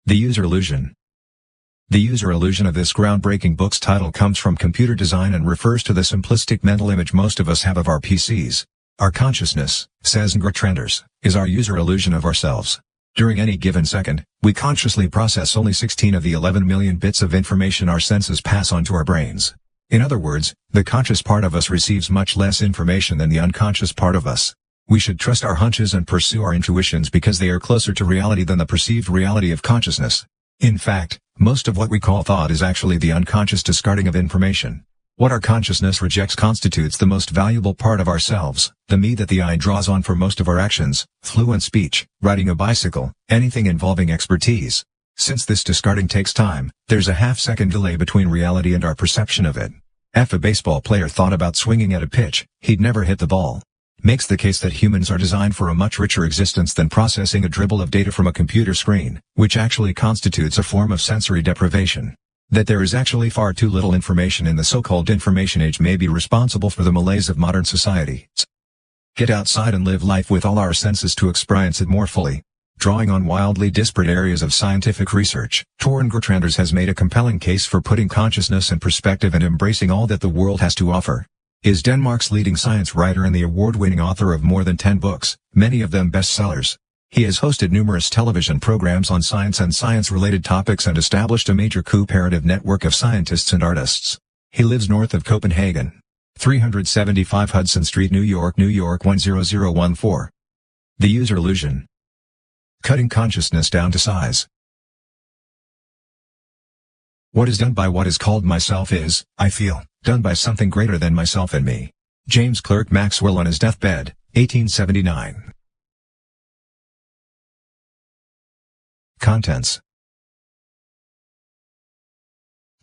The User Illusion. The user illusion of this groundbreaking book's title comes from computer design and refers to the simplistic mental image most of us have of our PCs. Our consciousness, says Norretranders, is our user illusion of ourselves. During any given second, we consciously process only 16 of the 11 million bits of information our senses pass on to our brains. In other words, the conscious part of us receives much less information than the unconscious part of us. We should trust our hunches and pursue our intuitions because they are closer to reality than the perceived reality of consciousness. In fact, most of what we call thought is actually the unconscious discarding of information. What our consciousness rejects constitutes the most valuable part of ourselves, the me that the eye draws on for most of our actions, fluent speech, riding a bicycle, anything involving expertise. Since this discarding takes time, there's a half-second delay between reality and our perception of it. If a baseball player thought about swinging at a pitch, he'd never hit the ball. Makes the case that humans are designed for a much richer existence than processing a dribble of data from a computer screen, which actually constitutes a form of sensory deprivation. That there is actually far too little information in the so-called information age may be responsible for the malaise of modern society. Get outside and live life with all our senses to experience it more fully. Drawing on wildly disparate areas of scientific research, Norretranders has made a compelling case for putting consciousness in perspective and embracing all that the world has to offer. Is Denmark's leading science writer and the award-winning author of more than 10 books, many of them bestsellers. He has hosted numerous television programs on science and science-related topics and established a major cooperative network of scientists and artists. He lives north of Copenhagen. 375 Hudson Street, New York 10014. The User Illusion. Cutting consciousness down to size. What is done by what is called myself is, I feel, done by something greater than myself and me. James Clerk Maxwell on his deathbed, 1879. Contents.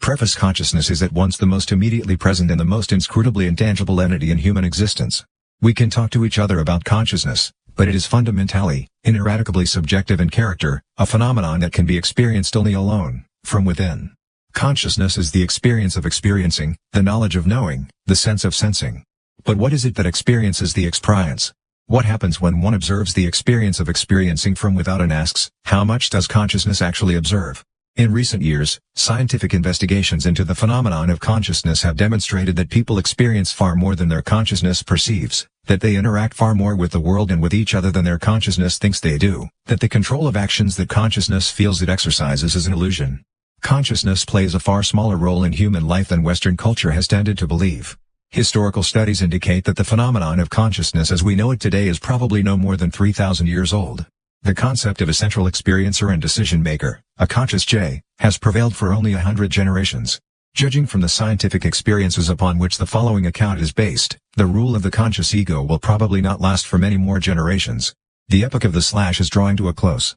Preface. Consciousness is at once the most immediately present and the most inscrutably intangible entity in human existence. We can talk to each other about consciousness, but it is fundamentally, ineradicably subjective in character, a phenomenon that can be experienced only alone, from within. Consciousness is the experience of experiencing, the knowledge of knowing, the sense of sensing. But what is it that experiences the experience? What happens when one observes the experience of experiencing from without and asks, how much does consciousness actually observe? In recent years, scientific investigations into the phenomenon of consciousness have demonstrated that people experience far more than their consciousness perceives, that they interact far more with the world and with each other than their consciousness thinks they do, that the control of actions that consciousness feels it exercises is an illusion. Consciousness plays a far smaller role in human life than Western culture has tended to believe. Historical studies indicate that the phenomenon of consciousness as we know it today is probably no more than 3,000 years old. The concept of a central experiencer and decision-maker, a conscious J, has prevailed for only 100 generations. Judging from the scientific experiences upon which the following account is based, the rule of the conscious ego will probably not last for many more generations. The epoch of the slash is drawing to a close.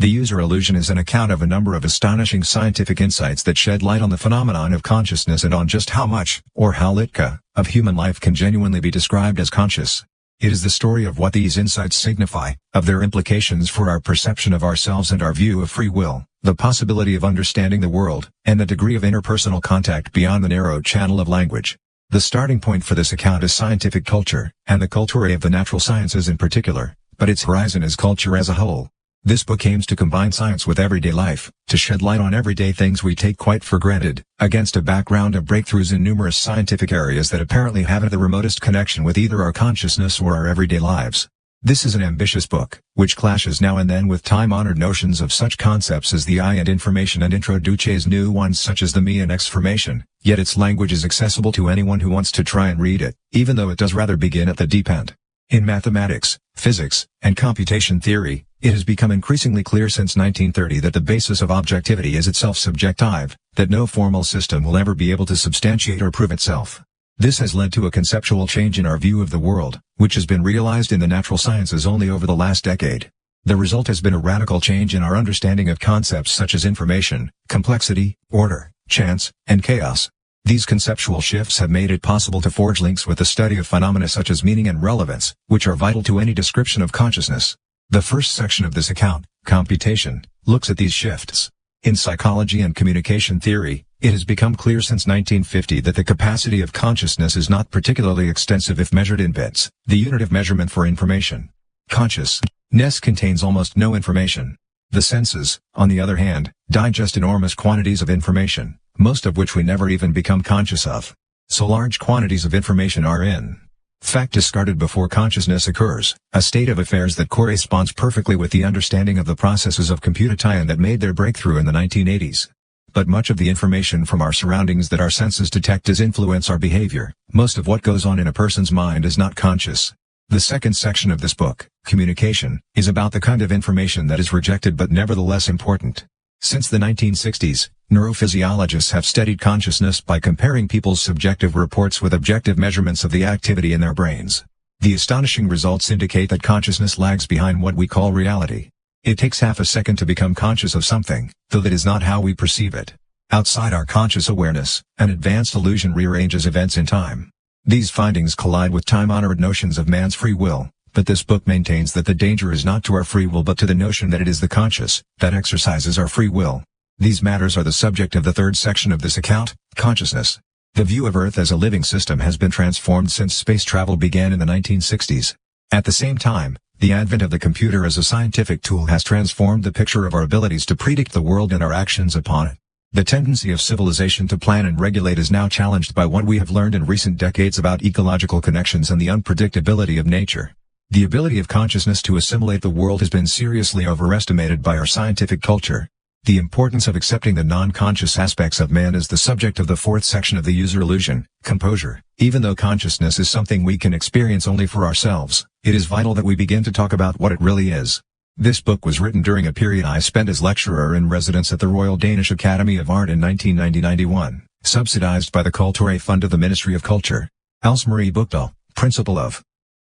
The User Illusion is an account of a number of astonishing scientific insights that shed light on the phenomenon of consciousness and on just how much, or how little, of human life can genuinely be described as conscious. It is the story of what these insights signify, of their implications for our perception of ourselves and our view of free will, the possibility of understanding the world, and the degree of interpersonal contact beyond the narrow channel of language. The starting point for this account is scientific culture, and the culture of the natural sciences in particular, but its horizon is culture as a whole. This book aims to combine science with everyday life, to shed light on everyday things we take quite for granted, against a background of breakthroughs in numerous scientific areas that apparently haven't the remotest connection with either our consciousness or our everyday lives. This is an ambitious book, which clashes now and then with time-honored notions of such concepts as the I and information and introduces new ones such as the me and exformation, yet its language is accessible to anyone who wants to try and read it, even though it does rather begin at the deep end. In mathematics, physics, and computation theory, it has become increasingly clear since 1930 that the basis of objectivity is itself subjective, that no formal system will ever be able to substantiate or prove itself. This has led to a conceptual change in our view of the world, which has been realized in the natural sciences only over the last decade. The result has been a radical change in our understanding of concepts such as information, complexity, order, chance, and chaos. These conceptual shifts have made it possible to forge links with the study of phenomena such as meaning and relevance, which are vital to any description of consciousness. The first section of this account, computation, looks at these shifts. In psychology and communication theory, it has become clear since 1950 that the capacity of consciousness is not particularly extensive if measured in bits, the unit of measurement for information. Consciousness contains almost no information. The senses, on the other hand, digest enormous quantities of information, most of which we never even become conscious of. So large quantities of information are in fact discarded before consciousness occurs, a state of affairs that corresponds perfectly with the understanding of the processes of computation that made their breakthrough in the 1980s. But much of the information from our surroundings that our senses detect does influence our behavior. Most of what goes on in a person's mind is not conscious. The second section of this book, Communication, is about the kind of information that is rejected but nevertheless important. Since the 1960s, neurophysiologists have studied consciousness by comparing people's subjective reports with objective measurements of the activity in their brains. The astonishing results indicate that consciousness lags behind what we call reality. It takes half a second to become conscious of something, though that is not how we perceive it. Outside our conscious awareness, an advanced illusion rearranges events in time. These findings collide with time-honored notions of man's free will, but this book maintains that the danger is not to our free will but to the notion that it is the conscious that exercises our free will. These matters are the subject of the third section of this account, Consciousness. The view of Earth as a living system has been transformed since space travel began in the 1960s. At the same time, the advent of the computer as a scientific tool has transformed the picture of our abilities to predict the world and our actions upon it. The tendency of civilization to plan and regulate is now challenged by what we have learned in recent decades about ecological connections and the unpredictability of nature. The ability of consciousness to assimilate the world has been seriously overestimated by our scientific culture. The importance of accepting the non-conscious aspects of man is the subject of the fourth section of the user illusion, Composure. Even though consciousness is something we can experience only for ourselves, it is vital that we begin to talk about what it really is. This book was written during a period I spent as lecturer in residence at the Royal Danish Academy of Art in 1990-91, subsidized by the Kulture Fund of the Ministry of Culture. Else Marie Buchdahl, principal of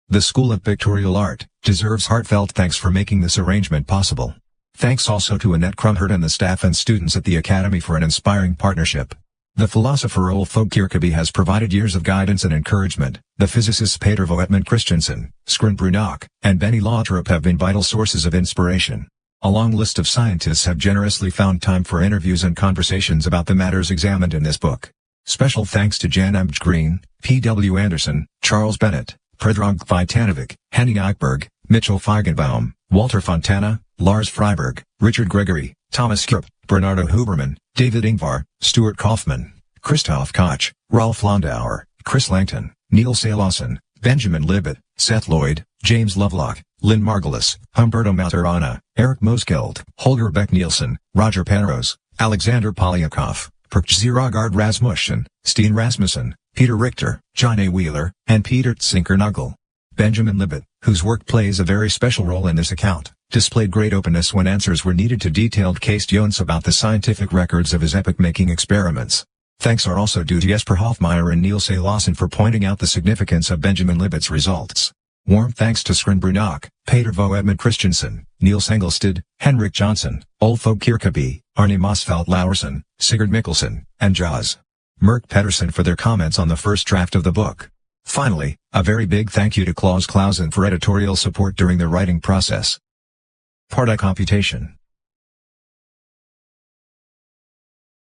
the School of Pictorial Art, deserves heartfelt thanks for making this arrangement possible. Thanks also to Annette Krumhert and the staff and students at the Academy for an inspiring partnership. The philosopher Olof Kirkeby has provided years of guidance and encouragement. The physicists Peter Voetman Christensen, Skrin Brunach, and Benny Lautrup have been vital sources of inspiration. A long list of scientists have generously found time for interviews and conversations about the matters examined in this book. Special thanks to Jan Amjgreen, P.W. Anderson, Charles Bennett, Predrag Vitanovic, Henning Eichberg, Mitchell Feigenbaum, Walter Fontana, Lars Freiberg, Richard Gregory, Thomas Krupp, Bernardo Huberman, David Ingvar, Stuart Kaufman, Christoph Koch, Rolf Landauer, Chris Langton, Neil Salawson, Benjamin Libet, Seth Lloyd, James Lovelock, Lynn Margulis, Humberto Maturana, Eric Moskeld, Holger Beck-Nielsen, Roger Penrose, Alexander Polyakov, Perkziragard Rasmussen, Steen Rasmussen, Peter Richter, John A. Wheeler, and Peter Tsinkernagel. Benjamin Libet, whose work plays a very special role in this account, displayed great openness when answers were needed to detailed questions about the scientific records of his epoch-making experiments. Thanks are also due to Jesper Hoffmeyer and Neil Salawson for pointing out the significance of Benjamin Libet's results. Warm thanks to Skrin Brunach, Peter Voetman Christensen, Niels Engelstad, Henrik Johnson, Olfo Kirkeby, Arne Mosfeldt Laursen, Sigurd Mikkelsen, and Jas Merk Pedersen for their comments on the first draft of the book. Finally, a very big thank you to Klaus Clausen for editorial support during the writing process. Computation.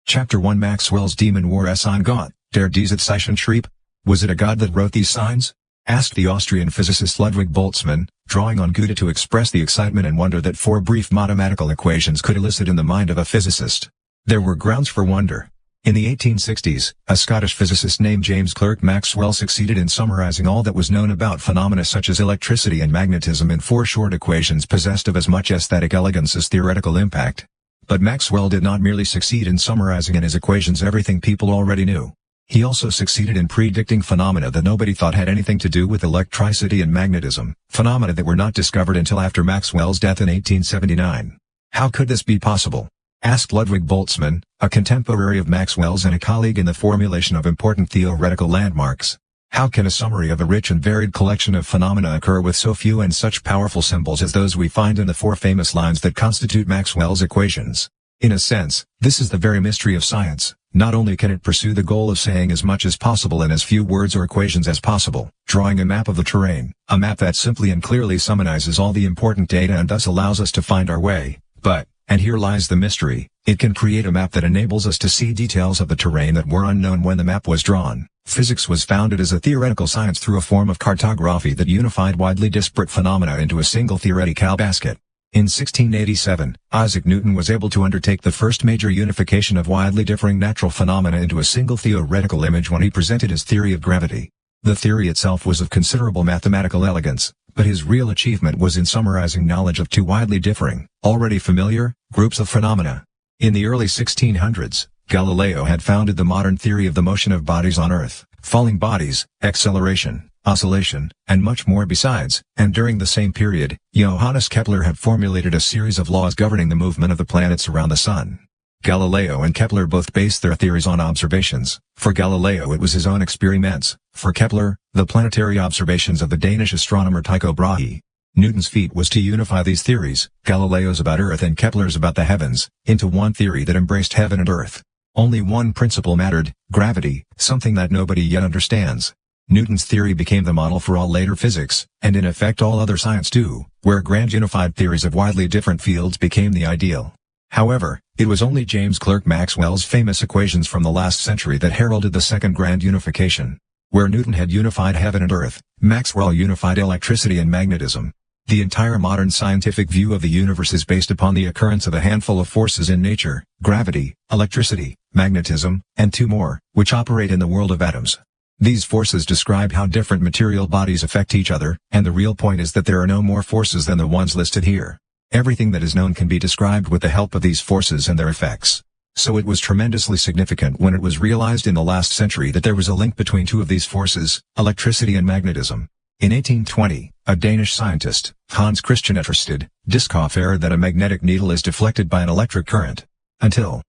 Chapter 1 Maxwell's Demon War es ein Gott, der diese Zeichen schrieb? Was it a god that wrote these signs? Asked the Austrian physicist Ludwig Boltzmann, drawing on Goethe to express the excitement and wonder that four brief mathematical equations could elicit in the mind of a physicist. There were grounds for wonder. In the 1860s, a Scottish physicist named James Clerk Maxwell succeeded in summarizing all that was known about phenomena such as electricity and magnetism in four short equations possessed of as much aesthetic elegance as theoretical impact. But Maxwell did not merely succeed in summarizing in his equations everything people already knew. He also succeeded in predicting phenomena that nobody thought had anything to do with electricity and magnetism, phenomena that were not discovered until after Maxwell's death in 1879. How could this be possible? Asked Ludwig Boltzmann, a contemporary of Maxwell's and a colleague in the formulation of important theoretical landmarks. How can a summary of a rich and varied collection of phenomena occur with so few and such powerful symbols as those we find in the four famous lines that constitute Maxwell's equations? In a sense, this is the very mystery of science. Not only can it pursue the goal of saying as much as possible in as few words or equations as possible, drawing a map of the terrain, a map that simply and clearly summarizes all the important data and thus allows us to find our way, but, and here lies the mystery, it can create a map that enables us to see details of the terrain that were unknown when the map was drawn. Physics was founded as a theoretical science through a form of cartography that unified widely disparate phenomena into a single theoretical basket. In 1687, Isaac Newton was able to undertake the first major unification of widely differing natural phenomena into a single theoretical image when he presented his theory of gravity. The theory itself was of considerable mathematical elegance, but his real achievement was in summarizing knowledge of two widely differing, already familiar, groups of phenomena. In the early 1600s, Galileo had founded the modern theory of the motion of bodies on Earth, falling bodies, acceleration, oscillation, and much more besides, and during the same period, Johannes Kepler had formulated a series of laws governing the movement of the planets around the Sun. Galileo and Kepler both based their theories on observations. For Galileo it was his own experiments, for Kepler, the planetary observations of the Danish astronomer Tycho Brahe. Newton's feat was to unify these theories, Galileo's about Earth and Kepler's about the heavens, into one theory that embraced heaven and Earth. Only one principle mattered, gravity, something that nobody yet understands. Newton's theory became the model for all later physics, and in effect all other science too, where grand unified theories of widely different fields became the ideal. However, it was only James Clerk Maxwell's famous equations from the last century that heralded the second grand unification. Where Newton had unified heaven and earth, Maxwell unified electricity and magnetism. The entire modern scientific view of the universe is based upon the occurrence of a handful of forces in nature, gravity, electricity, magnetism, and two more, which operate in the world of atoms. These forces describe how different material bodies affect each other, and the real point is that there are no more forces than the ones listed here. Everything that is known can be described with the help of these forces and their effects. So it was tremendously significant when it was realized in the last century that there was a link between two of these forces, electricity and magnetism. In 1820, a Danish scientist, Hans Christian Ørsted, discovered that a magnetic needle is deflected by an electric current. Until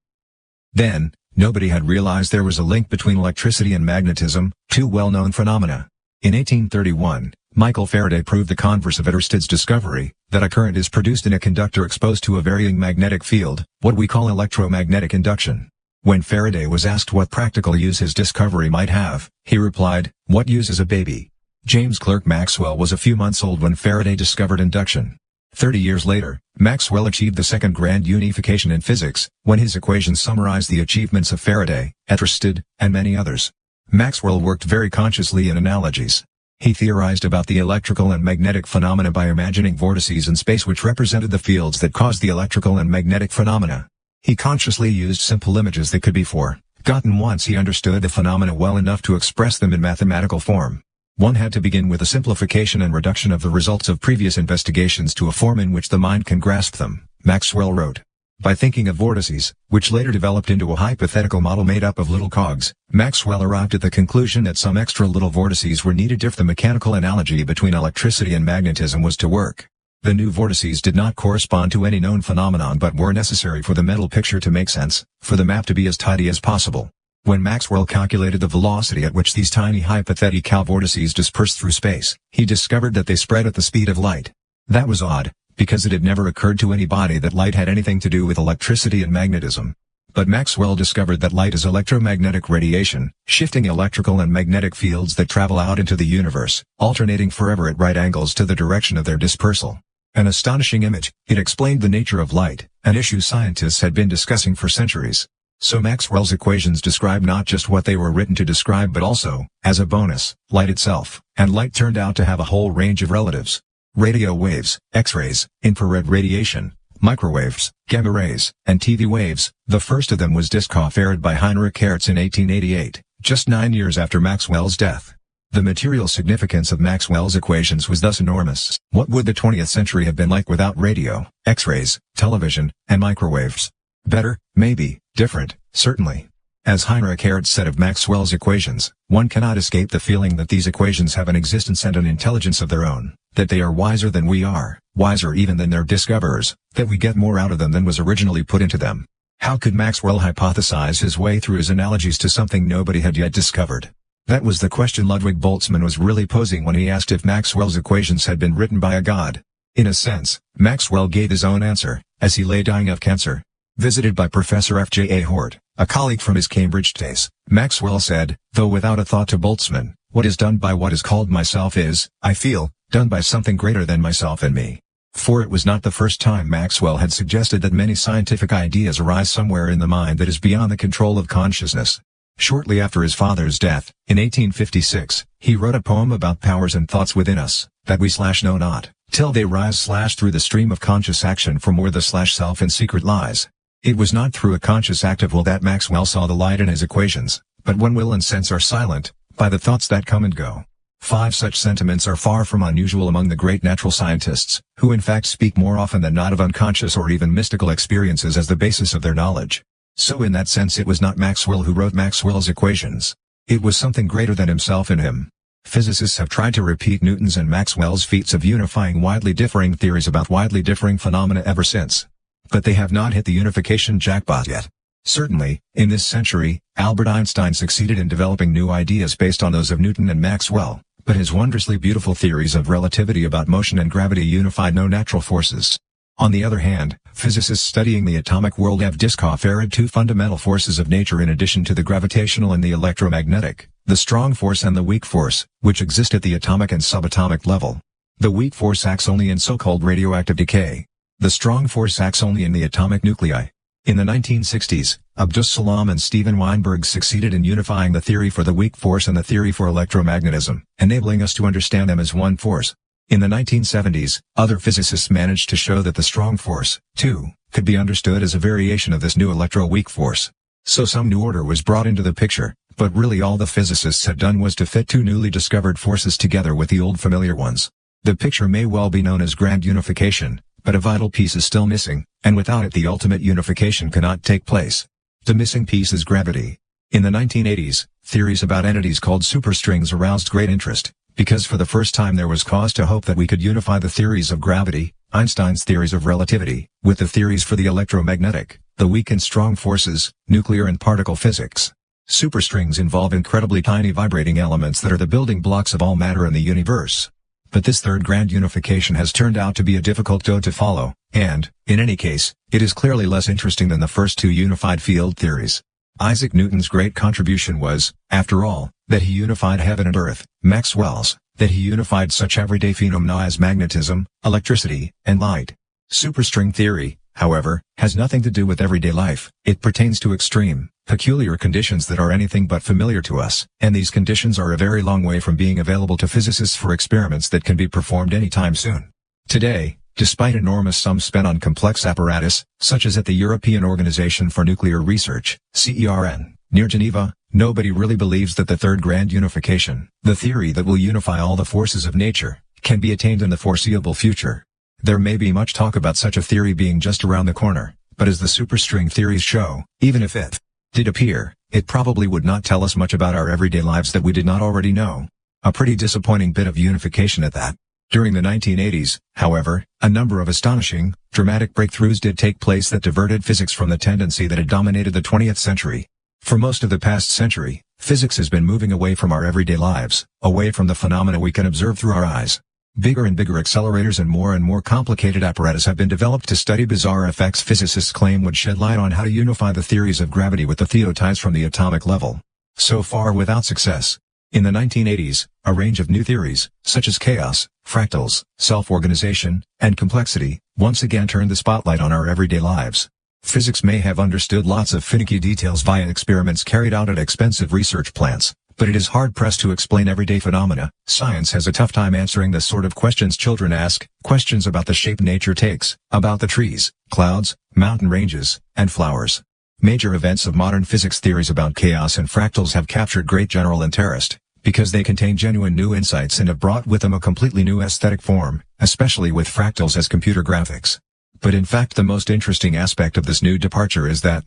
then, nobody had realized there was a link between electricity and magnetism, two well-known phenomena. In 1831, Michael Faraday proved the converse of Ørsted's discovery, that a current is produced in a conductor exposed to a varying magnetic field, what we call electromagnetic induction. When Faraday was asked what practical use his discovery might have, he replied, "What use is a baby?" James Clerk Maxwell was a few months old when Faraday discovered induction. 30 years later, Maxwell achieved the second grand unification in physics, when his equations summarized the achievements of Faraday, Ørsted, and many others. Maxwell worked very consciously in analogies. He theorized about the electrical and magnetic phenomena by imagining vortices in space which represented the fields that caused the electrical and magnetic phenomena. He consciously used simple images that could be forgotten once he understood the phenomena well enough to express them in mathematical form. One had to begin with a simplification and reduction of the results of previous investigations to a form in which the mind can grasp them, Maxwell wrote. By thinking of vortices, which later developed into a hypothetical model made up of little cogs, Maxwell arrived at the conclusion that some extra little vortices were needed if the mechanical analogy between electricity and magnetism was to work. The new vortices did not correspond to any known phenomenon but were necessary for the mental picture to make sense, for the map to be as tidy as possible. When Maxwell calculated the velocity at which these tiny hypothetical vortices dispersed through space, he discovered that they spread at the speed of light. That was odd, because it had never occurred to anybody that light had anything to do with electricity and magnetism. But Maxwell discovered that light is electromagnetic radiation, shifting electrical and magnetic fields that travel out into the universe, alternating forever at right angles to the direction of their dispersal. An astonishing image, it explained the nature of light, an issue scientists had been discussing for centuries. So Maxwell's equations describe not just what they were written to describe but also, as a bonus, light itself, and light turned out to have a whole range of relatives. Radio waves, X-rays, infrared radiation, microwaves, gamma rays, and TV waves. The first of them was discovered by Heinrich Hertz in 1888, just 9 years after Maxwell's death. The material significance of Maxwell's equations was thus enormous. What would the 20th century have been like without radio, X-rays, television, and microwaves? Better, maybe, different, certainly. As Heinrich Hertz said of Maxwell's equations, one cannot escape the feeling that these equations have an existence and an intelligence of their own, that they are wiser than we are, wiser even than their discoverers, that we get more out of them than was originally put into them. How could Maxwell hypothesize his way through his analogies to something nobody had yet discovered? That was the question Ludwig Boltzmann was really posing when he asked if Maxwell's equations had been written by a god. In a sense, Maxwell gave his own answer, as he lay dying of cancer. Visited by Professor F.J.A. Hort, a colleague from his Cambridge days, Maxwell said, though without a thought to Boltzmann, what is done by what is called myself is, I feel, done by something greater than myself and me. For it was not the first time Maxwell had suggested that many scientific ideas arise somewhere in the mind that is beyond the control of consciousness. Shortly after his father's death, in 1856, he wrote a poem about powers and thoughts within us, that we know not, till they rise/through the stream of conscious action from where the/self in secret lies. It was not through a conscious active will that Maxwell saw the light in his equations, but when will and sense are silent, by the thoughts that come and go. 5 such sentiments are far from unusual among the great natural scientists, who in fact speak more often than not of unconscious or even mystical experiences as the basis of their knowledge. So in that sense it was not Maxwell who wrote Maxwell's equations. It was something greater than himself in him. Physicists have tried to repeat Newton's and Maxwell's feats of unifying widely differing theories about widely differing phenomena ever since. But they have not hit the unification jackpot yet. Certainly, in this century, Albert Einstein succeeded in developing new ideas based on those of Newton and Maxwell, but his wondrously beautiful theories of relativity about motion and gravity unified no natural forces. On the other hand, physicists studying the atomic world have discovered 2 fundamental forces of nature in addition to the gravitational and the electromagnetic, the strong force and the weak force, which exist at the atomic and subatomic level. The weak force acts only in so-called radioactive decay. The strong force acts only in the atomic nuclei. In the 1960s, Abdus Salam and Steven Weinberg succeeded in unifying the theory for the weak force and the theory for electromagnetism, enabling us to understand them as one force. In the 1970s, other physicists managed to show that the strong force, too, could be understood as a variation of this new electro-weak force. So some new order was brought into the picture, but really all the physicists had done was to fit 2 newly discovered forces together with the old familiar ones. The picture may well be known as grand unification, but a vital piece is still missing, and without it the ultimate unification cannot take place. The missing piece is gravity. In the 1980s, theories about entities called superstrings aroused great interest, because for the first time there was cause to hope that we could unify the theories of gravity, Einstein's theories of relativity, with the theories for the electromagnetic, the weak and strong forces, nuclear and particle physics. Superstrings involve incredibly tiny vibrating elements that are the building blocks of all matter in the universe. But this third grand unification has turned out to be a difficult go to follow, and, in any case, it is clearly less interesting than the first 2 unified field theories. Isaac Newton's great contribution was, after all, that he unified heaven and earth. Maxwell's, that he unified such everyday phenomena as magnetism, electricity, and light. Superstring theory, however, has nothing to do with everyday life. It pertains to extreme, peculiar conditions that are anything but familiar to us, and these conditions are a very long way from being available to physicists for experiments that can be performed anytime soon. Today, despite enormous sums spent on complex apparatus, such as at the European Organization for Nuclear Research, CERN, near Geneva, nobody really believes that the third grand unification, the theory that will unify all the forces of nature, can be attained in the foreseeable future. There may be much talk about such a theory being just around the corner, but as the superstring theories show, even if it did appear, it probably would not tell us much about our everyday lives that we did not already know. A pretty disappointing bit of unification at that. During the 1980s, however, a number of astonishing, dramatic breakthroughs did take place that diverted physics from the tendency that had dominated the 20th century. For most of the past century, physics has been moving away from our everyday lives, away from the phenomena we can observe through our eyes. Bigger and bigger accelerators and more complicated apparatus have been developed to study bizarre effects physicists claim would shed light on how to unify the theories of gravity with the theories from the atomic level. So far without success. In the 1980s, a range of new theories, such as chaos, fractals, self-organization, and complexity, once again turned the spotlight on our everyday lives. Physics may have understood lots of finicky details via experiments carried out at expensive research plants, but it is hard-pressed to explain everyday phenomena. Science has a tough time answering the sort of questions children ask, questions about the shape nature takes, about the trees, clouds, mountain ranges, and flowers. Major events of modern physics theories about chaos and fractals have captured great general interest, because they contain genuine new insights and have brought with them a completely new aesthetic form, especially with fractals as computer graphics. But in fact the most interesting aspect of this new departure is that,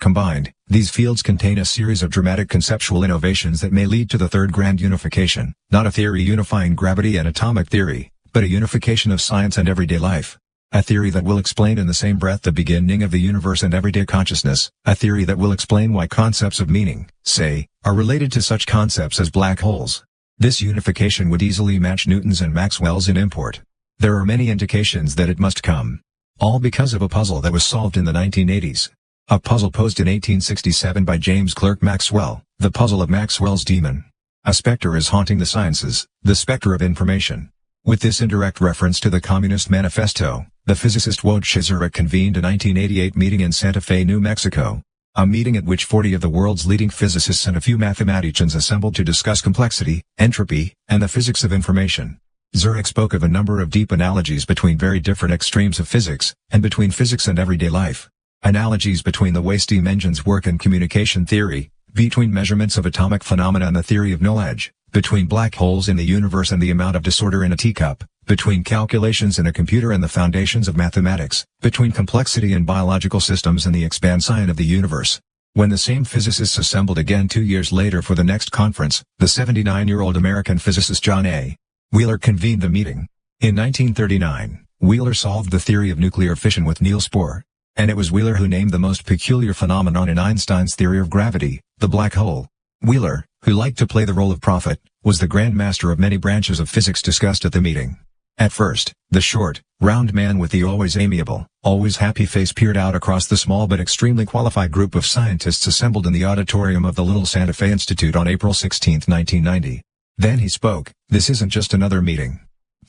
combined, these fields contain a series of dramatic conceptual innovations that may lead to the third grand unification, not a theory unifying gravity and atomic theory, but a unification of science and everyday life. A theory that will explain in the same breath the beginning of the universe and everyday consciousness, a theory that will explain why concepts of meaning, say, are related to such concepts as black holes. This unification would easily match Newton's and Maxwell's in import. There are many indications that it must come. All because of a puzzle that was solved in the 1980s. A puzzle posed in 1867 by James Clerk Maxwell, the puzzle of Maxwell's demon. A specter is haunting the sciences, the specter of information. With this indirect reference to the Communist Manifesto, the physicist Wout Shizurek convened a 1988 meeting in Santa Fe, New Mexico. A meeting at which 40 of the world's leading physicists and a few mathematicians assembled to discuss complexity, entropy, and the physics of information. Zurich spoke of a number of deep analogies between very different extremes of physics, and between physics and everyday life. Analogies between the way steam engines work and communication theory, between measurements of atomic phenomena and the theory of knowledge, between black holes in the universe and the amount of disorder in a teacup, between calculations in a computer and the foundations of mathematics, between complexity in biological systems and the expansion of the universe. When the same physicists assembled again 2 years later for the next conference, the 79-year-old American physicist John A. Wheeler convened the meeting. In 1939, Wheeler solved the theory of nuclear fission with Niels Bohr. And it was Wheeler who named the most peculiar phenomenon in Einstein's theory of gravity, the black hole. Wheeler, who liked to play the role of prophet, was the grand master of many branches of physics discussed at the meeting. At first, the short, round man with the always amiable, always happy face peered out across the small but extremely qualified group of scientists assembled in the auditorium of the Little Santa Fe Institute on April 16, 1990. Then he spoke, "This isn't just another meeting.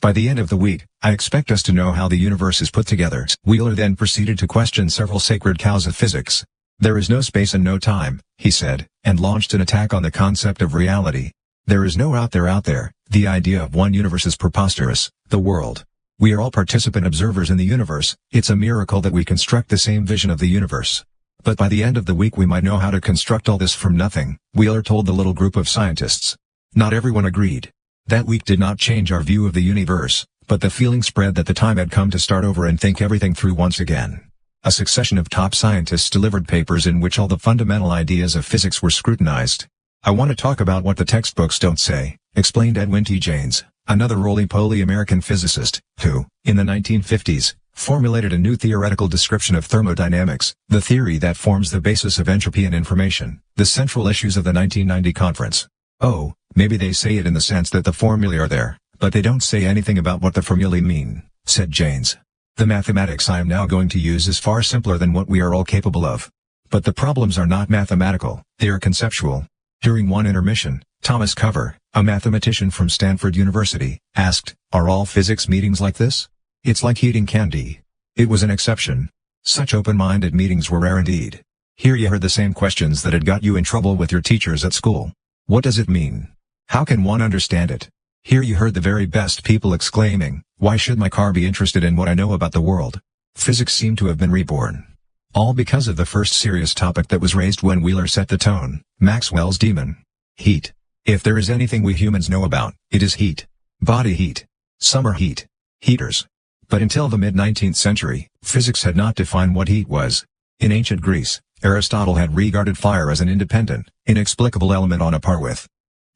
By the end of the week, I expect us to know how the universe is put together." Wheeler then proceeded to question several sacred cows of physics. "There is no space and no time," he said, and launched an attack on the concept of reality. "There is no out there. The idea of one universe is preposterous. The world. We are all participant observers in the universe. It's a miracle that we construct the same vision of the universe. But by the end of the week we might know how to construct all this from nothing," Wheeler told the little group of scientists. Not everyone agreed. That week did not change our view of the universe, but the feeling spread that the time had come to start over and think everything through once again. A succession of top scientists delivered papers in which all the fundamental ideas of physics were scrutinized. "I want to talk about what the textbooks don't say," explained Edwin T. Jaynes, another roly-poly American physicist, who, in the 1950s, formulated a new theoretical description of thermodynamics, the theory that forms the basis of entropy and information, the central issues of the 1990 conference. "Oh, maybe they say it in the sense that the formulae are there, but they don't say anything about what the formulae mean," said Jaynes. "The mathematics I am now going to use is far simpler than what we are all capable of. But the problems are not mathematical, they are conceptual." During one intermission, Thomas Cover, a mathematician from Stanford University, asked, "Are all physics meetings like this? It's like eating candy." It was an exception. Such open-minded meetings were rare indeed. Here you heard the same questions that had got you in trouble with your teachers at school. What does it mean? How can one understand it? Here you heard the very best people exclaiming, "Why should my car be interested in what I know about the world?" Physics seemed to have been reborn. All because of the first serious topic that was raised when Wheeler set the tone, Maxwell's demon. Heat. If there is anything we humans know about, it is heat. Body heat. Summer heat. Heaters. But until the mid-19th century, physics had not defined what heat was. In ancient Greece, Aristotle had regarded fire as an independent, inexplicable element on a par with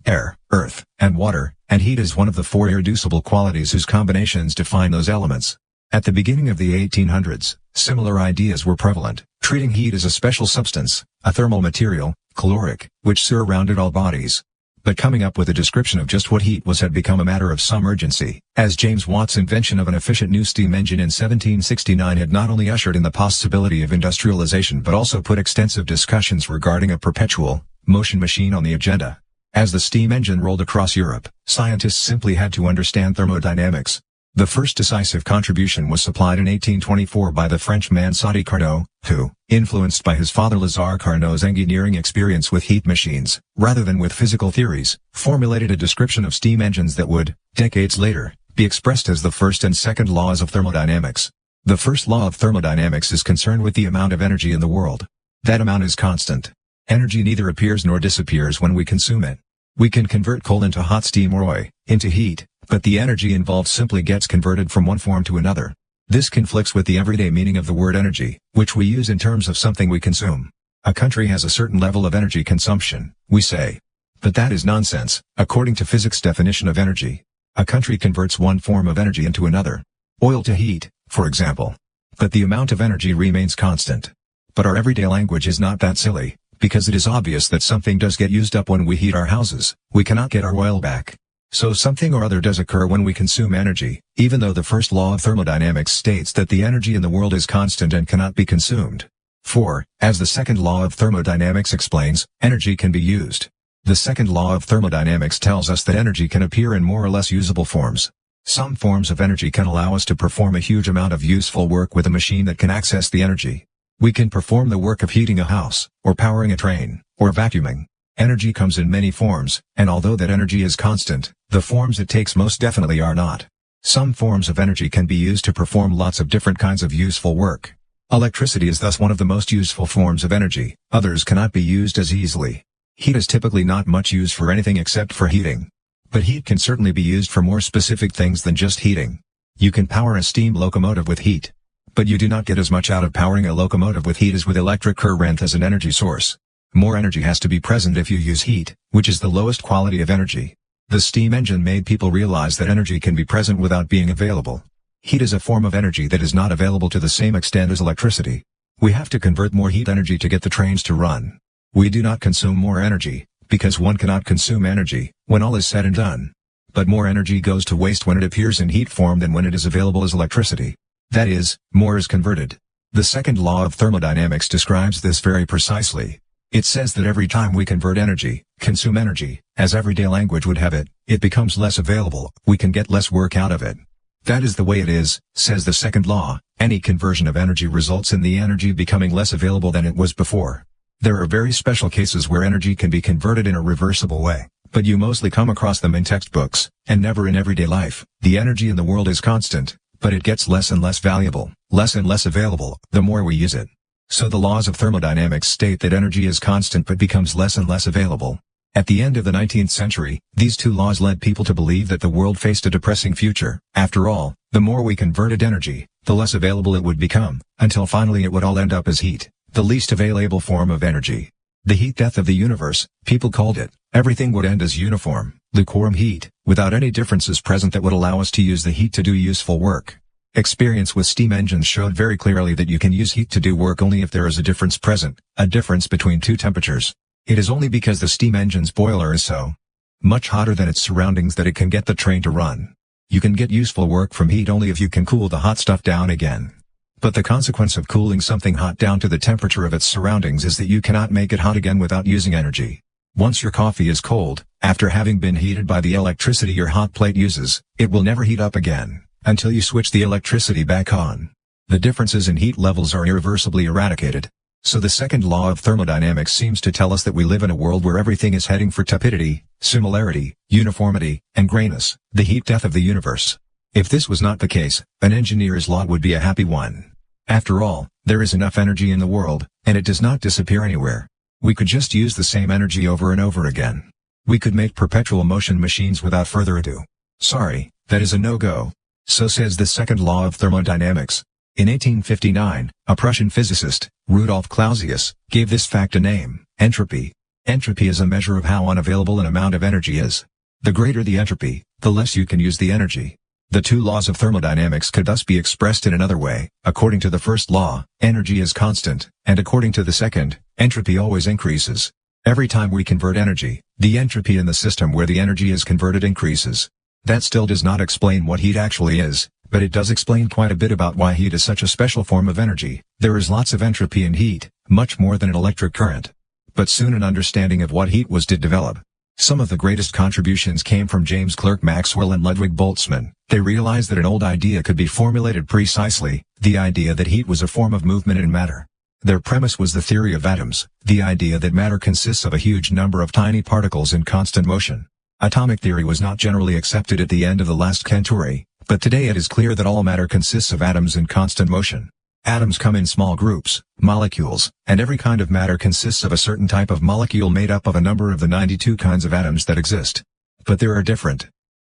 air, earth, and water, and heat is one of the four irreducible qualities whose combinations define those elements. At the beginning of the 1800s, similar ideas were prevalent, treating heat as a special substance, a thermal material, caloric, which surrounded all bodies. But coming up with a description of just what heat was had become a matter of some urgency, as James Watt's invention of an efficient new steam engine in 1769 had not only ushered in the possibility of industrialization but also put extensive discussions regarding a perpetual, motion machine on the agenda. As the steam engine rolled across Europe, scientists simply had to understand thermodynamics. The first decisive contribution was supplied in 1824 by the Frenchman Sadi Carnot, who, influenced by his father Lazare Carnot's engineering experience with heat machines, rather than with physical theories, formulated a description of steam engines that would, decades later, be expressed as the first and second laws of thermodynamics. The first law of thermodynamics is concerned with the amount of energy in the world. That amount is constant. Energy neither appears nor disappears when we consume it. We can convert coal into hot steam or oil, into heat, but the energy involved simply gets converted from one form to another. This conflicts with the everyday meaning of the word energy, which we use in terms of something we consume. A country has a certain level of energy consumption, we say. But that is nonsense, according to physics' definition of energy. A country converts one form of energy into another. Oil to heat, for example. But the amount of energy remains constant. But our everyday language is not that silly, because it is obvious that something does get used up when we heat our houses. We cannot get our oil back. So something or other does occur when we consume energy, even though the first law of thermodynamics states that the energy in the world is constant and cannot be consumed. For, as the second law of thermodynamics explains, energy can be used. The second law of thermodynamics tells us that energy can appear in more or less usable forms. Some forms of energy can allow us to perform a huge amount of useful work with a machine that can access the energy. We can perform the work of heating a house, or powering a train, or vacuuming. Energy comes in many forms, and although that energy is constant, The forms it takes most definitely are not. Some forms of energy can be used to perform lots of different kinds of useful work. Electricity is thus one of the most useful forms of energy, others cannot be used as easily. Heat is typically not much used for anything except for heating. But heat can certainly be used for more specific things than just heating. You can power a steam locomotive with heat. But you do not get as much out of powering a locomotive with heat as with electric current as an energy source. More energy has to be present if you use heat, which is the lowest quality of energy. The steam engine made people realize that energy can be present without being available. Heat is a form of energy that is not available to the same extent as electricity. We have to convert more heat energy to get the trains to run. We do not consume more energy, because one cannot consume energy, when all is said and done. But more energy goes to waste when it appears in heat form than when it is available as electricity. That is, more is converted. The second law of thermodynamics describes this very precisely. It says that every time we convert energy, consume energy, as everyday language would have it, it becomes less available, we can get less work out of it. That is the way it is, says the second law. Any conversion of energy results in the energy becoming less available than it was before. There are very special cases where energy can be converted in a reversible way, but you mostly come across them in textbooks, and never in everyday life. The energy in the world is constant, but it gets less and less valuable, less and less available, the more we use it. So the laws of thermodynamics state that energy is constant but becomes less and less available. At the end of the 19th century, these two laws led people to believe that the world faced a depressing future. After all, the more we converted energy, the less available it would become, until finally it would all end up as heat, the least available form of energy. The heat death of the universe, people called it. Everything would end as uniform, lukewarm heat, without any differences present that would allow us to use the heat to do useful work. Experience with steam engines showed very clearly that you can use heat to do work only if there is a difference present, a difference between two temperatures. It is only because the steam engine's boiler is so much hotter than its surroundings that it can get the train to run. You can get useful work from heat only if you can cool the hot stuff down again. But the consequence of cooling something hot down to the temperature of its surroundings is that you cannot make it hot again without using energy. Once your coffee is cold, after having been heated by the electricity your hot plate uses, it will never heat up again, until you switch the electricity back on. The differences in heat levels are irreversibly eradicated. So the second law of thermodynamics seems to tell us that we live in a world where everything is heading for tupidity, similarity, uniformity, and grayness, the heat death of the universe. If this was not the case, an engineer's lot would be a happy one. After all, there is enough energy in the world, and it does not disappear anywhere. We could just use the same energy over and over again. We could make perpetual motion machines without further ado. Sorry, that is a no-go. So says the second law of thermodynamics. In 1859, a Prussian physicist, Rudolf Clausius, gave this fact a name, entropy. Entropy is a measure of how unavailable an amount of energy is. The greater the entropy, the less you can use the energy. The two laws of thermodynamics could thus be expressed in another way. According to the first law, energy is constant, and according to the second, entropy always increases. Every time we convert energy, the entropy in the system where the energy is converted increases. That still does not explain what heat actually is, but it does explain quite a bit about why heat is such a special form of energy. There is lots of entropy in heat, much more than an electric current. But soon an understanding of what heat was did develop. Some of the greatest contributions came from James Clerk Maxwell and Ludwig Boltzmann. They realized that an old idea could be formulated precisely, the idea that heat was a form of movement in matter. Their premise was the theory of atoms, the idea that matter consists of a huge number of tiny particles in constant motion. Atomic theory was not generally accepted at the end of the last century, but today it is clear that all matter consists of atoms in constant motion. Atoms come in small groups, molecules, and every kind of matter consists of a certain type of molecule made up of a number of the 92 kinds of atoms that exist. But there are different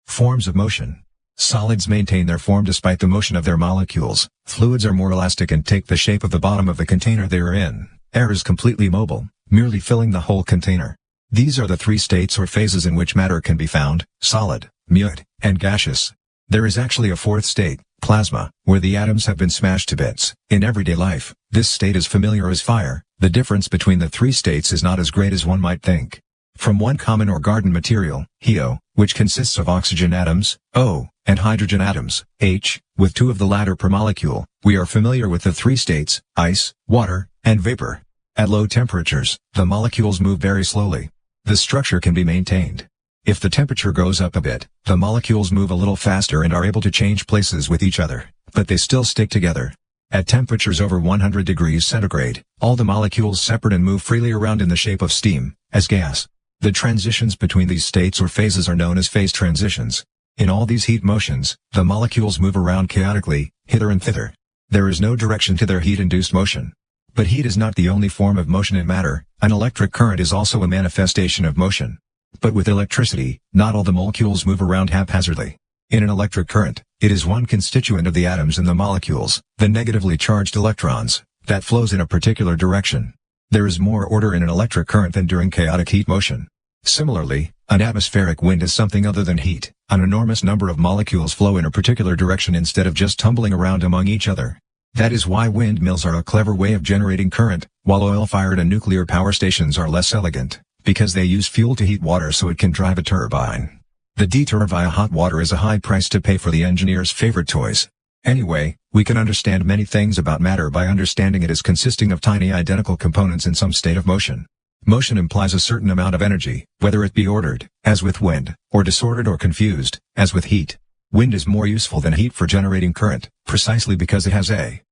forms of motion. Solids maintain their form despite the motion of their molecules, fluids are more elastic and take the shape of the bottom of the container they are in, air is completely mobile, merely filling the whole container. These are the three states or phases in which matter can be found, solid, mute, and gaseous. There is actually a fourth state, plasma, where the atoms have been smashed to bits. In everyday life, this state is familiar as fire. The difference between the three states is not as great as one might think. From one common or garden material, HEO, which consists of oxygen atoms, O, and hydrogen atoms, H, with two of the latter per molecule, we are familiar with the three states, ice, water, and vapor. At low temperatures, the molecules move very slowly. The structure can be maintained. If the temperature goes up a bit, the molecules move a little faster and are able to change places with each other, but they still stick together. At temperatures over 100 degrees centigrade, all the molecules separate and move freely around in the shape of steam, as gas. The transitions between these states or phases are known as phase transitions. In all these heat motions, the molecules move around chaotically, hither and thither. There is no direction to their heat-induced motion. But heat is not the only form of motion in matter. An electric current is also a manifestation of motion. But with electricity, not all the molecules move around haphazardly. In an electric current, it is one constituent of the atoms in the molecules, the negatively charged electrons, that flows in a particular direction. There is more order in an electric current than during chaotic heat motion. Similarly, an atmospheric wind is something other than heat. An enormous number of molecules flow in a particular direction instead of just tumbling around among each other. That is why windmills are a clever way of generating current, while oil-fired and nuclear power stations are less elegant, because they use fuel to heat water so it can drive a turbine. The detour via hot water is a high price to pay for the engineer's favorite toys. Anyway, we can understand many things about matter by understanding it as consisting of tiny identical components in some state of motion. Motion implies a certain amount of energy, whether it be ordered, as with wind, or disordered or confused, as with heat. Wind is more useful than heat for generating current, precisely because it has a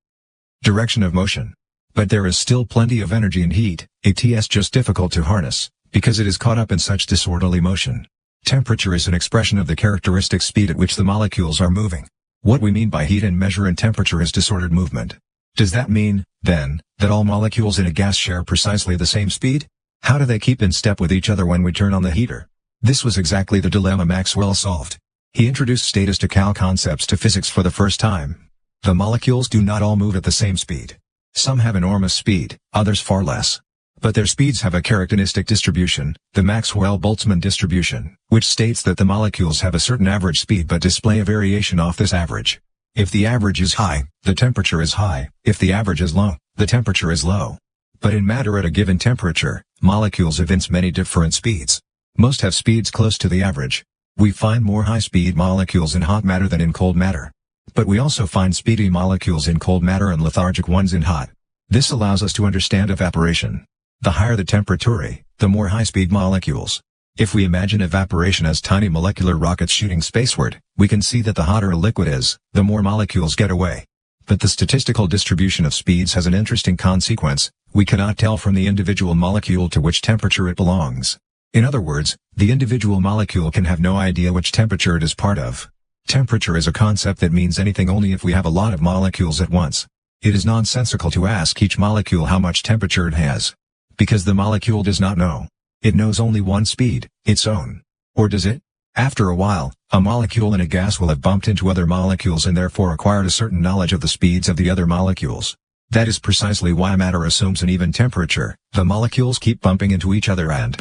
direction of motion. But there is still plenty of energy in heat, it's just difficult to harness, because it is caught up in such disorderly motion. Temperature is an expression of the characteristic speed at which the molecules are moving. What we mean by heat and measure in temperature is disordered movement. Does that mean, then, that all molecules in a gas share precisely the same speed? How do they keep in step with each other when we turn on the heater? This was exactly the dilemma Maxwell solved. He introduced statistical concepts to physics for the first time. The molecules do not all move at the same speed. Some have enormous speed, others far less. But their speeds have a characteristic distribution, the Maxwell-Boltzmann distribution, which states that the molecules have a certain average speed but display a variation off this average. If the average is high, the temperature is high. If the average is low, the temperature is low. But in matter at a given temperature, molecules evince many different speeds. Most have speeds close to the average. We find more high-speed molecules in hot matter than in cold matter. But we also find speedy molecules in cold matter and lethargic ones in hot. This allows us to understand evaporation. The higher the temperature, the more high-speed molecules. If we imagine evaporation as tiny molecular rockets shooting spaceward, we can see that the hotter a liquid is, the more molecules get away. But the statistical distribution of speeds has an interesting consequence. We cannot tell from the individual molecule to which temperature it belongs. In other words, the individual molecule can have no idea which temperature it is part of. Temperature is a concept that means anything only if we have a lot of molecules at once. It is nonsensical to ask each molecule how much temperature it has. Because the molecule does not know. It knows only one speed, its own. Or does it? After a while, a molecule in a gas will have bumped into other molecules and therefore acquired a certain knowledge of the speeds of the other molecules. That is precisely why matter assumes an even temperature. The molecules keep bumping into each other and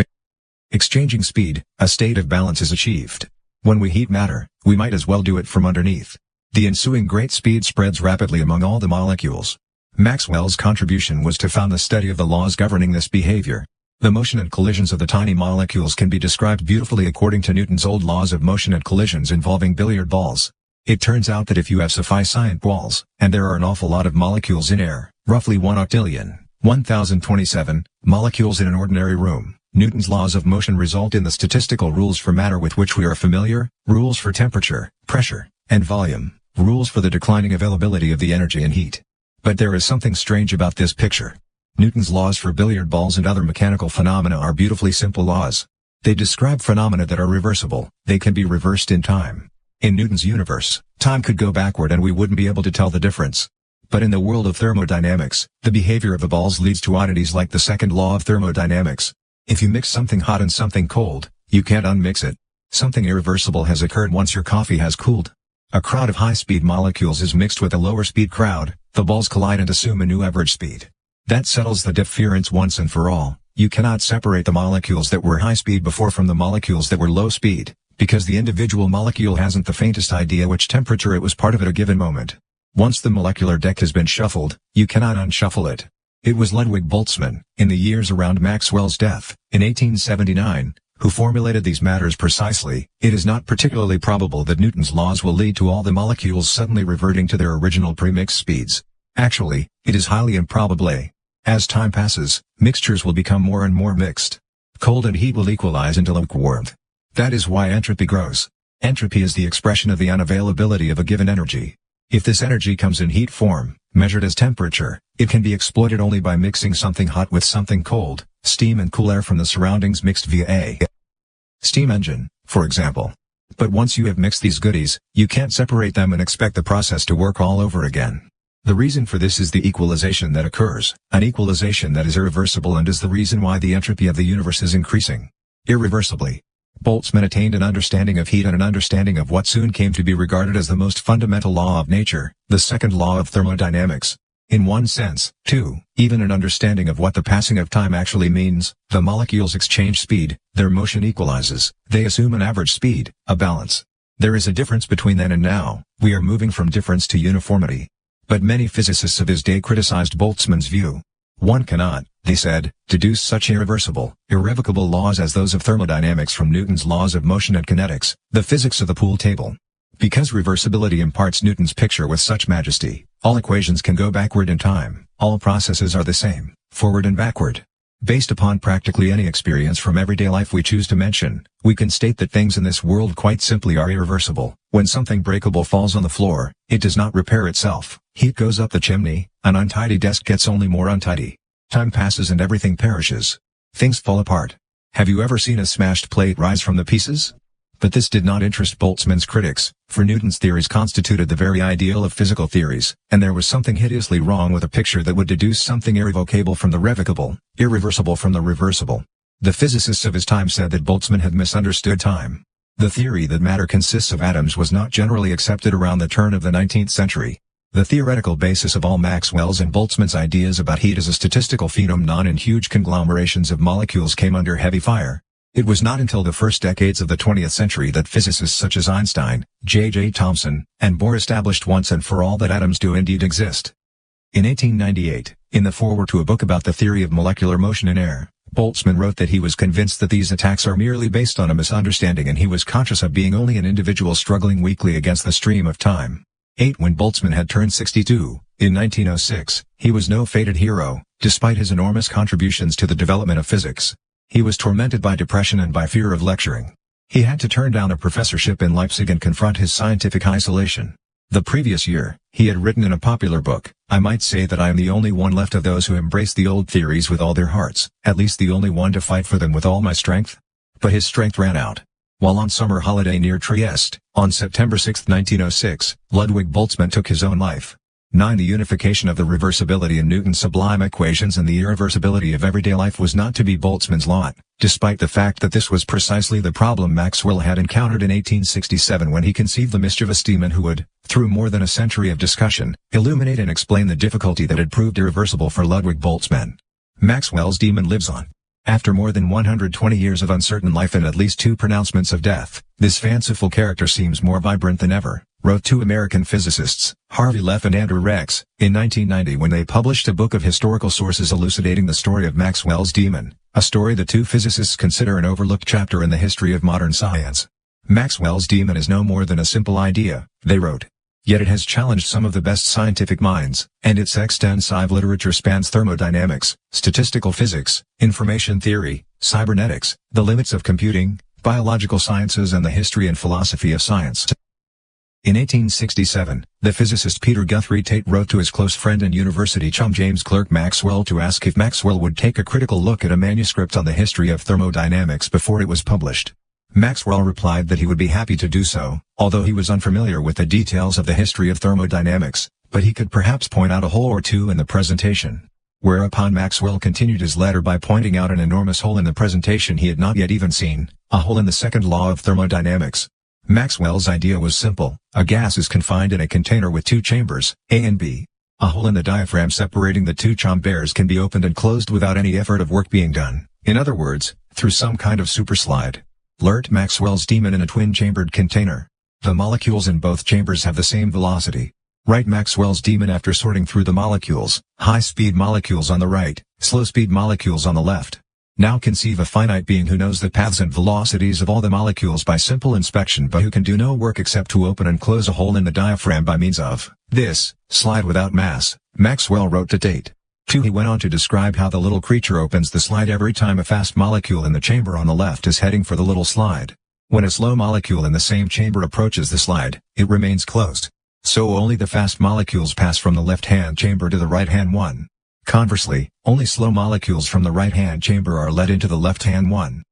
exchanging speed, a state of balance is achieved. When we heat matter, we might as well do it from underneath. The ensuing great speed spreads rapidly among all the molecules. Maxwell's contribution was to found the study of the laws governing this behavior. The motion and collisions of the tiny molecules can be described beautifully according to Newton's old laws of motion and collisions involving billiard balls. It turns out that if you have sufficient balls, and there are an awful lot of molecules in air, roughly 1 octillion, 1027, molecules in an ordinary room, Newton's laws of motion result in the statistical rules for matter with which we are familiar, rules for temperature, pressure, and volume, rules for the declining availability of the energy and heat. But there is something strange about this picture. Newton's laws for billiard balls and other mechanical phenomena are beautifully simple laws. They describe phenomena that are reversible. They can be reversed in time. In Newton's universe, time could go backward and we wouldn't be able to tell the difference. But in the world of thermodynamics, the behavior of the balls leads to oddities like the second law of thermodynamics. If you mix something hot and something cold, you can't unmix it. Something irreversible has occurred once your coffee has cooled. A crowd of high-speed molecules is mixed with a lower-speed crowd, the balls collide and assume a new average speed. That settles the difference once and for all. You cannot separate the molecules that were high-speed before from the molecules that were low-speed, because the individual molecule hasn't the faintest idea which temperature it was part of at a given moment. Once the molecular deck has been shuffled, you cannot unshuffle it. It was Ludwig Boltzmann, in the years around Maxwell's death, in 1879, who formulated these matters precisely. It is not particularly probable that Newton's laws will lead to all the molecules suddenly reverting to their original premixed speeds. Actually, it is highly improbable. As time passes, mixtures will become more and more mixed. Cold and heat will equalize into lukewarmth. That is why entropy grows. Entropy is the expression of the unavailability of a given energy. If this energy comes in heat form, measured as temperature, it can be exploited only by mixing something hot with something cold, steam and cool air from the surroundings mixed via a steam engine, for example. But once you have mixed these goodies, you can't separate them and expect the process to work all over again. The reason for this is the equalization that occurs, an equalization that is irreversible and is the reason why the entropy of the universe is increasing irreversibly. Boltzmann attained an understanding of heat and an understanding of what soon came to be regarded as the most fundamental law of nature, the second law of thermodynamics. In one sense, too, even an understanding of what the passing of time actually means. The molecules exchange speed, their motion equalizes, they assume an average speed, a balance. There is a difference between then and now, we are moving from difference to uniformity. But many physicists of his day criticized Boltzmann's view. One cannot, they said, deduce such irreversible, irrevocable laws as those of thermodynamics from Newton's laws of motion and kinetics, the physics of the pool table. Because reversibility imparts Newton's picture with such majesty, all equations can go backward in time, all processes are the same, forward and backward. Based upon practically any experience from everyday life we choose to mention, we can state that things in this world quite simply are irreversible. When something breakable falls on the floor, it does not repair itself, heat goes up the chimney, an untidy desk gets only more untidy. Time passes and everything perishes. Things fall apart. Have you ever seen a smashed plate rise from the pieces? But this did not interest Boltzmann's critics, for Newton's theories constituted the very ideal of physical theories, and there was something hideously wrong with a picture that would deduce something irrevocable from the revocable, irreversible from the reversible. The physicists of his time said that Boltzmann had misunderstood time. The theory that matter consists of atoms was not generally accepted around the turn of the 19th century. The theoretical basis of all Maxwell's and Boltzmann's ideas about heat as a statistical phenomenon in huge conglomerations of molecules came under heavy fire. It was not until the first decades of the 20th century that physicists such as Einstein, J.J. Thomson, and Bohr established once and for all that atoms do indeed exist. In 1898, in the foreword to a book about the theory of molecular motion in air, Boltzmann wrote that he was convinced that these attacks are merely based on a misunderstanding and he was conscious of being only an individual struggling weakly against the stream of time. When Boltzmann had turned 62, in 1906, he was no fated hero, despite his enormous contributions to the development of physics. He was tormented by depression and by fear of lecturing. He had to turn down a professorship in Leipzig and confront his scientific isolation. The previous year, he had written in a popular book, "I might say that I am the only one left of those who embrace the old theories with all their hearts, at least the only one to fight for them with all my strength." But his strength ran out. While on summer holiday near Trieste, on September 6, 1906, Ludwig Boltzmann took his own life. 9. The unification of the reversibility in Newton's sublime equations and the irreversibility of everyday life was not to be Boltzmann's lot, despite the fact that this was precisely the problem Maxwell had encountered in 1867 when he conceived the mischievous demon who would, through more than a century of discussion, illuminate and explain the difficulty that had proved irreversible for Ludwig Boltzmann. Maxwell's demon lives on. After more than 120 years of uncertain life and at least 2 pronouncements of death, this fanciful character seems more vibrant than ever, wrote 2 American physicists, Harvey Leff and Andrew Rex, in 1990 when they published a book of historical sources elucidating the story of Maxwell's demon, a story the 2 physicists consider an overlooked chapter in the history of modern science. Maxwell's demon is no more than a simple idea, they wrote. Yet it has challenged some of the best scientific minds, and its extensive literature spans thermodynamics, statistical physics, information theory, cybernetics, the limits of computing, biological sciences and the history and philosophy of science. In 1867, the physicist Peter Guthrie Tate wrote to his close friend and university chum James Clerk Maxwell to ask if Maxwell would take a critical look at a manuscript on the history of thermodynamics before it was published. Maxwell replied that he would be happy to do so, although he was unfamiliar with the details of the history of thermodynamics, but he could perhaps point out a hole or two in the presentation. Whereupon Maxwell continued his letter by pointing out an enormous hole in the presentation he had not yet even seen, a hole in the second law of thermodynamics. Maxwell's idea was simple: a gas is confined in a container with 2 chambers, A and B. A hole in the diaphragm separating the 2 chambers can be opened and closed without any effort of work being done, in other words, through some kind of superslide. Learnt Maxwell's demon in a twin-chambered container. The molecules in both chambers have the same velocity. Write Maxwell's demon after sorting through the molecules, high-speed molecules on the right, slow-speed molecules on the left. Now conceive a finite being who knows the paths and velocities of all the molecules by simple inspection but who can do no work except to open and close a hole in the diaphragm by means of this slide without mass, Maxwell wrote to Tate. 2. He went on to describe how the little creature opens the slide every time a fast molecule in the chamber on the left is heading for the little slide. When a slow molecule in the same chamber approaches the slide, it remains closed. So only the fast molecules pass from the left-hand chamber to the right-hand one. Conversely, only slow molecules from the right-hand chamber are let into the left-hand one.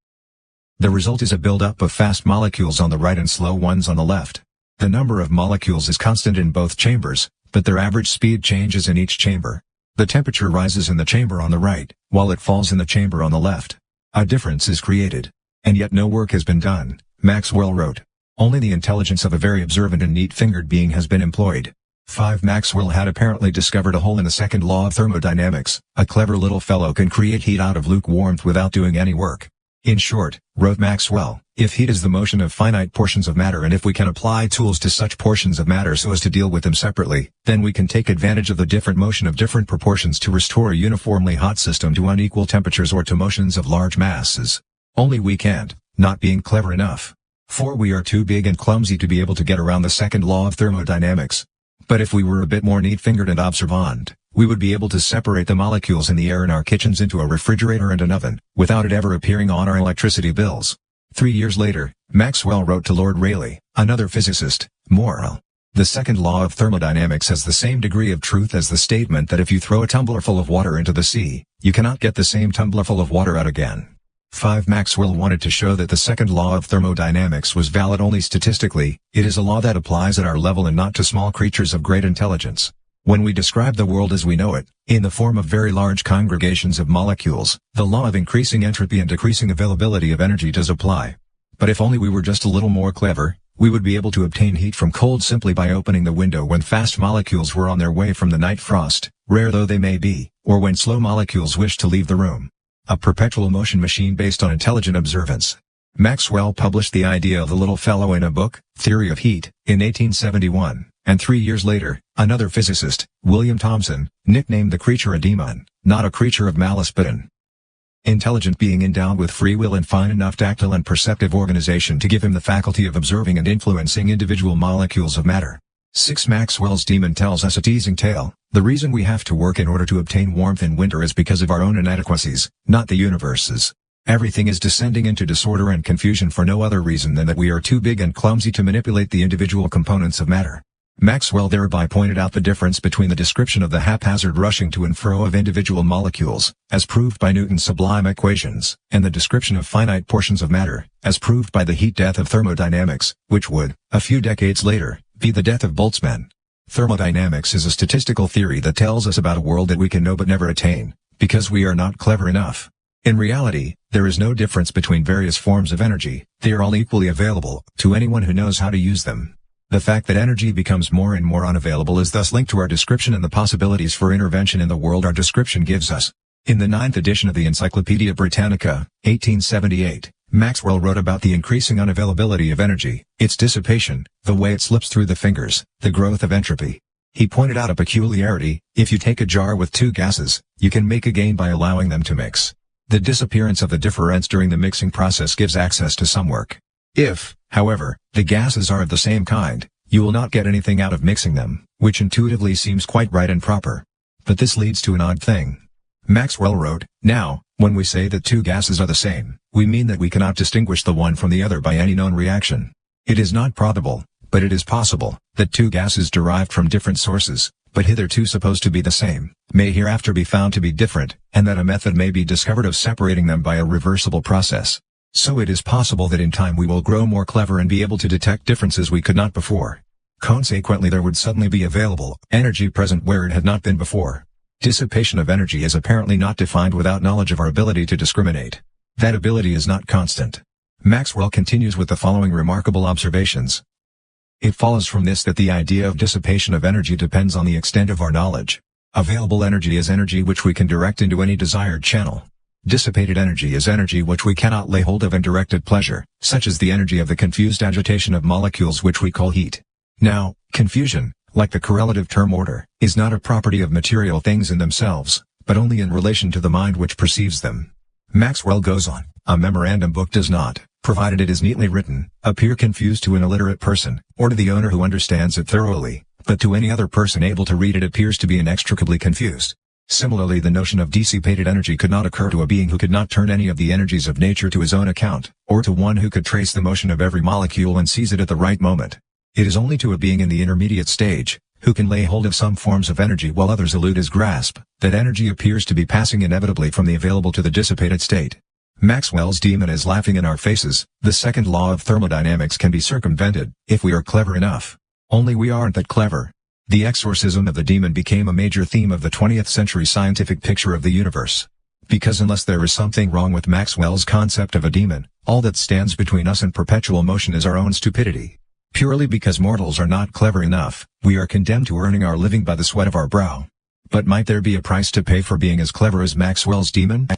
The result is a buildup of fast molecules on the right and slow ones on the left. The number of molecules is constant in both chambers, but their average speed changes in each chamber. The temperature rises in the chamber on the right, while it falls in the chamber on the left. A difference is created. And yet no work has been done, Maxwell wrote. Only the intelligence of a very observant and neat-fingered being has been employed. 5. Maxwell had apparently discovered a hole in the second law of thermodynamics. A clever little fellow can create heat out of lukewarmth without doing any work. In short, wrote Maxwell, if heat is the motion of finite portions of matter and if we can apply tools to such portions of matter so as to deal with them separately, then we can take advantage of the different motion of different proportions to restore a uniformly hot system to unequal temperatures or to motions of large masses. Only we can't, not being clever enough. For we are too big and clumsy to be able to get around the second law of thermodynamics. But if we were a bit more neat-fingered and observant, we would be able to separate the molecules in the air in our kitchens into a refrigerator and an oven, without it ever appearing on our electricity bills. 3 years later, Maxwell wrote to Lord Rayleigh, another physicist, Moral. The second law of thermodynamics has the same degree of truth as the statement that if you throw a tumblerful of water into the sea, you cannot get the same tumblerful of water out again. 5. Maxwell wanted to show that the second law of thermodynamics was valid only statistically. It is a law that applies at our level and not to small creatures of great intelligence. When we describe the world as we know it, in the form of very large congregations of molecules, the law of increasing entropy and decreasing availability of energy does apply. But if only we were just a little more clever, we would be able to obtain heat from cold simply by opening the window when fast molecules were on their way from the night frost, rare though they may be, or when slow molecules wish to leave the room. A perpetual motion machine based on intelligent observance. Maxwell published the idea of the little fellow in a book, Theory of Heat, in 1871, and 3 years later, another physicist, William Thomson, nicknamed the creature a demon, not a creature of malice but an intelligent being endowed with free will and fine enough tactile and perceptive organization to give him the faculty of observing and influencing individual molecules of matter. 6. Maxwell's demon tells us a teasing tale. The reason we have to work in order to obtain warmth in winter is because of our own inadequacies, not the universe's. Everything is descending into disorder and confusion for no other reason than that we are too big and clumsy to manipulate the individual components of matter. Maxwell thereby pointed out the difference between the description of the haphazard rushing to and fro of individual molecules, as proved by Newton's sublime equations, and the description of finite portions of matter, as proved by the heat death of thermodynamics, which would, a few decades later, be the death of Boltzmann. Thermodynamics is a statistical theory that tells us about a world that we can know but never attain, because we are not clever enough. In reality, there is no difference between various forms of energy, they are all equally available, to anyone who knows how to use them. The fact that energy becomes more and more unavailable is thus linked to our description and the possibilities for intervention in the world our description gives us. In the 9th edition of the Encyclopaedia Britannica, 1878, Maxwell wrote about the increasing unavailability of energy, its dissipation, the way it slips through the fingers, the growth of entropy. He pointed out a peculiarity: if you take a jar with two gases, you can make a gain by allowing them to mix. The disappearance of the difference during the mixing process gives access to some work. If, however, the gases are of the same kind, you will not get anything out of mixing them, which intuitively seems quite right and proper. But this leads to an odd thing. Maxwell wrote, now, when we say that two gases are the same, we mean that we cannot distinguish the one from the other by any known reaction. It is not probable, but it is possible, that two gases derived from different sources, but hitherto supposed to be the same, may hereafter be found to be different, and that a method may be discovered of separating them by a reversible process. So it is possible that in time we will grow more clever and be able to detect differences we could not before. Consequently there would suddenly be available energy present where it had not been before. Dissipation of energy is apparently not defined without knowledge of our ability to discriminate. That ability is not constant. Maxwell continues with the following remarkable observations. It follows from this that the idea of dissipation of energy depends on the extent of our knowledge. Available energy is energy which we can direct into any desired channel. Dissipated energy is energy which we cannot lay hold of and direct at pleasure, such as the energy of the confused agitation of molecules which we call heat. Now, confusion, like the correlative term order, is not a property of material things in themselves, but only in relation to the mind which perceives them. Maxwell goes on, a memorandum book does not, provided it is neatly written, appear confused to an illiterate person, or to the owner who understands it thoroughly, but to any other person able to read it appears to be inextricably confused. Similarly, the notion of dissipated energy could not occur to a being who could not turn any of the energies of nature to his own account, or to one who could trace the motion of every molecule and seize it at the right moment. It is only to a being in the intermediate stage, who can lay hold of some forms of energy while others elude his grasp, that energy appears to be passing inevitably from the available to the dissipated state. Maxwell's demon is laughing in our faces. The second law of thermodynamics can be circumvented, if we are clever enough. Only we aren't that clever. The exorcism of the demon became a major theme of the 20th century scientific picture of the universe. Because unless there is something wrong with Maxwell's concept of a demon, all that stands between us and perpetual motion is our own stupidity. Purely because mortals are not clever enough, we are condemned to earning our living by the sweat of our brow. But might there be a price to pay for being as clever as Maxwell's demon?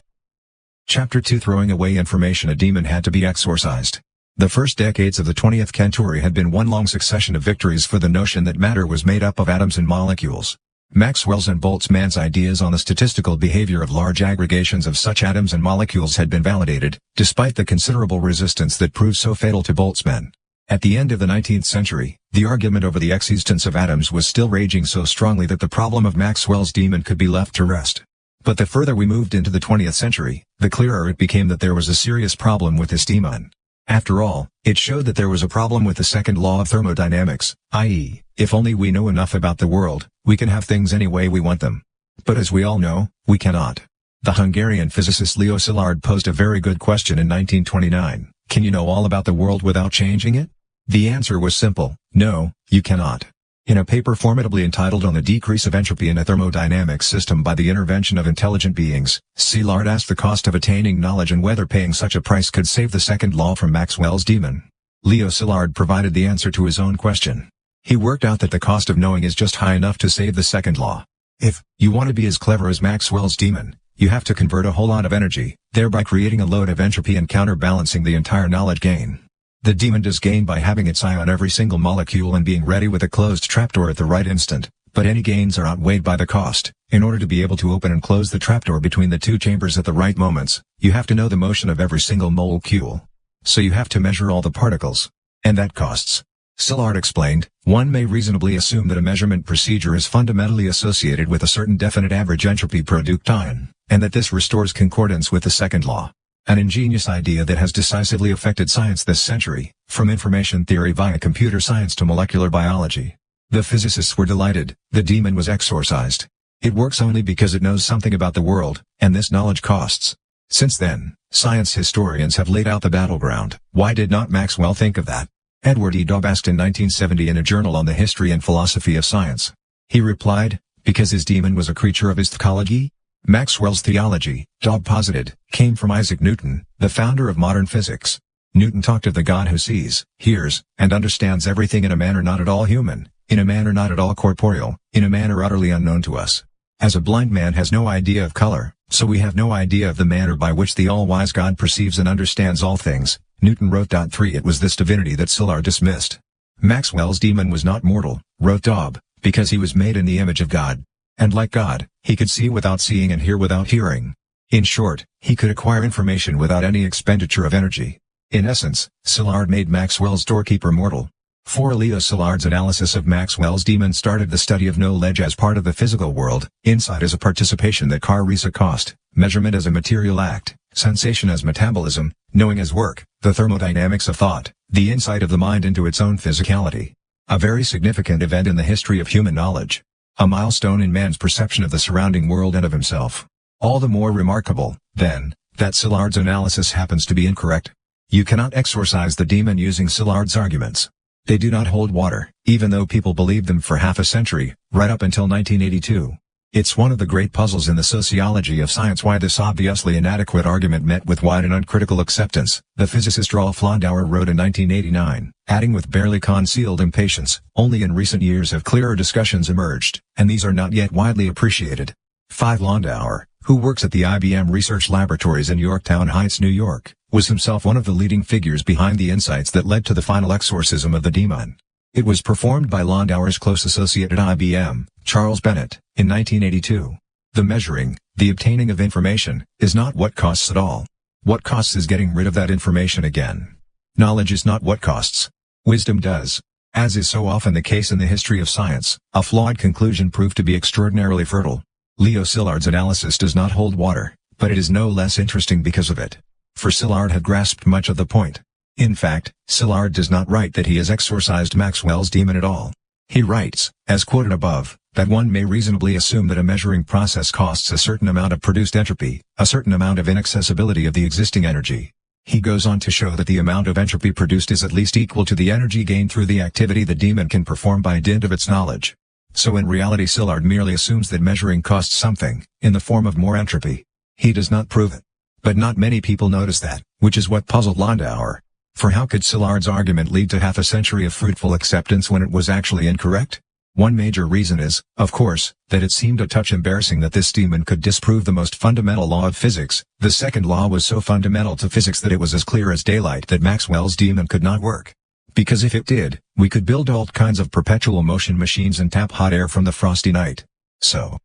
Chapter 2: Throwing away information. A demon had to be exorcised. The first decades of the 20th century had been one long succession of victories for the notion that matter was made up of atoms and molecules. Maxwell's and Boltzmann's ideas on the statistical behavior of large aggregations of such atoms and molecules had been validated, despite the considerable resistance that proved so fatal to Boltzmann. At the end of the 19th century, the argument over the existence of atoms was still raging so strongly that the problem of Maxwell's demon could be left to rest. But the further we moved into the 20th century, the clearer it became that there was a serious problem with this demon. After all, it showed that there was a problem with the second law of thermodynamics, i.e., if only we know enough about the world, we can have things any way we want them. But as we all know, we cannot. The Hungarian physicist Leo Szilard posed a very good question in 1929, can you know all about the world without changing it? The answer was simple, no, you cannot. In a paper formidably entitled On the Decrease of Entropy in a Thermodynamic System by the Intervention of Intelligent Beings, Szilard asked the cost of attaining knowledge and whether paying such a price could save the second law from Maxwell's demon. Leo Szilard provided the answer to his own question. He worked out that the cost of knowing is just high enough to save the second law. If you want to be as clever as Maxwell's demon, you have to convert a whole lot of energy, thereby creating a load of entropy and counterbalancing the entire knowledge gain. The demon does gain by having its eye on every single molecule and being ready with a closed trapdoor at the right instant, but any gains are outweighed by the cost. In order to be able to open and close the trapdoor between the two chambers at the right moments, you have to know the motion of every single molecule. So you have to measure all the particles. And that costs. Szilard explained, one may reasonably assume that a measurement procedure is fundamentally associated with a certain definite average entropy product ion, and that this restores concordance with the second law. An ingenious idea that has decisively affected science this century, from information theory via computer science to molecular biology. The physicists were delighted, the demon was exorcised. It works only because it knows something about the world, and this knowledge costs. Since then, science historians have laid out the battleground. Why did not Maxwell think of that? Edward E. Dobb asked in 1970 in a journal on the history and philosophy of science. He replied, because his demon was a creature of his theology? Maxwell's theology, Dobb posited, came from Isaac Newton, the founder of modern physics. Newton talked of the God who sees, hears, and understands everything in a manner not at all human, in a manner not at all corporeal, in a manner utterly unknown to us. As a blind man has no idea of color, so we have no idea of the manner by which the all-wise God perceives and understands all things, Newton wrote. 3 It was this divinity that Szilard dismissed. Maxwell's demon was not mortal, wrote Dobb, because he was made in the image of God. And like God, he could see without seeing and hear without hearing. In short, he could acquire information without any expenditure of energy. In essence, Szilard made Maxwell's doorkeeper mortal. For Leo Szilard's analysis of Maxwell's demon started the study of knowledge as part of the physical world, insight as a participation that carries a cost, measurement as a material act, sensation as metabolism, knowing as work, the thermodynamics of thought, the insight of the mind into its own physicality. A very significant event in the history of human knowledge. A milestone in man's perception of the surrounding world and of himself. All the more remarkable, then, that Szilard's analysis happens to be incorrect. You cannot exorcise the demon using Szilard's arguments. They do not hold water, even though people believed them for half a century, right up until 1982. It's one of the great puzzles in the sociology of science why this obviously inadequate argument met with wide and uncritical acceptance, the physicist Rolf Landauer wrote in 1989, adding with barely concealed impatience, only in recent years have clearer discussions emerged, and these are not yet widely appreciated. 5 Landauer, who works at the IBM Research Laboratories in Yorktown Heights, New York, was himself one of the leading figures behind the insights that led to the final exorcism of the demon. It was performed by Landauer's close associate at IBM, Charles Bennett, in 1982. The measuring, the obtaining of information, is not what costs at all. What costs is getting rid of that information again. Knowledge is not what costs. Wisdom does. As is so often the case in the history of science, a flawed conclusion proved to be extraordinarily fertile. Leo Szilard's analysis does not hold water, but it is no less interesting because of it. For Szilard had grasped much of the point. In fact, Szilard does not write that he has exorcised Maxwell's demon at all. He writes, as quoted above, that one may reasonably assume that a measuring process costs a certain amount of produced entropy, a certain amount of inaccessibility of the existing energy. He goes on to show that the amount of entropy produced is at least equal to the energy gained through the activity the demon can perform by dint of its knowledge. So in reality Szilard merely assumes that measuring costs something, in the form of more entropy. He does not prove it. But not many people notice that, which is what puzzled Landauer. For how could Szillard's argument lead to half a century of fruitful acceptance when it was actually incorrect? One major reason is, of course, that it seemed a touch embarrassing that this demon could disprove the most fundamental law of physics. The second law was so fundamental to physics that it was as clear as daylight that Maxwell's demon could not work. Because if it did, we could build all kinds of perpetual motion machines and tap hot air from the frosty night. So,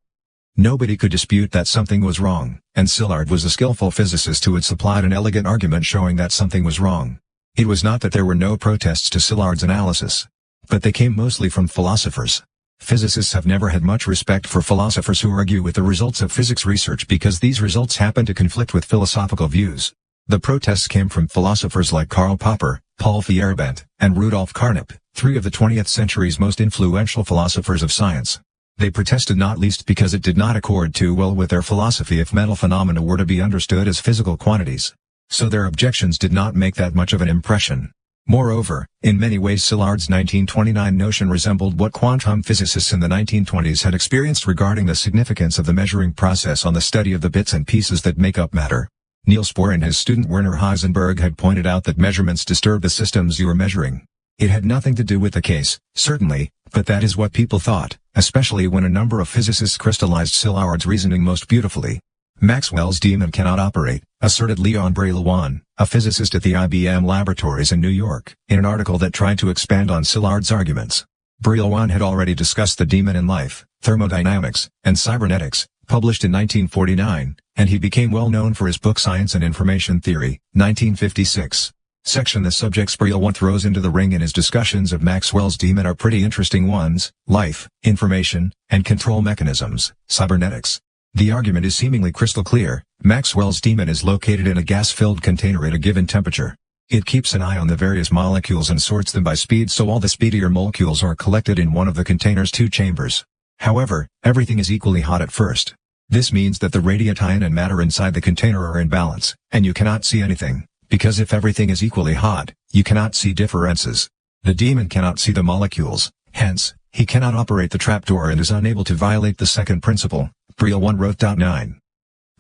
nobody could dispute that something was wrong, and Szilard was a skillful physicist who had supplied an elegant argument showing that something was wrong. It was not that there were no protests to Szillard's analysis, but they came mostly from philosophers. Physicists have never had much respect for philosophers who argue with the results of physics research because these results happen to conflict with philosophical views. The protests came from philosophers like Karl Popper, Paul Feyerabend, and Rudolf Carnap, three of the 20th century's most influential philosophers of science. They protested not least because it did not accord too well with their philosophy if mental phenomena were to be understood as physical quantities. So their objections did not make that much of an impression. Moreover, in many ways Szillard's 1929 notion resembled what quantum physicists in the 1920s had experienced regarding the significance of the measuring process on the study of the bits and pieces that make up matter. Niels Bohr and his student Werner Heisenberg had pointed out that measurements disturb the systems you are measuring. It had nothing to do with the case, certainly, but that is what people thought, especially when a number of physicists crystallized Szillard's reasoning most beautifully. Maxwell's demon cannot operate, asserted Leon Brillouin, a physicist at the IBM laboratories in New York, in an article that tried to expand on Szillard's arguments. Brillouin had already discussed the demon in Life, Thermodynamics, and Cybernetics, published in 1949, and he became well known for his book Science and Information Theory, 1956. Section the subjects Brillouin throws into the ring in his discussions of Maxwell's demon are pretty interesting ones: life, information, and control mechanisms, cybernetics. The argument is seemingly crystal clear. Maxwell's demon is located in a gas-filled container at a given temperature. It keeps an eye on the various molecules and sorts them by speed so all the speedier molecules are collected in one of the container's two chambers. However, everything is equally hot at first. This means that the radiation and matter inside the container are in balance, and you cannot see anything, because if everything is equally hot, you cannot see differences. The demon cannot see the molecules, hence, he cannot operate the trapdoor and is unable to violate the second principle. Brillouin wrote. 9.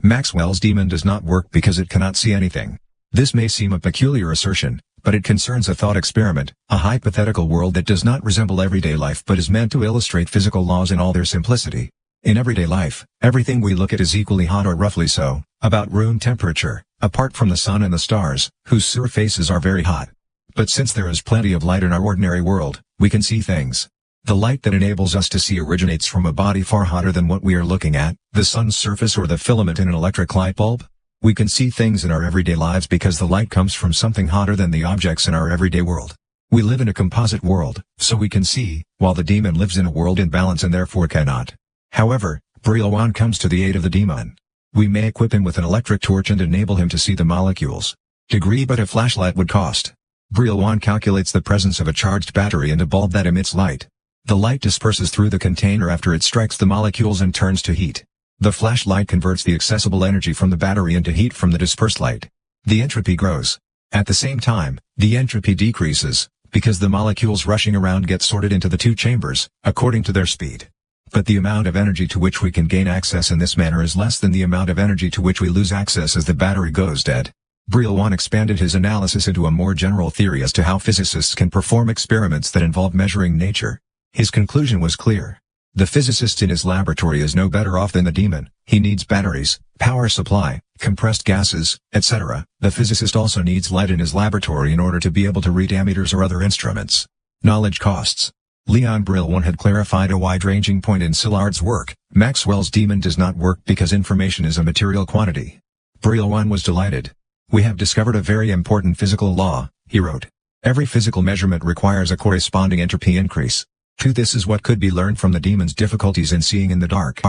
Maxwell's demon does not work because it cannot see anything. This may seem a peculiar assertion, but it concerns a thought experiment, a hypothetical world that does not resemble everyday life but is meant to illustrate physical laws in all their simplicity. In everyday life, everything we look at is equally hot or roughly so, about room temperature, apart from the sun and the stars, whose surfaces are very hot. But since there is plenty of light in our ordinary world, we can see things. The light that enables us to see originates from a body far hotter than what we are looking at, the sun's surface or the filament in an electric light bulb. We can see things in our everyday lives because the light comes from something hotter than the objects in our everyday world. We live in a composite world, so we can see, while the demon lives in a world in balance and therefore cannot. However, Brillouin comes to the aid of the demon. We may equip him with an electric torch and enable him to see the molecules. But a flashlight would cost. Brillouin calculates the presence of a charged battery and a bulb that emits light. The light disperses through the container after it strikes the molecules and turns to heat. The flashlight converts the accessible energy from the battery into heat from the dispersed light. The entropy grows. At the same time, the entropy decreases, because the molecules rushing around get sorted into the two chambers, according to their speed. But the amount of energy to which we can gain access in this manner is less than the amount of energy to which we lose access as the battery goes dead. Brillouin expanded his analysis into a more general theory as to how physicists can perform experiments that involve measuring nature. His conclusion was clear. The physicist in his laboratory is no better off than the demon. He needs batteries, power supply, compressed gases, etc. The physicist also needs light in his laboratory in order to be able to read ammeters or other instruments. Knowledge costs. Leon Brillouin had clarified a wide-ranging point in Szillard's work. Maxwell's demon does not work because information is a material quantity. Brillouin was delighted. We have discovered a very important physical law, he wrote. Every physical measurement requires a corresponding entropy increase. This is what could be learned from the demon's difficulties in seeing in the dark.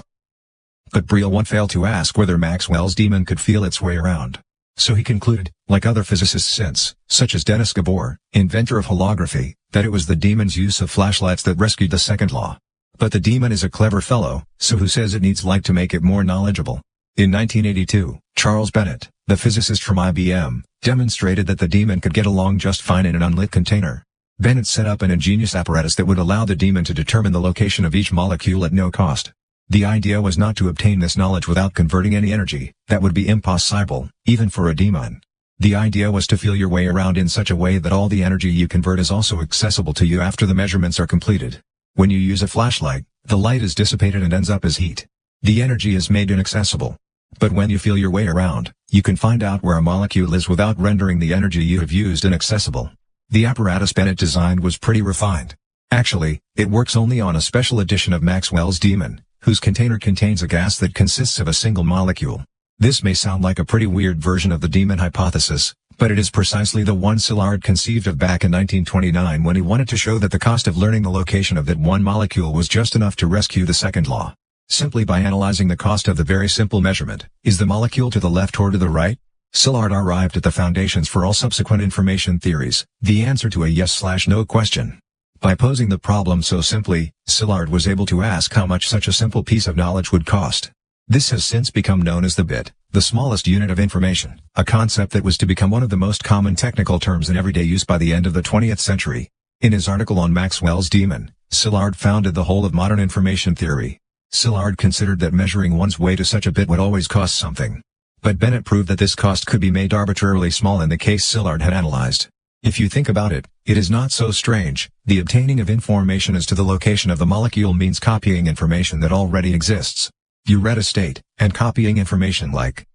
But Brillouin failed to ask whether Maxwell's demon could feel its way around. So he concluded, like other physicists since, such as Denis Gabor, inventor of holography, that it was the demon's use of flashlights that rescued the second law. But the demon is a clever fellow, so who says it needs light to make it more knowledgeable? In 1982, Charles Bennett, the physicist from IBM, demonstrated that the demon could get along just fine in an unlit container. Bennett set up an ingenious apparatus that would allow the demon to determine the location of each molecule at no cost. The idea was not to obtain this knowledge without converting any energy. That would be impossible, even for a demon. The idea was to feel your way around in such a way that all the energy you convert is also accessible to you after the measurements are completed. When you use a flashlight, the light is dissipated and ends up as heat. The energy is made inaccessible. But when you feel your way around, you can find out where a molecule is without rendering the energy you have used inaccessible. The apparatus Bennett designed was pretty refined. Actually, it works only on a special edition of Maxwell's demon, whose container contains a gas that consists of a single molecule. This may sound like a pretty weird version of the demon hypothesis, but it is precisely the one Szilard conceived of back in 1929 when he wanted to show that the cost of learning the location of that one molecule was just enough to rescue the second law. Simply by analyzing the cost of the very simple measurement, is the molecule to the left or to the right? Szilard arrived at the foundations for all subsequent information theories, the answer to a yes/no question. By posing the problem so simply, Szilard was able to ask how much such a simple piece of knowledge would cost. This has since become known as the bit, the smallest unit of information, a concept that was to become one of the most common technical terms in everyday use by the end of the 20th century. In his article on Maxwell's demon, Szilard founded the whole of modern information theory. Szilard considered that measuring one's way to such a bit would always cost something. But Bennett proved that this cost could be made arbitrarily small in the case Szilard had analyzed. If you think about it, it is not so strange. The obtaining of information as to the location of the molecule means copying information that already exists. You read a state, and copying information like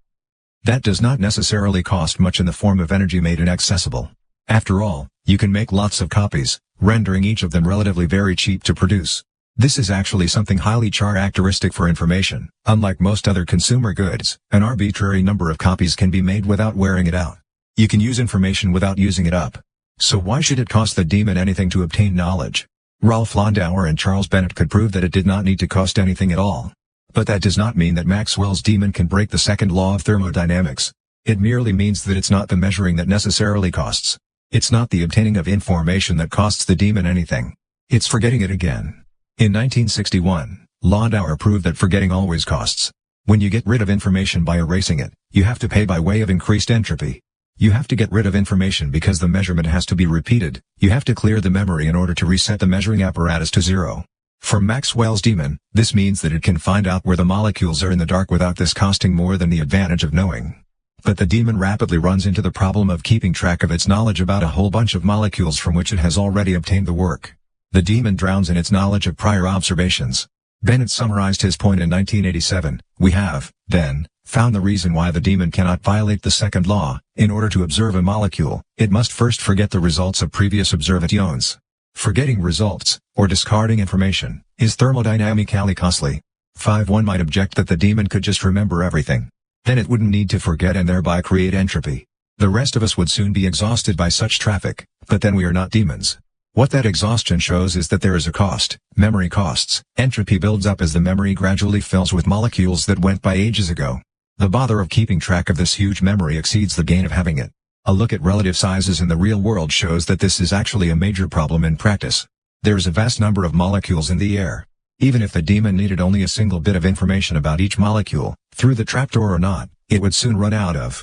that does not necessarily cost much in the form of energy made inaccessible. After all, you can make lots of copies, rendering each of them relatively very cheap to produce. This is actually something highly characteristic for information. Unlike most other consumer goods, an arbitrary number of copies can be made without wearing it out. You can use information without using it up. So why should it cost the demon anything to obtain knowledge? Ralph Landauer and Charles Bennett could prove that it did not need to cost anything at all. But that does not mean that Maxwell's demon can break the second law of thermodynamics. It merely means that it's not the measuring that necessarily costs. It's not the obtaining of information that costs the demon anything. It's forgetting it again. In 1961, Landauer proved that forgetting always costs. When you get rid of information by erasing it, you have to pay by way of increased entropy. You have to get rid of information because the measurement has to be repeated. You have to clear the memory in order to reset the measuring apparatus to zero. For Maxwell's demon, this means that it can find out where the molecules are in the dark without this costing more than the advantage of knowing. But the demon rapidly runs into the problem of keeping track of its knowledge about a whole bunch of molecules from which it has already obtained the work. The demon drowns in its knowledge of prior observations. Bennett summarized his point in 1987, "We have, then, found the reason why the demon cannot violate the second law. In order to observe a molecule, it must first forget the results of previous observations. Forgetting results, or discarding information, is thermodynamically costly." 1 might object that the demon could just remember everything. Then it wouldn't need to forget and thereby create entropy. The rest of us would soon be exhausted by such traffic, but then we are not demons. What that exhaustion shows is that there is a cost. Memory costs. Entropy builds up as the memory gradually fills with molecules that went by ages ago. The bother of keeping track of this huge memory exceeds the gain of having it. A look at relative sizes in the real world shows that this is actually a major problem in practice. There is a vast number of molecules in the air. Even if the demon needed only a single bit of information about each molecule, through the trapdoor or not, it would soon run out of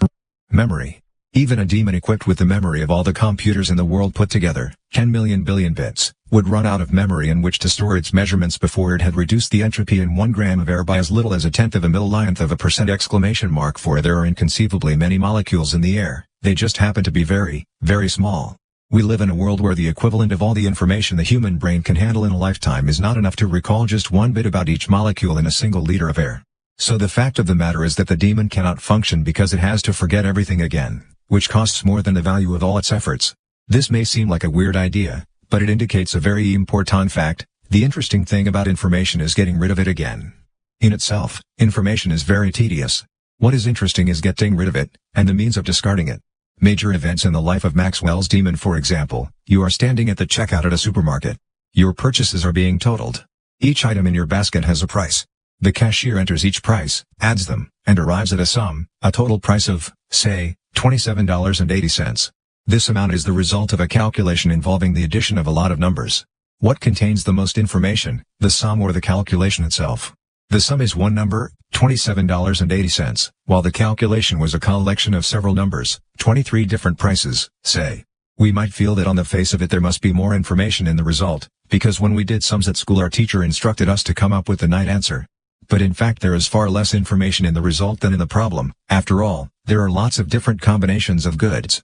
memory. Even a demon equipped with the memory of all the computers in the world put together, 10 million billion bits, would run out of memory in which to store its measurements before it had reduced the entropy in 1 gram of air by as little as a tenth of a millionth of a %! For there are inconceivably many molecules in the air, they just happen to be very, very small. We live in a world where the equivalent of all the information the human brain can handle in a lifetime is not enough to recall just 1 bit about each molecule in a single liter of air. So the fact of the matter is that the demon cannot function because it has to forget everything again, which costs more than the value of all its efforts. This may seem like a weird idea, but it indicates a very important fact. The interesting thing about information is getting rid of it again. In itself, information is very tedious. What is interesting is getting rid of it, and the means of discarding it. Major events in the life of Maxwell's demon. For example, you are standing at the checkout at a supermarket. Your purchases are being totaled. Each item in your basket has a price. The cashier enters each price, adds them, and arrives at a total price of, say, $27.80. This amount is the result of a calculation involving the addition of a lot of numbers. What contains the most information, the sum or the calculation itself? The sum is one number, $27.80, while the calculation was a collection of several numbers, 23 different prices, say. We might feel that on the face of it there must be more information in the result, because when we did sums at school our teacher instructed us to come up with the right answer. But in fact there is far less information in the result than in the problem. After all, there are lots of different combinations of goods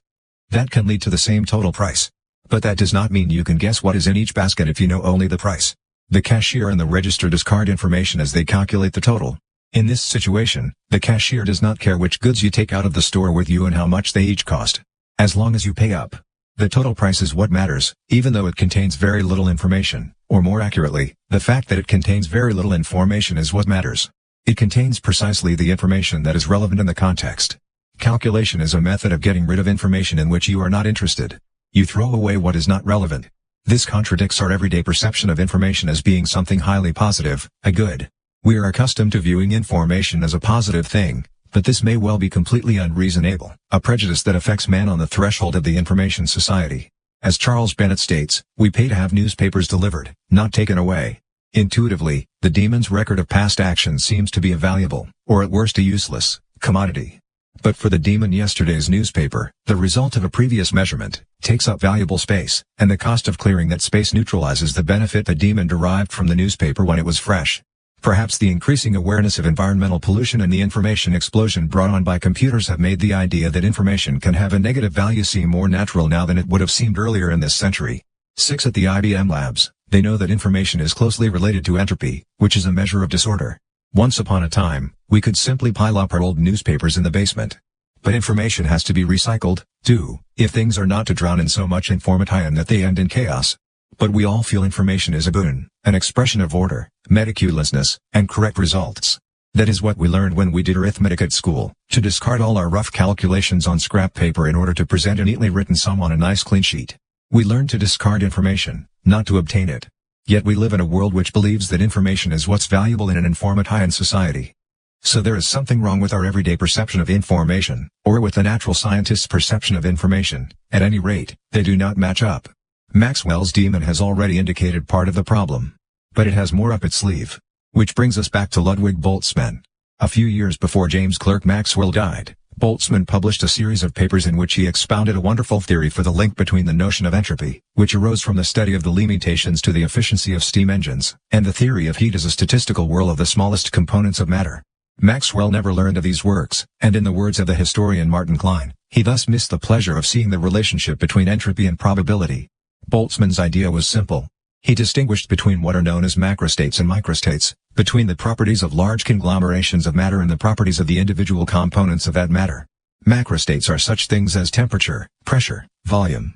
that can lead to the same total price. But that does not mean you can guess what is in each basket if you know only the price. The cashier and the register discard information as they calculate the total. In this situation, the cashier does not care which goods you take out of the store with you and how much they each cost. As long as you pay up. The total price is what matters, even though it contains very little information, or more accurately, the fact that it contains very little information is what matters. It contains precisely the information that is relevant in the context. Calculation is a method of getting rid of information in which you are not interested. You throw away what is not relevant. This contradicts our everyday perception of information as being something highly positive, a good. We are accustomed to viewing information as a positive thing, but this may well be completely unreasonable, a prejudice that affects man on the threshold of the information society. As Charles Bennett states, we pay to have newspapers delivered, not taken away. Intuitively, the demon's record of past actions seems to be a valuable, or at worst a useless, commodity. But for the demon yesterday's newspaper, the result of a previous measurement, takes up valuable space, and the cost of clearing that space neutralizes the benefit the demon derived from the newspaper when it was fresh. Perhaps the increasing awareness of environmental pollution and the information explosion brought on by computers have made the idea that information can have a negative value seem more natural now than it would have seemed earlier in this century. 6 At the IBM labs, they know that information is closely related to entropy, which is a measure of disorder. Once upon a time, we could simply pile up our old newspapers in the basement. But information has to be recycled, too, if things are not to drown in so much information that they end in chaos. But we all feel information is a boon, an expression of order, meticulousness, and correct results. That is what we learned when we did arithmetic at school, to discard all our rough calculations on scrap paper in order to present a neatly written sum on a nice clean sheet. We learned to discard information, not to obtain it. Yet we live in a world which believes that information is what's valuable in an information society. So there is something wrong with our everyday perception of information, or with the natural scientist's perception of information. At any rate, they do not match up. Maxwell's demon has already indicated part of the problem. But it has more up its sleeve. Which brings us back to Ludwig Boltzmann. A few years before James Clerk Maxwell died, Boltzmann published a series of papers in which he expounded a wonderful theory for the link between the notion of entropy, which arose from the study of the limitations to the efficiency of steam engines, and the theory of heat as a statistical whirl of the smallest components of matter. Maxwell never learned of these works, and in the words of the historian Martin Klein, he thus missed the pleasure of seeing the relationship between entropy and probability. Boltzmann's idea was simple. He distinguished between what are known as macrostates and microstates, between the properties of large conglomerations of matter and the properties of the individual components of that matter. Macrostates are such things as temperature, pressure, volume.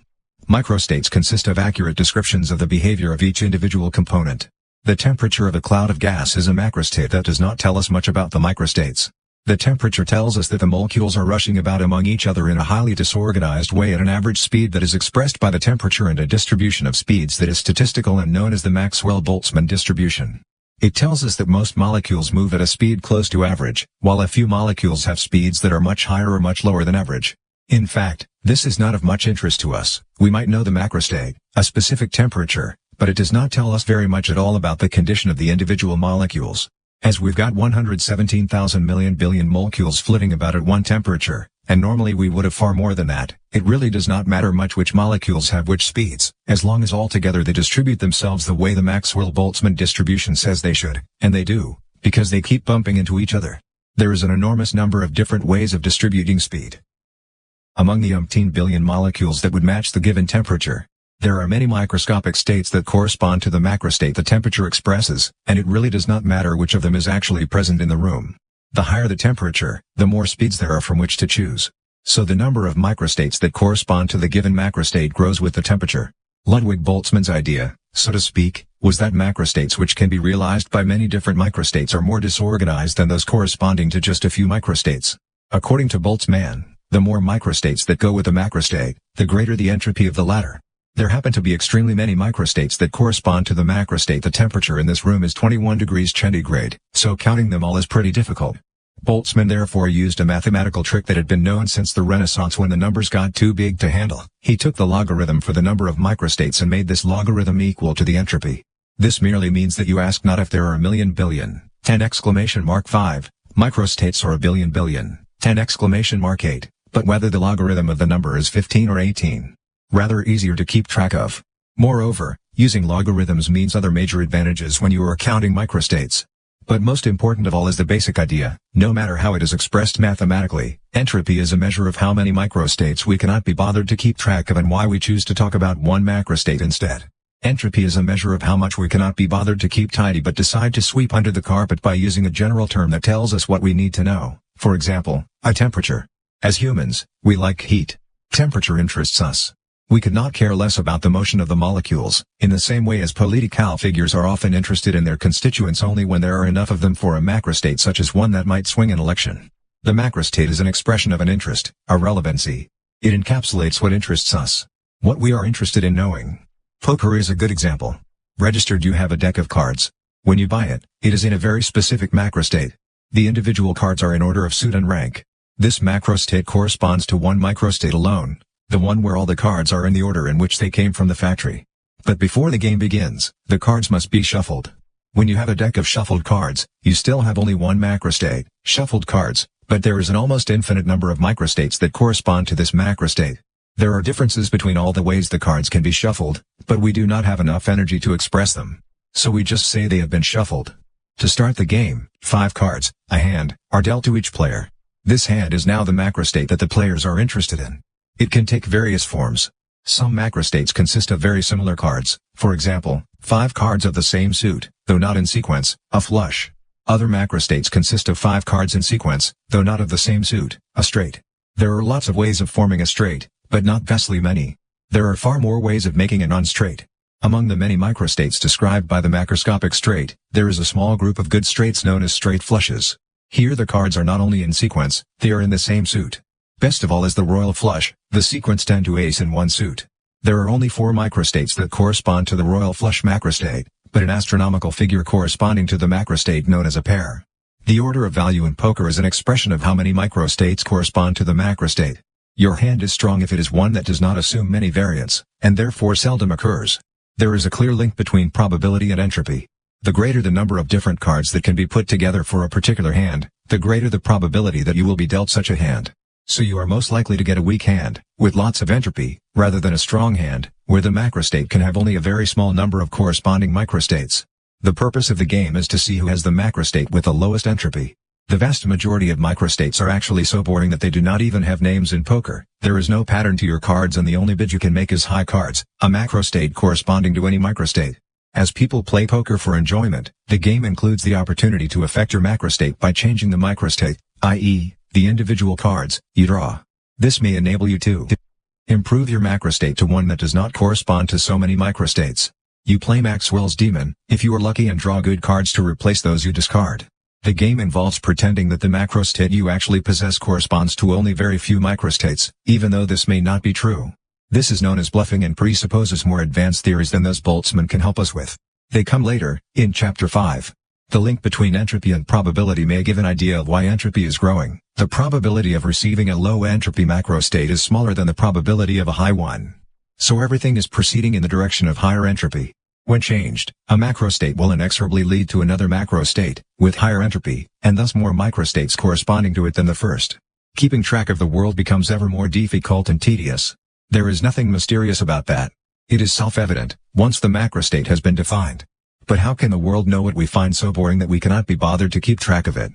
Microstates consist of accurate descriptions of the behavior of each individual component. The temperature of a cloud of gas is a macrostate that does not tell us much about the microstates. The temperature tells us that the molecules are rushing about among each other in a highly disorganized way at an average speed that is expressed by the temperature and a distribution of speeds that is statistical and known as the Maxwell-Boltzmann distribution. It tells us that most molecules move at a speed close to average, while a few molecules have speeds that are much higher or much lower than average. In fact, this is not of much interest to us. We might know the macrostate, a specific temperature, but it does not tell us very much at all about the condition of the individual molecules. As we've got 117,000 million billion molecules flitting about at one temperature, and normally we would have far more than that, it really does not matter much which molecules have which speeds, as long as altogether they distribute themselves the way the Maxwell-Boltzmann distribution says they should, and they do, because they keep bumping into each other. There is an enormous number of different ways of distributing speed. Among the umpteen billion molecules that would match the given temperature, there are many microscopic states that correspond to the macrostate the temperature expresses, and it really does not matter which of them is actually present in the room. The higher the temperature, the more speeds there are from which to choose. So the number of microstates that correspond to the given macrostate grows with the temperature. Ludwig Boltzmann's idea, so to speak, was that macrostates which can be realized by many different microstates are more disorganized than those corresponding to just a few microstates. According to Boltzmann, the more microstates that go with the macrostate, the greater the entropy of the latter. There happen to be extremely many microstates that correspond to the macrostate. The temperature in this room is 21 degrees centigrade, so counting them all is pretty difficult. Boltzmann therefore used a mathematical trick that had been known since the Renaissance when the numbers got too big to handle. He took the logarithm for the number of microstates and made this logarithm equal to the entropy. This merely means that you ask not if there are a million billion, 10 exclamation mark 5, microstates or a billion billion, 10 exclamation mark 8, but whether the logarithm of the number is 15 or 18. Rather easier to keep track of. Moreover, using logarithms means other major advantages when you are counting microstates. But most important of all is the basic idea: no matter how it is expressed mathematically, entropy is a measure of how many microstates we cannot be bothered to keep track of and why we choose to talk about one macrostate instead. Entropy is a measure of how much we cannot be bothered to keep tidy but decide to sweep under the carpet by using a general term that tells us what we need to know, for example, a temperature. As humans, we like heat. Temperature interests us. We could not care less about the motion of the molecules, in the same way as political figures are often interested in their constituents only when there are enough of them for a macrostate such as one that might swing an election. The macrostate is an expression of an interest, a relevancy. It encapsulates what interests us. What we are interested in knowing. Poker is a good example. Registered, you have a deck of cards. When you buy it, it is in a very specific macrostate. The individual cards are in order of suit and rank. This macrostate corresponds to one microstate alone, the one where all the cards are in the order in which they came from the factory. But before the game begins, the cards must be shuffled. When you have a deck of shuffled cards, you still have only one macrostate, shuffled cards, but there is an almost infinite number of microstates that correspond to this macrostate. There are differences between all the ways the cards can be shuffled, but we do not have enough energy to express them. So we just say they have been shuffled. To start the game, 5 cards, a hand, are dealt to each player. This hand is now the macrostate that the players are interested in. It can take various forms. Some macrostates consist of very similar cards, for example, 5 cards of the same suit, though not in sequence, a flush. Other macrostates consist of 5 cards in sequence, though not of the same suit, a straight. There are lots of ways of forming a straight, but not vastly many. There are far more ways of making a non-straight. Among the many microstates described by the macroscopic straight, there is a small group of good straights known as straight flushes. Here the cards are not only in sequence, they are in the same suit. Best of all is the royal flush, the sequence 10 to ace in one suit. There are only 4 microstates that correspond to the royal flush macrostate, but an astronomical figure corresponding to the macrostate known as a pair. The order of value in poker is an expression of how many microstates correspond to the macrostate. Your hand is strong if it is one that does not assume many variants, and therefore seldom occurs. There is a clear link between probability and entropy. The greater the number of different cards that can be put together for a particular hand, the greater the probability that you will be dealt such a hand. So you are most likely to get a weak hand, with lots of entropy, rather than a strong hand, where the macrostate can have only a very small number of corresponding microstates. The purpose of the game is to see who has the macrostate with the lowest entropy. The vast majority of microstates are actually so boring that they do not even have names in poker. There is no pattern to your cards and the only bid you can make is high cards, a macrostate corresponding to any microstate. As people play poker for enjoyment, the game includes the opportunity to affect your macrostate by changing the microstate, i.e., the individual cards you draw. This may enable you to improve your macrostate to one that does not correspond to so many microstates. You play Maxwell's Demon, if you are lucky, and draw good cards to replace those you discard. The game involves pretending that the macrostate you actually possess corresponds to only very few microstates, even though this may not be true. This is known as bluffing and presupposes more advanced theories than those Boltzmann can help us with. They come later, in Chapter 5. The link between entropy and probability may give an idea of why entropy is growing. The probability of receiving a low entropy macrostate is smaller than the probability of a high one. So everything is proceeding in the direction of higher entropy. When changed, a macrostate will inexorably lead to another macrostate, with higher entropy, and thus more microstates corresponding to it than the first. Keeping track of the world becomes ever more difficult and tedious. There is nothing mysterious about that. It is self-evident, once the macrostate has been defined. But how can the world know what we find so boring that we cannot be bothered to keep track of it?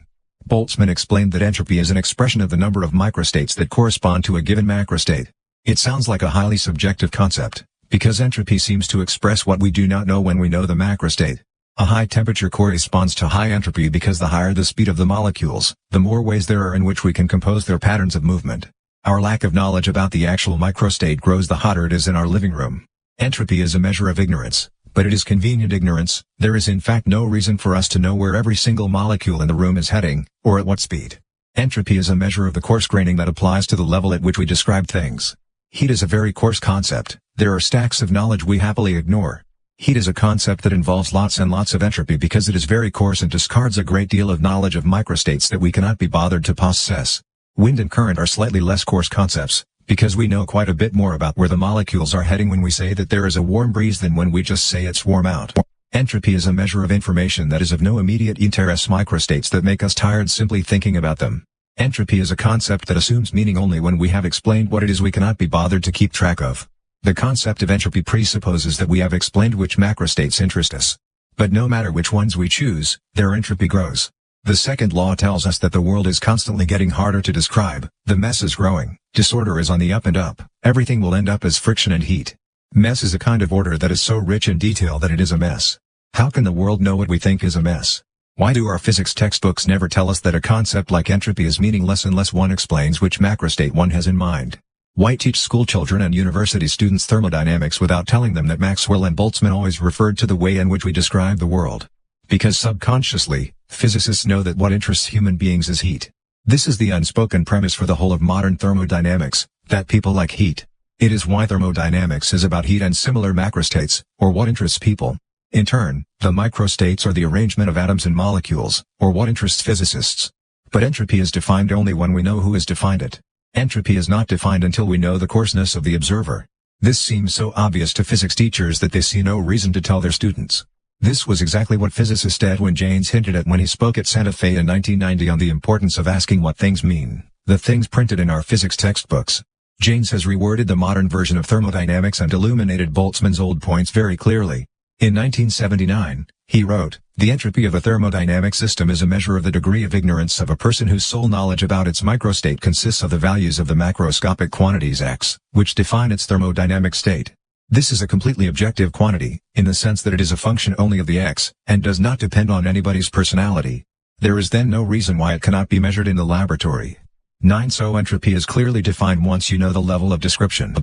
Boltzmann explained that entropy is an expression of the number of microstates that correspond to a given macrostate. It sounds like a highly subjective concept, because entropy seems to express what we do not know when we know the macrostate. A high temperature corresponds to high entropy because the higher the speed of the molecules, the more ways there are in which we can compose their patterns of movement. Our lack of knowledge about the actual microstate grows the hotter it is in our living room. Entropy is a measure of ignorance, but it is convenient ignorance. There is in fact no reason for us to know where every single molecule in the room is heading, or at what speed. Entropy is a measure of the coarse graining that applies to the level at which we describe things. Heat is a very coarse concept. There are stacks of knowledge we happily ignore. Heat is a concept that involves lots and lots of entropy because it is very coarse and discards a great deal of knowledge of microstates that we cannot be bothered to possess. Wind and current are slightly less coarse concepts, because we know quite a bit more about where the molecules are heading when we say that there is a warm breeze than when we just say it's warm out. Entropy is a measure of information that is of no immediate interest, microstates that make us tired simply thinking about them. Entropy is a concept that assumes meaning only when we have explained what it is we cannot be bothered to keep track of. The concept of entropy presupposes that we have explained which macrostates interest us. But no matter which ones we choose, their entropy grows. The second law tells us that the world is constantly getting harder to describe, the mess is growing, disorder is on the up and up, everything will end up as friction and heat. Mess is a kind of order that is so rich in detail that it is a mess. How can the world know what we think is a mess? Why do our physics textbooks never tell us that a concept like entropy is meaningless unless one explains which macrostate one has in mind? Why teach schoolchildren and university students thermodynamics without telling them that Maxwell and Boltzmann always referred to the way in which we describe the world? Because subconsciously, physicists know that what interests human beings is heat. This is the unspoken premise for the whole of modern thermodynamics, that people like heat. It is why thermodynamics is about heat and similar macrostates, or what interests people. In turn, the microstates are the arrangement of atoms and molecules, or what interests physicists. But entropy is defined only when we know who has defined it. Entropy is not defined until we know the coarseness of the observer. This seems so obvious to physics teachers that they see no reason to tell their students. This was exactly what physicist Edwin James hinted at when he spoke at Santa Fe in 1990 on the importance of asking what things mean, the things printed in our physics textbooks. James has reworded the modern version of thermodynamics and illuminated Boltzmann's old points very clearly. In 1979, he wrote, "The entropy of a thermodynamic system is a measure of the degree of ignorance of a person whose sole knowledge about its microstate consists of the values of the macroscopic quantities x, which define its thermodynamic state. This is a completely objective quantity, in the sense that it is a function only of the x, and does not depend on anybody's personality. There is then no reason why it cannot be measured in the laboratory." 9. So entropy is clearly defined once you know the level of description.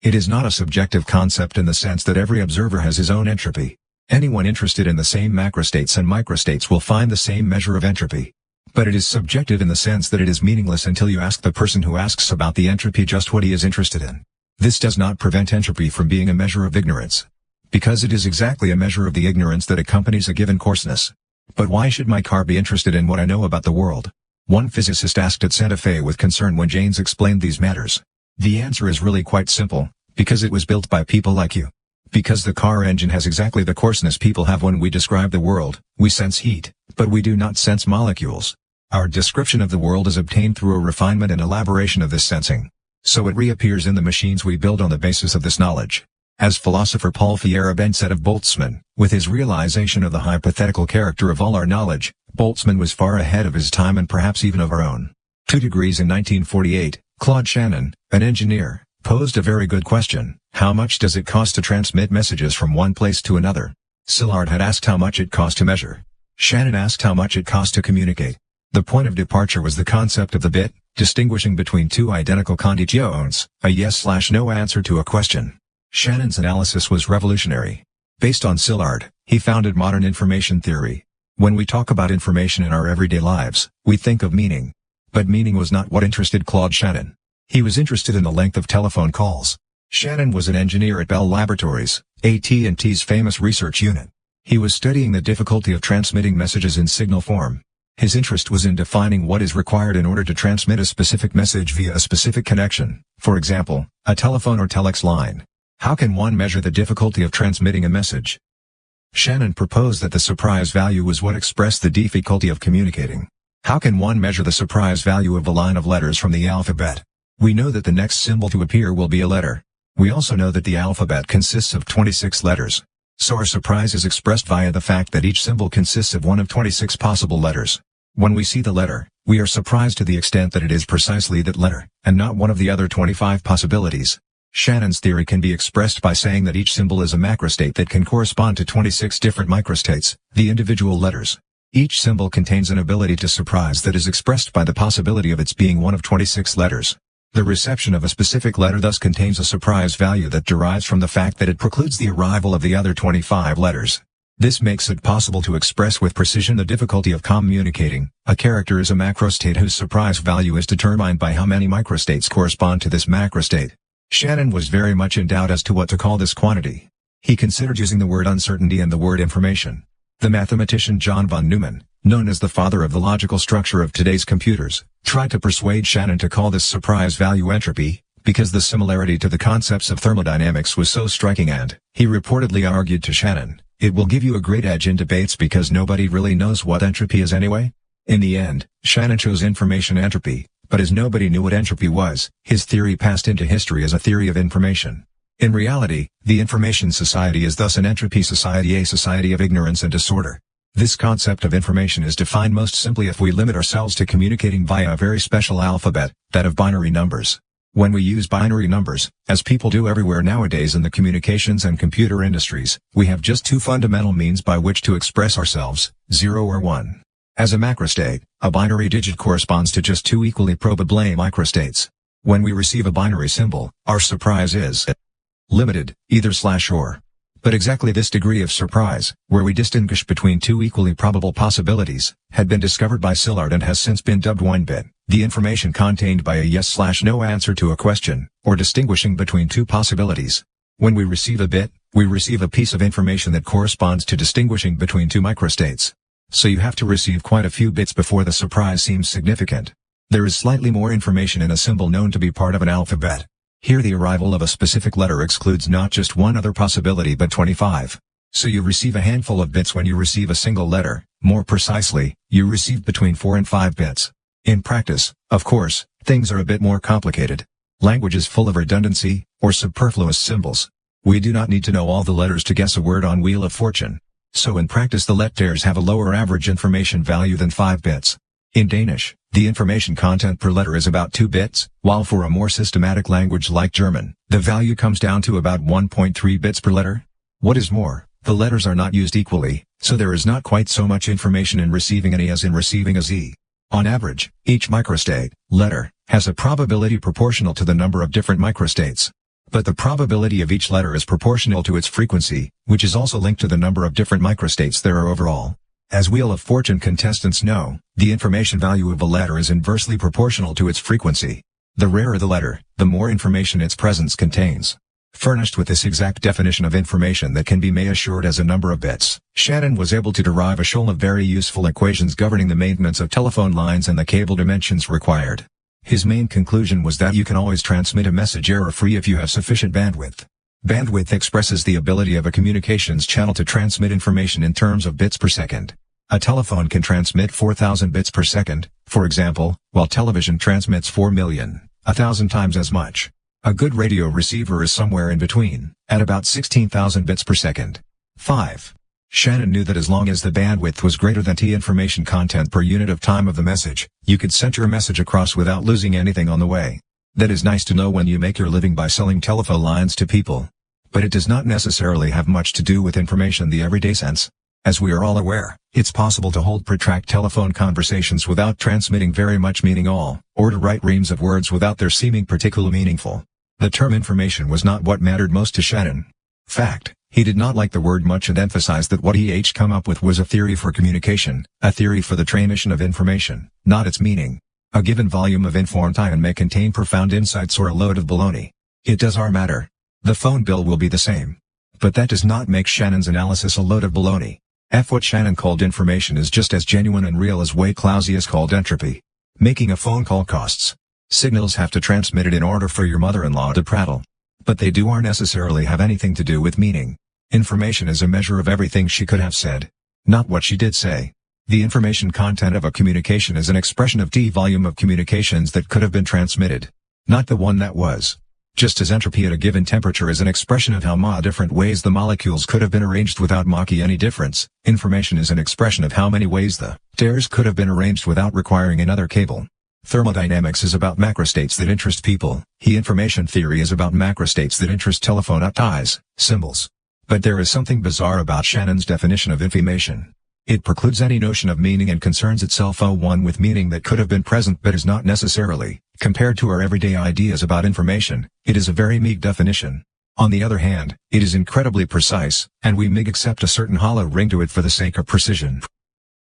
It is not a subjective concept in the sense that every observer has his own entropy. Anyone interested in the same macrostates and microstates will find the same measure of entropy. But it is subjective in the sense that it is meaningless until you ask the person who asks about the entropy just what he is interested in. This does not prevent entropy from being a measure of ignorance. Because it is exactly a measure of the ignorance that accompanies a given coarseness. But why should my car be interested in what I know about the world? One physicist asked at Santa Fe with concern when James explained these matters. The answer is really quite simple, because it was built by people like you. Because the car engine has exactly the coarseness people have when we describe the world, we sense heat, but we do not sense molecules. Our description of the world is obtained through a refinement and elaboration of this sensing. So it reappears in the machines we build on the basis of this knowledge. As philosopher Paul Feyerabend said of Boltzmann, with his realization of the hypothetical character of all our knowledge, Boltzmann was far ahead of his time and perhaps even of our own. 2 degrees in 1948, Claude Shannon, an engineer, posed a very good question: how much does it cost to transmit messages from one place to another? Szilard had asked how much it cost to measure. Shannon asked how much it cost to communicate. The point of departure was the concept of the bit, distinguishing between two identical conditions, a yes/no answer to a question. Shannon's analysis was revolutionary. Based on Szilard, he founded modern information theory. When we talk about information in our everyday lives, we think of meaning. But meaning was not what interested Claude Shannon. He was interested in the length of telephone calls. Shannon was an engineer at Bell Laboratories, AT&T's famous research unit. He was studying the difficulty of transmitting messages in signal form. His interest was in defining what is required in order to transmit a specific message via a specific connection, for example, a telephone or telex line. How can one measure the difficulty of transmitting a message? Shannon proposed that the surprise value was what expressed the difficulty of communicating. How can one measure the surprise value of a line of letters from the alphabet? We know that the next symbol to appear will be a letter. We also know that the alphabet consists of 26 letters. So our surprise is expressed via the fact that each symbol consists of one of 26 possible letters. When we see the letter, we are surprised to the extent that it is precisely that letter, and not one of the other 25 possibilities. Shannon's theory can be expressed by saying that each symbol is a macrostate that can correspond to 26 different microstates, the individual letters. Each symbol contains an ability to surprise that is expressed by the possibility of its being one of 26 letters. The reception of a specific letter thus contains a surprise value that derives from the fact that it precludes the arrival of the other 25 letters. This makes it possible to express with precision the difficulty of communicating. A character is a macrostate whose surprise value is determined by how many microstates correspond to this macrostate. Shannon was very much in doubt as to what to call this quantity. He considered using the word uncertainty and the word information. The mathematician John von Neumann, known as the father of the logical structure of today's computers, tried to persuade Shannon to call this surprise value entropy, because the similarity to the concepts of thermodynamics was so striking, and, he reportedly argued to Shannon, it will give you a great edge in debates because nobody really knows what entropy is anyway. In the end, Shannon chose information entropy, but as nobody knew what entropy was, his theory passed into history as a theory of information. In reality, the information society is thus an entropy society, a society of ignorance and disorder. This concept of information is defined most simply if we limit ourselves to communicating via a very special alphabet, that of binary numbers. When we use binary numbers, as people do everywhere nowadays in the communications and computer industries, we have just two fundamental means by which to express ourselves, 0 or 1. As a macrostate, a binary digit corresponds to just two equally probable microstates. When we receive a binary symbol, our surprise is limited, either /or. But exactly this degree of surprise, where we distinguish between two equally probable possibilities, had been discovered by Szilard and has since been dubbed 1-bit, the information contained by a yes/no answer to a question, or distinguishing between two possibilities. When we receive a bit, we receive a piece of information that corresponds to distinguishing between two microstates. So you have to receive quite a few bits before the surprise seems significant. There is slightly more information in a symbol known to be part of an alphabet. Here the arrival of a specific letter excludes not just one other possibility but 25. So you receive a handful of bits when you receive a single letter, more precisely, you receive between 4 and 5 bits. In practice, of course, things are a bit more complicated. Language is full of redundancy, or superfluous symbols. We do not need to know all the letters to guess a word on Wheel of Fortune. So in practice the letters have a lower average information value than 5 bits. In Danish, the information content per letter is about 2 bits, while for a more systematic language like German, the value comes down to about 1.3 bits per letter. What is more, the letters are not used equally, so there is not quite so much information in receiving an E as in receiving a Z. On average, each microstate, letter, has a probability proportional to the number of different microstates. But the probability of each letter is proportional to its frequency, which is also linked to the number of different microstates there are overall. As Wheel of Fortune contestants know, the information value of a letter is inversely proportional to its frequency. The rarer the letter, the more information its presence contains. Furnished with this exact definition of information that can be measured as a number of bits, Shannon was able to derive a shoal of very useful equations governing the maintenance of telephone lines and the cable dimensions required. His main conclusion was that you can always transmit a message error-free if you have sufficient bandwidth. Bandwidth expresses the ability of a communications channel to transmit information in terms of bits per second. A telephone can transmit 4,000 bits per second, for example, while television transmits 4,000,000 times as much. A good radio receiver is somewhere in between, at about 16,000 bits per second. 5. Shannon knew that as long as the bandwidth was greater than T information content per unit of time of the message, you could send your message across without losing anything on the way. That is nice to know when you make your living by selling telephone lines to people. But it does not necessarily have much to do with information in the everyday sense. As we are all aware, it's possible to hold protracted telephone conversations without transmitting very much meaning all, or to write reams of words without their seeming particularly meaningful. The term information was not what mattered most to Shannon. Fact, he did not like the word much and emphasized that what he had come up with was a theory for communication, a theory for the transmission of information, not its meaning. A given volume of information may contain profound insights or a load of baloney. It does not matter. The phone bill will be the same. But that does not make Shannon's analysis a load of baloney. What Shannon called information is just as genuine and real as what Clausius called entropy. Making a phone call costs. Signals have to transmit it in order for your mother-in-law to prattle. But they do not necessarily have anything to do with meaning. Information is a measure of everything she could have said, not what she did say. The information content of a communication is an expression of T volume of communications that could have been transmitted, not the one that was. Just as entropy at a given temperature is an expression of how many different ways the molecules could have been arranged without making any difference, information is an expression of how many ways the tears could have been arranged without requiring another cable. Thermodynamics is about macrostates that interest people, information theory is about macrostates that interest telephone ties, symbols. But there is something bizarre about Shannon's definition of information. It precludes any notion of meaning and concerns itself one with meaning that could have been present but is not necessarily. Compared to our everyday ideas about information, it is a very meek definition. On the other hand, it is incredibly precise, and we may accept a certain hollow ring to it for the sake of precision.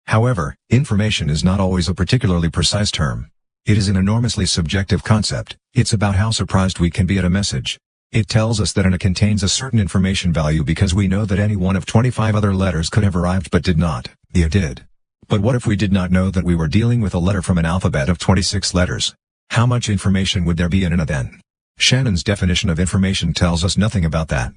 However, information is not always a particularly precise term. It is an enormously subjective concept. It's about how surprised we can be at a message. It tells us that it contains a certain information value because we know that any one of 25 other letters could have arrived but did not. It did. But what if we did not know that we were dealing with a letter from an alphabet of 26 letters? How much information would there be in it then? Shannon's definition of information tells us nothing about that.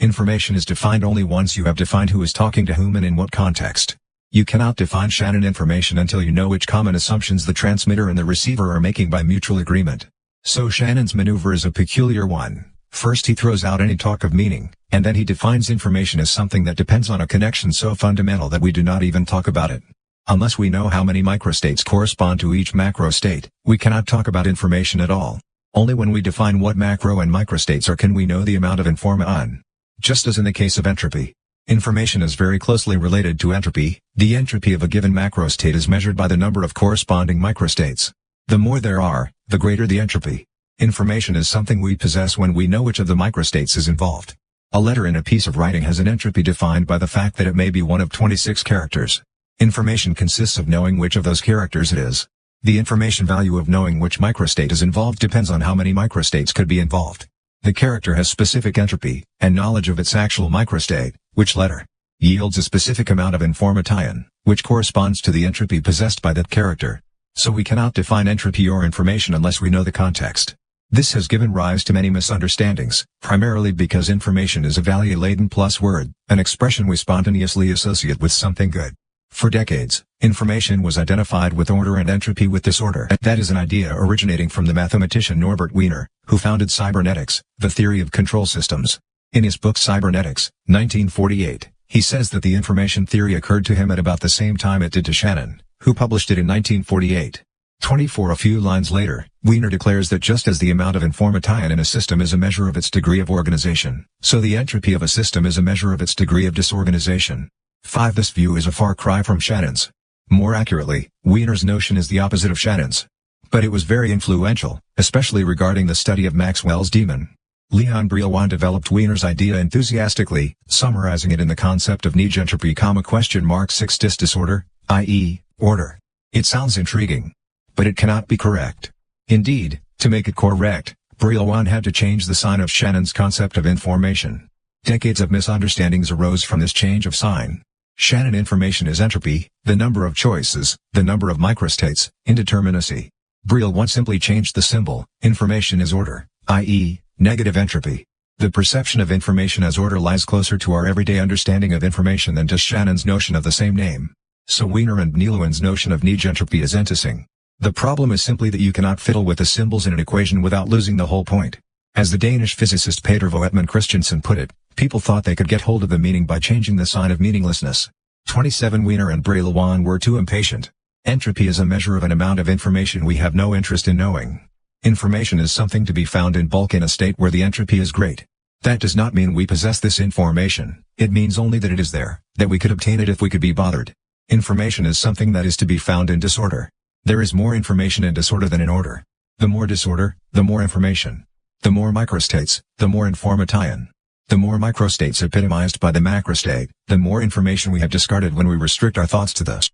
Information is defined only once you have defined who is talking to whom and in what context. You cannot define Shannon information until you know which common assumptions the transmitter and the receiver are making by mutual agreement. So Shannon's maneuver is a peculiar one. First he throws out any talk of meaning, and then he defines information as something that depends on a connection so fundamental that we do not even talk about it. Unless we know how many microstates correspond to each macrostate, we cannot talk about information at all. Only when we define what macro and microstates are can we know the amount of information. Just as in the case of entropy. Information is very closely related to entropy. The entropy of a given macrostate is measured by the number of corresponding microstates. The more there are, the greater the entropy. Information is something we possess when we know which of the microstates is involved. A letter in a piece of writing has an entropy defined by the fact that it may be one of 26 characters. Information consists of knowing which of those characters it is. The information value of knowing which microstate is involved depends on how many microstates could be involved. The character has specific entropy, and knowledge of its actual microstate, which letter, yields a specific amount of information, which corresponds to the entropy possessed by that character. So we cannot define entropy or information unless we know the context. This has given rise to many misunderstandings, primarily because information is a value-laden plus word, an expression we spontaneously associate with something good. For decades, information was identified with order and entropy with disorder. That is an idea originating from the mathematician Norbert Wiener, who founded cybernetics, the theory of control systems. In his book Cybernetics, 1948, he says that the information theory occurred to him at about the same time it did to Shannon, who published it in 1948. A few lines later, Wiener declares that just as the amount of information in a system is a measure of its degree of organization, so the entropy of a system is a measure of its degree of disorganization. 5. This view is a far cry from Shannon's. More accurately, Wiener's notion is the opposite of Shannon's. But it was very influential, especially regarding the study of Maxwell's demon. Leon Brillouin developed Wiener's idea enthusiastically, summarizing it in the concept of Nij entropy, (6 disorder, i.e., order. It sounds intriguing. But it cannot be correct. Indeed, to make it correct, Brillouin had to change the sign of Shannon's concept of information. Decades of misunderstandings arose from this change of sign. Shannon information is entropy, the number of choices, the number of microstates, indeterminacy. Brillouin simply changed the symbol. Information is order, i.e., negative entropy. The perception of information as order lies closer to our everyday understanding of information than to Shannon's notion of the same name. So Wiener and Brillouin's notion of Nij entropy is enticing. The problem is simply that you cannot fiddle with the symbols in an equation without losing the whole point. As the Danish physicist Peter Voetman Christensen put it, people thought they could get hold of the meaning by changing the sign of meaninglessness. 27 Wiener and Brillouin were too impatient. Entropy is a measure of an amount of information we have no interest in knowing. Information is something to be found in bulk in a state where the entropy is great. That does not mean we possess this information, it means only that it is there, that we could obtain it if we could be bothered. Information is something that is to be found in disorder. There is more information in disorder than in order. The more disorder, the more information. The more microstates, the more information. The more microstates epitomized by the macrostate, the more information we have discarded when we restrict our thoughts to the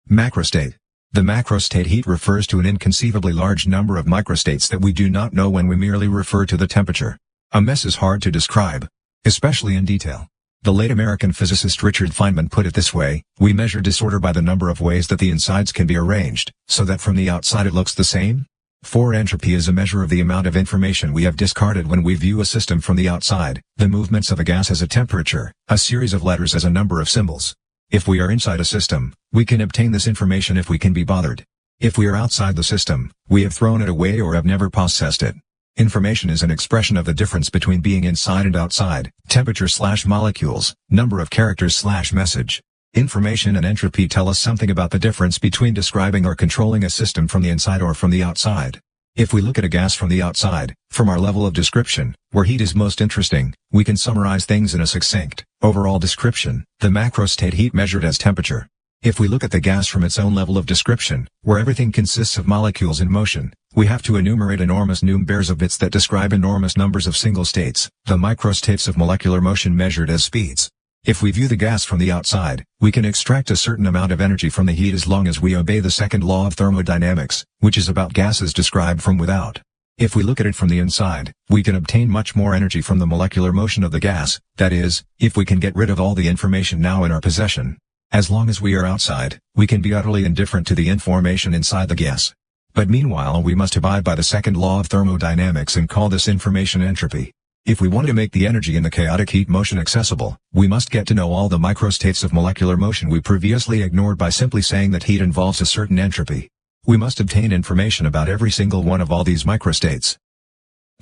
macrostate. The macrostate heat refers to an inconceivably large number of microstates that we do not know when we merely refer to the temperature. A mess is hard to describe, especially in detail. The late American physicist Richard Feynman put it this way: we measure disorder by the number of ways that the insides can be arranged, so that from the outside it looks the same. 4. Entropy is a measure of the amount of information we have discarded when we view a system from the outside. The movements of a gas as a temperature, a series of letters as a number of symbols. If we are inside a system, we can obtain this information if we can be bothered. If we are outside the system, we have thrown it away or have never processed it. Information is an expression of the difference between being inside and outside, temperature/molecules, number of characters/message. Information and entropy tell us something about the difference between describing or controlling a system from the inside or from the outside. If we look at a gas from the outside, from our level of description, where heat is most interesting, we can summarize things in a succinct, overall description, the macrostate heat measured as temperature. If we look at the gas from its own level of description, where everything consists of molecules in motion, we have to enumerate enormous numbers of bits that describe enormous numbers of single states, the microstates of molecular motion measured as speeds. If we view the gas from the outside, we can extract a certain amount of energy from the heat as long as we obey the second law of thermodynamics, which is about gases described from without. If we look at it from the inside, we can obtain much more energy from the molecular motion of the gas, that is, if we can get rid of all the information now in our possession. As long as we are outside, we can be utterly indifferent to the information inside the gas. But meanwhile we must abide by the second law of thermodynamics and call this information entropy. If we want to make the energy in the chaotic heat motion accessible, we must get to know all the microstates of molecular motion we previously ignored by simply saying that heat involves a certain entropy. We must obtain information about every single one of all these microstates.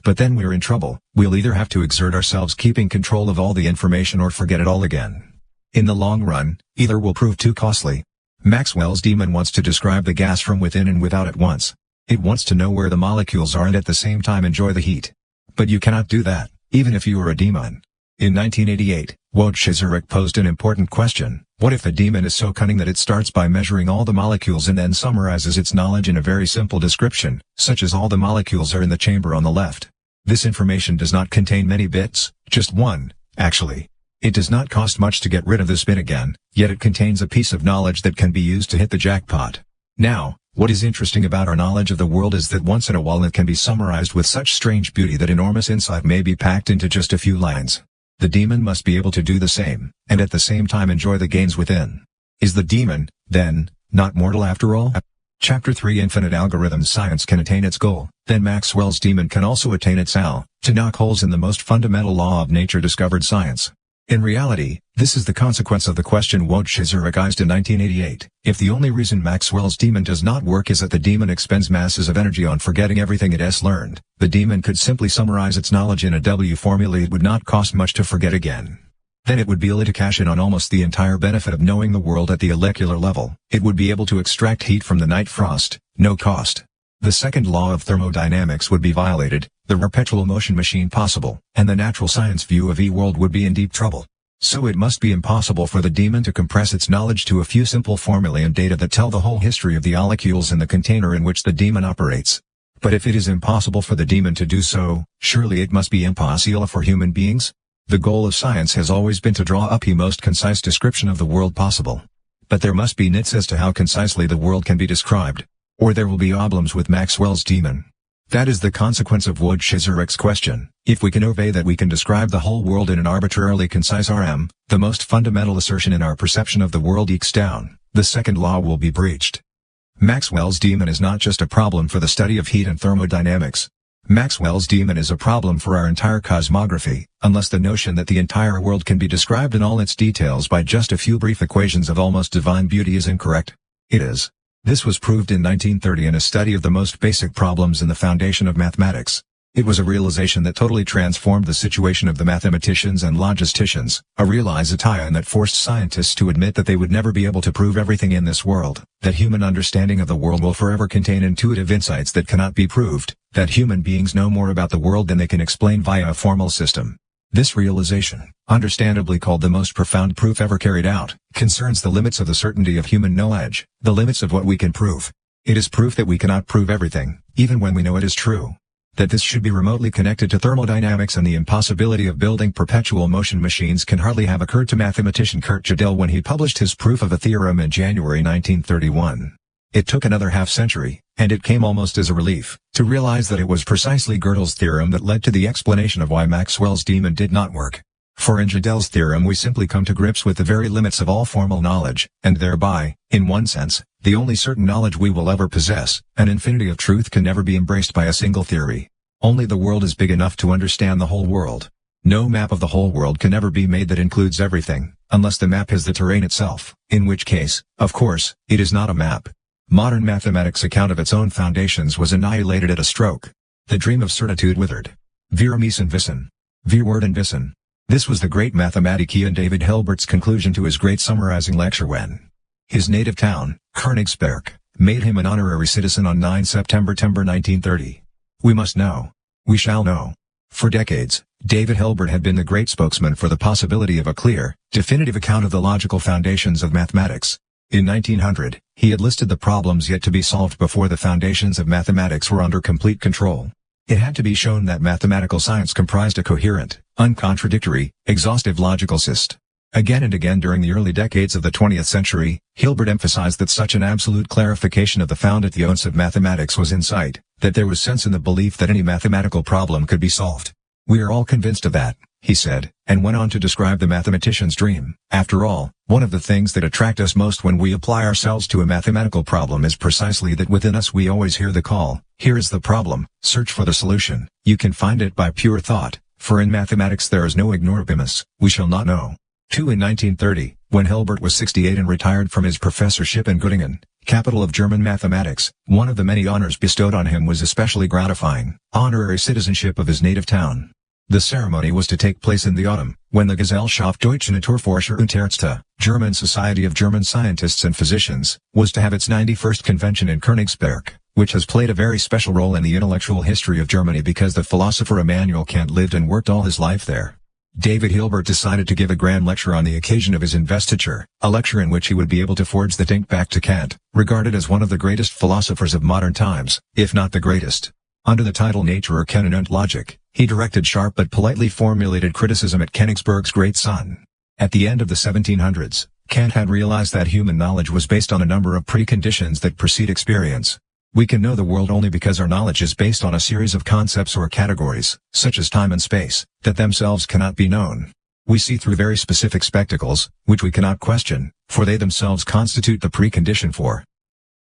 But then we're in trouble. We'll either have to exert ourselves keeping control of all the information or forget it all again. In the long run, either will prove too costly. Maxwell's demon wants to describe the gas from within and without at once. It wants to know where the molecules are and at the same time enjoy the heat. But you cannot do that, even if you are a demon. In 1988, Wojciech posed an important question: what if the demon is so cunning that it starts by measuring all the molecules and then summarizes its knowledge in a very simple description, such as all the molecules are in the chamber on the left? This information does not contain many bits, just one, actually. It does not cost much to get rid of this bit again, yet it contains a piece of knowledge that can be used to hit the jackpot. Now, what is interesting about our knowledge of the world is that once in a while it can be summarized with such strange beauty that enormous insight may be packed into just a few lines. The demon must be able to do the same, and at the same time enjoy the gains within. Is the demon, then, not mortal after all? Chapter 3 Infinite Algorithms. Science can attain its goal, then Maxwell's demon can also attain its to knock holes in the most fundamental law of nature discovered science. In reality, this is the consequence of the question Wojciech asked in 1988. If the only reason Maxwell's demon does not work is that the demon expends masses of energy on forgetting everything it has learned, the demon could simply summarize its knowledge in a W formula. It would not cost much to forget again. Then it would be able to cash in on almost the entire benefit of knowing the world at the molecular level. It would be able to extract heat from the night frost, no cost. The second law of thermodynamics would be violated, the perpetual motion machine possible, and the natural science view of E-world would be in deep trouble. So it must be impossible for the demon to compress its knowledge to a few simple formulae and data that tell the whole history of the molecules in the container in which the demon operates. But if it is impossible for the demon to do so, surely it must be impossible for human beings? The goal of science has always been to draw up the most concise description of the world possible. But there must be limits as to how concisely the world can be described, or there will be problems with Maxwell's demon. That is the consequence of Wojciech's question. If we can obey that we can describe the whole world in an arbitrarily concise RM, the most fundamental assertion in our perception of the world ekes down, the second law will be breached. Maxwell's demon is not just a problem for the study of heat and thermodynamics. Maxwell's demon is a problem for our entire cosmography, unless the notion that the entire world can be described in all its details by just a few brief equations of almost divine beauty is incorrect. It is. This was proved in 1930 in a study of the most basic problems in the foundation of mathematics. It was a realization that totally transformed the situation of the mathematicians and logisticians, a realization that forced scientists to admit that they would never be able to prove everything in this world, that human understanding of the world will forever contain intuitive insights that cannot be proved, that human beings know more about the world than they can explain via a formal system. This realization, understandably called the most profound proof ever carried out, concerns the limits of the certainty of human knowledge, the limits of what we can prove. It is proof that we cannot prove everything, even when we know it is true. That this should be remotely connected to thermodynamics and the impossibility of building perpetual motion machines can hardly have occurred to mathematician Kurt Gödel when he published his proof of a theorem in January 1931. It took another half-century, and it came almost as a relief, to realize that it was precisely Gödel's theorem that led to the explanation of why Maxwell's demon did not work. For in Gödel's theorem we simply come to grips with the very limits of all formal knowledge, and thereby, in one sense, the only certain knowledge we will ever possess. An infinity of truth can never be embraced by a single theory. Only the world is big enough to understand the whole world. No map of the whole world can ever be made that includes everything, unless the map is the terrain itself, in which case, of course, it is not a map. Modern mathematics' account of its own foundations was annihilated at a stroke. The dream of certitude withered. Wir müssen wissen. Wir werden wissen. This was the great mathematician David Hilbert's conclusion to his great summarizing lecture when his native town, Königsberg, made him an honorary citizen on 9 September 1930. We must know. We shall know. For decades, David Hilbert had been the great spokesman for the possibility of a clear, definitive account of the logical foundations of mathematics. In 1900, he had listed the problems yet to be solved before the foundations of mathematics were under complete control. It had to be shown that mathematical science comprised a coherent, uncontradictory, exhaustive logical system. Again and again during the early decades of the 20th century, Hilbert emphasized that such an absolute clarification of the foundations of mathematics was in sight, that there was sense in the belief that any mathematical problem could be solved. "We are all convinced of that," he said, and went on to describe the mathematician's dream. "After all, one of the things that attract us most when we apply ourselves to a mathematical problem is precisely that within us we always hear the call, 'Here is the problem, search for the solution.' You can find it by pure thought, for in mathematics there is no ignorabimus, we shall not know." 2. In 1930, when Hilbert was 68 and retired from his professorship in Göttingen, capital of German mathematics, one of the many honors bestowed on him was especially gratifying: honorary citizenship of his native town. The ceremony was to take place in the autumn, when the Gesellschaft Deutsche Naturforscher und Ärzte, German Society of German Scientists and Physicians, was to have its 91st convention in Königsberg, which has played a very special role in the intellectual history of Germany because the philosopher Immanuel Kant lived and worked all his life there. David Hilbert decided to give a grand lecture on the occasion of his investiture, a lecture in which he would be able to forge the link back to Kant, regarded as one of the greatest philosophers of modern times, if not the greatest. Under the title Nature Erkennen und Logik, he directed sharp but politely formulated criticism at Königsberg's great son. At the end of the 1700s, Kant had realized that human knowledge was based on a number of preconditions that precede experience. We can know the world only because our knowledge is based on a series of concepts or categories, such as time and space, that themselves cannot be known. We see through very specific spectacles, which we cannot question, for they themselves constitute the precondition for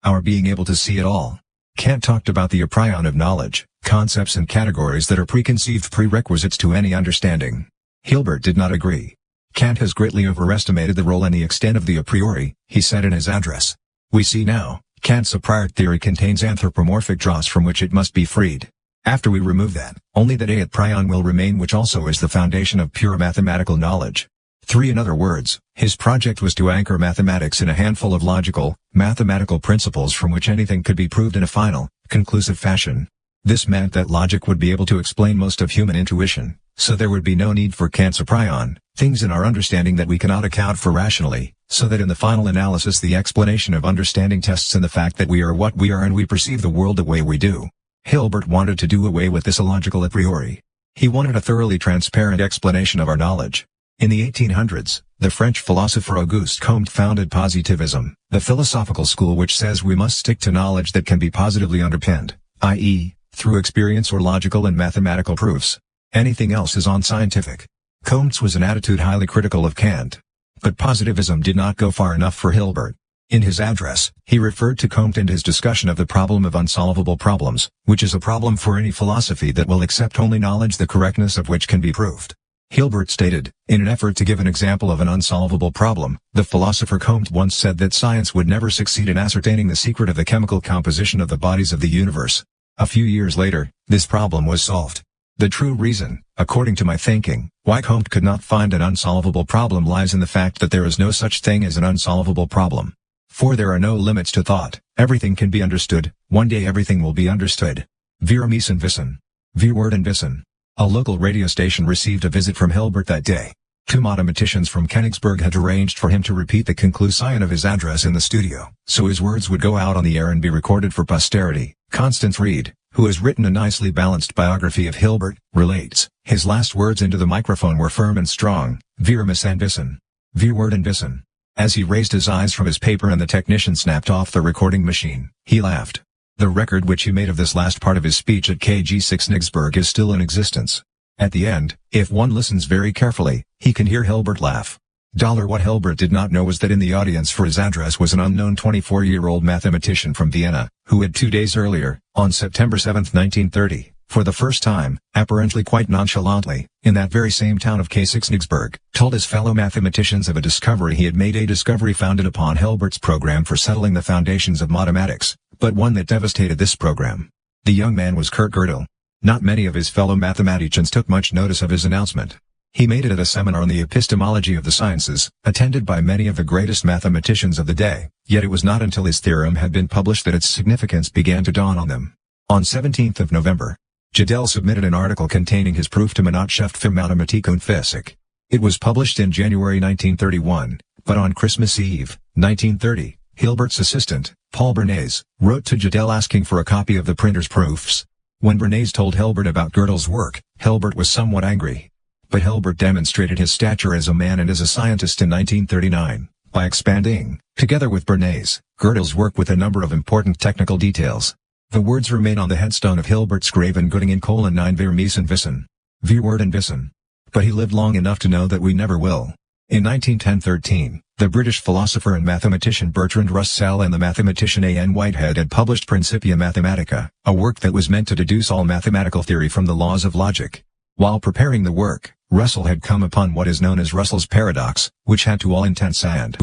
our being able to see at all. Kant talked about the a priori of knowledge, concepts and categories that are preconceived prerequisites to any understanding. Hilbert did not agree. Kant has greatly overestimated the role and the extent of the a priori, he said in his address. We see now, Kant's a priori theory contains anthropomorphic dross from which it must be freed. After we remove that, only that a priori will remain, which also is the foundation of pure mathematical knowledge. 3. In other words, his project was to anchor mathematics in a handful of logical, mathematical principles from which anything could be proved in a final, conclusive fashion. This meant that logic would be able to explain most of human intuition, so there would be no need for Kant's a priori, things in our understanding that we cannot account for rationally, so that in the final analysis the explanation of understanding tests in the fact that we are what we are and we perceive the world the way we do. Hilbert wanted to do away with this illogical a priori. He wanted a thoroughly transparent explanation of our knowledge. In the 1800s, the French philosopher Auguste Comte founded positivism, the philosophical school which says we must stick to knowledge that can be positively underpinned, i.e., through experience or logical and mathematical proofs. Anything else is unscientific. Comte's was an attitude highly critical of Kant. But positivism did not go far enough for Hilbert. In his address, he referred to Comte and his discussion of the problem of unsolvable problems, which is a problem for any philosophy that will accept only knowledge the correctness of which can be proved. Hilbert stated, in an effort to give an example of an unsolvable problem, the philosopher Comte once said that science would never succeed in ascertaining the secret of the chemical composition of the bodies of the universe. A few years later, this problem was solved. The true reason, according to my thinking, why Comte could not find an unsolvable problem lies in the fact that there is no such thing as an unsolvable problem. For there are no limits to thought, everything can be understood, one day everything will be understood. Wir müssen wissen. Wir werden wissen. A local radio station received a visit from Hilbert that day. Two mathematicians from Königsberg had arranged for him to repeat the conclusion of his address in the studio, so his words would go out on the air and be recorded for posterity. Constance Reed, who has written a nicely balanced biography of Hilbert, relates, his last words into the microphone were firm and strong, Wir müssen wissen. Wir werden wissen. As he raised his eyes from his paper and the technician snapped off the recording machine, he laughed. The record which he made of this last part of his speech at KG6 Königsberg is still in existence. At the end, if one listens very carefully, he can hear Hilbert laugh. What Hilbert did not know was that in the audience for his address was an unknown 24-year-old mathematician from Vienna, who had 2 days earlier, on September 7, 1930, for the first time, apparently quite nonchalantly, in that very same town of K6 Königsberg, told his fellow mathematicians of a discovery he had made, a discovery founded upon Hilbert's program for settling the foundations of mathematics, but one that devastated this program. The young man was Kurt Gödel. Not many of his fellow mathematicians took much notice of his announcement. He made it at a seminar on the epistemology of the sciences, attended by many of the greatest mathematicians of the day, yet it was not until his theorem had been published that its significance began to dawn on them. On 17th of November, Gödel submitted an article containing his proof to Mannschaft für Mathematik und Physik. It was published in January 1931, but on Christmas Eve, 1930, Hilbert's assistant, Paul Bernays, wrote to Gödel asking for a copy of the printer's proofs. When Bernays told Hilbert about Gödel's work, Hilbert was somewhat angry. But Hilbert demonstrated his stature as a man and as a scientist in 1939, by expanding, together with Bernays, Gödel's work with a number of important technical details. The words remain on the headstone of Hilbert's grave in Göttingen: 9 wir müssen wissen. Wir werden wissen. But he lived long enough to know that we never will. In 1910-13, the British philosopher and mathematician Bertrand Russell and the mathematician A. N. Whitehead had published Principia Mathematica, a work that was meant to deduce all mathematical theory from the laws of logic. While preparing the work, Russell had come upon what is known as Russell's paradox, which had to all intents and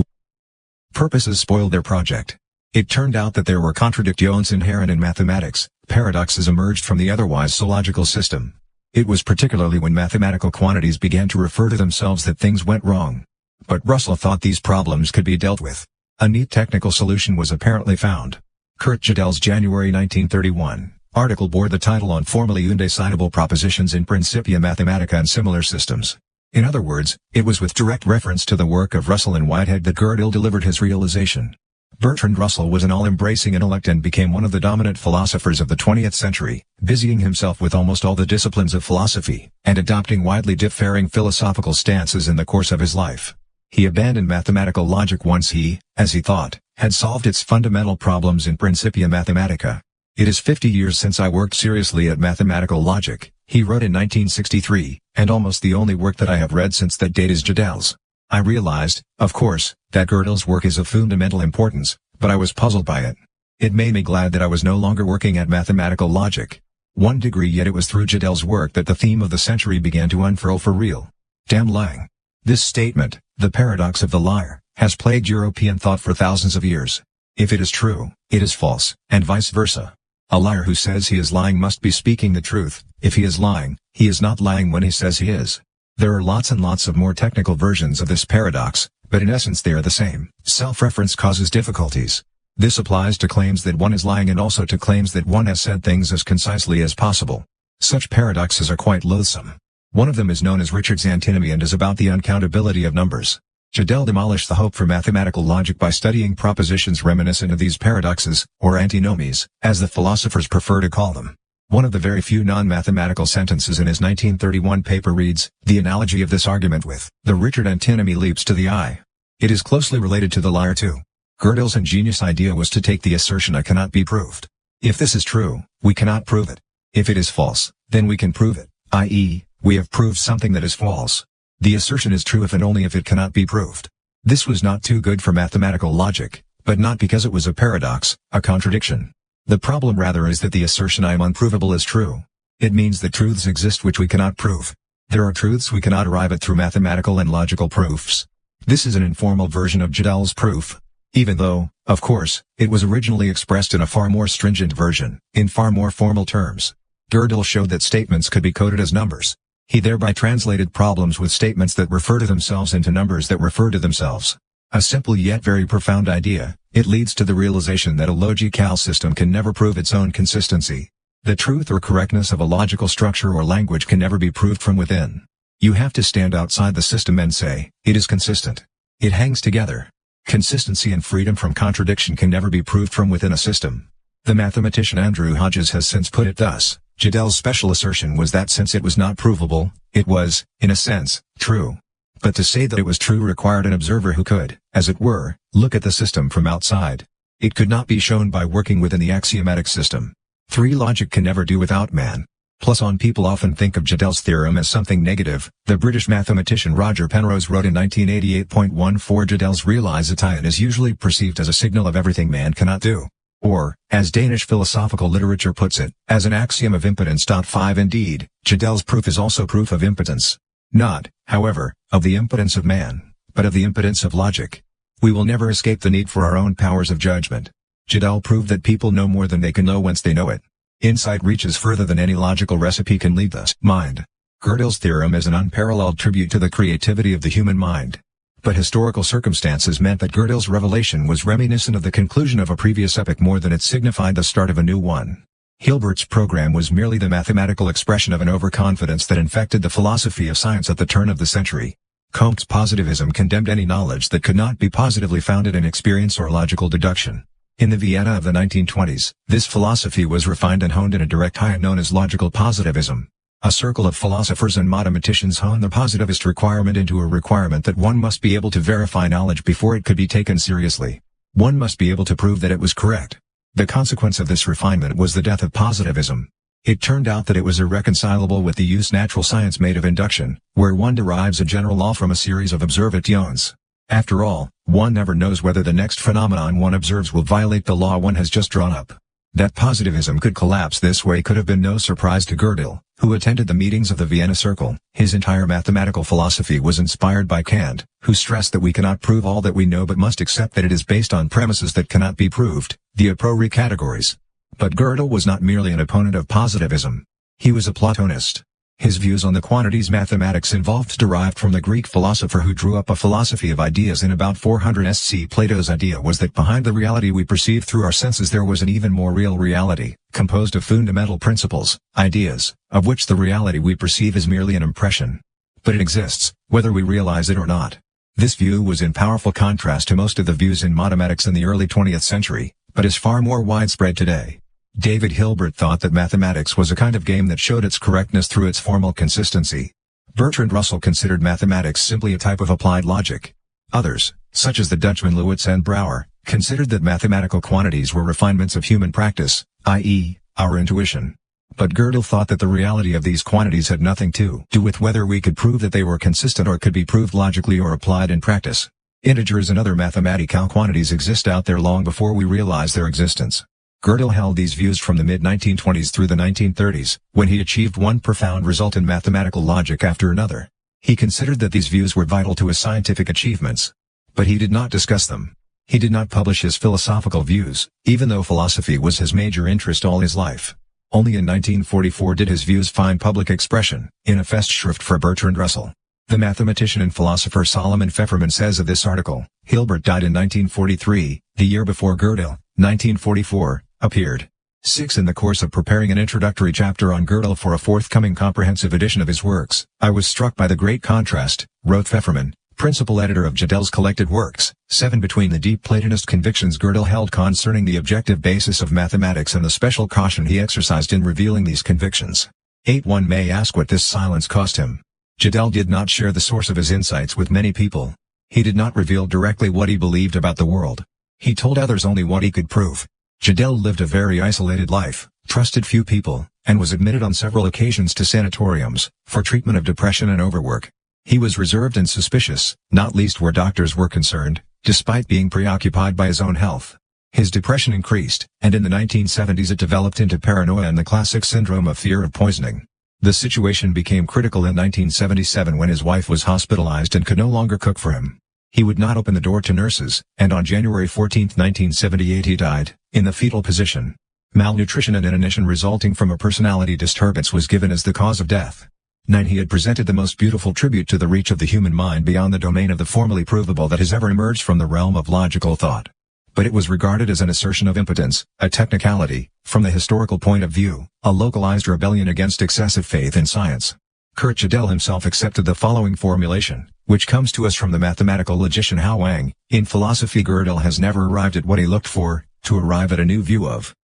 purposes spoiled their project. It turned out that there were contradictions inherent in mathematics. Paradoxes emerged from the otherwise so logical system. It was particularly when mathematical quantities began to refer to themselves that things went wrong. But Russell thought these problems could be dealt with. A neat technical solution was apparently found. Kurt Gödel's January 1931 article bore the title on formally undecidable propositions in Principia Mathematica and similar systems. In other words, it was with direct reference to the work of Russell and Whitehead that Gödel delivered his realization. Bertrand Russell was an all-embracing intellect and became one of the dominant philosophers of the 20th century, busying himself with almost all the disciplines of philosophy, and adopting widely differing philosophical stances in the course of his life. He abandoned mathematical logic once he, as he thought, had solved its fundamental problems in Principia Mathematica. "It is 50 years since I worked seriously at mathematical logic," he wrote in 1963, "and almost the only work that I have read since that date is Gödel's. I realized, of course, that Gödel's work is of fundamental importance, but I was puzzled by it. It made me glad that I was no longer working at mathematical logic. 1 degree, yet it was through Gödel's work that the theme of the century began to unfurl for real. Damn lying." This statement, the paradox of the liar, has plagued European thought for thousands of years. If it is true, it is false, and vice versa. A liar who says he is lying must be speaking the truth. If he is lying, he is not lying when he says he is. There are lots and lots of more technical versions of this paradox, but in essence they are the same. Self-reference causes difficulties. This applies to claims that one is lying and also to claims that one has said things as concisely as possible. Such paradoxes are quite loathsome. One of them is known as Richard's antinomy and is about the uncountability of numbers. Gödel demolished the hope for mathematical logic by studying propositions reminiscent of these paradoxes, or antinomies, as the philosophers prefer to call them. One of the very few non-mathematical sentences in his 1931 paper reads, "The analogy of this argument with the Richard antinomy leaps to the eye." It is closely related to the liar too. Gödel's ingenious idea was to take the assertion "I cannot be proved." If this is true, we cannot prove it. If it is false, then we can prove it, i.e., we have proved something that is false. The assertion is true if and only if it cannot be proved. This was not too good for mathematical logic, but not because it was a paradox, a contradiction. The problem rather is that the assertion "I am unprovable" is true. It means that truths exist which we cannot prove. There are truths we cannot arrive at through mathematical and logical proofs. This is an informal version of Gödel's proof. Even though, of course, it was originally expressed in a far more stringent version, in far more formal terms. Gödel showed that statements could be coded as numbers. He thereby translated problems with statements that refer to themselves into numbers that refer to themselves. A simple yet very profound idea. It leads to the realization that a logical system can never prove its own consistency. The truth or correctness of a logical structure or language can never be proved from within. You have to stand outside the system and say, "It is consistent. It hangs together." Consistency and freedom from contradiction can never be proved from within a system. The mathematician Andrew Hodges has since put it thus: Gödel's special assertion was that since it was not provable, it was, in a sense, true. But to say that it was true required an observer who could, as it were, look at the system from outside. It could not be shown by working within the axiomatic system. Logic can never do without man. Plus people often think of Gödel's theorem as something negative. The British mathematician Roger Penrose wrote in 1988.14 Gödel's realization is usually perceived as a signal of everything man cannot do. Or, as Danish philosophical literature puts it, as an axiom of impotence. 5 Indeed, Gödel's proof is also proof of impotence. Not, however, of the impotence of man, but of the impotence of logic. We will never escape the need for our own powers of judgment. Gödel proved that people know more than they can know whence they know it. Insight reaches further than any logical recipe can lead the mind. Gödel's theorem is an unparalleled tribute to the creativity of the human mind. But historical circumstances meant that Gödel's revelation was reminiscent of the conclusion of a previous epoch more than it signified the start of a new one. Hilbert's program was merely the mathematical expression of an overconfidence that infected the philosophy of science at the turn of the century. Comte's positivism condemned any knowledge that could not be positively founded in experience or logical deduction. In the Vienna of the 1920s, this philosophy was refined and honed in a direct high known as logical positivism. A circle of philosophers and mathematicians honed the positivist requirement into a requirement that one must be able to verify knowledge before it could be taken seriously. One must be able to prove that it was correct. The consequence of this refinement was the death of positivism. It turned out that it was irreconcilable with the use natural science made of induction, where one derives a general law from a series of observations. After all, one never knows whether the next phenomenon one observes will violate the law one has just drawn up. That positivism could collapse this way could have been no surprise to Gödel, who attended the meetings of the Vienna Circle. His entire mathematical philosophy was inspired by Kant, who stressed that we cannot prove all that we know but must accept that it is based on premises that cannot be proved, the a priori categories. But Gödel was not merely an opponent of positivism. He was a Platonist. His views on the quantities mathematics involved derived from the Greek philosopher who drew up a philosophy of ideas in about 400 SC. Plato's idea was that behind the reality we perceive through our senses there was an even more real reality, composed of fundamental principles, ideas, of which the reality we perceive is merely an impression. But it exists, whether we realize it or not. This view was in powerful contrast to most of the views in mathematics in the early 20th century, but is far more widespread today. David Hilbert thought that mathematics was a kind of game that showed its correctness through its formal consistency. Bertrand Russell considered mathematics simply a type of applied logic. Others, such as the Dutchmen Lewitz and Brouwer, considered that mathematical quantities were refinements of human practice, i.e., our intuition. But Gödel thought that the reality of these quantities had nothing to do with whether we could prove that they were consistent or could be proved logically or applied in practice. Integers and other mathematical quantities exist out there long before we realize their existence. Gödel held these views from the mid-1920s through the 1930s, when he achieved one profound result in mathematical logic after another. He considered that these views were vital to his scientific achievements. But he did not discuss them. He did not publish his philosophical views, even though philosophy was his major interest all his life. Only in 1944 did his views find public expression, in a Festschrift for Bertrand Russell. The mathematician and philosopher Solomon Pfefferman says of this article, Hilbert died in 1943, the year before Gödel, 1944, appeared. 6. In the course of preparing an introductory chapter on Gödel for a forthcoming comprehensive edition of his works, I was struck by the great contrast, wrote Pfefferman, principal editor of Gödel's collected works, 7 between the deep Platonist convictions Gödel held concerning the objective basis of mathematics and the special caution he exercised in revealing these convictions. 8. One may ask what this silence cost him. Gödel did not share the source of his insights with many people. He did not reveal directly what he believed about the world. He told others only what he could prove. Gödel lived a very isolated life, trusted few people, and was admitted on several occasions to sanatoriums, for treatment of depression and overwork. He was reserved and suspicious, not least where doctors were concerned, despite being preoccupied by his own health. His depression increased, and in the 1970s it developed into paranoia and the classic syndrome of fear of poisoning. The situation became critical in 1977 when his wife was hospitalized and could no longer cook for him. He would not open the door to nurses, and on January 14, 1978 he died, in the fetal position. Malnutrition and inanition resulting from a personality disturbance was given as the cause of death. 9. He had presented the most beautiful tribute to the reach of the human mind beyond the domain of the formally provable that has ever emerged from the realm of logical thought. But it was regarded as an assertion of impotence, a technicality, from the historical point of view, a localized rebellion against excessive faith in science. Kurt Gödel himself accepted the following formulation, which comes to us from the mathematical logician Hao Wang: in philosophy Gödel has never arrived at what he looked for, to arrive at a new view of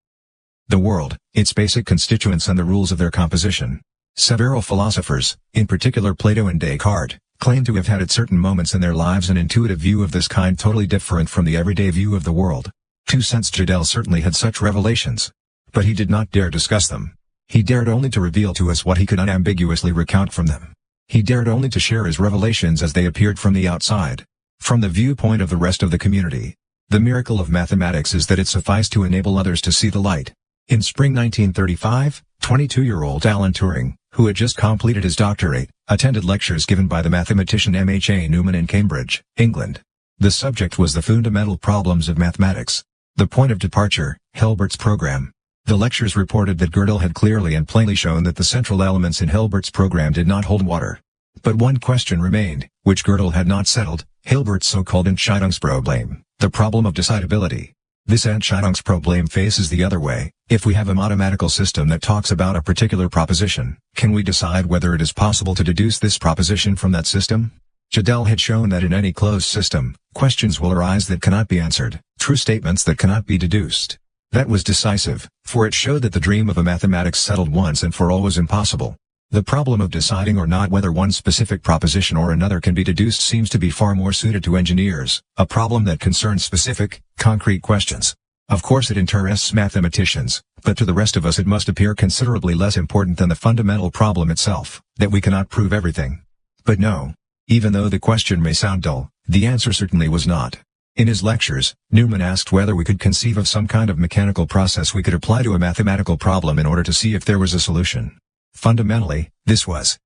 the world, its basic constituents and the rules of their composition. Several philosophers, in particular Plato and Descartes, claim to have had at certain moments in their lives an intuitive view of this kind totally different from the everyday view of the world. Gödel certainly had such revelations. But he did not dare discuss them. He dared only to reveal to us what he could unambiguously recount from them. He dared only to share his revelations as they appeared from the outside, from the viewpoint of the rest of the community. The miracle of mathematics is that it sufficed to enable others to see the light. In spring 1935, 22-year-old Alan Turing, who had just completed his doctorate, attended lectures given by the mathematician M.H.A. Newman in Cambridge, England. The subject was the fundamental problems of mathematics. The point of departure, Hilbert's program. The lectures reported that Gödel had clearly and plainly shown that the central elements in Hilbert's program did not hold water. But one question remained, which Gödel had not settled: Hilbert's so-called Entscheidungsproblem, the problem of decidability. This Entscheidungsproblem faces the other way. If we have a mathematical system that talks about a particular proposition, can we decide whether it is possible to deduce this proposition from that system? Gödel had shown that in any closed system, questions will arise that cannot be answered, true statements that cannot be deduced. That was decisive, for it showed that the dream of a mathematics settled once and for all was impossible. The problem of deciding or not whether one specific proposition or another can be deduced seems to be far more suited to engineers, a problem that concerns specific, concrete questions. Of course it interests mathematicians, but to the rest of us it must appear considerably less important than the fundamental problem itself, that we cannot prove everything. But no. Even though the question may sound dull, the answer certainly was not. In his lectures, Newman asked whether we could conceive of some kind of mechanical process we could apply to a mathematical problem in order to see if there was a solution. Fundamentally, this was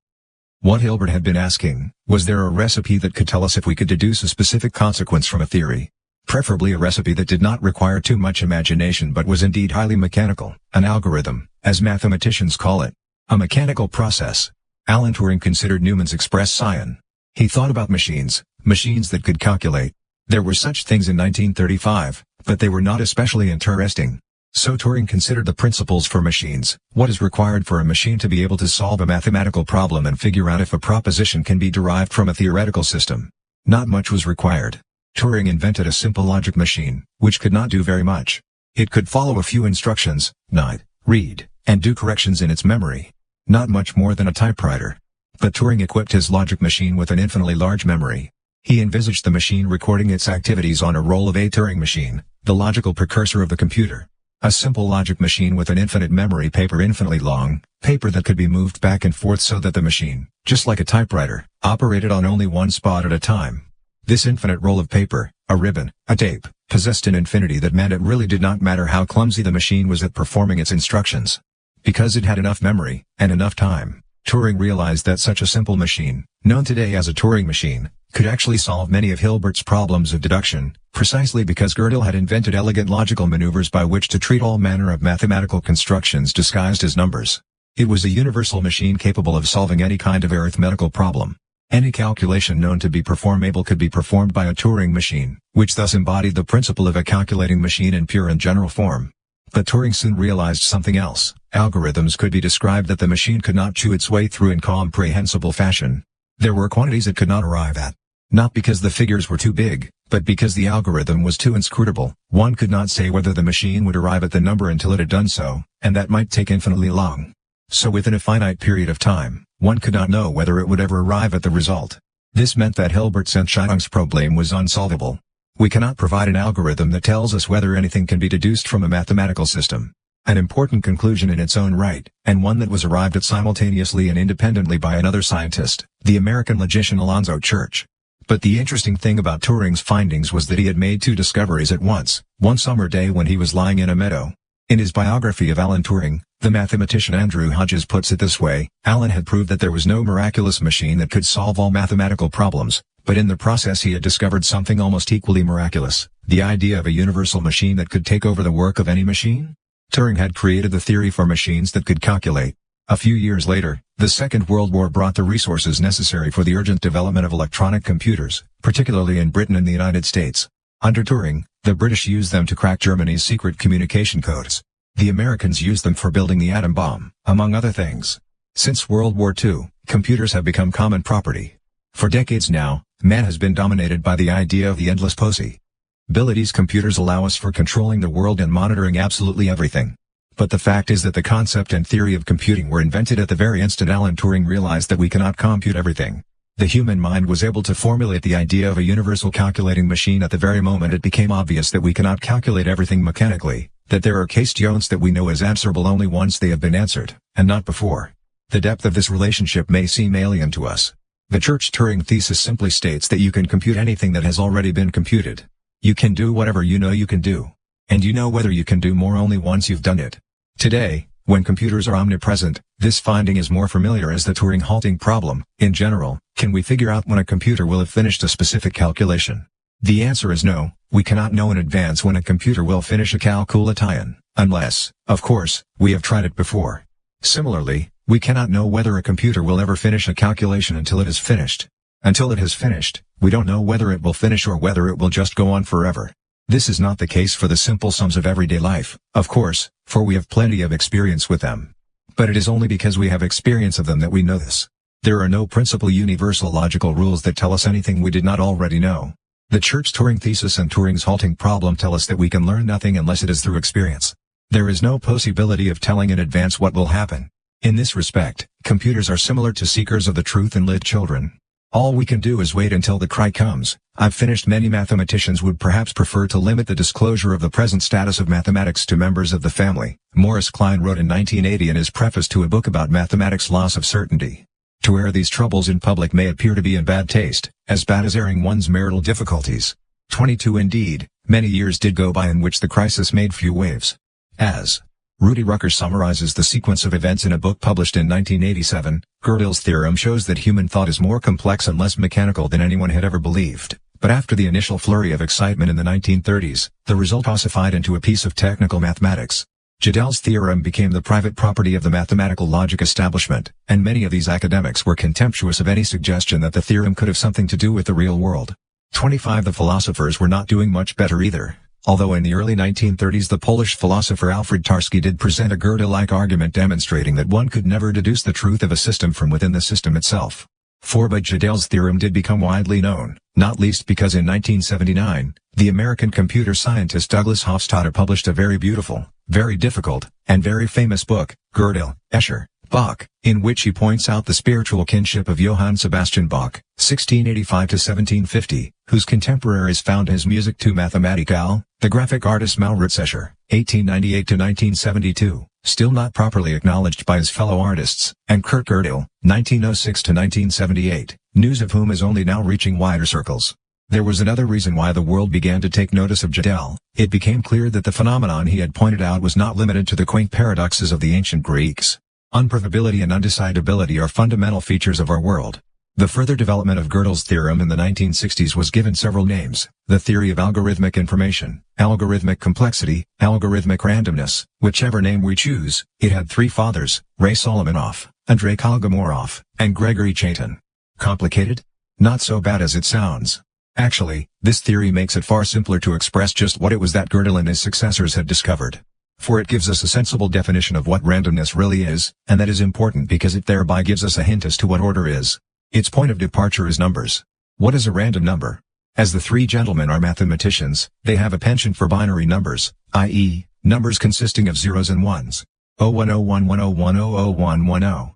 what Hilbert had been asking: was there a recipe that could tell us if we could deduce a specific consequence from a theory? Preferably a recipe that did not require too much imagination but was indeed highly mechanical, an algorithm, as mathematicians call it. A mechanical process. Alan Turing considered Newman's express science. He thought about machines that could calculate. There were such things in 1935, but they were not especially interesting. So Turing considered the principles for machines, what is required for a machine to be able to solve a mathematical problem and figure out if a proposition can be derived from a theoretical system. Not much was required. Turing invented a simple logic machine, which could not do very much. It could follow a few instructions, not read, and do corrections in its memory. Not much more than a typewriter. But Turing equipped his logic machine with an infinitely large memory. He envisaged the machine recording its activities on a roll of a Turing machine, the logical precursor of the computer. A simple logic machine with an infinite memory, paper infinitely long, paper that could be moved back and forth so that the machine, just like a typewriter, operated on only one spot at a time. This infinite roll of paper, a ribbon, a tape, possessed an infinity that meant it really did not matter how clumsy the machine was at performing its instructions. Because it had enough memory, and enough time, Turing realized that such a simple machine, known today as a Turing machine, could actually solve many of Hilbert's problems of deduction, precisely because Gödel had invented elegant logical maneuvers by which to treat all manner of mathematical constructions disguised as numbers. It was a universal machine capable of solving any kind of arithmetical problem. Any calculation known to be performable could be performed by a Turing machine, which thus embodied the principle of a calculating machine in pure and general form. But Turing soon realized something else: algorithms could be described that the machine could not chew its way through in comprehensible fashion. There were quantities it could not arrive at. Not because the figures were too big, but because the algorithm was too inscrutable. One could not say whether the machine would arrive at the number until it had done so, and that might take infinitely long. So within a finite period of time, one could not know whether it would ever arrive at the result. This meant that Hilbert's Entscheidungsproblem was unsolvable. We cannot provide an algorithm that tells us whether anything can be deduced from a mathematical system. An important conclusion in its own right, and one that was arrived at simultaneously and independently by another scientist, the American logician Alonzo Church. But the interesting thing about Turing's findings was that he had made two discoveries at once, one summer day when he was lying in a meadow. In his biography of Alan Turing, the mathematician Andrew Hodges puts it this way: Alan had proved that there was no miraculous machine that could solve all mathematical problems, but in the process he had discovered something almost equally miraculous, the idea of a universal machine that could take over the work of any machine. Turing had created the theory for machines that could calculate. A few years later, the Second World War brought the resources necessary for the urgent development of electronic computers, particularly in Britain and the United States. Under Turing, the British used them to crack Germany's secret communication codes. The Americans used them for building the atom bomb, among other things. Since World War II, computers have become common property. For decades now, man has been dominated by the idea of the endless possibilities. Computers allow us for controlling the world and monitoring absolutely everything. But the fact is that the concept and theory of computing were invented at the very instant Alan Turing realized that we cannot compute everything. The human mind was able to formulate the idea of a universal calculating machine at the very moment it became obvious that we cannot calculate everything mechanically, that there are questions that we know as answerable only once they have been answered, and not before. The depth of this relationship may seem alien to us. The Church-Turing thesis simply states that you can compute anything that has already been computed. You can do whatever you know you can do. And you know whether you can do more only once you've done it. Today, when computers are omnipresent, this finding is more familiar as the Turing halting problem. In general, can we figure out when a computer will have finished a specific calculation? The answer is no. We cannot know in advance when a computer will finish a calculation, unless, of course, we have tried it before. Similarly, we cannot know whether a computer will ever finish a calculation until it is finished. Until it has finished, we don't know whether it will finish or whether it will just go on forever. This is not the case for the simple sums of everyday life, of course, for we have plenty of experience with them. But it is only because we have experience of them that we know this. There are no principal universal logical rules that tell us anything we did not already know. The Church-Turing thesis and Turing's halting problem tell us that we can learn nothing unless it is through experience. There is no possibility of telling in advance what will happen. In this respect, computers are similar to seekers of the truth and lit children. All we can do is wait until the cry comes, "I've finished." Many mathematicians would perhaps prefer to limit the disclosure of the present status of mathematics to members of the family. Maurice Klein wrote in 1980 in his preface to a book about mathematics' loss of certainty. To air these troubles in public may appear to be in bad taste, as bad as airing one's marital difficulties. 22 indeed, many years did go by in which the crisis made few waves. As Rudy Rucker summarizes the sequence of events in a book published in 1987, Gödel's theorem shows that human thought is more complex and less mechanical than anyone had ever believed. But after the initial flurry of excitement in the 1930s, the result ossified into a piece of technical mathematics. Gödel's theorem became the private property of the mathematical logic establishment, and many of these academics were contemptuous of any suggestion that the theorem could have something to do with the real world. 25 The philosophers were not doing much better either. Although in the early 1930s the Polish philosopher Alfred Tarski did present a Gödel-like argument demonstrating that one could never deduce the truth of a system from within the system itself. But Gödel's theorem did become widely known, not least because in 1979, the American computer scientist Douglas Hofstadter published a very beautiful, very difficult, and very famous book, Gödel, Escher, Bach, in which he points out the spiritual kinship of Johann Sebastian Bach, 1685–1750, whose contemporaries found his Musik to Mathematikal, the graphic artist Maurits Escher, 1898–1972, still not properly acknowledged by his fellow artists, and Kurt Gödel, 1906–1978, news of whom is only now reaching wider circles. There was another reason why the world began to take notice of Gödel. It became clear that the phenomenon he had pointed out was not limited to the quaint paradoxes of the ancient Greeks. Unprovability and undecidability are fundamental features of our world. The further development of Gödel's theorem in the 1960s was given several names: the theory of algorithmic information, algorithmic complexity, algorithmic randomness. Whichever name we choose, it had three fathers: Ray Solomonoff, Andrei Kolmogorov, and Gregory Chaitin. Complicated? Not so bad as it sounds. Actually, this theory makes it far simpler to express just what it was that Gödel and his successors had discovered. For it gives us a sensible definition of what randomness really is, and that is important because it thereby gives us a hint as to what order is. Its point of departure is numbers. What is a random number? As the three gentlemen are mathematicians, they have a penchant for binary numbers, i.e., numbers consisting of zeros and ones. 0101101001010.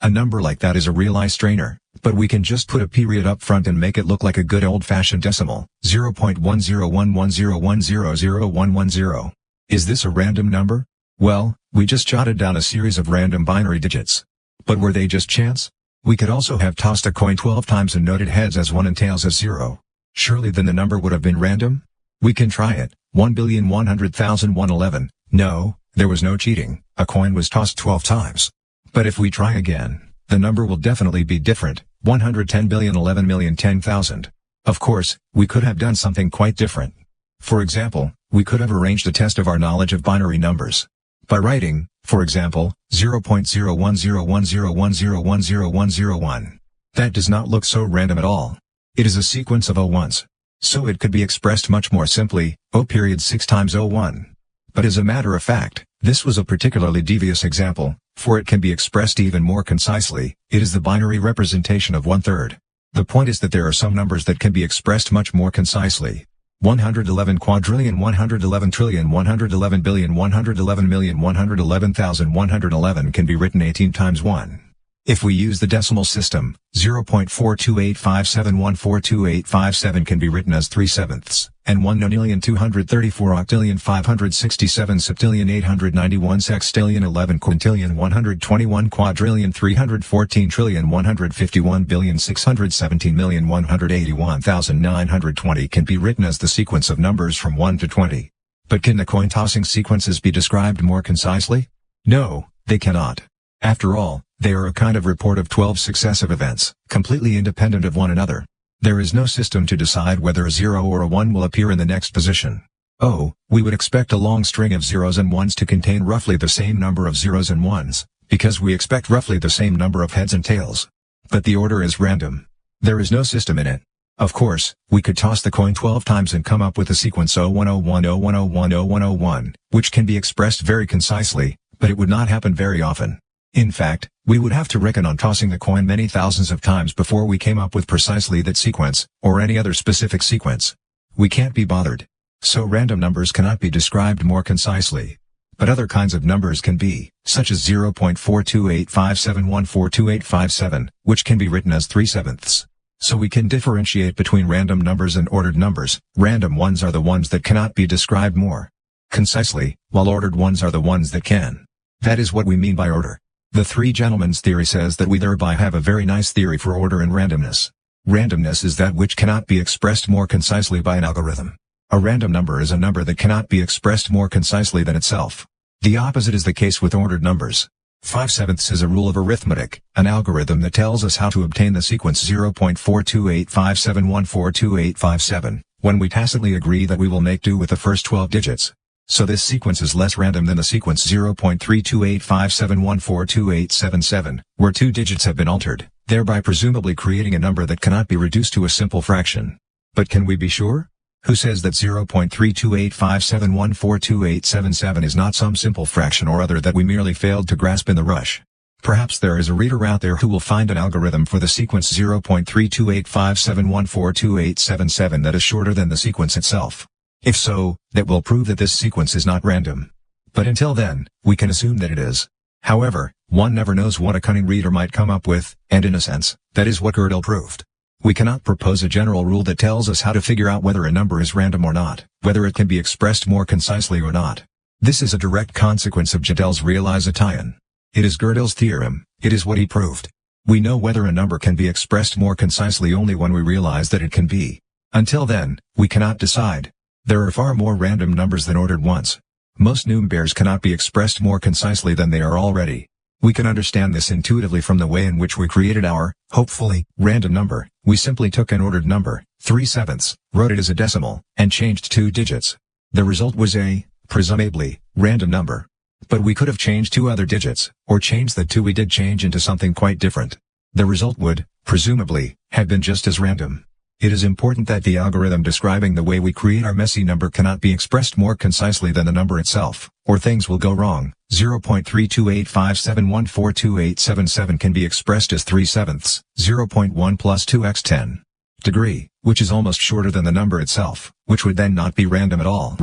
A number like that is a real eye strainer, but we can just put a period up front and make it look like a good old-fashioned decimal, 0.101110000110. Is this a random number? Well, we just jotted down a series of random binary digits. But were they just chance? We could also have tossed a coin 12 times and noted heads as 1 and tails as 0. Surely then the number would have been random? We can try it. 1,100,111. No, there was no cheating. A coin was tossed 12 times. But if we try again, the number will definitely be different. 110,011,010,000. Of course, we could have done something quite different. For example, we could have arranged a test of our knowledge of binary numbers. By writing, for example, 0.01010101001. That does not look so random at all. It is a sequence of 01s. So it could be expressed much more simply, 0.6 times 01. But as a matter of fact, this was a particularly devious example, for it can be expressed even more concisely. It is the binary representation of 1/3. The point is that there are some numbers that can be expressed much more concisely. 111 quadrillion 111 trillion 111 billion 111 million 111,111 can be written 18 times 1. If we use the decimal system, 0.42857142857 can be written as 3/7, and 1,234 octillion 567 septillion 891 sextillion 11 quintillion 121 quadrillion 314 trillion 151 billion 617 million 181,920 can be written as the sequence of numbers from 1 to 20. But can the coin-tossing sequences be described more concisely? No, they cannot. After all, they are a kind of report of 12 successive events, completely independent of one another. There is no system to decide whether a 0 or a 1 will appear in the next position. Oh, we would expect a long string of zeros and ones to contain roughly the same number of zeros and ones, because we expect roughly the same number of heads and tails. But the order is random. There is no system in it. Of course, we could toss the coin 12 times and come up with the sequence 0101010101, which can be expressed very concisely, but it would not happen very often. In fact, we would have to reckon on tossing the coin many thousands of times before we came up with precisely that sequence, or any other specific sequence. We can't be bothered. So random numbers cannot be described more concisely. but other kinds of numbers can be, such as 0.42857142857, which can be written as 3/7. So we can differentiate between random numbers and ordered numbers. Random ones are the ones that cannot be described more concisely, while ordered ones are the ones that can. That is what we mean by order. The three gentlemen's theory says that we thereby have a very nice theory for order and randomness. Randomness is that which cannot be expressed more concisely by an algorithm. A random number is a number that cannot be expressed more concisely than itself. The opposite is the case with ordered numbers. 5/7 is a rule of arithmetic, an algorithm that tells us how to obtain the sequence 0.42857142857, when we tacitly agree that we will make do with the first 12 digits. So this sequence is less random than the sequence 0.32857142877, where 2 digits have been altered, thereby presumably creating a number that cannot be reduced to a simple fraction. But can we be sure? Who says that 0.32857142877 is not some simple fraction or other that we merely failed to grasp in the rush? Perhaps there is a reader out there who will find an algorithm for the sequence 0.32857142877 that is shorter than the sequence itself. If so, that will prove that this sequence is not random. But until then, we can assume that it is. However, one never knows what a cunning reader might come up with, and in a sense, that is what Gödel proved. We cannot propose a general rule that tells us how to figure out whether a number is random or not, whether it can be expressed more concisely or not. This is a direct consequence of Gödel's realization. It is Gödel's theorem, it is what he proved. We know whether a number can be expressed more concisely only when we realize that it can be. Until then, we cannot decide. There are far more random numbers than ordered ones. Most numbers cannot be expressed more concisely than they are already. We can understand this intuitively from the way in which we created our, hopefully, random number. We simply took an ordered number, 3/7, wrote it as a decimal, and changed 2 digits. The result was a, presumably, random number. But we could have changed 2 other digits, or changed the 2 we did change into something quite different. The result would, presumably, have been just as random. It is important that the algorithm describing the way we create our messy number cannot be expressed more concisely than the number itself, or things will go wrong. 0.32857142877 can be expressed as 3/7, 0.1 plus 2x 10 degree, which is almost shorter than the number itself, which would then not be random at all.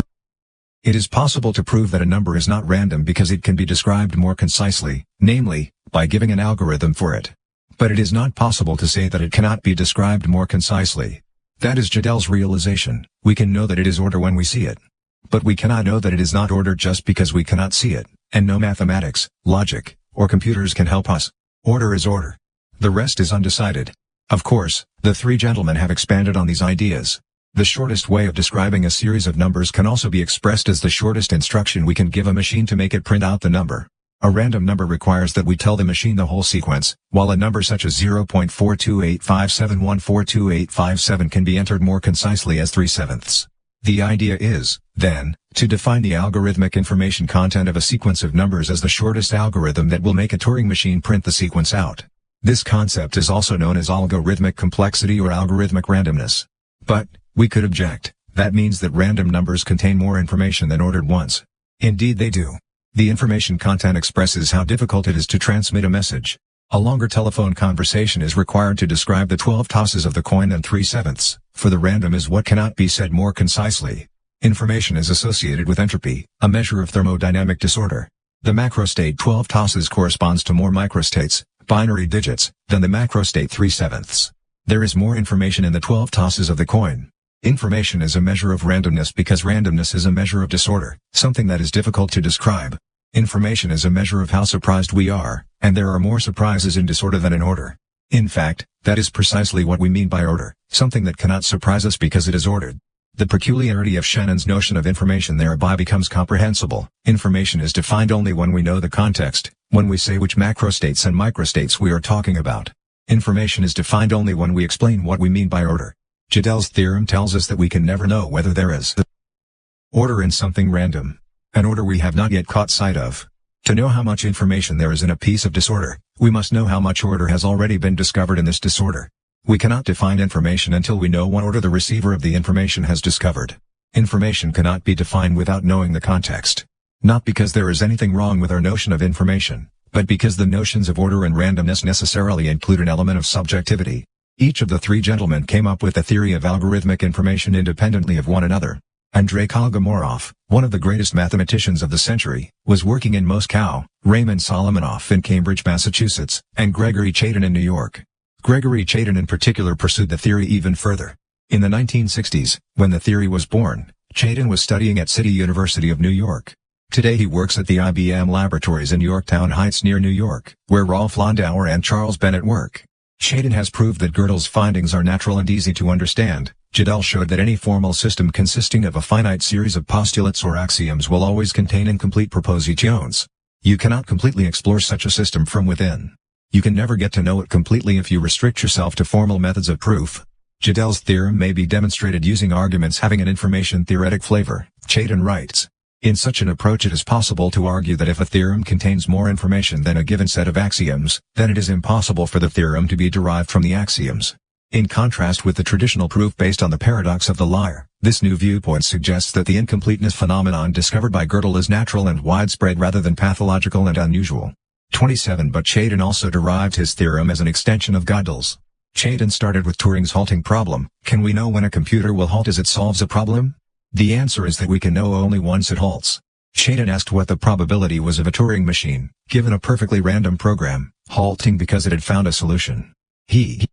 It is possible to prove that a number is not random because it can be described more concisely, namely, by giving an algorithm for it. But it is not possible to say that it cannot be described more concisely. That is Gödel's realization. We can know that it is order when we see it. But we cannot know that it is not order just because we cannot see it, and no mathematics, logic, or computers can help us. Order is order. The rest is undecided. Of course, the three gentlemen have expanded on these ideas. The shortest way of describing a series of numbers can also be expressed as the shortest instruction we can give a machine to make it print out the number. A random number requires that we tell the machine the whole sequence, while a number such as 0.42857142857 can be entered more concisely as 3/7. The idea is, then, to define the algorithmic information content of a sequence of numbers as the shortest algorithm that will make a Turing machine print the sequence out. This concept is also known as algorithmic complexity or algorithmic randomness. But, we could object, that means that random numbers contain more information than ordered ones. Indeed they do. The information content expresses how difficult it is to transmit a message. A longer telephone conversation is required to describe the 12 tosses of the coin than 3/7, for the random is what cannot be said more concisely. Information is associated with entropy, a measure of thermodynamic disorder. The macrostate 12 tosses corresponds to more microstates, binary digits, than the macrostate 3/7. There is more information in the 12 tosses of the coin. Information is a measure of randomness because randomness is a measure of disorder, something that is difficult to describe. Information is a measure of how surprised we are, and there are more surprises in disorder than in order. In fact, that is precisely what we mean by order, something that cannot surprise us because it is ordered. The peculiarity of Shannon's notion of information thereby becomes comprehensible. Information is defined only when we know the context, when we say which macrostates and microstates we are talking about. Information is defined only when we explain what we mean by order. Gödel's theorem tells us that we can never know whether there is order in something random, an order we have not yet caught sight of. To know how much information there is in a piece of disorder, we must know how much order has already been discovered in this disorder. We cannot define information until we know what order the receiver of the information has discovered. Information cannot be defined without knowing the context. Not because there is anything wrong with our notion of information, but because the notions of order and randomness necessarily include an element of subjectivity. Each of the three gentlemen came up with a theory of algorithmic information independently of one another. Andrei Kolmogorov, one of the greatest mathematicians of the century, was working in Moscow, Raymond Solomonoff in Cambridge, Massachusetts, and Gregory Chaitin in New York. Gregory Chaitin in particular pursued the theory even further. In the 1960s, when the theory was born, Chaitin was studying at City University of New York. Today he works at the IBM laboratories in Yorktown Heights near New York, where Rolf Landauer and Charles Bennett work. Chaitin has proved that Gödel's findings are natural and easy to understand. Gödel showed that any formal system consisting of a finite series of postulates or axioms will always contain incomplete propositions. You cannot completely explore such a system from within. You can never get to know it completely if you restrict yourself to formal methods of proof. Gödel's theorem may be demonstrated using arguments having an information-theoretic flavor, Chaitin writes. In such an approach it is possible to argue that if a theorem contains more information than a given set of axioms, then it is impossible for the theorem to be derived from the axioms. In contrast with the traditional proof based on the paradox of the liar, this new viewpoint suggests that the incompleteness phenomenon discovered by Gödel is natural and widespread rather than pathological and unusual. 27 But Chaitin also derived his theorem as an extension of Gödel's. Chaitin started with Turing's halting problem. Can we know when a computer will halt as it solves a problem? The answer is that we can know only once it halts. Chaitin asked what the probability was of a Turing machine, given a perfectly random program, halting because it had found a solution. He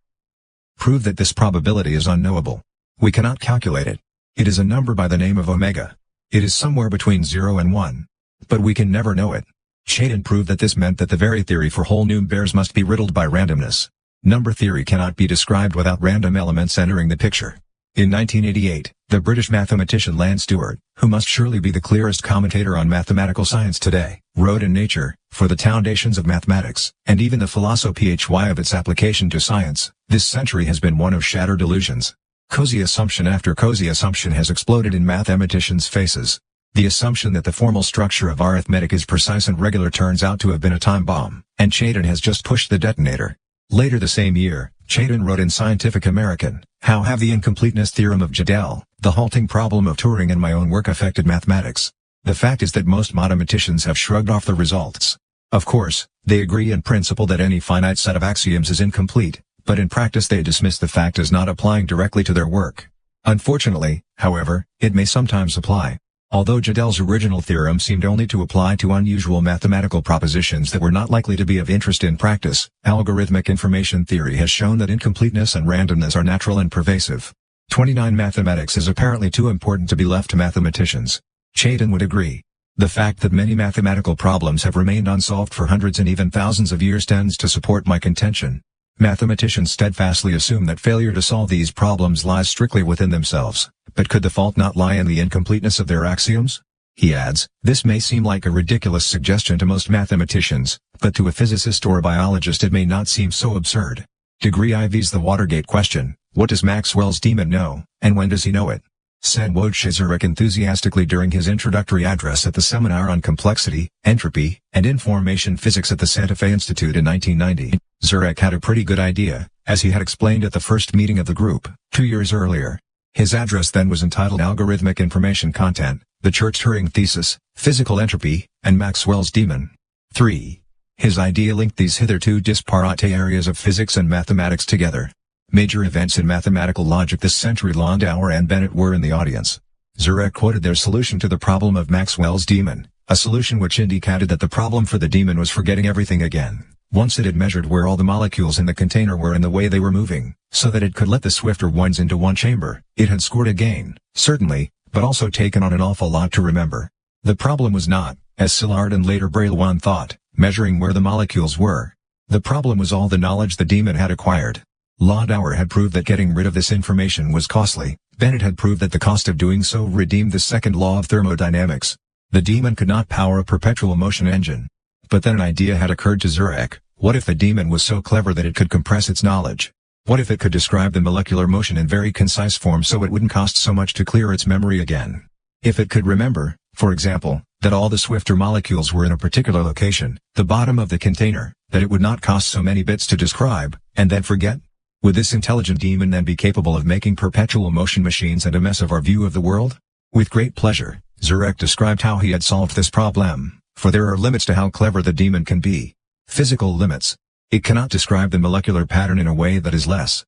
proved that this probability is unknowable. We cannot calculate it. It is a number by the name of omega. It is somewhere between 0 and 1. But we can never know it. Chaitin proved that this meant that the very theory for whole numbers must be riddled by randomness. Number theory cannot be described without random elements entering the picture. In 1988, the British mathematician Lan Stewart, who must surely be the clearest commentator on mathematical science today, wrote in Nature, "For the foundations of mathematics, and even the philosophy of its application to science, this century has been one of shattered illusions. Cozy assumption after cozy assumption has exploded in mathematicians' faces. The assumption that the formal structure of arithmetic is precise and regular turns out to have been a time bomb, and Chaitin has just pushed the detonator." Later the same year, Chaitin wrote in Scientific American, "How have the incompleteness theorem of Gödel, the halting problem of Turing and my own work affected mathematics? The fact is that most mathematicians have shrugged off the results. Of course, they agree in principle that any finite set of axioms is incomplete, but in practice they dismiss the fact as not applying directly to their work. Unfortunately, however, it may sometimes apply. Although Gödel's original theorem seemed only to apply to unusual mathematical propositions that were not likely to be of interest in practice, algorithmic information theory has shown that incompleteness and randomness are natural and pervasive. 29 Mathematics is apparently too important to be left to mathematicians. Chaitin would agree. The fact that many mathematical problems have remained unsolved for hundreds and even thousands of years tends to support my contention. Mathematicians steadfastly assume that failure to solve these problems lies strictly within themselves, but could the fault not lie in the incompleteness of their axioms? He adds, this may seem like a ridiculous suggestion to most mathematicians, but to a physicist or a biologist it may not seem so absurd. Degree IV's The Watergate Question, what does Maxwell's demon know, and when does he know it? Said Wojciech enthusiastically during his introductory address at the seminar on complexity, entropy, and information physics at the Santa Fe Institute in 1990. Zurek had a pretty good idea, as he had explained at the first meeting of the group, 2 years earlier. His address then was entitled Algorithmic Information Content, the Church-Turing Thesis, Physical Entropy, and Maxwell's Demon. 3. His idea linked these hitherto disparate areas of physics and mathematics together. Major events in mathematical logic this century. Landauer and Bennett were in the audience. Zurek quoted their solution to the problem of Maxwell's demon, a solution which indicated that the problem for the demon was forgetting everything again. Once it had measured where all the molecules in the container were and the way they were moving, so that it could let the swifter ones into one chamber, it had scored a gain, certainly, but also taken on an awful lot to remember. The problem was not, as Szilard and later Brillouin thought, measuring where the molecules were. The problem was all the knowledge the demon had acquired. Landauer had proved that getting rid of this information was costly. Bennett had proved that the cost of doing so redeemed the second law of thermodynamics. The demon could not power a perpetual motion engine. But then an idea had occurred to Zurek. What if the demon was so clever that it could compress its knowledge? What if it could describe the molecular motion in very concise form so it wouldn't cost so much to clear its memory again? If it could remember, for example, that all the swifter molecules were in a particular location, the bottom of the container, that it would not cost so many bits to describe, and then forget? Would this intelligent demon then be capable of making perpetual motion machines and a mess of our view of the world? With great pleasure, Zurek described how he had solved this problem. For there are limits to how clever the demon can be. Physical limits. It cannot describe the molecular pattern in a way that is less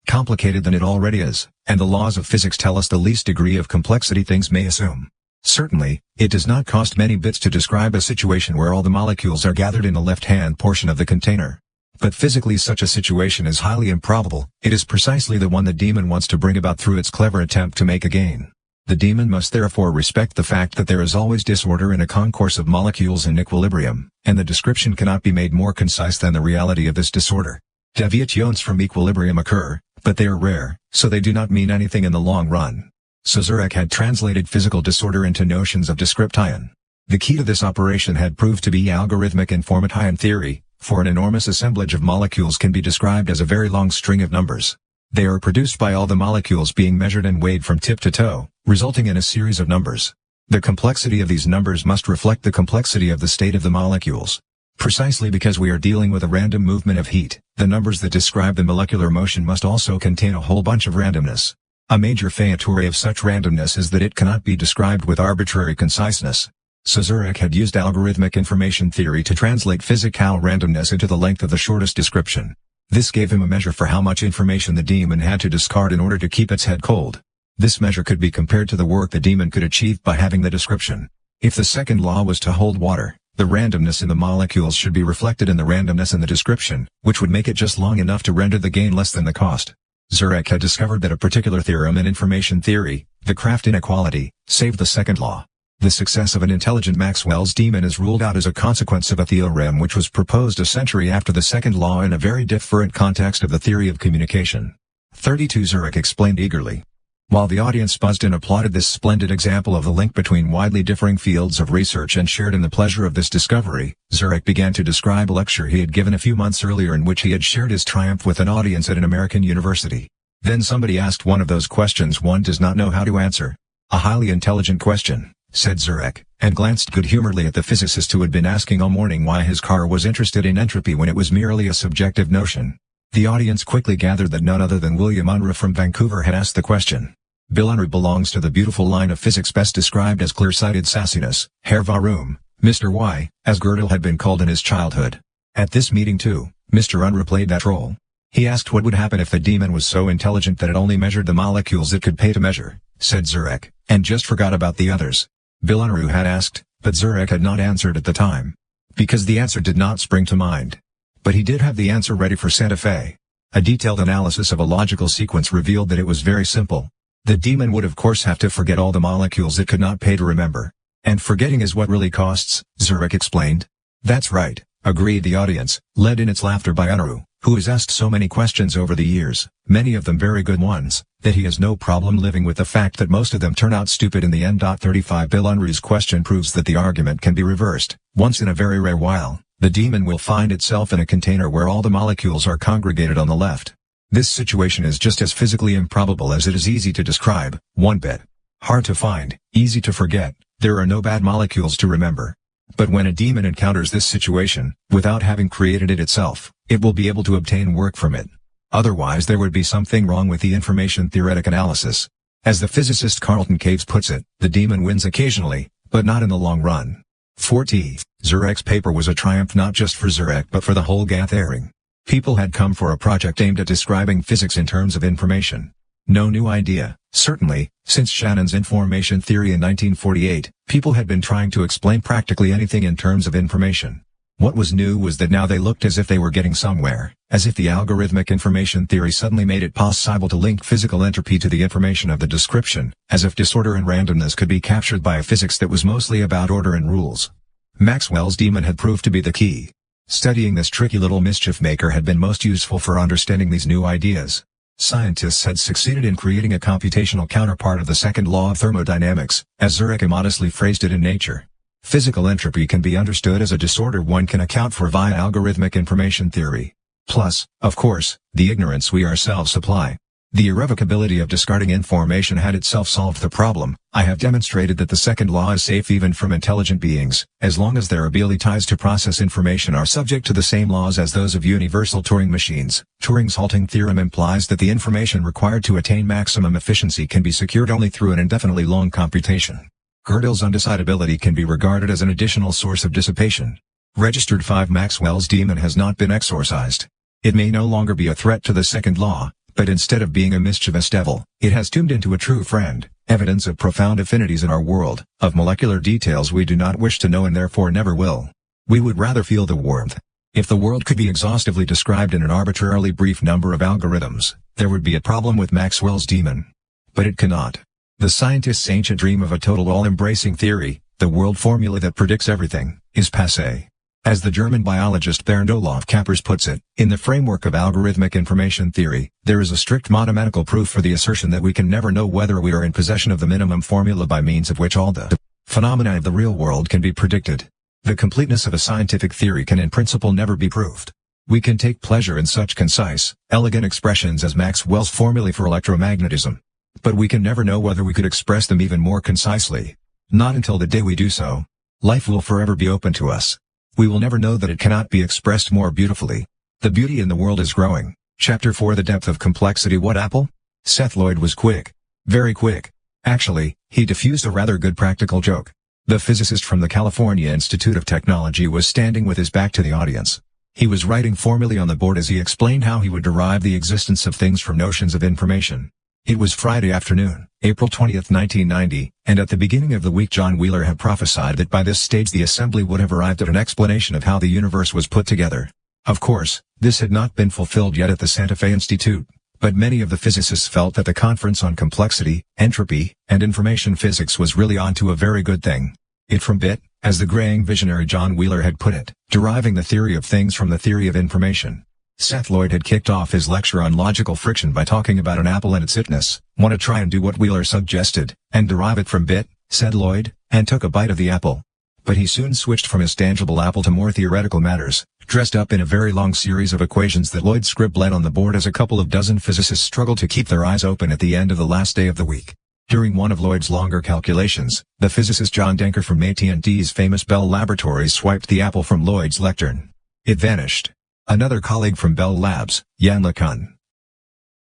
complicated than it already is, and the laws of physics tell us the least degree of complexity things may assume. Certainly, it does not cost many bits to describe a situation where all the molecules are gathered in the left-hand portion of the container. But physically such a situation is highly improbable. It is precisely the one the demon wants to bring about through its clever attempt to make a gain. The demon must therefore respect the fact that there is always disorder in a concourse of molecules in equilibrium, and the description cannot be made more concise than the reality of this disorder. Deviations from equilibrium occur, but they are rare, so they do not mean anything in the long run. So Zurek had translated physical disorder into notions of description. The key to this operation had proved to be algorithmic information theory, for an enormous assemblage of molecules can be described as a very long string of numbers. They are produced by all the molecules being measured and weighed from tip to toe, resulting in a series of numbers. The complexity of these numbers must reflect the complexity of the state of the molecules. Precisely because we are dealing with a random movement of heat, the numbers that describe the molecular motion must also contain a whole bunch of randomness. A major feature of such randomness is that it cannot be described with arbitrary conciseness. So Zurek had used algorithmic information theory to translate physical randomness into the length of the shortest description. This gave him a measure for how much information the demon had to discard in order to keep its head cold. This measure could be compared to the work the demon could achieve by having the description. If the second law was to hold water, the randomness in the molecules should be reflected in the randomness in the description, which would make it just long enough to render the gain less than the cost. Zurek had discovered that a particular theorem in information theory, the Kraft inequality, saved the second law. The success of an intelligent Maxwell's demon is ruled out as a consequence of a theorem which was proposed a century after the second law in a very different context of the theory of communication. 32 Zurek explained eagerly. While the audience buzzed and applauded this splendid example of the link between widely differing fields of research and shared in the pleasure of this discovery, Zurek began to describe a lecture he had given a few months earlier in which he had shared his triumph with an audience at an American university. Then somebody asked one of those questions one does not know how to answer. A highly intelligent question, said Zurek, and glanced good-humoredly at the physicist who had been asking all morning why his car was interested in entropy when it was merely a subjective notion. The audience quickly gathered that none other than William Unruh from Vancouver had asked the question. Bill Unruh belongs to the beautiful line of physics best described as clear-sighted sassiness, Herr Warum, Mr. Y, as Gödel had been called in his childhood. At this meeting too, Mr. Unruh played that role. He asked what would happen if the demon was so intelligent that it only measured the molecules it could pay to measure, said Zurek, and just forgot about the others. Bill Unruh had asked, but Zurek had not answered at the time. Because the answer did not spring to mind. But he did have the answer ready for Santa Fe. A detailed analysis of a logical sequence revealed that it was very simple. The demon would of course have to forget all the molecules it could not pay to remember. And forgetting is what really costs, Zurek explained. That's right, agreed the audience, led in its laughter by Unruh, who has asked so many questions over the years, many of them very good ones, that he has no problem living with the fact that most of them turn out stupid in the end. 35 Bill Unruh's question proves that the argument can be reversed. Once in a very rare while, the demon will find itself in a container where all the molecules are congregated on the left. This situation is just as physically improbable as it is easy to describe, one bit. Hard to find, easy to forget, there are no bad molecules to remember. But when a demon encounters this situation, without having created it itself, it will be able to obtain work from it. Otherwise there would be something wrong with the information theoretic analysis. As the physicist Carlton Caves puts it, the demon wins occasionally, but not in the long run. 40. Zurek's paper was a triumph not just for Zurek but for the whole gathering. People had come for a project aimed at describing physics in terms of information. No new idea, certainly, since Shannon's information theory in 1948, people had been trying to explain practically anything in terms of information. What was new was that now they looked as if they were getting somewhere, as if the algorithmic information theory suddenly made it possible to link physical entropy to the information of the description, as if disorder and randomness could be captured by a physics that was mostly about order and rules. Maxwell's demon had proved to be the key. Studying this tricky little mischief maker had been most useful for understanding these new ideas. Scientists had succeeded in creating a computational counterpart of the second law of thermodynamics, as Zurek immodestly phrased it in Nature. Physical entropy can be understood as a disorder one can account for via algorithmic information theory. Plus, of course, the ignorance we ourselves supply. The irrevocability of discarding information had itself solved the problem. I have demonstrated that the second law is safe even from intelligent beings, as long as their abilities to process information are subject to the same laws as those of universal Turing machines. Turing's halting theorem implies that the information required to attain maximum efficiency can be secured only through an indefinitely long computation. Gödel's undecidability can be regarded as an additional source of dissipation. Registered 5 Maxwell's demon has not been exorcised. It may no longer be a threat to the second law, But instead of being a mischievous devil, it has tuned into a true friend, evidence of profound affinities in our world, of molecular details we do not wish to know and therefore never will. We would rather feel the warmth. If the world could be exhaustively described in an arbitrarily brief number of algorithms, there would be a problem with Maxwell's demon. But it cannot. The scientist's ancient dream of a total all-embracing theory, the world formula that predicts everything, is passé. As the German biologist Bernd Olaf Kappers puts it, in the framework of algorithmic information theory, there is a strict mathematical proof for the assertion that we can never know whether we are in possession of the minimum formula by means of which all the phenomena of the real world can be predicted. The completeness of a scientific theory can in principle never be proved. We can take pleasure in such concise, elegant expressions as Maxwell's formulae for electromagnetism. But we can never know whether we could express them even more concisely. Not until the day we do so. Life will forever be open to us. We will never know that it cannot be expressed more beautifully. The beauty in the world is growing. Chapter 4 The Depth of Complexity. What apple? Seth Lloyd was quick. Very quick. Actually, he diffused a rather good practical joke. The physicist from the California Institute of Technology was standing with his back to the audience. He was writing formulae on the board as he explained how he would derive the existence of things from notions of information. It was Friday afternoon, April 20, 1990, and at the beginning of the week John Wheeler had prophesied that by this stage the assembly would have arrived at an explanation of how the universe was put together. Of course, this had not been fulfilled yet at the Santa Fe Institute, but many of the physicists felt that the conference on complexity, entropy, and information physics was really onto a very good thing. It from bit, as the graying visionary John Wheeler had put it, deriving the theory of things from the theory of information. Seth Lloyd had kicked off his lecture on logical friction by talking about an apple and its itness. "Want to try and do what Wheeler suggested, and derive it from bit?" said Lloyd, and took a bite of the apple. But he soon switched from his tangible apple to more theoretical matters, dressed up in a very long series of equations that Lloyd scribbled on the board as a couple of dozen physicists struggled to keep their eyes open at the end of the last day of the week. During one of Lloyd's longer calculations, the physicist John Denker from AT&T's famous Bell Laboratories swiped the apple from Lloyd's lectern. It vanished. Another colleague from Bell Labs, Jan LeCun,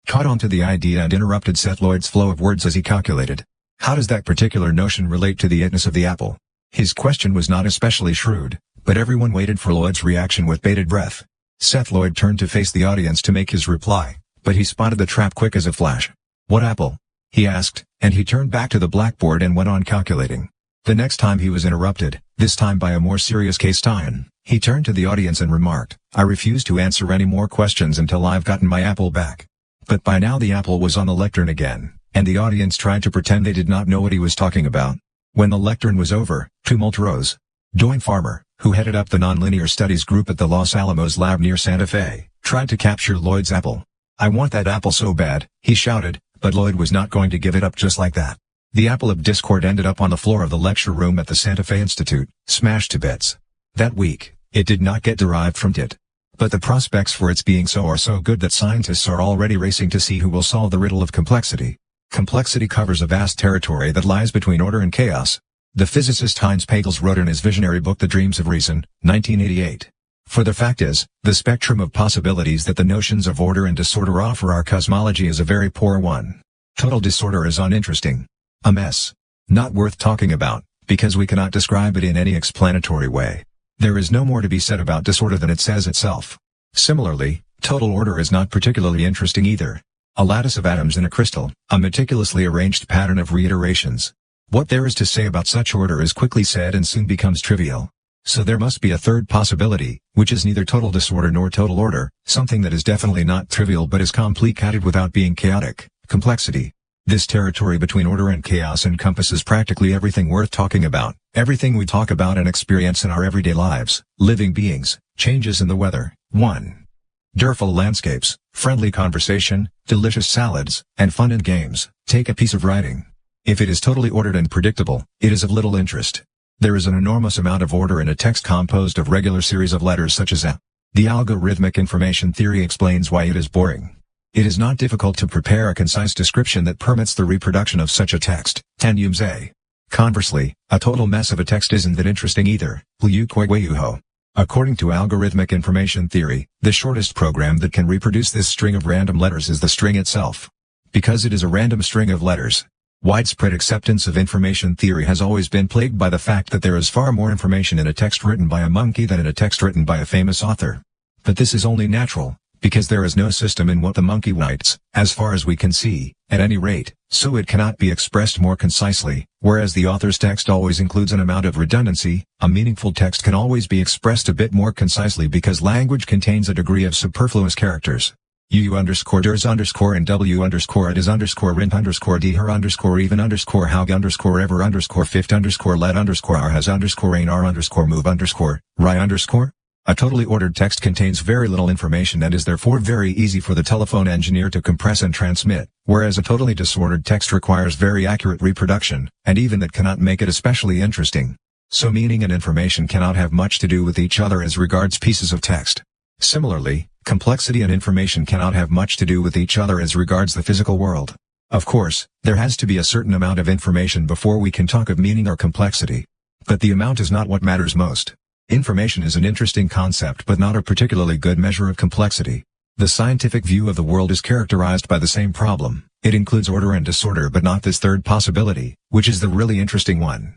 caught on to the idea and interrupted Seth Lloyd's flow of words as he calculated. How does that particular notion relate to the itness of the apple? His question was not especially shrewd, but everyone waited for Lloyd's reaction with bated breath. Seth Lloyd turned to face the audience to make his reply, but he spotted the trap quick as a flash. "What apple?" he asked, and he turned back to the blackboard and went on calculating. The next time he was interrupted, this time by a more serious case tie-in, he turned to the audience and remarked, "I refuse to answer any more questions until I've gotten my apple back." But by now the apple was on the lectern again, and the audience tried to pretend they did not know what he was talking about. When the lectern was over, tumult rose. Doyne Farmer, who headed up the nonlinear studies group at the Los Alamos lab near Santa Fe, tried to capture Lloyd's apple. "I want that apple so bad," he shouted, but Lloyd was not going to give it up just like that. The apple of discord ended up on the floor of the lecture room at the Santa Fe Institute, smashed to bits. That week, it did not get derived from it. But the prospects for its being so are so good that scientists are already racing to see who will solve the riddle of complexity. Complexity covers a vast territory that lies between order and chaos. The physicist Heinz Pagels wrote in his visionary book The Dreams of Reason, 1988. For the fact is, the spectrum of possibilities that the notions of order and disorder offer our cosmology is a very poor one. Total disorder is uninteresting. A mess. Not worth talking about, because we cannot describe it in any explanatory way. There is no more to be said about disorder than it says itself. Similarly, total order is not particularly interesting either. A lattice of atoms in a crystal, a meticulously arranged pattern of reiterations. What there is to say about such order is quickly said and soon becomes trivial. So there must be a third possibility, which is neither total disorder nor total order, something that is definitely not trivial but is complicated without being chaotic, complexity. This territory between order and chaos encompasses practically everything worth talking about, everything we talk about and experience in our everyday lives, living beings, changes in the weather, wonderful landscapes, friendly conversation, delicious salads, and fun and games. Take a piece of writing. If it is totally ordered and predictable, it is of little interest. There is an enormous amount of order in a text composed of regular series of letters such as A. The algorithmic information theory explains why it is boring. It is not difficult to prepare a concise description that permits the reproduction of such a text. Tenues A. Conversely, a total mess of a text isn't that interesting either. According to algorithmic information theory, the shortest program that can reproduce this string of random letters is the string itself. Because it is a random string of letters. Widespread acceptance of information theory has always been plagued by the fact that there is far more information in a text written by a monkey than in a text written by a famous author. But this is only natural, because there is no system in what the monkey writes, as far as we can see, at any rate, so it cannot be expressed more concisely, whereas the author's text always includes an amount of redundancy. A meaningful text can always be expressed a bit more concisely because language contains a degree of superfluous characters. _ders _ w _ it is _rint d her even haug ever fift let r has ain r move ry A totally ordered text contains very little information and is therefore very easy for the telephone engineer to compress and transmit, whereas a totally disordered text requires very accurate reproduction, and even that cannot make it especially interesting. So meaning and information cannot have much to do with each other as regards pieces of text. Similarly, complexity and information cannot have much to do with each other as regards the physical world. Of course, there has to be a certain amount of information before we can talk of meaning or complexity. But the amount is not what matters most. Information is an interesting concept but not a particularly good measure of complexity. The scientific view of the world is characterized by the same problem. It includes order and disorder but not this third possibility, which is the really interesting one.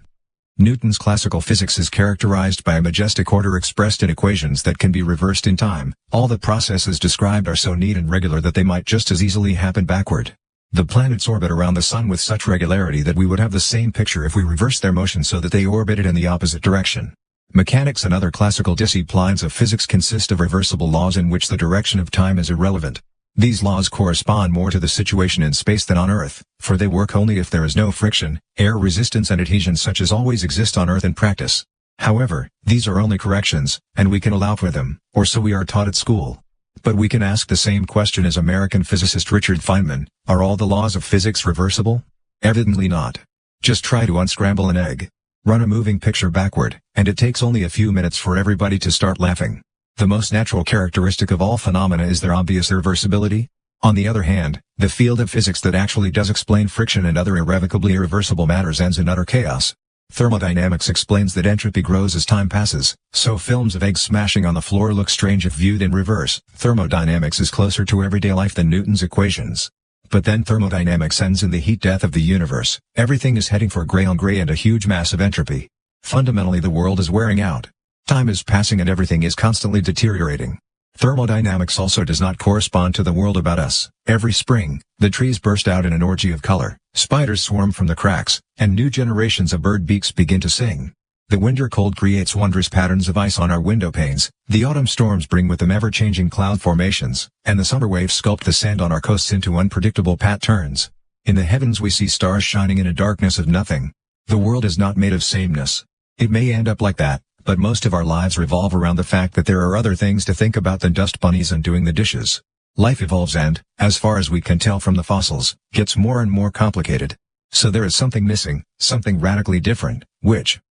Newton's classical physics is characterized by a majestic order expressed in equations that can be reversed in time. All the processes described are so neat and regular that they might just as easily happen backward. The planets orbit around the sun with such regularity that we would have the same picture if we reversed their motion so that they orbited in the opposite direction. Mechanics and other classical disciplines of physics consist of reversible laws in which the direction of time is irrelevant. These laws correspond more to the situation in space than on Earth, for they work only if there is no friction, air resistance and adhesion such as always exist on Earth in practice. However, these are only corrections, and we can allow for them, or so we are taught at school. But we can ask the same question as American physicist Richard Feynman: are all the laws of physics reversible? Evidently not. Just try to unscramble an egg. Run a moving picture backward, and it takes only a few minutes for everybody to start laughing. The most natural characteristic of all phenomena is their obvious irreversibility. On the other hand, the field of physics that actually does explain friction and other irrevocably irreversible matters ends in utter chaos. Thermodynamics explains that entropy grows as time passes, so films of eggs smashing on the floor look strange if viewed in reverse. Thermodynamics is closer to everyday life than Newton's equations. But then thermodynamics ends in the heat death of the universe. Everything is heading for gray on gray and a huge mass of entropy. Fundamentally the world is wearing out. Time is passing and everything is constantly deteriorating. Thermodynamics also does not correspond to the world about us. Every spring, the trees burst out in an orgy of color, spiders swarm from the cracks, and new generations of bird beaks begin to sing. The winter cold creates wondrous patterns of ice on our window panes, the autumn storms bring with them ever-changing cloud formations, and the summer waves sculpt the sand on our coasts into unpredictable patterns. In the heavens we see stars shining in a darkness of nothing. The world is not made of sameness. It may end up like that, but most of our lives revolve around the fact that there are other things to think about than dust bunnies and doing the dishes. Life evolves and, as far as we can tell from the fossils, gets more and more complicated. So there is something missing, something radically different, which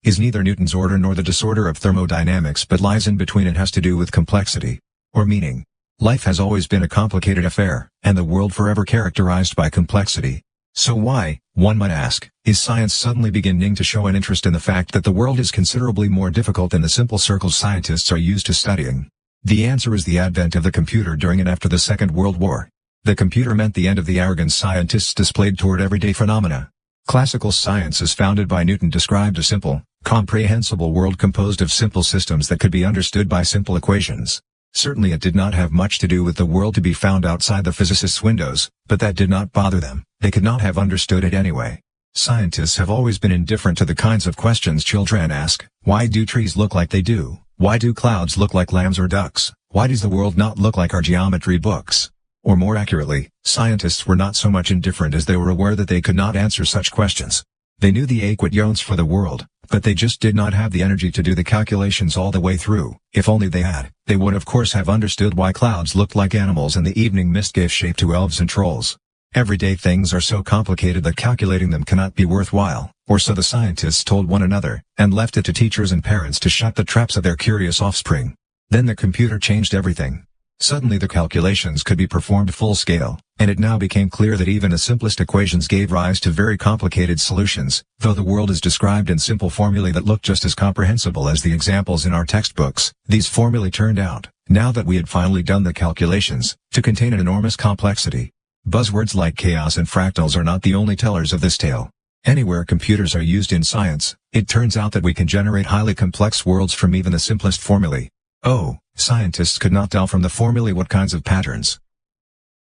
is neither Newton's order nor the disorder of thermodynamics but lies in between and has to do with complexity, or meaning. Life has always been a complicated affair, and the world forever characterized by complexity. So why, one might ask, is science suddenly beginning to show an interest in the fact that the world is considerably more difficult than the simple circles scientists are used to studying? The answer is the advent of the computer during and after the Second World War. The computer meant the end of the arrogance scientists displayed toward everyday phenomena. Classical science as founded by Newton described a simple, comprehensible world composed of simple systems that could be understood by simple equations. Certainly it did not have much to do with the world to be found outside the physicists' windows, but that did not bother them. They could not have understood it anyway. Scientists have always been indifferent to the kinds of questions children ask. Why do trees look like they do? Why do clouds look like lambs or ducks? Why does the world not look like our geometry books? Or more accurately, scientists were not so much indifferent as they were aware that they could not answer such questions. They knew the equations for the world, but they just did not have the energy to do the calculations all the way through. If only they had, they would of course have understood why clouds looked like animals and the evening mist gave shape to elves and trolls. Everyday things are so complicated that calculating them cannot be worthwhile, or so the scientists told one another, and left it to teachers and parents to shut the traps of their curious offspring. Then the computer changed everything. Suddenly the calculations could be performed full scale, and it now became clear that even the simplest equations gave rise to very complicated solutions, though the world is described in simple formulae that look just as comprehensible as the examples in our textbooks. These formulae turned out, now that we had finally done the calculations, to contain an enormous complexity. Buzzwords like chaos and fractals are not the only tellers of this tale. Anywhere computers are used in science, it turns out that we can generate highly complex worlds from even the simplest formulae. Oh, Scientists could not tell from the formulae what kinds of patterns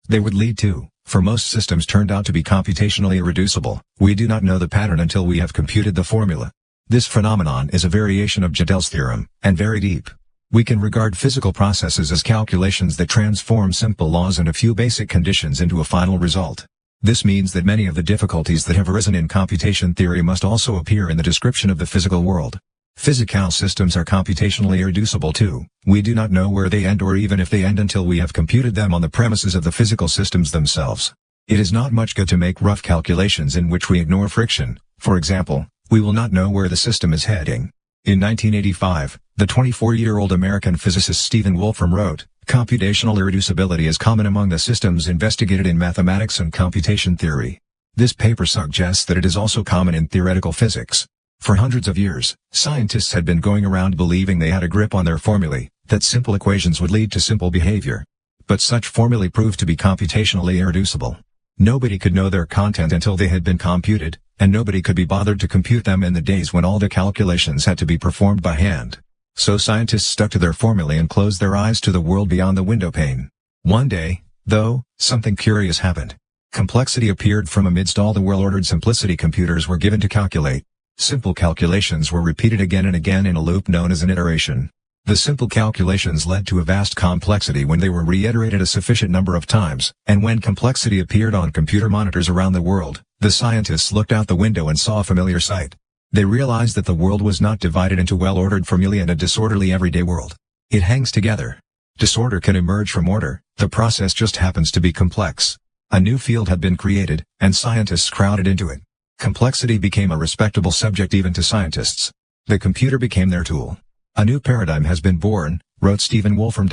they would lead to, for most systems turned out to be computationally irreducible. We do not know the pattern until we have computed the formula. This phenomenon is a variation of Gödel's theorem, and very deep. We can regard physical processes as calculations that transform simple laws and a few basic conditions into a final result. This means that many of the difficulties that have arisen in computation theory must also appear in the description of the physical world. Physical systems are computationally irreducible too. We do not know where they end or even if they end until we have computed them on the premises of the physical systems themselves. It is not much good to make rough calculations in which we ignore friction. For example, we will not know where the system is heading. In 1985, the 24-year-old American physicist Stephen Wolfram wrote, "Computational irreducibility is common among the systems investigated in mathematics and computation theory." This paper suggests that it is also common in theoretical physics. For hundreds of years, scientists had been going around believing they had a grip on their formulae, that simple equations would lead to simple behavior. But such formulae proved to be computationally irreducible. Nobody could know their content until they had been computed, and nobody could be bothered to compute them in the days when all the calculations had to be performed by hand. So scientists stuck to their formulae and closed their eyes to the world beyond the windowpane. One day, though, something curious happened. Complexity appeared from amidst all the well-ordered simplicity computers were given to calculate. Simple calculations were repeated again and again in a loop known as an iteration. The simple calculations led to a vast complexity when they were reiterated a sufficient number of times, and when complexity appeared on computer monitors around the world, the scientists looked out the window and saw a familiar sight. They realized that the world was not divided into well-ordered formulae and a disorderly everyday world. It hangs together. Disorder can emerge from order, the process just happens to be complex. A new field had been created, and scientists crowded into it. Complexity became a respectable subject even to scientists. The computer became their tool. A new paradigm has been born, wrote Stephen Wolfram.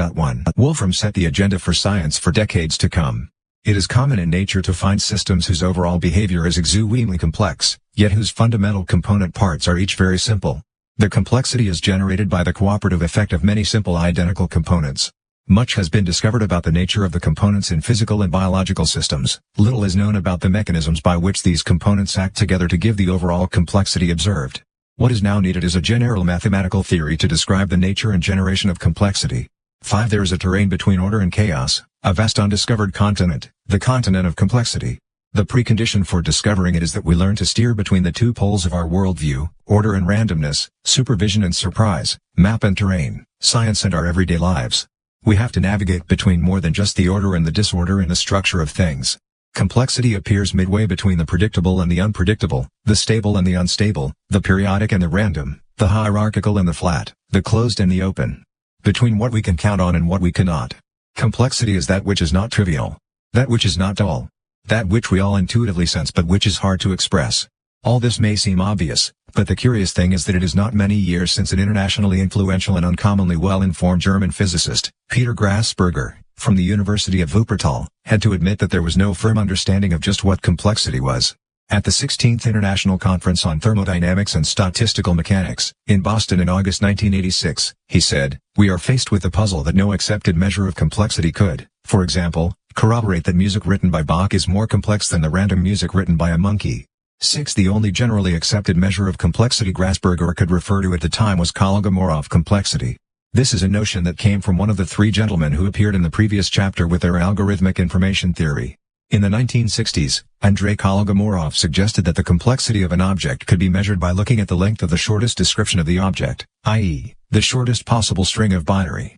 Wolfram set the agenda for science for decades to come. It is common in nature to find systems whose overall behavior is exuberantly complex, yet whose fundamental component parts are each very simple. The complexity is generated by the cooperative effect of many simple identical components. Much has been discovered about the nature of the components in physical and biological systems. Little is known about the mechanisms by which these components act together to give the overall complexity observed. What is now needed is a general mathematical theory to describe the nature and generation of complexity. 5. There is a terrain between order and chaos, a vast undiscovered continent, the continent of complexity. The precondition for discovering it is that we learn to steer between the two poles of our worldview, order and randomness, supervision and surprise, map and terrain, science and our everyday lives. We have to navigate between more than just the order and the disorder in the structure of things. Complexity appears midway between the predictable and the unpredictable, the stable and the unstable, the periodic and the random, the hierarchical and the flat, the closed and the open. Between what we can count on and what we cannot. Complexity is that which is not trivial. That which is not dull. That which we all intuitively sense but which is hard to express. All this may seem obvious, but the curious thing is that it is not many years since an internationally influential and uncommonly well-informed German physicist, Peter Grasberger, from the University of Wuppertal, had to admit that there was no firm understanding of just what complexity was. At the 16th International Conference on Thermodynamics and Statistical Mechanics, in Boston in August 1986, he said, "We are faced with the puzzle that no accepted measure of complexity could, for example, corroborate that music written by Bach is more complex than the random music written by a monkey." 6. The only generally accepted measure of complexity Grasberger could refer to at the time was Kolmogorov complexity. This is a notion that came from one of the three gentlemen who appeared in the previous chapter with their algorithmic information theory. In the 1960s, Andrei Kolmogorov suggested that the complexity of an object could be measured by looking at the length of the shortest description of the object, i.e., the shortest possible string of binary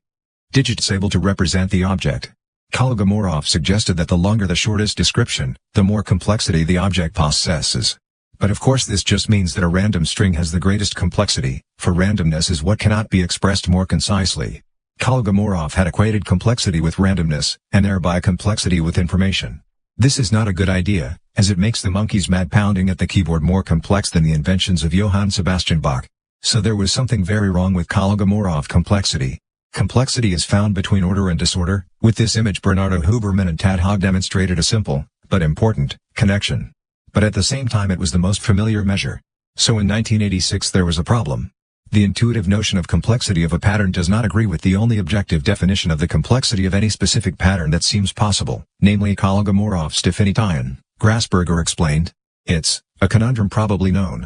digits able to represent the object. Kolmogorov suggested that the longer the shortest description, the more complexity the object possesses. But of course this just means that a random string has the greatest complexity, for randomness is what cannot be expressed more concisely. Kolmogorov had equated complexity with randomness, and thereby complexity with information. This is not a good idea, as it makes the monkeys mad pounding at the keyboard more complex than the inventions of Johann Sebastian Bach. So there was something very wrong with Kolmogorov complexity. Complexity is found between order and disorder. With this image Bernardo Huberman and Tad Hogg demonstrated a simple, but important, connection. But at the same time it was the most familiar measure. So in 1986 there was a problem. The intuitive notion of complexity of a pattern does not agree with the only objective definition of the complexity of any specific pattern that seems possible, namely Kolmogorov's definition. Grasberger explained. It's a conundrum probably known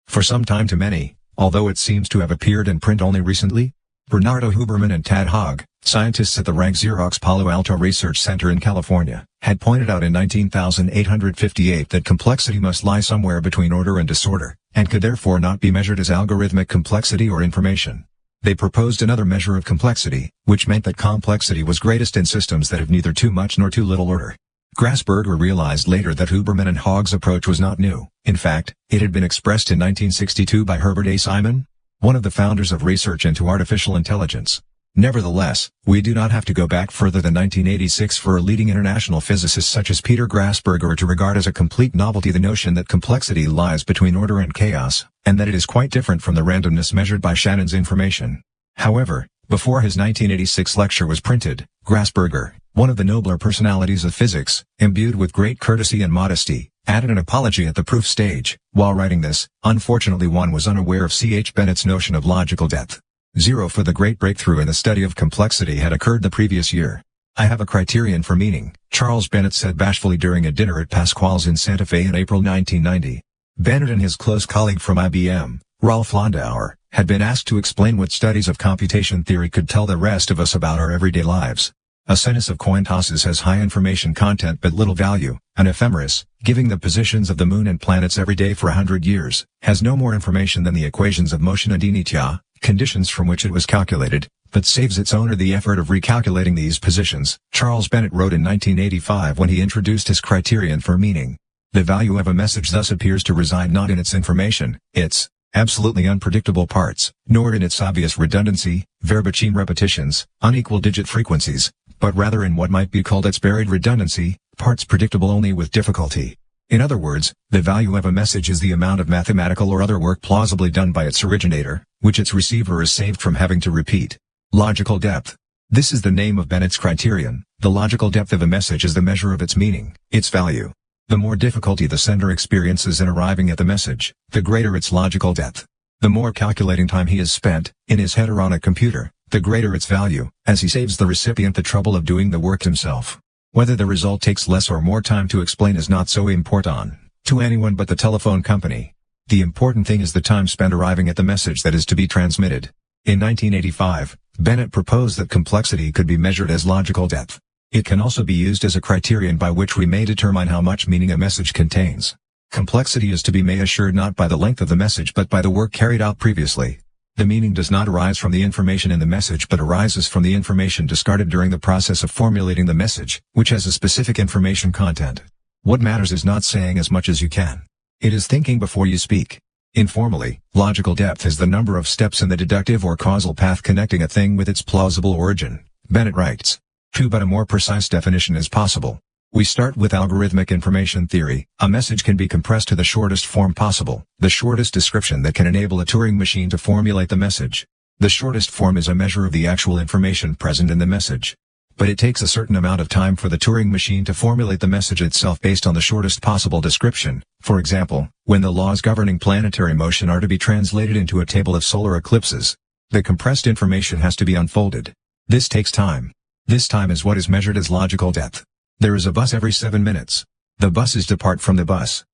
for some time to many, although it seems to have appeared in print only recently. Bernardo Huberman and Tad Hogg, scientists at the Rank Xerox Palo Alto Research Center in California, had pointed out in 19,858 that complexity must lie somewhere between order and disorder, and could therefore not be measured as algorithmic complexity or information. They proposed another measure of complexity, which meant that complexity was greatest in systems that have neither too much nor too little order. Grasberger realized later that Huberman and Hogg's approach was not new. In fact, it had been expressed in 1962 by Herbert A. Simon, one of the founders of research into artificial intelligence. Nevertheless, we do not have to go back further than 1986 for a leading international physicist such as Peter Grasberger to regard as a complete novelty the notion that complexity lies between order and chaos, and that it is quite different from the randomness measured by Shannon's information. However, before his 1986 lecture was printed, Grasberger, one of the nobler personalities of physics, imbued with great courtesy and modesty, added an apology at the proof stage. While writing this, unfortunately one was unaware of C.H. Bennett's notion of logical depth. 0 for the great breakthrough in the study of complexity had occurred the previous year. I have a criterion for meaning, Charles Bennett said bashfully during a dinner at Pasquale's in Santa Fe in April 1990. Bennett and his close colleague from IBM, Rolf Landauer, had been asked to explain what studies of computation theory could tell the rest of us about our everyday lives. A sentence of coin tosses has high information content but little value. An ephemeris, giving the positions of the moon and planets every day for 100 years, has no more information than the equations of motion and inertia, conditions from which it was calculated, but saves its owner the effort of recalculating these positions. Charles Bennett wrote in 1985 when he introduced his criterion for meaning. The value of a message thus appears to reside not in its information, its absolutely unpredictable parts, nor in its obvious redundancy, verbachine repetitions, unequal digit frequencies, but rather in what might be called its buried redundancy, parts predictable only with difficulty. In other words, the value of a message is the amount of mathematical or other work plausibly done by its originator, which its receiver is saved from having to repeat. Logical depth. This is the name of Bennett's criterion. The logical depth of a message is the measure of its meaning, its value. The more difficulty the sender experiences in arriving at the message, the greater its logical depth. The more calculating time he has spent, in his head or on a computer, the greater its value, as he saves the recipient the trouble of doing the work himself. Whether the result takes less or more time to explain is not so important to anyone but the telephone company. The important thing is the time spent arriving at the message that is to be transmitted. In 1985, Bennett proposed that complexity could be measured as logical depth. It can also be used as a criterion by which we may determine how much meaning a message contains. Complexity is to be measured not by the length of the message but by the work carried out previously. The meaning does not arise from the information in the message but arises from the information discarded during the process of formulating the message, which has a specific information content. What matters is not saying as much as you can. It is thinking before you speak. Informally, logical depth is the number of steps in the deductive or causal path connecting a thing with its plausible origin. Bennett writes, 2. But a more precise definition is possible. We start with algorithmic information theory. A message can be compressed to the shortest form possible, the shortest description that can enable a Turing machine to formulate the message. The shortest form is a measure of the actual information present in the message. But it takes a certain amount of time for the Turing machine to formulate the message itself based on the shortest possible description. For example, when the laws governing planetary motion are to be translated into a table of solar eclipses, the compressed information has to be unfolded. This takes time. This time is what is measured as logical depth. There is a bus every 7 minutes. The buses depart from the bus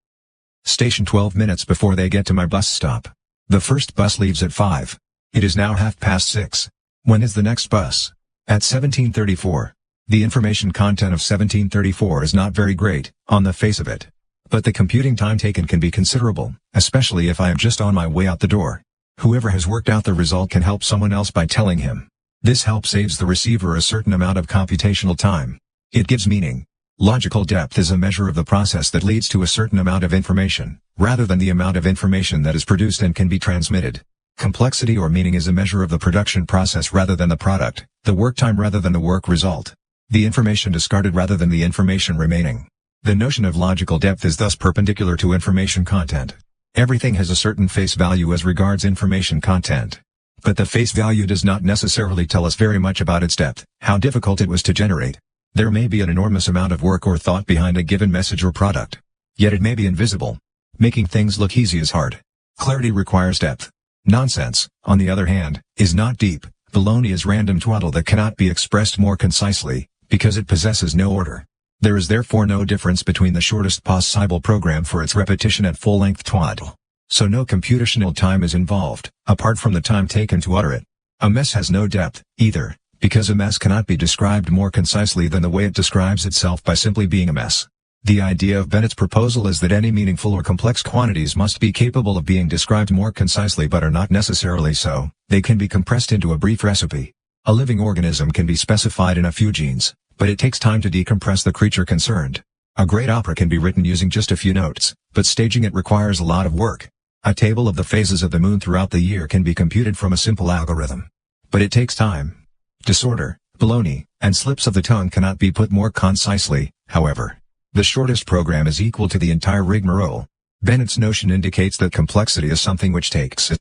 station 12 minutes before they get to my bus stop. The first bus leaves at 5. It is now 6:30. When is the next bus? At 17:34. The information content of 17:34 is not very great, on the face of it. But the computing time taken can be considerable, especially if I am just on my way out the door. Whoever has worked out the result can help someone else by telling him. This help saves the receiver a certain amount of computational time. It gives meaning. Logical depth is a measure of the process that leads to a certain amount of information, rather than the amount of information that is produced and can be transmitted. Complexity or meaning is a measure of the production process rather than the product, the work time rather than the work result, the information discarded rather than the information remaining. The notion of logical depth is thus perpendicular to information content. Everything has a certain face value as regards information content. But the face value does not necessarily tell us very much about its depth, how difficult it was to generate. There may be an enormous amount of work or thought behind a given message or product. Yet it may be invisible. Making things look easy is hard. Clarity requires depth. Nonsense, on the other hand, is not deep. Baloney is random twaddle that cannot be expressed more concisely, because it possesses no order. There is therefore no difference between the shortest possible program for its repetition and full-length twaddle. So no computational time is involved, apart from the time taken to utter it. A mess has no depth, either, because a mess cannot be described more concisely than the way it describes itself by simply being a mess. The idea of Bennett's proposal is that any meaningful or complex quantities must be capable of being described more concisely but are not necessarily so. They can be compressed into a brief recipe. A living organism can be specified in a few genes, but it takes time to decompress the creature concerned. A great opera can be written using just a few notes, but staging it requires a lot of work. A table of the phases of the moon throughout the year can be computed from a simple algorithm. But it takes time. Disorder, baloney, and slips of the tongue cannot be put more concisely, however. The shortest program is equal to the entire rigmarole. Bennett's notion indicates that complexity is something which takes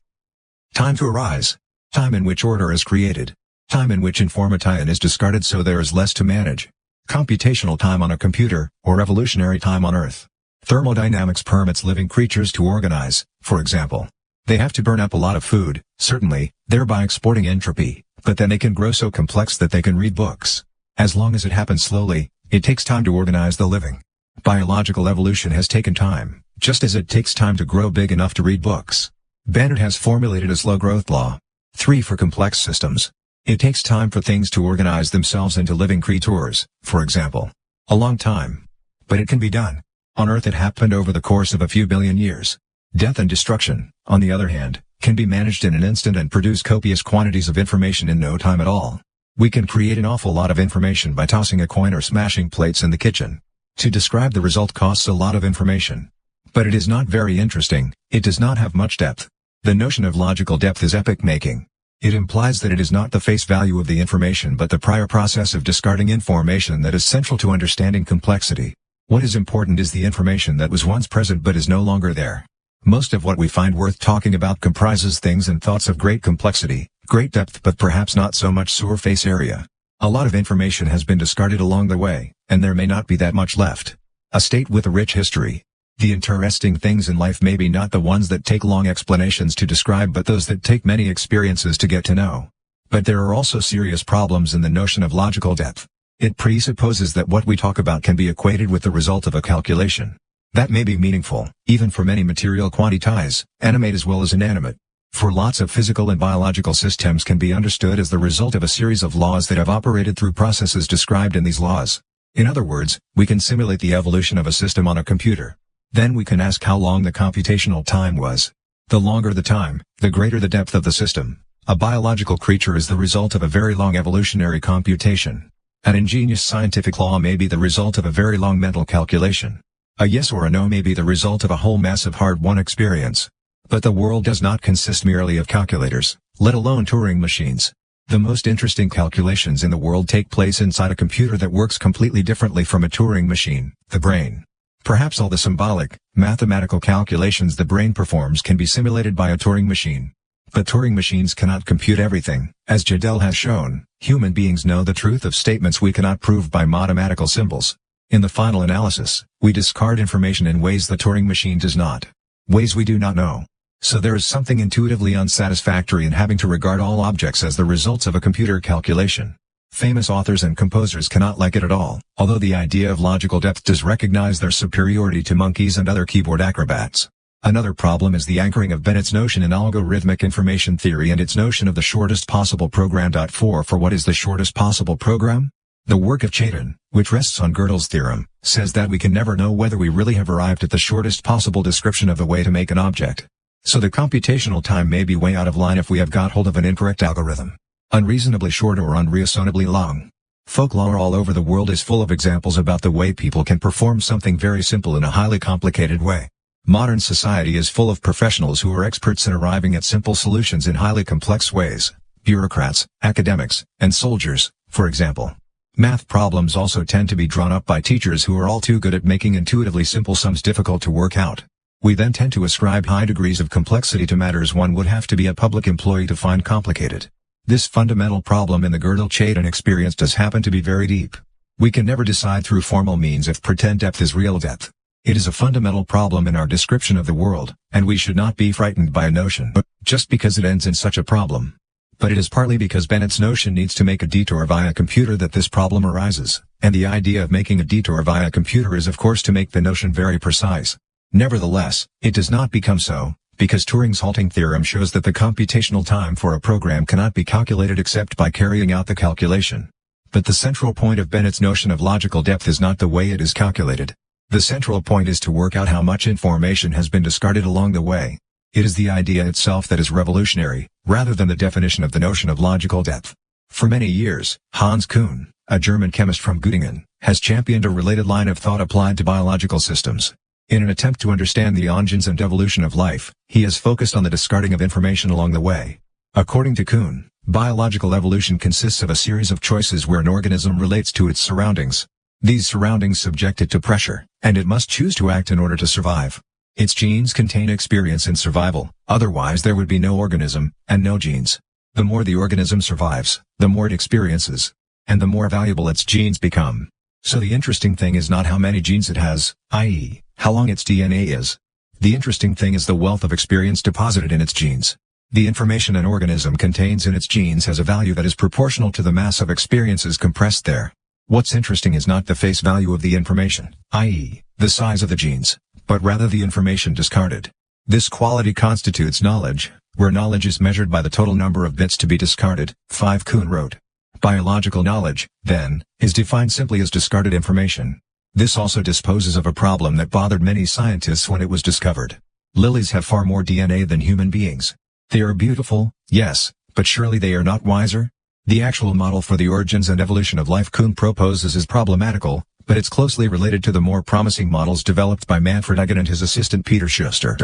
time to arise, time in which order is created, time in which information is discarded so there is less to manage. Computational time on a computer, or evolutionary time on Earth. Thermodynamics permits living creatures to organize, for example. They have to burn up a lot of food, certainly, thereby exporting entropy, but then they can grow so complex that they can read books. As long as it happens slowly, it takes time to organize the living. Biological evolution has taken time, just as it takes time to grow big enough to read books. Bennett has formulated a slow growth law. 3 for complex systems. It takes time for things to organize themselves into living creatures, for example. A long time. But it can be done. On Earth it happened over the course of a few billion years. Death and destruction, on the other hand, can be managed in an instant and produce copious quantities of information in no time at all. We can create an awful lot of information by tossing a coin or smashing plates in the kitchen. To describe the result costs a lot of information. But it is not very interesting, it does not have much depth. The notion of logical depth is epoch-making. It implies that it is not the face value of the information but the prior process of discarding information that is central to understanding complexity. What is important is the information that was once present but is no longer there. Most of what we find worth talking about comprises things and thoughts of great complexity, great depth but perhaps not so much surface area. A lot of information has been discarded along the way, and there may not be that much left. A state with a rich history. The interesting things in life may be not the ones that take long explanations to describe but those that take many experiences to get to know. But there are also serious problems in the notion of logical depth. It presupposes that what we talk about can be equated with the result of a calculation. That may be meaningful, even for many material quantities, animate as well as inanimate. For lots of physical and biological systems can be understood as the result of a series of laws that have operated through processes described in these laws. In other words, we can simulate the evolution of a system on a computer. Then we can ask how long the computational time was. The longer the time, the greater the depth of the system. A biological creature is the result of a very long evolutionary computation. An ingenious scientific law may be the result of a very long mental calculation. A yes or a no may be the result of a whole mass of hard-won experience. But the world does not consist merely of calculators, let alone Turing machines. The most interesting calculations in the world take place inside a computer that works completely differently from a Turing machine, the brain. Perhaps all the symbolic, mathematical calculations the brain performs can be simulated by a Turing machine. But Turing machines cannot compute everything, as Gödel has shown. Human beings know the truth of statements we cannot prove by mathematical symbols. In the final analysis, we discard information in ways the Turing machine does not. Ways we do not know. So there is something intuitively unsatisfactory in having to regard all objects as the results of a computer calculation. Famous authors and composers cannot like it at all, although the idea of logical depth does recognize their superiority to monkeys and other keyboard acrobats. Another problem is the anchoring of Bennett's notion in algorithmic information theory and its notion of the shortest possible program. 4 For what is the shortest possible program? The work of Chaitin, which rests on Gödel's theorem, says that we can never know whether we really have arrived at the shortest possible description of the way to make an object. So the computational time may be way out of line if we have got hold of an incorrect algorithm. Unreasonably short or unreasonably long. Folklore all over the world is full of examples about the way people can perform something very simple in a highly complicated way. Modern society is full of professionals who are experts in arriving at simple solutions in highly complex ways. Bureaucrats, academics, and soldiers, for example. Math problems also tend to be drawn up by teachers who are all too good at making intuitively simple sums difficult to work out. We then tend to ascribe high degrees of complexity to matters one would have to be a public employee to find complicated. This fundamental problem in the Gödel-Chaitin experience does happen to be very deep. We can never decide through formal means if pretend depth is real depth. It is a fundamental problem in our description of the world, and we should not be frightened by a notion just because it ends in such a problem. But it is partly because Bennett's notion needs to make a detour via a computer that this problem arises, and the idea of making a detour via a computer is of course to make the notion very precise. Nevertheless, it does not become so, because Turing's halting theorem shows that the computational time for a program cannot be calculated except by carrying out the calculation. But the central point of Bennett's notion of logical depth is not the way it is calculated. The central point is to work out how much information has been discarded along the way. It is the idea itself that is revolutionary, rather than the definition of the notion of logical depth. For many years, Hans Kuhn, a German chemist from Göttingen, has championed a related line of thought applied to biological systems. In an attempt to understand the origins and evolution of life, he has focused on the discarding of information along the way. According to Kuhn, biological evolution consists of a series of choices where an organism relates to its surroundings. These surroundings subject it to pressure, and it must choose to act in order to survive. Its genes contain experience in survival, otherwise there would be no organism, and no genes. The more the organism survives, the more it experiences, and the more valuable its genes become. So the interesting thing is not how many genes it has, i.e., how long its DNA is. The interesting thing is the wealth of experience deposited in its genes. The information an organism contains in its genes has a value that is proportional to the mass of experiences compressed there. What's interesting is not the face value of the information, i.e., the size of the genes, but rather the information discarded. This quality constitutes knowledge, where knowledge is measured by the total number of bits to be discarded. 5 Kuhn wrote. Biological knowledge, then, is defined simply as discarded information. This also disposes of a problem that bothered many scientists when it was discovered. Lilies have far more DNA than human beings. They are beautiful, yes, but surely they are not wiser? The actual model for the origins and evolution of life Kuhn proposes is problematical, but it's closely related to the more promising models developed by Manfred Eigen and his assistant Peter Schuster.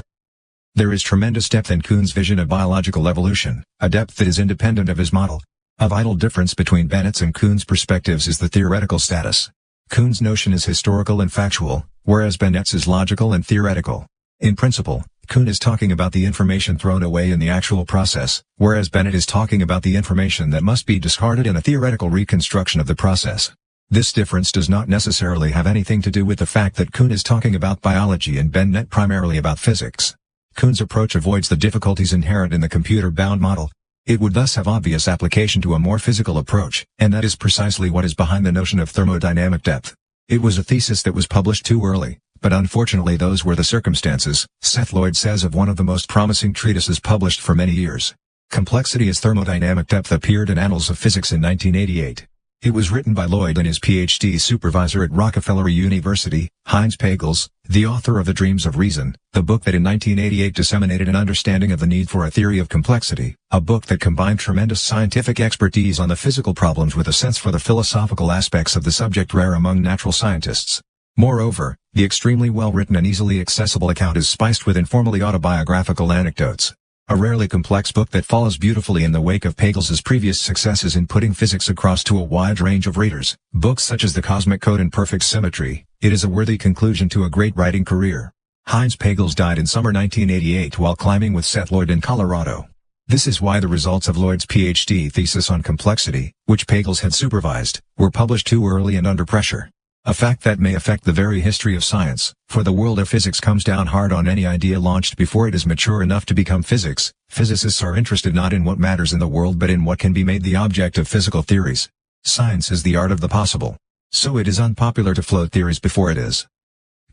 There is tremendous depth in Kuhn's vision of biological evolution, a depth that is independent of his model. A vital difference between Bennett's and Kuhn's perspectives is the theoretical status. Kuhn's notion is historical and factual, whereas Bennett's is logical and theoretical. In principle, Kuhn is talking about the information thrown away in the actual process, whereas Bennett is talking about the information that must be discarded in a theoretical reconstruction of the process. This difference does not necessarily have anything to do with the fact that Kuhn is talking about biology and Bennett primarily about physics. Kuhn's approach avoids the difficulties inherent in the computer-bound model. It would thus have obvious application to a more physical approach, and that is precisely what is behind the notion of thermodynamic depth. It was a thesis that was published too early, but unfortunately those were the circumstances, Seth Lloyd says of one of the most promising treatises published for many years. Complexity as Thermodynamic Depth appeared in Annals of Physics in 1988. It was written by Lloyd and his PhD supervisor at Rockefeller University, Heinz Pagels, the author of The Dreams of Reason, the book that in 1988 disseminated an understanding of the need for a theory of complexity, a book that combined tremendous scientific expertise on the physical problems with a sense for the philosophical aspects of the subject rare among natural scientists. Moreover, the extremely well-written and easily accessible account is spiced with informally autobiographical anecdotes. A rarely complex book that follows beautifully in the wake of Pagels's previous successes in putting physics across to a wide range of readers. Books such as The Cosmic Code and Perfect Symmetry, it is a worthy conclusion to a great writing career. Heinz Pagels died in summer 1988 while climbing with Seth Lloyd in Colorado. This is why the results of Lloyd's PhD thesis on complexity, which Pagels had supervised, were published too early and under pressure. A fact that may affect the very history of science, for the world of physics comes down hard on any idea launched before it is mature enough to become physics. Physicists are interested not in what matters in the world but in what can be made the object of physical theories. Science is the art of the possible. So it is unpopular to float theories before it is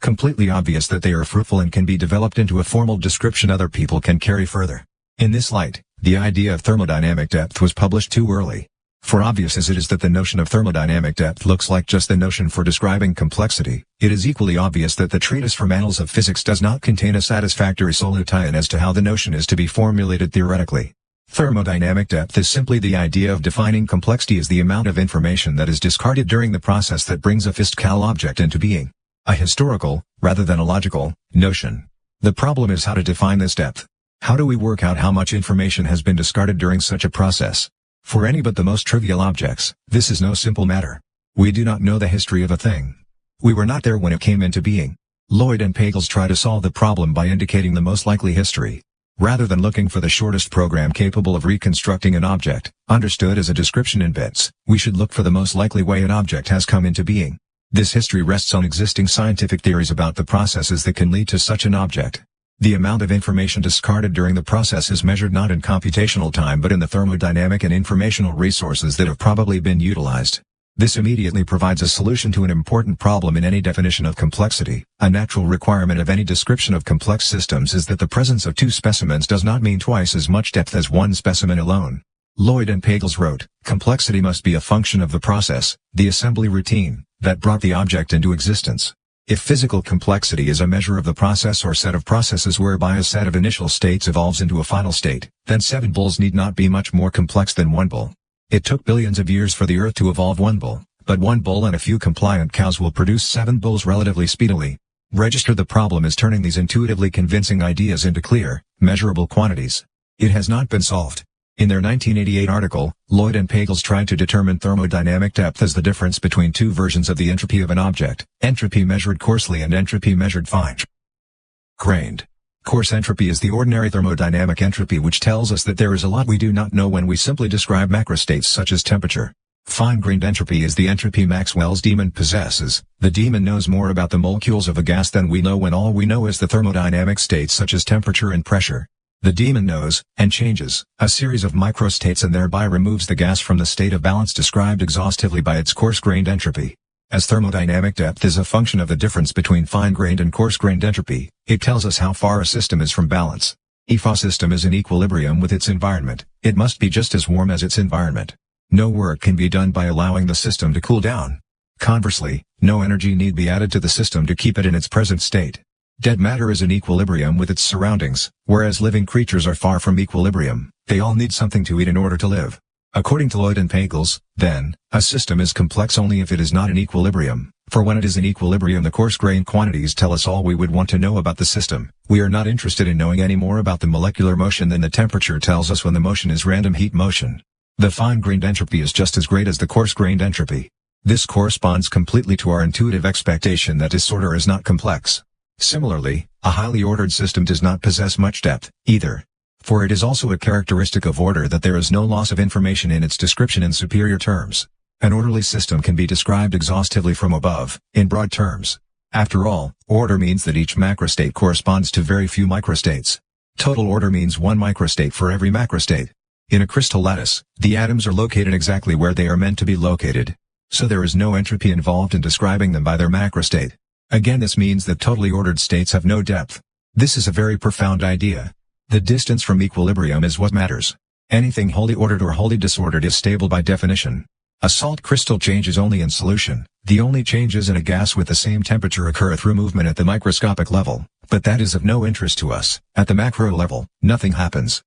completely obvious that they are fruitful and can be developed into a formal description other people can carry further. In this light, the idea of thermodynamic depth was published too early. For obvious as it is that the notion of thermodynamic depth looks like just the notion for describing complexity, it is equally obvious that the treatise from Annals of Physics does not contain a satisfactory solution as to how the notion is to be formulated theoretically. Thermodynamic depth is simply the idea of defining complexity as the amount of information that is discarded during the process that brings a physical object into being. A historical, rather than a logical, notion. The problem is how to define this depth. How do we work out how much information has been discarded during such a process? For any but the most trivial objects, this is no simple matter. We do not know the history of a thing. We were not there when it came into being. Lloyd and Pagels try to solve the problem by indicating the most likely history. Rather than looking for the shortest program capable of reconstructing an object, understood as a description in bits, we should look for the most likely way an object has come into being. This history rests on existing scientific theories about the processes that can lead to such an object. The amount of information discarded during the process is measured not in computational time but in the thermodynamic and informational resources that have probably been utilized. This immediately provides a solution to an important problem in any definition of complexity. A natural requirement of any description of complex systems is that the presence of two specimens does not mean twice as much depth as one specimen alone. Lloyd and Pagels wrote, "Complexity must be a function of the process, the assembly routine, that brought the object into existence. If physical complexity is a measure of the process or set of processes whereby a set of initial states evolves into a final state, then 7 bulls need not be much more complex than 1 bull. It took billions of years for the Earth to evolve 1 bull, but 1 bull and a few compliant cows will produce 7 bulls relatively speedily." Register the problem is turning these intuitively convincing ideas into clear, measurable quantities. It has not been solved. In their 1988 article, Lloyd and Pagels tried to determine thermodynamic depth as the difference between two versions of the entropy of an object, entropy measured coarsely and entropy measured fine-grained. Coarse entropy is the ordinary thermodynamic entropy, which tells us that there is a lot we do not know when we simply describe macrostates such as temperature. Fine-grained entropy is the entropy Maxwell's demon possesses. The demon knows more about the molecules of a gas than we know when all we know is the thermodynamic states such as temperature and pressure. The demon knows, and changes, a series of microstates and thereby removes the gas from the state of balance described exhaustively by its coarse-grained entropy. As thermodynamic depth is a function of the difference between fine-grained and coarse-grained entropy, it tells us how far a system is from balance. If a system is in equilibrium with its environment, it must be just as warm as its environment. No work can be done by allowing the system to cool down. Conversely, no energy need be added to the system to keep it in its present state. Dead matter is in equilibrium with its surroundings, whereas living creatures are far from equilibrium. They all need something to eat in order to live. According to Lloyd and Pagels, then, a system is complex only if it is not in equilibrium, for when it is in equilibrium the coarse-grained quantities tell us all we would want to know about the system. We are not interested in knowing any more about the molecular motion than the temperature tells us when the motion is random heat motion. The fine-grained entropy is just as great as the coarse-grained entropy. This corresponds completely to our intuitive expectation that disorder is not complex. Similarly, a highly ordered system does not possess much depth, either. For it is also a characteristic of order that there is no loss of information in its description in superior terms. An orderly system can be described exhaustively from above, in broad terms. After all, order means that each macrostate corresponds to very few microstates. Total order means one microstate for every macrostate. In a crystal lattice, the atoms are located exactly where they are meant to be located. So there is no entropy involved in describing them by their macrostate. Again, this means that totally ordered states have no depth. This is a very profound idea. The distance from equilibrium is what matters. Anything wholly ordered or wholly disordered is stable by definition. A salt crystal changes only in solution. The only changes in a gas with the same temperature occur through movement at the microscopic level, but that is of no interest to us. At the macro level, nothing happens.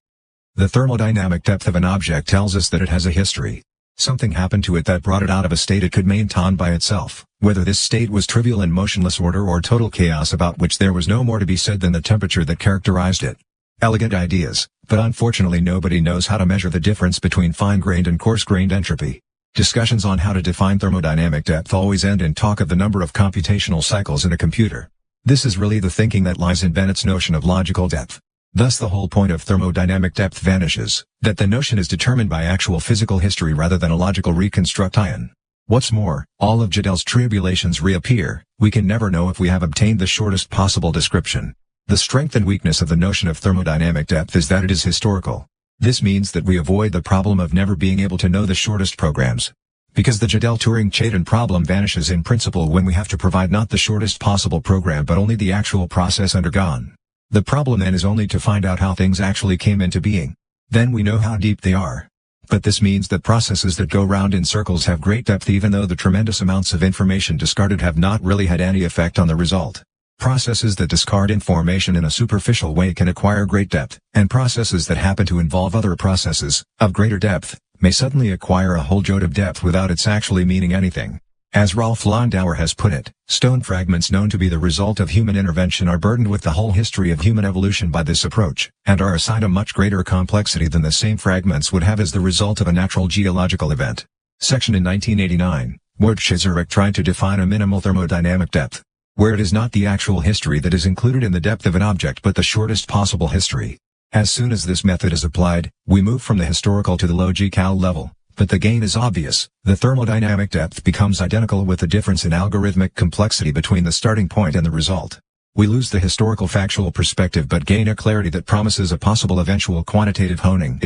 The thermodynamic depth of an object tells us that it has a history. Something happened to it that brought it out of a state it could maintain by itself, whether this state was trivial and motionless order or total chaos about which there was no more to be said than the temperature that characterized it. Elegant ideas, but unfortunately nobody knows how to measure the difference between fine-grained and coarse-grained entropy. Discussions on how to define thermodynamic depth always end in talk of the number of computational cycles in a computer. This is really the thinking that lies in Bennett's notion of logical depth. Thus the whole point of thermodynamic depth vanishes, that the notion is determined by actual physical history rather than a logical reconstruction. What's more, all of Gödel's tribulations reappear. We can never know if we have obtained the shortest possible description. The strength and weakness of the notion of thermodynamic depth is that it is historical. This means that we avoid the problem of never being able to know the shortest programs. Because the Gödel-Turing-Chaitin problem vanishes in principle when we have to provide not the shortest possible program but only the actual process undergone. The problem then is only to find out how things actually came into being. Then we know how deep they are. But this means that processes that go round in circles have great depth even though the tremendous amounts of information discarded have not really had any effect on the result. Processes that discard information in a superficial way can acquire great depth, and processes that happen to involve other processes, of greater depth, may suddenly acquire a whole jolt of depth without its actually meaning anything. As Rolf Landauer has put it, stone fragments known to be the result of human intervention are burdened with the whole history of human evolution by this approach, and are assigned a much greater complexity than the same fragments would have as the result of a natural geological event. Section in 1989, Wojciech tried to define a minimal thermodynamic depth, where it is not the actual history that is included in the depth of an object but the shortest possible history. As soon as this method is applied, we move from the historical to the logical level. But the gain is obvious. The thermodynamic depth becomes identical with the difference in algorithmic complexity between the starting point and the result. We lose the historical factual perspective but gain a clarity that promises a possible eventual quantitative honing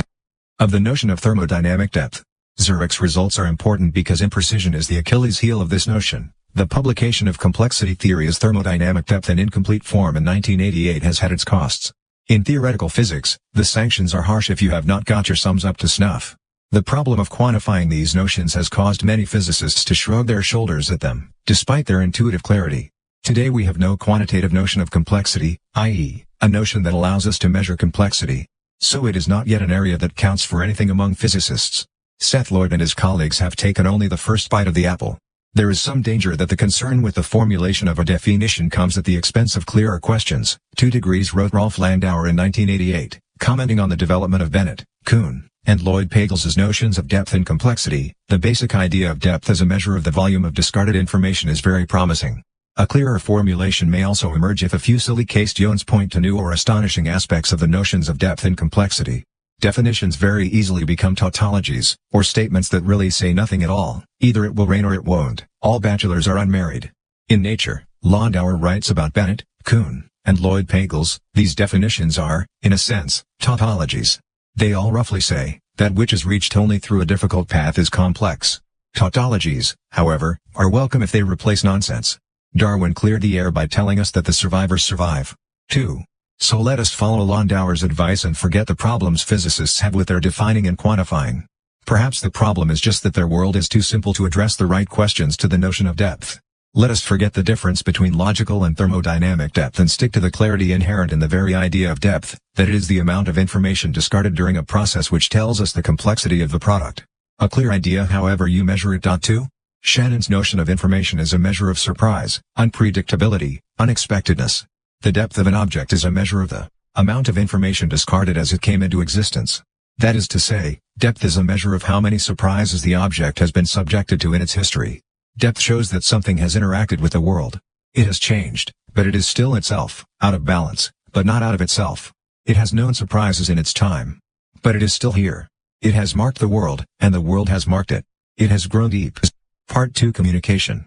of the notion of thermodynamic depth. Zurich's results are important because imprecision is the Achilles heel of this notion. The publication of complexity theory as thermodynamic depth in incomplete form in 1988 has had its costs. In theoretical physics, the sanctions are harsh if you have not got your sums up to snuff. The problem of quantifying these notions has caused many physicists to shrug their shoulders at them, despite their intuitive clarity. Today we have no quantitative notion of complexity, i.e., a notion that allows us to measure complexity. So it is not yet an area that counts for anything among physicists. Seth Lloyd and his colleagues have taken only the first bite of the apple. There is some danger that the concern with the formulation of a definition comes at the expense of clearer questions. 2 degrees, wrote Rolf Landauer in 1988, commenting on the development of Bennett, Kuhn, and Lloyd-Pagels's notions of depth and complexity. The basic idea of depth as a measure of the volume of discarded information is very promising. A clearer formulation may also emerge if a few silly questions point to new or astonishing aspects of the notions of depth and complexity. Definitions very easily become tautologies, or statements that really say nothing at all. Either it will rain or it won't. All bachelors are unmarried. In Nature, Landauer writes about Bennett, Kuhn, and Lloyd-Pagels. These definitions are, in a sense, tautologies. They all roughly say, that which is reached only through a difficult path is complex. Tautologies, however, are welcome if they replace nonsense. Darwin cleared the air by telling us that the survivors survive. 2. So let us follow Landauer's advice and forget the problems physicists have with their defining and quantifying. Perhaps the problem is just that their world is too simple to address the right questions to the notion of depth. Let us forget the difference between logical and thermodynamic depth and stick to the clarity inherent in the very idea of depth, that it is the amount of information discarded during a process which tells us the complexity of the product. A clear idea however you measure it. 2. Shannon's notion of information is a measure of surprise, unpredictability, unexpectedness. The depth of an object is a measure of the amount of information discarded as it came into existence. That is to say, depth is a measure of how many surprises the object has been subjected to in its history. Depth shows that something has interacted with the world. It has changed, but it is still itself, out of balance, but not out of itself. It has known surprises in its time. But it is still here. It has marked the world, and the world has marked it. It has grown deep. Part 2 Communication.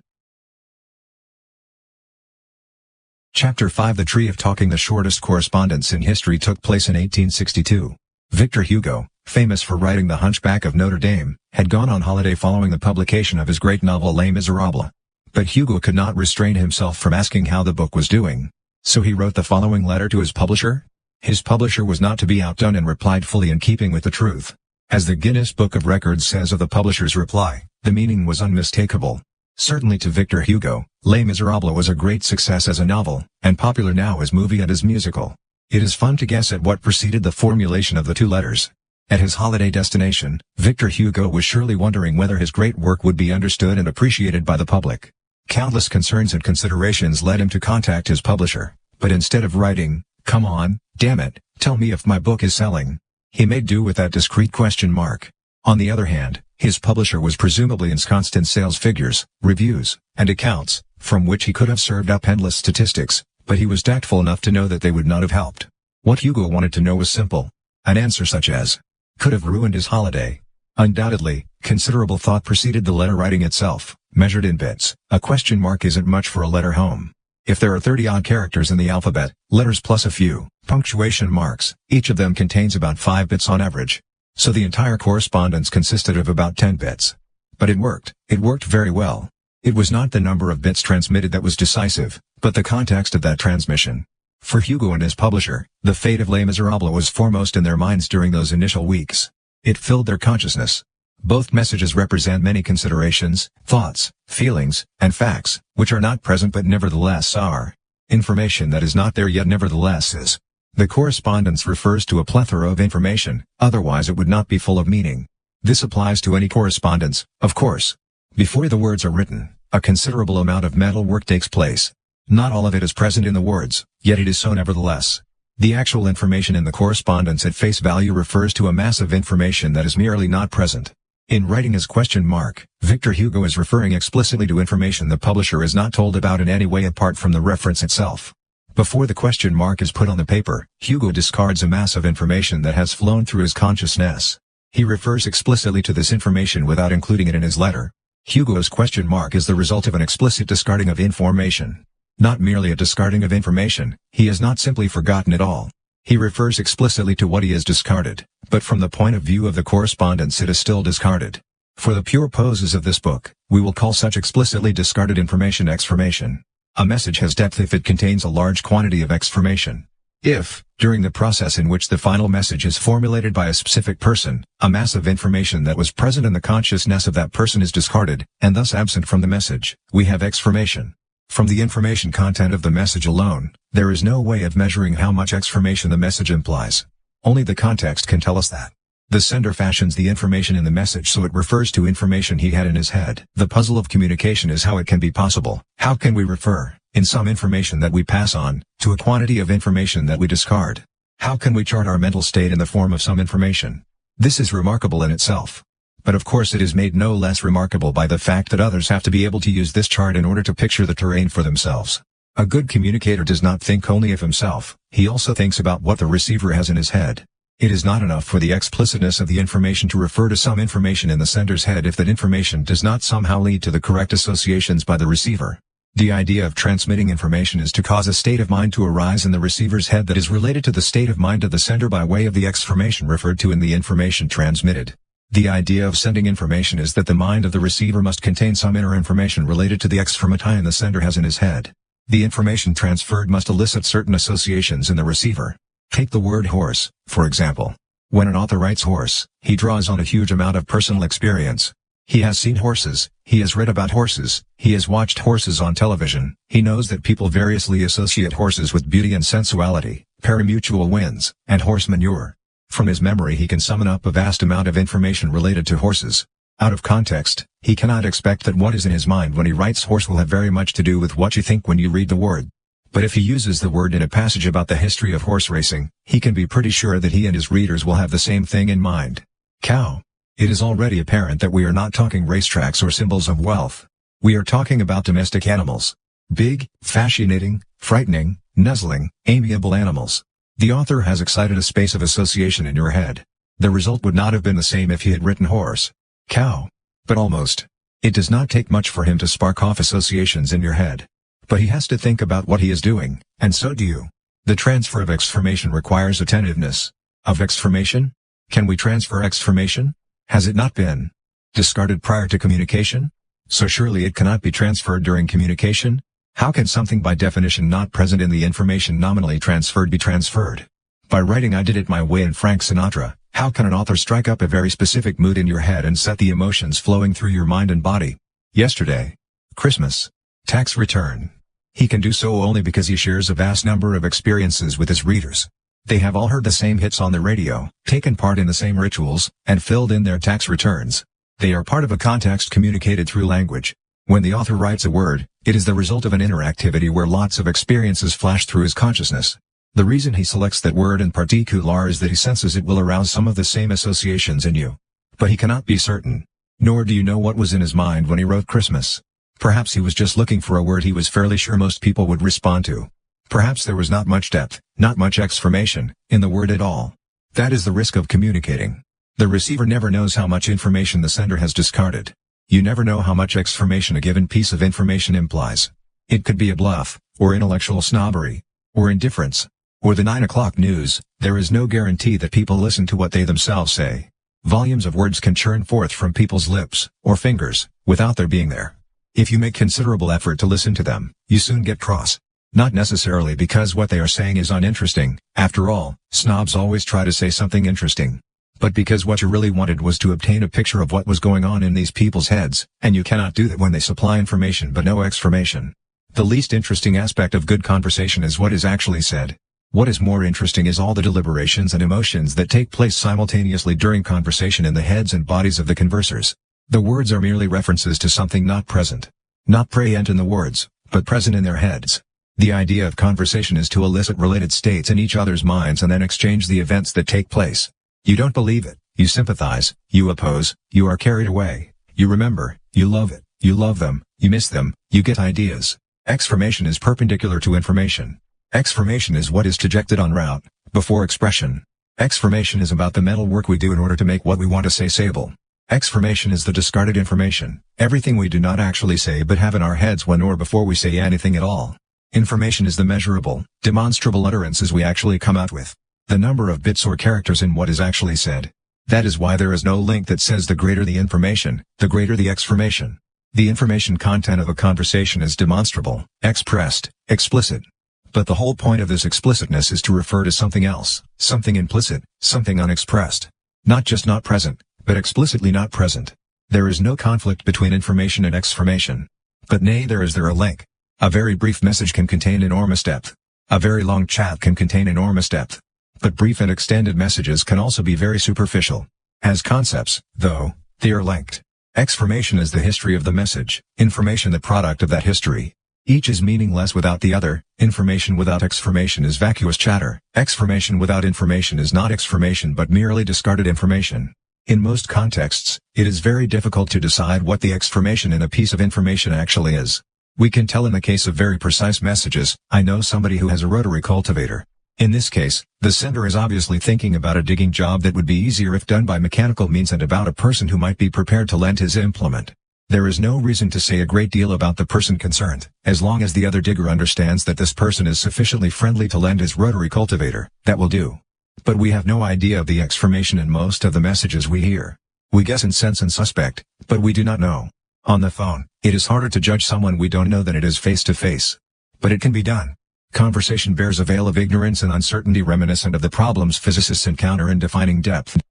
Chapter 5 The Tree of Talking. The shortest correspondence in history took place in 1862. Victor Hugo, famous for writing The Hunchback of Notre Dame, had gone on holiday following the publication of his great novel Les Miserables. But Hugo could not restrain himself from asking how the book was doing. So he wrote the following letter to his publisher. His publisher was not to be outdone and replied fully in keeping with the truth. As the Guinness Book of Records says of the publisher's reply, the meaning was unmistakable. Certainly to Victor Hugo, Les Miserables was a great success as a novel, and popular now as movie and as musical. It is fun to guess at what preceded the formulation of the 2 letters. At his holiday destination, Victor Hugo was surely wondering whether his great work would be understood and appreciated by the public. Countless concerns and considerations led him to contact his publisher, but instead of writing, "Come on, damn it, tell me if my book is selling," he made do with that discreet question mark. On the other hand, his publisher was presumably ensconced in sales figures, reviews, and accounts, from which he could have served up endless statistics, but he was tactful enough to know that they would not have helped. What Hugo wanted to know was simple. An answer such as could have ruined his holiday. Undoubtedly, considerable thought preceded the letter writing itself, measured in bits. A question mark isn't much for a letter home. If there are 30-odd characters in the alphabet, letters plus a few punctuation marks, each of them contains about 5 bits on average. So the entire correspondence consisted of about 10 bits. But it worked very well. It was not the number of bits transmitted that was decisive, but the context of that transmission. For Hugo and his publisher, the fate of Les Miserables was foremost in their minds during those initial weeks. It filled their consciousness. Both messages represent many considerations, thoughts, feelings, and facts, which are not present but nevertheless are. Information that is not there yet nevertheless is. The correspondence refers to a plethora of information, otherwise it would not be full of meaning. This applies to any correspondence, of course. Before the words are written, a considerable amount of mental work takes place. Not all of it is present in the words, yet it is so nevertheless. The actual information in the correspondence at face value refers to a mass of information that is merely not present. In writing his question mark, Victor Hugo is referring explicitly to information the publisher is not told about in any way apart from the reference itself. Before the question mark is put on the paper, Hugo discards a mass of information that has flown through his consciousness. He refers explicitly to this information without including it in his letter. Hugo's question mark is the result of an explicit discarding of information. Not merely a discarding of information, he has not simply forgotten it all. He refers explicitly to what he has discarded, but from the point of view of the correspondence it is still discarded. For the pure poses of this book, we will call such explicitly discarded information exformation. A message has depth if it contains a large quantity of exformation. If, during the process in which the final message is formulated by a specific person, a mass of information that was present in the consciousness of that person is discarded, and thus absent from the message, we have exformation. From the information content of the message alone, there is no way of measuring how much exformation the message implies. Only the context can tell us that. The sender fashions the information in the message so it refers to information he had in his head. The puzzle of communication is how it can be possible. How can we refer, in some information that we pass on, to a quantity of information that we discard? How can we chart our mental state in the form of some information? This is remarkable in itself. But of course it is made no less remarkable by the fact that others have to be able to use this chart in order to picture the terrain for themselves. A good communicator does not think only of himself, he also thinks about what the receiver has in his head. It is not enough for the explicitness of the information to refer to some information in the sender's head if that information does not somehow lead to the correct associations by the receiver. The idea of transmitting information is to cause a state of mind to arise in the receiver's head that is related to the state of mind of the sender by way of the exformation referred to in the information transmitted. The idea of sending information is that the mind of the receiver must contain some inner information related to the exformati the sender has in his head. The information transferred must elicit certain associations in the receiver. Take the word horse, for example. When an author writes horse, he draws on a huge amount of personal experience. He has seen horses, he has read about horses, he has watched horses on television, he knows that people variously associate horses with beauty and sensuality, parimutuel winds, and horse manure. From his memory he can summon up a vast amount of information related to horses. Out of context, he cannot expect that what is in his mind when he writes horse will have very much to do with what you think when you read the word. But if he uses the word in a passage about the history of horse racing, he can be pretty sure that he and his readers will have the same thing in mind. Cow. It is already apparent that we are not talking racetracks or symbols of wealth. We are talking about domestic animals. Big, fascinating, frightening, nuzzling, amiable animals. The author has excited a space of association in your head. The result would not have been the same if he had written horse. Cow. But almost. It does not take much for him to spark off associations in your head. But he has to think about what he is doing, and so do you. The transfer of exformation requires attentiveness. Of exformation? Can we transfer exformation? Has it not been discarded prior to communication? So surely it cannot be transferred during communication? How can something by definition not present in the information nominally transferred be transferred? By writing I Did It My Way in Frank Sinatra, how can an author strike up a very specific mood in your head and set the emotions flowing through your mind and body? Yesterday. Christmas. Tax return. He can do so only because he shares a vast number of experiences with his readers. They have all heard the same hits on the radio, taken part in the same rituals, and filled in their tax returns. They are part of a context communicated through language. When the author writes a word, it is the result of an inner activity where lots of experiences flash through his consciousness. The reason he selects that word in particular is that he senses it will arouse some of the same associations in you. But he cannot be certain. Nor do you know what was in his mind when he wrote Christmas. Perhaps he was just looking for a word he was fairly sure most people would respond to. Perhaps there was not much depth, not much exformation, in the word at all. That is the risk of communicating. The receiver never knows how much information the sender has discarded. You never know how much exformation a given piece of information implies. It could be a bluff, or intellectual snobbery, or indifference, or the 9 o'clock news. There is no guarantee that people listen to what they themselves say. Volumes of words can churn forth from people's lips, or fingers, without their being there. If you make considerable effort to listen to them, you soon get cross. Not necessarily because what they are saying is uninteresting, after all, snobs always try to say something interesting. But because what you really wanted was to obtain a picture of what was going on in these people's heads, and you cannot do that when they supply information but no exformation. The least interesting aspect of good conversation is what is actually said. What is more interesting is all the deliberations and emotions that take place simultaneously during conversation in the heads and bodies of the conversers. The words are merely references to something not present. Not present in the words, but present in their heads. The idea of conversation is to elicit related states in each other's minds and then exchange the events that take place. You don't believe it, you sympathize, you oppose, you are carried away, you remember, you love it, you love them, you miss them, you get ideas. Exformation is perpendicular to information. Exformation is what is trajected en route, before expression. Exformation is about the mental work we do in order to make what we want to say sayable. Exformation is the discarded information, everything we do not actually say but have in our heads when or before we say anything at all. Information is the measurable, demonstrable utterances we actually come out with. The number of bits or characters in what is actually said. That is why there is no link that says the greater the information, the greater the exformation. The information content of a conversation is demonstrable, expressed, explicit. But the whole point of this explicitness is to refer to something else, something implicit, something unexpressed. Not just not present, but explicitly not present. There is no conflict between information and exformation. But neither is there a link. A very brief message can contain enormous depth. A very long chat can contain enormous depth. But brief and extended messages can also be very superficial. As concepts, though, they are linked. Exformation is the history of the message, information the product of that history. Each is meaningless without the other. Information without exformation is vacuous chatter. Exformation without information is not exformation but merely discarded information. In most contexts, it is very difficult to decide what the exformation in a piece of information actually is. We can tell in the case of very precise messages, I know somebody who has a rotary cultivator. In this case, the sender is obviously thinking about a digging job that would be easier if done by mechanical means and about a person who might be prepared to lend his implement. There is no reason to say a great deal about the person concerned, as long as the other digger understands that this person is sufficiently friendly to lend his rotary cultivator. That will do. But we have no idea of the exformation in most of the messages we hear. We guess and sense and suspect, but we do not know. On the phone, it is harder to judge someone we don't know than it is face to face. But it can be done. Conversation bears a veil of ignorance and uncertainty reminiscent of the problems physicists encounter in defining depth.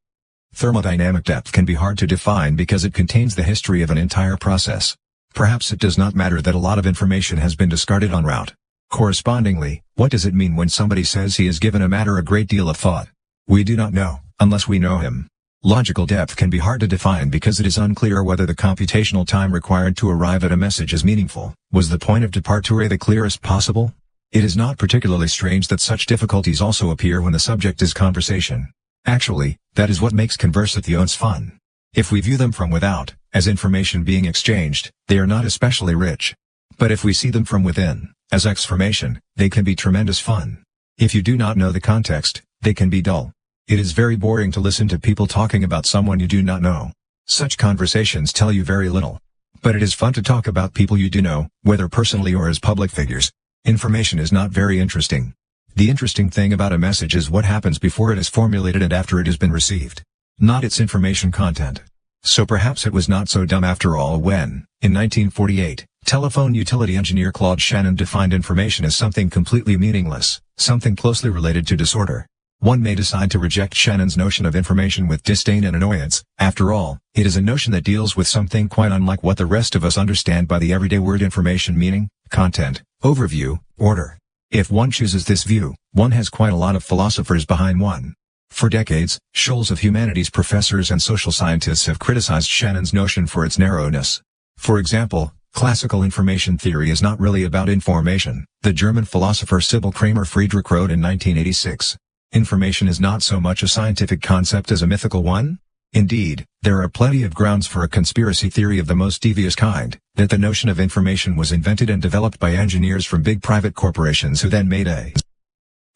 Thermodynamic depth can be hard to define because it contains the history of an entire process. Perhaps it does not matter that a lot of information has been discarded en route. Correspondingly, what does it mean when somebody says he has given a matter a great deal of thought? We do not know, unless we know him. Logical depth can be hard to define because it is unclear whether the computational time required to arrive at a message is meaningful. Was the point of departure the clearest possible? It is not particularly strange that such difficulties also appear when the subject is conversation. Actually, that is what makes conversations fun. If we view them from without, as information being exchanged, they are not especially rich. But if we see them from within, as exformation, they can be tremendous fun. If you do not know the context, they can be dull. It is very boring to listen to people talking about someone you do not know. Such conversations tell you very little. But it is fun to talk about people you do know, whether personally or as public figures. Information is not very interesting. The interesting thing about a message is what happens before it is formulated and after it has been received. Not its information content. So perhaps it was not so dumb after all when, in 1948, telephone utility engineer Claude Shannon defined information as something completely meaningless, something closely related to disorder. One may decide to reject Shannon's notion of information with disdain and annoyance. After all, it is a notion that deals with something quite unlike what the rest of us understand by the everyday word information: meaning, content, overview, order. If one chooses this view, one has quite a lot of philosophers behind one. For decades, shoals of humanities professors and social scientists have criticized Shannon's notion for its narrowness. For example, classical information theory is not really about information, the German philosopher Sybil Kramer Friedrich wrote in 1986. Information is not so much a scientific concept as a mythical one? Indeed, there are plenty of grounds for a conspiracy theory of the most devious kind, that the notion of information was invented and developed by engineers from big private corporations who then made a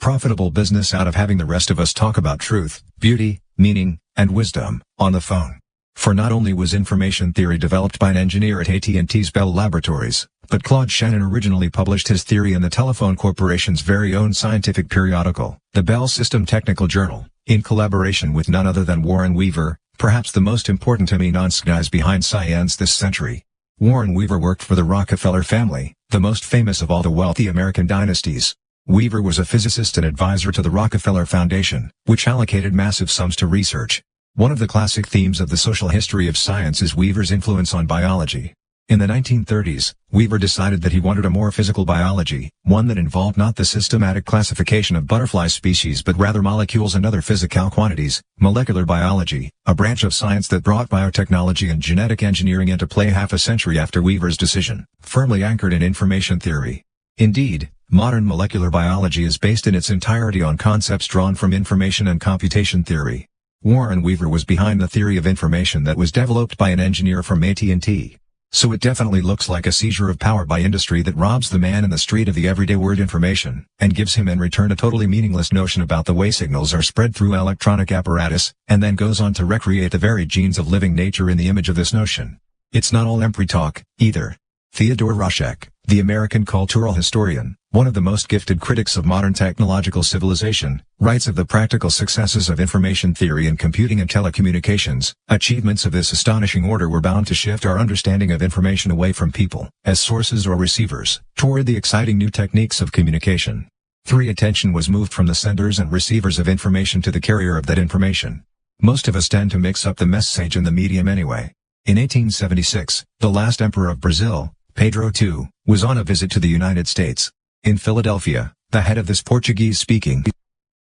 profitable business out of having the rest of us talk about truth, beauty, meaning, and wisdom, on the phone. For not only was information theory developed by an engineer at AT&T's Bell Laboratories, but Claude Shannon originally published his theory in the Telephone Corporation's very own scientific periodical, the Bell System Technical Journal, in collaboration with none other than Warren Weaver, perhaps the most important eminence guys behind science this century. Warren Weaver worked for the Rockefeller family, the most famous of all the wealthy American dynasties. Weaver was a physicist and advisor to the Rockefeller Foundation, which allocated massive sums to research. One of the classic themes of the social history of science is Weaver's influence on biology. In the 1930s, Weaver decided that he wanted a more physical biology, one that involved not the systematic classification of butterfly species but rather molecules and other physical quantities, molecular biology, a branch of science that brought biotechnology and genetic engineering into play half a century after Weaver's decision, firmly anchored in information theory. Indeed, modern molecular biology is based in its entirety on concepts drawn from information and computation theory. Warren Weaver was behind the theory of information that was developed by an engineer from AT&T. So it definitely looks like a seizure of power by industry that robs the man in the street of the everyday word information, and gives him in return a totally meaningless notion about the way signals are spread through electronic apparatus, and then goes on to recreate the very genes of living nature in the image of this notion. It's not all empty talk, either. Theodore Roszak, the American cultural historian, one of the most gifted critics of modern technological civilization, writes of the practical successes of information theory in computing and telecommunications. Achievements of this astonishing order were bound to shift our understanding of information away from people, as sources or receivers, toward the exciting new techniques of communication. 3. Attention was moved from the senders and receivers of information to the carrier of that information. Most of us tend to mix up the message and the medium anyway. In 1876, the last emperor of Brazil, Pedro II, was on a visit to the United States. In Philadelphia, the head of this Portuguese-speaking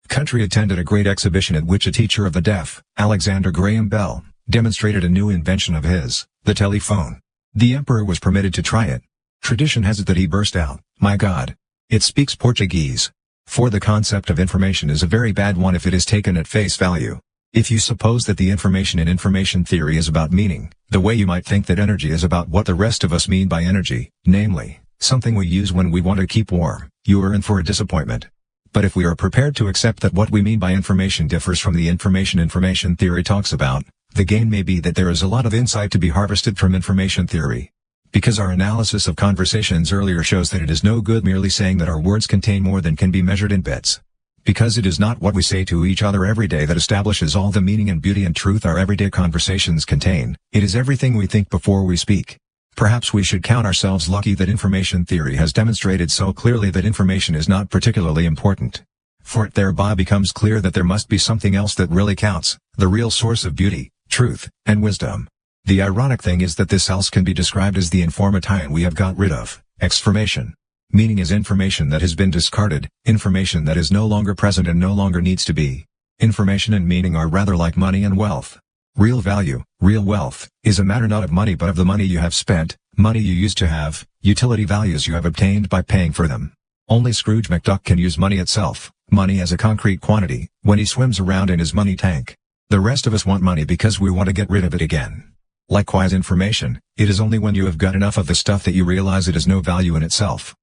country attended a great exhibition at which a teacher of the deaf, Alexander Graham Bell, demonstrated a new invention of his, the telephone. The emperor was permitted to try it. Tradition has it that he burst out, "My God! It speaks Portuguese." For the concept of information is a very bad one if it is taken at face value. If you suppose that the information in information theory is about meaning, the way you might think that energy is about what the rest of us mean by energy, namely, something we use when we want to keep warm, you are in for a disappointment. But if we are prepared to accept that what we mean by information differs from the information theory talks about, the gain may be that there is a lot of insight to be harvested from information theory. Because our analysis of conversations earlier shows that it is no good merely saying that our words contain more than can be measured in bits. Because it is not what we say to each other every day that establishes all the meaning and beauty and truth our everyday conversations contain, it is everything we think before we speak. Perhaps we should count ourselves lucky that information theory has demonstrated so clearly that information is not particularly important. For it thereby becomes clear that there must be something else that really counts, the real source of beauty, truth, and wisdom. The ironic thing is that this else can be described as the information we have got rid of, exformation. Meaning is information that has been discarded, information that is no longer present and no longer needs to be. Information and meaning are rather like money and wealth. Real value, real wealth, is a matter not of money but of the money you have spent, money you used to have, utility values you have obtained by paying for them. Only Scrooge McDuck can use money itself, money as a concrete quantity, when he swims around in his money tank. The rest of us want money because we want to get rid of it again. Likewise information, it is only when you have got enough of the stuff that you realize it has no value in itself.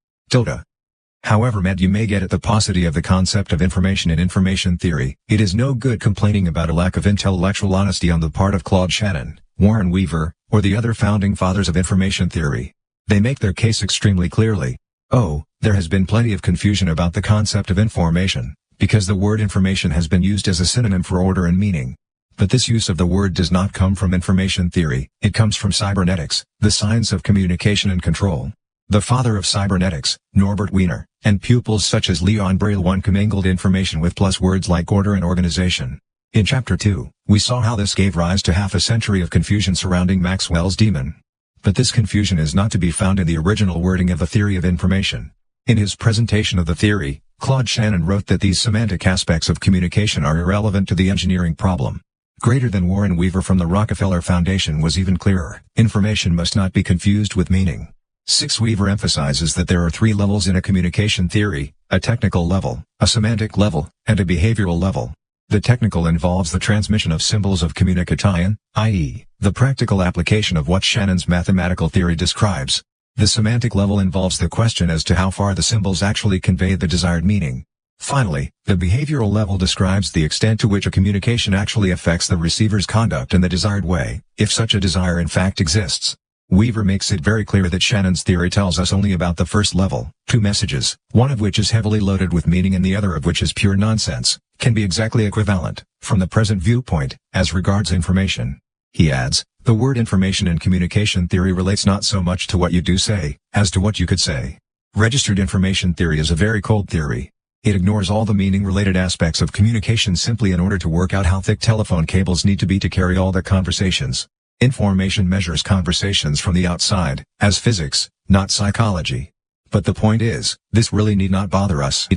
However mad you may get at the paucity of the concept of information in information theory, it is no good complaining about a lack of intellectual honesty on the part of Claude Shannon, Warren Weaver, or the other founding fathers of information theory. They make their case extremely clearly. Oh, there has been plenty of confusion about the concept of information, because the word information has been used as a synonym for order and meaning. But this use of the word does not come from information theory, it comes from cybernetics, the science of communication and control. The father of cybernetics, Norbert Wiener, and pupils such as Leon Brillouin commingled information with plus words like order and organization. In Chapter 2, we saw how this gave rise to half a century of confusion surrounding Maxwell's demon. But this confusion is not to be found in the original wording of the theory of information. In his presentation of the theory, Claude Shannon wrote that these semantic aspects of communication are irrelevant to the engineering problem. Greater than Warren Weaver from the Rockefeller Foundation was even clearer, information must not be confused with meaning. 6. Weaver emphasizes that there are 3 levels in a communication theory, a technical level, a semantic level, and a behavioral level. The technical involves the transmission of symbols of communication, i.e., the practical application of what Shannon's mathematical theory describes. The semantic level involves the question as to how far the symbols actually convey the desired meaning. Finally, the behavioral level describes the extent to which a communication actually affects the receiver's conduct in the desired way, if such a desire in fact exists. Weaver makes it very clear that Shannon's theory tells us only about the first level. 2 messages, one of which is heavily loaded with meaning and the other of which is pure nonsense, can be exactly equivalent, from the present viewpoint, as regards information. He adds, the word information in communication theory relates not so much to what you do say, as to what you could say. Registered information theory is a very cold theory. It ignores all the meaning-related aspects of communication simply in order to work out how thick telephone cables need to be to carry all the conversations. Information measures conversations from the outside, as physics, not psychology. But the point is, this really need not bother us.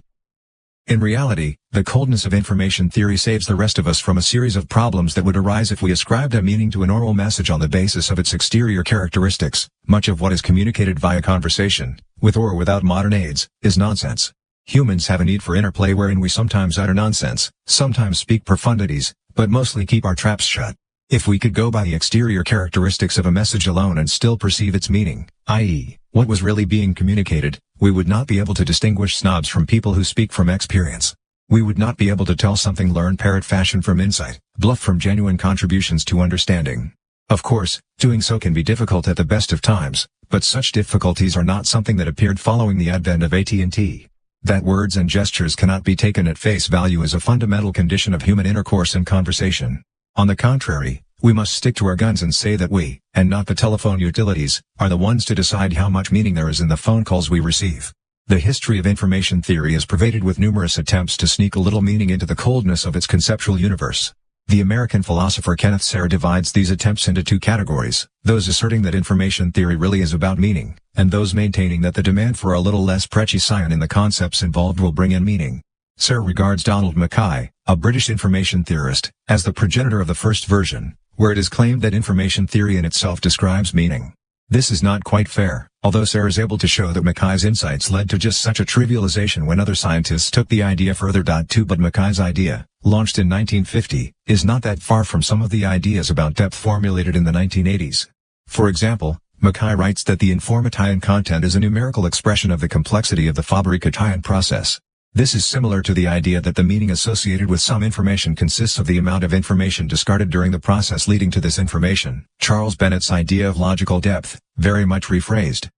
In reality, the coldness of information theory saves the rest of us from a series of problems that would arise if we ascribed a meaning to an oral message on the basis of its exterior characteristics. Much of what is communicated via conversation, with or without modern aids, is nonsense. Humans have a need for interplay wherein we sometimes utter nonsense, sometimes speak profundities, but mostly keep our traps shut. If we could go by the exterior characteristics of a message alone and still perceive its meaning, i.e., what was really being communicated, we would not be able to distinguish snobs from people who speak from experience. We would not be able to tell something learned parrot fashion from insight, bluff from genuine contributions to understanding. Of course, doing so can be difficult at the best of times, But such difficulties are not something that appeared following the advent of AT&T. That words and gestures cannot be taken at face value is a fundamental condition of human intercourse and conversation. On the contrary, we must stick to our guns and say that we, and not the telephone utilities, are the ones to decide how much meaning there is in the phone calls we receive. The history of information theory is pervaded with numerous attempts to sneak a little meaning into the coldness of its conceptual universe. The American philosopher Kenneth Serre divides these attempts into two categories, those asserting that information theory really is about meaning, and those maintaining that the demand for a little less precisian in the concepts involved will bring in meaning. Serre regards Donald Mackay, a British information theorist, as the progenitor of the first version, where it is claimed that information theory in itself describes meaning. This is not quite fair, although Serre is able to show that Mackay's insights led to just such a trivialization when other scientists took the idea further. But Mackay's idea, launched in 1950, is not that far from some of the ideas about depth formulated in the 1980s. For example, Mackay writes that the information content is a numerical expression of the complexity of the fabrication process. This is similar to the idea that the meaning associated with some information consists of the amount of information discarded during the process leading to this information. Charles Bennett's idea of logical depth, very much rephrased.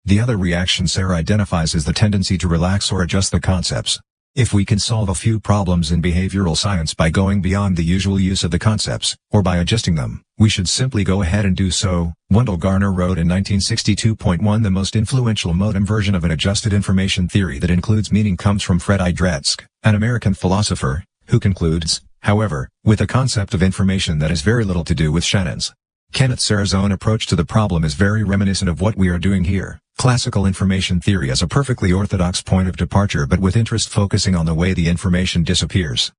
The other reaction Serre identifies is the tendency to relax or adjust the concepts. If we can solve a few problems in behavioral science by going beyond the usual use of the concepts, or by adjusting them, we should simply go ahead and do so. Wendell Garner wrote in 1962. The most influential modern version of an adjusted information theory that includes meaning comes from Fred I. Dretske, an American philosopher, who concludes, however, with a concept of information that has very little to do with Shannon's. Kenneth Serre's own approach to the problem is very reminiscent of what we are doing here. Classical information theory as a perfectly orthodox point of departure, but with interest focusing on the way the information disappears.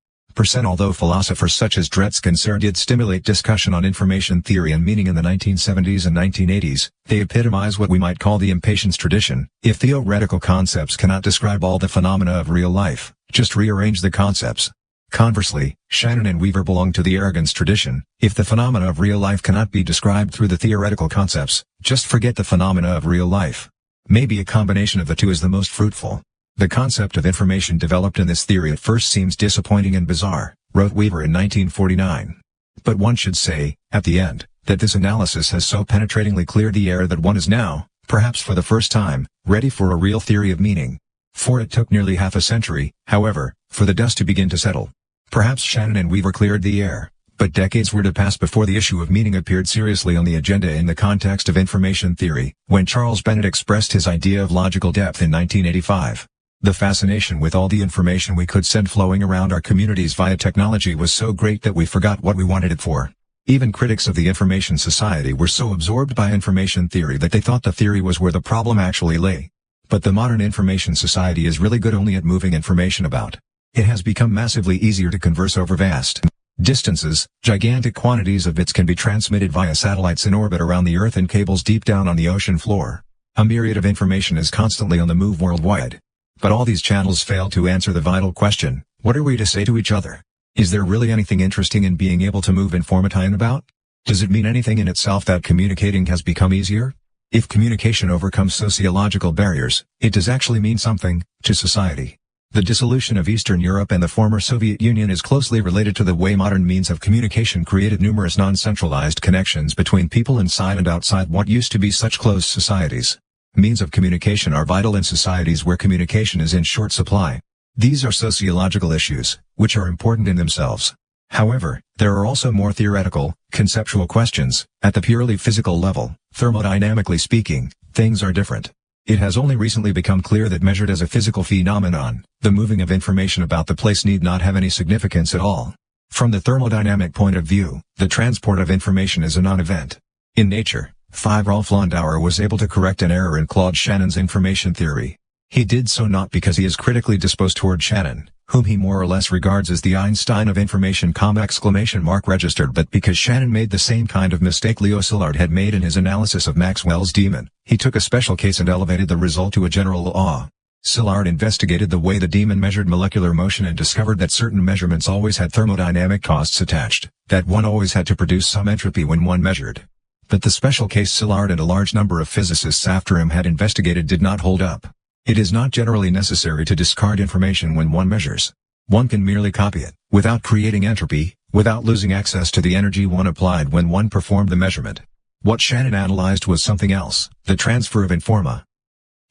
Although philosophers such as Dretske and Serre did stimulate discussion on information theory and meaning in the 1970s and 1980s, they epitomize what we might call the impatience tradition. If theoretical concepts cannot describe all the phenomena of real life, just rearrange the concepts. Conversely, Shannon and Weaver belong to the arrogance tradition. If the phenomena of real life cannot be described through the theoretical concepts, just forget the phenomena of real life. Maybe a combination of the two is the most fruitful. The concept of information developed in this theory at first seems disappointing and bizarre, wrote Weaver in 1949. But one should say, at the end, that this analysis has so penetratingly cleared the air that one is now, perhaps for the first time, ready for a real theory of meaning. For it took nearly half a century, however, for the dust to begin to settle. Perhaps Shannon and Weaver cleared the air, but decades were to pass before the issue of meaning appeared seriously on the agenda in the context of information theory, when Charles Bennett expressed his idea of logical depth in 1985. The fascination with all the information we could send flowing around our communities via technology was so great that we forgot what we wanted it for. Even critics of the information society were so absorbed by information theory that they thought the theory was where the problem actually lay. But the modern information society is really good only at moving information about. It has become massively easier to converse over vast distances. Gigantic quantities of bits can be transmitted via satellites in orbit around the Earth and cables deep down on the ocean floor. A myriad of information is constantly on the move worldwide. But all these channels fail to answer the vital question, what are we to say to each other? Is there really anything interesting in being able to move information about? Does it mean anything in itself that communicating has become easier? If communication overcomes sociological barriers, it does actually mean something to society. The dissolution of Eastern Europe and the former Soviet Union is closely related to the way modern means of communication created numerous non-centralized connections between people inside and outside what used to be such closed societies. Means of communication are vital in societies where communication is in short supply. These are sociological issues, which are important in themselves. However, there are also more theoretical, conceptual questions. At the purely physical level, thermodynamically speaking, things are different. It has only recently become clear that measured as a physical phenomenon, the moving of information about the place need not have any significance at all. From the thermodynamic point of view, the transport of information is a non-event. In nature, Rolf Landauer was able to correct an error in Claude Shannon's information theory. He did so not because he is critically disposed toward Shannon, whom he more or less regards as the Einstein of information, registered, but because Shannon made the same kind of mistake Leo Szilard had made in his analysis of Maxwell's demon. He took a special case and elevated the result to a general law. Szilard investigated the way the demon measured molecular motion and discovered that certain measurements always had thermodynamic costs attached, that one always had to produce some entropy when one measured. But the special case Szilard and a large number of physicists after him had investigated did not hold up. It is not generally necessary to discard information when one measures. One can merely copy it, without creating entropy, without losing access to the energy one applied when one performed the measurement. What Shannon analyzed was something else, the transfer of informa.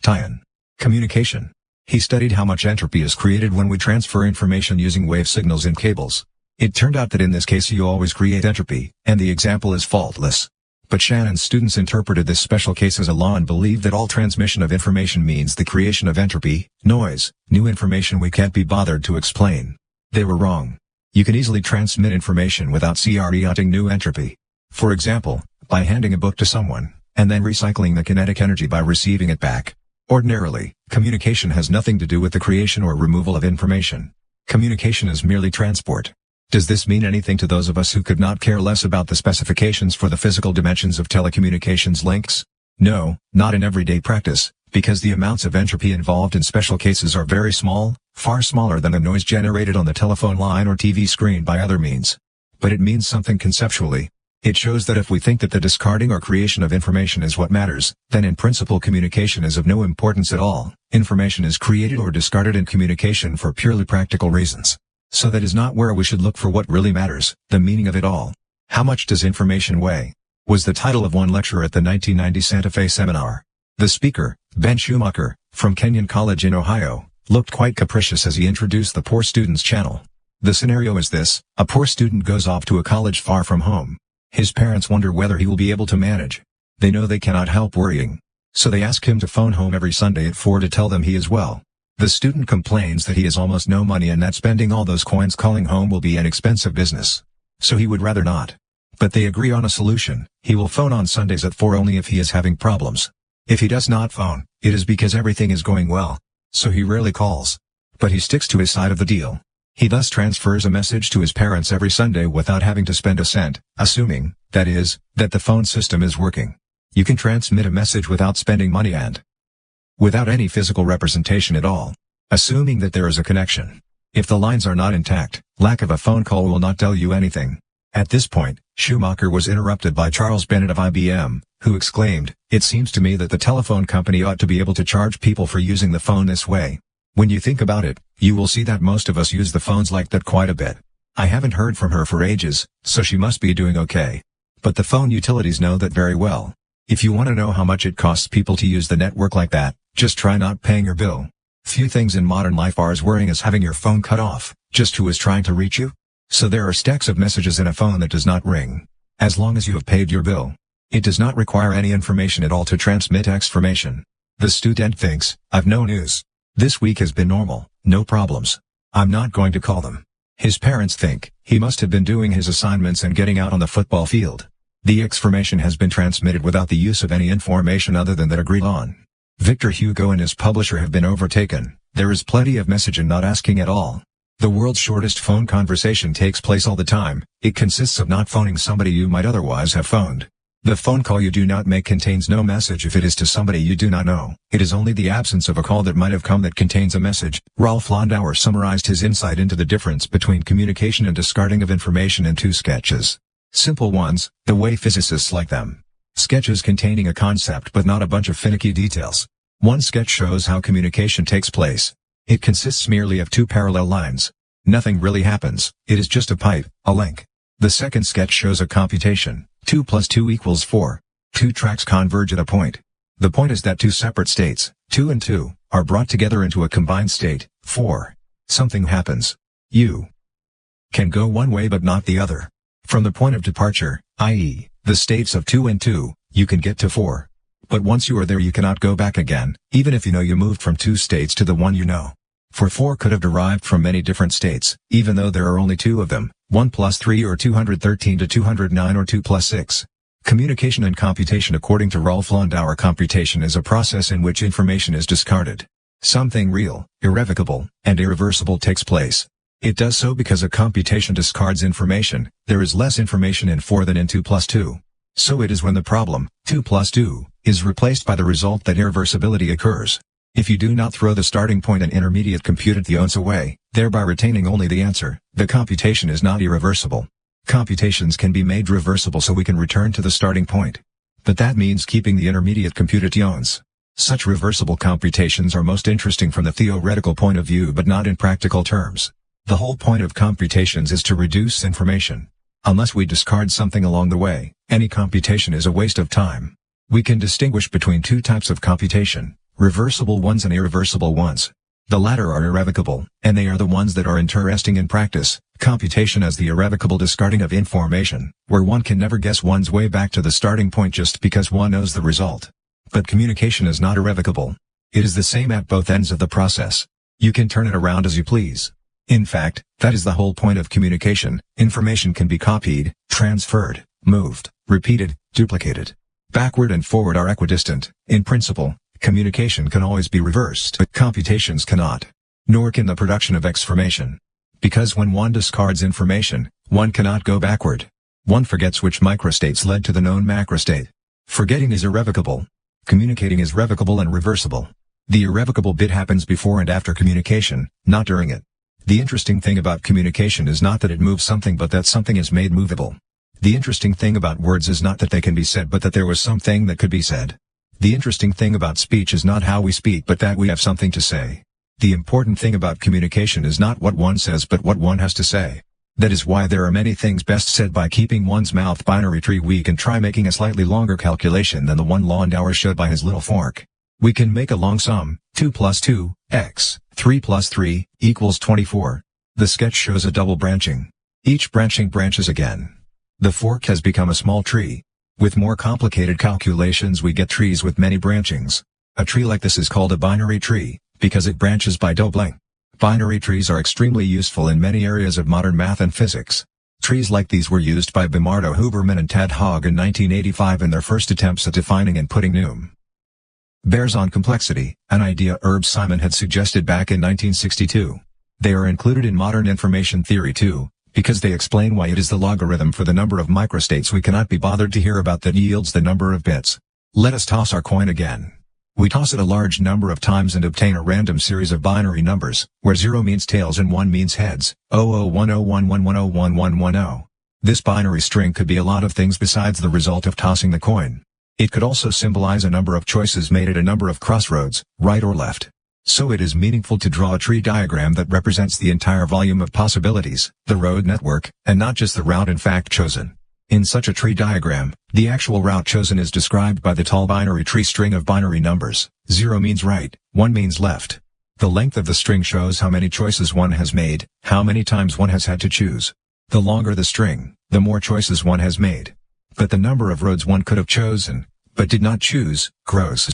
Tie-in. Communication. He studied how much entropy is created when we transfer information using wave signals in cables. It turned out that in this case you always create entropy, and the example is faultless. But Shannon's students interpreted this special case as a law and believed that all transmission of information means the creation of entropy, noise, new information we can't be bothered to explain. They were wrong. You can easily transmit information without creating new entropy. For example, by handing a book to someone, and then recycling the kinetic energy by receiving it back. Ordinarily, communication has nothing to do with the creation or removal of information. Communication is merely transport. Does this mean anything to those of us who could not care less about the specifications for the physical dimensions of telecommunications links? No, not in everyday practice, because the amounts of entropy involved in special cases are very small, far smaller than the noise generated on the telephone line or TV screen by other means. But it means something conceptually. It shows that if we think that the discarding or creation of information is what matters, then in principle communication is of no importance at all. Information is created or discarded in communication for purely practical reasons. So that is not where we should look for what really matters, the meaning of it all. How much does information weigh? Was the title of one lecture at the 1990 Santa Fe seminar. The speaker, Ben Schumacher, from Kenyon College in Ohio, looked quite capricious as he introduced the Poor Students channel. The scenario is this: a poor student goes off to a college far from home. His parents wonder whether he will be able to manage. They know they cannot help worrying. So they ask him to phone home every Sunday at 4 to tell them he is well. The student complains that he has almost no money and that spending all those coins calling home will be an expensive business. So he would rather not. But they agree on a solution: he will phone on Sundays at 4 only if he is having problems. If he does not phone, it is because everything is going well. So he rarely calls. But he sticks to his side of the deal. He thus transfers a message to his parents every Sunday without having to spend a cent, assuming, that is, that the phone system is working. You can transmit a message without spending money and without any physical representation at all, assuming that there is a connection. If the lines are not intact, lack of a phone call will not tell you anything. At this point, Schumacher was interrupted by Charles Bennett of IBM, who exclaimed, "It seems to me that the telephone company ought to be able to charge people for using the phone this way." When you think about it, you will see that most of us use the phones like that quite a bit. I haven't heard from her for ages, so she must be doing okay. But the phone utilities know that very well. If you want to know how much it costs people to use the network like that, just try not paying your bill. Few things in modern life are as worrying as having your phone cut off. Just who is trying to reach you? So there are stacks of messages in a phone that does not ring. As long as you have paid your bill, it does not require any information at all to transmit information. The student thinks, "I've no news. This week has been normal, no problems. I'm not going to call them." His parents think, he must have been doing his assignments and getting out on the football field. The information has been transmitted without the use of any information other than that agreed on. Victor Hugo and his publisher have been overtaken. There is plenty of message and not asking at all. The world's shortest phone conversation takes place all the time. It consists of not phoning somebody you might otherwise have phoned. The phone call you do not make contains no message if it is to somebody you do not know. It is only the absence of a call that might have come that contains a message. Ralph Landauer summarized his insight into the difference between communication and discarding of information in 2 sketches. Simple ones, the way physicists like them. Sketches containing a concept but not a bunch of finicky details. One sketch shows how communication takes place. It consists merely of 2 parallel lines. Nothing really happens, it is just a pipe, a link. The second sketch shows a computation. 2 plus 2 equals 4. 2 tracks converge at a point. The point is that 2 separate states, 2 and 2, are brought together into a combined state, 4. Something happens. You can go one way but not the other. From the point of departure, i.e., the states of 2 and 2, you can get to 4. But once you are there you cannot go back again, even if you know you moved from 2 states to the one you know. For 4 could have derived from many different states, even though there are only 2 of them, 1 plus 3 or 213 to 209 or 2 plus 6. Communication and computation. According to Ralph Landauer, computation is a process in which information is discarded. Something real, irrevocable, and irreversible takes place. It does so because a computation discards information. There is less information in 4 than in 2 plus 2. So it is when the problem, 2 plus 2, is replaced by the result that irreversibility occurs. If you do not throw the starting point and intermediate computation away, thereby retaining only the answer, the computation is not irreversible. Computations can be made reversible so we can return to the starting point. But that means keeping the intermediate computations. Such reversible computations are most interesting from the theoretical point of view but not in practical terms. The whole point of computations is to reduce information. Unless we discard something along the way, any computation is a waste of time. We can distinguish between two types of computation, reversible ones and irreversible ones. The latter are irrevocable, and they are the ones that are interesting in practice. Computation is the irrevocable discarding of information, where one can never guess one's way back to the starting point just because one knows the result. But communication is not irrevocable. It is the same at both ends of the process. You can turn it around as you please. In fact, that is the whole point of communication. Information can be copied, transferred, moved, repeated, duplicated. Backward and forward are equidistant. In principle, communication can always be reversed, but computations cannot. Nor can the production of information. Because when one discards information, one cannot go backward. One forgets which microstates led to the known macrostate. Forgetting is irrevocable. Communicating is revocable and reversible. The irrevocable bit happens before and after communication, not during it. The interesting thing about communication is not that it moves something but that something is made movable. The interesting thing about words is not that they can be said but that there was something that could be said. The interesting thing about speech is not how we speak but that we have something to say. The important thing about communication is not what one says but what one has to say. That is why there are many things best said by keeping one's mouth binary tree weak and try making a slightly longer calculation than the one Landauer showed by his little fork. We can make a long sum, 2 plus 2, x, 3 plus 3, equals 24. The sketch shows a double branching. Each branching branches again. The fork has become a small tree. With more complicated calculations we get trees with many branchings. A tree like this is called a binary tree, because it branches by doubling. Binary trees are extremely useful in many areas of modern math and physics. Trees like these were used by Bernardo Huberman and Tad Haag in 1985 in their first attempts at defining and putting num bears on complexity, an idea Herb Simon had suggested back in 1962. They are included in modern information theory too, because they explain why it is the logarithm for the number of microstates we cannot be bothered to hear about that yields the number of bits. Let us toss our coin again. We toss it a large number of times and obtain a random series of binary numbers, where 0 means tails and 1 means heads. 001011111110. This binary string could be a lot of things besides the result of tossing the coin. It could also symbolize a number of choices made at a number of crossroads, right or left. So it is meaningful to draw a tree diagram that represents the entire volume of possibilities, the road network, and not just the route in fact chosen. In such a tree diagram, the actual route chosen is described by the tall binary tree string of binary numbers. 0 means right, 1 means left. The length of the string shows how many choices one has made, how many times one has had to choose. The longer the string, the more choices one has made. But the number of roads one could have chosen, but did not choose, grows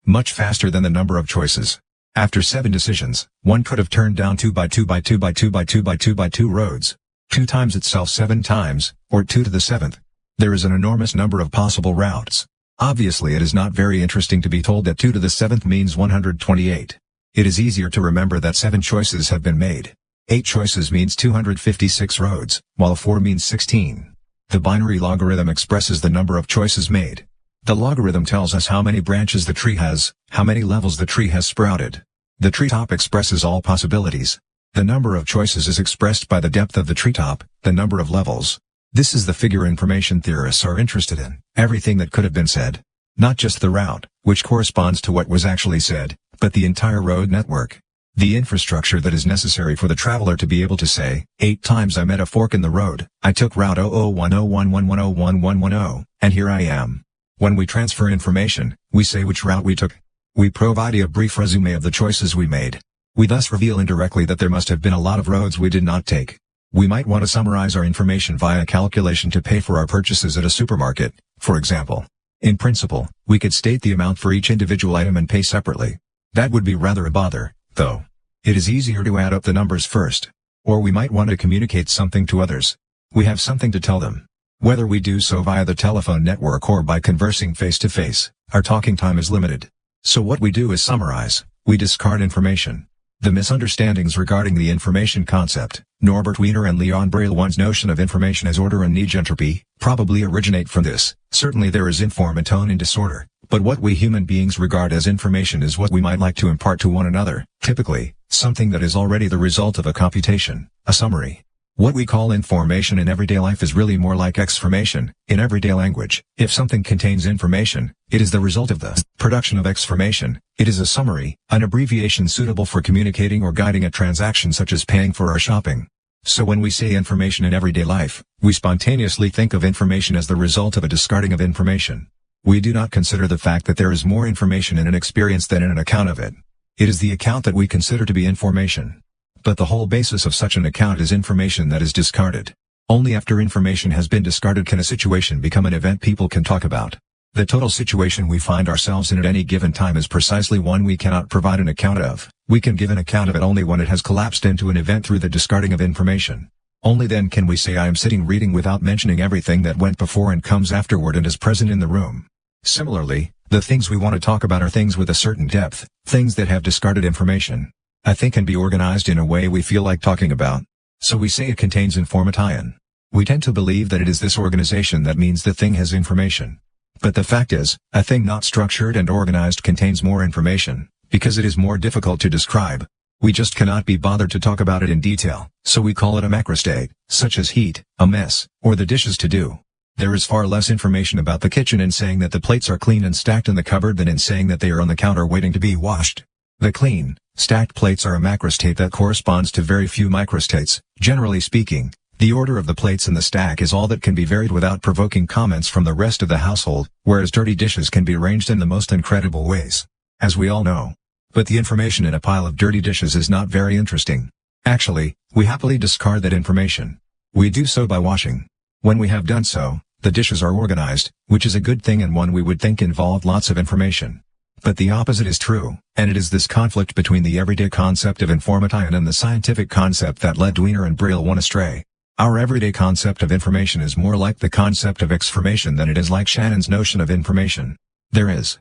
much faster than the number of choices. After 7 decisions, one could have turned down 2 by 2 by 2 by 2 by 2 by 2 by 2 roads. 2 times itself 7 times, or 2 to the 7th. There is an enormous number of possible routes. Obviously it is not very interesting to be told that 2 to the 7th means 128. It is easier to remember that 7 choices have been made. 8 choices means 256 roads, while 4 means 16. The binary logarithm expresses the number of choices made. The logarithm tells us how many branches the tree has, how many levels the tree has sprouted. The treetop expresses all possibilities. The number of choices is expressed by the depth of the treetop, the number of levels. This is the figure information theorists are interested in, everything that could have been said. Not just the route, which corresponds to what was actually said, but the entire road network. The infrastructure that is necessary for the traveler to be able to say, 8 times I met a fork in the road, I took route 001011111110, and here I am. When we transfer information, we say which route we took. We provide a brief resume of the choices we made. We thus reveal indirectly that there must have been a lot of roads we did not take. We might want to summarize our information via calculation to pay for our purchases at a supermarket, for example. In principle, we could state the amount for each individual item and pay separately. That would be rather a bother, though. It is easier to add up the numbers first. Or we might want to communicate something to others. We have something to tell them. Whether we do so via the telephone network or by conversing face-to-face, our talking time is limited. So what we do is summarize, we discard information. The misunderstandings regarding the information concept, Norbert Wiener and Leon Brillouin's notion of information as order and negentropy, probably originate from this. Certainly there is inform and tone in disorder, but what we human beings regard as information is what we might like to impart to one another, typically, something that is already the result of a computation, a summary. What we call information in everyday life is really more like exformation, in everyday language. If something contains information, it is the result of the production of exformation. It is a summary, an abbreviation suitable for communicating or guiding a transaction such as paying for our shopping. So when we say information in everyday life, we spontaneously think of information as the result of a discarding of information. We do not consider the fact that there is more information in an experience than in an account of it. It is the account that we consider to be information. But the whole basis of such an account is information that is discarded. Only after information has been discarded can a situation become an event people can talk about. The total situation we find ourselves in at any given time is precisely one we cannot provide an account of. We can give an account of it only when it has collapsed into an event through the discarding of information. Only then can we say I am sitting reading without mentioning everything that went before and comes afterward and is present in the room. Similarly, the things we want to talk about are things with a certain depth, things that have discarded information. A thing can be organized in a way we feel like talking about. So we say it contains information. We tend to believe that it is this organization that means the thing has information. But the fact is, a thing not structured and organized contains more information, because it is more difficult to describe. We just cannot be bothered to talk about it in detail, so we call it a macrostate, such as heat, a mess, or the dishes to do. There is far less information about the kitchen in saying that the plates are clean and stacked in the cupboard than in saying that they are on the counter waiting to be washed. The clean, stacked plates are a macrostate that corresponds to very few microstates. Generally speaking, the order of the plates in the stack is all that can be varied without provoking comments from the rest of the household, whereas dirty dishes can be arranged in the most incredible ways. As we all know. But the information in a pile of dirty dishes is not very interesting. Actually, we happily discard that information. We do so by washing. When we have done so, the dishes are organized, which is a good thing and one we would think involved lots of information. But the opposite is true, and it is this conflict between the everyday concept of information and the scientific concept that led Wiener and Brill one astray. Our everyday concept of information is more like the concept of exformation than it is like Shannon's notion of information. There is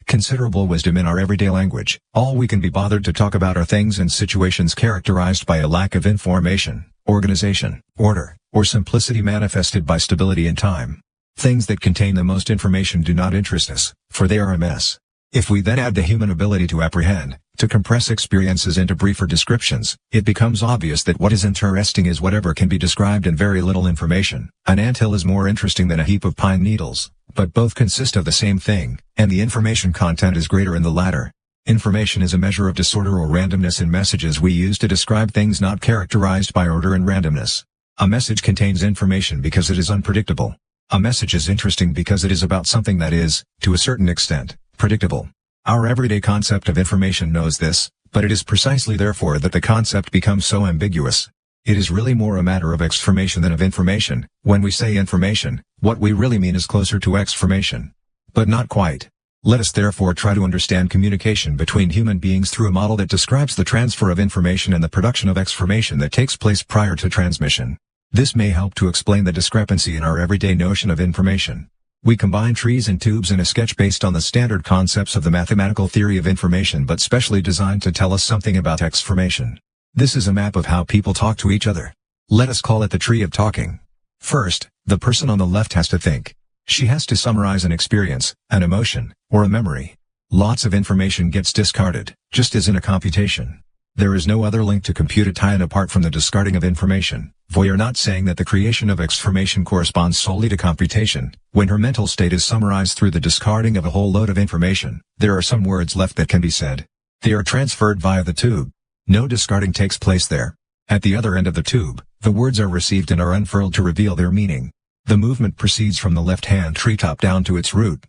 considerable wisdom in our everyday language. All we can be bothered to talk about are things and situations characterized by a lack of information, organization, order, or simplicity manifested by stability in time. Things that contain the most information do not interest us, for they are a mess. If we then add the human ability to apprehend, to compress experiences into briefer descriptions, it becomes obvious that what is interesting is whatever can be described in very little information. An anthill is more interesting than a heap of pine needles, but both consist of the same thing, and the information content is greater in the latter. Information is a measure of disorder or randomness in messages we use to describe things not characterized by order and randomness. A message contains information because it is unpredictable. A message is interesting because it is about something that is, to a certain extent, predictable. Our everyday concept of information knows this, but it is precisely therefore that the concept becomes so ambiguous. It is really more a matter of exformation than of information. When we say information, what we really mean is closer to exformation. But not quite. Let us therefore try to understand communication between human beings through a model that describes the transfer of information and the production of exformation that takes place prior to transmission. This may help to explain the discrepancy in our everyday notion of information. We combine trees and tubes in a sketch based on the standard concepts of the mathematical theory of information but specially designed to tell us something about exformation. This is a map of how people talk to each other. Let us call it the tree of talking. First, the person on the left has to think. She has to summarize an experience, an emotion, or a memory. Lots of information gets discarded, just as in a computation. There is no other link to computation apart from the discarding of information. We are not saying that the creation of exformation corresponds solely to computation. When her mental state is summarized through the discarding of a whole load of information, there are some words left that can be said. They are transferred via the tube. No discarding takes place there. At the other end of the tube, the words are received and are unfurled to reveal their meaning. The movement proceeds from the left-hand tree top down to its root,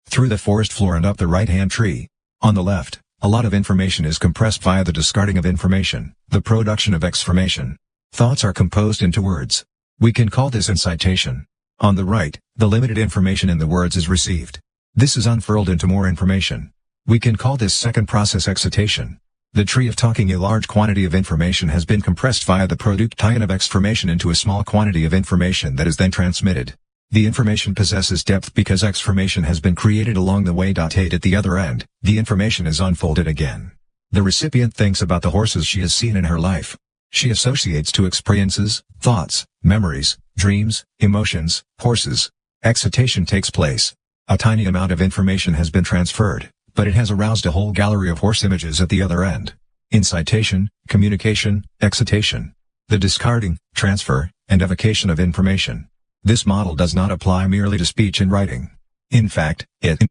through the forest floor and up the right-hand tree. On the left, a lot of information is compressed via the discarding of information, the production of exformation. Thoughts are composed into words. We can call this incitation. On the right, the limited information in the words is received. This is unfurled into more information. We can call this second process excitation. The tree of talking, a large quantity of information has been compressed via the production of exformation into a small quantity of information that is then transmitted. The information possesses depth because exformation has been created along the way. At the other end, the information is unfolded again. The recipient thinks about the horses she has seen in her life. She associates two experiences, thoughts, memories, dreams, emotions, horses. Excitation takes place. A tiny amount of information has been transferred, but it has aroused a whole gallery of horse images at the other end. Incitation, communication, excitation. The discarding, transfer, and evocation of information. This model does not apply merely to speech and writing. In fact, it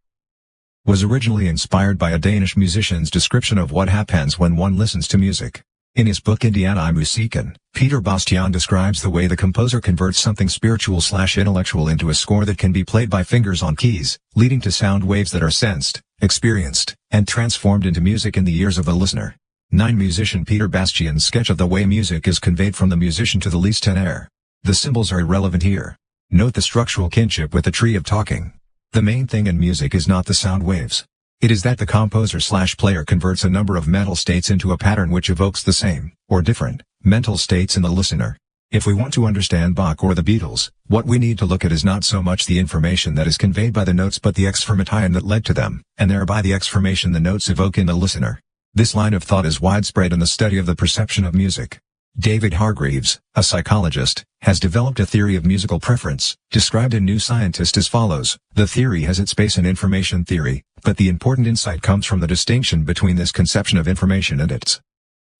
was originally inspired by a Danish musician's description of what happens when one listens to music. In his book Indianae Musiken, Peter Bastian describes the way the composer converts something spiritual/intellectual into a score that can be played by fingers on keys, leading to sound waves that are sensed, experienced, and transformed into music in the ears of the listener. 9. Musician Peter Bastian's sketch of the way music is conveyed from the musician to the listener. The symbols are irrelevant here. Note the structural kinship with the tree of talking. The main thing in music is not the sound waves. It is that the composer/player converts a number of mental states into a pattern which evokes the same, or different, mental states in the listener. If we want to understand Bach or the Beatles, what we need to look at is not so much the information that is conveyed by the notes but the exformation that led to them, and thereby the exformation the notes evoke in the listener. This line of thought is widespread in the study of the perception of music. David Hargreaves, a psychologist, has developed a theory of musical preference, described in New Scientist as follows. The theory has its base in information theory, but the important insight comes from the distinction between this conception of information and its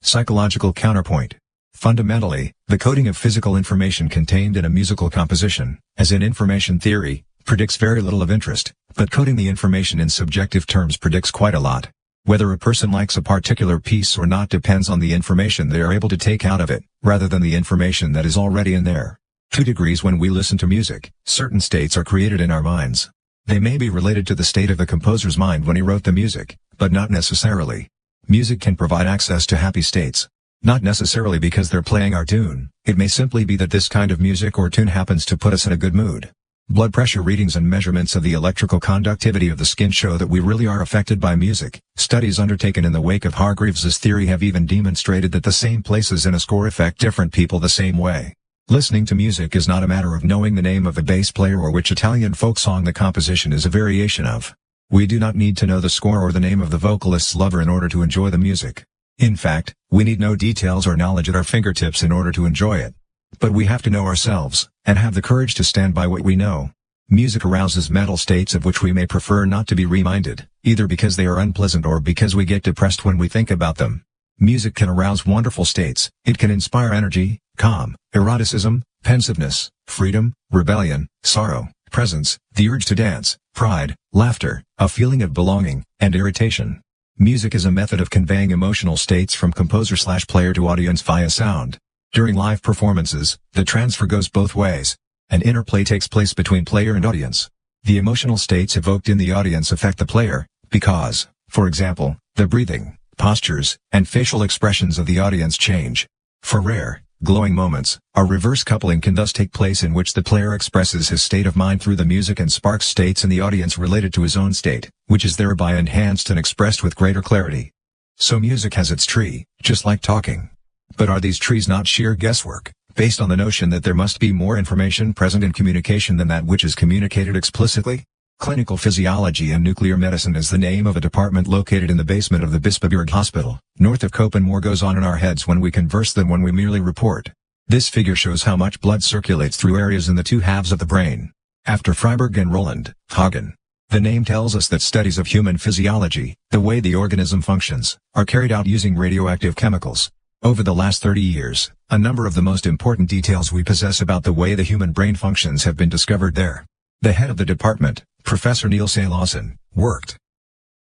psychological counterpoint. Fundamentally, the coding of physical information contained in a musical composition, as in information theory, predicts very little of interest, but coding the information in subjective terms predicts quite a lot. Whether a person likes a particular piece or not depends on the information they are able to take out of it, rather than the information that is already in there. 2 degrees. When we listen to music, certain states are created in our minds. They may be related to the state of the composer's mind when he wrote the music, but not necessarily. Music can provide access to happy states. Not necessarily because they're playing our tune, it may simply be that this kind of music or tune happens to put us in a good mood. Blood pressure readings and measurements of the electrical conductivity of the skin show that we really are affected by music. Studies undertaken in the wake of Hargreaves's theory have even demonstrated that the same places in a score affect different people the same way. Listening to music is not a matter of knowing the name of a bass player or which Italian folk song the composition is a variation of. We do not need to know the score or the name of the vocalist's lover in order to enjoy the music. In fact, we need no details or knowledge at our fingertips in order to enjoy it. But we have to know ourselves, and have the courage to stand by what we know. Music arouses mental states of which we may prefer not to be reminded, either because they are unpleasant or because we get depressed when we think about them. Music can arouse wonderful states. It can inspire energy, calm, eroticism, pensiveness, freedom, rebellion, sorrow, presence, the urge to dance, pride, laughter, a feeling of belonging, and irritation. Music is a method of conveying emotional states from composer/player to audience via sound. During live performances, the transfer goes both ways. An interplay takes place between player and audience. The emotional states evoked in the audience affect the player, because, for example, the breathing, postures, and facial expressions of the audience change. For rare, glowing moments, a reverse coupling can thus take place in which the player expresses his state of mind through the music and sparks states in the audience related to his own state, which is thereby enhanced and expressed with greater clarity. So music has its tree, just like talking. But are these trees not sheer guesswork, based on the notion that there must be more information present in communication than that which is communicated explicitly? Clinical physiology and nuclear medicine is the name of a department located in the basement of the Bispebjerg Hospital, north of Copenhagen. More goes on in our heads when we converse than when we merely report. This figure shows how much blood circulates through areas in the two halves of the brain. After Freiberg and Roland Hagen, the name tells us that studies of human physiology, the way the organism functions, are carried out using radioactive chemicals. Over the last 30 years, a number of the most important details we possess about the way the human brain functions have been discovered there. The head of the department, Professor Niels A. Lawson, worked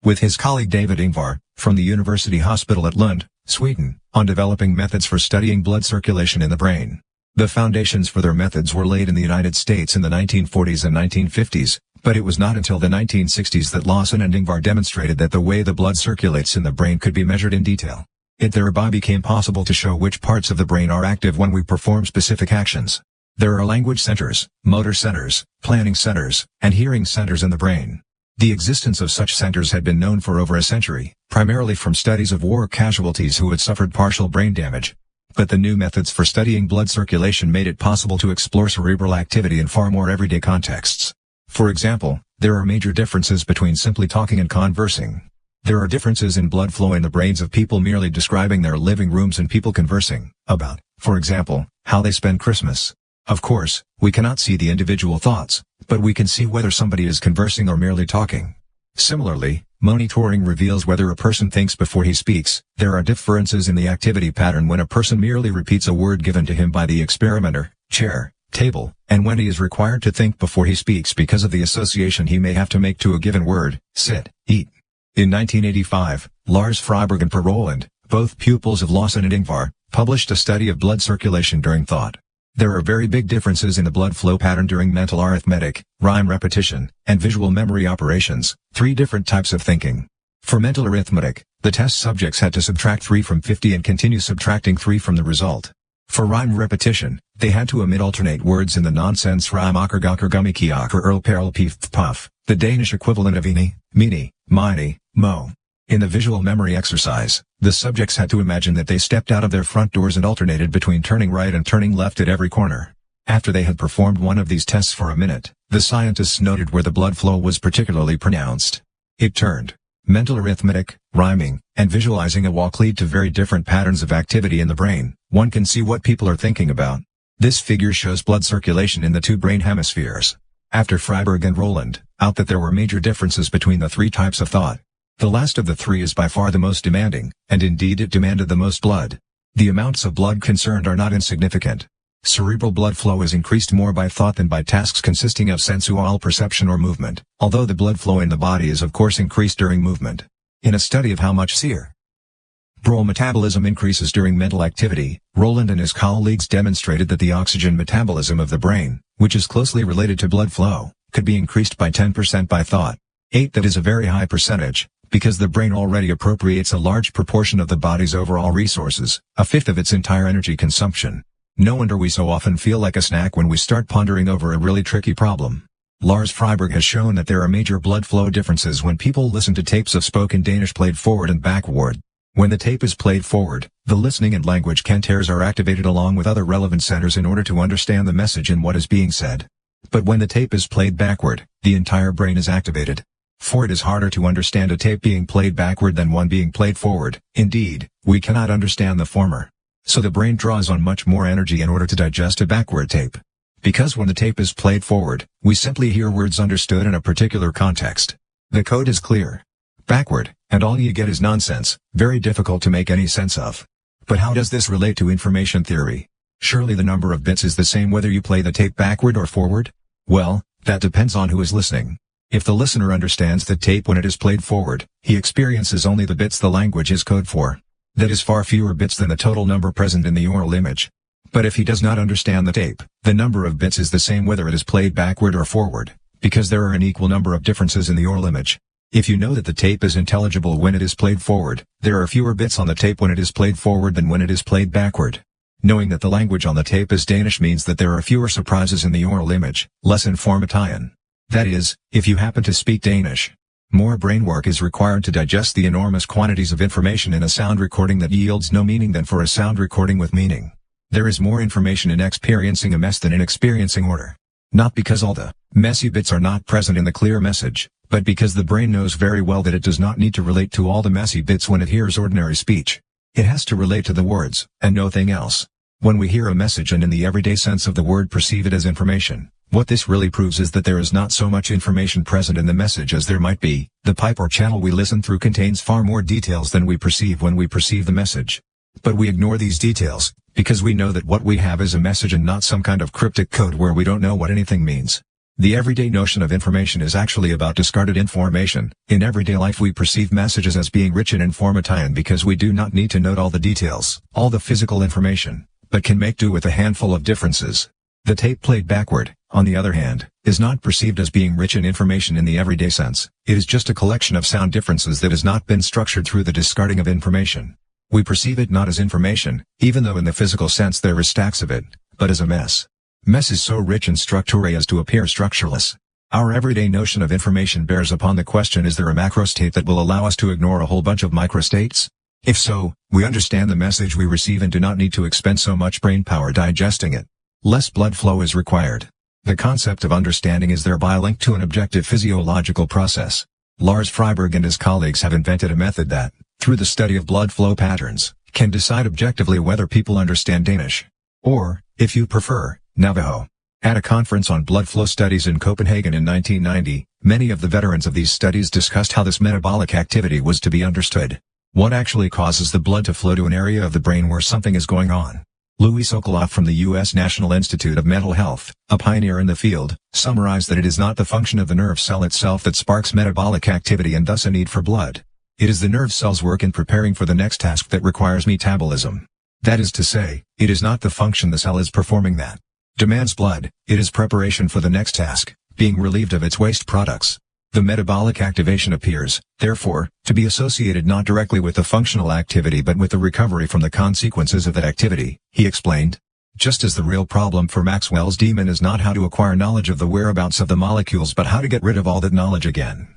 with his colleague David Ingvar, from the University Hospital at Lund, Sweden, on developing methods for studying blood circulation in the brain. The foundations for their methods were laid in the United States in the 1940s and 1950s, but it was not until the 1960s that Lawson and Ingvar demonstrated that the way the blood circulates in the brain could be measured in detail. It thereby became possible to show which parts of the brain are active when we perform specific actions. There are language centers, motor centers, planning centers, and hearing centers in the brain. The existence of such centers had been known for over a century, primarily from studies of war casualties who had suffered partial brain damage. But the new methods for studying blood circulation made it possible to explore cerebral activity in far more everyday contexts. For example, there are major differences between simply talking and conversing. There are differences in blood flow in the brains of people merely describing their living rooms and people conversing about, for example, how they spend Christmas. Of course, we cannot see the individual thoughts, but we can see whether somebody is conversing or merely talking. Similarly, monitoring reveals whether a person thinks before he speaks. There are differences in the activity pattern when a person merely repeats a word given to him by the experimenter, chair, table, and when he is required to think before he speaks because of the association he may have to make to a given word, sit, eat. In 1985, Lars Freiberg and Per Roland, both pupils of Lawson and Ingvar, published a study of blood circulation during thought. There are very big differences in the blood flow pattern during mental arithmetic, rhyme repetition, and visual memory operations, 3 different types of thinking. For mental arithmetic, the test subjects had to subtract 3 from 50 and continue subtracting 3 from the result. For rhyme repetition, they had to omit alternate words in the nonsense rhyme akkergakker gummikiak or earl peril peef puff, the Danish equivalent of eni, mini, mini, mo. In the visual memory exercise, the subjects had to imagine that they stepped out of their front doors and alternated between turning right and turning left at every corner. After they had performed one of these tests for a minute, the scientists noted where the blood flow was particularly pronounced. It turned. Mental arithmetic, rhyming, and visualizing a walk lead to very different patterns of activity in the brain. One can see what people are thinking about. This figure shows blood circulation in the 2 brain hemispheres. After Freiberg and Roland, out that there were major differences between the 3 types of thought. The last of the 3 is by far the most demanding, and indeed it demanded the most blood. The amounts of blood concerned are not insignificant. Cerebral blood flow is increased more by thought than by tasks consisting of sensual perception or movement, although the blood flow in the body is of course increased during movement. In a study of how much cerebral metabolism increases during mental activity, Roland and his colleagues demonstrated that the oxygen metabolism of the brain, which is closely related to blood flow, could be increased by 10% by thought. That is a very high percentage, because the brain already appropriates a large proportion of the body's overall resources, a fifth of its entire energy consumption. No wonder we so often feel like a snack when we start pondering over a really tricky problem. Lars Freiberg has shown that there are major blood flow differences when people listen to tapes of spoken Danish played forward and backward. When the tape is played forward, the listening and language centers are activated along with other relevant centers in order to understand the message and what is being said. But when the tape is played backward, the entire brain is activated. For it is harder to understand a tape being played backward than one being played forward. Indeed, we cannot understand the former. So the brain draws on much more energy in order to digest a backward tape. Because when the tape is played forward, we simply hear words understood in a particular context. The code is clear. Backward, and all you get is nonsense, very difficult to make any sense of. But how does this relate to information theory? Surely the number of bits is the same whether you play the tape backward or forward? Well, that depends on who is listening. If the listener understands the tape when it is played forward, he experiences only the bits the language is code for. That is far fewer bits than the total number present in the oral image. But if he does not understand the tape, the number of bits is the same whether it is played backward or forward, because there are an equal number of differences in the oral image. If you know that the tape is intelligible when it is played forward, there are fewer bits on the tape when it is played forward than when it is played backward. Knowing that the language on the tape is Danish means that there are fewer surprises in the oral image, less information. That is, if you happen to speak Danish. More brain work is required to digest the enormous quantities of information in a sound recording that yields no meaning than for a sound recording with meaning. There is more information in experiencing a mess than in experiencing order. Not because all the messy bits are not present in the clear message, but because the brain knows very well that it does not need to relate to all the messy bits when it hears ordinary speech. It has to relate to the words, and nothing else. When we hear a message and in the everyday sense of the word perceive it as information, what this really proves is that there is not so much information present in the message as there might be. The pipe or channel we listen through contains far more details than we perceive when we perceive the message. But we ignore these details, because we know that what we have is a message and not some kind of cryptic code where we don't know what anything means. The everyday notion of information is actually about discarded information. In everyday life we perceive messages as being rich in information because we do not need to note all the details, all the physical information, but can make do with a handful of differences. The tape played backward, on the other hand, is not perceived as being rich in information in the everyday sense. It is just a collection of sound differences that has not been structured through the discarding of information. We perceive it not as information, even though in the physical sense there is stacks of it, but as a mess. Mess is so rich in structure as to appear structureless. Our everyday notion of information bears upon the question: is there a macrostate that will allow us to ignore a whole bunch of microstates? If so, we understand the message we receive and do not need to expend so much brain power digesting it. Less blood flow is required. The concept of understanding is thereby linked to an objective physiological process. Lars Freiberg and his colleagues have invented a method that, through the study of blood flow patterns, can decide objectively whether people understand Danish. Or, if you prefer, Navajo. At a conference on blood flow studies in Copenhagen in 1990, many of the veterans of these studies discussed how this metabolic activity was to be understood. What actually causes the blood to flow to an area of the brain where something is going on? Louis Sokoloff from the U.S. National Institute of Mental Health, a pioneer in the field, summarized that it is not the function of the nerve cell itself that sparks metabolic activity and thus a need for blood. It is the nerve cells' work in preparing for the next task that requires metabolism. That is to say, it is not the function the cell is performing that demands blood, it is preparation for the next task, being relieved of its waste products. The metabolic activation appears, therefore, to be associated not directly with the functional activity but with the recovery from the consequences of that activity, he explained. Just as the real problem for Maxwell's demon is not how to acquire knowledge of the whereabouts of the molecules but how to get rid of all that knowledge again.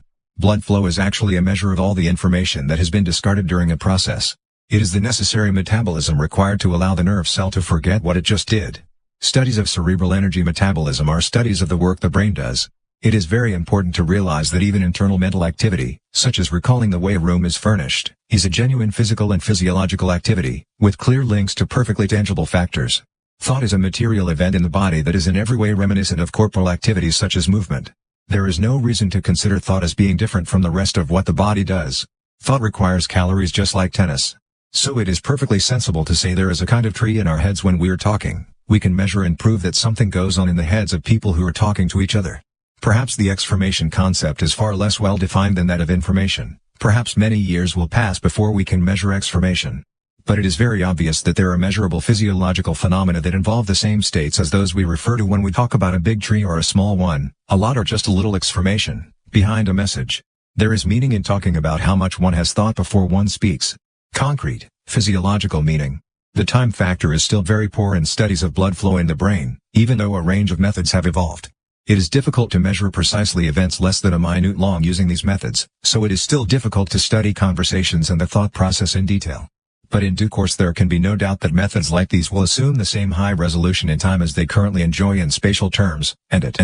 Blood flow is actually a measure of all the information that has been discarded during a process. It is the necessary metabolism required to allow the nerve cell to forget what it just did. Studies of cerebral energy metabolism are studies of the work the brain does. It is very important to realize that even internal mental activity, such as recalling the way a room is furnished, is a genuine physical and physiological activity, with clear links to perfectly tangible factors. Thought is a material event in the body that is in every way reminiscent of corporal activities such as movement. There is no reason to consider thought as being different from the rest of what the body does. Thought requires calories just like tennis. So it is perfectly sensible to say there is a kind of tree in our heads when we are talking. We can measure and prove that something goes on in the heads of people who are talking to each other. Perhaps the exformation concept is far less well defined than that of information. Perhaps many years will pass before we can measure exformation. But it is very obvious that there are measurable physiological phenomena that involve the same states as those we refer to when we talk about a big tree or a small one, a lot or just a little exformation, behind a message. There is meaning in talking about how much one has thought before one speaks. Concrete, physiological meaning. The time factor is still very poor in studies of blood flow in the brain, even though a range of methods have evolved. It is difficult to measure precisely events less than a minute long using these methods, so it is still difficult to study conversations and the thought process in detail. But in due course there can be no doubt that methods like these will assume the same high resolution in time as they currently enjoy in spatial terms, and it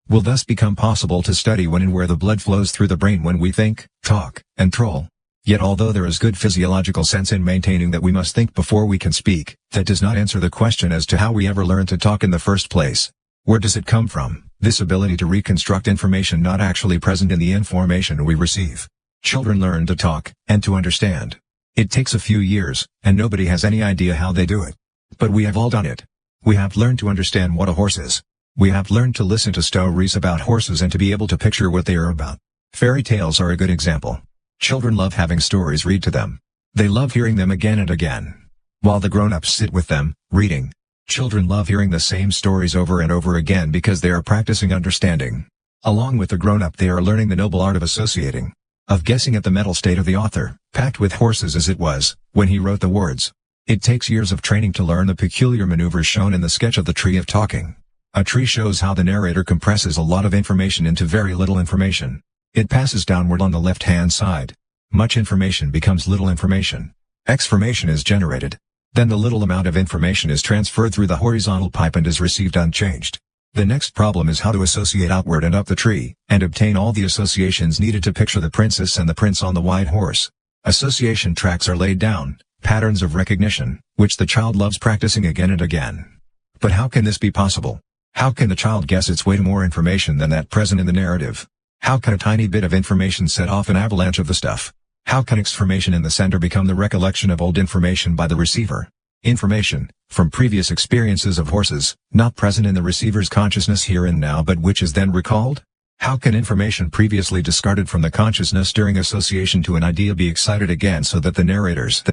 will thus become possible to study when and where the blood flows through the brain when we think, talk, and troll. Yet although there is good physiological sense in maintaining that we must think before we can speak, that does not answer the question as to how we ever learned to talk in the first place. Where does it come from, this ability to reconstruct information not actually present in the information we receive? Children learn to talk, and to understand. It takes a few years, and nobody has any idea how they do it. But we have all done it. We have learned to understand what a horse is. We have learned to listen to stories about horses and to be able to picture what they are about. Fairy tales are a good example. Children love having stories read to them. They love hearing them again and again. While the grown-ups sit with them, reading. Children love hearing the same stories over and over again because they are practicing understanding. Along with the grown-up they are learning the noble art of associating. Of guessing at the mental state of the author, packed with horses as it was, when he wrote the words. It takes years of training to learn the peculiar maneuvers shown in the sketch of the tree of talking. A tree shows how the narrator compresses a lot of information into very little information. It passes downward on the left-hand side. Much information becomes little information. Exformation is generated. Then the little amount of information is transferred through the horizontal pipe and is received unchanged. The next problem is how to associate outward and up the tree, and obtain all the associations needed to picture the princess and the prince on the white horse. Association tracks are laid down, patterns of recognition, which the child loves practicing again and again. But how can this be possible? How can the child guess its way to more information than that present in the narrative? How can a tiny bit of information set off an avalanche of the stuff? How can exformation in the center become the recollection of old information by the receiver? Information, from previous experiences of horses, not present in the receiver's consciousness here and now but which is then recalled? How can information previously discarded from the consciousness during association to an idea be excited again so that the narrator's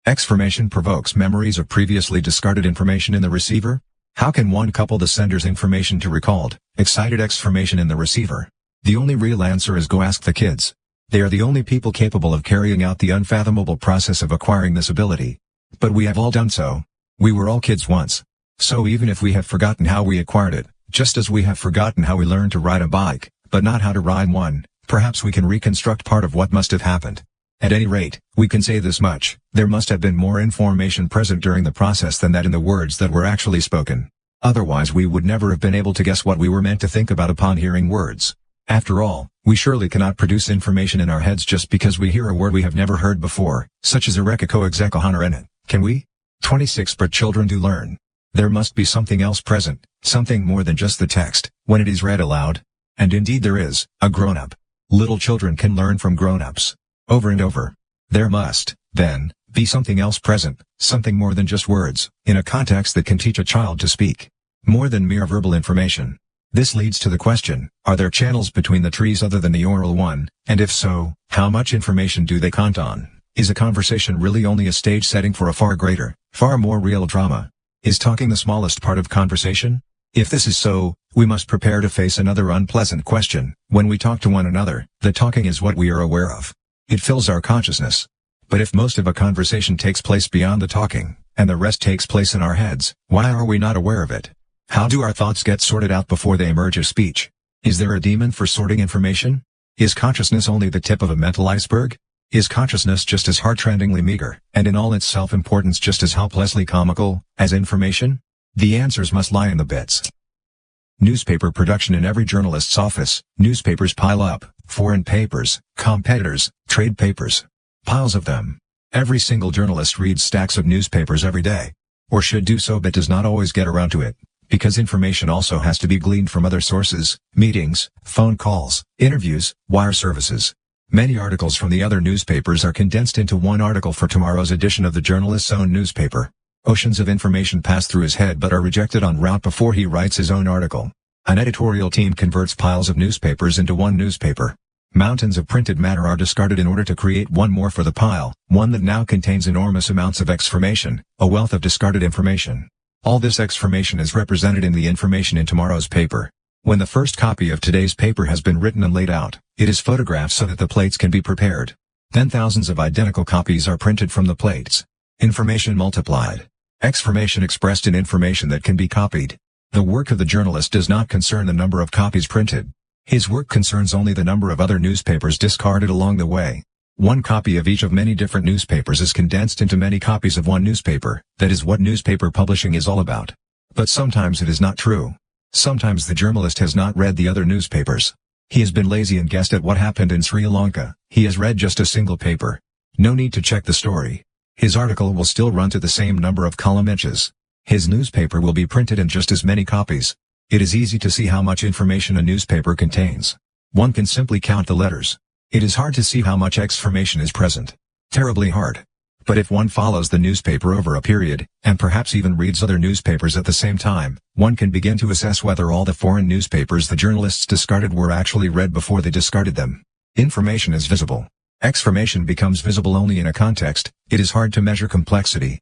exformation provokes memories of previously discarded information in the receiver? How can one couple the sender's information to recalled, excited exformation in the receiver? The only real answer is go ask the kids. They are the only people capable of carrying out the unfathomable process of acquiring this ability. But we have all done so. We were all kids once. So even if we have forgotten how we acquired it, just as we have forgotten how we learned to ride a bike, but not how to ride one, perhaps we can reconstruct part of what must have happened. At any rate, we can say this much: there must have been more information present during the process than that in the words that were actually spoken. Otherwise we would never have been able to guess what we were meant to think about upon hearing words. After all, we surely cannot produce information in our heads just because we hear a word we have never heard before, such as erekiko exekohanarenet, can we? 26 But children do learn. There must be something else present, something more than just the text, when it is read aloud. And indeed there is, a grown-up. Little children can learn from grown-ups. Over and over. There must, then, be something else present, something more than just words, in a context that can teach a child to speak. More than mere verbal information. This leads to the question, are there channels between the trees other than the oral one, and if so, how much information do they count on? Is a conversation really only a stage setting for a far greater, far more real drama? Is talking the smallest part of conversation? If this is so, we must prepare to face another unpleasant question. When we talk to one another, the talking is what we are aware of. It fills our consciousness. But if most of a conversation takes place beyond the talking, and the rest takes place in our heads, why are we not aware of it? How do our thoughts get sorted out before they emerge as speech? Is there a demon for sorting information? Is consciousness only the tip of a mental iceberg? Is consciousness just as heart-rendingly meager, and in all its self-importance just as helplessly comical, as information? The answers must lie in the bits. Newspaper production in every journalist's office. Newspapers pile up, foreign papers, competitors, trade papers. Piles of them. Every single journalist reads stacks of newspapers every day. Or should do so but does not always get around to it. Because information also has to be gleaned from other sources, meetings, phone calls, interviews, wire services. Many articles from the other newspapers are condensed into one article for tomorrow's edition of the journalist's own newspaper. Oceans of information pass through his head but are rejected en route before he writes his own article. An editorial team converts piles of newspapers into one newspaper. Mountains of printed matter are discarded in order to create one more for the pile, one that now contains enormous amounts of exformation, a wealth of discarded information. All this exformation is represented in the information in tomorrow's paper. When the first copy of today's paper has been written and laid out, it is photographed so that the plates can be prepared. Then thousands of identical copies are printed from the plates. Information multiplied. Exformation expressed in information that can be copied. The work of the journalist does not concern the number of copies printed. His work concerns only the number of other newspapers discarded along the way. One copy of each of many different newspapers is condensed into many copies of one newspaper. That is what newspaper publishing is all about. But sometimes it is not true. Sometimes the journalist has not read the other newspapers. He has been lazy and guessed at what happened in Sri Lanka. He has read just a single paper. No need to check the story. His article will still run to the same number of column inches. His newspaper will be printed in just as many copies. It is easy to see how much information a newspaper contains. One can simply count the letters. It is hard to see how much exformation is present. Terribly hard. But if one follows the newspaper over a period, and perhaps even reads other newspapers at the same time, one can begin to assess whether all the foreign newspapers the journalists discarded were actually read before they discarded them. Information is visible. Exformation becomes visible only in a context. It is hard to measure complexity.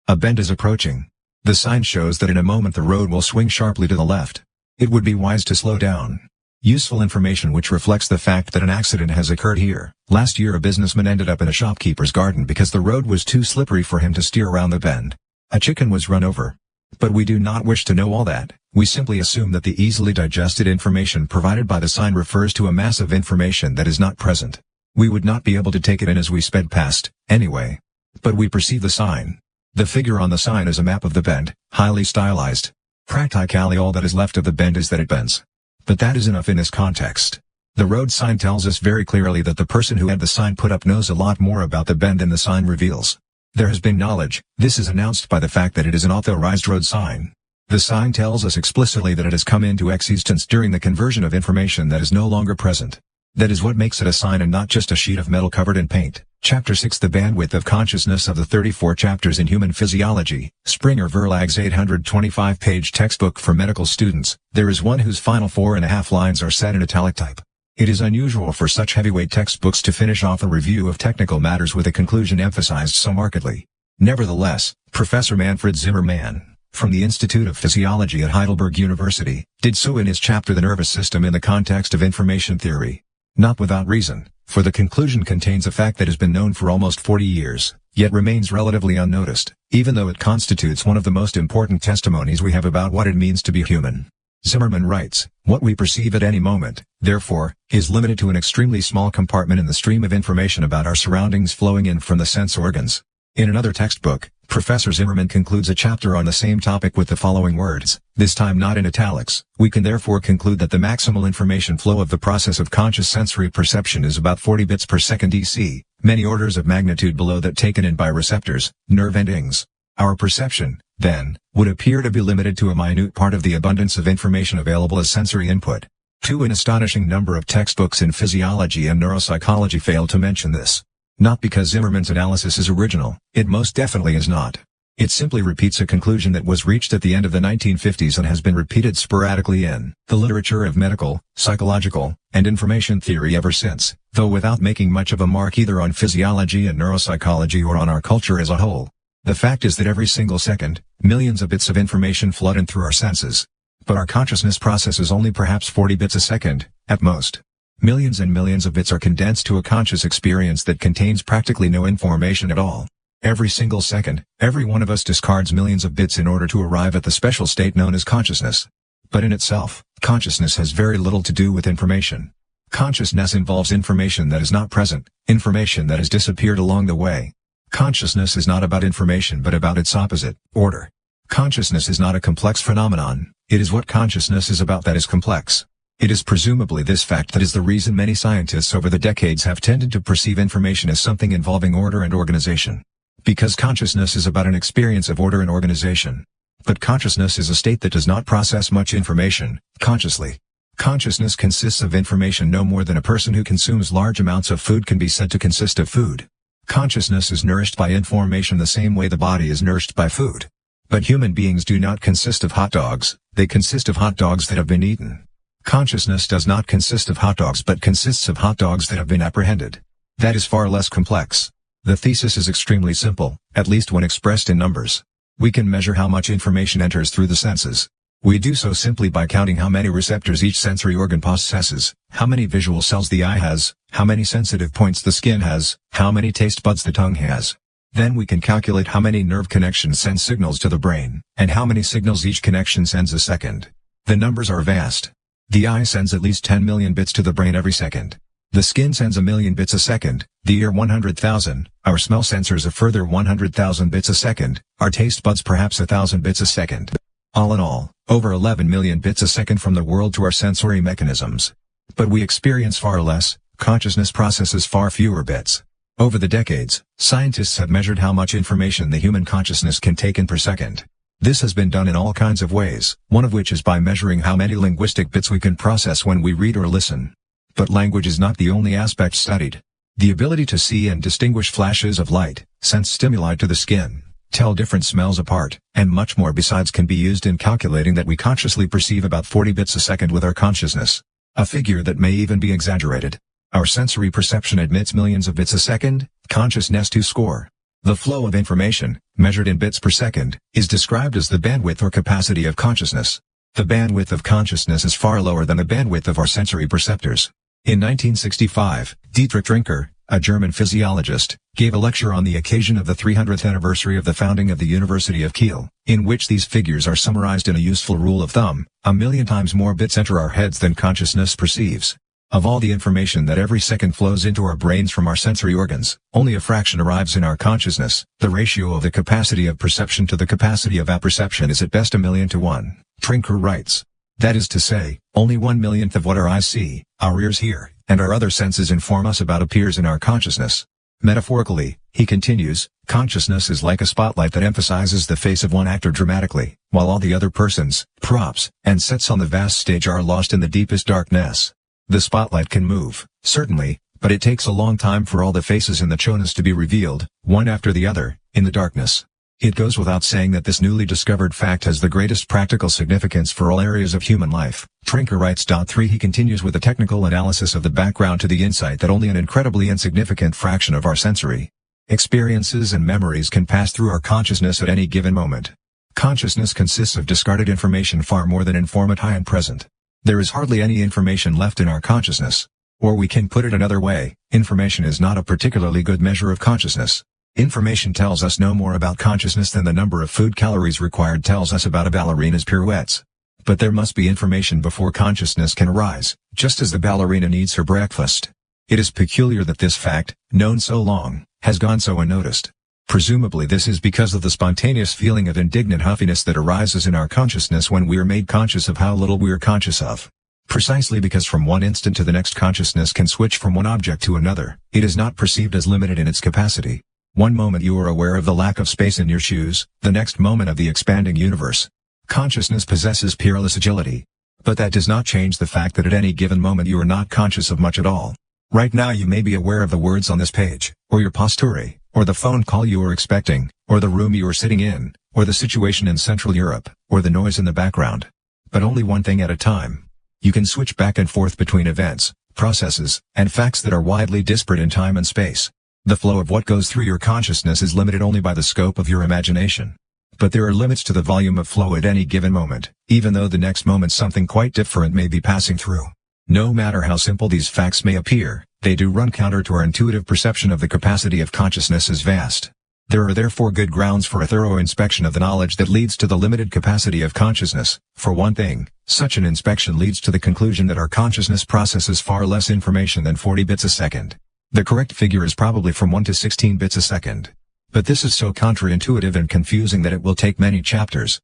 A bend is approaching. The sign shows that in a moment the road will swing sharply to the left. It would be wise to slow down. Useful information which reflects the fact that an accident has occurred here. Last year a businessman ended up in a shopkeeper's garden because the road was too slippery for him to steer around the bend. A chicken was run over. But we do not wish to know all that. We simply assume that the easily digested information provided by the sign refers to a mass of information that is not present. We would not be able to take it in as we sped past, anyway. But we perceive the sign. The figure on the sign is a map of the bend, highly stylized. Practically all that is left of the bend is that it bends. But that is enough in this context. The road sign tells us very clearly that the person who had the sign put up knows a lot more about the bend than the sign reveals. There has been knowledge. This is announced by the fact that it is an authorized road sign. The sign tells us explicitly that it has come into existence during the conversion of information that is no longer present. That is what makes it a sign and not just a sheet of metal covered in paint. Chapter 6 The bandwidth of consciousness of the 34 chapters in human physiology, Springer Verlag's 825-page textbook for medical students. There is one whose final 4.5 lines are set in italic type. It is unusual for such heavyweight textbooks to finish off a review of technical matters with a conclusion emphasized so markedly. Nevertheless, Professor Manfred Zimmermann, from the Institute of Physiology at Heidelberg University, did so in his chapter The Nervous System in the Context of Information Theory. Not without reason, for the conclusion contains a fact that has been known for almost 40 years, yet remains relatively unnoticed, even though it constitutes one of the most important testimonies we have about what it means to be human. Zimmermann writes, what we perceive at any moment, therefore, is limited to an extremely small compartment in the stream of information about our surroundings flowing in from the sense organs. In another textbook, Professor Zimmermann concludes a chapter on the same topic with the following words, this time not in italics. We can therefore conclude that the maximal information flow of the process of conscious sensory perception is about 40 bits per second DC, many orders of magnitude below that taken in by receptors, nerve endings. Our perception, then, would appear to be limited to a minute part of the abundance of information available as sensory input. An astonishing number of textbooks in physiology and neuropsychology fail to mention this. Not because Zimmermann's analysis is original, it most definitely is not. It simply repeats a conclusion that was reached at the end of the 1950s and has been repeated sporadically in the literature of medical, psychological, and information theory ever since, though without making much of a mark either on physiology and neuropsychology or on our culture as a whole. The fact is that every single second, millions of bits of information flood in through our senses. But our consciousness processes only perhaps 40 bits a second, at most. Millions and millions of bits are condensed to a conscious experience that contains practically no information at all. Every single second, every one of us discards millions of bits in order to arrive at the special state known as consciousness. But in itself, consciousness has very little to do with information. Consciousness involves information that is not present, information that has disappeared along the way. Consciousness is not about information but about its opposite, order. Consciousness is not a complex phenomenon, it is what consciousness is about that is complex. It is presumably this fact that is the reason many scientists over the decades have tended to perceive information as something involving order and organization. Because consciousness is about an experience of order and organization. But consciousness is a state that does not process much information, consciously. Consciousness consists of information no more than a person who consumes large amounts of food can be said to consist of food. Consciousness is nourished by information the same way the body is nourished by food. But human beings do not consist of hot dogs, they consist of hot dogs that have been eaten. Consciousness does not consist of hot dogs but consists of hot dogs that have been apprehended. That is far less complex. The thesis is extremely simple, at least when expressed in numbers. We can measure how much information enters through the senses. We do so simply by counting how many receptors each sensory organ possesses, how many visual cells the eye has, how many sensitive points the skin has, how many taste buds the tongue has. Then we can calculate how many nerve connections send signals to the brain, and how many signals each connection sends a second. The numbers are vast. The eye sends at least 10 million bits to the brain every second. The skin sends 1,000,000 bits a second, the ear 100,000, our smell sensors a further 100,000 bits a second, our taste buds perhaps 1,000 bits a second. All in all, over 11 million bits a second from the world to our sensory mechanisms. But we experience far less, consciousness processes far fewer bits. Over the decades, scientists have measured how much information the human consciousness can take in per second. This has been done in all kinds of ways, one of which is by measuring how many linguistic bits we can process when we read or listen. But language is not the only aspect studied. The ability to see and distinguish flashes of light, sense stimuli to the skin, tell different smells apart, and much more besides can be used in calculating that we consciously perceive about 40 bits a second with our consciousness. A figure that may even be exaggerated. Our sensory perception admits millions of bits a second, consciousness to score. The flow of information, measured in bits per second, is described as the bandwidth or capacity of consciousness. The bandwidth of consciousness is far lower than the bandwidth of our sensory perceptors. In 1965, Dietrich Drinker, a German physiologist, gave a lecture on the occasion of the 300th anniversary of the founding of the University of Kiel, in which these figures are summarized in a useful rule of thumb: 1,000,000 times more bits enter our heads than consciousness perceives. Of all the information that every second flows into our brains from our sensory organs, only a fraction arrives in our consciousness. The ratio of the capacity of perception to the capacity of apperception is at best 1,000,000 to 1, Drinker writes. That is to say, only 1,000,000th of what our eyes see, our ears hear, and our other senses inform us about appears in our consciousness. Metaphorically, he continues, consciousness is like a spotlight that emphasizes the face of one actor dramatically, while all the other persons, props, and sets on the vast stage are lost in the deepest darkness. The spotlight can move, certainly, but it takes a long time for all the faces in the chonas to be revealed, one after the other, in the darkness. It goes without saying that this newly discovered fact has the greatest practical significance for all areas of human life. Trinker writes. 3 He continues with a technical analysis of the background to the insight that only an incredibly insignificant fraction of our sensory experiences and memories can pass through our consciousness at any given moment. Consciousness consists of discarded information far more than informed high and present. There is hardly any information left in our consciousness. Or we can put it another way, information is not a particularly good measure of consciousness. Information tells us no more about consciousness than the number of food calories required tells us about a ballerina's pirouettes. But there must be information before consciousness can arise, just as the ballerina needs her breakfast. It is peculiar that this fact, known so long, has gone so unnoticed. Presumably this is because of the spontaneous feeling of indignant huffiness that arises in our consciousness when we are made conscious of how little we are conscious of. Precisely because from one instant to the next consciousness can switch from one object to another, it is not perceived as limited in its capacity. One moment you are aware of the lack of space in your shoes, the next moment of the expanding universe. Consciousness possesses peerless agility. But that does not change the fact that at any given moment you are not conscious of much at all. Right now you may be aware of the words on this page, or your posture, or the phone call you were expecting, or the room you were sitting in, or the situation in Central Europe, or the noise in the background. But only one thing at a time. You can switch back and forth between events, processes, and facts that are widely disparate in time and space. The flow of what goes through your consciousness is limited only by the scope of your imagination. But there are limits to the volume of flow at any given moment, even though the next moment something quite different may be passing through. No matter how simple these facts may appear, they do run counter to our intuitive perception of the capacity of consciousness as vast. There are therefore good grounds for a thorough inspection of the knowledge that leads to the limited capacity of consciousness. For one thing, such an inspection leads to the conclusion that our consciousness processes far less information than 40 bits a second. The correct figure is probably from 1 to 16 bits a second. But this is so counterintuitive and confusing that it will take many chapters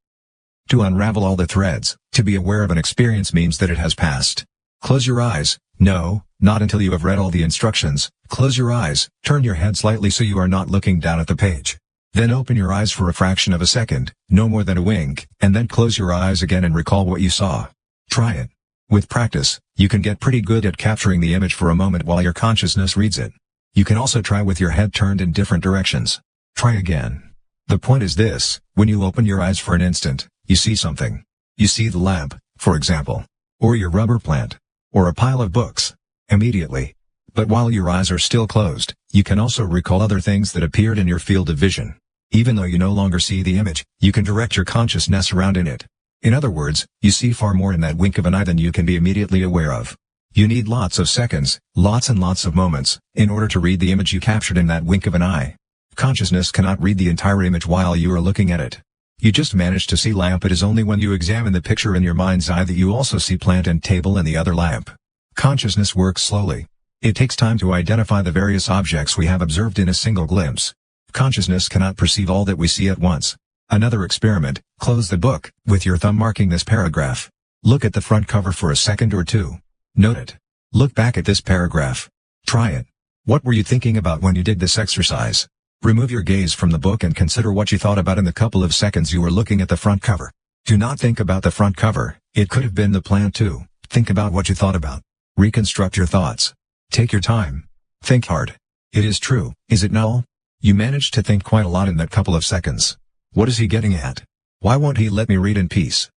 to unravel all the threads. To be aware of an experience means that it has passed. Close your eyes. No, not until you have read all the instructions. Close your eyes, turn your head slightly so you are not looking down at the page. Then open your eyes for a fraction of a second, no more than a wink, and then close your eyes again and recall what you saw. Try it. With practice, you can get pretty good at capturing the image for a moment while your consciousness reads it. You can also try with your head turned in different directions. Try again. The point is this: when you open your eyes for an instant, you see something. You see the lamp, for example. Or your rubber plant. Or a pile of books. Immediately. But while your eyes are still closed, you can also recall other things that appeared in your field of vision. Even though you no longer see the image, you can direct your consciousness around in it. In other words, you see far more in that wink of an eye than you can be immediately aware of. You need lots of seconds, lots and lots of moments, in order to read the image you captured in that wink of an eye. Consciousness cannot read the entire image while you are looking at it. You just managed to see lamp. It is only when you examine the picture in your mind's eye that you also see plant and table and the other lamp. Consciousness works slowly. It takes time to identify the various objects we have observed in a single glimpse. Consciousness cannot perceive all that we see at once. Another experiment: close the book, with your thumb marking this paragraph. Look at the front cover for a second or two. Note it. Look back at this paragraph. Try it. What were you thinking about when you did this exercise? Remove your gaze from the book and consider what you thought about in the couple of seconds you were looking at the front cover. Do not think about the front cover, it could have been the plant too. Think about what you thought about. Reconstruct your thoughts. Take your time. Think hard. It is true, is it not? You managed to think quite a lot in that couple of seconds. What is he getting at? Why won't he let me read in peace?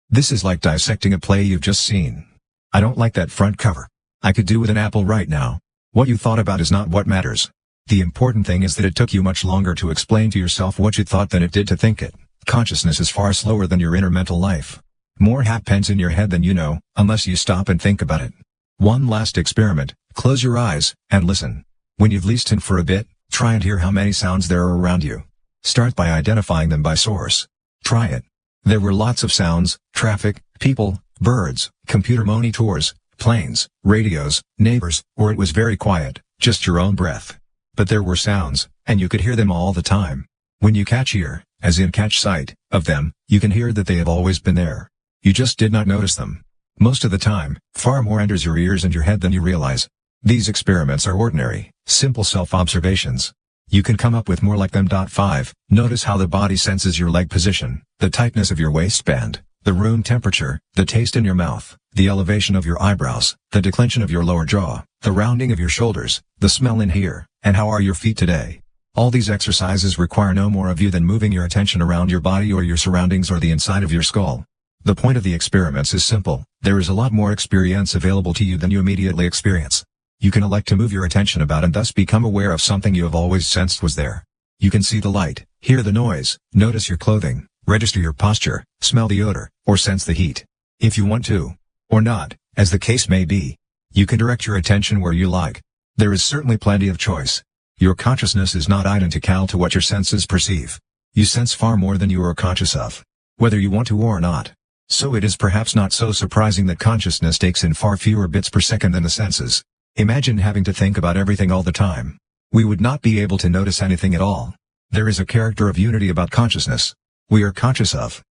This is like dissecting a play you've just seen. I don't like that front cover. I could do with an apple right now. What you thought about is not what matters. The important thing is that it took you much longer to explain to yourself what you thought than it did to think it. Consciousness is far slower than your inner mental life. More happens in your head than you know, unless you stop and think about it. One last experiment: close your eyes, and listen. When you've listened for a bit, try and hear how many sounds there are around you. Start by identifying them by source. Try it. There were lots of sounds: traffic, people, birds, computer monitors, planes, radios, neighbors, or it was very quiet, just your own breath. But there were sounds, and you could hear them all the time. When you catch ear, as in catch sight, of them, you can hear that they have always been there. You just did not notice them. Most of the time, far more enters your ears and your head than you realize. These experiments are ordinary, simple self-observations. You can come up with more like them. 5. Notice how the body senses your leg position, the tightness of your waistband, the room temperature, the taste in your mouth, the elevation of your eyebrows, the declension of your lower jaw, the rounding of your shoulders, the smell in here, and how are your feet today. All these exercises require no more of you than moving your attention around your body or your surroundings or the inside of your skull. The point of the experiments is simple: there is a lot more experience available to you than you immediately experience. You can elect to move your attention about and thus become aware of something you have always sensed was there. You can see the light, hear the noise, notice your clothing, register your posture, smell the odor, or sense the heat. If you want to. Or not, as the case may be. You can direct your attention where you like. There is certainly plenty of choice. Your consciousness is not identical to what your senses perceive. You sense far more than you are conscious of, whether you want to or not. So it is perhaps not so surprising that consciousness takes in far fewer bits per second than the senses. Imagine having to think about everything all the time. We would not be able to notice anything at all. There is a character of unity about consciousness. We are conscious of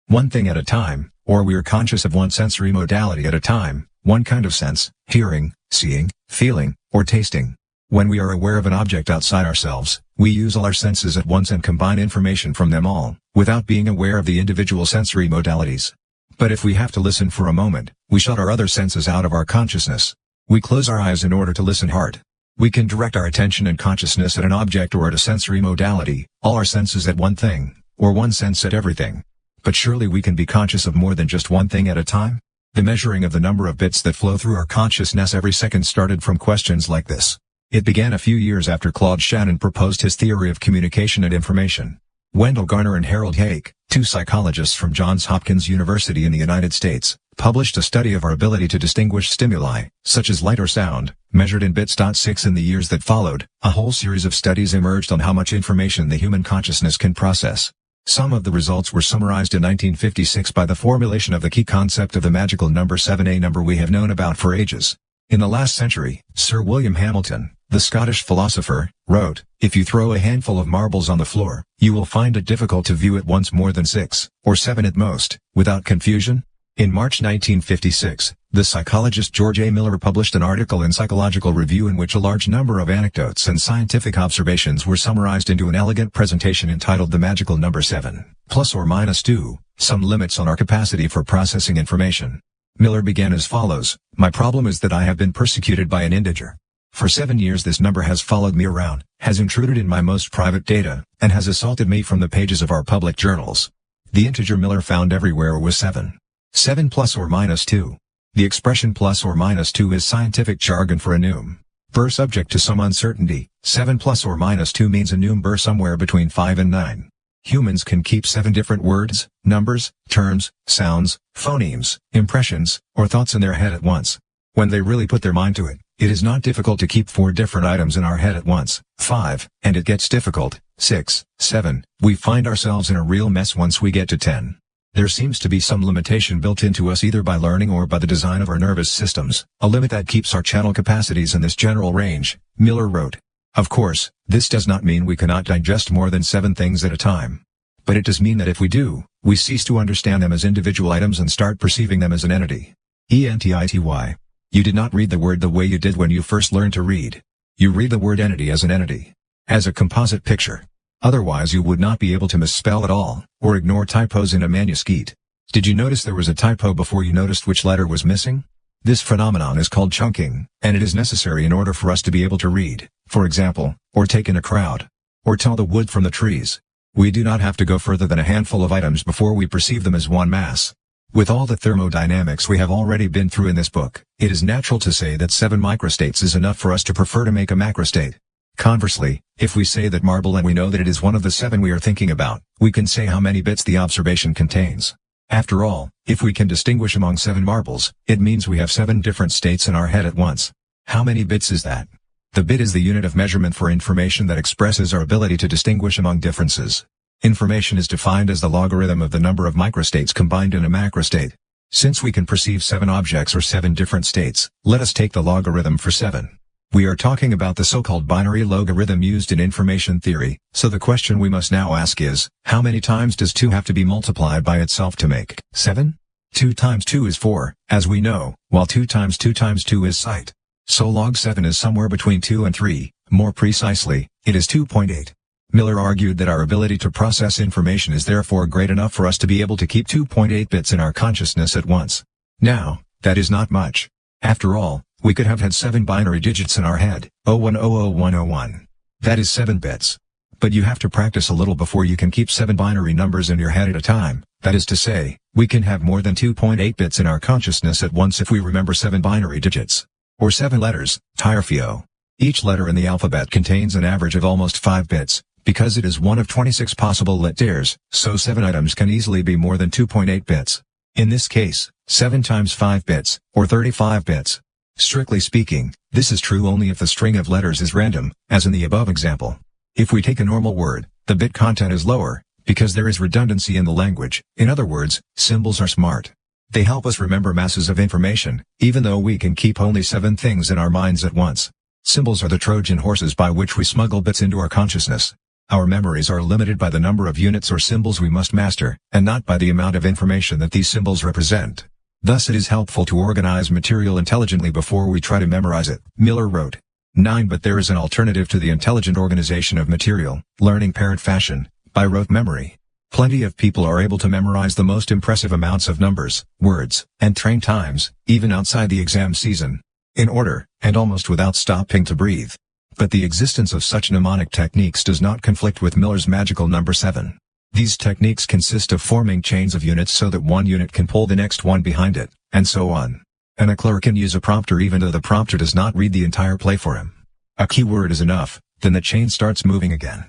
one thing at a time, or we are conscious of one sensory modality at a time, one kind of sense, hearing, seeing, feeling, or tasting. When we are aware of an object outside ourselves, we use all our senses at once and combine information from them all, without being aware of the individual sensory modalities. But if we have to listen for a moment, we shut our other senses out of our consciousness. We close our eyes in order to listen hard. We can direct our attention and consciousness at an object or at a sensory modality, all our senses at one thing, or one sense at everything. But surely we can be conscious of more than just one thing at a time? The measuring of the number of bits that flow through our consciousness every second started from questions like this. It began a few years after Claude Shannon proposed his theory of communication and information. Wendell Garner and Harold Hake, two psychologists from Johns Hopkins University in the United States, published a study of our ability to distinguish stimuli, such as light or sound, measured in bits. 6 In the years that followed, a whole series of studies emerged on how much information the human consciousness can process. Some of the results were summarized in 1956 by the formulation of the key concept of the magical number 7, a number we have known about for ages. In the last century, Sir William Hamilton, the Scottish philosopher, wrote, "If you throw a handful of marbles on the floor, you will find it difficult to view at once more than 6, or 7 at most, without confusion." In March 1956, the psychologist George A. Miller published an article in Psychological Review in which a large number of anecdotes and scientific observations were summarized into an elegant presentation entitled The Magical Number 7, plus or minus 2, Some Limits on Our Capacity for Processing Information. Miller began as follows, "My problem is that I have been persecuted by an integer. For 7 years this number has followed me around, has intruded in my most private data, and has assaulted me from the pages of our public journals." The integer Miller found everywhere was 7. 7 plus or minus 2. The expression plus or minus 2 is scientific jargon for a number subject to some uncertainty. 7 plus or minus 2 means a number somewhere between 5 and 9. Humans can keep 7 different words, numbers, terms, sounds, phonemes, impressions, or thoughts in their head at once. When they really put their mind to it, it is not difficult to keep 4 different items in our head at once. 5, and it gets difficult. 6, 7, we find ourselves in a real mess once we get to 10. There seems to be some limitation built into us either by learning or by the design of our nervous systems, a limit that keeps our channel capacities in this general range, Miller wrote. Of course, this does not mean we cannot digest more than 7 things at a time. But it does mean that if we do, we cease to understand them as individual items and start perceiving them as an entity. Entity. You did not read the word the way you did when you first learned to read. You read the word entity as an entity. As a composite picture. Otherwise you would not be able to misspell at all, or ignore typos in a manuscript. Did you notice there was a typo before you noticed which letter was missing? This phenomenon is called chunking, and it is necessary in order for us to be able to read, for example, or take in a crowd, or tell the wood from the trees. We do not have to go further than a handful of items before we perceive them as one mass. With all the thermodynamics we have already been through in this book, it is natural to say that 7 microstates is enough for us to prefer to make a macrostate. Conversely, if we say that marble and we know that it is one of the 7 we are thinking about, we can say how many bits the observation contains. After all, if we can distinguish among 7 marbles, it means we have 7 different states in our head at once. How many bits is that? The bit is the unit of measurement for information that expresses our ability to distinguish among differences. Information is defined as the logarithm of the number of microstates combined in a macrostate. Since we can perceive 7 objects or 7 different states, let us take the logarithm for 7. We are talking about the so-called binary logarithm used in information theory, so the question we must now ask is, how many times does 2 have to be multiplied by itself to make 7? 2 times 2 is 4, as we know, while 2 times 2 times 2 is sight. So log 7 is somewhere between 2 and 3, more precisely, it is 2.8. Miller argued that our ability to process information is therefore great enough for us to be able to keep 2.8 bits in our consciousness at once. Now, that is not much. After all, we could have had 7 binary digits in our head, 01000101. That is 7 bits. But you have to practice a little before you can keep 7 binary numbers in your head at a time. That is to say, we can have more than 2.8 bits in our consciousness at once if we remember 7 binary digits. Or 7 letters, Tirefio. Each letter in the alphabet contains an average of almost 5 bits, because it is one of 26 possible letters, so 7 items can easily be more than 2.8 bits. In this case, 7 times 5 bits, or 35 bits. Strictly speaking, this is true only if the string of letters is random, as in the above example. If we take a normal word, the bit content is lower, because there is redundancy in the language. In other words, symbols are smart. They help us remember masses of information, even though we can keep only 7 things in our minds at once. Symbols are the Trojan horses by which we smuggle bits into our consciousness. Our memories are limited by the number of units or symbols we must master, and not by the amount of information that these symbols represent. Thus it is helpful to organize material intelligently before we try to memorize it, Miller wrote. 9. But there is an alternative to the intelligent organization of material, learning parrot fashion, by rote memory. Plenty of people are able to memorize the most impressive amounts of numbers, words, and train times, even outside the exam season, in order, and almost without stopping to breathe. But the existence of such mnemonic techniques does not conflict with Miller's magical number 7. These techniques consist of forming chains of units so that one unit can pull the next one behind it, and so on. And a clerk can use a prompter even though the prompter does not read the entire play for him. A keyword is enough, then the chain starts moving again.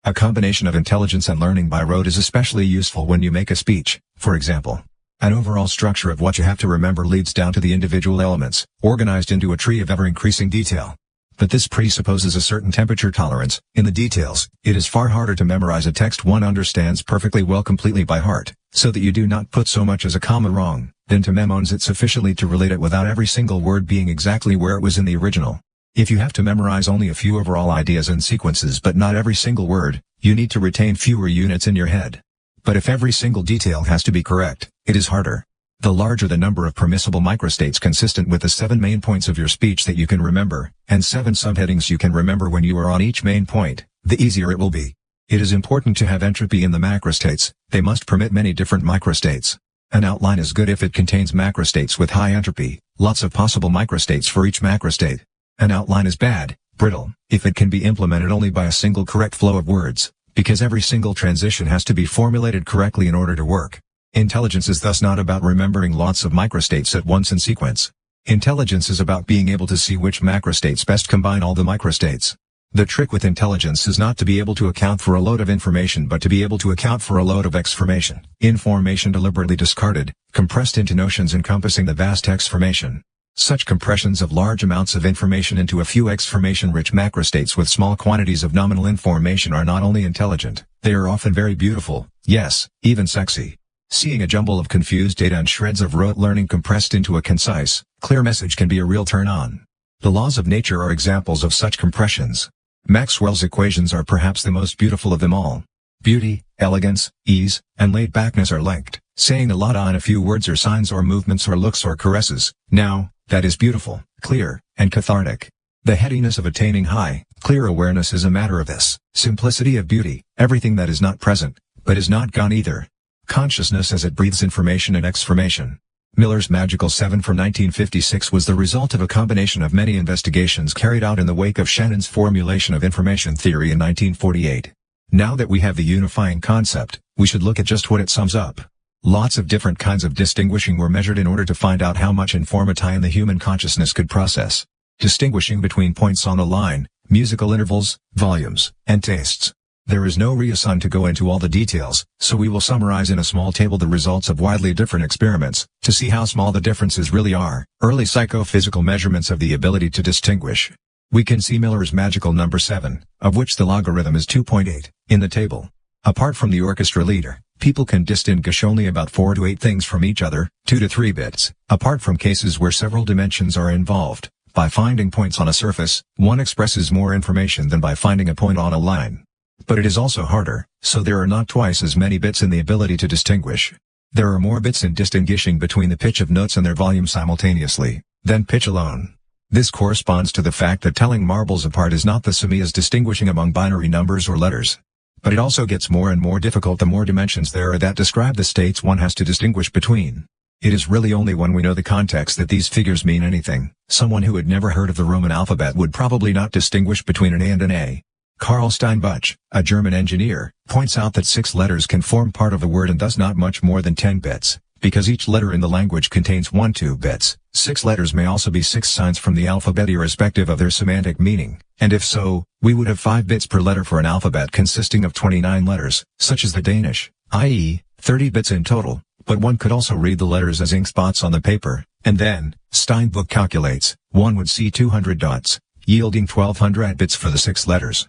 A combination of intelligence and learning by rote is especially useful when you make a speech, for example. An overall structure of what you have to remember leads down to the individual elements, organized into a tree of ever-increasing detail. But this presupposes a certain temperature tolerance. In the details, it is far harder to memorize a text one understands perfectly well completely by heart, so that you do not put so much as a comma wrong, than to memonize it sufficiently to relate it without every single word being exactly where it was in the original. If you have to memorize only a few overall ideas and sequences but not every single word, you need to retain fewer units in your head. But if every single detail has to be correct, it is harder. The larger the number of permissible microstates consistent with the 7 main points of your speech that you can remember, and 7 subheadings you can remember when you are on each main point, the easier it will be. It is important to have entropy in the macrostates. They must permit many different microstates. An outline is good if it contains macrostates with high entropy, lots of possible microstates for each macrostate. An outline is bad, brittle, if it can be implemented only by a single correct flow of words, because every single transition has to be formulated correctly in order to work. Intelligence is thus not about remembering lots of microstates at once in sequence. Intelligence is about being able to see which macrostates best combine all the microstates. The trick with intelligence is not to be able to account for a load of information but to be able to account for a load of X-formation. Information deliberately discarded, compressed into notions encompassing the vast X-formation. Such compressions of large amounts of information into a few X-formation-rich macrostates with small quantities of nominal information are not only intelligent, they are often very beautiful, yes, even sexy. Seeing a jumble of confused data and shreds of rote learning compressed into a concise, clear message can be a real turn-on. The laws of nature are examples of such compressions. Maxwell's equations are perhaps the most beautiful of them all. Beauty, elegance, ease, and laid-backness are linked, saying a lot in a few words or signs or movements or looks or caresses. Now, that is beautiful, clear, and cathartic. The headiness of attaining high, clear awareness is a matter of this simplicity of beauty, everything that is not present, but is not gone either. Consciousness as it breathes information and X-formation. Miller's Magical 7 from 1956 was the result of a combination of many investigations carried out in the wake of Shannon's formulation of information theory in 1948. Now that we have the unifying concept, we should look at just what it sums up. Lots of different kinds of distinguishing were measured in order to find out how much information the human consciousness could process. Distinguishing between points on a line, musical intervals, volumes, and tastes. There is no reason to go into all the details, so we will summarize in a small table the results of widely different experiments, to see how small the differences really are. Early psychophysical measurements of the ability to distinguish. We can see Miller's magical number 7, of which the logarithm is 2.8, in the table. Apart from the orchestra leader, people can distinguish only about 4 to 8 things from each other, 2 to 3 bits, apart from cases where several dimensions are involved. By finding points on a surface, one expresses more information than by finding a point on a line. But it is also harder, so there are not twice as many bits in the ability to distinguish. There are more bits in distinguishing between the pitch of notes and their volume simultaneously, than pitch alone. This corresponds to the fact that telling marbles apart is not the same as distinguishing among binary numbers or letters. But it also gets more and more difficult the more dimensions there are that describe the states one has to distinguish between. It is really only when we know the context that these figures mean anything. Someone who had never heard of the Roman alphabet would probably not distinguish between an A and an A. Carl Steinbuch, a German engineer, points out that 6 letters can form part of a word and thus not much more than 10 bits, because each letter in the language contains 2 bits. 6 letters may also be 6 signs from the alphabet irrespective of their semantic meaning, and if so, we would have 5 bits per letter for an alphabet consisting of 29 letters, such as the Danish, i.e., 30 bits in total, but one could also read the letters as ink spots on the paper, and then, Steinbuch calculates, one would see 200 dots, yielding 1200 bits for the 6 letters.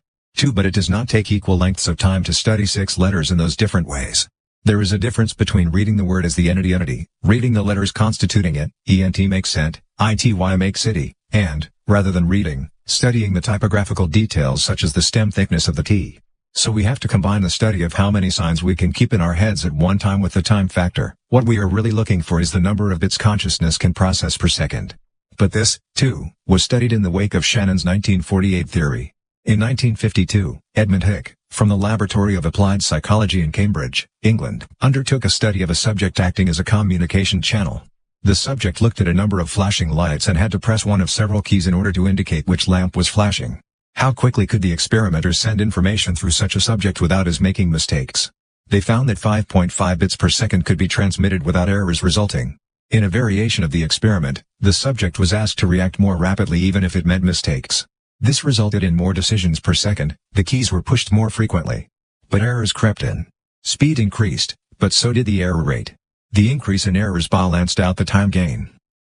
But it does not take equal lengths of time to study 6 letters in those different ways. There is a difference between reading the word as the entity, reading the letters constituting it, ent makes ent, ity makes ity, and, rather than reading, studying the typographical details such as the stem thickness of the T. So we have to combine the study of how many signs we can keep in our heads at one time with the time factor. What we are really looking for is the number of bits consciousness can process per second. But this, too, was studied in the wake of Shannon's 1948 theory. In 1952, Edmund Hick, from the Laboratory of Applied Psychology in Cambridge, England, undertook a study of a subject acting as a communication channel. The subject looked at a number of flashing lights and had to press one of several keys in order to indicate which lamp was flashing. How quickly could the experimenters send information through such a subject without his making mistakes? They found that 5.5 bits per second could be transmitted without errors resulting. In a variation of the experiment, the subject was asked to react more rapidly even if it meant mistakes. This resulted in more decisions per second, the keys were pushed more frequently. But errors crept in. Speed increased, but so did the error rate. The increase in errors balanced out the time gain.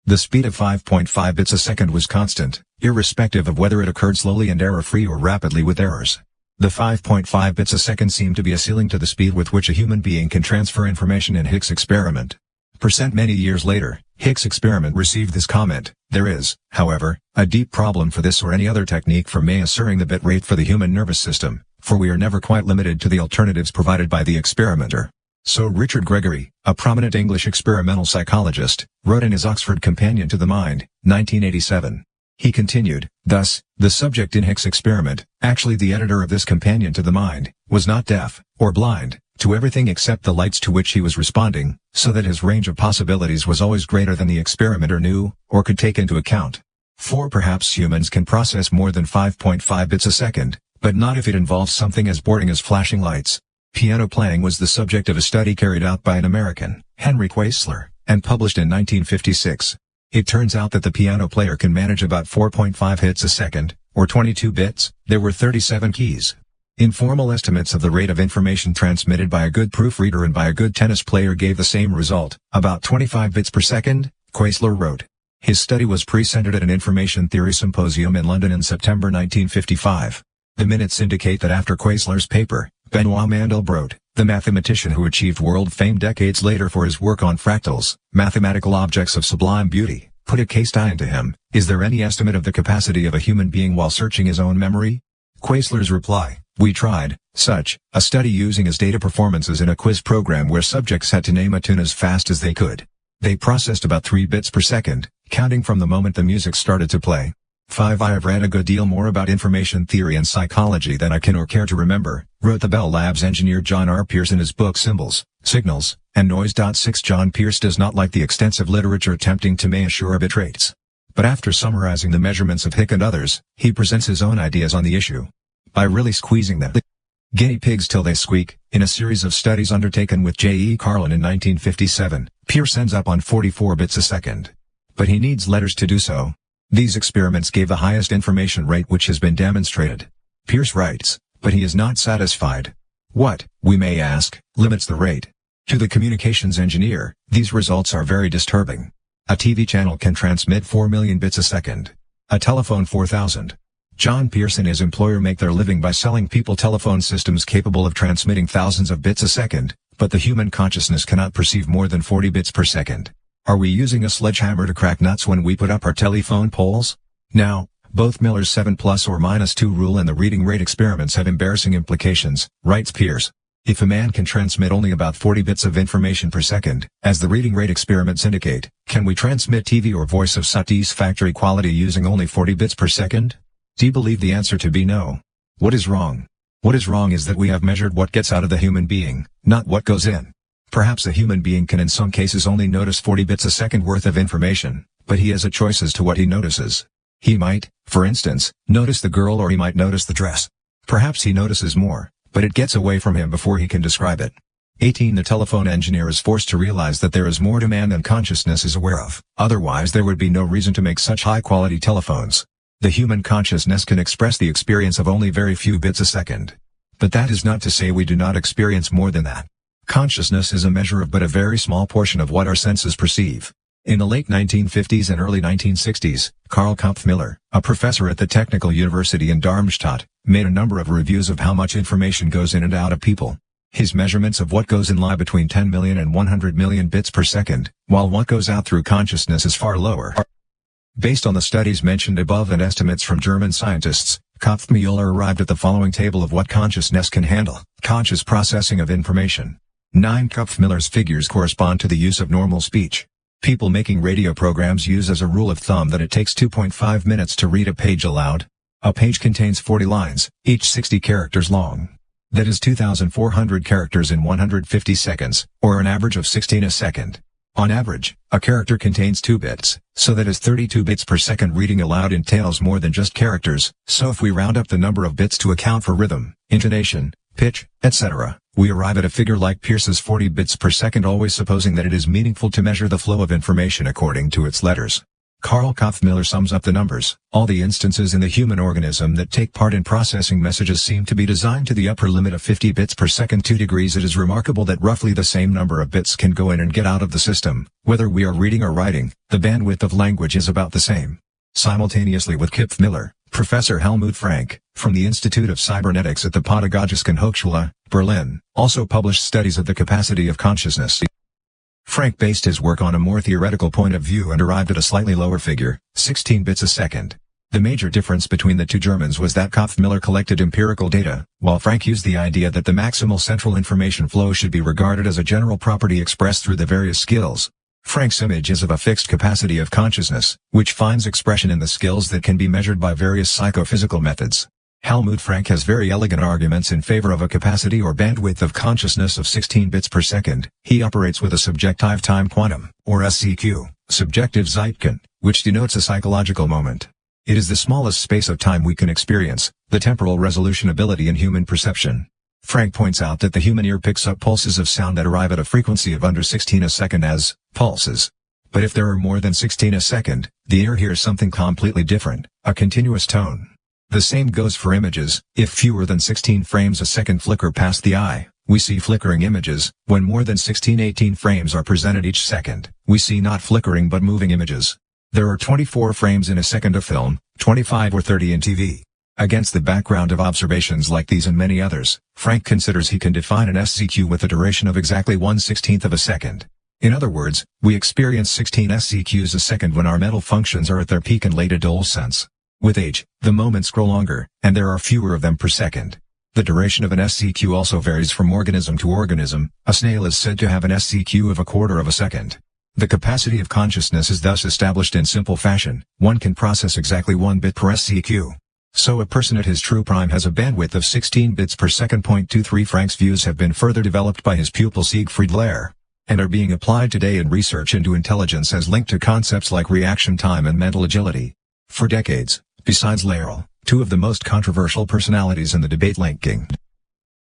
The speed of 5.5 bits a second was constant, irrespective of whether it occurred slowly and error-free or rapidly with errors. The 5.5 bits a second seemed to be a ceiling to the speed with which a human being can transfer information in Higgs' experiment. Many years later, Higgs' experiment received this comment: "There is, however, a deep problem for this or any other technique for measuring the bit rate for the human nervous system, for we are never quite limited to the alternatives provided by the experimenter." So Richard Gregory, a prominent English experimental psychologist, wrote in his Oxford Companion to the Mind, 1987. He continued, "Thus, the subject in Higgs' experiment, actually the editor of this Companion to the Mind, was not deaf, or blind, to everything except the lights to which he was responding, so that his range of possibilities was always greater than the experimenter knew, or could take into account. For perhaps humans can process more than 5.5 bits a second, but not if it involves something as boring as flashing lights." Piano playing was the subject of a study carried out by an American, Henry Quaisler, and published in 1956. It turns out that the piano player can manage about 4.5 hits a second, or 22 bits. There were 37 keys. Informal estimates of the rate of information transmitted by a good proofreader and by a good tennis player gave the same result, about 25 bits per second, Quaisler wrote. His study was presented at an information theory symposium in London in September 1955. The minutes indicate that after Quaisler's paper, Benoit Mandelbrot, the mathematician who achieved world fame decades later for his work on fractals, mathematical objects of sublime beauty, put a case tie to him: "Is there any estimate of the capacity of a human being while searching his own memory?" Quaisler's reply: "We tried a study using as data performances in a quiz program where subjects had to name a tune as fast as they could. They processed about 3 bits per second, counting from the moment the music started to play. 5. I have read a good deal more about information theory and psychology than I can or care to remember," wrote the Bell Labs engineer John R. Pierce in his book Symbols, Signals, and Noise. 6. John Pierce does not like the extensive literature attempting to measure bit rates. But after summarizing the measurements of Hick and others, he presents his own ideas on the issue. By really squeezing the guinea pigs till they squeak, in a series of studies undertaken with J. E. Carlin in 1957, Pierce ends up on 44 bits a second. But he needs letters to do so. These experiments gave the highest information rate which has been demonstrated. Pierce writes, but he is not satisfied. What, we may ask, limits the rate? To the communications engineer, these results are very disturbing. A TV channel can transmit 4 million bits a second. A telephone 4,000. John Pierce and his employer make their living by selling people telephone systems capable of transmitting thousands of bits a second, but the human consciousness cannot perceive more than 40 bits per second. Are we using a sledgehammer to crack nuts when we put up our telephone poles? Now, both Miller's 7 plus or minus 2 rule and the reading rate experiments have embarrassing implications, writes Pierce. If a man can transmit only about 40 bits of information per second, as the reading rate experiments indicate, can we transmit TV or voice of satisfactory quality using only 40 bits per second? Do you believe the answer to be no? What is wrong? What is wrong is that we have measured what gets out of the human being, not what goes in. Perhaps a human being can in some cases only notice 40 bits a second worth of information, but he has a choice as to what he notices. He might, for instance, notice the girl or he might notice the dress. Perhaps he notices more, but it gets away from him before he can describe it. 18. The telephone engineer is forced to realize that there is more demand than consciousness is aware of, otherwise there would be no reason to make such high-quality telephones. The human consciousness can express the experience of only very few bits a second. But that is not to say we do not experience more than that. Consciousness is a measure of but a very small portion of what our senses perceive. In the late 1950s and early 1960s, Karl Kampf-Miller, a professor at the Technical University in Darmstadt, made a number of reviews of how much information goes in and out of people. His measurements of what goes in lie between 10 million and 100 million bits per second, while what goes out through consciousness is far lower. Based on the studies mentioned above and estimates from German scientists, Kampf-Miller arrived at the following table of what consciousness can handle: conscious processing of information. 9. Kampf-Miller's figures correspond to the use of normal speech. People making radio programs use as a rule of thumb that it takes 2.5 minutes to read a page aloud. A page contains 40 lines, each 60 characters long. That is 2,400 characters in 150 seconds, or an average of 16 a second. On average, a character contains 2 bits, so that is 32 bits per second. Reading aloud entails more than just characters, so if we round up the number of bits to account for rhythm, intonation, pitch, etc., we arrive at a figure like Pierce's 40 bits per second, always supposing that it is meaningful to measure the flow of information according to its letters. Karl Kaufmiller sums up the numbers. All the instances in the human organism that take part in processing messages seem to be designed to the upper limit of 50 bits per second. 2 degrees. It is remarkable that roughly the same number of bits can go in and get out of the system. Whether we are reading or writing, the bandwidth of language is about the same. Simultaneously with Kaufmiller, Professor Helmut Frank, from the Institute of Cybernetics at the Pädagogische Hochschule, Berlin, also published studies of the capacity of consciousness. Frank based his work on a more theoretical point of view and arrived at a slightly lower figure, 16 bits a second. The major difference between the two Germans was that Kaufmiller collected empirical data, while Frank used the idea that the maximal central information flow should be regarded as a general property expressed through the various skills. Frank's image is of a fixed capacity of consciousness, which finds expression in the skills that can be measured by various psychophysical methods. Helmut Frank has very elegant arguments in favor of a capacity or bandwidth of consciousness of 16 bits per second. He operates with a subjective time quantum, or SCQ, subjective Zeitpunkt, which denotes a psychological moment. It is the smallest space of time we can experience, the temporal resolution ability in human perception. Frank points out that the human ear picks up pulses of sound that arrive at a frequency of under 16 a second as pulses. But if there are more than 16 a second, the ear hears something completely different, a continuous tone. The same goes for images. If fewer than 16 frames a second flicker past the eye, we see flickering images. When more than 18 frames are presented each second, we see not flickering but moving images. There are 24 frames in a second of film, 25 or 30 in TV. Against the background of observations like these and many others, Frank considers he can define an SCQ with a duration of exactly 1/16 of a second. In other words, we experience 16 SCQs a second when our mental functions are at their peak in late adolescence. With age, the moments grow longer, and there are fewer of them per second. The duration of an SCQ also varies from organism to organism. A snail is said to have an SCQ of a quarter of a second. The capacity of consciousness is thus established in simple fashion. One can process exactly 1 bit per SCQ. So a person at his true prime has a bandwidth of 16 bits per second. 23 Frank's views have been further developed by his pupil Siegfried Lehr, and are being applied today in research into intelligence as linked to concepts like reaction time and mental agility. For decades, besides Lehr, 2 of the most controversial personalities in the debate linking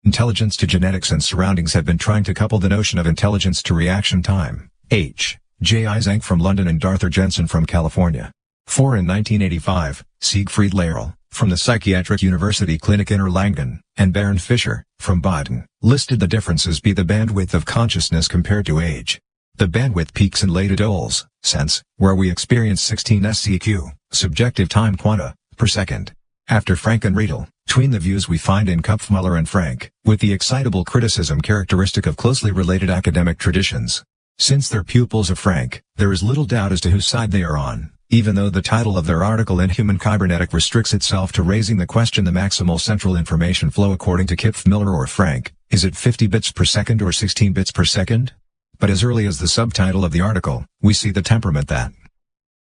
intelligence to genetics and surroundings have been trying to couple the notion of intelligence to reaction time. H. J. Eysenck from London and Arthur Jensen from California. 4 in 1985, Siegfried Lehr, from the Psychiatric University Clinic in Erlangen, and Bernd Fischer, from Baden, listed the differences be the bandwidth of consciousness compared to age. The bandwidth peaks in late adolescence, where we experience 16 SCQ, subjective time quanta, per second. After Frank and Riedel, tween the views we find in Kaufmiller and Frank, with the excitable criticism characteristic of closely related academic traditions. Since they're pupils of Frank, there is little doubt as to whose side they are on, even though the title of their article in Human Cybernetic restricts itself to raising the question: the maximal central information flow according to Kaufmiller or Frank, is it 50 bits per second or 16 bits per second? But as early as the subtitle of the article, we see the temperament that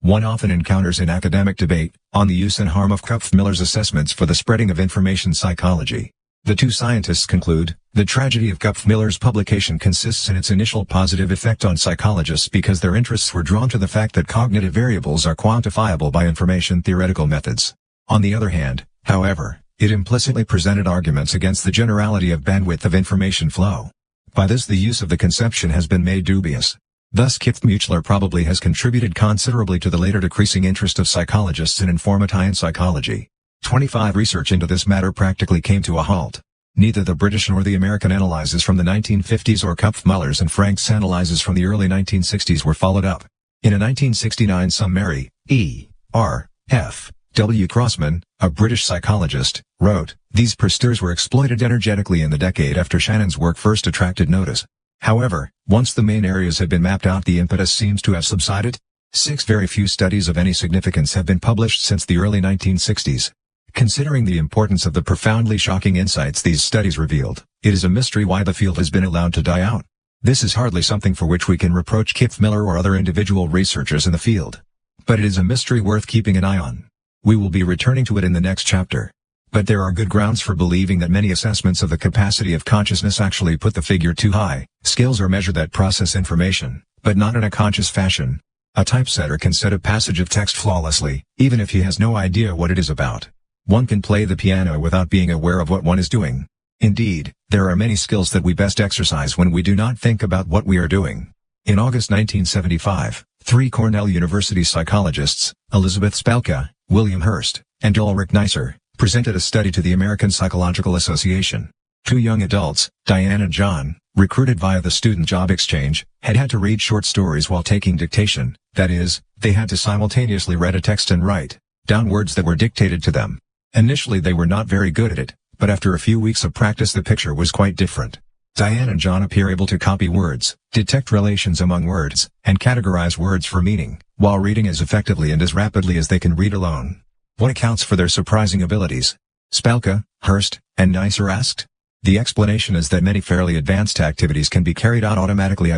one often encounters in academic debate, on the use and harm of Kaufmiller's assessments for the spreading of information psychology. The two scientists conclude, the tragedy of Kaufmiller's publication consists in its initial positive effect on psychologists because their interests were drawn to the fact that cognitive variables are quantifiable by information theoretical methods. On the other hand, however, it implicitly presented arguments against the generality of bandwidth of information flow. By this the use of the conception has been made dubious. Thus Kaufmiller probably has contributed considerably to the later decreasing interest of psychologists in information psychology. 25 research into this matter practically came to a halt. Neither the British nor the American analyses from the 1950s or Kaufmiller's and Frank's analyses from the early 1960s were followed up. In a 1969 summary, E. R. F. W. Crossman, a British psychologist, wrote, "These posters were exploited energetically in the decade after Shannon's work first attracted notice. However, once the main areas had been mapped out, the impetus seems to have subsided. 6 very few studies of any significance have been published since the early 1960s. Considering the importance of the profoundly shocking insights these studies revealed, it is a mystery why the field has been allowed to die out. This is hardly something for which we can reproach Kaufmiller or other individual researchers in the field. But it is a mystery worth keeping an eye on. We will be returning to it in the next chapter. But there are good grounds for believing that many assessments of the capacity of consciousness actually put the figure too high. Skills are measures that process information, but not in a conscious fashion. A typesetter can set a passage of text flawlessly, even if he has no idea what it is about. One can play the piano without being aware of what one is doing. Indeed, there are many skills that we best exercise when we do not think about what we are doing. In August 1975, 3 Cornell University psychologists, Elizabeth Spelke, William Hurst, and Ulrich Neisser, presented a study to the American Psychological Association. 2 young adults, Diane and John, recruited via the Student Job Exchange, had to read short stories while taking dictation, that is, they had to simultaneously read a text and write down words that were dictated to them. Initially they were not very good at it, but after a few weeks of practice the picture was quite different. Diane and John appear able to copy words, detect relations among words, and categorize words for meaning, while reading as effectively and as rapidly as they can read alone. What accounts for their surprising abilities? Spelke, Hurst, and Neisser asked. The explanation is that many fairly advanced activities can be carried out automatically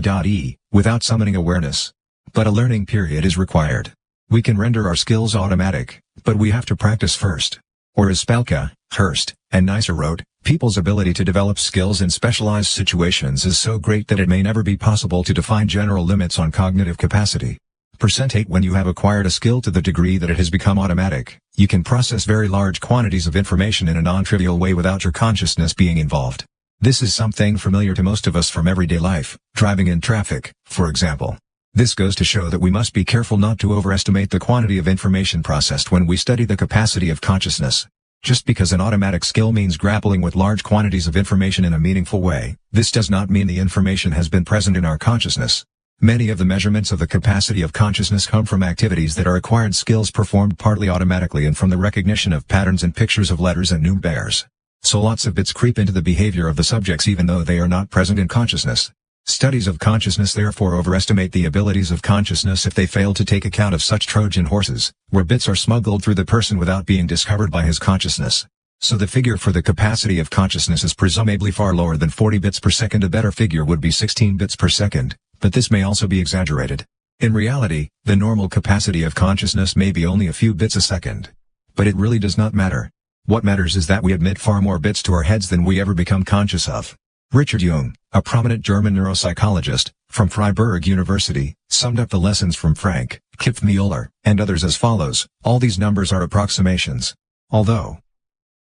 without summoning awareness. But a learning period is required. We can render our skills automatic, but we have to practice first. Or as Spelke, Hurst, and Neisser wrote, people's ability to develop skills in specialized situations is so great that it may never be possible to define general limits on cognitive capacity. %8 When you have acquired a skill to the degree that it has become automatic, you can process very large quantities of information in a non-trivial way without your consciousness being involved. This is something familiar to most of us from everyday life, driving in traffic, for example. This goes to show that we must be careful not to overestimate the quantity of information processed when we study the capacity of consciousness. Just because an automatic skill means grappling with large quantities of information in a meaningful way, this does not mean the information has been present in our consciousness. Many of the measurements of the capacity of consciousness come from activities that are acquired skills performed partly automatically and from the recognition of patterns and pictures of letters and numbers. So lots of bits creep into the behavior of the subjects even though they are not present in consciousness. Studies of consciousness therefore overestimate the abilities of consciousness if they fail to take account of such Trojan horses, where bits are smuggled through the person without being discovered by his consciousness. So the figure for the capacity of consciousness is presumably far lower than 40 bits per second. A better figure would be 16 bits per second, but this may also be exaggerated. In reality, the normal capacity of consciousness may be only a few bits a second. But it really does not matter. What matters is that we admit far more bits to our heads than we ever become conscious of. Richard Jung, a prominent German neuropsychologist, from Freiburg University, summed up the lessons from Frank, Kipf-Mueller, and others as follows: all these numbers are approximations. Although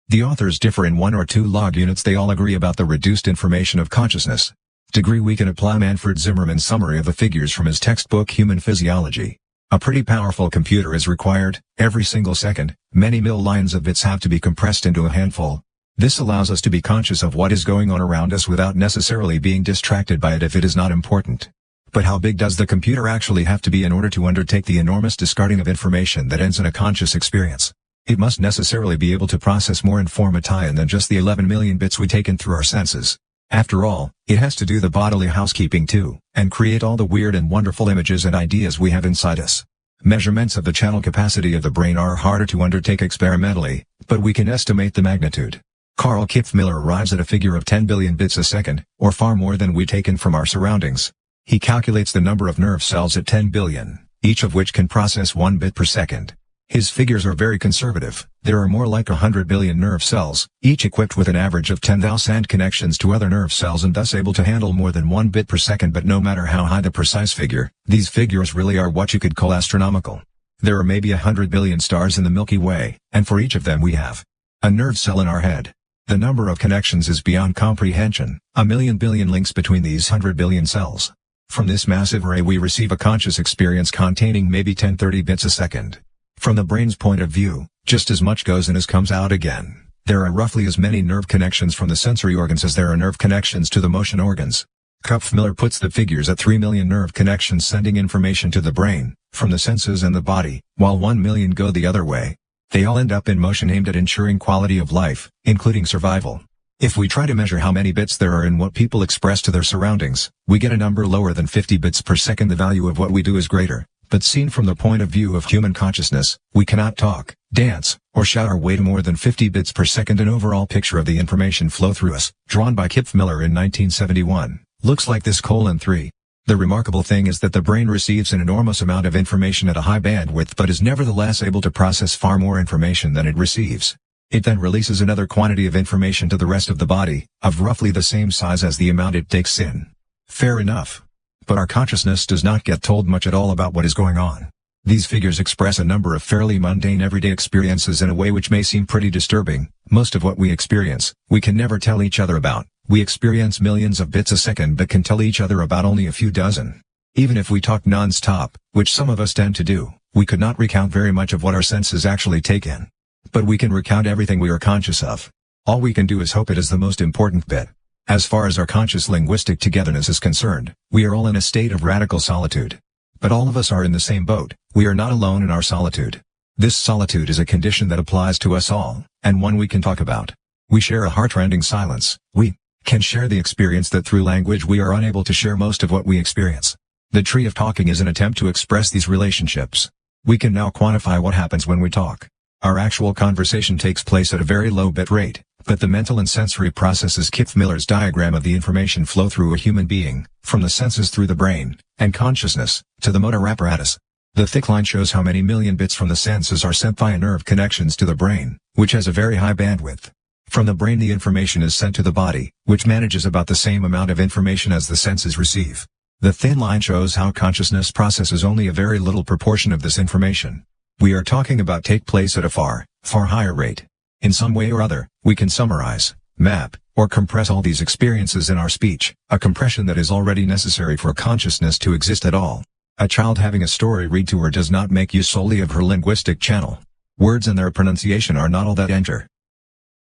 the authors differ in 1 or 2 log units, they all agree about the reduced information of consciousness. Degree we can apply Manfred Zimmermann's summary of the figures from his textbook Human Physiology. A pretty powerful computer is required. Every single second, many millions of bits have to be compressed into a handful. This allows us to be conscious of what is going on around us without necessarily being distracted by it if it is not important. But how big does the computer actually have to be in order to undertake the enormous discarding of information that ends in a conscious experience? It must necessarily be able to process more information than just the 11 million bits we take in through our senses. After all, it has to do the bodily housekeeping too, and create all the weird and wonderful images and ideas we have inside us. Measurements of the channel capacity of the brain are harder to undertake experimentally, but we can estimate the magnitude. Carl Kipf-Mueller arrives at a figure of 10 billion bits a second, or far more than we take in from our surroundings. He calculates the number of nerve cells at 10 billion, each of which can process 1 bit per second. His figures are very conservative. There are more like 100 billion nerve cells, each equipped with an average of 10,000 connections to other nerve cells and thus able to handle more than 1 bit per second. But no matter how high the precise figure, these figures really are what you could call astronomical. There are maybe 100 billion stars in the Milky Way, and for each of them we have a nerve cell in our head. The number of connections is beyond comprehension, a million billion links between these 100 billion cells. From this massive array we receive a conscious experience containing maybe 10-30 bits a second. From the brain's point of view, just as much goes in as comes out again. There are roughly as many nerve connections from the sensory organs as there are nerve connections to the motion organs. Kipf-Mueller puts the figures at 3 million nerve connections sending information to the brain, from the senses and the body, while 1 million go the other way. They all end up in motion aimed at ensuring quality of life, including survival. If we try to measure how many bits there are in what people express to their surroundings, we get a number lower than 50 bits per second. The value of what we do is greater. But seen from the point of view of human consciousness, we cannot talk, dance, or shout our way to more than 50 bits per second. An overall picture of the information flow through us, drawn by Kipf-Mueller in 1971, looks like this: 3. The remarkable thing is that the brain receives an enormous amount of information at a high bandwidth but is nevertheless able to process far more information than it receives. It then releases another quantity of information to the rest of the body, of roughly the same size as the amount it takes in. Fair enough. But our consciousness does not get told much at all about what is going on. These figures express a number of fairly mundane everyday experiences in a way which may seem pretty disturbing. Most of what we experience, we can never tell each other about. We experience millions of bits a second but can tell each other about only a few dozen. Even if we talk non-stop, which some of us tend to do, we could not recount very much of what our senses actually take in. But we can recount everything we are conscious of. All we can do is hope it is the most important bit. As far as our conscious linguistic togetherness is concerned, we are all in a state of radical solitude. But all of us are in the same boat. We are not alone in our solitude. This solitude is a condition that applies to us all, and one we can talk about. We share a heart-rending silence. We can share the experience that through language we are unable to share most of what we experience. The tree of talking is an attempt to express these relationships. We can now quantify what happens when we talk. Our actual conversation takes place at a very low bit rate, but the mental and sensory processes Kipf Miller's diagram of the information flow through a human being, from the senses through the brain, and consciousness, to the motor apparatus. The thick line shows how many million bits from the senses are sent via nerve connections to the brain, which has a very high bandwidth. From the brain the information is sent to the body, which manages about the same amount of information as the senses receive. The thin line shows how consciousness processes only a very little proportion of this information. We are talking about take place at a far, far higher rate. In some way or other, we can summarize, map, or compress all these experiences in our speech, a compression that is already necessary for consciousness to exist at all. A child having a story read to her does not make use solely of her linguistic channel. Words and their pronunciation are not all that enter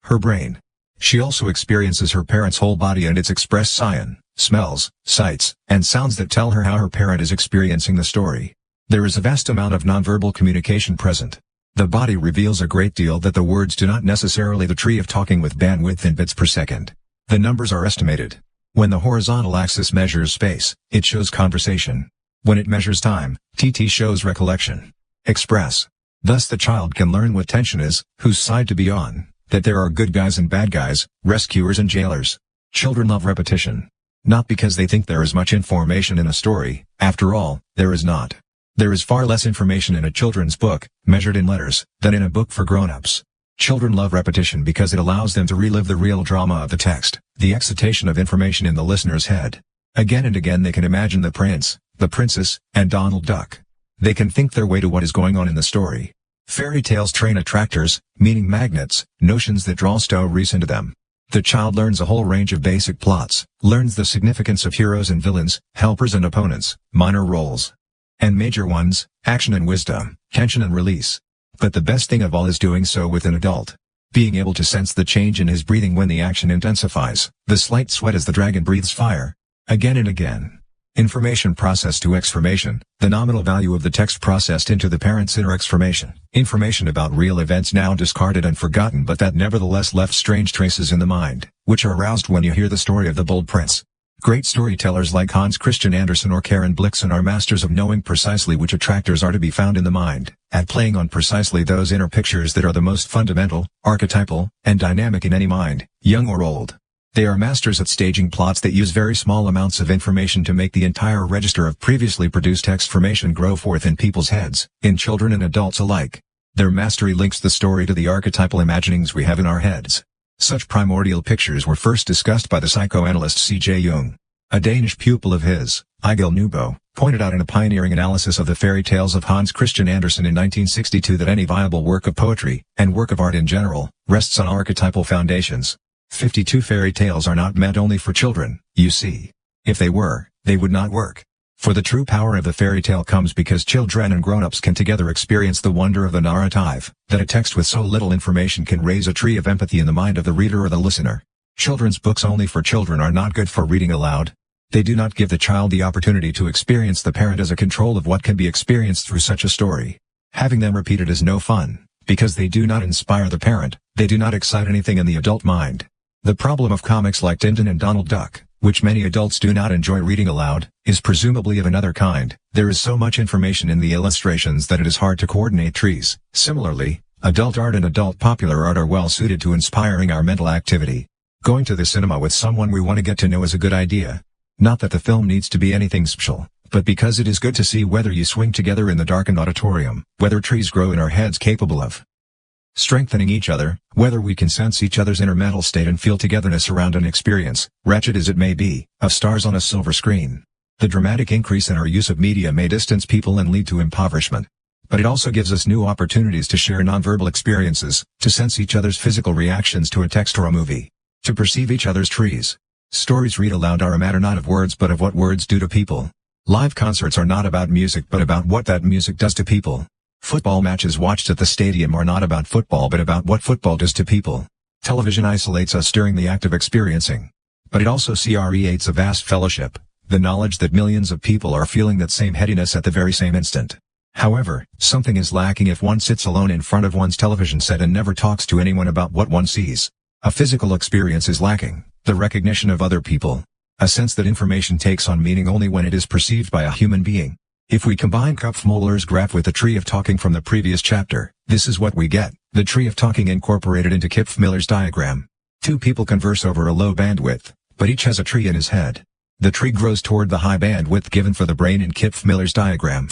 her brain. She also experiences her parent's whole body and its expressed sign, smells, sights, and sounds that tell her how her parent is experiencing the story. There is a vast amount of nonverbal communication present. The body reveals a great deal that the words do not necessarily. The tree of talking with bandwidth in bits per second. The numbers are estimated. When the horizontal axis measures space, it shows conversation. When it measures time, TT shows recollection. Express. Thus the child can learn what tension is, whose side to be on, that there are good guys and bad guys, rescuers and jailers. Children love repetition. Not because they think there is much information in a story, after all, there is not. There is far less information in a children's book, measured in letters, than in a book for grown-ups. Children love repetition because it allows them to relive the real drama of the text, the excitation of information in the listener's head. Again and again they can imagine the prince, the princess, and Donald Duck. They can think their way to what is going on in the story. Fairy tales train attractors, meaning magnets, notions that draw stories into them. The child learns a whole range of basic plots, learns the significance of heroes and villains, helpers and opponents, minor roles and major ones, action and wisdom, tension and release. But the best thing of all is doing so with an adult. Being able to sense the change in his breathing when the action intensifies, the slight sweat as the dragon breathes fire. Again and again. Information processed to exformation, the nominal value of the text processed into the parent's inner exformation. Information about real events now discarded and forgotten but that nevertheless left strange traces in the mind, which are aroused when you hear the story of the bold prince. Great storytellers like Hans Christian Andersen or Karen Blixen are masters of knowing precisely which attractors are to be found in the mind, at playing on precisely those inner pictures that are the most fundamental, archetypal, and dynamic in any mind, young or old. They are masters at staging plots that use very small amounts of information to make the entire register of previously produced text formation grow forth in people's heads, in children and adults alike. Their mastery links the story to the archetypal imaginings we have in our heads. Such primordial pictures were first discussed by the psychoanalyst C.J. Jung. A Danish pupil of his, Egil Neubo, pointed out in a pioneering analysis of the fairy tales of Hans Christian Andersen in 1962 that any viable work of poetry, and work of art in general, rests on archetypal foundations. 52 fairy tales are not meant only for children, you see. If they were, they would not work. For the true power of the fairy tale comes because children and grown-ups can together experience the wonder of the narrative, that a text with so little information can raise a tree of empathy in the mind of the reader or the listener. Children's books only for children are not good for reading aloud. They do not give the child the opportunity to experience the parent as a control of what can be experienced through such a story. Having them repeated is no fun, because they do not inspire the parent, they do not excite anything in the adult mind. The problem of comics like Tintin and Donald Duck, which many adults do not enjoy reading aloud, is presumably of another kind. There is so much information in the illustrations that it is hard to coordinate trees. Similarly, adult art and adult popular art are well suited to inspiring our mental activity. Going to the cinema with someone we want to get to know is a good idea. Not that the film needs to be anything special, but because it is good to see whether you swing together in the darkened auditorium, whether trees grow in our heads capable of strengthening each other, whether we can sense each other's inner mental state and feel togetherness around an experience, wretched as it may be, of stars on a silver screen. The dramatic increase in our use of media may distance people and lead to impoverishment. But it also gives us new opportunities to share nonverbal experiences, to sense each other's physical reactions to a text or a movie, to perceive each other's trees. Stories read aloud are a matter not of words but of what words do to people. Live concerts are not about music but about what that music does to people. Football matches watched at the stadium are not about football but about what football does to people. Television isolates us during the act of experiencing. But it also creates a vast fellowship, the knowledge that millions of people are feeling that same headiness at the very same instant. However, something is lacking if one sits alone in front of one's television set and never talks to anyone about what one sees. A physical experience is lacking, the recognition of other people. A sense that information takes on meaning only when it is perceived by a human being. If we combine Kupf-Muller's graph with the tree of talking from the previous chapter, this is what we get, the tree of talking incorporated into Kupf-Muller's diagram. Two people converse over a low bandwidth, but each has a tree in his head. The tree grows toward the high bandwidth given for the brain in Kupf-Muller's diagram.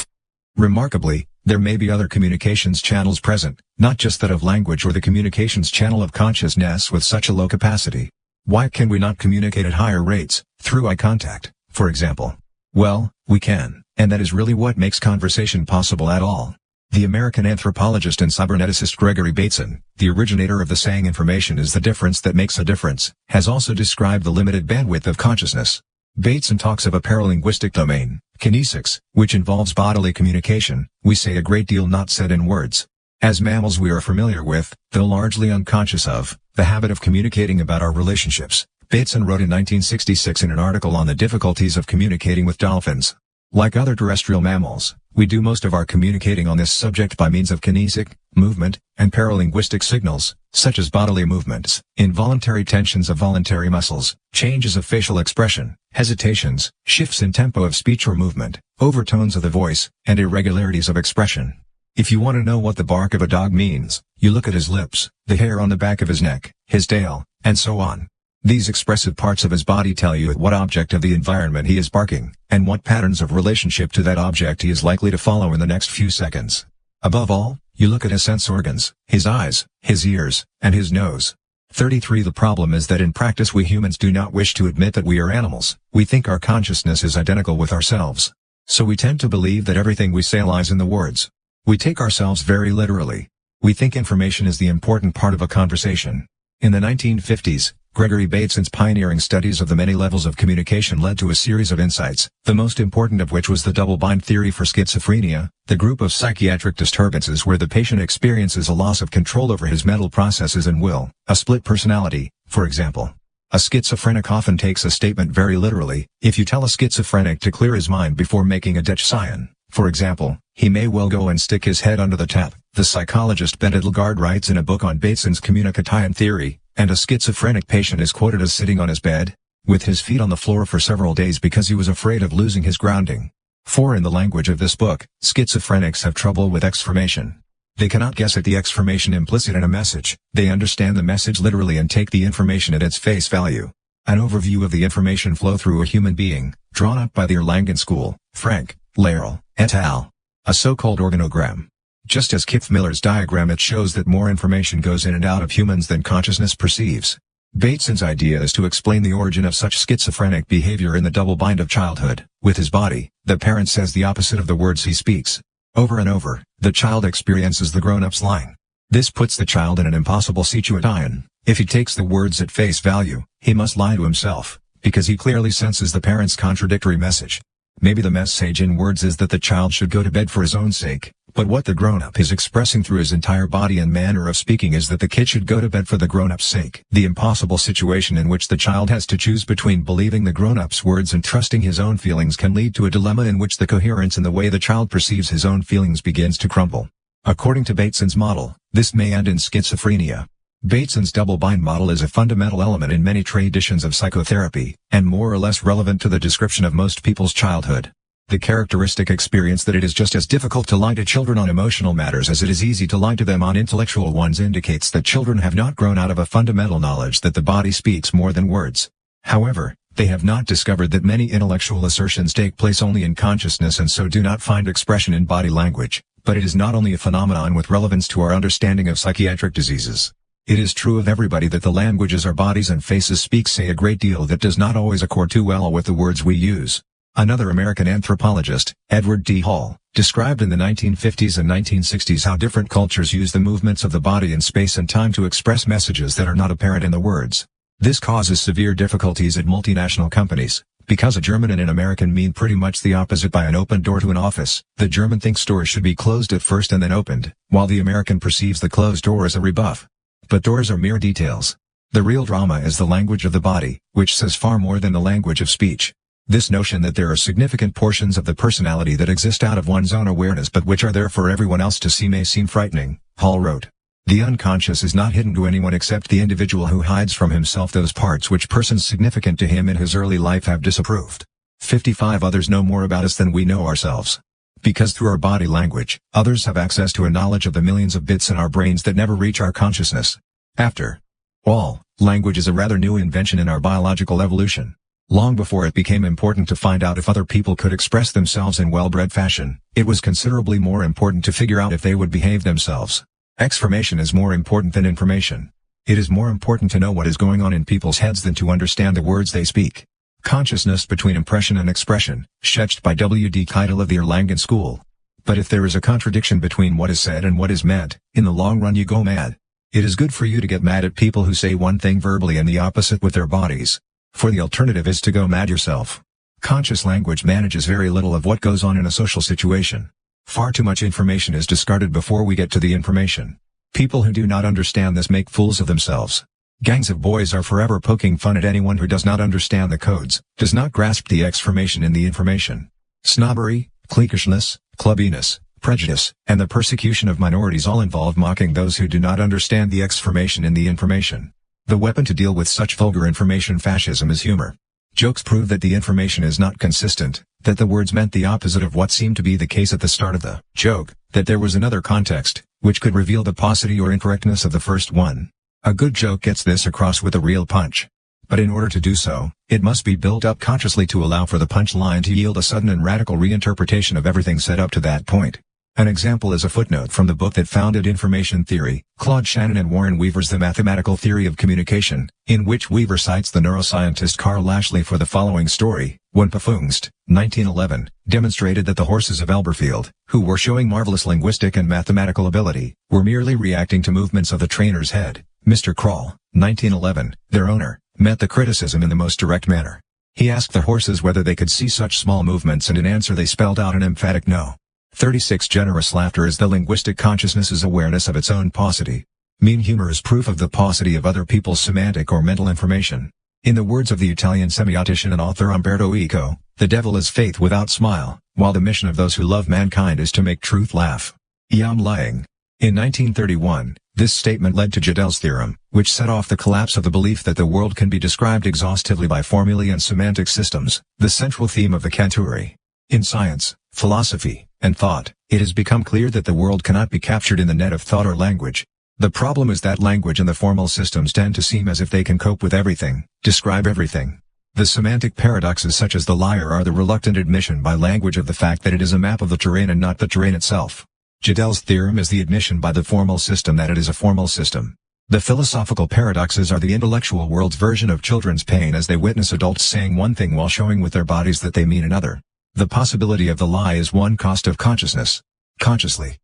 Remarkably, there may be other communications channels present, not just that of language or the communications channel of consciousness with such a low capacity. Why can we not communicate at higher rates, through eye contact, for example? Well, we can, and that is really what makes conversation possible at all. The American anthropologist and cyberneticist Gregory Bateson, the originator of the saying information is the difference that makes a difference, has also described the limited bandwidth of consciousness. Bateson talks of a paralinguistic domain, kinesics, which involves bodily communication. We say a great deal not said in words. As mammals we are familiar with, though largely unconscious of, the habit of communicating about our relationships. Bateson wrote in 1966 in an article on the difficulties of communicating with dolphins. Like other terrestrial mammals, we do most of our communicating on this subject by means of kinesic, movement, and paralinguistic signals, such as bodily movements, involuntary tensions of voluntary muscles, changes of facial expression, hesitations, shifts in tempo of speech or movement, overtones of the voice, and irregularities of expression. If you want to know what the bark of a dog means, you look at his lips, the hair on the back of his neck, his tail, and so on. These expressive parts of his body tell you at what object of the environment he is barking, and what patterns of relationship to that object he is likely to follow in the next few seconds. Above all, you look at his sense organs, his eyes, his ears, and his nose. 33 The problem is that in practice we humans do not wish to admit that we are animals. We think our consciousness is identical with ourselves. So we tend to believe that everything we say lies in the words. We take ourselves very literally. We think information is the important part of a conversation. In the 1950s, Gregory Bateson's pioneering studies of the many levels of communication led to a series of insights, the most important of which was the double-bind theory for schizophrenia, the group of psychiatric disturbances where the patient experiences a loss of control over his mental processes and will, a split personality, for example. A schizophrenic often takes a statement very literally. If you tell a schizophrenic to clear his mind before making a decision, for example, he may well go and stick his head under the tap, the psychologist Ben Edelgard writes in a book on Bateson's communication theory. And a schizophrenic patient is quoted as sitting on his bed, with his feet on the floor for several days because he was afraid of losing his grounding. For in the language of this book, schizophrenics have trouble with exformation. They cannot guess at the exformation implicit in a message, they understand the message literally and take the information at its face value. An overview of the information flow through a human being, drawn up by the Erlangen School, Frank, Lairll, et al. A so-called organogram. Just as Kupf-Muller's diagram, it shows that more information goes in and out of humans than consciousness perceives. Bateson's idea is to explain the origin of such schizophrenic behavior in the double bind of childhood. With his body, the parent says the opposite of the words he speaks. Over and over, the child experiences the grown-up's lying. This puts the child in an impossible situation. If he takes the words at face value, he must lie to himself, because he clearly senses the parent's contradictory message. Maybe the message in words is that the child should go to bed for his own sake, but what the grown-up is expressing through his entire body and manner of speaking is that the kid should go to bed for the grown-up's sake. The impossible situation in which the child has to choose between believing the grown-up's words and trusting his own feelings can lead to a dilemma in which the coherence in the way the child perceives his own feelings begins to crumble. According to Bateson's model, this may end in schizophrenia. Bateson's double-bind model is a fundamental element in many traditions of psychotherapy, and more or less relevant to the description of most people's childhood. The characteristic experience that it is just as difficult to lie to children on emotional matters as it is easy to lie to them on intellectual ones indicates that children have not grown out of a fundamental knowledge that the body speaks more than words. However, they have not discovered that many intellectual assertions take place only in consciousness and so do not find expression in body language, but it is not only a phenomenon with relevance to our understanding of psychiatric diseases. It is true of everybody that the languages our bodies and faces speak say a great deal that does not always accord too well with the words we use. Another American anthropologist, Edward D. Hall, described in the 1950s and 1960s how different cultures use the movements of the body in space and time to express messages that are not apparent in the words. This causes severe difficulties at multinational companies, because a German and an American mean pretty much the opposite. By an open door to an office, the German thinks doors should be closed at first and then opened, while the American perceives the closed door as a rebuff. But doors are mere details. The real drama is the language of the body, which says far more than the language of speech. This notion that there are significant portions of the personality that exist out of one's own awareness but which are there for everyone else to see may seem frightening, Hall wrote. The unconscious is not hidden to anyone except the individual who hides from himself those parts which persons significant to him in his early life have disapproved. 55 Others know more about us than we know ourselves. Because through our body language, others have access to a knowledge of the millions of bits in our brains that never reach our consciousness. After all, language is a rather new invention in our biological evolution. Long before it became important to find out if other people could express themselves in well-bred fashion, it was considerably more important to figure out if they would behave themselves. Exformation is more important than information. It is more important to know what is going on in people's heads than to understand the words they speak. Consciousness between impression and expression, sketched by W. D. Keitel of the Erlangen School. But if there is a contradiction between what is said and what is meant, in the long run you go mad. It is good for you to get mad at people who say one thing verbally and the opposite with their bodies. For the alternative is to go mad yourself. Conscious language manages very little of what goes on in a social situation. Far too much information is discarded before we get to the information. People who do not understand this make fools of themselves. Gangs of boys are forever poking fun at anyone who does not understand the codes, does not grasp the exformation in the information. Snobbery, cliquishness, clubbiness, prejudice, and the persecution of minorities all involve mocking those who do not understand the exformation in the information. The weapon to deal with such vulgar information fascism is humor. Jokes prove that the information is not consistent, that the words meant the opposite of what seemed to be the case at the start of the joke, that there was another context, which could reveal the paucity or incorrectness of the first one. A good joke gets this across with a real punch. But in order to do so, it must be built up consciously to allow for the punch line to yield a sudden and radical reinterpretation of everything said up to that point. An example is a footnote from the book that founded information theory, Claude Shannon and Warren Weaver's The Mathematical Theory of Communication, in which Weaver cites the neuroscientist Carl Lashley for the following story. When Pfungst, 1911, demonstrated that the horses of Elberfeld, who were showing marvelous linguistic and mathematical ability, were merely reacting to movements of the trainer's head, Mr. Kroll, 1911, their owner, met the criticism in the most direct manner. He asked the horses whether they could see such small movements, and in answer they spelled out an emphatic no. 36 Generous laughter is the linguistic consciousness's awareness of its own paucity. Mean humor is proof of the paucity of other people's semantic or mental information. In the words of the Italian semiotician and author Umberto Eco, the devil is faith without smile, while the mission of those who love mankind is to make truth laugh. I'm lying. In 1931, this statement led to Gödel's theorem, which set off the collapse of the belief that the world can be described exhaustively by formulae and semantic systems, the central theme of the Canturi. In science, philosophy, and thought, it has become clear that the world cannot be captured in the net of thought or language. The problem is that language and the formal systems tend to seem as if they can cope with everything, describe everything. The semantic paradoxes such as the liar are the reluctant admission by language of the fact that it is a map of the terrain and not the terrain itself. Gödel's theorem is the admission by the formal system that it is a formal system. The philosophical paradoxes are the intellectual world's version of children's pain as they witness adults saying one thing while showing with their bodies that they mean another. The possibility of the lie is one cost of consciousness. Consciously,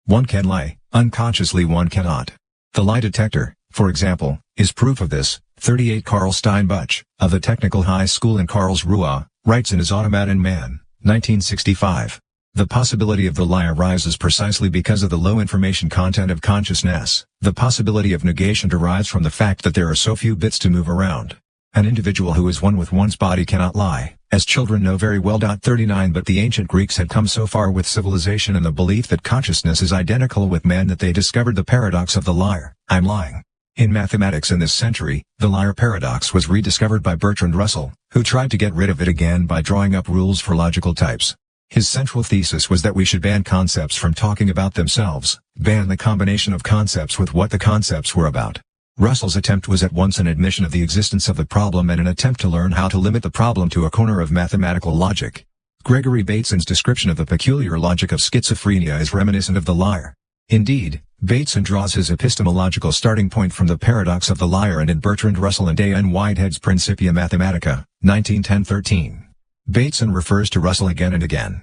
one can lie, unconsciously one cannot. The lie detector, for example, is proof of this. 38 Carl Steinbuch, of the Technical High School in Karlsruhe, writes in his Automaton Man, 1965. The possibility of the lie arises precisely because of the low information content of consciousness. The possibility of negation derives from the fact that there are so few bits to move around. An individual who is one with one's body cannot lie, as children know very well. 39 But the ancient Greeks had come so far with civilization and the belief that consciousness is identical with man that they discovered the paradox of the liar, I'm lying. In mathematics in this century, the liar paradox was rediscovered by Bertrand Russell, who tried to get rid of it again by drawing up rules for logical types. His central thesis was that we should ban concepts from talking about themselves, ban the combination of concepts with what the concepts were about. Russell's attempt was at once an admission of the existence of the problem and an attempt to learn how to limit the problem to a corner of mathematical logic. Gregory Bateson's description of the peculiar logic of schizophrenia is reminiscent of the liar. Indeed, Bateson draws his epistemological starting point from the paradox of the liar and in Bertrand Russell and A. N. Whitehead's Principia Mathematica, 1910-13. Bateson refers to Russell again and again.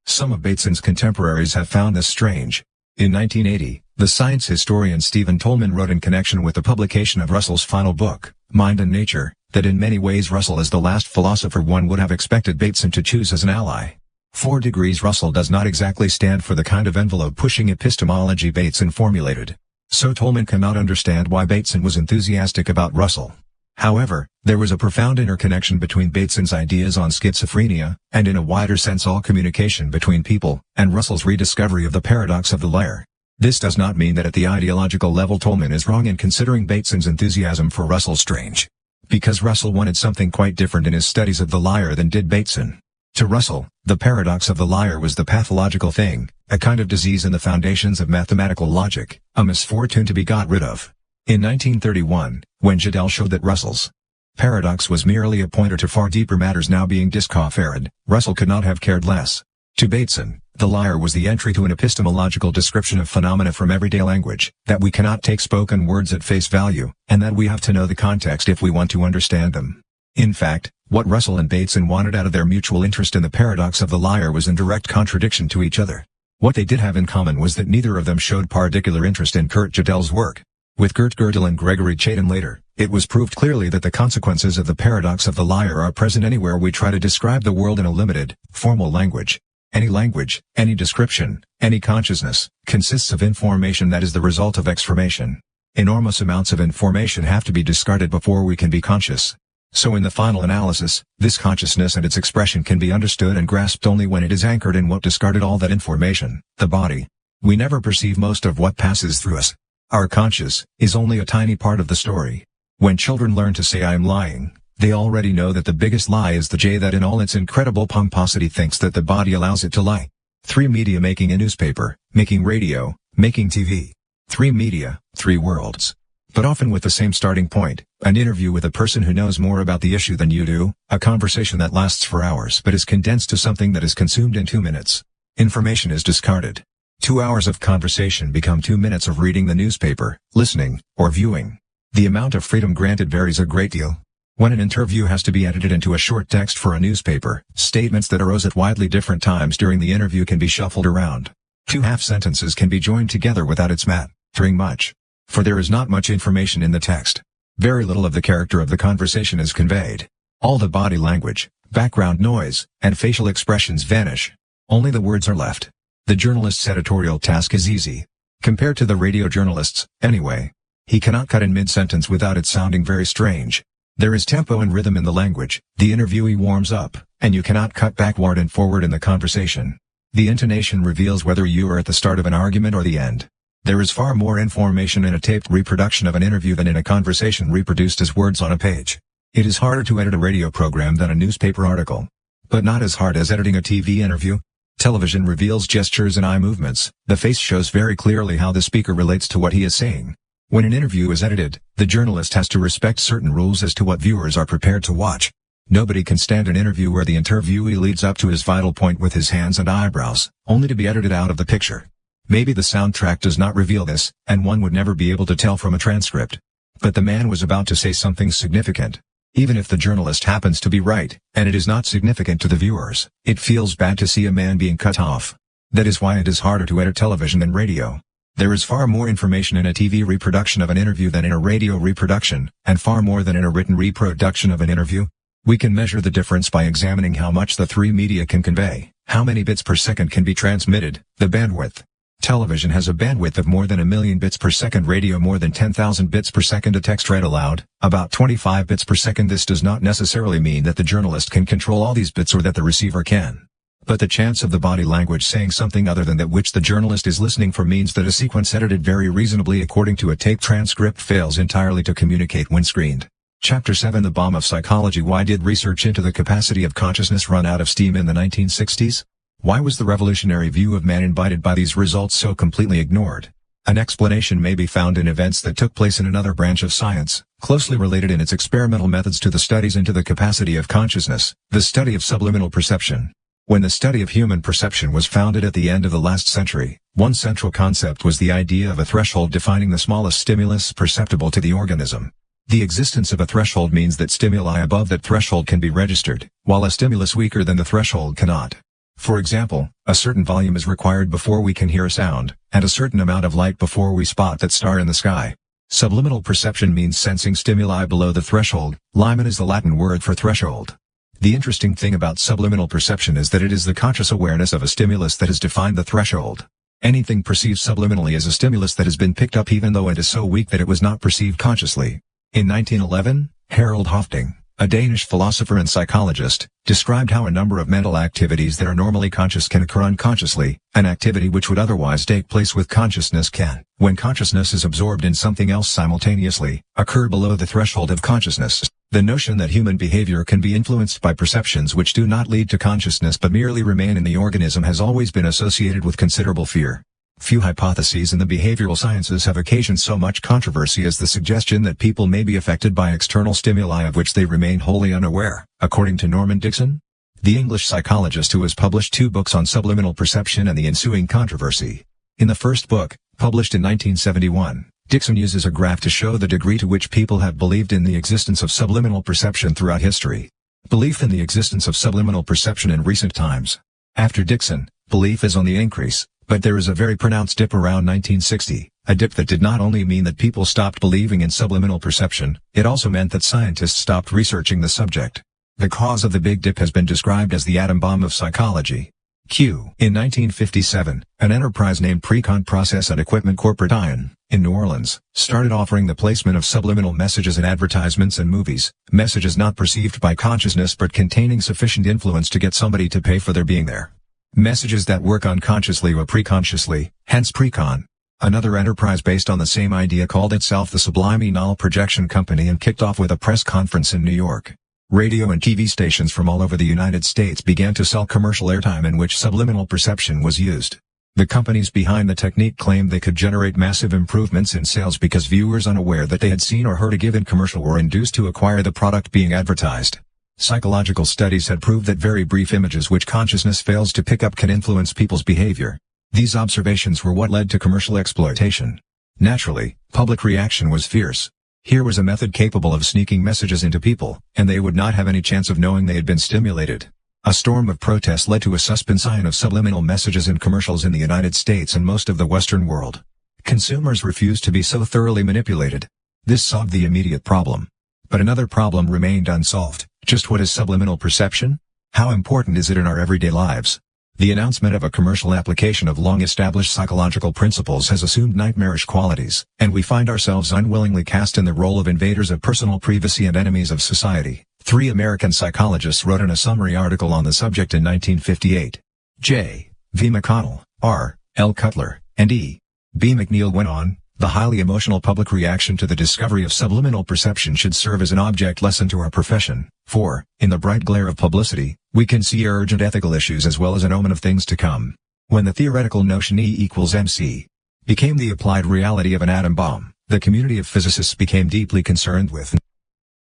Some of Bateson's contemporaries have found this strange. In 1980, the science historian Stephen Tolman wrote in connection with the publication of Russell's final book, Mind and Nature, that in many ways Russell is the last philosopher one would have expected Bateson to choose as an ally. 4 degrees Russell does not exactly stand for the kind of envelope-pushing epistemology Bateson formulated. So Tolman cannot understand why Bateson was enthusiastic about Russell. However, there was a profound interconnection between Bateson's ideas on schizophrenia, and in a wider sense all communication between people, and Russell's rediscovery of the paradox of the liar. This does not mean that at the ideological level Tolman is wrong in considering Bateson's enthusiasm for Russell strange. Because Russell wanted something quite different in his studies of the liar than did Bateson. To Russell, the paradox of the liar was the pathological thing, a kind of disease in the foundations of mathematical logic, a misfortune to be got rid of. In 1931, when Gödel showed that Russell's paradox was merely a pointer to far deeper matters now being discovered, Russell could not have cared less. To Bateson, the liar was the entry to an epistemological description of phenomena from everyday language, that we cannot take spoken words at face value, and that we have to know the context if we want to understand them. In fact, what Russell and Bateson wanted out of their mutual interest in the paradox of the liar was in direct contradiction to each other. What they did have in common was that neither of them showed particular interest in Kurt Gödel's work. With Kurt Gödel and Gregory Chaitin later, it was proved clearly that the consequences of the paradox of the liar are present anywhere we try to describe the world in a limited, formal language. Any language, any description, any consciousness, consists of information that is the result of exformation. Enormous amounts of information have to be discarded before we can be conscious. So in the final analysis, this consciousness and its expression can be understood and grasped only when it is anchored in what discarded all that information, the body. We never perceive most of what passes through us. Our conscious is only a tiny part of the story. When children learn to say I am lying, they already know that the biggest lie is the J that in all its incredible pomposity thinks that the body allows it to lie. 3 media making a newspaper, making radio, making TV. 3 media, 3 worlds. But often with the same starting point, an interview with a person who knows more about the issue than you do, a conversation that lasts for hours but is condensed to something that is consumed in 2 minutes. Information is discarded. 2 hours of conversation become 2 minutes of reading the newspaper, listening, or viewing. The amount of freedom granted varies a great deal. When an interview has to be edited into a short text for a newspaper, statements that arose at widely different times during the interview can be shuffled around. 2 half sentences can be joined together without its mattering much. For there is not much information in the text. Very little of the character of the conversation is conveyed. All the body language, background noise, and facial expressions vanish. Only the words are left. The journalist's editorial task is easy. Compared to the radio journalist's, anyway. He cannot cut in mid-sentence without it sounding very strange. There is tempo and rhythm in the language, the interviewee warms up, and you cannot cut backward and forward in the conversation. The intonation reveals whether you are at the start of an argument or the end. There is far more information in a taped reproduction of an interview than in a conversation reproduced as words on a page. It is harder to edit a radio program than a newspaper article. But not as hard as editing a TV interview. Television reveals gestures and eye movements. The face shows very clearly how the speaker relates to what he is saying. When an interview is edited, the journalist has to respect certain rules as to what viewers are prepared to watch. Nobody can stand an interview where the interviewee leads up to his vital point with his hands and eyebrows, only to be edited out of the picture. Maybe the soundtrack does not reveal this, and one would never be able to tell from a transcript. But the man was about to say something significant. Even if the journalist happens to be right, and it is not significant to the viewers, it feels bad to see a man being cut off. That is why it is harder to edit television than radio. There is far more information in a TV reproduction of an interview than in a radio reproduction, and far more than in a written reproduction of an interview. We can measure the difference by examining how much the 3 media can convey, how many bits per second can be transmitted, the bandwidth. Television has a bandwidth of more than 1 million bits per second, radio more than 10,000 bits per second, a text read aloud, about 25 bits per second. This does not necessarily mean that the journalist can control all these bits or that the receiver can. But the chance of the body language saying something other than that which the journalist is listening for means that a sequence edited very reasonably according to a tape transcript fails entirely to communicate when screened. Chapter 7: The Bomb of Psychology. Why did research into the capacity of consciousness run out of steam in the 1960s? Why was the revolutionary view of man invited by these results so completely ignored? An explanation may be found in events that took place in another branch of science, closely related in its experimental methods to the studies into the capacity of consciousness, the study of subliminal perception. When the study of human perception was founded at the end of the last century, one central concept was the idea of a threshold defining the smallest stimulus perceptible to the organism. The existence of a threshold means that stimuli above that threshold can be registered, while a stimulus weaker than the threshold cannot. For example, a certain volume is required before we can hear a sound, and a certain amount of light before we spot that star in the sky. Subliminal perception means sensing stimuli below the threshold. Limen is the Latin word for threshold. The interesting thing about subliminal perception is that it is the conscious awareness of a stimulus that has defined the threshold. Anything perceived subliminally is a stimulus that has been picked up even though it is so weak that it was not perceived consciously. In 1911, Harold Hofting, a Danish philosopher and psychologist, described how a number of mental activities that are normally conscious can occur unconsciously. An activity which would otherwise take place with consciousness can, when consciousness is absorbed in something else simultaneously, occur below the threshold of consciousness. The notion that human behavior can be influenced by perceptions which do not lead to consciousness but merely remain in the organism has always been associated with considerable fear. Few hypotheses in the behavioral sciences have occasioned so much controversy as the suggestion that people may be affected by external stimuli of which they remain wholly unaware, according to Norman Dixon, the English psychologist who has published 2 books on subliminal perception and the ensuing controversy. In the first book, published in 1971, Dixon uses a graph to show the degree to which people have believed in the existence of subliminal perception throughout history. Belief in the existence of subliminal perception in recent times. After Dixon, belief is on the increase, but there is a very pronounced dip around 1960, a dip that did not only mean that people stopped believing in subliminal perception, it also meant that scientists stopped researching the subject. The cause of the big dip has been described as the atom bomb of psychology. In 1957, an enterprise named Precon Process and Equipment Corporation, in New Orleans, started offering the placement of subliminal messages in advertisements and movies, messages not perceived by consciousness but containing sufficient influence to get somebody to pay for their being there. Messages that work unconsciously or preconsciously, hence Precon. Another enterprise based on the same idea called itself the Subliminal Projection Company and kicked off with a press conference in New York. Radio and TV stations from all over the United States began to sell commercial airtime in which subliminal perception was used. The companies behind the technique claimed they could generate massive improvements in sales because viewers unaware that they had seen or heard a given commercial were induced to acquire the product being advertised. Psychological studies had proved that very brief images which consciousness fails to pick up can influence people's behavior. These observations were what led to commercial exploitation. Naturally, public reaction was fierce. Here was a method capable of sneaking messages into people, and they would not have any chance of knowing they had been stimulated. A storm of protest led to a suspension of subliminal messages in commercials in the United States and most of the Western world. Consumers refused to be so thoroughly manipulated. This solved the immediate problem. But another problem remained unsolved. Just what is subliminal perception? How important is it in our everyday lives? The announcement of a commercial application of long-established psychological principles has assumed nightmarish qualities, and we find ourselves unwillingly cast in the role of invaders of personal privacy and enemies of society. 3 American psychologists wrote in a summary article on the subject in 1958. J. V. McConnell, R. L. Cutler, and E. B. McNeil went on, the highly emotional public reaction to the discovery of subliminal perception should serve as an object lesson to our profession, for, in the bright glare of publicity, we can see urgent ethical issues as well as an omen of things to come. When the theoretical notion E=mc became the applied reality of an atom bomb, the community of physicists became deeply concerned with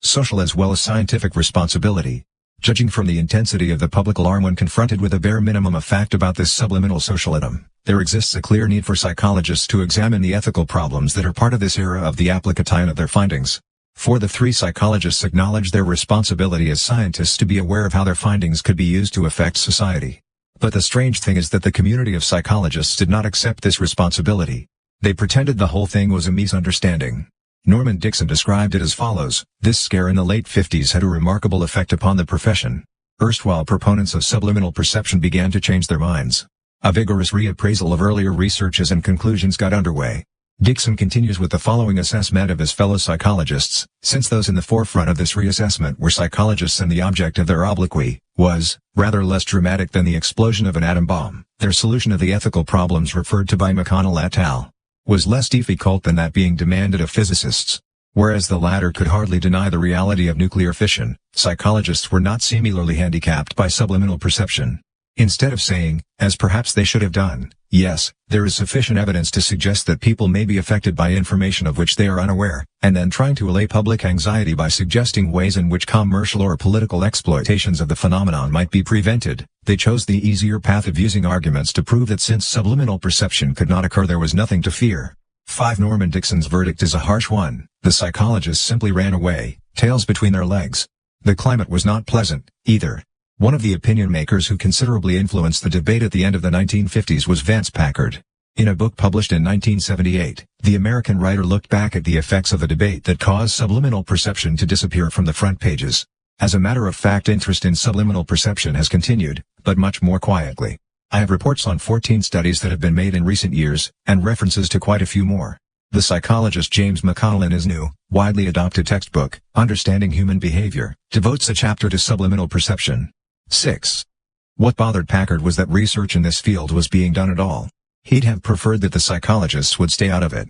social as well as scientific responsibility. Judging from the intensity of the public alarm when confronted with a bare minimum of fact about this subliminal social atom, there exists a clear need for psychologists to examine the ethical problems that are part of this era of the application of their findings. For the 3 psychologists acknowledged their responsibility as scientists to be aware of how their findings could be used to affect society. But the strange thing is that the community of psychologists did not accept this responsibility. They pretended the whole thing was a misunderstanding. Norman Dixon described it as follows: this scare in the late 50s had a remarkable effect upon the profession. Erstwhile proponents of subliminal perception began to change their minds. A vigorous reappraisal of earlier researches and conclusions got underway. Dixon continues with the following assessment of his fellow psychologists: since those in the forefront of this reassessment were psychologists and the object of their obloquy was rather less dramatic than the explosion of an atom bomb, their solution of the ethical problems referred to by McConnell et al. Was less difficult than that being demanded of physicists. Whereas the latter could hardly deny the reality of nuclear fission, psychologists were not similarly handicapped by subliminal perception. Instead of saying, as perhaps they should have done, yes, there is sufficient evidence to suggest that people may be affected by information of which they are unaware, and then trying to allay public anxiety by suggesting ways in which commercial or political exploitations of the phenomenon might be prevented, they chose the easier path of using arguments to prove that since subliminal perception could not occur there was nothing to fear. 5. Norman Dixon's verdict is a harsh one. The psychologists simply ran away, tails between their legs. The climate was not pleasant, either. One of the opinion makers who considerably influenced the debate at the end of the 1950s was Vance Packard. In a book published in 1978, the American writer looked back at the effects of the debate that caused subliminal perception to disappear from the front pages. As a matter of fact, interest in subliminal perception has continued, but much more quietly. I have reports on 14 studies that have been made in recent years, and references to quite a few more. The psychologist James McConnell in his new, widely adopted textbook, Understanding Human Behavior, devotes a chapter to subliminal perception. 6. What bothered Packard was that research in this field was being done at all. He'd have preferred that the psychologists would stay out of it.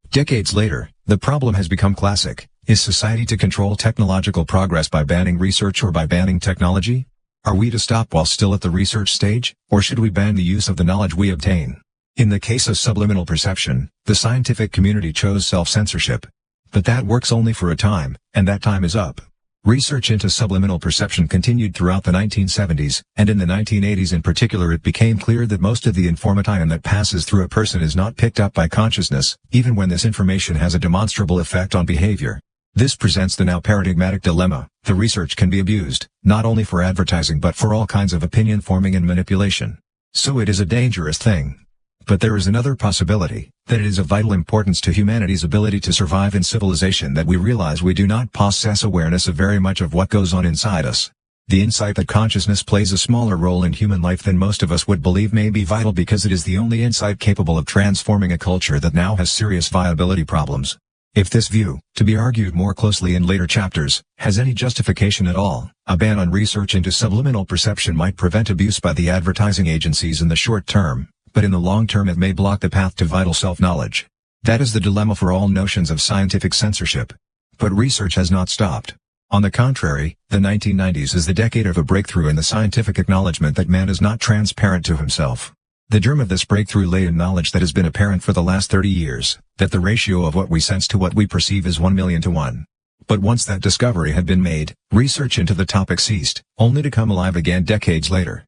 Decades later, the problem has become classic. Is society to control technological progress by banning research or by banning technology? Are we to stop while still at the research stage, or should we ban the use of the knowledge we obtain? In the case of subliminal perception, the scientific community chose self-censorship. But that works only for a time, and that time is up. Research into subliminal perception continued throughout the 1970s, and in the 1980s in particular it became clear that most of the information that passes through a person is not picked up by consciousness, even when this information has a demonstrable effect on behavior. This presents the now paradigmatic dilemma: the research can be abused, not only for advertising but for all kinds of opinion forming and manipulation. So it is a dangerous thing. But there is another possibility, that it is of vital importance to humanity's ability to survive in civilization that we realize we do not possess awareness of very much of what goes on inside us. The insight that consciousness plays a smaller role in human life than most of us would believe may be vital because it is the only insight capable of transforming a culture that now has serious viability problems. If this view, to be argued more closely in later chapters, has any justification at all, a ban on research into subliminal perception might prevent abuse by the advertising agencies in the short term, but in the long term it may block the path to vital self-knowledge. That is the dilemma for all notions of scientific censorship. But research has not stopped. On the contrary, the 1990s is the decade of a breakthrough in the scientific acknowledgement that man is not transparent to himself. The germ of this breakthrough lay in knowledge that has been apparent for the last 30 years, that the ratio of what we sense to what we perceive is 1,000,000 to 1. But once that discovery had been made, research into the topic ceased, only to come alive again decades later.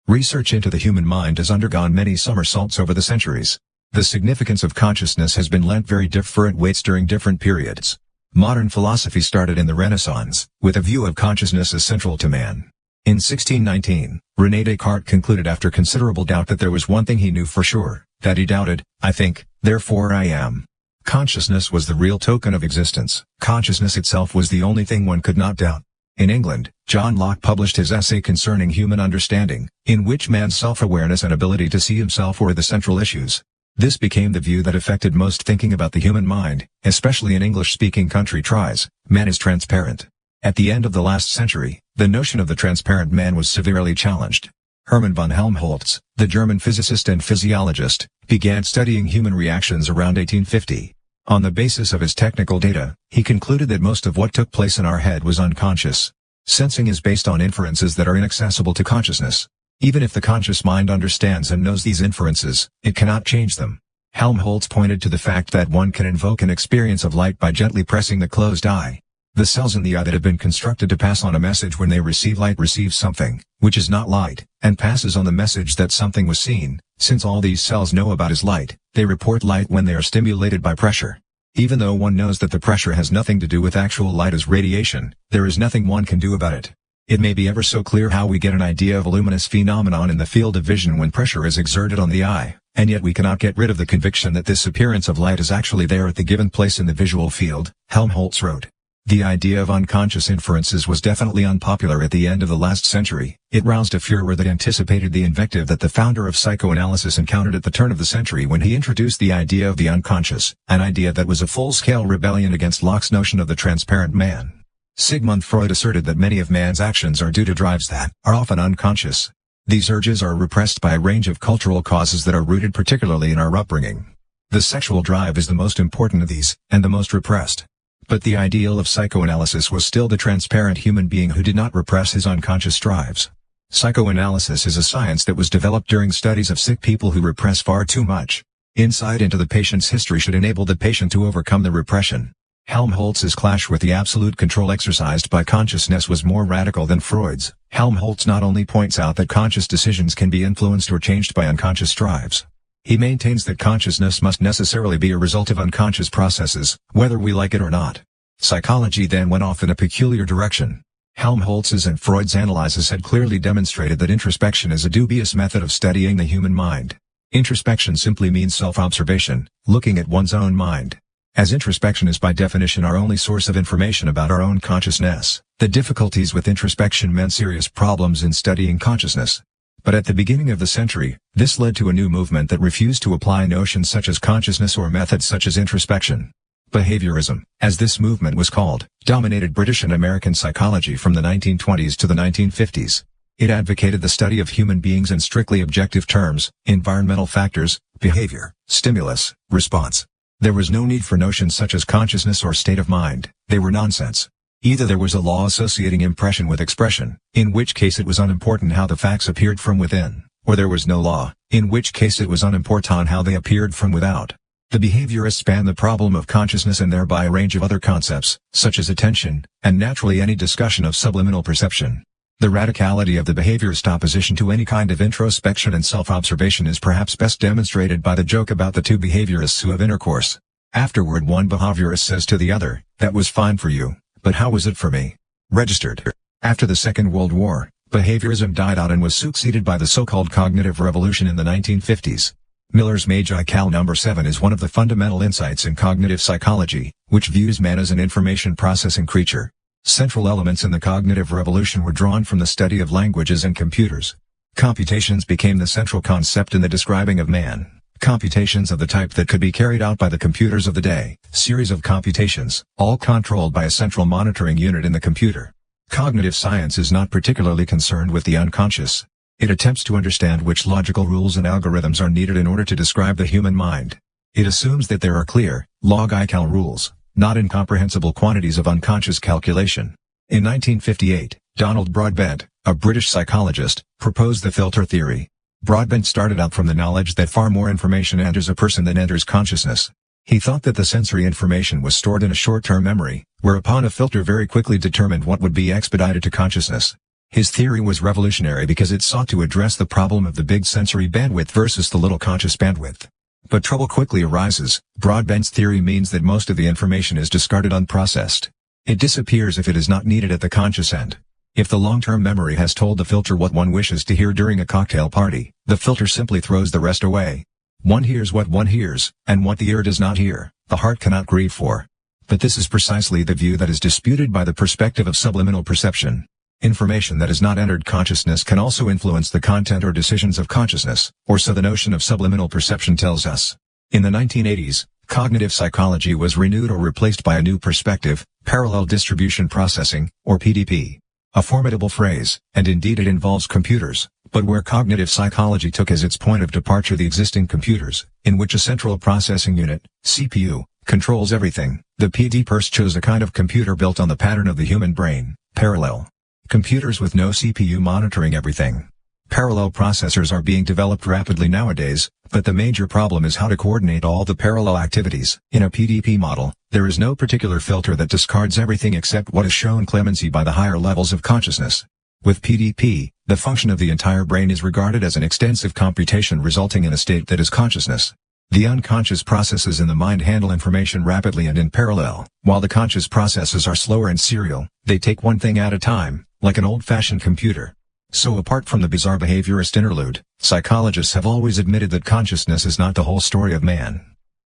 Research into the human mind has undergone many somersaults over the centuries. The significance of consciousness has been lent very different weights during different periods. Modern philosophy started in the Renaissance, with a view of consciousness as central to man. In 1619, René Descartes concluded after considerable doubt that there was one thing he knew for sure, that he doubted: I think, therefore I am. Consciousness was the real token of existence. Consciousness itself was the only thing one could not doubt. In England, John Locke published his essay concerning human understanding, in which man's self-awareness and ability to see himself were the central issues. This became the view that affected most thinking about the human mind, especially in English-speaking countries. Man is transparent. At the end of the last century, the notion of the transparent man was severely challenged. Hermann von Helmholtz, the German physicist and physiologist, began studying human reactions around 1850. On the basis of his technical data, he concluded that most of what took place in our head was unconscious. Sensing is based on inferences that are inaccessible to consciousness. Even if the conscious mind understands and knows these inferences, it cannot change them. Helmholtz pointed to the fact that one can invoke an experience of light by gently pressing the closed eye. The cells in the eye that have been constructed to pass on a message when they receive light receive something, which is not light, and passes on the message that something was seen. Since all these cells know about is light, they report light when they are stimulated by pressure. Even though one knows that the pressure has nothing to do with actual light as radiation, there is nothing one can do about it. It may be ever so clear how we get an idea of a luminous phenomenon in the field of vision when pressure is exerted on the eye, and yet we cannot get rid of the conviction that this appearance of light is actually there at the given place in the visual field, Helmholtz wrote. The idea of unconscious inferences was definitely unpopular at the end of the last century. It roused a furor that anticipated the invective that the founder of psychoanalysis encountered at the turn of the century when he introduced the idea of the unconscious, an idea that was a full-scale rebellion against Locke's notion of the transparent man. Sigmund Freud asserted that many of man's actions are due to drives that are often unconscious. These urges are repressed by a range of cultural causes that are rooted particularly in our upbringing. The sexual drive is the most important of these, and the most repressed. But the ideal of psychoanalysis was still the transparent human being who did not repress his unconscious drives. Psychoanalysis is a science that was developed during studies of sick people who repress far too much. Insight into the patient's history should enable the patient to overcome the repression. Helmholtz's clash with the absolute control exercised by consciousness was more radical than Freud's. Helmholtz not only points out that conscious decisions can be influenced or changed by unconscious drives. He maintains that consciousness must necessarily be a result of unconscious processes, whether we like it or not. Psychology then went off in a peculiar direction. Helmholtz's and Freud's analyses had clearly demonstrated that introspection is a dubious method of studying the human mind. Introspection simply means self-observation, looking at one's own mind. As introspection is by definition our only source of information about our own consciousness, the difficulties with introspection meant serious problems in studying consciousness. But at the beginning of the century, this led to a new movement that refused to apply notions such as consciousness or methods such as introspection. Behaviorism, as this movement was called, dominated British and American psychology from the 1920s to the 1950s. It advocated the study of human beings in strictly objective terms: environmental factors, behavior, stimulus, response. There was no need for notions such as consciousness or state of mind. They were nonsense. Either there was a law associating impression with expression, in which case it was unimportant how the facts appeared from within, or there was no law, in which case it was unimportant how they appeared from without. The behaviorists span the problem of consciousness and thereby a range of other concepts, such as attention, and naturally any discussion of subliminal perception. The radicality of the behaviorist opposition to any kind of introspection and self-observation is perhaps best demonstrated by the joke about the two behaviorists who have intercourse. Afterward one behaviorist says to the other, "That was fine for you, but how was it for me?" Registered. After the Second World War, behaviorism died out and was succeeded by the so-called cognitive revolution in the 1950s. Miller's Magi-Cal number 7 is one of the fundamental insights in cognitive psychology, which views man as an information processing creature. Central elements in the cognitive revolution were drawn from the study of languages and computers. Computations became the central concept in the describing of man. Computations of the type that could be carried out by the computers of the day, series of computations, all controlled by a central monitoring unit in the computer. Cognitive science is not particularly concerned with the unconscious. It attempts to understand which logical rules and algorithms are needed in order to describe the human mind. It assumes that there are clear, log-ical rules, not incomprehensible quantities of unconscious calculation. In 1958, Donald Broadbent, a British psychologist, proposed the filter theory. Broadbent started out from the knowledge that far more information enters a person than enters consciousness. He thought that the sensory information was stored in a short-term memory, whereupon a filter very quickly determined what would be expedited to consciousness. His theory was revolutionary because it sought to address the problem of the big sensory bandwidth versus the little conscious bandwidth. But trouble quickly arises. Broadbent's theory means that most of the information is discarded unprocessed. It disappears if it is not needed at the conscious end. If the long-term memory has told the filter what one wishes to hear during a cocktail party, the filter simply throws the rest away. One hears what one hears, and what the ear does not hear, the heart cannot grieve for. But this is precisely the view that is disputed by the perspective of subliminal perception. Information that has not entered consciousness can also influence the content or decisions of consciousness, or so the notion of subliminal perception tells us. In the 1980s, cognitive psychology was renewed or replaced by a new perspective, parallel distribution processing, or PDP. A formidable phrase, and indeed it involves computers, but where cognitive psychology took as its point of departure the existing computers, in which a central processing unit, CPU, controls everything, the PDPers chose a kind of computer built on the pattern of the human brain, parallel. Computers with no CPU monitoring everything. Parallel processors are being developed rapidly nowadays, but the major problem is how to coordinate all the parallel activities. In a PDP model, there is no particular filter that discards everything except what is shown clemency by the higher levels of consciousness. With PDP, the function of the entire brain is regarded as an extensive computation resulting in a state that is consciousness. The unconscious processes in the mind handle information rapidly and in parallel, while the conscious processes are slower and serial. They take one thing at a time, like an old-fashioned computer. So apart from the bizarre behaviorist interlude, psychologists have always admitted that consciousness is not the whole story of man.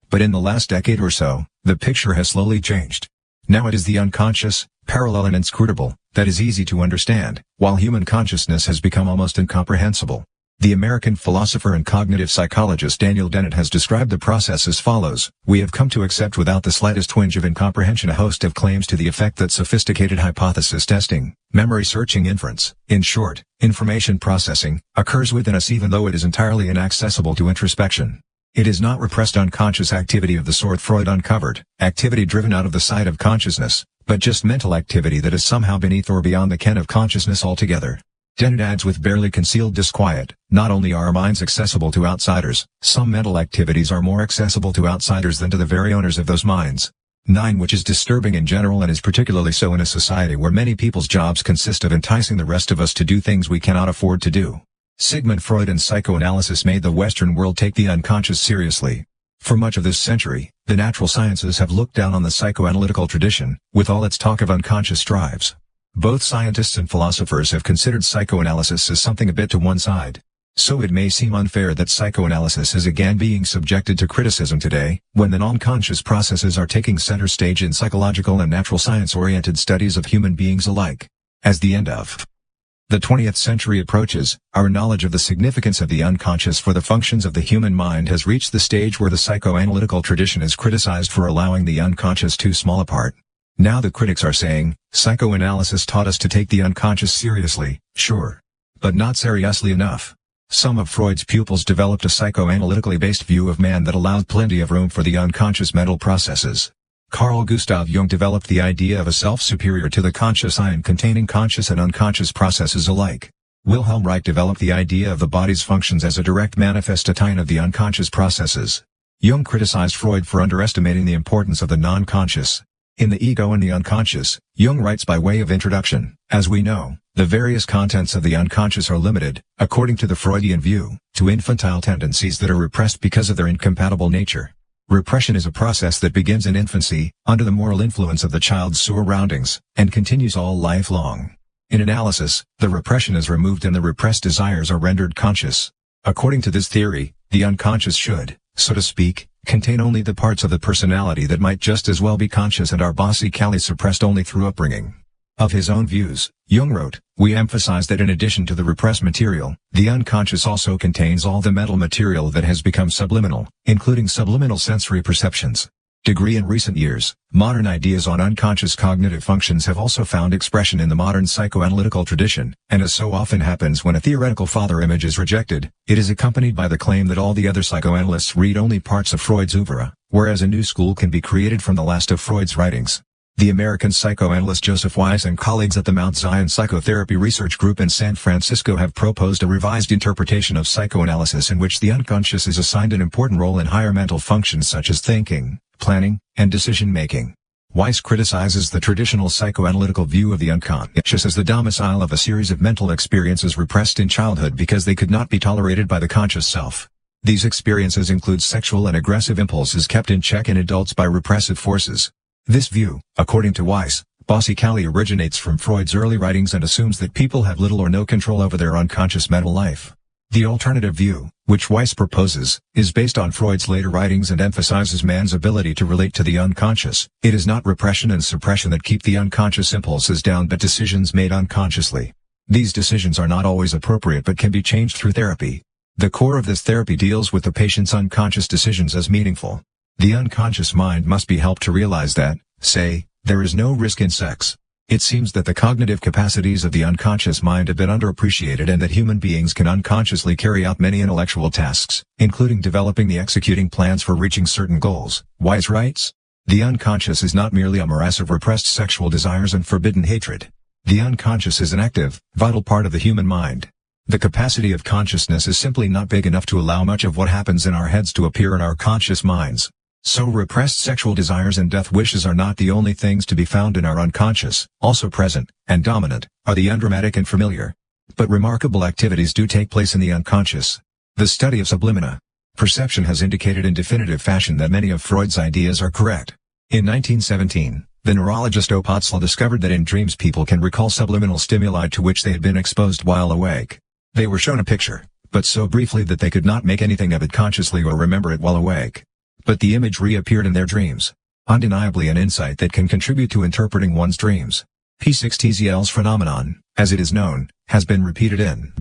But in the last decade or so, the picture has slowly changed. Now it is the unconscious, parallel and inscrutable, that is easy to understand, while human consciousness has become almost incomprehensible. The American philosopher and cognitive psychologist Daniel Dennett has described the process as follows: "We have come to accept without the slightest twinge of incomprehension a host of claims to the effect that sophisticated hypothesis testing, memory searching inference, in short, information processing, occurs within us even though it is entirely inaccessible to introspection. It is not repressed unconscious activity of the sort Freud uncovered, activity driven out of the sight of consciousness, but just mental activity that is somehow beneath or beyond the ken of consciousness altogether." Dennett adds with barely concealed disquiet, "Not only are our minds accessible to outsiders, some mental activities are more accessible to outsiders than to the very owners of those minds. 9. Which is disturbing in general and is particularly so in a society where many people's jobs consist of enticing the rest of us to do things we cannot afford to do. Sigmund Freud and psychoanalysis made the Western world take the unconscious seriously. For much of this century, the natural sciences have looked down on the psychoanalytical tradition, with all its talk of unconscious drives. Both scientists and philosophers have considered psychoanalysis as something a bit to one side. So it may seem unfair that psychoanalysis is again being subjected to criticism today, when the non-conscious processes are taking center stage in psychological and natural science-oriented studies of human beings alike. As the end of the 20th century approaches, our knowledge of the significance of the unconscious for the functions of the human mind has reached the stage where the psychoanalytical tradition is criticized for allowing the unconscious too small a part. Now the critics are saying, psychoanalysis taught us to take the unconscious seriously, sure. But not seriously enough. Some of Freud's pupils developed a psychoanalytically based view of man that allowed plenty of room for the unconscious mental processes. Carl Gustav Jung developed the idea of a self superior to the conscious I and containing conscious and unconscious processes alike. Wilhelm Reich developed the idea of the body's functions as a direct manifestation of the unconscious processes. Jung criticized Freud for underestimating the importance of the non-conscious. In The Ego and the Unconscious, Jung writes by way of introduction, as we know, the various contents of the unconscious are limited, according to the Freudian view, to infantile tendencies that are repressed because of their incompatible nature. Repression is a process that begins in infancy, under the moral influence of the child's surroundings, and continues all life long. In analysis, the repression is removed and the repressed desires are rendered conscious. According to this theory, the unconscious should, so to speak, contain only the parts of the personality that might just as well be conscious and are basically suppressed only through upbringing. Of his own views, Jung wrote, "We emphasize that in addition to the repressed material, the unconscious also contains all the mental material that has become subliminal, including subliminal sensory perceptions." In recent years, modern ideas on unconscious cognitive functions have also found expression in the modern psychoanalytical tradition, and as so often happens when a theoretical father image is rejected, it is accompanied by the claim that all the other psychoanalysts read only parts of Freud's oeuvre, whereas a new school can be created from the last of Freud's writings. The American psychoanalyst Joseph Weiss and colleagues at the Mount Zion Psychotherapy Research Group in San Francisco have proposed a revised interpretation of psychoanalysis in which the unconscious is assigned an important role in higher mental functions such as thinking, planning, and decision-making. Weiss criticizes the traditional psychoanalytical view of the unconscious as the domicile of a series of mental experiences repressed in childhood because they could not be tolerated by the conscious self. These experiences include sexual and aggressive impulses kept in check in adults by repressive forces. This view, according to Weiss, basically originates from Freud's early writings and assumes that people have little or no control over their unconscious mental life. The alternative view, which Weiss proposes, is based on Freud's later writings and emphasizes man's ability to relate to the unconscious. It is not repression and suppression that keep the unconscious impulses down but decisions made unconsciously. These decisions are not always appropriate but can be changed through therapy. The core of this therapy deals with the patient's unconscious decisions as meaningful. The unconscious mind must be helped to realize that, say, there is no risk in sex. It seems that the cognitive capacities of the unconscious mind have been underappreciated and that human beings can unconsciously carry out many intellectual tasks, including developing and executing plans for reaching certain goals. Weiss writes, "The unconscious is not merely a morass of repressed sexual desires and forbidden hatred. The unconscious is an active, vital part of the human mind. The capacity of consciousness is simply not big enough to allow much of what happens in our heads to appear in our conscious minds. So repressed sexual desires and death wishes are not the only things to be found in our unconscious. Also present, and dominant, are the undramatic and familiar. But remarkable activities do take place in the unconscious. The study of subliminal perception has indicated in definitive fashion that many of Freud's ideas are correct. In 1917, the neurologist Opotzel discovered that in dreams people can recall subliminal stimuli to which they had been exposed while awake. They were shown a picture, but so briefly that they could not make anything of it consciously or remember it while awake. But the image reappeared in their dreams. Undeniably an insight that can contribute to interpreting one's dreams. P6TZL's phenomenon, as it is known, has been repeated in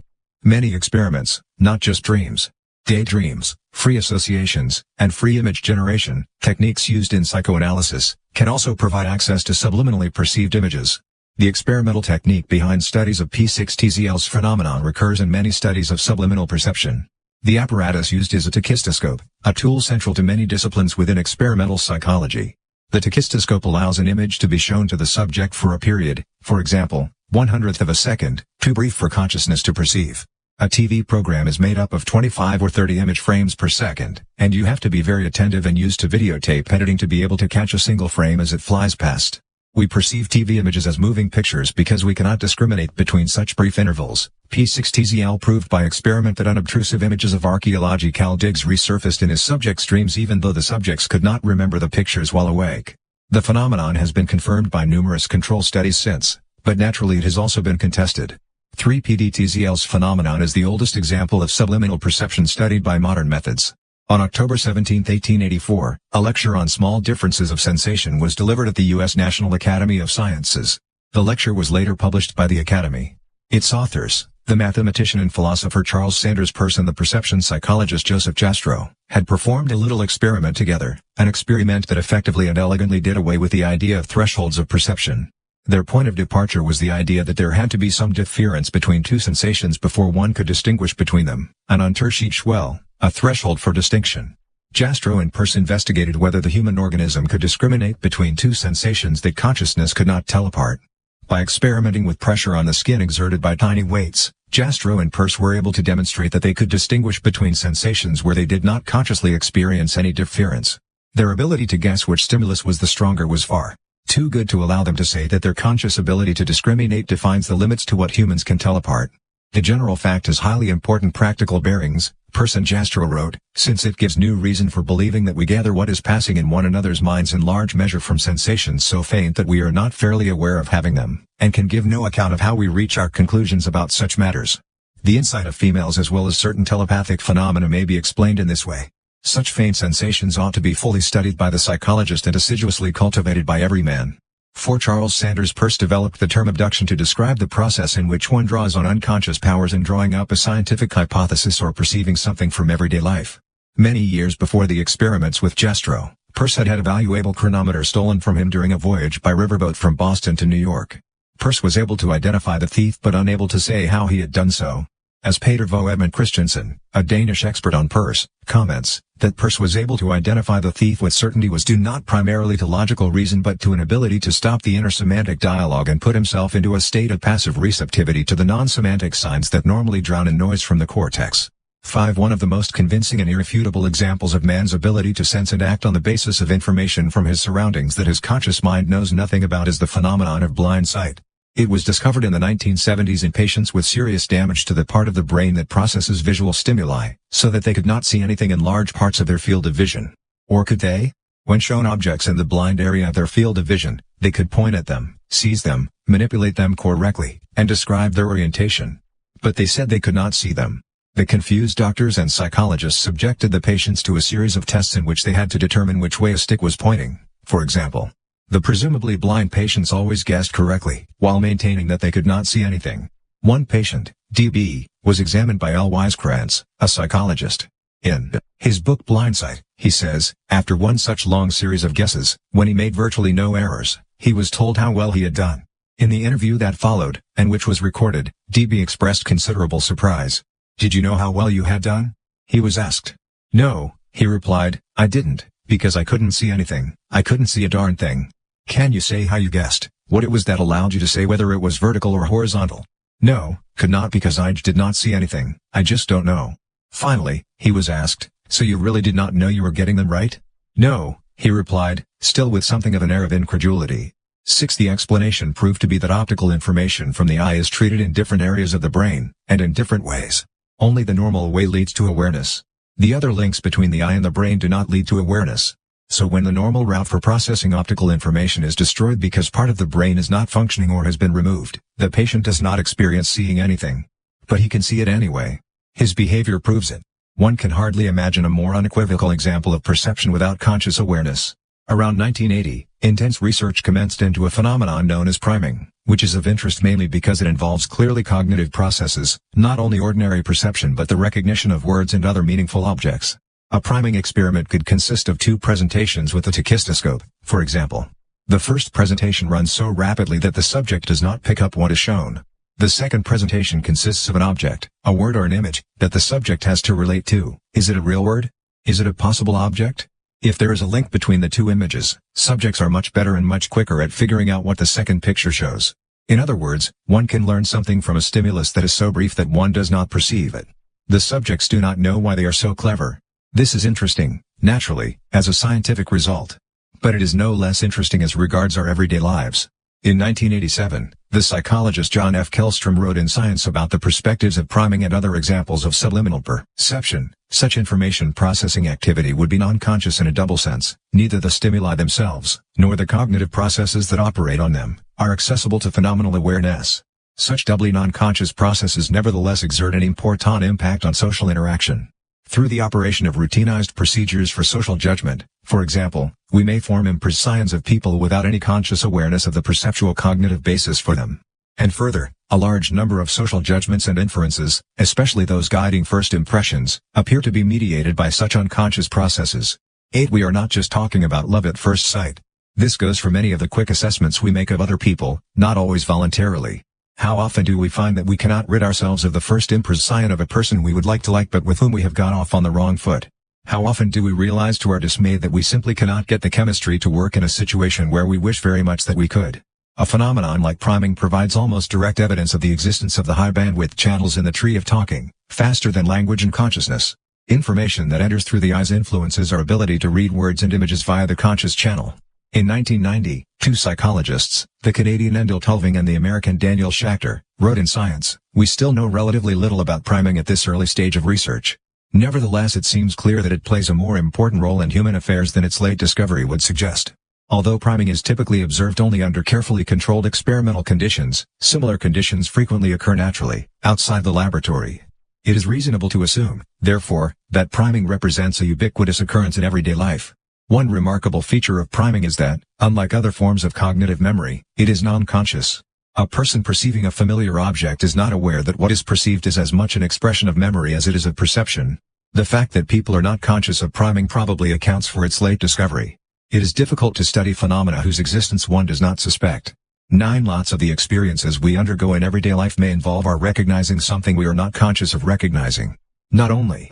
many experiments, not just dreams. Daydreams, free associations, and free image generation, techniques used in psychoanalysis, can also provide access to subliminally perceived images. The experimental technique behind studies of P6TZL's phenomenon recurs in many studies of subliminal perception. The apparatus used is a tachistoscope, a tool central to many disciplines within experimental psychology. The tachistoscope allows an image to be shown to the subject for a period, for example, 1/100th of a second, too brief for consciousness to perceive. A TV program is made up of 25 or 30 image frames per second, and you have to be very attentive and used to videotape editing to be able to catch a single frame as it flies past. We perceive TV images as moving pictures because we cannot discriminate between such brief intervals. P6TZL proved by experiment that unobtrusive images of archaeological digs resurfaced in his subjects' dreams even though the subjects could not remember the pictures while awake. The phenomenon has been confirmed by numerous control studies since, but naturally it has also been contested. 3PDTZL's phenomenon is the oldest example of subliminal perception studied by modern methods. On October 17, 1884, a lecture on small differences of sensation was delivered at the U.S. National Academy of Sciences. The lecture was later published by the Academy. Its authors, the mathematician and philosopher Charles Sanders Peirce and the perception psychologist Joseph Jastrow, had performed a little experiment together, an experiment that effectively and elegantly did away with the idea of thresholds of perception. Their point of departure was the idea that there had to be some difference between two sensations before one could distinguish between them, an Unterschiedschwelle, a threshold for distinction. Jastrow and Peirce investigated whether the human organism could discriminate between two sensations that consciousness could not tell apart. By experimenting with pressure on the skin exerted by tiny weights, Jastrow and Peirce were able to demonstrate that they could distinguish between sensations where they did not consciously experience any difference. Their ability to guess which stimulus was the stronger was far too good to allow them to say that their conscious ability to discriminate defines the limits to what humans can tell apart. The general fact has highly important practical bearings, Peirce and Jastrow wrote, since it gives new reason for believing that we gather what is passing in one another's minds in large measure from sensations so faint that we are not fairly aware of having them, and can give no account of how we reach our conclusions about such matters. The insight of females as well as certain telepathic phenomena may be explained in this way. Such faint sensations ought to be fully studied by the psychologist and assiduously cultivated by every man. For Charles Sanders Peirce developed the term abduction to describe the process in which one draws on unconscious powers in drawing up a scientific hypothesis or perceiving something from everyday life. Many years before the experiments with Jastrow, Peirce had had a valuable chronometer stolen from him during a voyage by riverboat from Boston to New York. Peirce was able to identify the thief but unable to say how he had done so. As Peter Vo Edmund Christensen, a Danish expert on Peirce, comments, that Peirce was able to identify the thief with certainty was due not primarily to logical reason but to an ability to stop the inner semantic dialogue and put himself into a state of passive receptivity to the non-semantic signs that normally drown in noise from the cortex. 5. One of the most convincing and irrefutable examples of man's ability to sense and act on the basis of information from his surroundings that his conscious mind knows nothing about is the phenomenon of blind sight. It was discovered in the 1970s in patients with serious damage to the part of the brain that processes visual stimuli, so that they could not see anything in large parts of their field of vision. Or could they? When shown objects in the blind area of their field of vision, they could point at them, seize them, manipulate them correctly, and describe their orientation. But they said they could not see them. The confused doctors and psychologists subjected the patients to a series of tests in which they had to determine which way a stick was pointing, for example. The presumably blind patients always guessed correctly, while maintaining that they could not see anything. One patient, D.B., was examined by L. Weiskrantz, a psychologist. In his book Blindsight, he says, after one such long series of guesses, when he made virtually no errors, he was told how well he had done. In the interview that followed, and which was recorded, D.B. expressed considerable surprise. "Did you know how well you had done?" he was asked. "No," he replied, "I didn't, because I couldn't see anything. I couldn't see a darn thing." "Can you say how you guessed, what it was that allowed you to say whether it was vertical or horizontal?" "No, could not because I did not see anything, I just don't know." Finally, he was asked, "So you really did not know you were getting them right?" "No," he replied, still with something of an air of incredulity. 6. The explanation proved to be that optical information from the eye is treated in different areas of the brain, and in different ways. Only the normal way leads to awareness. The other links between the eye and the brain do not lead to awareness. So when the normal route for processing optical information is destroyed because part of the brain is not functioning or has been removed, the patient does not experience seeing anything. But he can see it anyway. His behavior proves it. One can hardly imagine a more unequivocal example of perception without conscious awareness. Around 1980, intense research commenced into a phenomenon known as priming, which is of interest mainly because it involves clearly cognitive processes, not only ordinary perception but the recognition of words and other meaningful objects. A priming experiment could consist of 2 presentations with a tachistoscope, for example. The first presentation runs so rapidly that the subject does not pick up what is shown. The second presentation consists of an object, a word or an image, that the subject has to relate to. Is it a real word? Is it a possible object? If there is a link between the 2 images, subjects are much better and much quicker at figuring out what the second picture shows. In other words, one can learn something from a stimulus that is so brief that one does not perceive it. The subjects do not know why they are so clever. This is interesting, naturally, as a scientific result. but it is no less interesting as regards our everyday lives. In 1987, the psychologist John F. Kellstrom wrote in Science about the perspectives of priming and other examples of subliminal perception. Such information processing activity would be non-conscious in a double sense. Neither the stimuli themselves, nor the cognitive processes that operate on them, are accessible to phenomenal awareness. Such doubly non-conscious processes nevertheless exert an important impact on social interaction. Through the operation of routinized procedures for social judgment, for example, we may form impressions of people without any conscious awareness of the perceptual cognitive basis for them. And further, a large number of social judgments and inferences, especially those guiding first impressions, appear to be mediated by such unconscious processes. 8. We are not just talking about love at first sight. This goes for many of the quick assessments we make of other people, not always voluntarily. How often do we find that we cannot rid ourselves of the first impression of a person we would like but with whom we have got off on the wrong foot? How often do we realize to our dismay that we simply cannot get the chemistry to work in a situation where we wish very much that we could? A phenomenon like priming provides almost direct evidence of the existence of the high bandwidth channels in the tree of talking, faster than language and consciousness. Information that enters through the eyes influences our ability to read words and images via the conscious channel. In 1990, two psychologists, the Canadian Endel Tulving and the American Daniel Schachter, wrote in Science, "We still know relatively little about priming at this early stage of research. Nevertheless, it seems clear that it plays a more important role in human affairs than its late discovery would suggest." Although priming is typically observed only under carefully controlled experimental conditions, similar conditions frequently occur naturally, outside the laboratory. It is reasonable to assume, therefore, that priming represents a ubiquitous occurrence in everyday life. One remarkable feature of priming is that, unlike other forms of cognitive memory, it is non-conscious. A person perceiving a familiar object is not aware that what is perceived is as much an expression of memory as it is of perception. The fact that people are not conscious of priming probably accounts for its late discovery. It is difficult to study phenomena whose existence one does not suspect. 9. Lots of the experiences we undergo in everyday life may involve our recognizing something we are not conscious of recognizing. Not only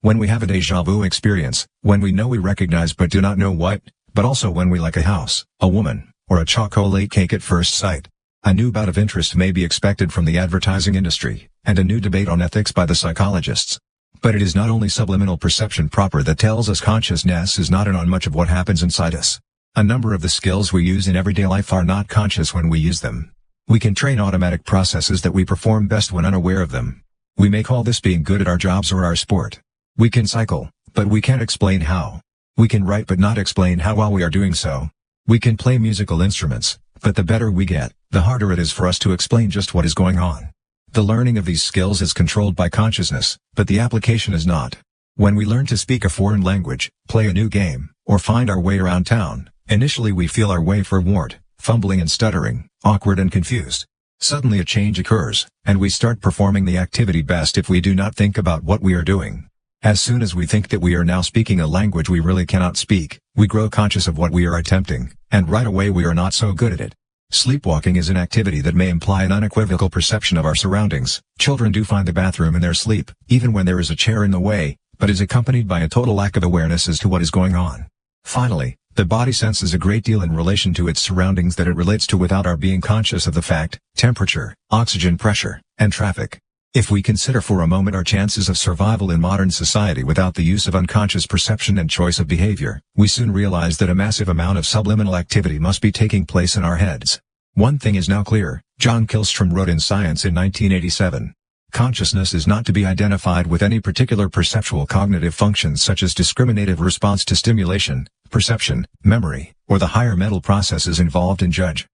when we have a déjà vu experience, when we know we recognize but do not know what, but also when we like a house, a woman, or a chocolate cake at first sight. A new bout of interest may be expected from the advertising industry, and a new debate on ethics by the psychologists. But it is not only subliminal perception proper that tells us consciousness is not in on much of what happens inside us. A number of the skills we use in everyday life are not conscious when we use them. We can train automatic processes that we perform best when unaware of them. We may call this being good at our jobs or our sport. We can cycle, but we can't explain how. We can write but not explain how while we are doing so. We can play musical instruments, but the better we get, the harder it is for us to explain just what is going on. The learning of these skills is controlled by consciousness, but the application is not. When we learn to speak a foreign language, play a new game, or find our way around town, initially we feel our way forward, fumbling and stuttering, awkward and confused. Suddenly a change occurs, and we start performing the activity best if we do not think about what we are doing. As soon as we think that we are now speaking a language we really cannot speak, we grow conscious of what we are attempting, and right away we are not so good at it. Sleepwalking is an activity that may imply an unequivocal perception of our surroundings. Children do find the bathroom in their sleep, even when there is a chair in the way, but is accompanied by a total lack of awareness as to what is going on. Finally, the body senses a great deal in relation to its surroundings that it relates to without our being conscious of the fact, temperature, oxygen pressure, and traffic. If we consider for a moment our chances of survival in modern society without the use of unconscious perception and choice of behavior, we soon realize that a massive amount of subliminal activity must be taking place in our heads. One thing is now clear, John Kellstrom wrote in Science in 1987. Consciousness is not to be identified with any particular perceptual cognitive functions such as discriminative response to stimulation, perception, memory, or the higher mental processes involved in judgment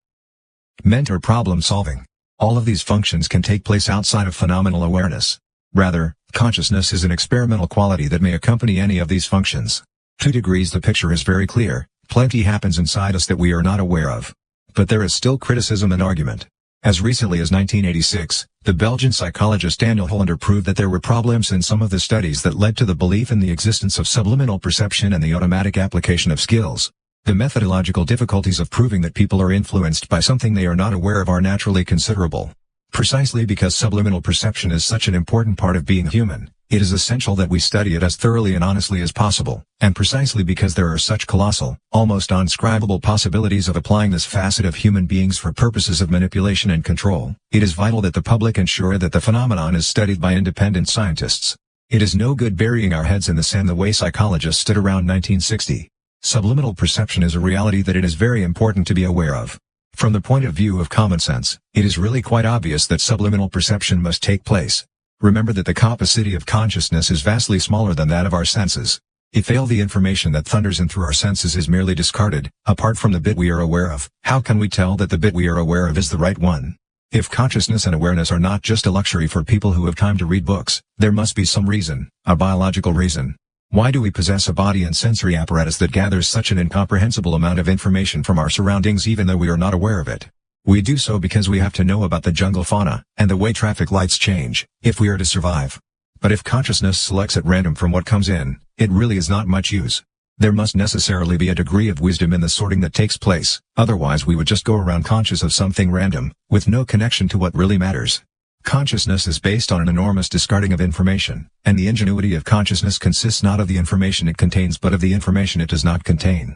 or problem solving. All of these functions can take place outside of phenomenal awareness. Rather, consciousness is an experimental quality that may accompany any of these functions. 2 degrees the picture is very clear, plenty happens inside us that we are not aware of. But there is still criticism and argument. As recently as 1986, the Belgian psychologist Daniel Hollander proved that there were problems in some of the studies that led to the belief in the existence of subliminal perception and the automatic application of skills. The methodological difficulties of proving that people are influenced by something they are not aware of are naturally considerable. Precisely because subliminal perception is such an important part of being human, it is essential that we study it as thoroughly and honestly as possible, and precisely because there are such colossal, almost unscribable possibilities of applying this facet of human beings for purposes of manipulation and control, it is vital that the public ensure that the phenomenon is studied by independent scientists. It is no good burying our heads in the sand the way psychologists did around 1960. Subliminal perception is a reality that it is very important to be aware of. From the point of view of common sense, it is really quite obvious that subliminal perception must take place. Remember that the capacity of consciousness is vastly smaller than that of our senses. If all the information that thunders in through our senses is merely discarded, apart from the bit we are aware of, how can we tell that the bit we are aware of is the right one? If consciousness and awareness are not just a luxury for people who have time to read books, there must be some reason, a biological reason. Why do we possess a body and sensory apparatus that gathers such an incomprehensible amount of information from our surroundings even though we are not aware of it? We do so because we have to know about the jungle fauna, and the way traffic lights change, if we are to survive. But if consciousness selects at random from what comes in, it really is not much use. There must necessarily be a degree of wisdom in the sorting that takes place, otherwise we would just go around conscious of something random, with no connection to what really matters. Consciousness is based on an enormous discarding of information, and the ingenuity of consciousness consists not of the information it contains but of the information it does not contain.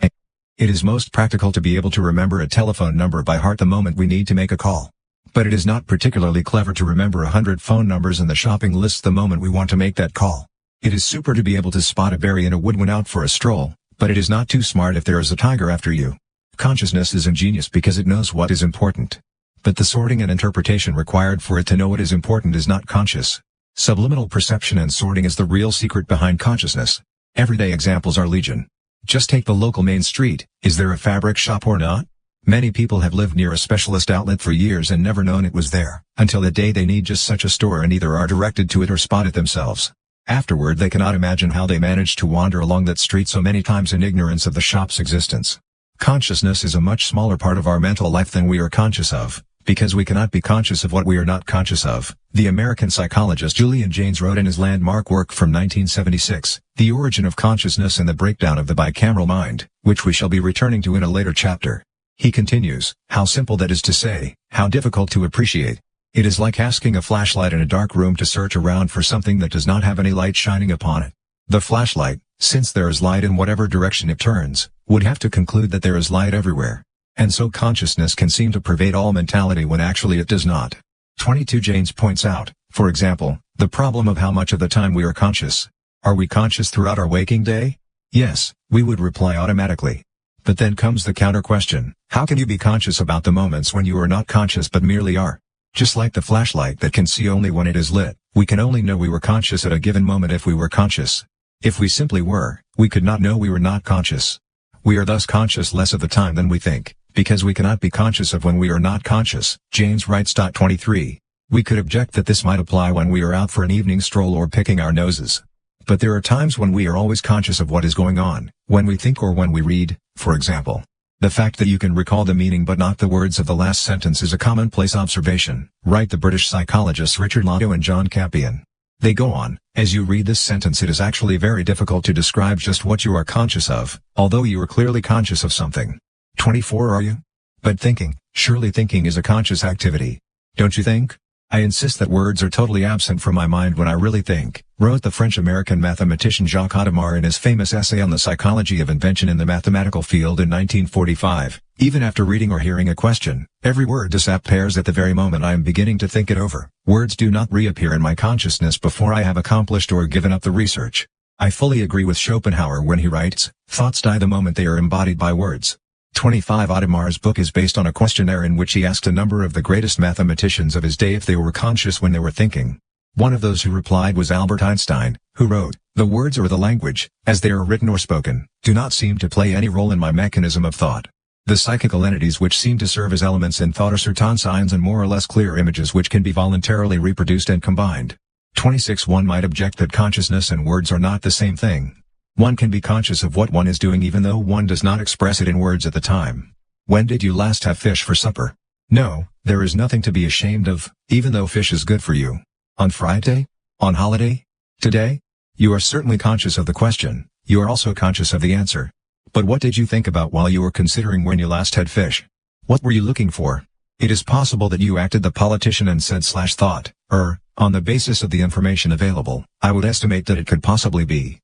It is most practical to be able to remember a telephone number by heart the moment we need to make a call. But it is not particularly clever to remember 100 phone numbers in the shopping list the moment we want to make that call. It is super to be able to spot a berry in a wood when out for a stroll, but it is not too smart if there is a tiger after you. Consciousness is ingenious because it knows what is important. But the sorting and interpretation required for it to know what is important is not conscious. Subliminal perception and sorting is the real secret behind consciousness. Everyday examples are legion. Just take the local main street. Is there a fabric shop or not? Many people have lived near a specialist outlet for years and never known it was there, until the day they need just such a store and either are directed to it or spot it themselves. Afterward they cannot imagine how they managed to wander along that street so many times in ignorance of the shop's existence. Consciousness is a much smaller part of our mental life than we are conscious of, because we cannot be conscious of what we are not conscious of. The American psychologist Julian Jaynes wrote in his landmark work from 1976, The Origin of Consciousness and the Breakdown of the Bicameral Mind, which we shall be returning to in a later chapter. He continues, how simple that is to say, how difficult to appreciate. It is like asking a flashlight in a dark room to search around for something that does not have any light shining upon it. The flashlight, since there is light in whatever direction it turns, would have to conclude that there is light everywhere. And so consciousness can seem to pervade all mentality when actually it does not. 22 Jaynes points out, for example, the problem of how much of the time we are conscious. Are we conscious throughout our waking day? Yes, we would reply automatically. But then comes the counter question, how can you be conscious about the moments when you are not conscious but merely are? Just like the flashlight that can see only when it is lit, we can only know we were conscious at a given moment if we were conscious. If we simply were, we could not know we were not conscious. We are thus conscious less of the time than we think, because we cannot be conscious of when we are not conscious. Jaynes writes. 23. We could object that this might apply when we are out for an evening stroll or picking our noses. But there are times when we are always conscious of what is going on, when we think or when we read, for example. The fact that you can recall the meaning but not the words of the last sentence is a commonplace observation, write the British psychologists Richard Lotto and John Campion. They go on, as you read this sentence it is actually very difficult to describe just what you are conscious of, although you are clearly conscious of something. 24 Are you? But thinking, surely thinking is a conscious activity. Don't you think? I insist that words are totally absent from my mind when I really think, wrote the French-American mathematician Jacques Hadamard in his famous essay on the psychology of invention in the mathematical field in 1945. Even after reading or hearing a question, every word disappears at the very moment I am beginning to think it over. Words do not reappear in my consciousness before I have accomplished or given up the research. I fully agree with Schopenhauer when he writes, thoughts die the moment they are embodied by words. 25 Hadamard's book is based on a questionnaire in which he asked a number of the greatest mathematicians of his day if they were conscious when they were thinking. One of those who replied was Albert Einstein, who wrote, the words or the language, as they are written or spoken, do not seem to play any role in my mechanism of thought. The psychical entities which seem to serve as elements in thought are certain signs and more or less clear images which can be voluntarily reproduced and combined. 26 One might object that consciousness and words are not the same thing. One can be conscious of what one is doing even though one does not express it in words at the time. When did you last have fish for supper? No, there is nothing to be ashamed of, even though fish is good for you. On Friday? On holiday? Today? You are certainly conscious of the question, you are also conscious of the answer. But what did you think about while you were considering when you last had fish? What were you looking for? It is possible that you acted the politician and said/thought, on the basis of the information available, I would estimate that it could possibly be.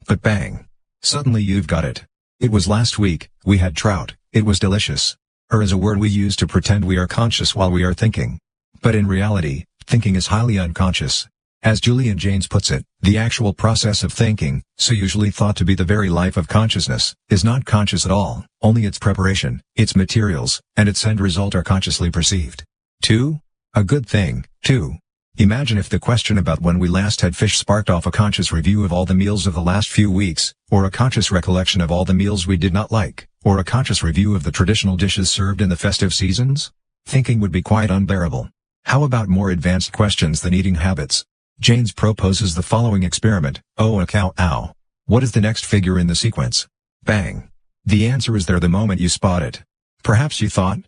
But bang! Suddenly you've got it. It was last week, we had trout, it was delicious. Is a word we use to pretend we are conscious while we are thinking. But in reality, thinking is highly unconscious. As Julian Jaynes puts it, the actual process of thinking, so usually thought to be the very life of consciousness, is not conscious at all, only its preparation, its materials, and its end result are consciously perceived. 2. A good thing, 2. Imagine if the question about when we last had fish sparked off a conscious review of all the meals of the last few weeks, or a conscious recollection of all the meals we did not like, or a conscious review of the traditional dishes served in the festive seasons? Thinking would be quite unbearable. How about more advanced questions than eating habits? Jaynes proposes the following experiment. Oh, a cow, ow. What is the next figure in the sequence? Bang. The answer is there the moment you spot it. Perhaps you thought,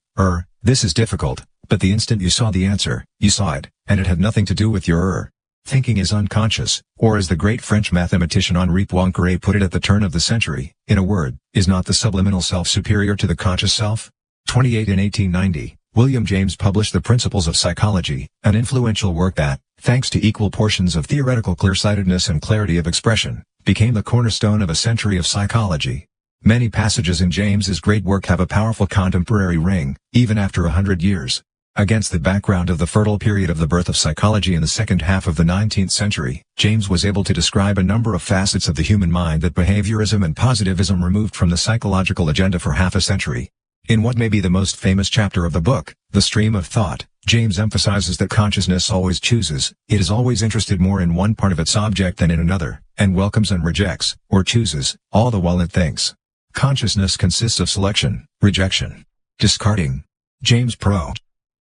this is difficult, but the instant you saw the answer, you saw it, and it had nothing to do with your Thinking is unconscious, or as the great French mathematician Henri Poincaré put it at the turn of the century, in a word, is not the subliminal self superior to the conscious self? 28 In 1890, William James published The Principles of Psychology, an influential work that, thanks to equal portions of theoretical clear-sightedness and clarity of expression, became the cornerstone of a century of psychology. Many passages in James's great work have a powerful contemporary ring, even after 100 years. Against the background of the fertile period of the birth of psychology in the second half of the 19th century, James was able to describe a number of facets of the human mind that behaviorism and positivism removed from the psychological agenda for half a century. In what may be the most famous chapter of the book, The Stream of Thought, James emphasizes that consciousness always chooses, it is always interested more in one part of its object than in another, and welcomes and rejects, or chooses, all the while it thinks. Consciousness consists of selection, rejection, discarding. James Pro.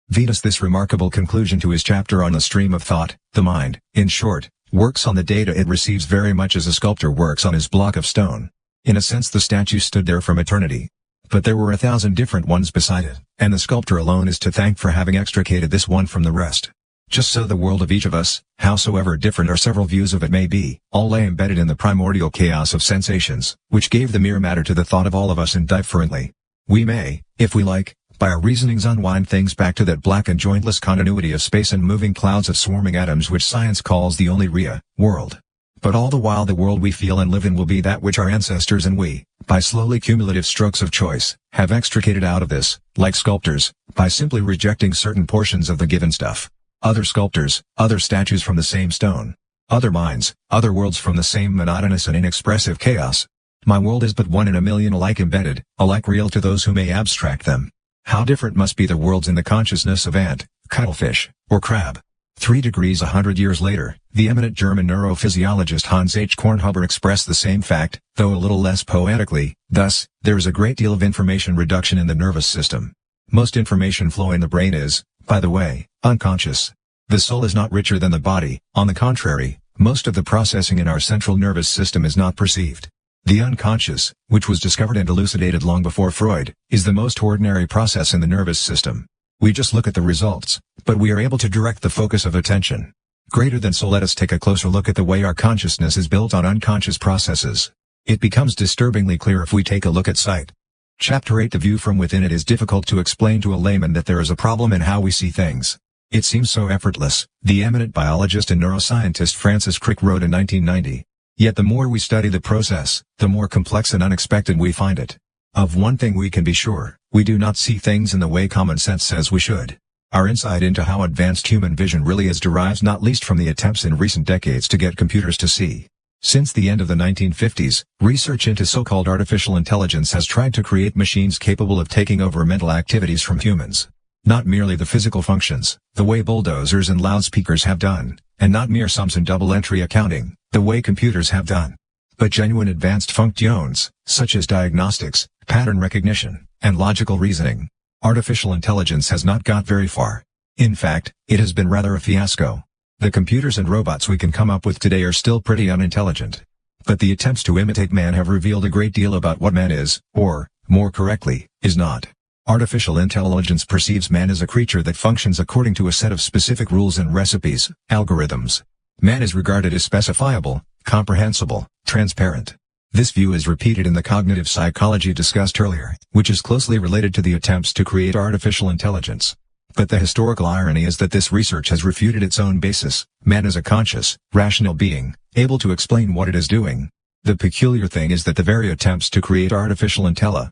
Venus. This remarkable conclusion to his chapter on the stream of thought, the mind, in short, works on the data it receives very much as a sculptor works on his block of stone. In a sense the statue stood there from eternity. But there were 1,000 different ones beside it, and the sculptor alone is to thank for having extricated this one from the rest. Just so the world of each of us, howsoever different our several views of it may be, all lay embedded in the primordial chaos of sensations, which gave the mere matter to the thought of all of us indifferently. We may, if we like, by our reasonings unwind things back to that black and jointless continuity of space and moving clouds of swarming atoms which science calls the only real world. But all the while the world we feel and live in will be that which our ancestors and we, by slowly cumulative strokes of choice, have extricated out of this, like sculptors, by simply rejecting certain portions of the given stuff. Other sculptors, other statues from the same stone. Other minds, other worlds from the same monotonous and inexpressive chaos. My world is but one in a million alike embedded, alike real to those who may abstract them. How different must be the worlds in the consciousness of ant, cuttlefish, or crab. 3 degrees 100 years later, the eminent German neurophysiologist Hans H. Kornhuber expressed the same fact, though a little less poetically. Thus, there is a great deal of information reduction in the nervous system. Most information flow in the brain is, by the way, unconscious. The soul is not richer than the body, on the contrary, most of the processing in our central nervous system is not perceived. The unconscious, which was discovered and elucidated long before Freud, is the most ordinary process in the nervous system. We just look at the results, but we are able to direct the focus of attention. Greater than so, let us take a closer look at the way our consciousness is built on unconscious processes. It becomes disturbingly clear if we take a look at sight. Chapter 8. The view from within. It is difficult to explain to a layman that there is a problem in how we see things. It seems so effortless, the eminent biologist and neuroscientist Francis Crick wrote in 1990. Yet the more we study the process, the more complex and unexpected we find it. Of one thing we can be sure, we do not see things in the way common sense says we should. Our insight into how advanced human vision really is derives not least from the attempts in recent decades to get computers to see. Since the end of the 1950s, research into so-called artificial intelligence has tried to create machines capable of taking over mental activities from humans. Not merely the physical functions, the way bulldozers and loudspeakers have done, and not mere sums and double-entry accounting, the way computers have done. But genuine advanced functions, such as diagnostics, pattern recognition, and logical reasoning. Artificial intelligence has not got very far. In fact, it has been rather a fiasco. The computers and robots we can come up with today are still pretty unintelligent. But the attempts to imitate man have revealed a great deal about what man is, or, more correctly, is not. Artificial intelligence perceives man as a creature that functions according to a set of specific rules and recipes, algorithms. Man is regarded as specifiable, comprehensible, transparent. This view is repeated in the cognitive psychology discussed earlier, which is closely related to the attempts to create artificial intelligence. But the historical irony is that this research has refuted its own basis. Man is a conscious, rational being, able to explain what it is doing. The peculiar thing is that the very attempts to create artificial intelligence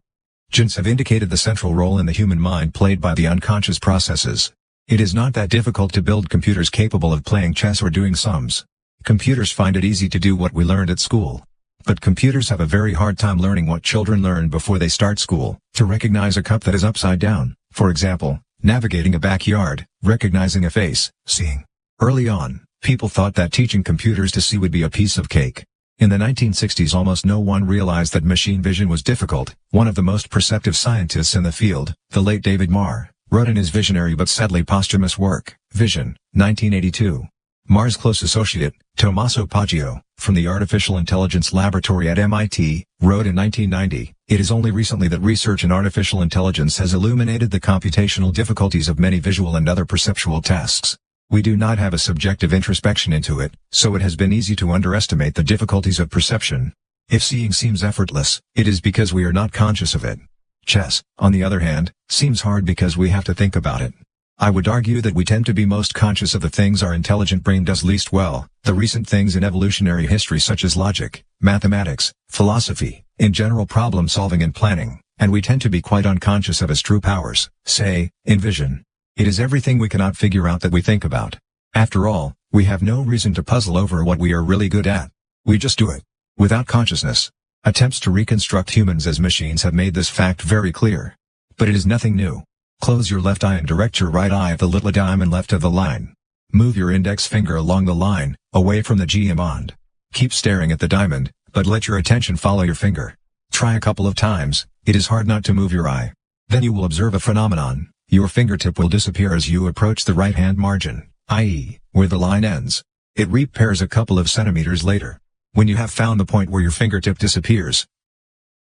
have indicated the central role in the human mind played by the unconscious processes. It is not that difficult to build computers capable of playing chess or doing sums. Computers find it easy to do what we learned at school. But computers have a very hard time learning what children learn before they start school, to recognize a cup that is upside down, for example, navigating a backyard, recognizing a face, seeing. Early on, people thought that teaching computers to see would be a piece of cake. In the 1960s, almost no one realized that machine vision was difficult. One of the most perceptive scientists in the field, the late David Marr, wrote in his visionary but sadly posthumous work, Vision, 1982. Marr's close associate, Tommaso Poggio, from the Artificial Intelligence Laboratory at MIT, wrote in 1990, "It is only recently that research in artificial intelligence has illuminated the computational difficulties of many visual and other perceptual tasks. We do not have a subjective introspection into it, so it has been easy to underestimate the difficulties of perception. If seeing seems effortless, it is because we are not conscious of it. Chess, on the other hand, seems hard because we have to think about it. I would argue that we tend to be most conscious of the things our intelligent brain does least well, the recent things in evolutionary history such as logic, mathematics, philosophy, in general problem solving and planning, and we tend to be quite unconscious of its true powers, say, in vision. It is everything we cannot figure out that we think about. After all, we have no reason to puzzle over what we are really good at. We just do it. Without consciousness. Attempts to reconstruct humans as machines have made this fact very clear. But it is nothing new. Close your left eye and direct your right eye at the little diamond left of the line. Move your index finger along the line, away from the geomond. Keep staring at the diamond, but let your attention follow your finger. Try a couple of times. It is hard not to move your eye. Then you will observe a phenomenon. Your fingertip will disappear as you approach the right-hand margin, i.e., where the line ends. It reappears a couple of centimeters later. When you have found the point where your fingertip disappears,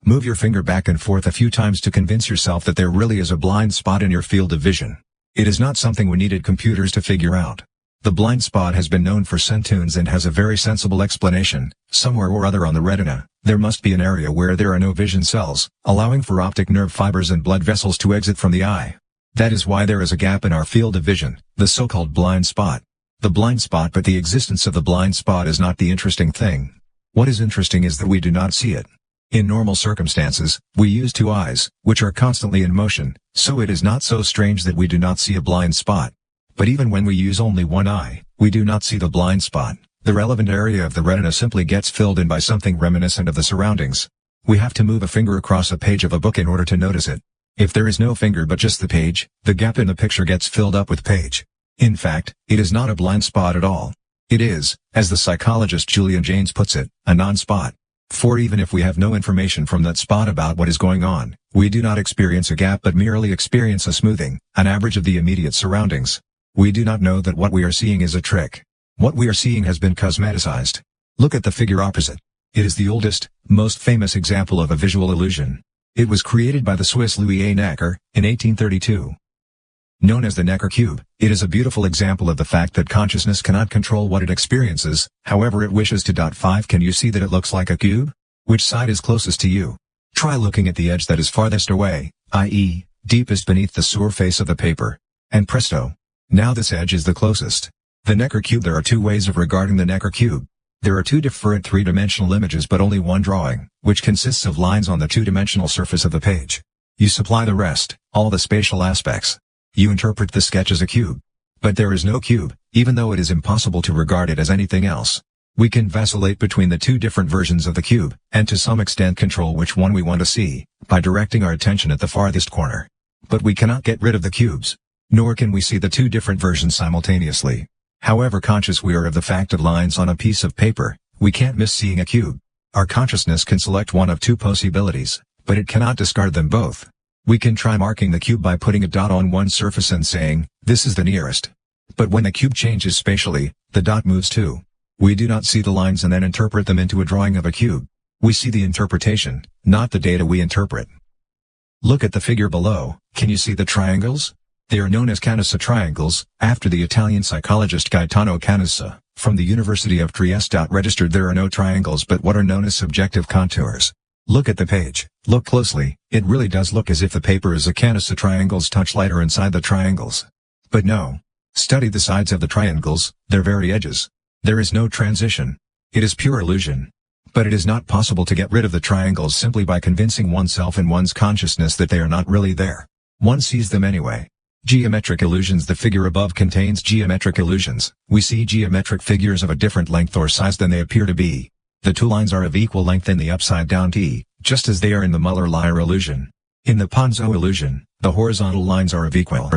move your finger back and forth a few times to convince yourself that there really is a blind spot in your field of vision. It is not something we needed computers to figure out. The blind spot has been known for centuries and has a very sensible explanation. Somewhere or other on the retina, there must be an area where there are no vision cells, allowing for optic nerve fibers and blood vessels to exit from the eye. That is why there is a gap in our field of vision, the so-called blind spot. The blind spot, but the existence of the blind spot is not the interesting thing. What is interesting is that we do not see it. In normal circumstances, we use two eyes, which are constantly in motion, so it is not so strange that we do not see a blind spot. But even when we use only one eye, we do not see the blind spot. The relevant area of the retina simply gets filled in by something reminiscent of the surroundings. We have to move a finger across a page of a book in order to notice it. If there is no finger but just the page, the gap in the picture gets filled up with page. In fact, it is not a blind spot at all. It is, as the psychologist Julian Jaynes puts it, a non-spot. For even if we have no information from that spot about what is going on, we do not experience a gap but merely experience a smoothing, an average of the immediate surroundings. We do not know that what we are seeing is a trick. What we are seeing has been cosmeticized. Look at the figure opposite. It is the oldest, most famous example of a visual illusion. It was created by the Swiss Louis A. Necker, in 1832. Known as the Necker cube, it is a beautiful example of the fact that consciousness cannot control what it experiences, however it wishes to. 5 Can you see that it looks like a cube? Which side is closest to you? Try looking at the edge that is farthest away, i.e., deepest beneath the surface of the paper. And presto! Now this edge is the closest. The Necker cube. There are two ways of regarding the Necker cube. There are two different three-dimensional images but only one drawing, which consists of lines on the two-dimensional surface of the page. You supply the rest, all the spatial aspects. You interpret the sketch as a cube. But there is no cube, even though it is impossible to regard it as anything else. We can vacillate between the two different versions of the cube, and to some extent control which one we want to see, by directing our attention at the farthest corner. But we cannot get rid of the cubes. Nor can we see the two different versions simultaneously. However conscious we are of the fact of lines on a piece of paper, we can't miss seeing a cube. Our consciousness can select one of two possibilities, but it cannot discard them both. We can try marking the cube by putting a dot on one surface and saying, this is the nearest. But when the cube changes spatially, the dot moves too. We do not see the lines and then interpret them into a drawing of a cube. We see the interpretation, not the data we interpret. Look at the figure below. Can you see the triangles? They are known as Canassa triangles, after the Italian psychologist Gaetano Canassa, from the University of Trieste. Registered there are no triangles but what are known as subjective contours. Look at the page, look closely, it really does look as if the paper is a Canassa. Triangles touch lighter inside the triangles. But no. Study the sides of the triangles, their very edges. There is no transition. It is pure illusion. But it is not possible to get rid of the triangles simply by convincing oneself in one's consciousness that they are not really there. One sees them anyway. Geometric illusions. The figure above contains geometric illusions. We see geometric figures of a different length or size than they appear to be. The two lines are of equal length in the upside-down T, just as they are in the Muller-Lyer illusion. In the Ponzo illusion, the horizontal lines are of equal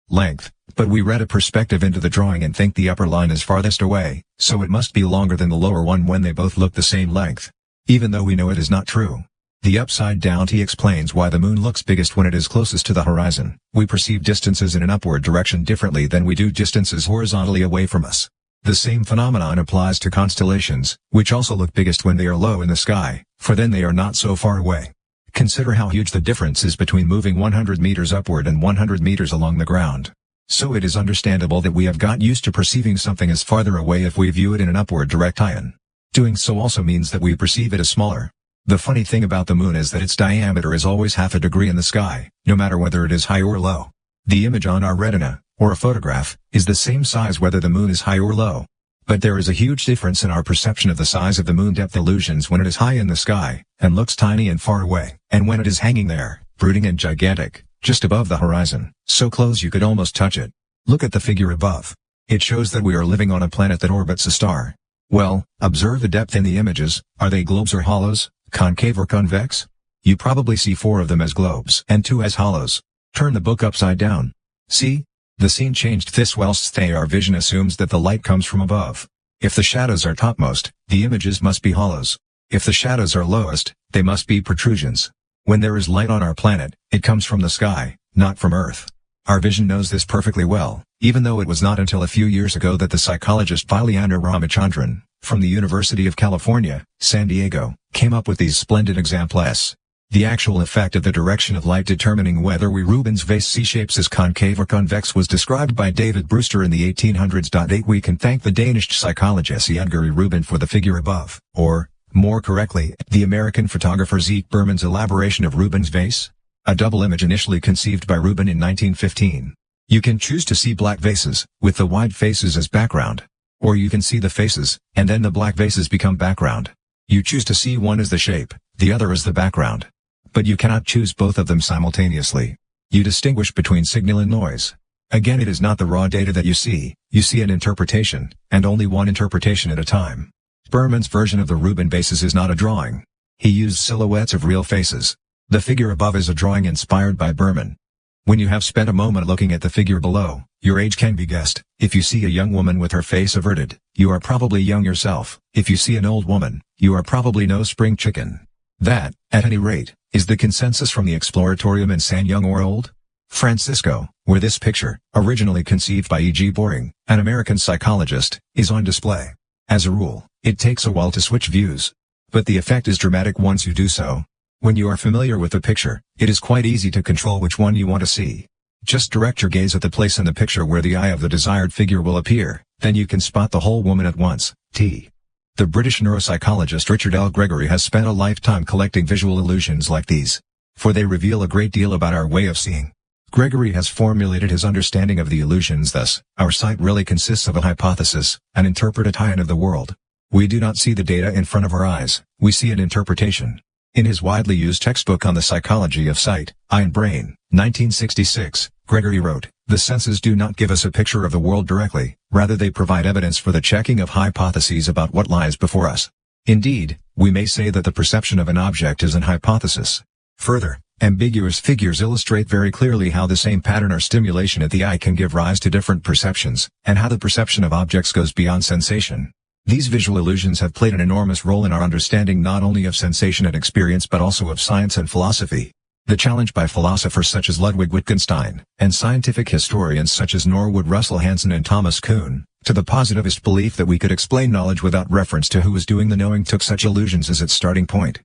length, but we read a perspective into the drawing and think the upper line is farthest away, so it must be longer than the lower one when they both look the same length. Even though we know it is not true. The upside-down T explains why the moon looks biggest when it is closest to the horizon. We perceive distances in an upward direction differently than we do distances horizontally away from us. The same phenomenon applies to constellations, which also look biggest when they are low in the sky, for then they are not so far away. Consider how huge the difference is between moving 100 meters upward and 100 meters along the ground. So it is understandable that we have got used to perceiving something as farther away if we view it in an upward direction. Doing so also means that we perceive it as smaller. The funny thing about the moon is that its diameter is always half a degree in the sky, no matter whether it is high or low. The image on our retina, or a photograph, is the same size whether the moon is high or low. But there is a huge difference in our perception of the size of the moon. Depth illusions when it is high in the sky, and looks tiny and far away, and when it is hanging there, brooding and gigantic, just above the horizon, so close you could almost touch it. Look at the figure above. It shows that we are living on a planet that orbits a star. Well, observe the depth in the images. Are they globes or hollows, concave or convex? You probably see 4 of them as globes and 2 as hollows. Turn the book upside down. See? The scene changed this whilst our vision assumes that the light comes from above. If the shadows are topmost, the images must be hollows. If the shadows are lowest, they must be protrusions. When there is light on our planet, it comes from the sky, not from Earth. Our vision knows this perfectly well, even though it was not until a few years ago that the psychologist Vilayana Ramachandran, from the University of California, San Diego, came up with these splendid examples. The actual effect of the direction of light determining whether Rubens vase C-shapes as concave or convex was described by David Brewster in the 1800s. We can thank the Danish psychologist Edgar Rubin for the figure above, or, more correctly, the American photographer Zeke Berman's elaboration of Rubens' vase. A double image initially conceived by Rubin in 1915. You can choose to see black vases, with the white faces as background. Or you can see the faces, and then the black vases become background. You choose to see one as the shape, the other as the background. But you cannot choose both of them simultaneously. You distinguish between signal and noise. Again, it is not the raw data that you see an interpretation, and only one interpretation at a time. Berman's version of the Rubin vases is not a drawing. He used silhouettes of real faces. The figure above is a drawing inspired by Berman. When you have spent a moment looking at the figure below, your age can be guessed. If you see a young woman with her face averted, you are probably young yourself. If you see an old woman, you are probably no spring chicken. That, at any rate, is the consensus from the Exploratorium in San Young or Old Francisco, where this picture, originally conceived by E.G. Boring, an American psychologist, is on display. As a rule, it takes a while to switch views. But the effect is dramatic once you do so. When you are familiar with the picture, it is quite easy to control which one you want to see. Just direct your gaze at the place in the picture where the eye of the desired figure will appear, then you can spot the whole woman at once. The British neuropsychologist Richard L. Gregory has spent a lifetime collecting visual illusions like these. For they reveal a great deal about our way of seeing. Gregory has formulated his understanding of the illusions thus: our sight really consists of a hypothesis, an interpretation of the world. We do not see the data in front of our eyes, we see an interpretation. In his widely used textbook on the psychology of sight, Eye and Brain, 1966, Gregory wrote, "The senses do not give us a picture of the world directly, rather they provide evidence for the checking of hypotheses about what lies before us. Indeed, we may say that the perception of an object is an hypothesis." Further, ambiguous figures illustrate very clearly how the same pattern or stimulation at the eye can give rise to different perceptions, and how the perception of objects goes beyond sensation. These visual illusions have played an enormous role in our understanding not only of sensation and experience but also of science and philosophy. The challenge by philosophers such as Ludwig Wittgenstein, and scientific historians such as Norwood Russell Hanson and Thomas Kuhn, to the positivist belief that we could explain knowledge without reference to who was doing the knowing took such illusions as its starting point.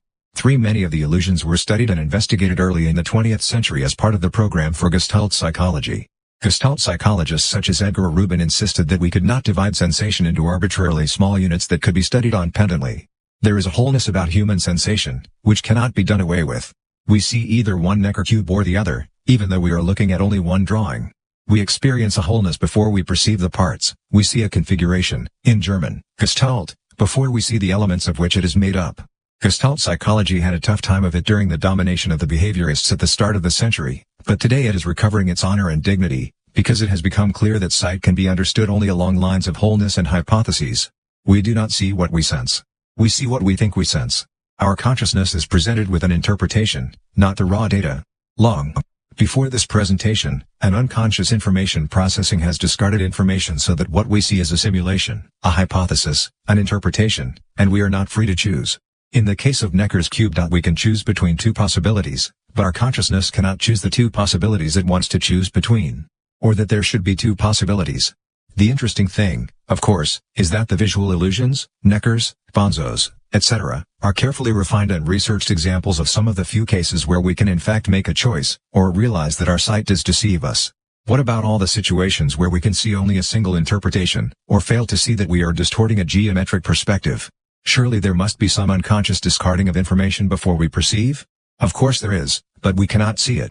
Many of the illusions were studied and investigated early in the 20th century as part of the program for Gestalt psychology. Gestalt psychologists such as Edgar Rubin insisted that we could not divide sensation into arbitrarily small units that could be studied independently. There is a wholeness about human sensation, which cannot be done away with. We see either one Necker cube or the other, even though we are looking at only one drawing. We experience a wholeness before we perceive the parts. We see a configuration, in German, Gestalt, before we see the elements of which it is made up. Gestalt psychology had a tough time of it during the domination of the behaviorists at the start of the century, but today it is recovering its honor and dignity, because it has become clear that sight can be understood only along lines of wholeness and hypotheses. We do not see what we sense. We see what we think we sense. Our consciousness is presented with an interpretation, not the raw data. Long before this presentation, an unconscious information processing has discarded information so that what we see is a simulation, a hypothesis, an interpretation, and we are not free to choose. In the case of Necker's cube, we can choose between two possibilities, but our consciousness cannot choose the two possibilities it wants to choose between. Or that there should be two possibilities. The interesting thing, of course, is that the visual illusions, Necker's, Bonzo's, etc., are carefully refined and researched examples of some of the few cases where we can in fact make a choice, or realize that our sight does deceive us. What about all the situations where we can see only a single interpretation, or fail to see that we are distorting a geometric perspective? Surely there must be some unconscious discarding of information before we perceive? Of course there is, but we cannot see it.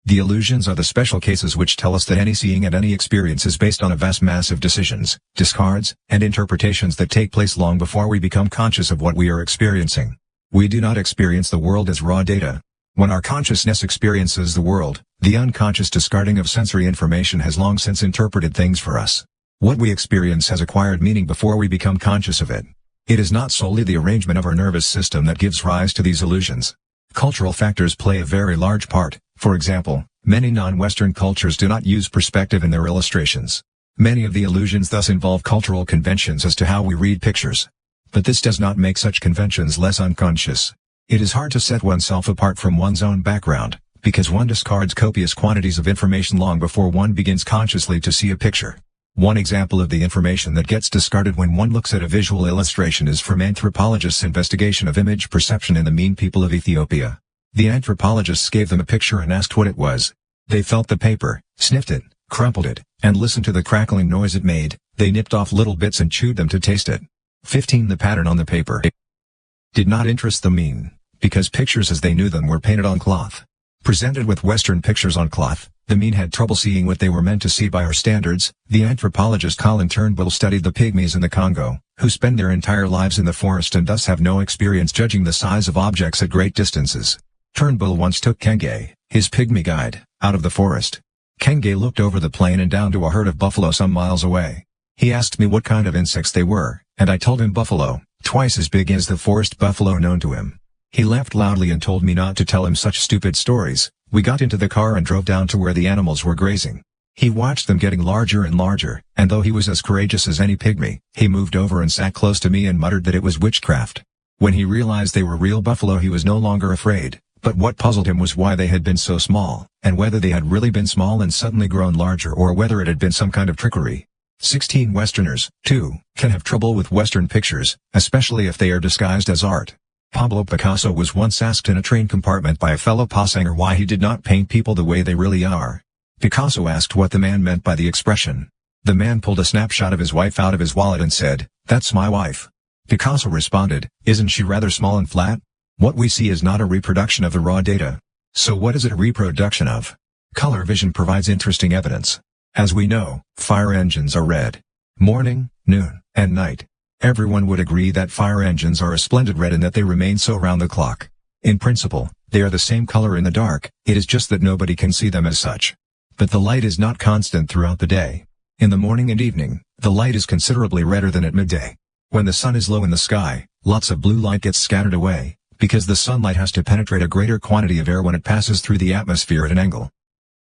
The illusions are the special cases which tell us that any seeing and any experience is based on a vast mass of decisions, discards, and interpretations that take place long before we become conscious of what we are experiencing. We do not experience the world as raw data. When our consciousness experiences the world, the unconscious discarding of sensory information has long since interpreted things for us. What we experience has acquired meaning before we become conscious of it. It is not solely the arrangement of our nervous system that gives rise to these illusions. Cultural factors play a very large part. For example, many non-Western cultures do not use perspective in their illustrations. Many of the illusions thus involve cultural conventions as to how we read pictures. But this does not make such conventions less unconscious. It is hard to set oneself apart from one's own background, because one discards copious quantities of information long before one begins consciously to see a picture. One example of the information that gets discarded when one looks at a visual illustration is from anthropologists' investigation of image perception in the Mean People of Ethiopia. The anthropologists gave them a picture and asked what it was. They felt the paper, sniffed it, crumpled it, and listened to the crackling noise it made. They nipped off little bits and chewed them to taste it. 15. The pattern on the paper did not interest the Mean, because pictures as they knew them were painted on cloth. Presented with Western pictures on cloth, the Mean had trouble seeing what they were meant to see by our standards. The anthropologist Colin Turnbull studied the pygmies in the Congo, who spend their entire lives in the forest and thus have no experience judging the size of objects at great distances. Turnbull once took Kenge, his pygmy guide, out of the forest. Kenge looked over the plain and down to a herd of buffalo some miles away. He asked me what kind of insects they were, and I told him buffalo, twice as big as the forest buffalo known to him. He laughed loudly and told me not to tell him such stupid stories. We got into the car and drove down to where the animals were grazing. He watched them getting larger and larger, and though he was as courageous as any pygmy, he moved over and sat close to me and muttered that it was witchcraft. When he realized they were real buffalo, he was no longer afraid. But what puzzled him was why they had been so small, and whether they had really been small and suddenly grown larger or whether it had been some kind of trickery. 16. Westerners, too, can have trouble with Western pictures, especially if they are disguised as art. Pablo Picasso was once asked in a train compartment by a fellow passenger why he did not paint people the way they really are. Picasso asked what the man meant by the expression. The man pulled a snapshot of his wife out of his wallet and said, "That's my wife." Picasso responded, "Isn't she rather small and flat?" What we see is not a reproduction of the raw data. So what is it a reproduction of? Color vision provides interesting evidence. As we know, fire engines are red. Morning, noon, and night. Everyone would agree that fire engines are a splendid red and that they remain so round the clock. In principle, they are the same color in the dark, it is just that nobody can see them as such. But the light is not constant throughout the day. In the morning and evening, the light is considerably redder than at midday. When the sun is low in the sky, lots of blue light gets scattered away, because the sunlight has to penetrate a greater quantity of air when it passes through the atmosphere at an angle.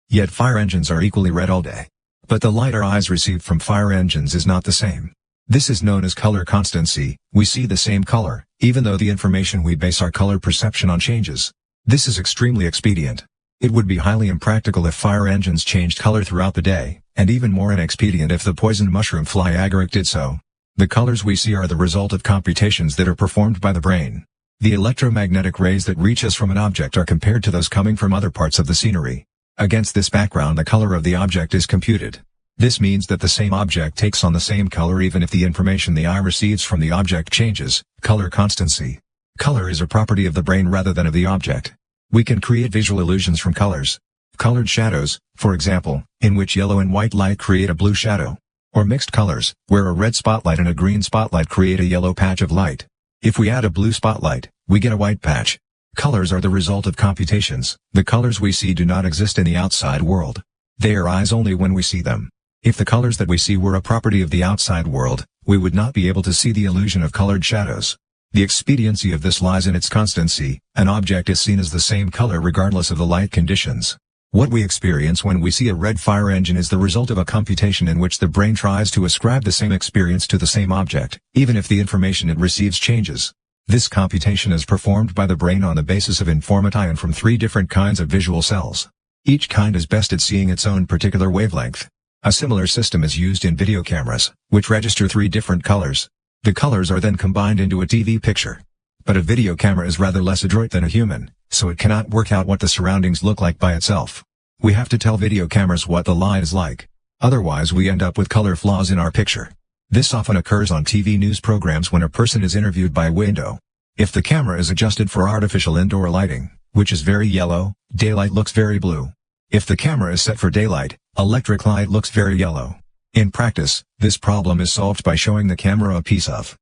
Yet fire engines are equally red all day. But the light our eyes receive from fire engines is not the same. This is known as color constancy. We see the same color, even though the information we base our color perception on changes. This is extremely expedient. It would be highly impractical if fire engines changed color throughout the day, and even more inexpedient if the poison mushroom fly agaric did so. The colors we see are the result of computations that are performed by the brain. The electromagnetic rays that reach us from an object are compared to those coming from other parts of the scenery. Against this background, the color of the object is computed. This means that the same object takes on the same color even if the information the eye receives from the object changes. Color constancy. Color is a property of the brain rather than of the object. We can create visual illusions from colors. Colored shadows, for example, in which yellow and white light create a blue shadow. Or mixed colors, where a red spotlight and a green spotlight create a yellow patch of light. If we add a blue spotlight, we get a white patch. Colors are the result of computations. The colors we see do not exist in the outside world. They arise only when we see them. If the colors that we see were a property of the outside world, we would not be able to see the illusion of colored shadows. The expediency of this lies in its constancy. An object is seen as the same color regardless of the light conditions. What we experience when we see a red fire engine is the result of a computation in which the brain tries to ascribe the same experience to the same object, even if the information it receives changes. This computation is performed by the brain on the basis of information from 3 different kinds of visual cells. Each kind is best at seeing its own particular wavelength. A similar system is used in video cameras, which register 3 different colors. The colors are then combined into a TV picture. But a video camera is rather less adroit than a human, so it cannot work out what the surroundings look like by itself. We have to tell video cameras what the light is like. Otherwise we end up with color flaws in our picture. This often occurs on TV news programs when a person is interviewed by a window. If the camera is adjusted for artificial indoor lighting, which is very yellow, daylight looks very blue. If the camera is set for daylight, electric light looks very yellow. In practice, this problem is solved by showing the camera a piece of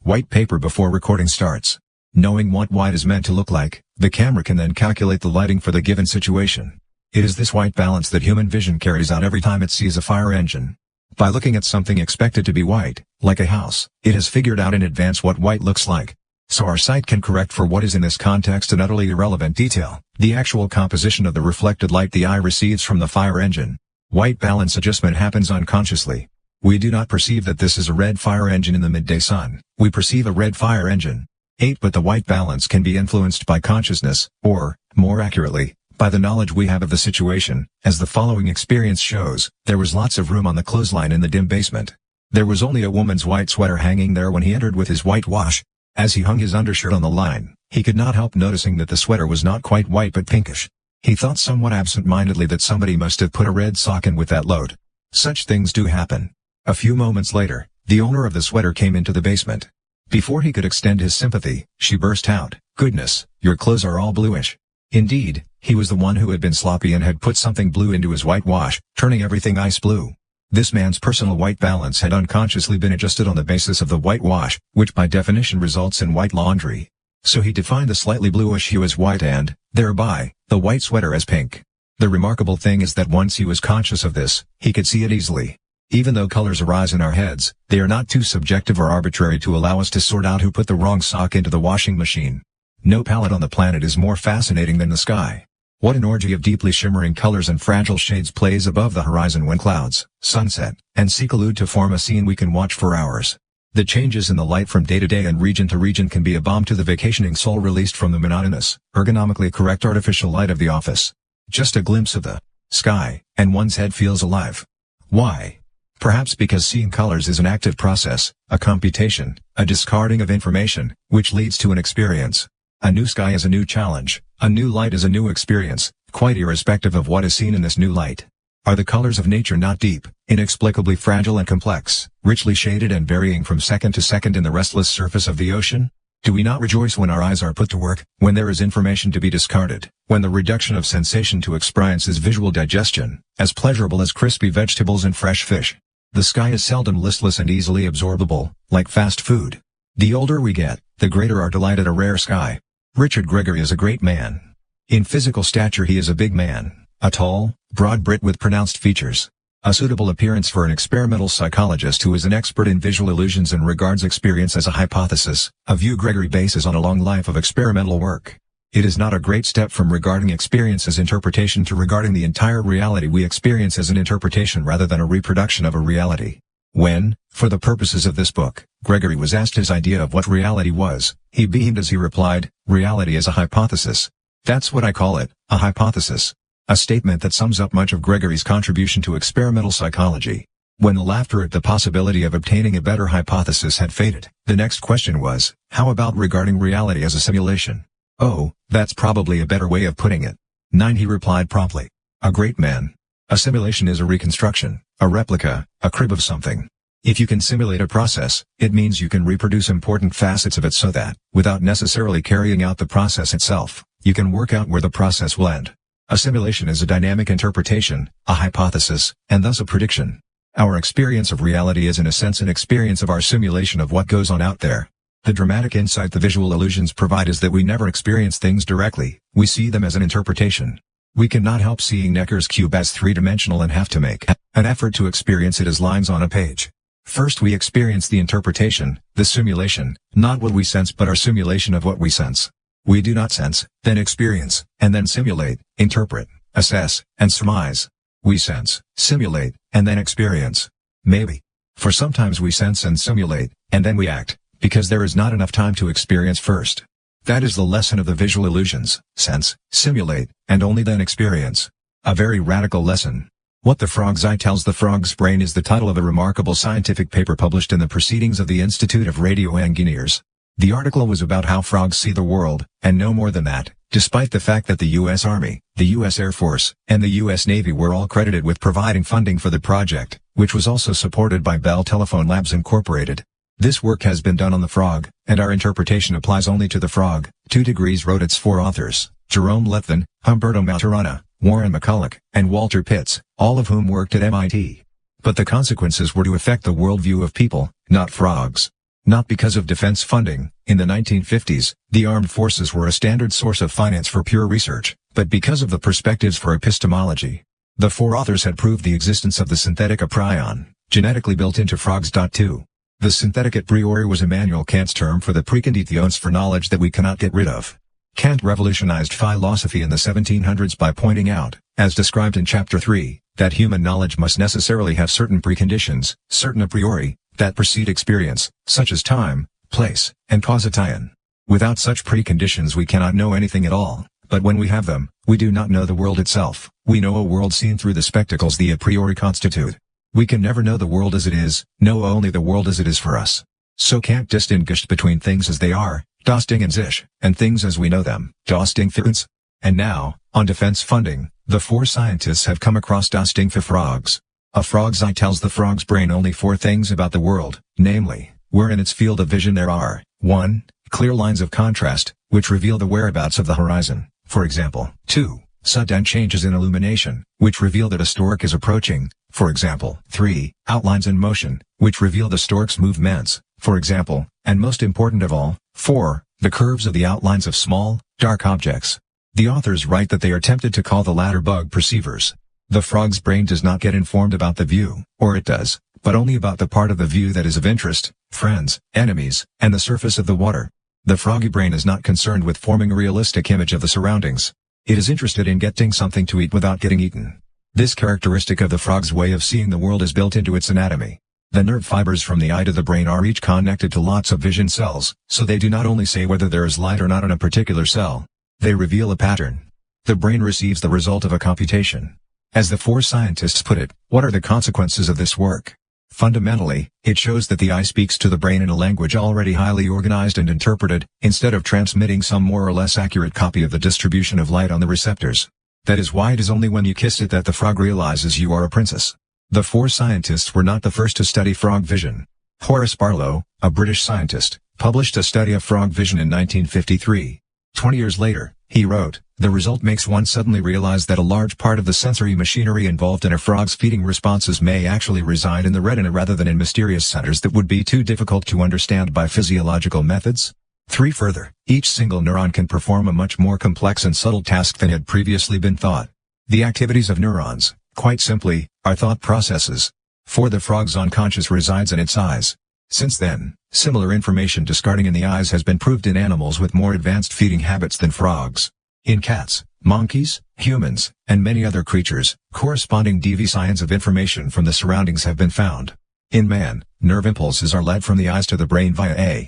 white paper before recording starts. Knowing what white is meant to look like, the camera can then calculate the lighting for the given situation. It is this white balance that human vision carries out every time it sees a fire engine. By looking at something expected to be white, like a house, it has figured out in advance what white looks like. So our sight can correct for what is in this context an utterly irrelevant detail, the actual composition of the reflected light the eye receives from the fire engine. White balance adjustment happens unconsciously. We do not perceive that this is a red fire engine in the midday sun, we perceive a red fire engine. 8. But the white balance can be influenced by consciousness, or, more accurately, by the knowledge we have of the situation. As the following experience shows, there was lots of room on the clothesline in the dim basement. There was only a woman's white sweater hanging there when he entered with his whitewash. As he hung his undershirt on the line, he could not help noticing that the sweater was not quite white but pinkish. He thought somewhat absent-mindedly that somebody must have put a red sock in with that load. Such things do happen. A few moments later, the owner of the sweater came into the basement. Before he could extend his sympathy, she burst out, "Goodness, your clothes are all bluish." Indeed, he was the one who had been sloppy and had put something blue into his whitewash, turning everything ice blue. This man's personal white balance had unconsciously been adjusted on the basis of the whitewash, which by definition results in white laundry. So he defined the slightly bluish hue as white and, thereby, the white sweater as pink. The remarkable thing is that once he was conscious of this, he could see it easily. Even though colors arise in our heads, they are not too subjective or arbitrary to allow us to sort out who put the wrong sock into the washing machine. No palette on the planet is more fascinating than the sky. What an orgy of deeply shimmering colors and fragile shades plays above the horizon when clouds, sunset, and sea collude to form a scene we can watch for hours. The changes in the light from day to day and region to region can be a balm to the vacationing soul released from the monotonous, ergonomically correct artificial light of the office. Just a glimpse of the sky, and one's head feels alive. Why? Perhaps because seeing colors is an active process, a computation, a discarding of information, which leads to an experience. A new sky is a new challenge, a new light is a new experience, quite irrespective of what is seen in this new light. Are the colors of nature not deep, inexplicably fragile and complex, richly shaded and varying from second to second in the restless surface of the ocean? Do we not rejoice when our eyes are put to work, when there is information to be discarded, when the reduction of sensation to experience is visual digestion, as pleasurable as crispy vegetables and fresh fish? The sky is seldom listless and easily absorbable, like fast food. The older we get, the greater our delight at a rare sky. Richard Gregory is a great man. In physical stature he is a big man. A tall, broad Brit with pronounced features. A suitable appearance for an experimental psychologist who is an expert in visual illusions and regards experience as a hypothesis, a view Gregory bases on a long life of experimental work. It is not a great step from regarding experience as interpretation to regarding the entire reality we experience as an interpretation rather than a reproduction of a reality. When, for the purposes of this book, Gregory was asked his idea of what reality was, he beamed as he replied, "Reality is a hypothesis. That's what I call it, a hypothesis." A statement that sums up much of Gregory's contribution to experimental psychology. When the laughter at the possibility of obtaining a better hypothesis had faded, the next question was, how about regarding reality as a simulation? "Oh, that's probably a better way of putting it." 9. He replied promptly. A great man. A simulation is a reconstruction, a replica, a crib of something. If you can simulate a process, it means you can reproduce important facets of it so that, without necessarily carrying out the process itself, you can work out where the process will end. A simulation is a dynamic interpretation, a hypothesis, and thus a prediction. Our experience of reality is in a sense an experience of our simulation of what goes on out there. The dramatic insight the visual illusions provide is that we never experience things directly, we see them as an interpretation. We cannot help seeing Necker's cube as three-dimensional and have to make an effort to experience it as lines on a page. First we experience the interpretation, the simulation, not what we sense but our simulation of what we sense. We do not sense, then experience, and then simulate, interpret, assess, and surmise. We sense, simulate, and then experience. Maybe. For sometimes we sense and simulate, and then we act, because there is not enough time to experience first. That is the lesson of the visual illusions: sense, simulate, and only then experience. A very radical lesson. What the Frog's Eye Tells the Frog's Brain is the title of a remarkable scientific paper published in the Proceedings of the Institute of Radio Engineers. The article was about how frogs see the world, and no more than that, despite the fact that the U.S. Army, the U.S. Air Force, and the U.S. Navy were all credited with providing funding for the project, which was also supported by Bell Telephone Labs Incorporated. This work has been done on the frog, and our interpretation applies only to the frog. 2 Degrees wrote its 4 authors, Jerome Lethven, Humberto Maturana, Warren McCulloch, and Walter Pitts, all of whom worked at MIT. But the consequences were to affect the worldview of people, not frogs. Not because of defense funding. In the 1950s, the armed forces were a standard source of finance for pure research, but because of the perspectives for epistemology. The 4 authors had proved the existence of the synthetic a prion, genetically built into frogs. 2. The synthetic a priori was Immanuel Kant's term for the preconditions for knowledge that we cannot get rid of. Kant revolutionized philosophy in the 1700s by pointing out, as described in Chapter 3, that human knowledge must necessarily have certain preconditions, certain a priori, that precede experience, such as time, place, and causation. Without such preconditions we cannot know anything at all, but when we have them, we do not know the world itself. We know a world seen through the spectacles the a priori constitute. We can never know the world as it is, know only the world as it is for us. So Kant distinguished between things as they are, das Ding and sich, and things as we know them, das Ding für uns. And now, on defense funding, the 4 scientists have come across das Ding für frogs. A frog's eye tells the frog's brain only 4 things about the world, namely, where in its field of vision there are 1. Clear lines of contrast, which reveal the whereabouts of the horizon, for example. 2. Sudden changes in illumination, which reveal that a stork is approaching, for example. 3. Outlines in motion, which reveal the stork's movements, for example, and most important of all, 4. The curves of the outlines of small, dark objects. The authors write that they are tempted to call the latter bug perceivers. The frog's brain does not get informed about the view, or it does, but only about the part of the view that is of interest, friends, enemies, and the surface of the water. The froggy brain is not concerned with forming a realistic image of the surroundings. It is interested in getting something to eat without getting eaten. This characteristic of the frog's way of seeing the world is built into its anatomy. The nerve fibers from the eye to the brain are each connected to lots of vision cells, so they do not only say whether there is light or not on a particular cell. They reveal a pattern. The brain receives the result of a computation. As the 4 scientists put it, what are the consequences of this work? Fundamentally, it shows that the eye speaks to the brain in a language already highly organized and interpreted, instead of transmitting some more or less accurate copy of the distribution of light on the receptors. That is why it is only when you kiss it that the frog realizes you are a princess. The 4 scientists were not the first to study frog vision. Horace Barlow, a British scientist, published a study of frog vision in 1953. 20 years later, he wrote, "The result makes one suddenly realize that a large part of the sensory machinery involved in a frog's feeding responses may actually reside in the retina rather than in mysterious centers that would be too difficult to understand by physiological methods." 3. Further, each single neuron can perform a much more complex and subtle task than had previously been thought. The activities of neurons, quite simply, are thought processes. 4. The frog's unconscious resides in its eyes. Since then, similar information discarding in the eyes has been proved in animals with more advanced feeding habits than frogs. In cats, monkeys, humans, and many other creatures, corresponding deviations of information from the surroundings have been found. In man, nerve impulses are led from the eyes to the brain via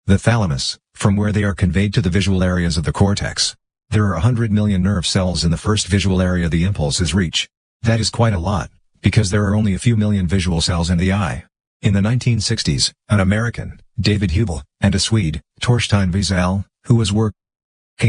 the thalamus, from where they are conveyed to the visual areas of the cortex. There are 100 million nerve cells in the first visual area the impulses reach. That is quite a lot, because there are only a few million visual cells in the eye. In the 1960s, an American, David Hubel, and a Swede, Torstein Wiesel, who was working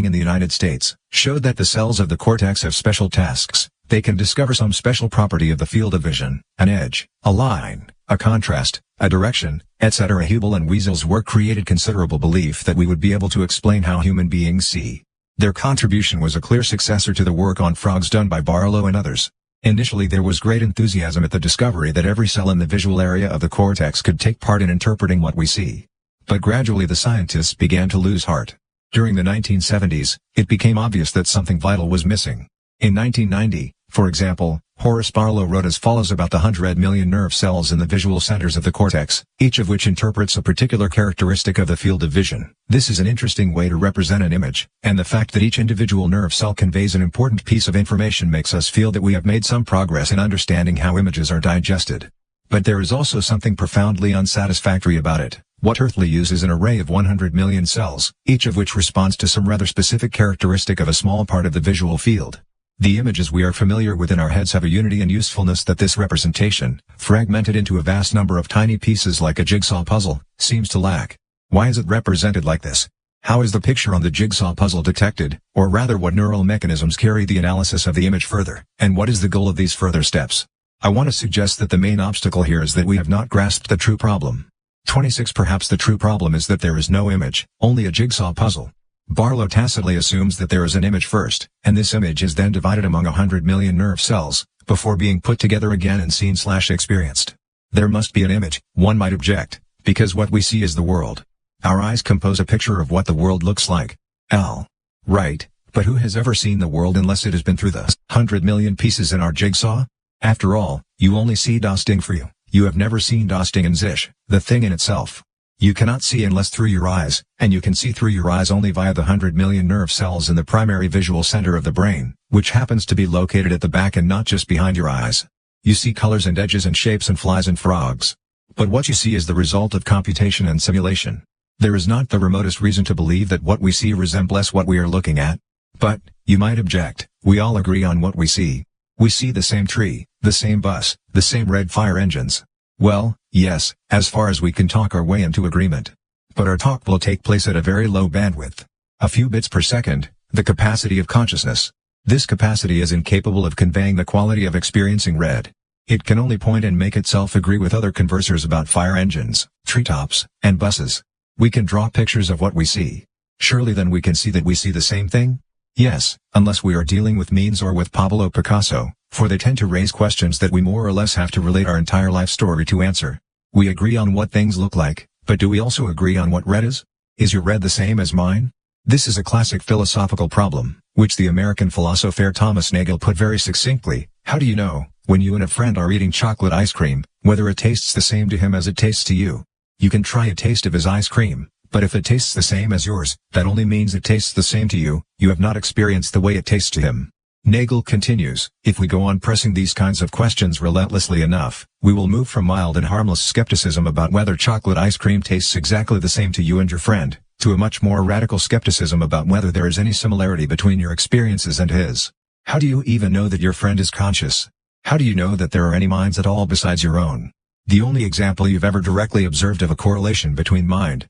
in the United States, showed that the cells of the cortex have special tasks. They can discover some special property of the field of vision, an edge, a line, a contrast, a direction, etc. Hubel and Wiesel's work created considerable belief that we would be able to explain how human beings see. Their contribution was a clear successor to the work on frogs done by Barlow and others. Initially there was great enthusiasm at the discovery that every cell in the visual area of the cortex could take part in interpreting what we see. But gradually the scientists began to lose heart. During the 1970s, it became obvious that something vital was missing. In 1990, for example, Horace Barlow wrote as follows about the 100 million nerve cells in the visual centers of the cortex, each of which interprets a particular characteristic of the field of vision. This is an interesting way to represent an image, and the fact that each individual nerve cell conveys an important piece of information makes us feel that we have made some progress in understanding how images are digested. But there is also something profoundly unsatisfactory about it. What earthly use is an array of 100 million cells, each of which responds to some rather specific characteristic of a small part of the visual field. The images we are familiar with in our heads have a unity and usefulness that this representation, fragmented into a vast number of tiny pieces like a jigsaw puzzle, seems to lack. Why is it represented like this? How is the picture on the jigsaw puzzle detected, or rather what neural mechanisms carry the analysis of the image further, and what is the goal of these further steps? I want to suggest that the main obstacle here is that we have not grasped the true problem. 26 Perhaps the true problem is that there is no image, only a jigsaw puzzle. Barlow tacitly assumes that there is an image first, and this image is then divided among 100 million nerve cells, before being put together again and seen/experienced. There must be an image, one might object, because what we see is the world. Our eyes compose a picture of what the world looks like. Right, but who has ever seen the world unless it has been through the 100 million pieces in our jigsaw? After all, you only see das Ding for you. You have never seen das Ding and sich, the thing in itself. You cannot see unless through your eyes, and you can see through your eyes only via the 100 million nerve cells in the primary visual center of the brain, which happens to be located at the back and not just behind your eyes. You see colors and edges and shapes and flies and frogs. But what you see is the result of computation and simulation. There is not the remotest reason to believe that what we see resembles what we are looking at. But, you might object, we all agree on what we see. We see the same tree, the same bus, the same red fire engines. Well, yes, as far as we can talk our way into agreement. But our talk will take place at a very low bandwidth. A few bits per second, the capacity of consciousness. This capacity is incapable of conveying the quality of experiencing red. It can only point and make itself agree with other conversers about fire engines, treetops, and buses. We can draw pictures of what we see. Surely then we can see that we see the same thing? Yes, unless we are dealing with memes or with Pablo Picasso, for they tend to raise questions that we more or less have to relate our entire life story to answer. We agree on what things look like, but do we also agree on what red is? Is your red the same as mine? This is a classic philosophical problem, which the American philosopher Thomas Nagel put very succinctly. How do you know, when you and a friend are eating chocolate ice cream, whether it tastes the same to him as it tastes to you? You can try a taste of his ice cream, but if it tastes the same as yours, that only means it tastes the same to you. You have not experienced the way it tastes to him. Nagel continues, if we go on pressing these kinds of questions relentlessly enough, we will move from mild and harmless skepticism about whether chocolate ice cream tastes exactly the same to you and your friend, to a much more radical skepticism about whether there is any similarity between your experiences and his. How do you even know that your friend is conscious? How do you know that there are any minds at all besides your own? The only example you've ever directly observed of a correlation between mind,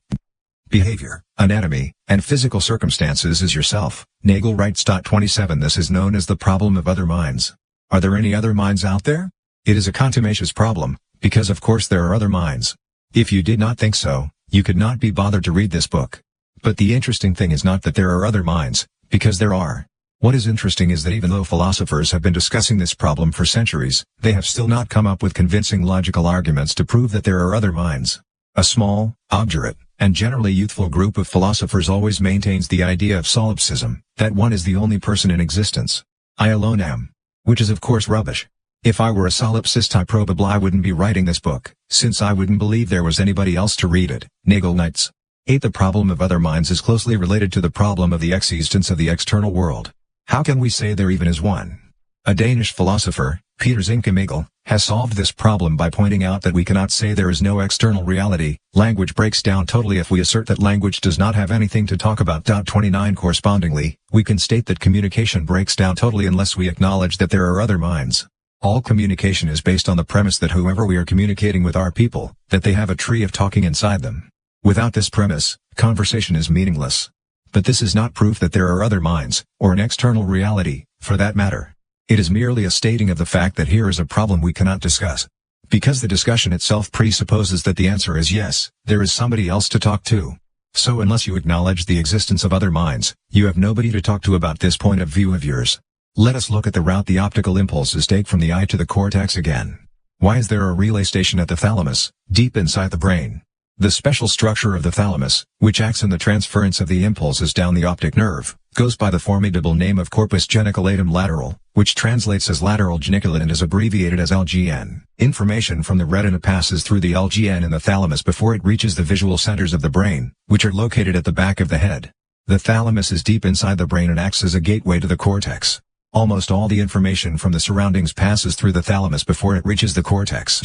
behavior, anatomy, and physical circumstances is yourself. Nagel writes. 27 This is known as the problem of other minds. Are there any other minds out there? It is a contumacious problem, because of course there are other minds. If you did not think so, you could not be bothered to read this book. But the interesting thing is not that there are other minds, because there are. What is interesting is that even though philosophers have been discussing this problem for centuries, they have still not come up with convincing logical arguments to prove that there are other minds. A small, obdurate, and generally youthful group of philosophers always maintains the idea of solipsism, that one is the only person in existence. I alone am. Which is of course rubbish. If I were a solipsist I probably wouldn't be writing this book, since I wouldn't believe there was anybody else to read it. Nagel writes. 8 The problem of other minds is closely related to the problem of the existence of the external world. How can we say there even is one? A Danish philosopher, Peter Zinckemagel, has solved this problem by pointing out that we cannot say there is no external reality. Language breaks down totally if we assert that language does not have anything to talk about. 29 Correspondingly, we can state that communication breaks down totally unless we acknowledge that there are other minds. All communication is based on the premise that whoever we are communicating with are people, that they have a tree of talking inside them. Without this premise, conversation is meaningless. But this is not proof that there are other minds, or an external reality, for that matter. It is merely a stating of the fact that here is a problem we cannot discuss. Because the discussion itself presupposes that the answer is yes, there is somebody else to talk to. So unless you acknowledge the existence of other minds, you have nobody to talk to about this point of view of yours. Let us look at the route the optical impulses take from the eye to the cortex again. Why is there a relay station at the thalamus, deep inside the brain? The special structure of the thalamus, which acts in the transference of the impulses down the optic nerve, goes by the formidable name of corpus geniculatum lateral, which translates as lateral geniculate and is abbreviated as LGN. Information from the retina passes through the LGN in the thalamus before it reaches the visual centers of the brain, which are located at the back of the head. The thalamus is deep inside the brain and acts as a gateway to the cortex. Almost all the information from the surroundings passes through the thalamus before it reaches the cortex.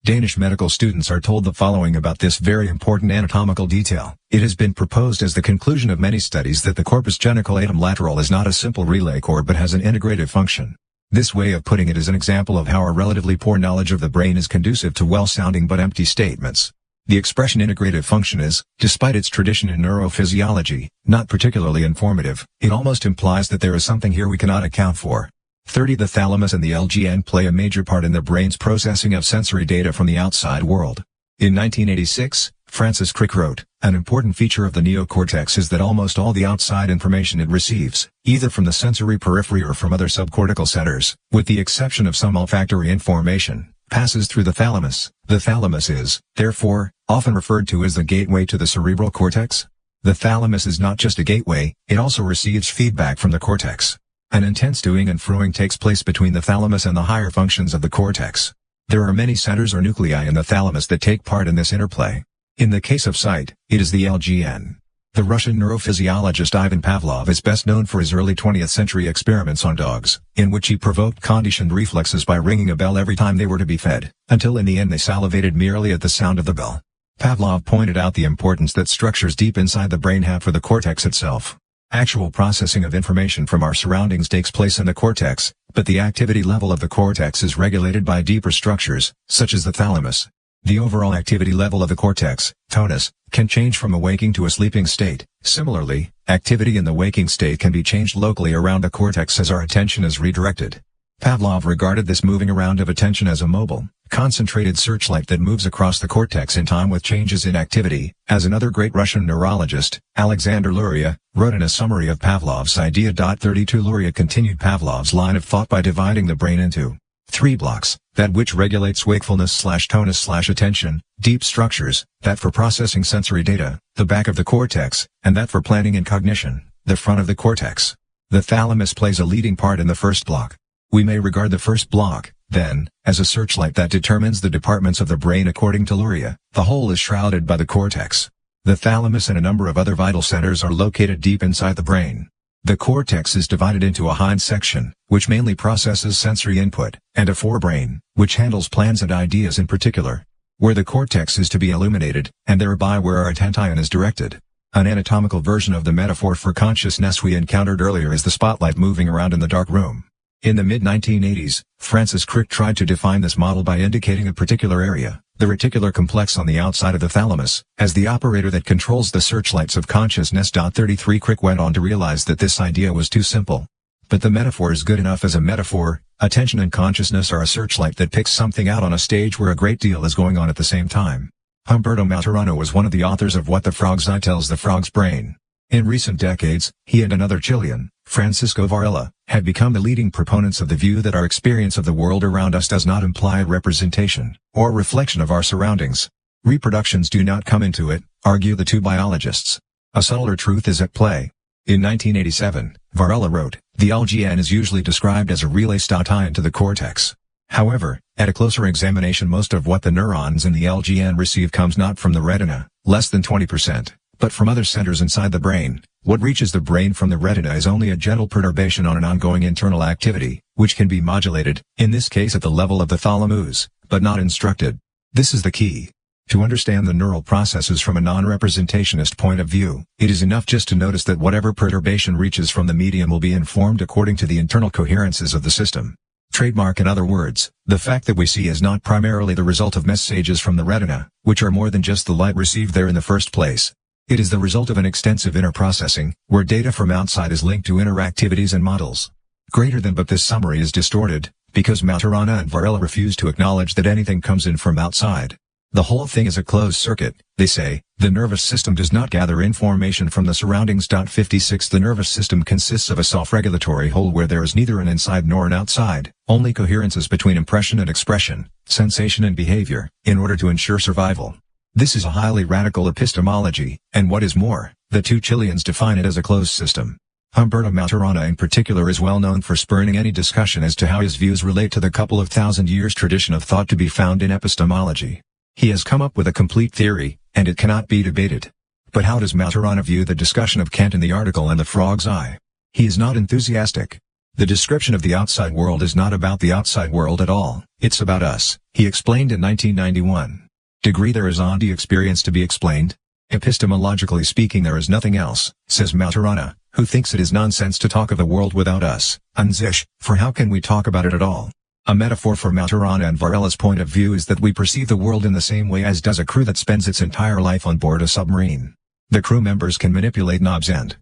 Danish medical students are told the following about this very important anatomical detail. It has been proposed as the conclusion of many studies that the corpus geniculatum lateral is not a simple relay cord but has an integrative function. This way of putting it is an example of how our relatively poor knowledge of the brain is conducive to well-sounding but empty statements. The expression integrative function is, despite its tradition in neurophysiology, not particularly informative. It almost implies that there is something here we cannot account for. 30. The thalamus and the LGN play a major part in the brain's processing of sensory data from the outside world. In 1986, Francis Crick wrote, "An important feature of the neocortex is that almost all the outside information it receives, either from the sensory periphery or from other subcortical centers, with the exception of some olfactory information, passes through the thalamus. The thalamus is, therefore, often referred to as the gateway to the cerebral cortex. The thalamus is not just a gateway, it also receives feedback from the cortex. An intense toing and froing takes place between the thalamus and the higher functions of the cortex. There are many centers or nuclei in the thalamus that take part in this interplay. In the case of sight, it is the LGN. The Russian neurophysiologist Ivan Pavlov is best known for his early 20th century experiments on dogs, in which he provoked conditioned reflexes by ringing a bell every time they were to be fed, until in the end they salivated merely at the sound of the bell. Pavlov pointed out the importance that structures deep inside the brain have for the cortex itself. Actual processing of information from our surroundings takes place in the cortex, but the activity level of the cortex is regulated by deeper structures, such as the thalamus. The overall activity level of the cortex, tonus, can change from a waking to a sleeping state. Similarly, activity in the waking state can be changed locally around the cortex as our attention is redirected. Pavlov regarded this moving around of attention as a mobile, concentrated searchlight that moves across the cortex in time with changes in activity. As another great Russian neurologist, Alexander Luria, wrote in a summary of Pavlov's idea. 32 Luria continued Pavlov's line of thought by dividing the brain into 3 blocks, that which regulates wakefulness/tonus/attention, deep structures, that for processing sensory data, the back of the cortex, and that for planning and cognition, the front of the cortex. The thalamus plays a leading part in the first block. We may regard the first block, then, as a searchlight that determines the departments of the brain. According to Luria, the whole is shrouded by the cortex. The thalamus and a number of other vital centers are located deep inside the brain. The cortex is divided into a hind section, which mainly processes sensory input, and a forebrain, which handles plans and ideas in particular. Where the cortex is to be illuminated, and thereby where our attention is directed. An anatomical version of the metaphor for consciousness we encountered earlier is the spotlight moving around in the dark room. In the mid-1980s, Francis Crick tried to define this model by indicating a particular area, the reticular complex on the outside of the thalamus, as the operator that controls the searchlights of consciousness. 33 Crick went on to realize that this idea was too simple. But the metaphor is good enough as a metaphor. Attention and consciousness are a searchlight that picks something out on a stage where a great deal is going on at the same time. Humberto Maturana was one of the authors of What the Frog's Eye Tells the Frog's Brain. In recent decades, he and another Chilean, Francisco Varela, have become the leading proponents of the view that our experience of the world around us does not imply a representation, or reflection of our surroundings. Reproductions do not come into it, argue the two biologists. A subtler truth is at play. In 1987, Varela wrote, "The LGN is usually described as a relay station to the cortex. However, at a closer examination most of what the neurons in the LGN receive comes not from the retina, less than 20%, but from other centers inside the brain. What reaches the brain from the retina is only a gentle perturbation on an ongoing internal activity, which can be modulated, in this case at the level of the thalamus, but not instructed. This is the key. To understand the neural processes from a non-representationist point of view, it is enough just to notice that whatever perturbation reaches from the medium will be informed according to the internal coherences of the system. Trademark. In other words, the fact that we see is not primarily the result of messages from the retina, which are more than just the light received there in the first place. It is the result of an extensive inner processing, where data from outside is linked to inner activities and models. Greater than. But this summary is distorted, because Maturana and Varela refuse to acknowledge that anything comes in from outside. The whole thing is a closed circuit, they say. The nervous system does not gather information from the surroundings. 56 The nervous system consists of a self-regulatory whole where there is neither an inside nor an outside, only coherences between impression and expression, sensation and behavior, in order to ensure survival. This is a highly radical epistemology, and what is more, the two Chileans define it as a closed system. Umberto Maturana in particular is well known for spurning any discussion as to how his views relate to the couple of thousand years tradition of thought to be found in epistemology. He has come up with a complete theory, and it cannot be debated. But how does Maturana view the discussion of Kant in the article and the frog's eye? He is not enthusiastic. The description of the outside world is not about the outside world at all, it's about us, he explained in 1991. Degree there is only experience to be explained? Epistemologically speaking there is nothing else, says Maturana, who thinks it is nonsense to talk of the world without us, Unsicht, for how can we talk about it at all? A metaphor for Maturana and Varela's point of view is that we perceive the world in the same way as does a crew that spends its entire life on board a submarine. The crew members can manipulate knobs and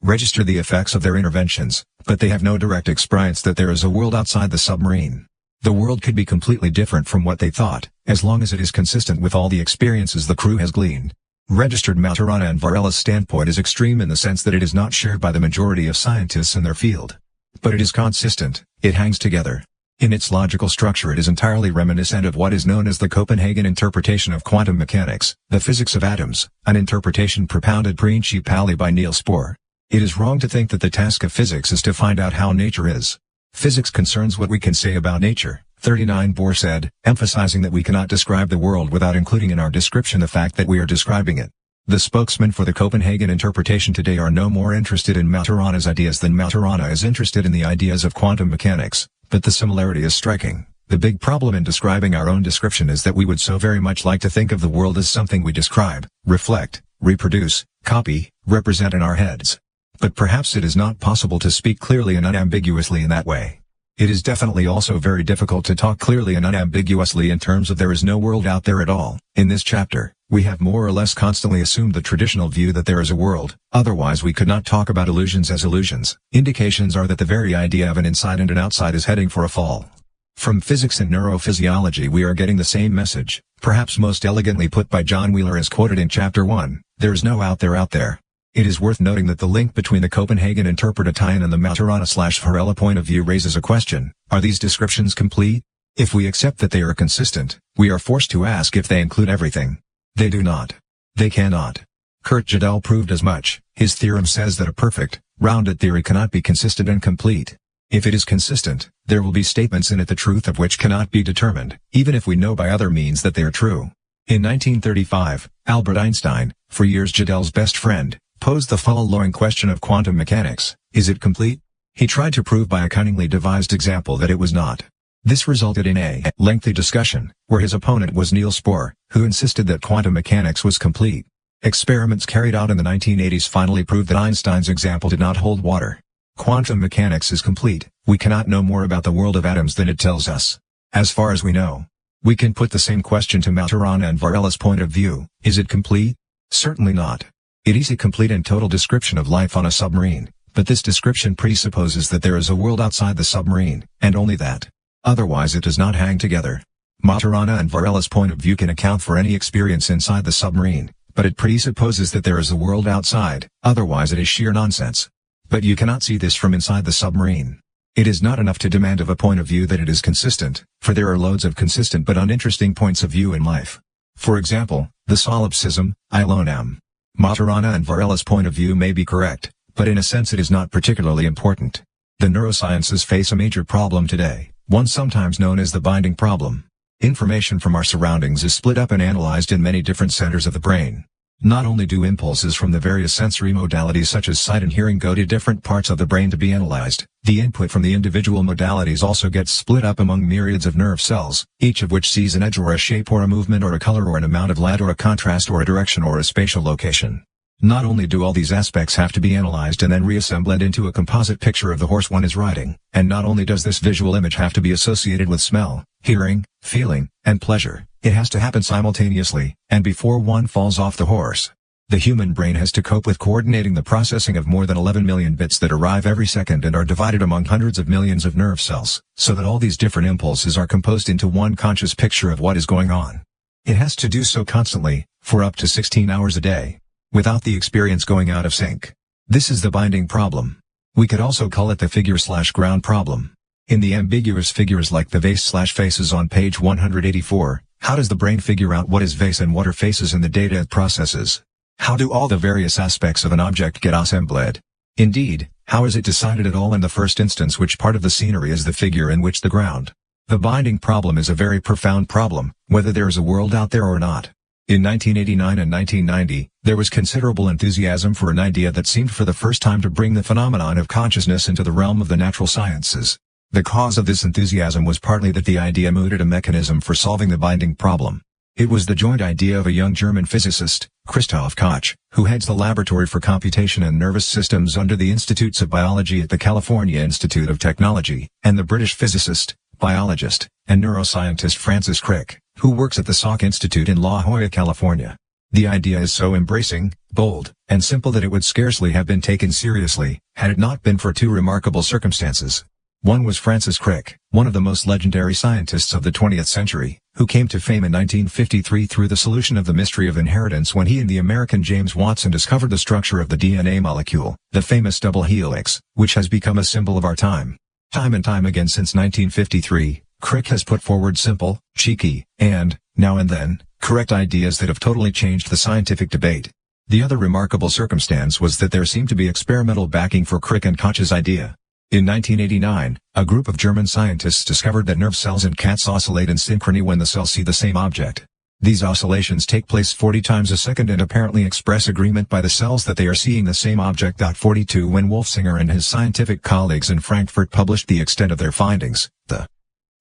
register the effects of their interventions, but they have no direct experience that there is a world outside the submarine. The world could be completely different from what they thought, as long as it is consistent with all the experiences the crew has gleaned. Registered Maturana and Varela's standpoint is extreme in the sense that it is not shared by the majority of scientists in their field. But it is consistent, it hangs together. In its logical structure it is entirely reminiscent of what is known as the Copenhagen interpretation of quantum mechanics, the physics of atoms, an interpretation propounded principally by Niels Bohr. It is wrong to think that the task of physics is to find out how nature is. Physics concerns what we can say about nature, 39 Bohr said, emphasizing that we cannot describe the world without including in our description the fact that we are describing it. The spokesmen for the Copenhagen interpretation today are no more interested in Maturana's ideas than Maturana is interested in the ideas of quantum mechanics, but the similarity is striking. The big problem in describing our own description is that we would so very much like to think of the world as something we describe, reflect, reproduce, copy, represent in our heads. But perhaps it is not possible to speak clearly and unambiguously in that way. It is definitely also very difficult to talk clearly and unambiguously in terms of there is no world out there at all. In this chapter, we have more or less constantly assumed the traditional view that there is a world, otherwise we could not talk about illusions as illusions. Indications are that the very idea of an inside and an outside is heading for a fall. From physics and neurophysiology we are getting the same message, perhaps most elegantly put by John Wheeler as quoted in Chapter 1, there is no out there. It is worth noting that the link between the Copenhagen interpretation and the Maturana/Varela point of view raises a question: are these descriptions complete? If we accept that they are consistent, we are forced to ask if they include everything. They do not. They cannot. Kurt Gödel proved as much. His theorem says that a perfect, rounded theory cannot be consistent and complete. If it is consistent, there will be statements in it the truth of which cannot be determined, even if we know by other means that they are true. In 1935, Albert Einstein, for years Gödel's best friend, posed the following question of quantum mechanics: is it complete? He tried to prove by a cunningly devised example that it was not. This resulted in a lengthy discussion, where his opponent was Niels Bohr, who insisted that quantum mechanics was complete. Experiments carried out in the 1980s finally proved that Einstein's example did not hold water. Quantum mechanics is complete. We cannot know more about the world of atoms than it tells us. As far as we know. We can put the same question to Maturana and Varela's point of view: is it complete? Certainly not. It is a complete and total description of life on a submarine, but this description presupposes that there is a world outside the submarine, and only that. Otherwise it does not hang together. Maturana and Varela's point of view can account for any experience inside the submarine, but it presupposes that there is a world outside, otherwise it is sheer nonsense. But you cannot see this from inside the submarine. It is not enough to demand of a point of view that it is consistent, for there are loads of consistent but uninteresting points of view in life. For example, the solipsism, I alone am. Maturana and Varela's point of view may be correct, but in a sense it is not particularly important. The neurosciences face a major problem today, one sometimes known as the binding problem. Information from our surroundings is split up and analyzed in many different centers of the brain. Not only do impulses from the various sensory modalities such as sight and hearing go to different parts of the brain to be analyzed, the input from the individual modalities also gets split up among myriads of nerve cells, each of which sees an edge or a shape or a movement or a color or an amount of light or a contrast or a direction or a spatial location. Not only do all these aspects have to be analyzed and then reassembled into a composite picture of the horse one is riding, and not only does this visual image have to be associated with smell, hearing, feeling, and pleasure, it has to happen simultaneously, and before one falls off the horse. The human brain has to cope with coordinating the processing of more than 11 million bits that arrive every second and are divided among hundreds of millions of nerve cells, so that all these different impulses are composed into one conscious picture of what is going on. It has to do so constantly, for up to 16 hours a day, without the experience going out of sync. This is the binding problem. We could also call it the figure/ground problem. In the ambiguous figures like the vase/faces on page 184, how does the brain figure out what is vase and what are faces in the data it processes? How do all the various aspects of an object get assembled? Indeed, how is it decided at all in the first instance which part of the scenery is the figure and which the ground? The binding problem is a very profound problem, whether there is a world out there or not. In 1989 and 1990, there was considerable enthusiasm for an idea that seemed for the first time to bring the phenomenon of consciousness into the realm of the natural sciences. The cause of this enthusiasm was partly that the idea mooted a mechanism for solving the binding problem. It was the joint idea of a young German physicist, Christoph Koch, who heads the Laboratory for Computation and Nervous Systems under the Institutes of Biology at the California Institute of Technology, and the British physicist, biologist, and neuroscientist Francis Crick, who works at the Salk Institute in La Jolla, California. The idea is so embracing, bold, and simple that it would scarcely have been taken seriously, had it not been for two remarkable circumstances. One was Francis Crick, one of the most legendary scientists of the 20th century, who came to fame in 1953 through the solution of the mystery of inheritance when he and the American James Watson discovered the structure of the DNA molecule, the famous double helix, which has become a symbol of our time. Time and time again since 1953, Crick has put forward simple, cheeky, and, now and then, correct ideas that have totally changed the scientific debate. The other remarkable circumstance was that there seemed to be experimental backing for Crick and Koch's idea. In 1989, a group of German scientists discovered that nerve cells in cats oscillate in synchrony when the cells see the same object. These oscillations take place 40 times a second and apparently express agreement by the cells that they are seeing the same object. 42 When Wolfsinger and his scientific colleagues in Frankfurt published the extent of their findings, the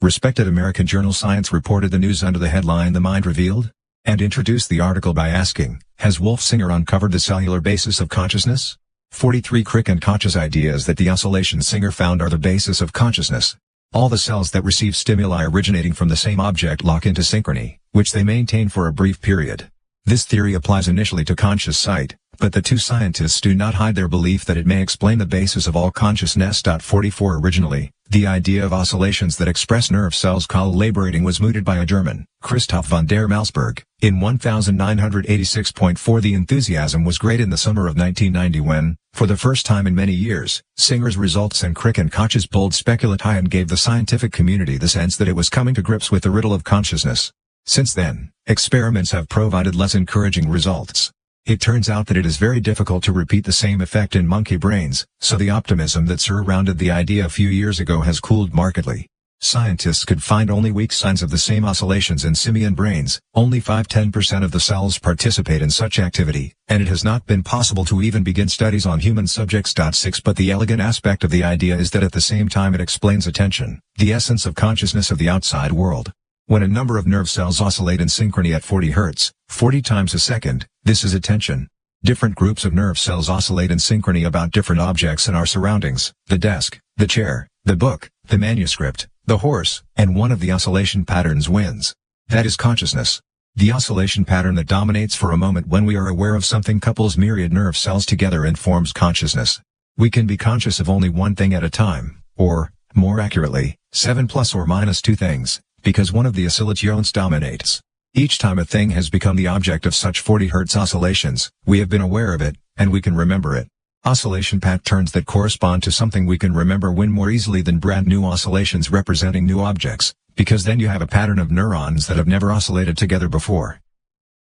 respected American journal Science reported the news under the headline "The Mind Revealed?" and introduced the article by asking, "Has Wolfsinger uncovered the cellular basis of consciousness?" 43 Crick and Koch's ideas that the oscillations Singer found are the basis of consciousness. All the cells that receive stimuli originating from the same object lock into synchrony, which they maintain for a brief period. This theory applies initially to conscious sight, but the two scientists do not hide their belief that it may explain the basis of all consciousness. 44 Originally, the idea of oscillations that express nerve cells collaborating was mooted by a German, Christoph von der Malsburg, in 1986.4. The enthusiasm was great in the summer of 1990 when, for the first time in many years, Singer's results and Crick and Koch's bold speculation gave the scientific community the sense that it was coming to grips with the riddle of consciousness. Since then, experiments have provided less encouraging results. It turns out that it is very difficult to repeat the same effect in monkey brains, so the optimism that surrounded the idea a few years ago has cooled markedly. Scientists could find only weak signs of the same oscillations in simian brains, only 5–10% of the cells participate in such activity, and it has not been possible to even begin studies on human subjects. 6 But the elegant aspect of the idea is that at the same time it explains attention, the essence of consciousness of the outside world. When a number of nerve cells oscillate in synchrony at 40 Hz, 40 times a second, this is attention. Different groups of nerve cells oscillate in synchrony about different objects in our surroundings, the desk, the chair, the book, the manuscript, the horse, and one of the oscillation patterns wins. That is consciousness. The oscillation pattern that dominates for a moment when we are aware of something couples myriad nerve cells together and forms consciousness. We can be conscious of only one thing at a time, or, more accurately, 7 plus or minus 2 things, because one of the oscillations dominates. Each time a thing has become the object of such 40 Hz oscillations, we have been aware of it, and we can remember it. Oscillation patterns that correspond to something we can remember win more easily than brand new oscillations representing new objects, because then you have a pattern of neurons that have never oscillated together before.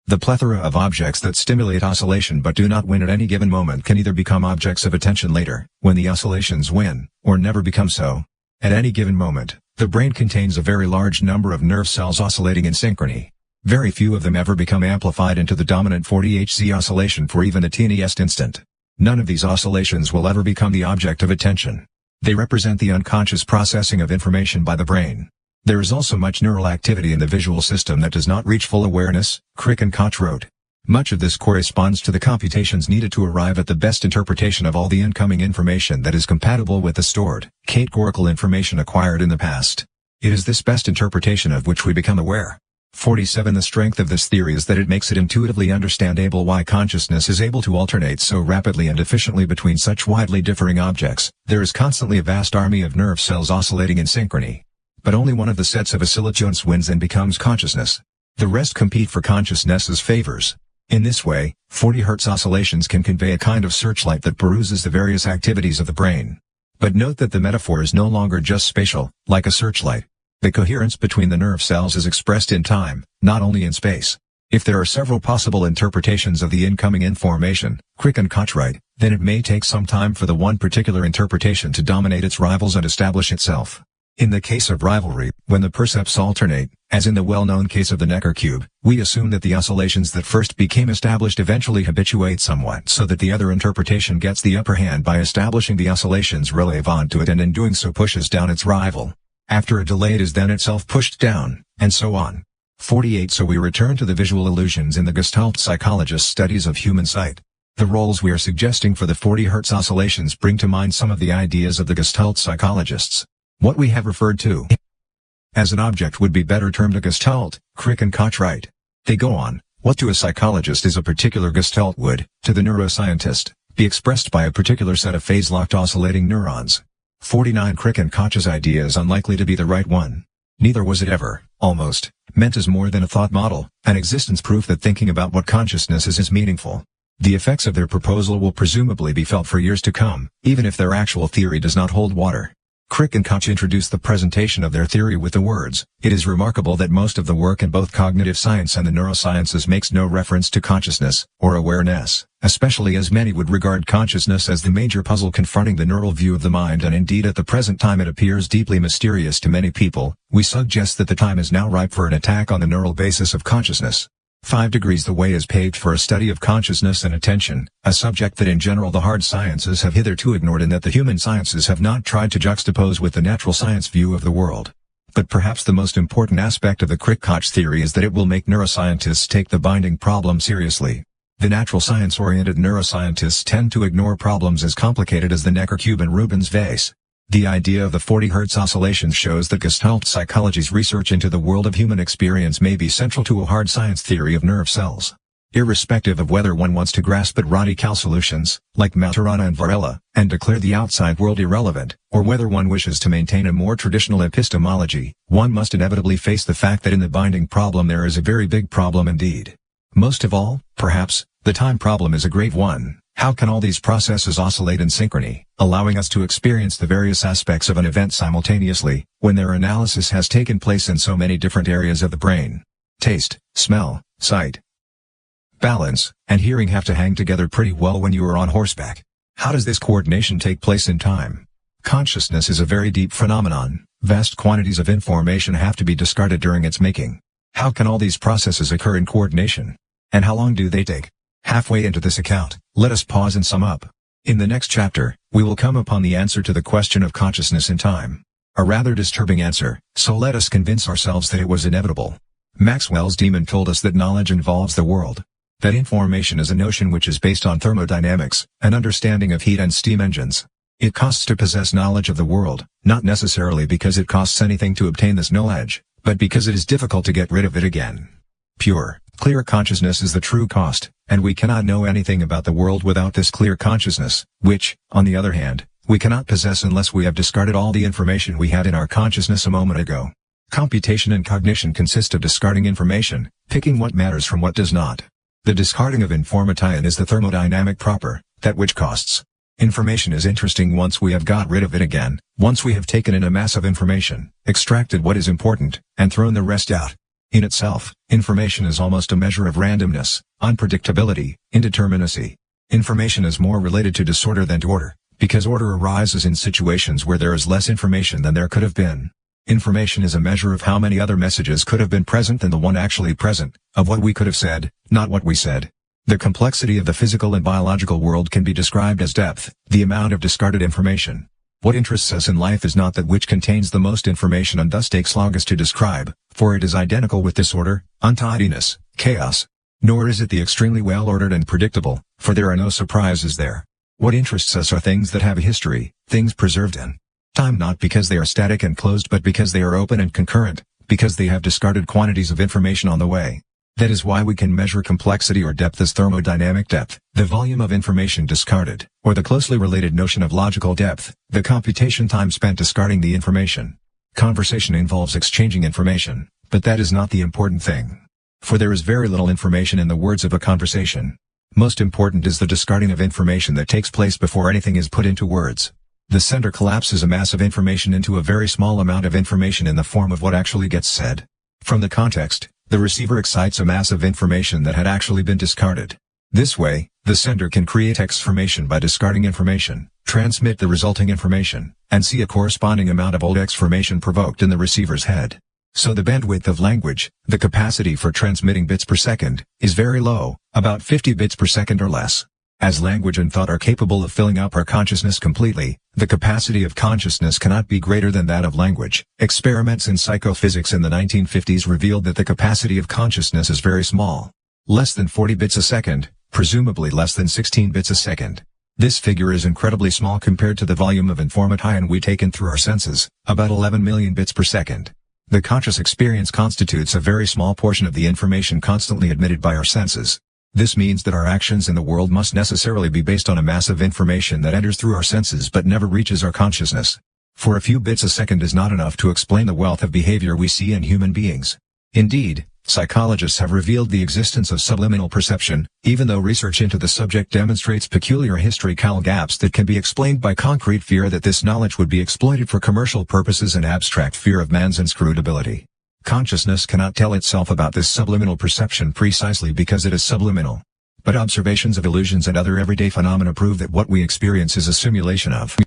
The plethora of objects that stimulate oscillation but do not win at any given moment can either become objects of attention later, when the oscillations win, or never become so. At any given moment, the brain contains a very large number of nerve cells oscillating in synchrony. Very few of them ever become amplified into the dominant 40 Hz oscillation for even the teeniest instant. None of these oscillations will ever become the object of attention. They represent the unconscious processing of information by the brain. There is also much neural activity in the visual system that does not reach full awareness, Crick and Koch wrote. Much of this corresponds to the computations needed to arrive at the best interpretation of all the incoming information that is compatible with the stored, categorical information acquired in the past. It is this best interpretation of which we become aware. 47 The strength of this theory is that it makes it intuitively understandable why consciousness is able to alternate so rapidly and efficiently between such widely differing objects. There is constantly a vast army of nerve cells oscillating in synchrony. But only one of the sets of oscillations wins and becomes consciousness. The rest compete for consciousness's favors. In this way, 40 Hz oscillations can convey a kind of searchlight that peruses the various activities of the brain. But note that the metaphor is no longer just spatial, like a searchlight. The coherence between the nerve cells is expressed in time, not only in space. If there are several possible interpretations of the incoming information, Crick and Koch write, then it may take some time for the one particular interpretation to dominate its rivals and establish itself. In the case of rivalry, when the percepts alternate, as in the well-known case of the Necker cube, we assume that the oscillations that first became established eventually habituate somewhat so that the other interpretation gets the upper hand by establishing the oscillations relevant to it and in doing so pushes down its rival. After a delay it is then itself pushed down, and so on. 48 So we return to the visual illusions in the Gestalt psychologist's studies of human sight. The roles we are suggesting for the 40 Hz oscillations bring to mind some of the ideas of the Gestalt psychologists. What we have referred to as an object would be better termed a Gestalt, Crick and Koch write. They go on, what to a psychologist is a particular Gestalt would, to the neuroscientist, be expressed by a particular set of phase-locked oscillating neurons. 49 Crick and Koch's idea is unlikely to be the right one. Neither was it ever, almost, meant as more than a thought model, an existence proof that thinking about what consciousness is meaningful. The effects of their proposal will presumably be felt for years to come, even if their actual theory does not hold water. Crick and Koch introduced the presentation of their theory with the words, "It is remarkable that most of the work in both cognitive science and the neurosciences makes no reference to consciousness, or awareness, especially as many would regard consciousness as the major puzzle confronting the neural view of the mind and indeed at the present time it appears deeply mysterious to many people. We suggest that the time is now ripe for an attack on the neural basis of consciousness. 5 degrees the way is paved for a study of consciousness and attention, a subject that in general the hard sciences have hitherto ignored and that the human sciences have not tried to juxtapose with the natural science view of the world. But perhaps the most important aspect of the Crick-Koch theory is that it will make neuroscientists take the binding problem seriously. The natural science-oriented neuroscientists tend to ignore problems as complicated as the Necker cube and Rubin's vase. The idea of the 40 Hz oscillations shows that Gestalt psychology's research into the world of human experience may be central to a hard science theory of nerve cells. Irrespective of whether one wants to grasp at radical solutions, like Maturana and Varela, and declare the outside world irrelevant, or whether one wishes to maintain a more traditional epistemology, one must inevitably face the fact that in the binding problem there is a very big problem indeed. Most of all, perhaps, the time problem is a grave one. How can all these processes oscillate in synchrony, allowing us to experience the various aspects of an event simultaneously, when their analysis has taken place in so many different areas of the brain? Taste, smell, sight, balance, and hearing have to hang together pretty well when you are on horseback. How does this coordination take place in time? Consciousness is a very deep phenomenon. Vast quantities of information have to be discarded during its making. How can all these processes occur in coordination? And how long do they take? Halfway into this account, let us pause and sum up. In the next chapter, we will come upon the answer to the question of consciousness in time. A rather disturbing answer, so let us convince ourselves that it was inevitable. Maxwell's demon told us that knowledge involves the world. That information is a notion which is based on thermodynamics, an understanding of heat and steam engines. It costs to possess knowledge of the world, not necessarily because it costs anything to obtain this knowledge, but because it is difficult to get rid of it again. Pure, clear consciousness is the true cost, and we cannot know anything about the world without this clear consciousness, which, on the other hand, we cannot possess unless we have discarded all the information we had in our consciousness a moment ago. Computation and cognition consist of discarding information, picking what matters from what does not. The discarding of information is the thermodynamic proper, that which costs. Information is interesting once we have got rid of it again, once we have taken in a mass of information, extracted what is important, and thrown the rest out. In itself, information is almost a measure of randomness, unpredictability, indeterminacy. Information is more related to disorder than to order, because order arises in situations where there is less information than there could have been. Information is a measure of how many other messages could have been present than the one actually present, of what we could have said, not what we said. The complexity of the physical and biological world can be described as depth, the amount of discarded information. What interests us in life is not that which contains the most information and thus takes longest to describe, for it is identical with disorder, untidiness, chaos. Nor is it the extremely well-ordered and predictable, for there are no surprises there. What interests us are things that have a history, things preserved in time, not because they are static and closed but because they are open and concurrent, because they have discarded quantities of information on the way. That is why we can measure complexity or depth as thermodynamic depth, the volume of information discarded, or the closely related notion of logical depth, the computation time spent discarding the information. Conversation involves exchanging information, but that is not the important thing. For there is very little information in the words of a conversation. Most important is the discarding of information that takes place before anything is put into words. The center collapses a mass of information into a very small amount of information in the form of what actually gets said. From the context, The receiver excites a mass of information that had actually been discarded. This way, the sender can create X-formation by discarding information, transmit the resulting information, and see a corresponding amount of old X-formation provoked in the receiver's head. So the bandwidth of language, the capacity for transmitting bits per second, is very low, about 50 bits per second or less. As language and thought are capable of filling up our consciousness completely, the capacity of consciousness cannot be greater than that of language. Experiments in psychophysics in the 1950s revealed that the capacity of consciousness is very small. Less than 40 bits a second, presumably less than 16 bits a second. This figure is incredibly small compared to the volume of information we take in through our senses, about 11 million bits per second. The conscious experience constitutes a very small portion of the information constantly admitted by our senses. This means that our actions in the world must necessarily be based on a mass of information that enters through our senses but never reaches our consciousness. For a few bits a second is not enough to explain the wealth of behavior we see in human beings. Indeed, psychologists have revealed the existence of subliminal perception, even though research into the subject demonstrates peculiar historical gaps that can be explained by concrete fear that this knowledge would be exploited for commercial purposes and abstract fear of man's inscrutability. Consciousness cannot tell itself about this subliminal perception precisely because it is subliminal. But observations of illusions and other everyday phenomena prove that what we experience is a simulation of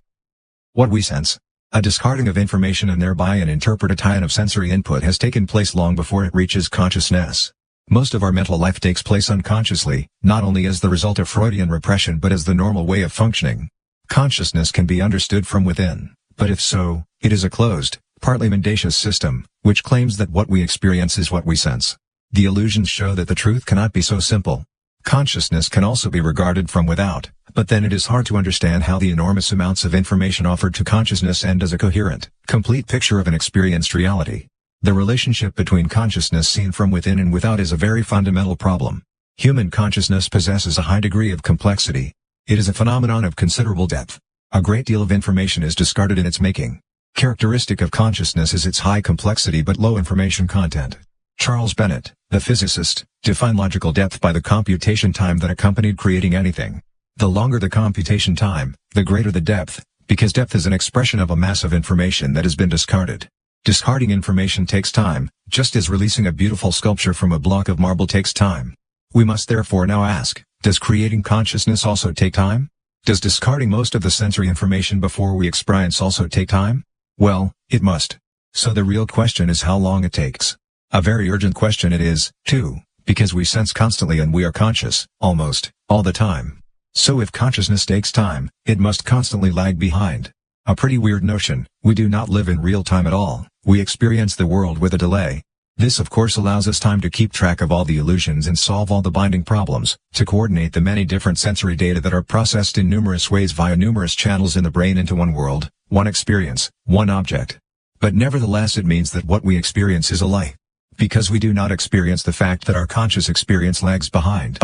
what we sense. A discarding of information and thereby an interpretation of sensory input has taken place long before it reaches consciousness. Most of our mental life takes place unconsciously, not only as the result of Freudian repression but as the normal way of functioning. Consciousness can be understood from within, but if so, it is a closed, partly mendacious system, which claims that what we experience is what we sense. The illusions show that the truth cannot be so simple. Consciousness can also be regarded from without, but then it is hard to understand how the enormous amounts of information offered to consciousness end as a coherent, complete picture of an experienced reality. The relationship between consciousness seen from within and without is a very fundamental problem. Human consciousness possesses a high degree of complexity. It is a phenomenon of considerable depth. A great deal of information is discarded in its making. Characteristic of consciousness is its high complexity but low information content. Charles Bennett, the physicist, defined logical depth by the computation time that accompanied creating anything. The longer the computation time, the greater the depth, because depth is an expression of a mass of information that has been discarded. Discarding information takes time, just as releasing a beautiful sculpture from a block of marble takes time. We must therefore now ask, does creating consciousness also take time? Does discarding most of the sensory information before we experience also take time? Well, it must. So the real question is how long it takes. A very urgent question it is, too, because we sense constantly and we are conscious, almost, all the time. So if consciousness takes time, it must constantly lag behind. A pretty weird notion. We do not live in real time at all, we experience the world with a delay. This of course allows us time to keep track of all the illusions and solve all the binding problems, to coordinate the many different sensory data that are processed in numerous ways via numerous channels in the brain into one world, one experience, one object. But nevertheless it means that what we experience is a lie. Because we do not experience the fact that our conscious experience lags behind.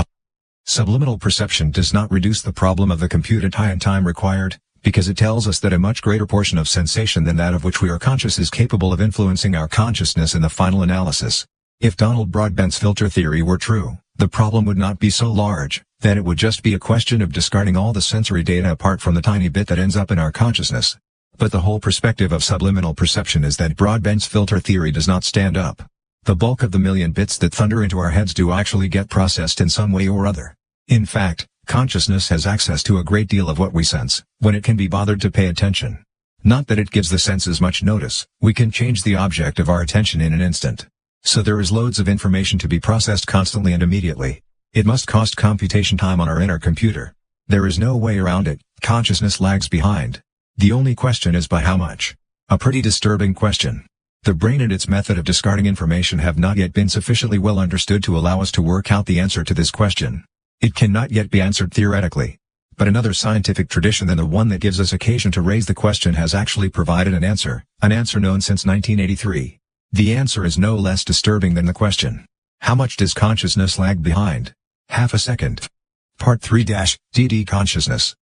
Subliminal perception does not reduce the problem of the computed time required, because it tells us that a much greater portion of sensation than that of which we are conscious is capable of influencing our consciousness in the final analysis. If Donald Broadbent's filter theory were true, the problem would not be so large, then it would just be a question of discarding all the sensory data apart from the tiny bit that ends up in our consciousness. But the whole perspective of subliminal perception is that Broadbent's filter theory does not stand up. The bulk of the million bits that thunder into our heads do actually get processed in some way or other. In fact, consciousness has access to a great deal of what we sense, when it can be bothered to pay attention. Not that it gives the senses much notice, we can change the object of our attention in an instant. So there is loads of information to be processed constantly and immediately. It must cost computation time on our inner computer. There is no way around it, consciousness lags behind. The only question is by how much? A pretty disturbing question. The brain and its method of discarding information have not yet been sufficiently well understood to allow us to work out the answer to this question. It cannot yet be answered theoretically. But another scientific tradition than the one that gives us occasion to raise the question has actually provided an answer known since 1983. The answer is no less disturbing than the question. How much does consciousness lag behind? Half a second. Part 3-DD Consciousness.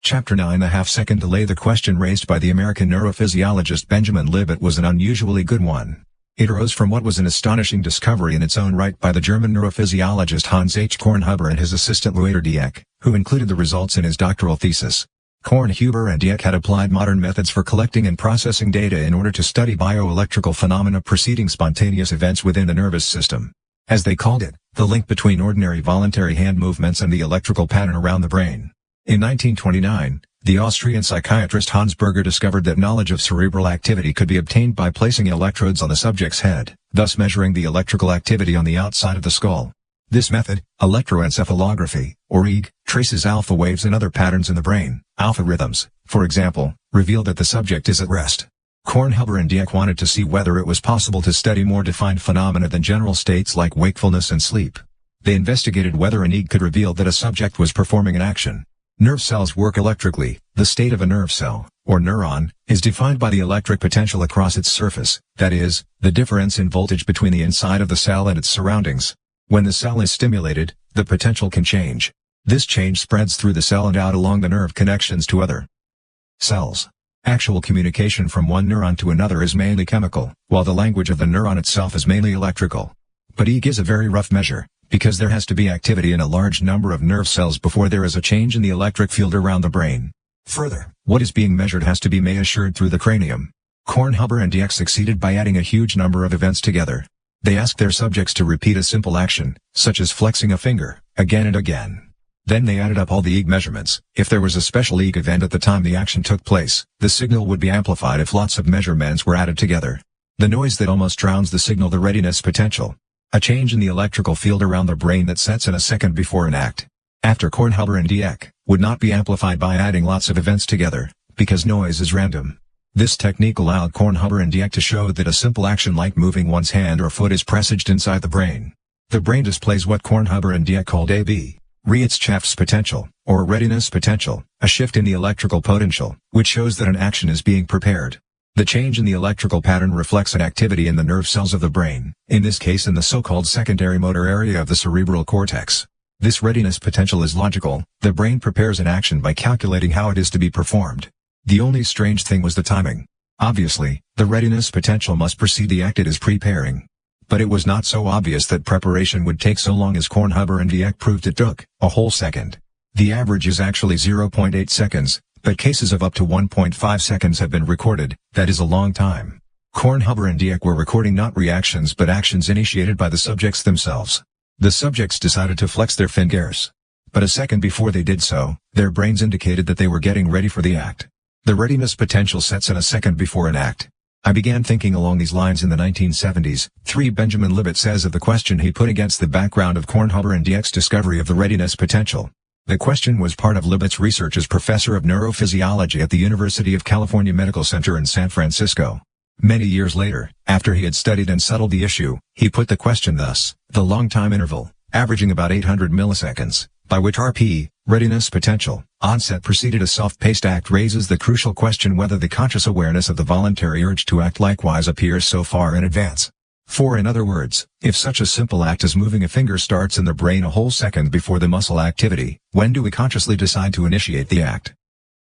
Chapter 9. The half-second delay. The question raised by the American neurophysiologist Benjamin Libet was an unusually good one. It arose from what was an astonishing discovery in its own right by the German neurophysiologist Hans H. Kornhuber and his assistant Lothar Dieck, who included the results in his doctoral thesis. Kornhuber and Dieck had applied modern methods for collecting and processing data in order to study bioelectrical phenomena preceding spontaneous events within the nervous system. As they called it, the link between ordinary voluntary hand movements and the electrical pattern around the brain. In 1929, the Austrian psychiatrist Hans Berger discovered that knowledge of cerebral activity could be obtained by placing electrodes on the subject's head, thus measuring the electrical activity on the outside of the skull. This method, electroencephalography, or EEG, traces alpha waves and other patterns in the brain, alpha rhythms, for example, reveal that the subject is at rest. Kornhuber and Dieck wanted to see whether it was possible to study more defined phenomena than general states like wakefulness and sleep. They investigated whether an EEG could reveal that a subject was performing an action. Nerve cells work electrically. The state of a nerve cell, or neuron, is defined by the electric potential across its surface, that is, the difference in voltage between the inside of the cell and its surroundings. When the cell is stimulated, the potential can change. This change spreads through the cell and out along the nerve connections to other cells. Actual communication from one neuron to another is mainly chemical, while the language of the neuron itself is mainly electrical. But EEG is a very rough measure, because there has to be activity in a large number of nerve cells before there is a change in the electric field around the brain. Further, what is being measured has to be measured through the cranium. Kornhuber and Dieck succeeded by adding a huge number of events together. They asked their subjects to repeat a simple action, such as flexing a finger, again and again. Then they added up all the EEG measurements. If there was a special EEG event at the time the action took place, the signal would be amplified if lots of measurements were added together. The noise that almost drowns the signal, the readiness potential. A change in the electrical field around the brain that sets in a second before an act. After Kornhuber and Dieck, would not be amplified by adding lots of events together, because noise is random. This technique allowed Kornhuber and Dieck to show that a simple action like moving one's hand or foot is presaged inside the brain. The brain displays what Kornhuber and Dieck called AB, Richness potential, or readiness potential, a shift in the electrical potential, which shows that an action is being prepared. The change in the electrical pattern reflects an activity in the nerve cells of the brain, in this case in the so-called secondary motor area of the cerebral cortex. This readiness potential is logical. The brain prepares an action by calculating how it is to be performed. The only strange thing was the timing. Obviously, the readiness potential must precede the act it is preparing. But it was not so obvious that preparation would take so long as Kornhuber and Dieck proved it took, a whole second. The average is actually 0.8 seconds, but cases of up to 1.5 seconds have been recorded. That is a long time. Kornhuber and Dieck were recording not reactions but actions initiated by the subjects themselves. The subjects decided to flex their fingers. But a second before they did so, their brains indicated that they were getting ready for the act. The readiness potential sets in a second before an act. I began thinking along these lines in the 1970s. Benjamin Libet says of the question he put against the background of Kornhuber and Dieck's discovery of the readiness potential. The question was part of Libet's research as professor of neurophysiology at the University of California Medical Center in San Francisco. Many years later, after he had studied and settled the issue, he put the question thus: the long time interval, averaging about 800 milliseconds, by which RP, readiness potential, onset preceded a soft-paced act raises the crucial question whether the conscious awareness of the voluntary urge to act likewise appears so far in advance. For in other words, if such a simple act as moving a finger starts in the brain a whole second before the muscle activity, when do we consciously decide to initiate the act?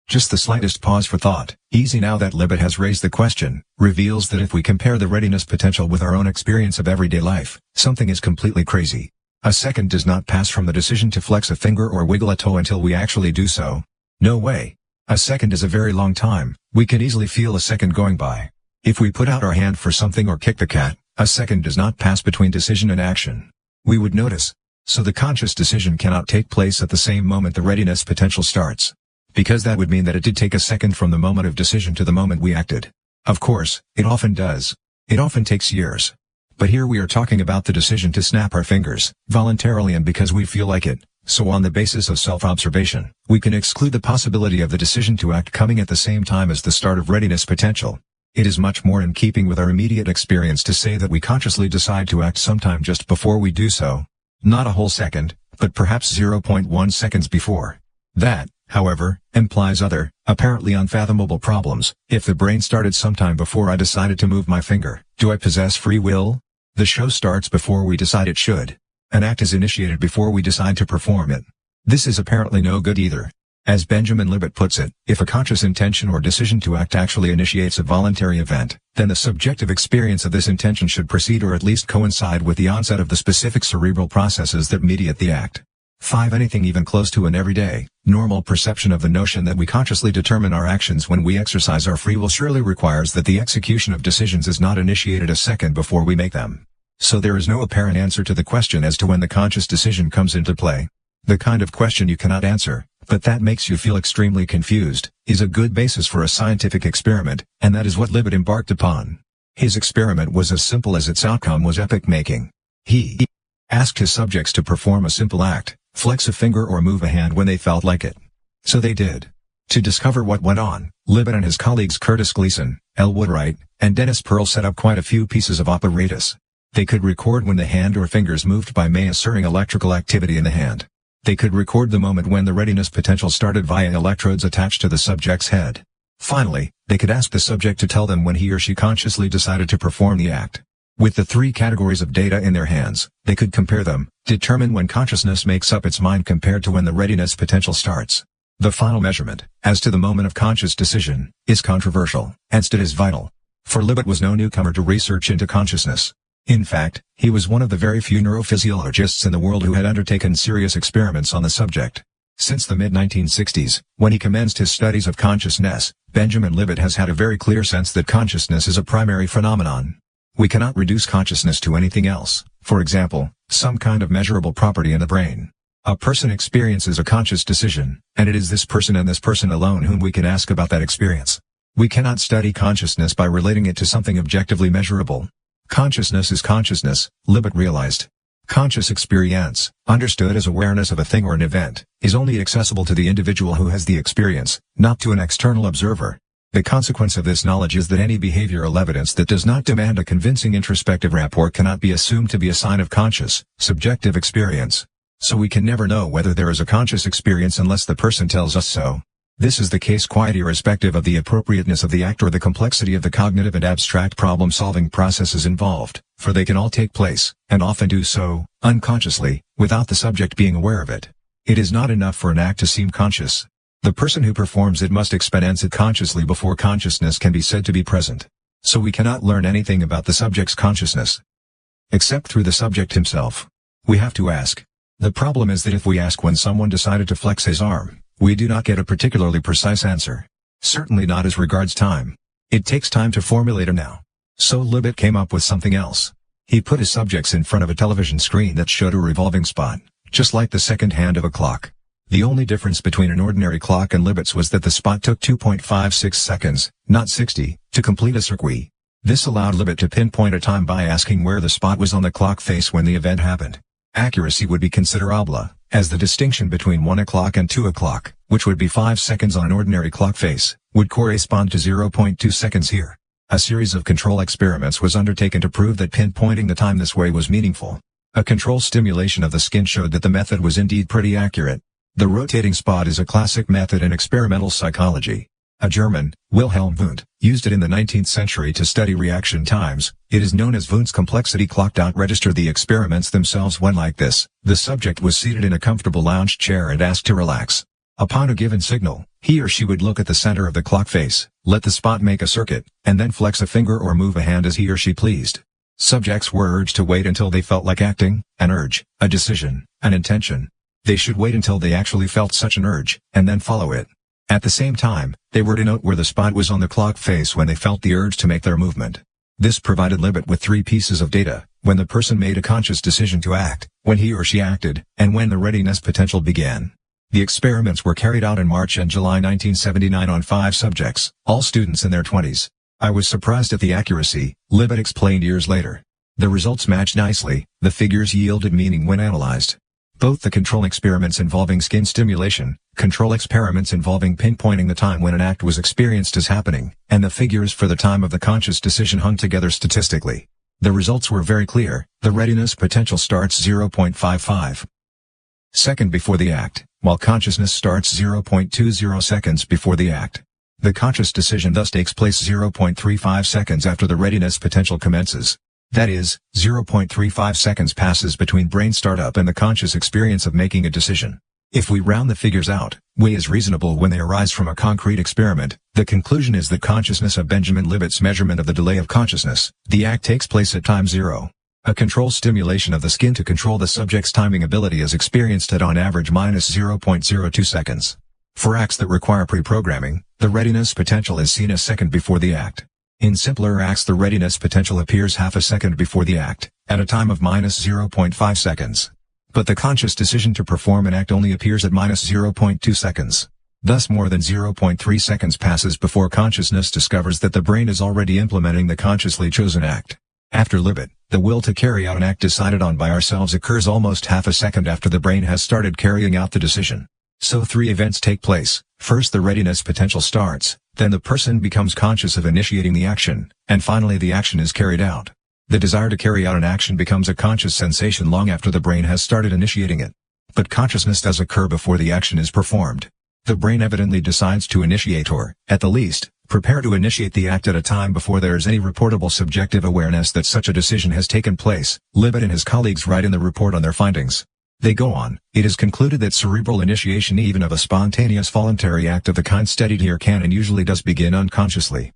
Just the slightest pause for thought, easy now that Libet has raised the question, reveals that if we compare the readiness potential with our own experience of everyday life, something is completely crazy. A second does not pass from the decision to flex a finger or wiggle a toe until we actually do so. No way. A second is a very long time. We can easily feel a second going by. If we put out our hand for something or kick the cat, a second does not pass between decision and action. We would notice. So the conscious decision cannot take place at the same moment the readiness potential starts. Because that would mean that it did take a second from the moment of decision to the moment we acted. Of course, it often does. It often takes years. But here we are talking about the decision to snap our fingers, voluntarily and because we feel like it, so on the basis of self-observation, we can exclude the possibility of the decision to act coming at the same time as the start of readiness potential. It is much more in keeping with our immediate experience to say that we consciously decide to act sometime just before we do so. Not a whole second, but perhaps 0.1 seconds before. That, however, implies other, apparently unfathomable problems. If the brain started sometime before I decided to move my finger, do I possess free will? The show starts before we decide it should. An act is initiated before we decide to perform it. This is apparently no good either. As Benjamin Libet puts it, if a conscious intention or decision to act actually initiates a voluntary event, then the subjective experience of this intention should precede or at least coincide with the onset of the specific cerebral processes that mediate the act. 5. Anything even close to an everyday, normal perception of the notion that we consciously determine our actions when we exercise our free will surely requires that the execution of decisions is not initiated a second before we make them. So there is no apparent answer to the question as to when the conscious decision comes into play. The kind of question you cannot answer, but that makes you feel extremely confused, is a good basis for a scientific experiment, and that is what Libet embarked upon. His experiment was as simple as its outcome was epoch-making. He asked his subjects to perform a simple act, flex a finger or move a hand when they felt like it. So they did. To discover what went on, Libet and his colleagues Curtis Gleason, L. Woodwright, and Dennis Pearl set up quite a few pieces of apparatus. They could record when the hand or fingers moved by assuring electrical activity in the hand. They could record the moment when the readiness potential started via electrodes attached to the subject's head. Finally, they could ask the subject to tell them when he or she consciously decided to perform the act. With the three categories of data in their hands, they could compare them, determine when consciousness makes up its mind compared to when the readiness potential starts. The final measurement, as to the moment of conscious decision, is controversial, and still is vital. For Libet was no newcomer to research into consciousness. In fact, he was one of the very few neurophysiologists in the world who had undertaken serious experiments on the subject. Since the mid-1960s, when he commenced his studies of consciousness, Benjamin Libet has had a very clear sense that consciousness is a primary phenomenon. We cannot reduce consciousness to anything else, for example, some kind of measurable property in the brain. A person experiences a conscious decision, and it is this person and this person alone whom we can ask about that experience. We cannot study consciousness by relating it to something objectively measurable. Consciousness is consciousness, Libet realized. Conscious experience, understood as awareness of a thing or an event, is only accessible to the individual who has the experience, not to an external observer. The consequence of this knowledge is that any behavioral evidence that does not demand a convincing introspective rapport cannot be assumed to be a sign of conscious, subjective experience. So we can never know whether there is a conscious experience unless the person tells us so. This is the case quite irrespective of the appropriateness of the act or the complexity of the cognitive and abstract problem-solving processes involved, for they can all take place, and often do so, unconsciously, without the subject being aware of it. It is not enough for an act to seem conscious. The person who performs it must experience it consciously before consciousness can be said to be present. So we cannot learn anything about the subject's consciousness except through the subject himself. We have to ask. The problem is that if we ask when someone decided to flex his arm, we do not get a particularly precise answer. Certainly not as regards time. It takes time to formulate a now. So Libet came up with something else. He put his subjects in front of a television screen that showed a revolving spot, just like the second hand of a clock. The only difference between an ordinary clock and Libet's was that the spot took 2.56 seconds, not 60, to complete a circuit. This allowed Libet to pinpoint a time by asking where the spot was on the clock face when the event happened. Accuracy would be considerable, as the distinction between 1 o'clock and 2 o'clock, which would be 5 seconds on an ordinary clock face, would correspond to 0.2 seconds here. A series of control experiments was undertaken to prove that pinpointing the time this way was meaningful. A control stimulation of the skin showed that the method was indeed pretty accurate. The rotating spot is a classic method in experimental psychology. A German, Wilhelm Wundt, used it in the 19th century to study reaction times. It is known as Wundt's complexity clock. Register the experiments themselves went like this. The subject was seated in a comfortable lounge chair and asked to relax. Upon a given signal, he or she would look at the center of the clock face, let the spot make a circuit, and then flex a finger or move a hand as he or she pleased. Subjects were urged to wait until they felt like acting, an urge, a decision, an intention. They should wait until they actually felt such an urge, and then follow it. At the same time, they were to note where the spot was on the clock face when they felt the urge to make their movement. This provided Libet with 3 pieces of data: when the person made a conscious decision to act, when he or she acted, and when the readiness potential began. The experiments were carried out in March and July 1979 on 5 subjects, all students in their 20s. I was surprised at the accuracy, Libet explained years later. The results matched nicely, the figures yielded meaning when analyzed. Both the control experiments involving skin stimulation, control experiments involving pinpointing the time when an act was experienced as happening, and the figures for the time of the conscious decision hung together statistically. The results were very clear. The readiness potential starts 0.55 seconds before the act, while consciousness starts 0.20 seconds before the act. The conscious decision thus takes place 0.35 seconds after the readiness potential commences. That is, 0.35 seconds passes between brain startup and the conscious experience of making a decision. If we round the figures out, way is reasonable when they arise from a concrete experiment. The conclusion is that consciousness of Benjamin Libet's measurement of the delay of consciousness, the act takes place at time 0. A control stimulation of the skin to control the subject's timing ability is experienced at on average -0.02 seconds. For acts that require pre-programming, the readiness potential is seen a second before the act. In simpler acts, the readiness potential appears half a second before the act, at a time of -0.5 seconds. But the conscious decision to perform an act only appears at -0.2 seconds. Thus more than 0.3 seconds passes before consciousness discovers that the brain is already implementing the consciously chosen act. After limit, the will to carry out an act decided on by ourselves occurs almost half a second after the brain has started carrying out the decision. So three events take place: first the readiness potential starts, then the person becomes conscious of initiating the action, and finally the action is carried out. The desire to carry out an action becomes a conscious sensation long after the brain has started initiating it. But consciousness does occur before the action is performed. The brain evidently decides to initiate or, at the least, prepare to initiate the act at a time before there is any reportable subjective awareness that such a decision has taken place. Libet and his colleagues write in the report on their findings. They go on, it is concluded that cerebral initiation even of a spontaneous voluntary act of the kind studied here can and usually does begin unconsciously.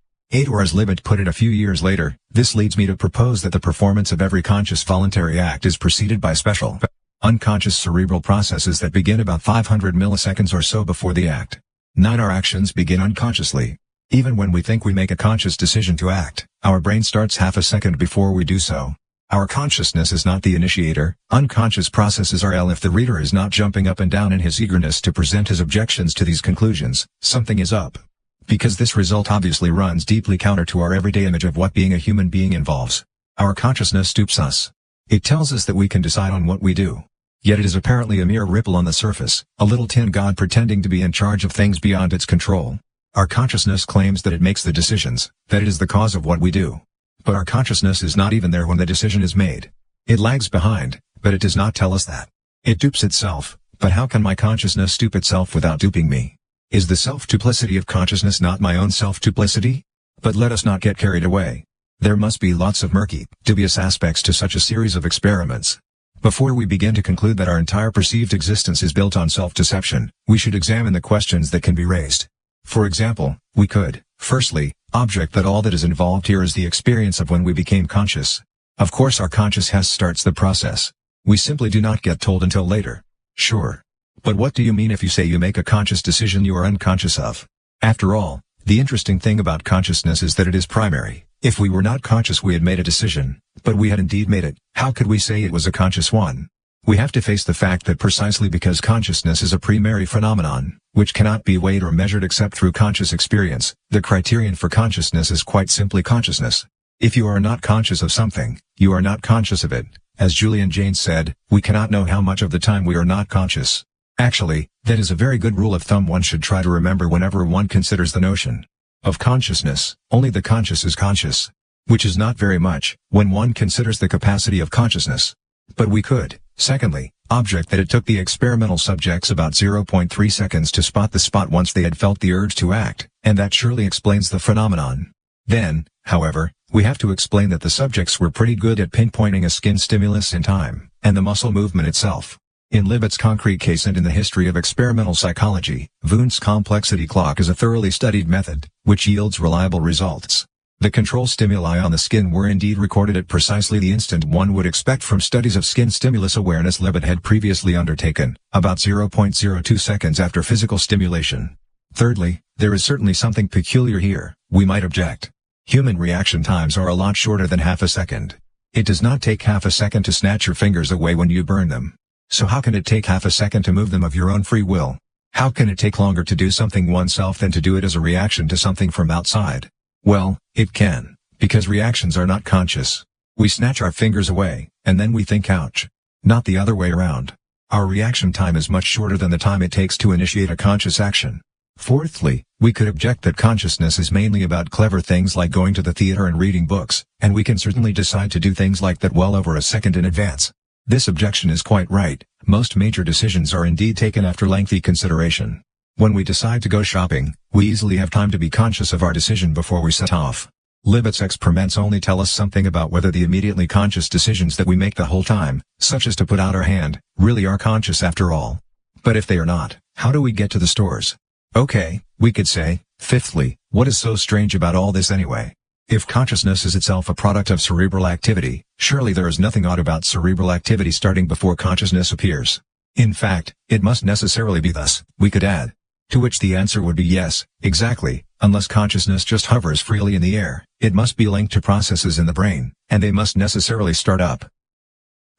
Or as Libet put it a few years later, this leads me to propose that the performance of every conscious voluntary act is preceded by special, unconscious cerebral processes that begin about 500 milliseconds or so before the act. 9. Our actions begin unconsciously. Even when we think we make a conscious decision to act, our brain starts half a second before we do so. Our consciousness is not the initiator. Unconscious processes are if the reader is not jumping up and down in his eagerness to present his objections to these conclusions, something is up. Because this result obviously runs deeply counter to our everyday image of what being a human being involves. Our consciousness dupes us. It tells us that we can decide on what we do. Yet it is apparently a mere ripple on the surface, a little tin god pretending to be in charge of things beyond its control. Our consciousness claims that it makes the decisions, that it is the cause of what we do. But our consciousness is not even there when the decision is made. It lags behind, but it does not tell us that. It dupes itself, but how can my consciousness dupe itself without duping me? Is the self-duplicity of consciousness not my own self-duplicity? But let us not get carried away. There must be lots of murky, dubious aspects to such a series of experiments. Before we begin to conclude that our entire perceived existence is built on self-deception, we should examine the questions that can be raised. For example, we could, firstly, object that all that is involved here is the experience of when we became conscious. Of course our conscious has starts the process. We simply do not get told until later. Sure. But what do you mean if you say you make a conscious decision you are unconscious of? After all, the interesting thing about consciousness is that it is primary. If we were not conscious we had made a decision, but we had indeed made it, how could we say it was a conscious one? We have to face the fact that precisely because consciousness is a primary phenomenon, which cannot be weighed or measured except through conscious experience, the criterion for consciousness is quite simply consciousness. If you are not conscious of something, you are not conscious of it. As Julian Jaynes said, we cannot know how much of the time we are not conscious. Actually, that is a very good rule of thumb one should try to remember whenever one considers the notion of consciousness. Only the conscious is conscious. Which is not very much, when one considers the capacity of consciousness. But we could, secondly, object that it took the experimental subjects about 0.3 seconds to spot the spot once they had felt the urge to act, and that surely explains the phenomenon. Then, however, we have to explain that the subjects were pretty good at pinpointing a skin stimulus in time, and the muscle movement itself. In Libet's concrete case and in the history of experimental psychology, Wundt's complexity clock is a thoroughly studied method, which yields reliable results. The control stimuli on the skin were indeed recorded at precisely the instant one would expect from studies of skin stimulus awareness Libet had previously undertaken, about 0.02 seconds after physical stimulation. Thirdly, there is certainly something peculiar here, we might object. Human reaction times are a lot shorter than half a second. It does not take half a second to snatch your fingers away when you burn them. So how can it take half a second to move them of your own free will? How can it take longer to do something oneself than to do it as a reaction to something from outside? Well, it can, because reactions are not conscious. We snatch our fingers away, and then we think ouch. Not the other way around. Our reaction time is much shorter than the time it takes to initiate a conscious action. Fourthly, we could object that consciousness is mainly about clever things like going to the theater and reading books, and we can certainly decide to do things like that well over a second in advance. This objection is quite right. Most major decisions are indeed taken after lengthy consideration. When we decide to go shopping, we easily have time to be conscious of our decision before we set off. Libet's experiments only tell us something about whether the immediately conscious decisions that we make the whole time, such as to put out our hand, really are conscious after all. But if they are not, how do we get to the stores? Okay, we could say, fifthly, what is so strange about all this anyway? If consciousness is itself a product of cerebral activity, surely there is nothing odd about cerebral activity starting before consciousness appears. In fact, it must necessarily be thus, we could add. To which the answer would be yes, exactly, unless consciousness just hovers freely in the air, it must be linked to processes in the brain, and they must necessarily start up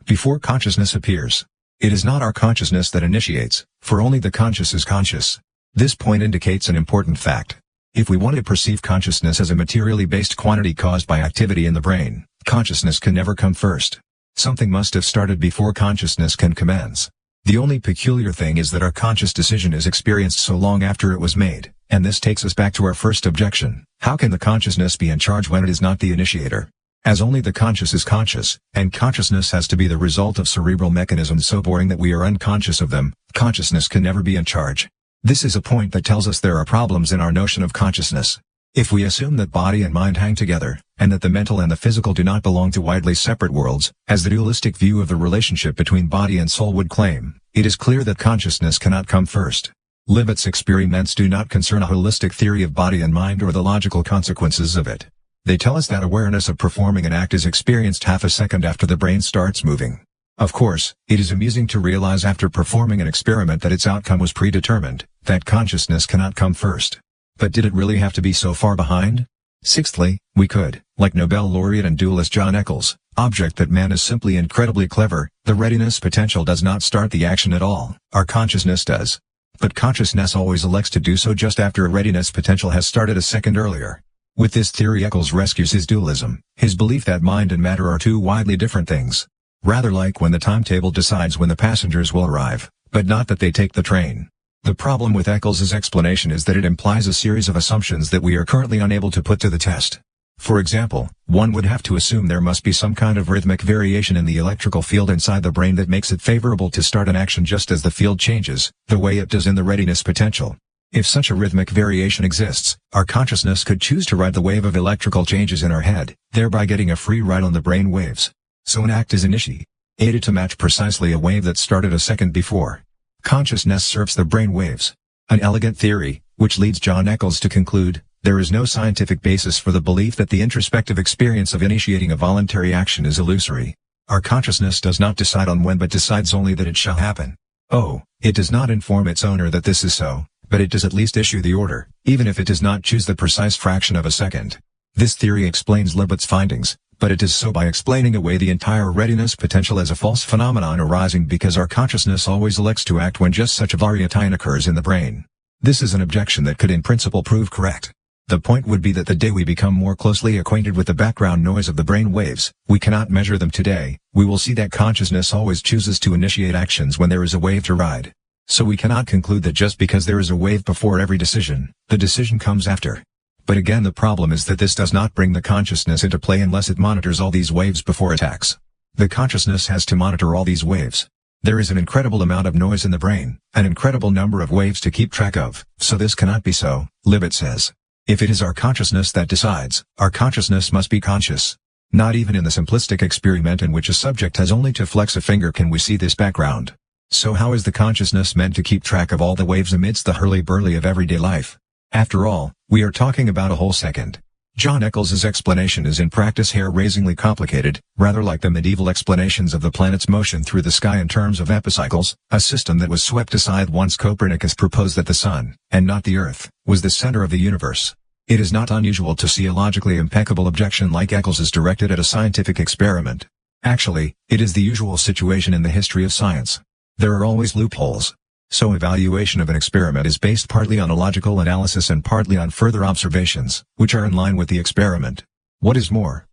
before consciousness appears. It is not our consciousness that initiates, for only the conscious is conscious. This point indicates an important fact. If we want to perceive consciousness as a materially based quantity caused by activity in the brain, consciousness can never come first. Something must have started before consciousness can commence. The only peculiar thing is that our conscious decision is experienced so long after it was made, and this takes us back to our first objection. How can the consciousness be in charge when it is not the initiator? As only the conscious is conscious, and consciousness has to be the result of cerebral mechanisms so boring that we are unconscious of them, consciousness can never be in charge. This is a point that tells us there are problems in our notion of consciousness. If we assume that body and mind hang together, and that the mental and the physical do not belong to widely separate worlds, as the dualistic view of the relationship between body and soul would claim, it is clear that consciousness cannot come first. Libet's experiments do not concern a holistic theory of body and mind or the logical consequences of it. They tell us that awareness of performing an act is experienced half a second after the brain starts moving. Of course, it is amusing to realize after performing an experiment that its outcome was predetermined, that consciousness cannot come first. But did it really have to be so far behind? Sixthly, we could, like Nobel laureate and dualist John Eccles, object that man is simply incredibly clever. The readiness potential does not start the action at all, our consciousness does. But consciousness always elects to do so just after a readiness potential has started a second earlier. With this theory Eccles rescues his dualism, his belief that mind and matter are two widely different things. Rather like when the timetable decides when the passengers will arrive, but not that they take the train. The problem with Eccles' explanation is that it implies a series of assumptions that we are currently unable to put to the test. For example, one would have to assume there must be some kind of rhythmic variation in the electrical field inside the brain that makes it favorable to start an action just as the field changes, the way it does in the readiness potential. If such a rhythmic variation exists, our consciousness could choose to ride the wave of electrical changes in our head, thereby getting a free ride on the brain waves. So an act is initiated to match precisely a wave that started a second before. Consciousness surfs the brain waves. An elegant theory, which leads John Eccles to conclude, there is no scientific basis for the belief that the introspective experience of initiating a voluntary action is illusory. Our consciousness does not decide on when but decides only that it shall happen. Oh, it does not inform its owner that this is so, but it does at least issue the order, even if it does not choose the precise fraction of a second. This theory explains Libet's findings, but it does so by explaining away the entire readiness potential as a false phenomenon arising because our consciousness always elects to act when just such a variation occurs in the brain. This is an objection that could in principle prove correct. The point would be that the day we become more closely acquainted with the background noise of the brain waves, we cannot measure them today, we will see that consciousness always chooses to initiate actions when there is a wave to ride. So we cannot conclude that just because there is a wave before every decision, the decision comes after. But again the problem is that this does not bring the consciousness into play unless it monitors all these waves before it acts. The consciousness has to monitor all these waves. There is an incredible amount of noise in the brain, an incredible number of waves to keep track of, so this cannot be so, Libet says. If it is our consciousness that decides, our consciousness must be conscious. Not even in the simplistic experiment in which a subject has only to flex a finger can we see this background. So how is the consciousness meant to keep track of all the waves amidst the hurly-burly of everyday life? After all, we are talking about a whole second. John Eccles' explanation is in practice hair-raisingly complicated, rather like the medieval explanations of the planet's motion through the sky in terms of epicycles, a system that was swept aside once Copernicus proposed that the Sun, and not the Earth, was the center of the universe. It is not unusual to see a logically impeccable objection like Eccles' directed at a scientific experiment. Actually, it is the usual situation in the history of science. There are always loopholes. So evaluation of an experiment is based partly on a logical analysis and partly on further observations, which are in line with the experiment. What is more,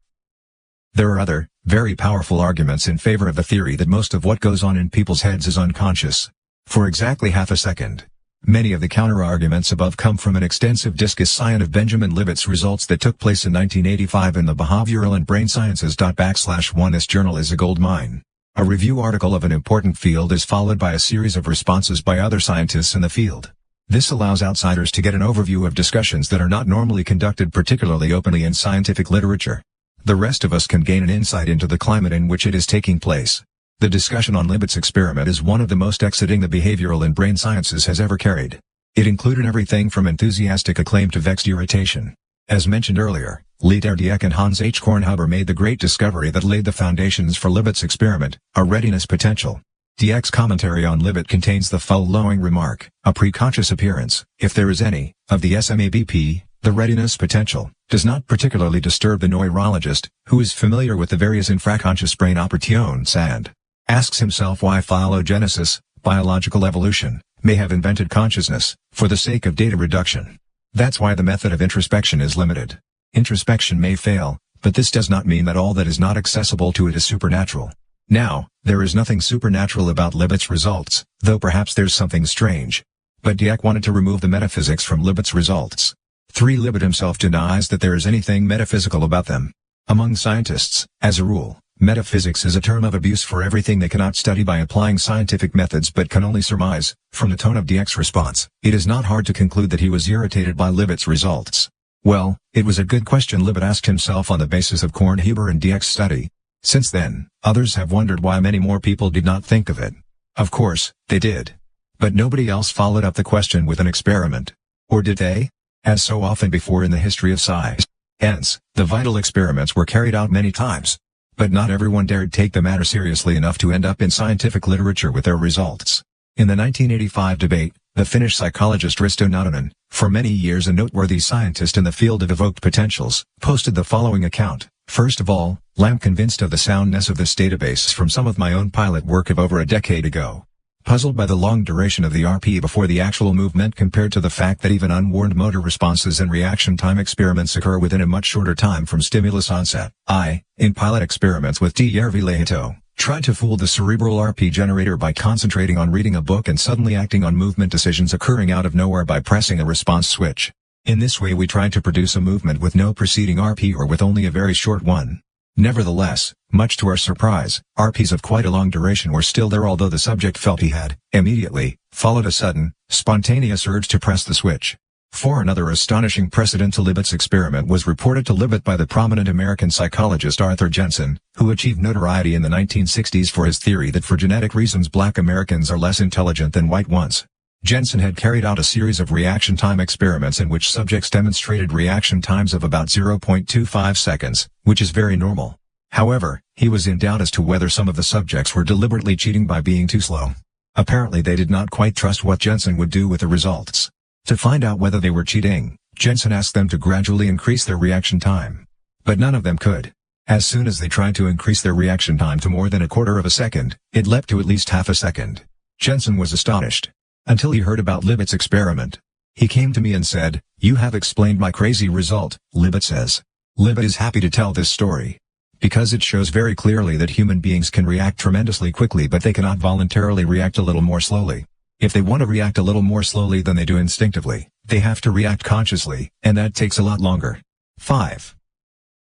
there are other, very powerful arguments in favor of the theory that most of what goes on in people's heads is unconscious. For exactly half a second. Many of the counter-arguments above come from an extensive discussion of Benjamin Libet's results that took place in 1985 in the Behavioral and Brain Sciences. /1 This journal is a gold mine. A review article of an important field is followed by a series of responses by other scientists in the field. This allows outsiders to get an overview of discussions that are not normally conducted particularly openly in scientific literature. The rest of us can gain an insight into the climate in which it is taking place. The discussion on Libet's experiment is one of the most exciting the behavioral and brain sciences has ever carried. It included everything from enthusiastic acclaim to vexed irritation. As mentioned earlier, Leader Dieck and Hans H. Kornhuber made the great discovery that laid the foundations for Libet's experiment, a readiness potential. Dieck's commentary on Libet contains the following remark: a preconscious appearance, if there is any, of the SMABP, the readiness potential, does not particularly disturb the neurologist, who is familiar with the various infraconscious brain operations and asks himself why phylogenesis, biological evolution, may have invented consciousness, for the sake of data reduction. That's why the method of introspection is limited. Introspection may fail, but this does not mean that all that is not accessible to it is supernatural. Now, there is nothing supernatural about Libet's results, though perhaps there's something strange. But Dieck wanted to remove the metaphysics from Libet's results. 3. Libet himself denies that there is anything metaphysical about them. Among scientists, as a rule, metaphysics is a term of abuse for everything they cannot study by applying scientific methods but can only surmise. From the tone of Dieck's response, it is not hard to conclude that he was irritated by Libet's results. Well, it was a good question Libet asked himself on the basis of Kornhuber and Dieck's study. Since then, others have wondered why many more people did not think of it. Of course, they did. But nobody else followed up the question with an experiment. Or did they? As so often before in the history of science. Hence, the vital experiments were carried out many times. But not everyone dared take the matter seriously enough to end up in scientific literature with their results. In the 1985 debate, the Finnish psychologist Risto Nautanen, for many years a noteworthy scientist in the field of evoked potentials, posted the following account. First of all, I'm convinced of the soundness of this database from some of my own pilot work of over a decade ago. Puzzled by the long duration of the RP before the actual movement compared to the fact that even unwarned motor responses and reaction time experiments occur within a much shorter time from stimulus onset, I, in pilot experiments with Järvi Lehto, tried to fool the cerebral RP generator by concentrating on reading a book and suddenly acting on movement decisions occurring out of nowhere by pressing a response switch. In this way we tried to produce a movement with no preceding RP or with only a very short one. Nevertheless, much to our surprise, RPs of quite a long duration were still there, although the subject felt he had, immediately, followed a sudden, spontaneous urge to press the switch. 4. Another astonishing precedent to Libet's experiment was reported to Libet by the prominent American psychologist Arthur Jensen, who achieved notoriety in the 1960s for his theory that for genetic reasons black Americans are less intelligent than white ones. Jensen had carried out a series of reaction time experiments in which subjects demonstrated reaction times of about 0.25 seconds, which is very normal. However, he was in doubt as to whether some of the subjects were deliberately cheating by being too slow. Apparently they did not quite trust what Jensen would do with the results. To find out whether they were cheating, Jensen asked them to gradually increase their reaction time. But none of them could. As soon as they tried to increase their reaction time to more than a quarter of a second, it leapt to at least half a second. Jensen was astonished. Until he heard about Libet's experiment. He came to me and said, "You have explained my crazy result," Libet says. Libet is happy to tell this story. Because it shows very clearly that human beings can react tremendously quickly, but they cannot voluntarily react a little more slowly. If they want to react a little more slowly than they do instinctively, they have to react consciously, and that takes a lot longer. 5.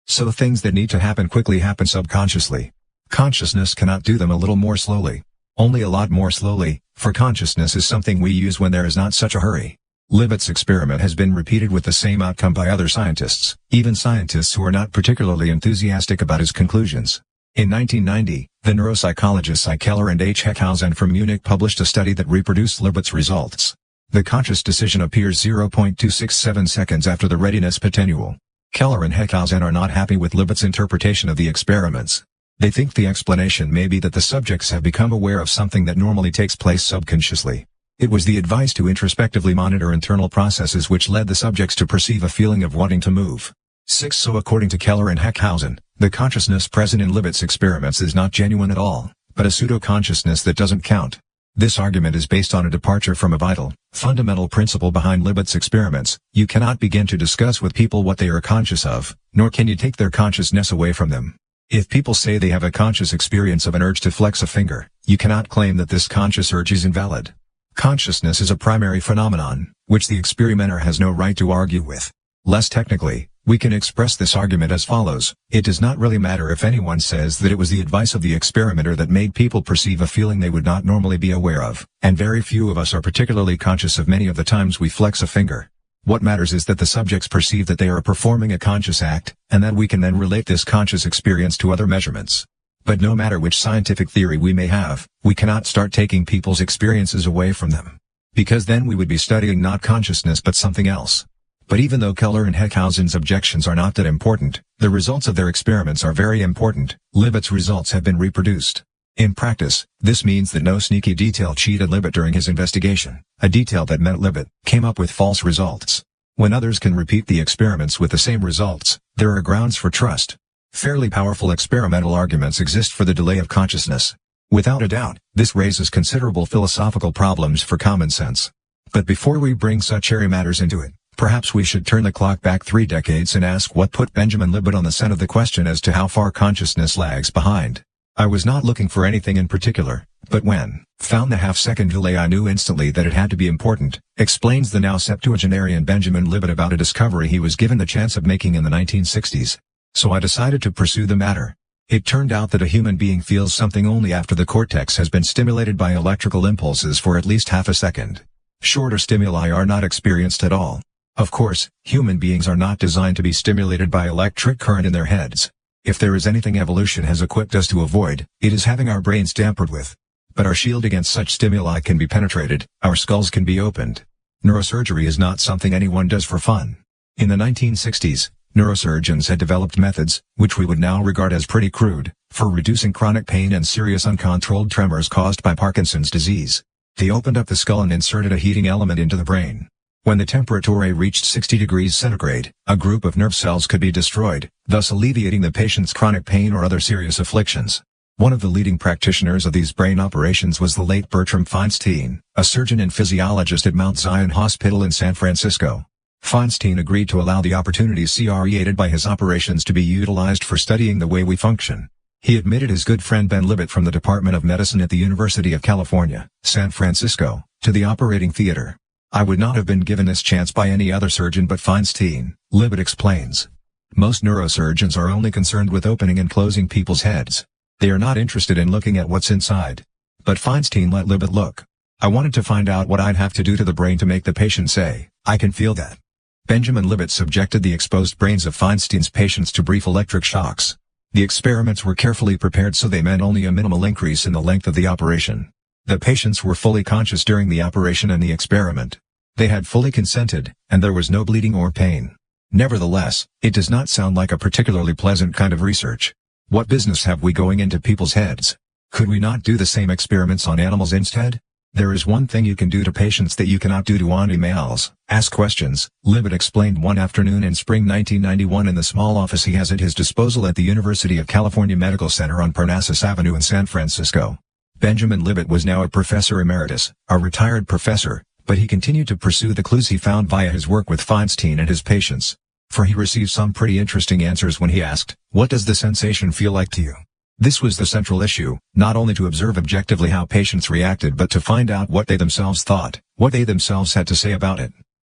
So things that need to happen quickly happen subconsciously. Consciousness cannot do them a little more slowly. Only a lot more slowly, for consciousness is something we use when there is not such a hurry. Libet's experiment has been repeated with the same outcome by other scientists, even scientists who are not particularly enthusiastic about his conclusions. In 1990, the neuropsychologists I. Keller and H. Heckhausen from Munich published a study that reproduced Libet's results. The conscious decision appears 0.267 seconds after the readiness potential. Keller and Heckhausen are not happy with Libet's interpretation of the experiments. They think the explanation may be that the subjects have become aware of something that normally takes place subconsciously. It was the advice to introspectively monitor internal processes which led the subjects to perceive a feeling of wanting to move. 6. So according to Keller and Heckhausen, the consciousness present in Libet's experiments is not genuine at all, but a pseudo-consciousness that doesn't count. This argument is based on a departure from a vital, fundamental principle behind Libet's experiments. You cannot begin to discuss with people what they are conscious of, nor can you take their consciousness away from them. If people say they have a conscious experience of an urge to flex a finger, you cannot claim that this conscious urge is invalid. Consciousness is a primary phenomenon, which the experimenter has no right to argue with. Less technically, we can express this argument as follows: it does not really matter if anyone says that it was the advice of the experimenter that made people perceive a feeling they would not normally be aware of, and very few of us are particularly conscious of many of the times we flex a finger. What matters is that the subjects perceive that they are performing a conscious act, and that we can then relate this conscious experience to other measurements. But no matter which scientific theory we may have, we cannot start taking people's experiences away from them. Because then we would be studying not consciousness but something else. But even though Keller and Heckhausen's objections are not that important, the results of their experiments are very important. Libet's results have been reproduced. In practice, this means that no sneaky detail cheated Libet during his investigation. A detail that meant Libet came up with false results. When others can repeat the experiments with the same results, there are grounds for trust. Fairly powerful experimental arguments exist for the delay of consciousness. Without a doubt, this raises considerable philosophical problems for common sense. But before we bring such airy matters into it, perhaps we should turn the clock back 3 decades and ask what put Benjamin Libet on the scent of the question as to how far consciousness lags behind. I was not looking for anything in particular, but when found the half-second delay I knew instantly that it had to be important, explains the now septuagenarian Benjamin Libet about a discovery he was given the chance of making in the 1960s. So I decided to pursue the matter. It turned out that a human being feels something only after the cortex has been stimulated by electrical impulses for at least half a second. Shorter stimuli are not experienced at all. Of course, human beings are not designed to be stimulated by electric current in their heads. If there is anything evolution has equipped us to avoid, it is having our brains tampered with. But our shield against such stimuli can be penetrated, our skulls can be opened. Neurosurgery is not something anyone does for fun. In the 1960s, neurosurgeons had developed methods, which we would now regard as pretty crude, for reducing chronic pain and serious uncontrolled tremors caused by Parkinson's disease. They opened up the skull and inserted a heating element into the brain. When the temperature reached 60 degrees centigrade, a group of nerve cells could be destroyed, thus alleviating the patient's chronic pain or other serious afflictions. One of the leading practitioners of these brain operations was the late Bertram Feinstein, a surgeon and physiologist at Mount Zion Hospital in San Francisco. Feinstein agreed to allow the opportunities created by his operations to be utilized for studying the way we function. He admitted his good friend Ben Libet from the Department of Medicine at the University of California, San Francisco, to the operating theater. I would not have been given this chance by any other surgeon but Feinstein, Libet explains. Most neurosurgeons are only concerned with opening and closing people's heads. They are not interested in looking at what's inside. But Feinstein let Libet look. I wanted to find out what I'd have to do to the brain to make the patient say, "I can feel that." Benjamin Libet subjected the exposed brains of Feinstein's patients to brief electric shocks. The experiments were carefully prepared so they meant only a minimal increase in the length of the operation. The patients were fully conscious during the operation and the experiment. They had fully consented, and there was no bleeding or pain. Nevertheless, it does not sound like a particularly pleasant kind of research. What business have we going into people's heads? Could we not do the same experiments on animals instead? There is one thing you can do to patients that you cannot do to animals: ask questions, Libet explained one afternoon in spring 1991 in the small office he has at his disposal at the University of California Medical Center on Parnassus Avenue in San Francisco. Benjamin Libet was now a professor emeritus, a retired professor, but he continued to pursue the clues he found via his work with Feinstein and his patients. For he received some pretty interesting answers when he asked, "What does the sensation feel like to you?" This was the central issue, not only to observe objectively how patients reacted but to find out what they themselves thought, what they themselves had to say about it.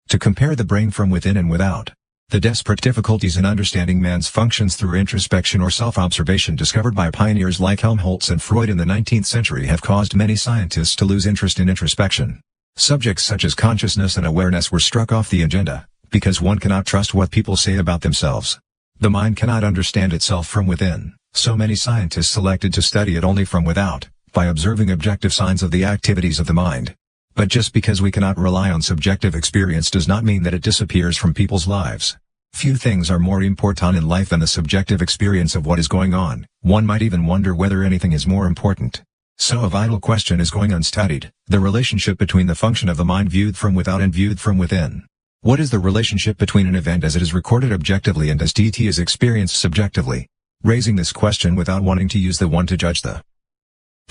To compare the brain from within and without. The desperate difficulties in understanding man's functions through introspection or self-observation discovered by pioneers like Helmholtz and Freud in the 19th century have caused many scientists to lose interest in introspection. Subjects such as consciousness and awareness were struck off the agenda, because one cannot trust what people say about themselves. The mind cannot understand itself from within, so many scientists selected to study it only from without, by observing objective signs of the activities of the mind. But just because we cannot rely on subjective experience does not mean that it disappears from people's lives. Few things are more important in life than the subjective experience of what is going on. One might even wonder whether anything is more important. So a vital question is going unstudied: the relationship between the function of the mind viewed from without and viewed from within. What is the relationship between an event as it is recorded objectively and as it is experienced subjectively? Raising this question without wanting to use the one to judge the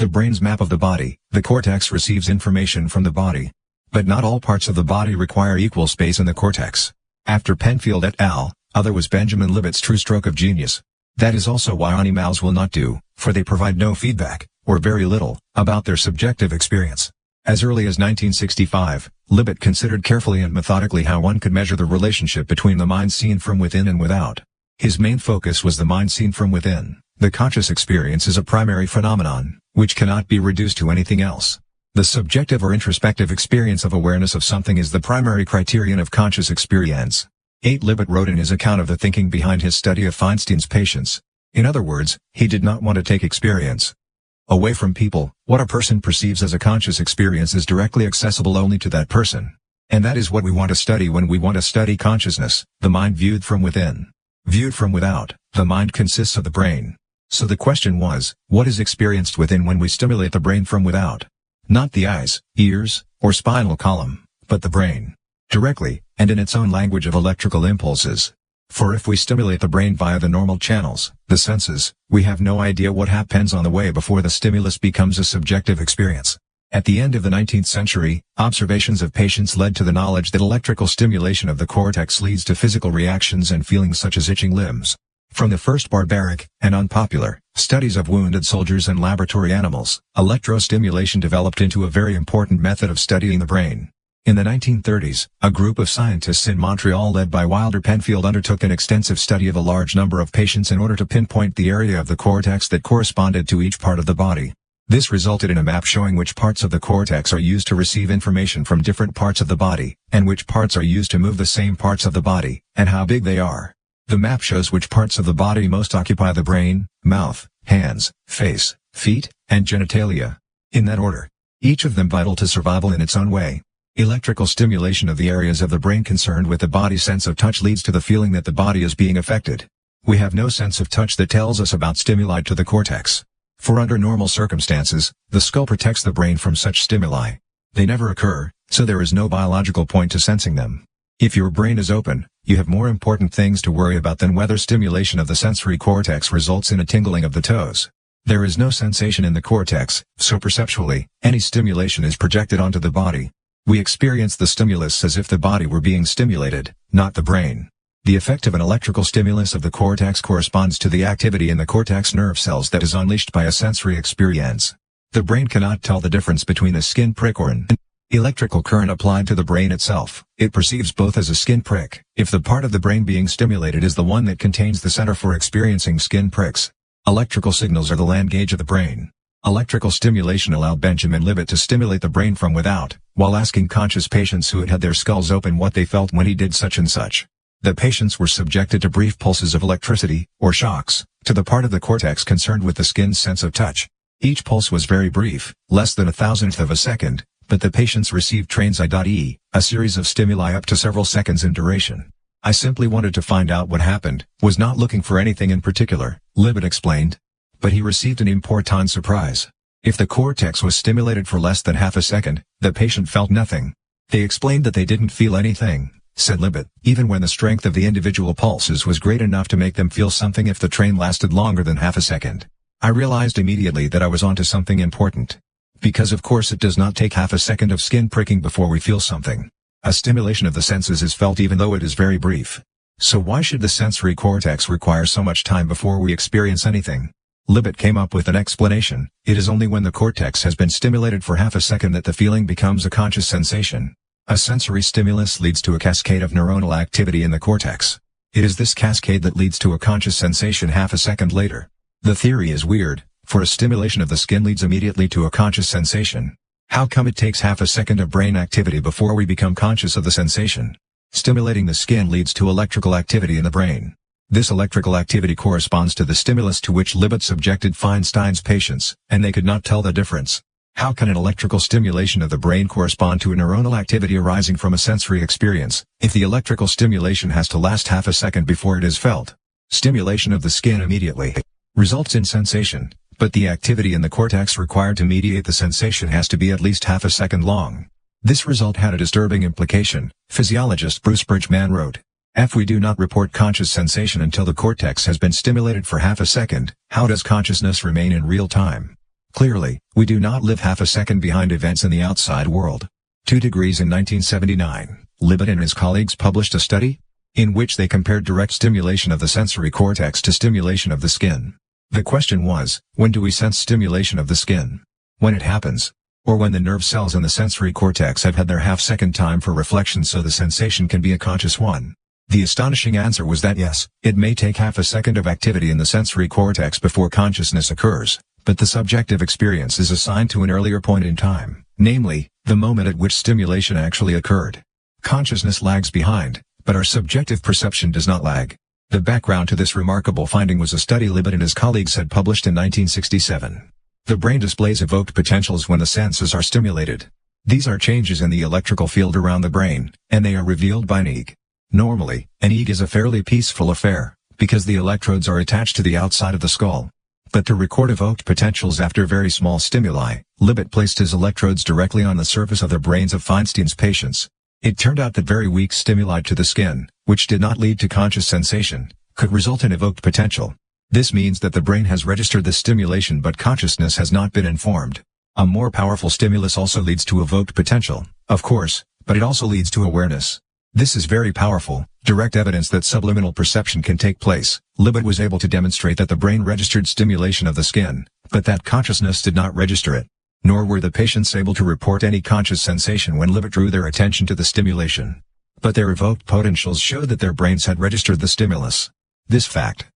brain's map of the body. The cortex receives information from the body. But not all parts of the body require equal space in the cortex. After Penfield et al., other was Benjamin Libet's true stroke of genius. That is also why animals will not do, for they provide no feedback, or very little, about their subjective experience. As early as 1965, Libet considered carefully and methodically how one could measure the relationship between the mind seen from within and without. His main focus was the mind seen from within. The conscious experience is a primary phenomenon, which cannot be reduced to anything else. The subjective or introspective experience of awareness of something is the primary criterion of conscious experience. Libet wrote in his account of the thinking behind his study of Feinstein's patients. In other words, he did not want to take experience away from people. What a person perceives as a conscious experience is directly accessible only to that person. And that is what we want to study when we want to study consciousness, the mind viewed from within. Viewed from without, the mind consists of the brain. So the question was, what is experienced within when we stimulate the brain from without? Not the eyes, ears, or spinal column, but the brain. Directly, and in its own language of electrical impulses. For if we stimulate the brain via the normal channels, the senses, we have no idea what happens on the way before the stimulus becomes a subjective experience. At the end of the 19th century, observations of patients led to the knowledge that electrical stimulation of the cortex leads to physical reactions and feelings such as itching limbs. From the first barbaric, and unpopular, studies of wounded soldiers and laboratory animals, electrostimulation developed into a very important method of studying the brain. In the 1930s, a group of scientists in Montreal led by Wilder Penfield undertook an extensive study of a large number of patients in order to pinpoint the area of the cortex that corresponded to each part of the body. This resulted in a map showing which parts of the cortex are used to receive information from different parts of the body, and which parts are used to move the same parts of the body, and how big they are. The map shows which parts of the body most occupy the brain, mouth, hands, face, feet, and genitalia. In that order. Each of them vital to survival in its own way. Electrical stimulation of the areas of the brain concerned with the body's sense of touch leads to the feeling that the body is being affected. We have no sense of touch that tells us about stimuli to the cortex. For under normal circumstances, the skull protects the brain from such stimuli. They never occur, so there is no biological point to sensing them. If your brain is open, you have more important things to worry about than whether stimulation of the sensory cortex results in a tingling of the toes. There is no sensation in the cortex, so perceptually, any stimulation is projected onto the body. We experience the stimulus as if the body were being stimulated, not the brain. The effect of an electrical stimulus of the cortex corresponds to the activity in the cortex nerve cells that is unleashed by a sensory experience. The brain cannot tell the difference between a skin prick or an electrical current applied to the brain itself. It perceives both as a skin prick, if the part of the brain being stimulated is the one that contains the center for experiencing skin pricks. Electrical signals are the land gauge of the brain. Electrical stimulation allowed Benjamin Libet to stimulate the brain from without, while asking conscious patients who had had their skulls open what they felt when he did such and such. The patients were subjected to brief pulses of electricity, or shocks, to the part of the cortex concerned with the skin's sense of touch. Each pulse was very brief, less than a thousandth of a second, but the patients received trains I.e., a series of stimuli up to several seconds in duration. I simply wanted to find out what happened, was not looking for anything in particular, Libet explained. But he received an important surprise. If the cortex was stimulated for less than half a second, the patient felt nothing. They explained that they didn't feel anything, said Libet, even when the strength of the individual pulses was great enough to make them feel something if the train lasted longer than half a second. I realized immediately that I was onto something important. Because of course it does not take half a second of skin pricking before we feel something. A stimulation of the senses is felt even though it is very brief. So why should the sensory cortex require so much time before we experience anything? Libet came up with an explanation. It is only when the cortex has been stimulated for half a second that the feeling becomes a conscious sensation. A sensory stimulus leads to a cascade of neuronal activity in the cortex. It is this cascade that leads to a conscious sensation half a second later. The theory is weird, for a stimulation of the skin leads immediately to a conscious sensation. How come it takes half a second of brain activity before we become conscious of the sensation? Stimulating the skin leads to electrical activity in the brain. This electrical activity corresponds to the stimulus to which Libet subjected Feinstein's patients, and they could not tell the difference. How can an electrical stimulation of the brain correspond to a neuronal activity arising from a sensory experience, if the electrical stimulation has to last half a second before it is felt? Stimulation of the skin immediately results in sensation, but the activity in the cortex required to mediate the sensation has to be at least half a second long. This result had a disturbing implication, physiologist Bruce Bridgman wrote. If we do not report conscious sensation until the cortex has been stimulated for half a second, how does consciousness remain in real time? Clearly, we do not live half a second behind events in the outside world. 2 degrees in 1979, Libet and his colleagues published a study in which they compared direct stimulation of the sensory cortex to stimulation of the skin. The question was, when do we sense stimulation of the skin? When it happens. Or when the nerve cells in the sensory cortex have had their half-second time for reflection so the sensation can be a conscious one. The astonishing answer was that yes, it may take half a second of activity in the sensory cortex before consciousness occurs, but the subjective experience is assigned to an earlier point in time, namely, the moment at which stimulation actually occurred. Consciousness lags behind, but our subjective perception does not lag. The background to this remarkable finding was a study Libet and his colleagues had published in 1967. The brain displays evoked potentials when the senses are stimulated. These are changes in the electrical field around the brain, and they are revealed by an EEG. Normally, an EEG is a fairly peaceful affair, because the electrodes are attached to the outside of the skull. But to record evoked potentials after very small stimuli, Libet placed his electrodes directly on the surface of the brains of Feinstein's patients. It turned out that very weak stimuli to the skin, which did not lead to conscious sensation, could result in evoked potential. This means that the brain has registered the stimulation but consciousness has not been informed. A more powerful stimulus also leads to evoked potential, of course, but it also leads to awareness. This is very powerful, direct evidence that subliminal perception can take place. Libet was able to demonstrate that the brain registered stimulation of the skin, but that consciousness did not register it. Nor were the patients able to report any conscious sensation when Libet drew their attention to the stimulation. But their evoked potentials showed that their brains had registered the stimulus. This fact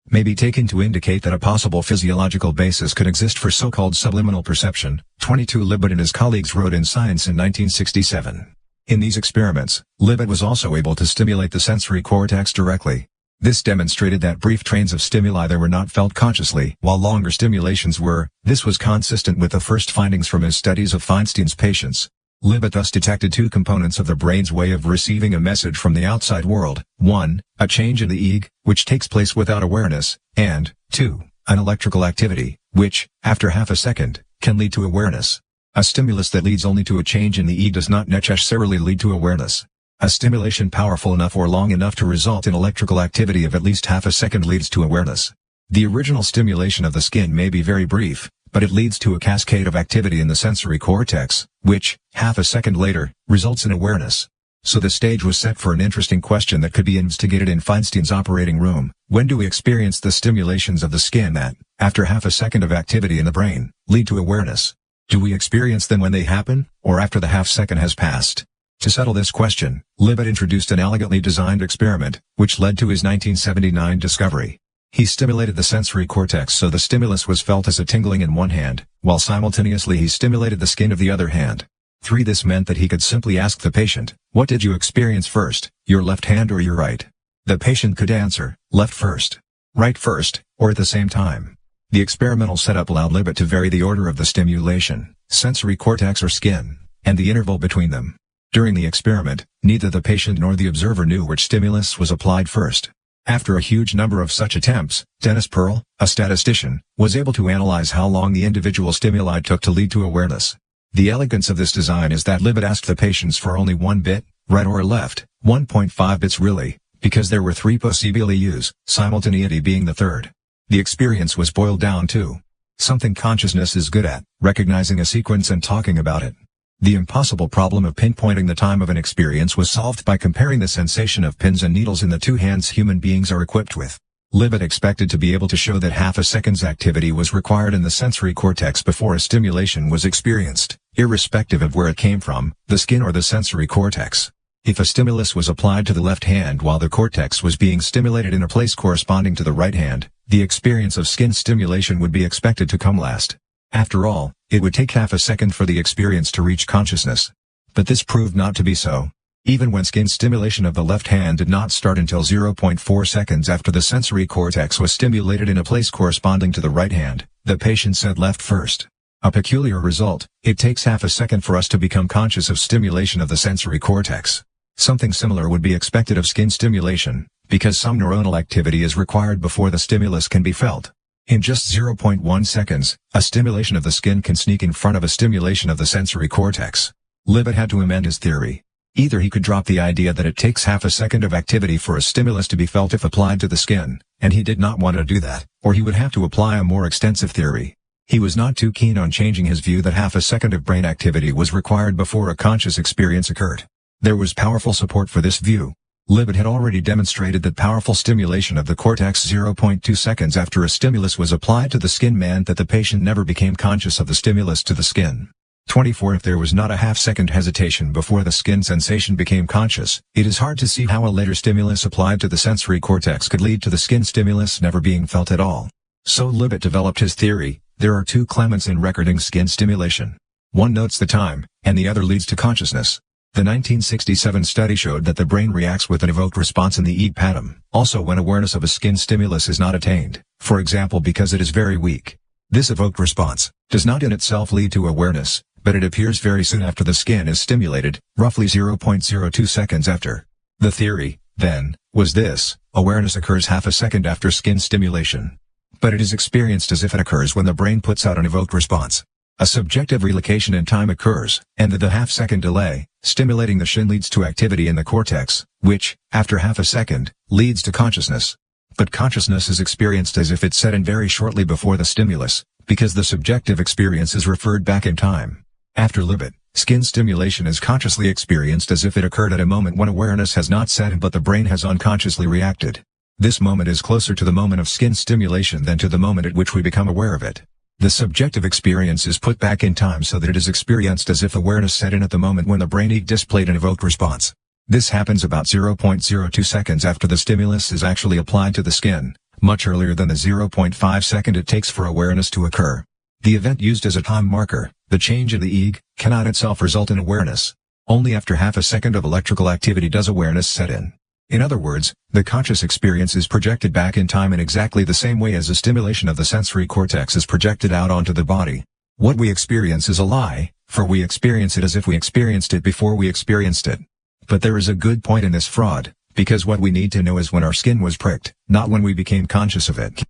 may be taken to indicate that a possible physiological basis could exist for so-called subliminal perception. 22 Libet and his colleagues wrote in Science in 1967. In these experiments, Libet was also able to stimulate the sensory cortex directly. This demonstrated that brief trains of stimuli there were not felt consciously, while longer stimulations were. This was consistent with the first findings from his studies of Feinstein's patients. Libet thus detected two components of the brain's way of receiving a message from the outside world: 1, a change in the EEG, which takes place without awareness, and 2, an electrical activity, which, after half a second, can lead to awareness. A stimulus that leads only to a change in the EEG does not necessarily lead to awareness. A stimulation powerful enough or long enough to result in electrical activity of at least half a second leads to awareness. The original stimulation of the skin may be very brief, but it leads to a cascade of activity in the sensory cortex, which, half a second later, results in awareness. So the stage was set for an interesting question that could be investigated in Feinstein's operating room. When do we experience the stimulations of the skin that, after half a second of activity in the brain, lead to awareness? Do we experience them when they happen, or after the half second has passed? To settle this question, Libet introduced an elegantly designed experiment, which led to his 1979 discovery. He stimulated the sensory cortex so the stimulus was felt as a tingling in one hand, while simultaneously he stimulated the skin of the other hand. 3. This meant that he could simply ask the patient, "What did you experience first, your left hand or your right?" The patient could answer, "Left first," "Right first," or at the same time. The experimental setup allowed Libet to vary the order of the stimulation, sensory cortex or skin, and the interval between them. During the experiment, neither the patient nor the observer knew which stimulus was applied first. After a huge number of such attempts, Dennis Pearl, a statistician, was able to analyze how long the individual stimuli took to lead to awareness. The elegance of this design is that Libet asked the patients for only one bit, right or left, 1.5 bits really, because there were 3 possibilities, simultaneity being the third. The experience was boiled down to something consciousness is good at, recognizing a sequence and talking about it. The impossible problem of pinpointing the time of an experience was solved by comparing the sensation of pins and needles in the 2 hands human beings are equipped with. Libet expected to be able to show that half a second's activity was required in the sensory cortex before a stimulation was experienced, irrespective of where it came from, the skin or the sensory cortex. If a stimulus was applied to the left hand while the cortex was being stimulated in a place corresponding to the right hand, the experience of skin stimulation would be expected to come last. After all, it would take half a second for the experience to reach consciousness. But this proved not to be so. Even when skin stimulation of the left hand did not start until 0.4 seconds after the sensory cortex was stimulated in a place corresponding to the right hand, the patient said left first. A peculiar result: it takes half a second for us to become conscious of stimulation of the sensory cortex. Something similar would be expected of skin stimulation, because some neuronal activity is required before the stimulus can be felt. In just 0.1 seconds, a stimulation of the skin can sneak in front of a stimulation of the sensory cortex. Libet had to amend his theory. Either he could drop the idea that it takes half a second of activity for a stimulus to be felt if applied to the skin, and he did not want to do that, or he would have to apply a more extensive theory. He was not too keen on changing his view that half a second of brain activity was required before a conscious experience occurred. There was powerful support for this view. Libet had already demonstrated that powerful stimulation of the cortex 0.2 seconds after a stimulus was applied to the skin meant that the patient never became conscious of the stimulus to the skin. 24. If there was not a half-second hesitation before the skin sensation became conscious, it is hard to see how a later stimulus applied to the sensory cortex could lead to the skin stimulus never being felt at all. So Libet developed his theory: there are 2 claimants in recording skin stimulation. One notes the time, and the other leads to consciousness. The 1967 study showed that the brain reacts with an evoked response in the EEG pattern, also when awareness of a skin stimulus is not attained, for example because it is very weak. This evoked response does not in itself lead to awareness, but it appears very soon after the skin is stimulated, roughly 0.02 seconds after. The theory, then, was this: awareness occurs half a second after skin stimulation. But it is experienced as if it occurs when the brain puts out an evoked response. A subjective relocation in time occurs, and the half-second delay, stimulating the shin leads to activity in the cortex, which, after half a second, leads to consciousness. But consciousness is experienced as if it set in very shortly before the stimulus, because the subjective experience is referred back in time. After Libet, skin stimulation is consciously experienced as if it occurred at a moment when awareness has not set in but the brain has unconsciously reacted. This moment is closer to the moment of skin stimulation than to the moment at which we become aware of it. The subjective experience is put back in time so that it is experienced as if awareness set in at the moment when the brain displayed an evoked response. This happens about 0.02 seconds after the stimulus is actually applied to the skin, much earlier than the 0.5 second it takes for awareness to occur. The event used as a time marker, the change in the EEG, cannot itself result in awareness. Only after half a second of electrical activity does awareness set in. In other words, the conscious experience is projected back in time in exactly the same way as a stimulation of the sensory cortex is projected out onto the body. What we experience is a lie, for we experience it as if we experienced it before we experienced it. But there is a good point in this fraud, because what we need to know is when our skin was pricked, not when we became conscious of it.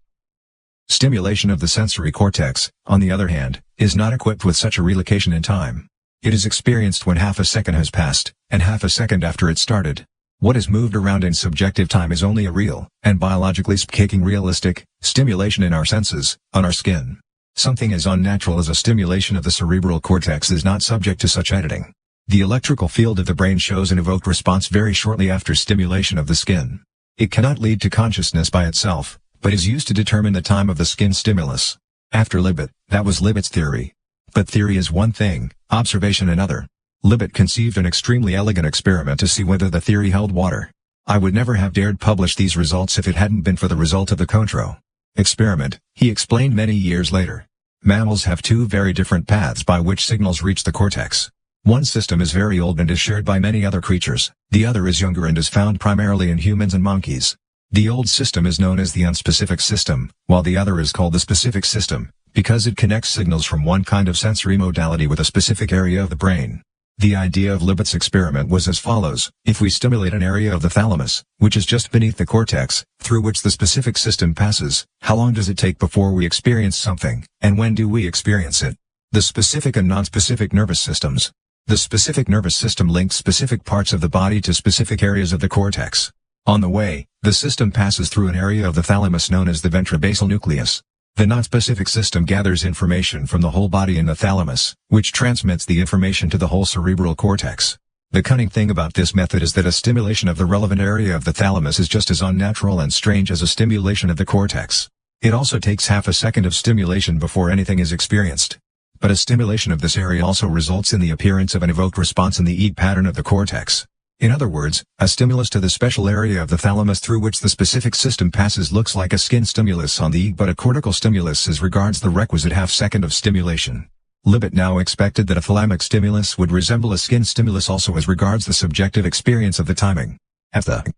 Stimulation of the sensory cortex, on the other hand, is not equipped with such a relocation in time. It is experienced when half a second has passed, and half a second after it started. What is moved around in subjective time is only a real, and biologically speaking realistic, stimulation in our senses, on our skin. Something as unnatural as a stimulation of the cerebral cortex is not subject to such editing. The electrical field of the brain shows an evoked response very shortly after stimulation of the skin. It cannot lead to consciousness by itself, but is used to determine the time of the skin stimulus. After Libet, that was Libet's theory. But theory is one thing, observation another. Libet conceived an extremely elegant experiment to see whether the theory held water. I would never have dared publish these results if it hadn't been for the result of the Contro experiment, he explained many years later. Mammals have two very different paths by which signals reach the cortex. One system is very old and is shared by many other creatures, the other is younger and is found primarily in humans and monkeys. The old system is known as the unspecific system, while the other is called the specific system, because it connects signals from one kind of sensory modality with a specific area of the brain. The idea of Libet's experiment was as follows: if we stimulate an area of the thalamus, which is just beneath the cortex, through which the specific system passes, how long does it take before we experience something, and when do we experience it? The specific and non-specific nervous systems. The specific nervous system links specific parts of the body to specific areas of the cortex. On the way, the system passes through an area of the thalamus known as the ventrobasal nucleus. The non-specific system gathers information from the whole body in the thalamus, which transmits the information to the whole cerebral cortex. The cunning thing about this method is that a stimulation of the relevant area of the thalamus is just as unnatural and strange as a stimulation of the cortex. It also takes half a second of stimulation before anything is experienced. But a stimulation of this area also results in the appearance of an evoked response in the EEG pattern of the cortex. In other words, a stimulus to the special area of the thalamus through which the specific system passes looks like a skin stimulus on the EEG but a cortical stimulus as regards the requisite half-second of stimulation. Libet now expected that a thalamic stimulus would resemble a skin stimulus also as regards the subjective experience of the timing. At the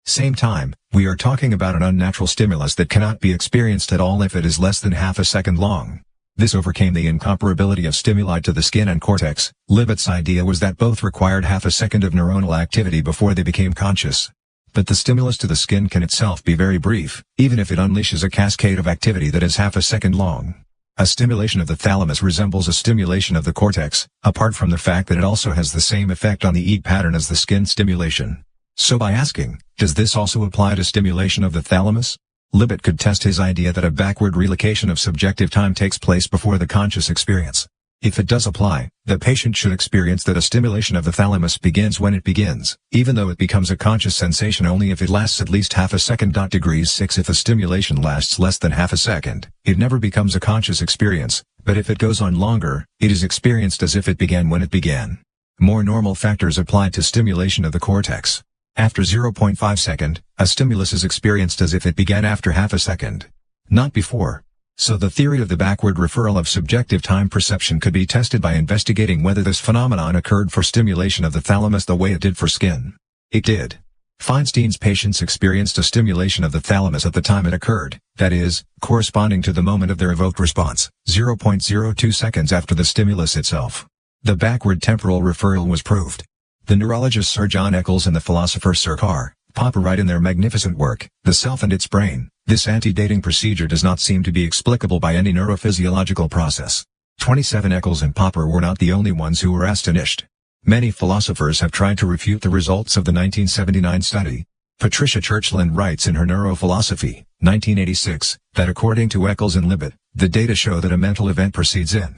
same time, we are talking about an unnatural stimulus that cannot be experienced at all if it is less than half a second long. This overcame the incomparability of stimuli to the skin and cortex. Libet's idea was that both required half a second of neuronal activity before they became conscious. But the stimulus to the skin can itself be very brief, even if it unleashes a cascade of activity that is half a second long. A stimulation of the thalamus resembles a stimulation of the cortex, apart from the fact that it also has the same effect on the EEG pattern as the skin stimulation. So by asking, does this also apply to stimulation of the thalamus? Libet could test his idea that a backward relocation of subjective time takes place before the conscious experience. If it does apply, the patient should experience that a stimulation of the thalamus begins when it begins, even though it becomes a conscious sensation only if it lasts at least half a second. Degree 6 If the stimulation lasts less than half a second, it never becomes a conscious experience, but if it goes on longer, it is experienced as if it began when it began. More normal factors apply to stimulation of the cortex. After 0.5 second, a stimulus is experienced as if it began after half a second. Not before. So the theory of the backward referral of subjective time perception could be tested by investigating whether this phenomenon occurred for stimulation of the thalamus the way it did for skin. It did. Feinstein's patients experienced a stimulation of the thalamus at the time it occurred, that is, corresponding to the moment of their evoked response, 0.02 seconds after the stimulus itself. The backward temporal referral was proved. The neurologists Sir John Eccles and the philosopher Sir Karl Popper write in their magnificent work, The Self and Its Brain, this antedating procedure does not seem to be explicable by any neurophysiological process. 27 Eccles and Popper were not the only ones who were astonished. Many philosophers have tried to refute the results of the 1979 study. Patricia Churchland writes in her Neurophilosophy, 1986, that according to Eccles and Libet, the data show that a mental event proceeds in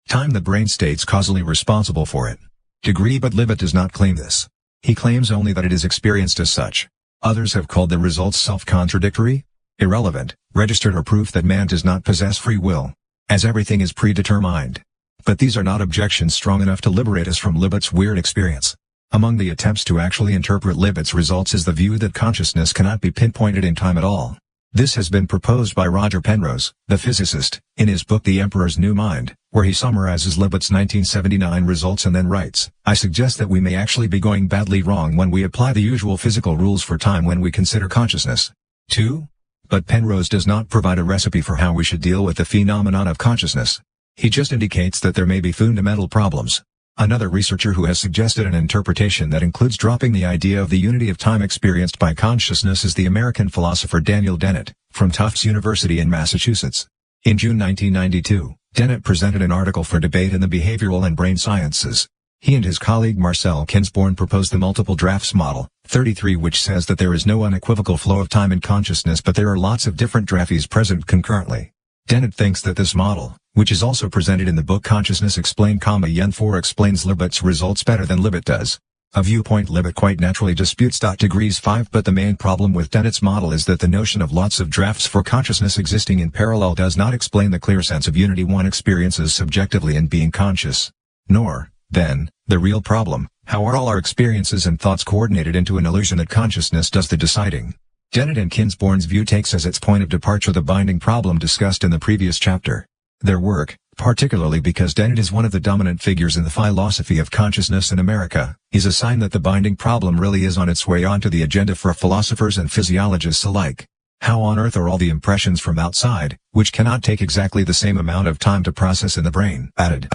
time the brain states causally responsible for it. Degree but Libet does not claim this. He claims only that it is experienced as such. Others have called the results self-contradictory, irrelevant, registered or proof that man does not possess free will, as everything is predetermined. But these are not objections strong enough to liberate us from Libet's weird experience. Among the attempts to actually interpret Libet's results is the view that consciousness cannot be pinpointed in time at all. This has been proposed by Roger Penrose, the physicist, in his book The Emperor's New Mind, where he summarizes Libet's 1979 results and then writes, I suggest that we may actually be going badly wrong when we apply the usual physical rules for time when we consider consciousness. 2. But Penrose does not provide a recipe for how we should deal with the phenomenon of consciousness. He just indicates that there may be fundamental problems. Another researcher who has suggested an interpretation that includes dropping the idea of the unity of time experienced by consciousness is the American philosopher Daniel Dennett, from Tufts University in Massachusetts. In June 1992, Dennett presented an article for debate in the Behavioral and Brain Sciences. He and his colleague Marcel Kinsborn proposed the multiple drafts model, 33, which says that there is no unequivocal flow of time in consciousness but there are lots of different drafts present concurrently. Dennett thinks that this model, which is also presented in the book Consciousness Explained, Yen 4, explains Libet's results better than Libet does. A viewpoint Libet quite naturally disputes. Degrees 5 But the main problem with Dennett's model is that the notion of lots of drafts for consciousness existing in parallel does not explain the clear sense of unity one experiences subjectively in being conscious. Nor, then, the real problem, how are all our experiences and thoughts coordinated into an illusion that consciousness does the deciding. Dennett and Kinsborn's view takes as its point of departure the binding problem discussed in the previous chapter. Their work, particularly because Dennett is one of the dominant figures in the philosophy of consciousness in America, is a sign that the binding problem really is on its way onto the agenda for philosophers and physiologists alike. How on earth are all the impressions from outside, which cannot take exactly the same amount of time to process in the brain, added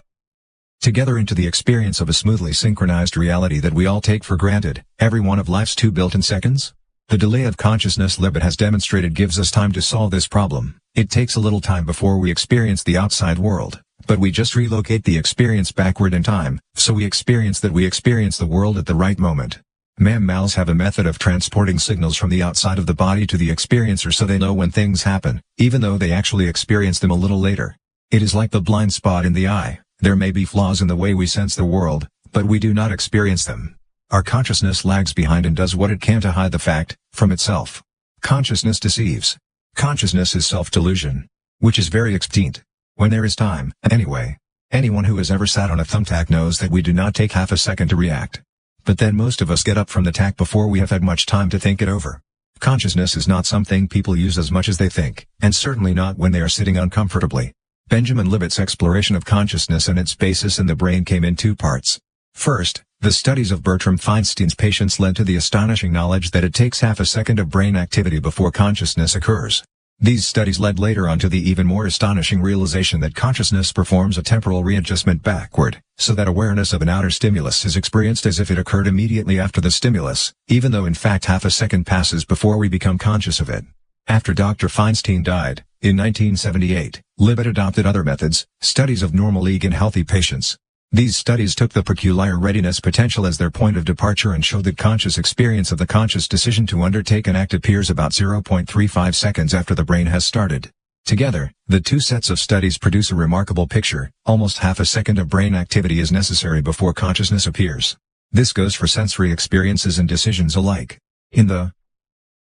together into the experience of a smoothly synchronized reality that we all take for granted, every one of life's 2 built-in seconds? The delay of consciousness Libet has demonstrated gives us time to solve this problem. It takes a little time before we experience the outside world, but we just relocate the experience backward in time, so we experience the world at the right moment. Mammals have a method of transporting signals from the outside of the body to the experiencer so they know when things happen, even though they actually experience them a little later. It is like the blind spot in the eye. There may be flaws in the way we sense the world, but we do not experience them. Our consciousness lags behind and does what it can to hide the fact, from itself. Consciousness deceives. Consciousness is self-delusion. Which is very extinct. When there is time, anyway. Anyone who has ever sat on a thumbtack knows that we do not take half a second to react. But then most of us get up from the tack before we have had much time to think it over. Consciousness is not something people use as much as they think, and certainly not when they are sitting uncomfortably. Benjamin Libet's exploration of consciousness and its basis in the brain came in 2 parts. First, the studies of Bertram Feinstein's patients led to the astonishing knowledge that it takes half a second of brain activity before consciousness occurs. These studies led later on to the even more astonishing realization that consciousness performs a temporal readjustment backward, so that awareness of an outer stimulus is experienced as if it occurred immediately after the stimulus, even though in fact half a second passes before we become conscious of it. After Dr. Feinstein died, in 1978, Libet adopted other methods, studies of normal ego in healthy patients. These studies took the peculiar readiness potential as their point of departure and showed that conscious experience of the conscious decision to undertake an act appears about 0.35 seconds after the brain has started. Together, the 2 sets of studies produce a remarkable picture. Almost half a second of brain activity is necessary before consciousness appears. This goes for sensory experiences and decisions alike. In the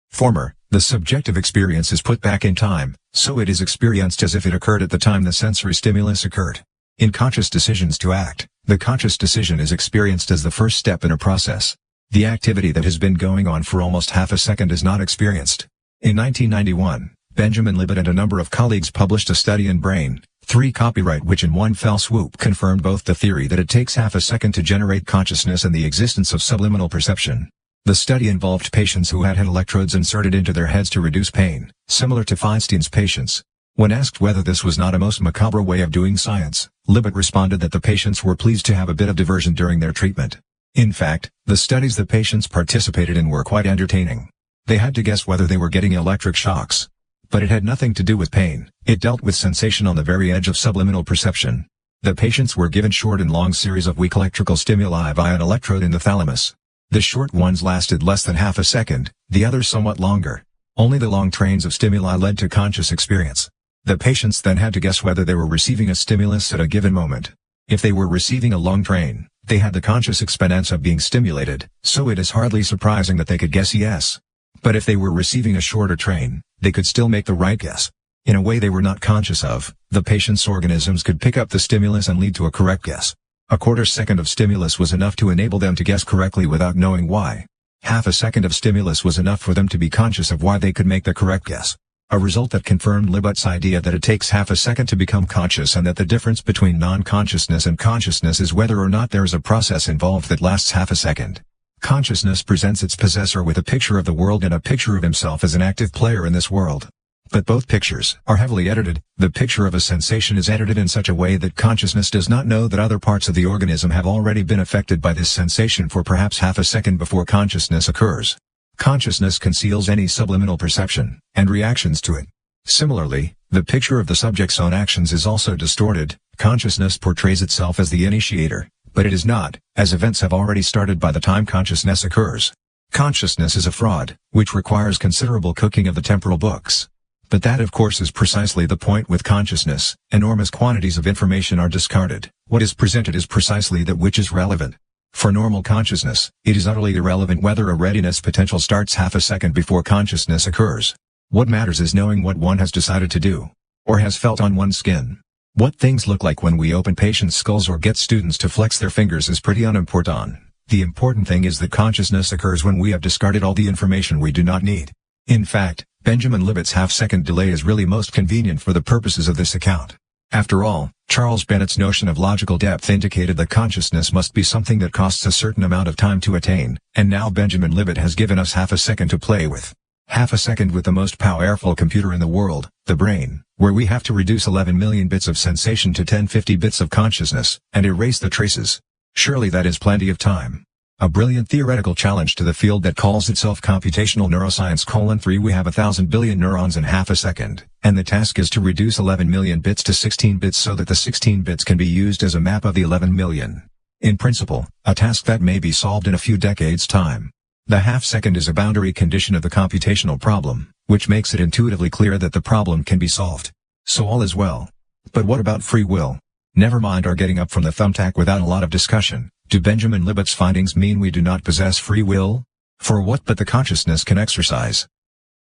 former, the subjective experience is put back in time, so it is experienced as if it occurred at the time the sensory stimulus occurred. In conscious decisions to act, the conscious decision is experienced as the first step in a process. The activity that has been going on for almost half a second is not experienced. In 1991, Benjamin Libet and a number of colleagues published a study in Brain 3 copyright which in one fell swoop confirmed both the theory that it takes half a second to generate consciousness and the existence of subliminal perception. The study involved patients who had electrodes inserted into their heads to reduce pain, similar to Feinstein's patients. When asked whether this was not a most macabre way of doing science, Libet responded that the patients were pleased to have a bit of diversion during their treatment. In fact, the studies the patients participated in were quite entertaining. They had to guess whether they were getting electric shocks. But it had nothing to do with pain, it dealt with sensation on the very edge of subliminal perception. The patients were given short and long series of weak electrical stimuli via an electrode in the thalamus. The short ones lasted less than half a second, the others somewhat longer. Only the long trains of stimuli led to conscious experience. The patients then had to guess whether they were receiving a stimulus at a given moment. If they were receiving a long train, they had the conscious experience of being stimulated, so it is hardly surprising that they could guess yes. But if they were receiving a shorter train, they could still make the right guess. In a way they were not conscious of, the patient's organisms could pick up the stimulus and lead to a correct guess. A quarter second of stimulus was enough to enable them to guess correctly without knowing why. Half a second of stimulus was enough for them to be conscious of why they could make the correct guess. A result that confirmed Libet's idea that it takes half a second to become conscious and that the difference between non-consciousness and consciousness is whether or not there is a process involved that lasts half a second. Consciousness presents its possessor with a picture of the world and a picture of himself as an active player in this world. But both pictures are heavily edited. The picture of a sensation is edited in such a way that consciousness does not know that other parts of the organism have already been affected by this sensation for perhaps half a second before consciousness occurs. Consciousness conceals any subliminal perception and reactions to it. Similarly, the picture of the subject's own actions is also distorted. Consciousness portrays itself as the initiator, but it is not, as events have already started by the time consciousness occurs. Consciousness is a fraud, which requires considerable cooking of the temporal books. But that of course is precisely the point with consciousness. Enormous quantities of information are discarded. What is presented is precisely that which is relevant. For normal consciousness, it is utterly irrelevant whether a readiness potential starts half a second before consciousness occurs. What matters is knowing what one has decided to do, or has felt on one's skin. What things look like when we open patients' skulls or get students to flex their fingers is pretty unimportant. The important thing is that consciousness occurs when we have discarded all the information we do not need. In fact, Benjamin Libet's half-second delay is really most convenient for the purposes of this account. After all, Charles Bennett's notion of logical depth indicated that consciousness must be something that costs a certain amount of time to attain, and now Benjamin Libet has given us half a second to play with. Half a second with the most powerful computer in the world, the brain, where we have to reduce 11 million bits of sensation to 1050 bits of consciousness, and erase the traces. Surely that is plenty of time. A brilliant theoretical challenge to the field that calls itself computational neuroscience: 3 We have 1,000 billion neurons in half a second, and the task is to reduce 11 million bits to 16 bits so that the 16 bits can be used as a map of the 11 million. In principle, a task that may be solved in a few decades' time. The half-second is a boundary condition of the computational problem, which makes it intuitively clear that the problem can be solved. So all is well. But what about free will? Never mind our getting up from the thumbtack without a lot of discussion. Do Benjamin Libet's findings mean we do not possess free will? For what but the consciousness can exercise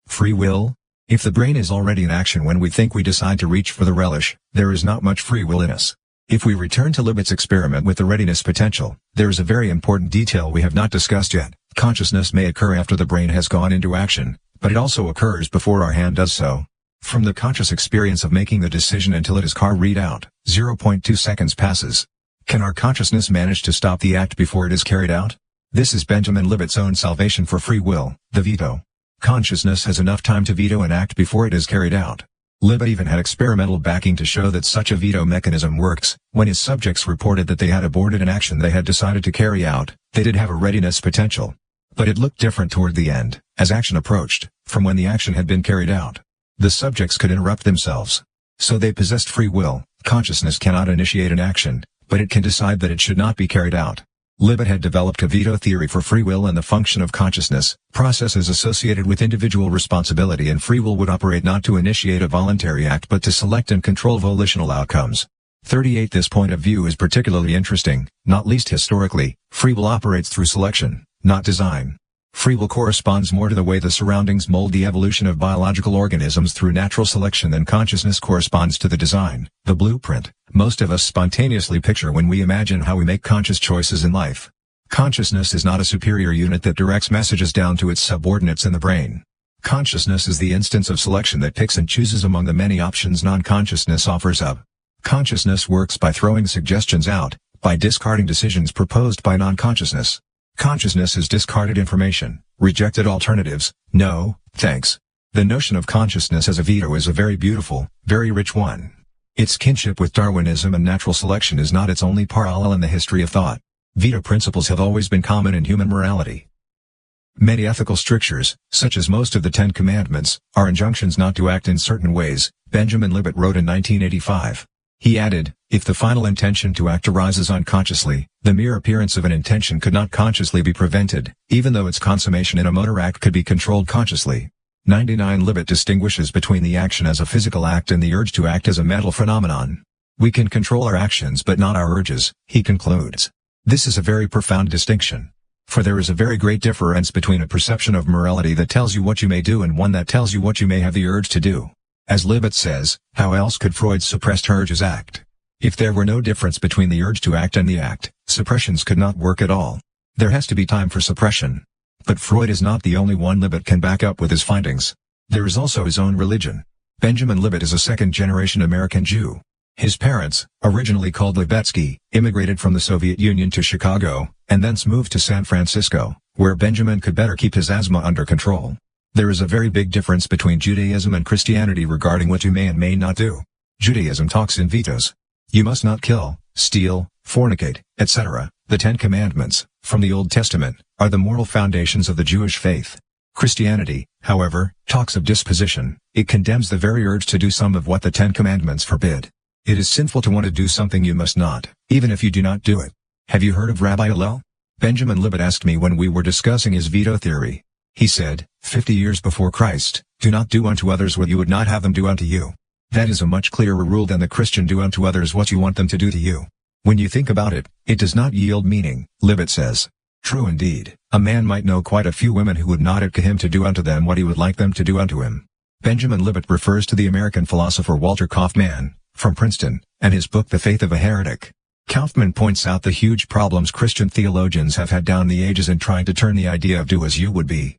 free will? If the brain is already in action when we think we decide to reach for the relish, there is not much free will in us. If we return to Libet's experiment with the readiness potential, there is a very important detail we have not discussed yet. Consciousness may occur after the brain has gone into action, but it also occurs before our hand does so. From the conscious experience of making the decision until it is car read out, 0.2 seconds passes. Can our consciousness manage to stop the act before it is carried out? This is Benjamin Libet's own salvation for free will, the veto. Consciousness has enough time to veto an act before it is carried out. Libet even had experimental backing to show that such a veto mechanism works. When his subjects reported that they had aborted an action they had decided to carry out, they did have a readiness potential. But it looked different toward the end, as action approached, from when the action had been carried out. The subjects could interrupt themselves. So they possessed free will. Consciousness cannot initiate an action, but it can decide that it should not be carried out. Libet had developed a veto theory for free will and the function of consciousness, processes associated with individual responsibility and free will would operate not to initiate a voluntary act but to select and control volitional outcomes. 38 This point of view is particularly interesting, not least historically. Free will operates through selection, not design. Free will corresponds more to the way the surroundings mold the evolution of biological organisms through natural selection than consciousness corresponds to the design, the blueprint, most of us spontaneously picture when we imagine how we make conscious choices in life. Consciousness is not a superior unit that directs messages down to its subordinates in the brain. Consciousness is the instance of selection that picks and chooses among the many options non-consciousness offers up. Consciousness works by throwing suggestions out, by discarding decisions proposed by non-consciousness. Consciousness is discarded information, rejected alternatives, no, thanks. The notion of consciousness as a veto is a very beautiful, very rich one. Its kinship with Darwinism and natural selection is not its only parallel in the history of thought. Veto principles have always been common in human morality. Many ethical strictures, such as most of the Ten Commandments, are injunctions not to act in certain ways, Benjamin Libet wrote in 1985. He added, if the final intention to act arises unconsciously, the mere appearance of an intention could not consciously be prevented, even though its consummation in a motor act could be controlled consciously. 99 Libet distinguishes between the action as a physical act and the urge to act as a mental phenomenon. We can control our actions but not our urges, he concludes. This is a very profound distinction. For there is a very great difference between a perception of morality that tells you what you may do and one that tells you what you may have the urge to do. As Libet says, how else could Freud's suppressed urges act? If there were no difference between the urge to act and the act, suppressions could not work at all. There has to be time for suppression. But Freud is not the only one Libet can back up with his findings. There is also his own religion. Benjamin Libet is a second-generation American Jew. His parents, originally called Libetsky, immigrated from the Soviet Union to Chicago, and thence moved to San Francisco, where Benjamin could better keep his asthma under control. There is a very big difference between Judaism and Christianity regarding what you may and may not do. Judaism talks in vetoes. You must not kill, steal, fornicate, etc. The Ten Commandments, from the Old Testament, are the moral foundations of the Jewish faith. Christianity, however, talks of disposition. It condemns the very urge to do some of what the Ten Commandments forbid. It is sinful to want to do something you must not, even if you do not do it. Have you heard of Rabbi Hillel? Benjamin Libet asked me when we were discussing his veto theory. He said, 50 years before Christ, do not do unto others what you would not have them do unto you. That is a much clearer rule than the Christian do unto others what you want them to do to you. When you think about it, it does not yield meaning, Libet says. True indeed, a man might know quite a few women who would not ask him to do unto them what he would like them to do unto him. Benjamin Libet refers to the American philosopher Walter Kaufmann, from Princeton, and his book The Faith of a Heretic. Kaufmann points out the huge problems Christian theologians have had down the ages in trying to turn the idea of do as you would be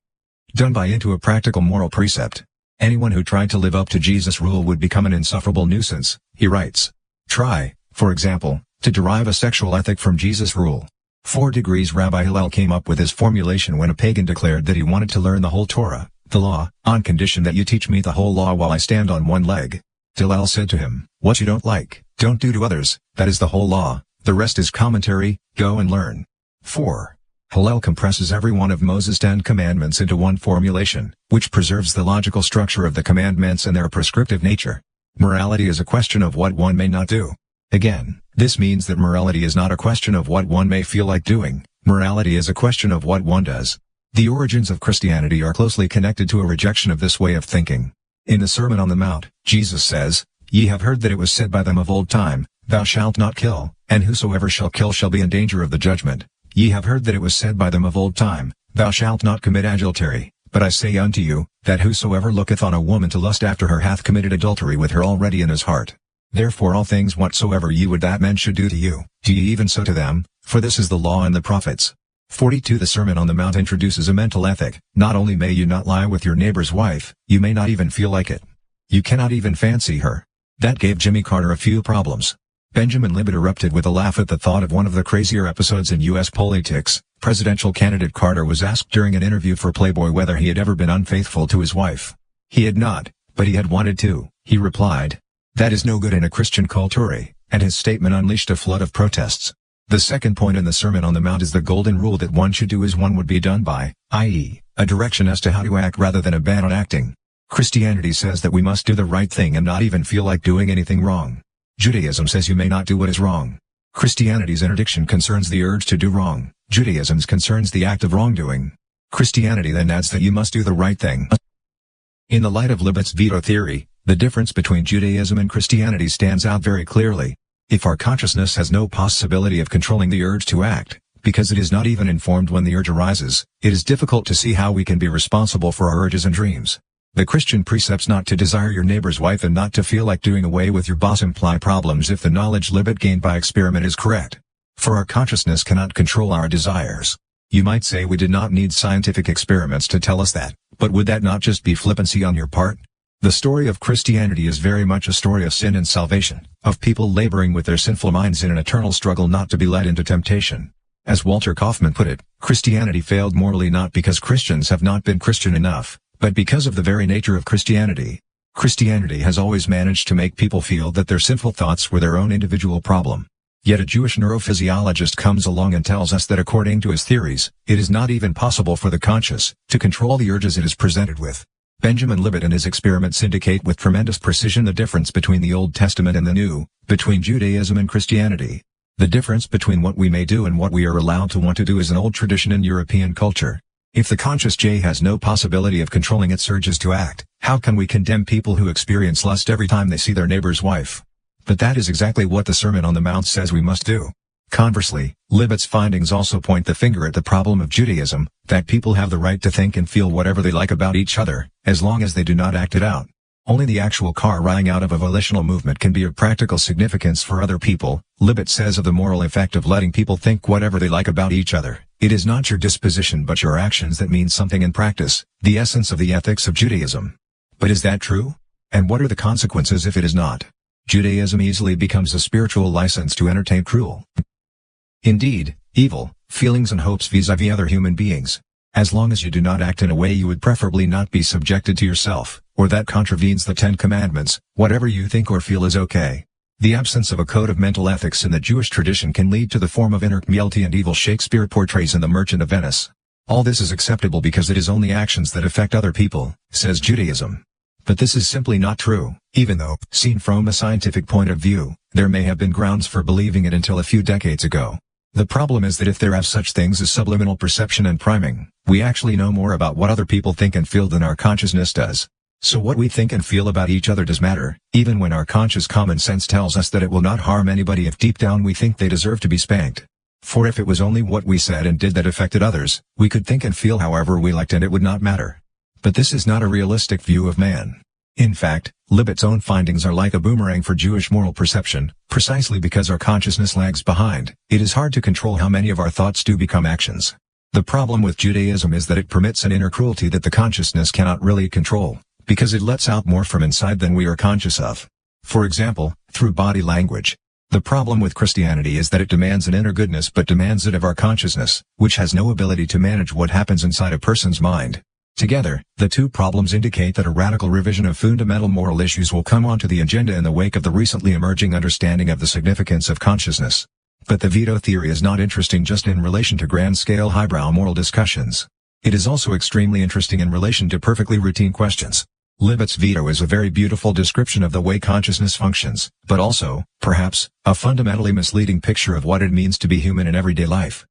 done by into a practical moral precept. Anyone who tried to live up to Jesus' rule would become an insufferable nuisance, he writes. Try, for example, to derive a sexual ethic from Jesus' rule. 4 degrees Rabbi Hillel came up with his formulation when a pagan declared that he wanted to learn the whole Torah, the law, on condition that you teach me the whole law while I stand on one leg. Hillel said to him, what you don't like, don't do to others, that is the whole law, the rest is commentary, go and learn. 4. Hillel compresses every one of Moses' 10 commandments into one formulation, which preserves the logical structure of the commandments and their prescriptive nature. Morality is a question of what one may not do. Again, this means that morality is not a question of what one may feel like doing, morality is a question of what one does. The origins of Christianity are closely connected to a rejection of this way of thinking. In the Sermon on the Mount, Jesus says, Ye have heard that it was said by them of old time, Thou shalt not kill, and whosoever shall kill shall be in danger of the judgment. Ye have heard that it was said by them of old time, Thou shalt not commit adultery. But I say unto you, that whosoever looketh on a woman to lust after her hath committed adultery with her already in his heart. Therefore all things whatsoever ye would that men should do to you, do ye even so to them, for this is the law and the prophets. 42 The Sermon on the Mount introduces a mental ethic. Not only may you not lie with your neighbor's wife, you may not even feel like it. You cannot even fancy her. That gave Jimmy Carter a few problems. Benjamin Libet erupted with a laugh at the thought of one of the crazier episodes in U.S. politics. Presidential candidate Carter was asked during an interview for Playboy whether he had ever been unfaithful to his wife. He had not, but he had wanted to, he replied. That is no good in a Christian culture, and his statement unleashed a flood of protests. The second point in the Sermon on the Mount is the golden rule that one should do as one would be done by, i.e., a direction as to how to act rather than a ban on acting. Christianity says that we must do the right thing and not even feel like doing anything wrong. Judaism says you may not do what is wrong. Christianity's interdiction concerns the urge to do wrong. Judaism's concerns the act of wrongdoing. Christianity then adds that you must do the right thing. In the light of Libet's veto theory, the difference between Judaism and Christianity stands out very clearly. If our consciousness has no possibility of controlling the urge to act, because it is not even informed when the urge arises, it is difficult to see how we can be responsible for our urges and dreams. The Christian precepts not to desire your neighbor's wife and not to feel like doing away with your boss imply problems if the knowledge Libet gained by experiment is correct. For our consciousness cannot control our desires. You might say we did not need scientific experiments to tell us that, but would that not just be flippancy on your part? The story of Christianity is very much a story of sin and salvation, of people laboring with their sinful minds in an eternal struggle not to be led into temptation. As Walter Kaufmann put it, Christianity failed morally not because Christians have not been Christian enough, but because of the very nature of Christianity. Christianity has always managed to make people feel that their sinful thoughts were their own individual problem. Yet a Jewish neurophysiologist comes along and tells us that according to his theories, it is not even possible for the conscious to control the urges it is presented with. Benjamin Libet and his experiments indicate with tremendous precision the difference between the Old Testament and the New, between Judaism and Christianity. The difference between what we may do and what we are allowed to want to do is an old tradition in European culture. If the conscious J has no possibility of controlling its urges to act, how can we condemn people who experience lust every time they see their neighbor's wife? But that is exactly what the Sermon on the Mount says we must do. Conversely, Libet's findings also point the finger at the problem of Judaism, that people have the right to think and feel whatever they like about each other, as long as they do not act it out. Only the actual carrying out of a volitional movement can be of practical significance for other people. Libet says of the moral effect of letting people think whatever they like about each other, it is not your disposition but your actions that mean something in practice, the essence of the ethics of Judaism. But is that true? And what are the consequences if it is not? Judaism easily becomes a spiritual license to entertain cruel, indeed, evil, feelings and hopes vis-à-vis other human beings. As long as you do not act in a way you would preferably not be subjected to yourself, or that contravenes the 10 Commandments, whatever you think or feel is okay. The absence of a code of mental ethics in the Jewish tradition can lead to the form of inner cruelty and evil Shakespeare portrays in The Merchant of Venice. All this is acceptable because it is only actions that affect other people, says Judaism. But this is simply not true, even though, seen from a scientific point of view, there may have been grounds for believing it until a few decades ago. The problem is that if there are such things as subliminal perception and priming, we actually know more about what other people think and feel than our consciousness does. So what we think and feel about each other does matter, even when our conscious common sense tells us that it will not harm anybody if deep down we think they deserve to be spanked. For if it was only what we said and did that affected others, we could think and feel however we liked and it would not matter. But this is not a realistic view of man. In fact, Libet's own findings are like a boomerang for Jewish moral perception, precisely because our consciousness lags behind. It is hard to control how many of our thoughts do become actions. The problem with Judaism is that it permits an inner cruelty that the consciousness cannot really control, because it lets out more from inside than we are conscious of. For example, through body language. The problem with Christianity is that it demands an inner goodness but demands it of our consciousness, which has no ability to manage what happens inside a person's mind. Together, the two problems indicate that a radical revision of fundamental moral issues will come onto the agenda in the wake of the recently emerging understanding of the significance of consciousness. But the veto theory is not interesting just in relation to grand-scale highbrow moral discussions. It is also extremely interesting in relation to perfectly routine questions. Libet's veto is a very beautiful description of the way consciousness functions, but also, perhaps, a fundamentally misleading picture of what it means to be human in everyday life.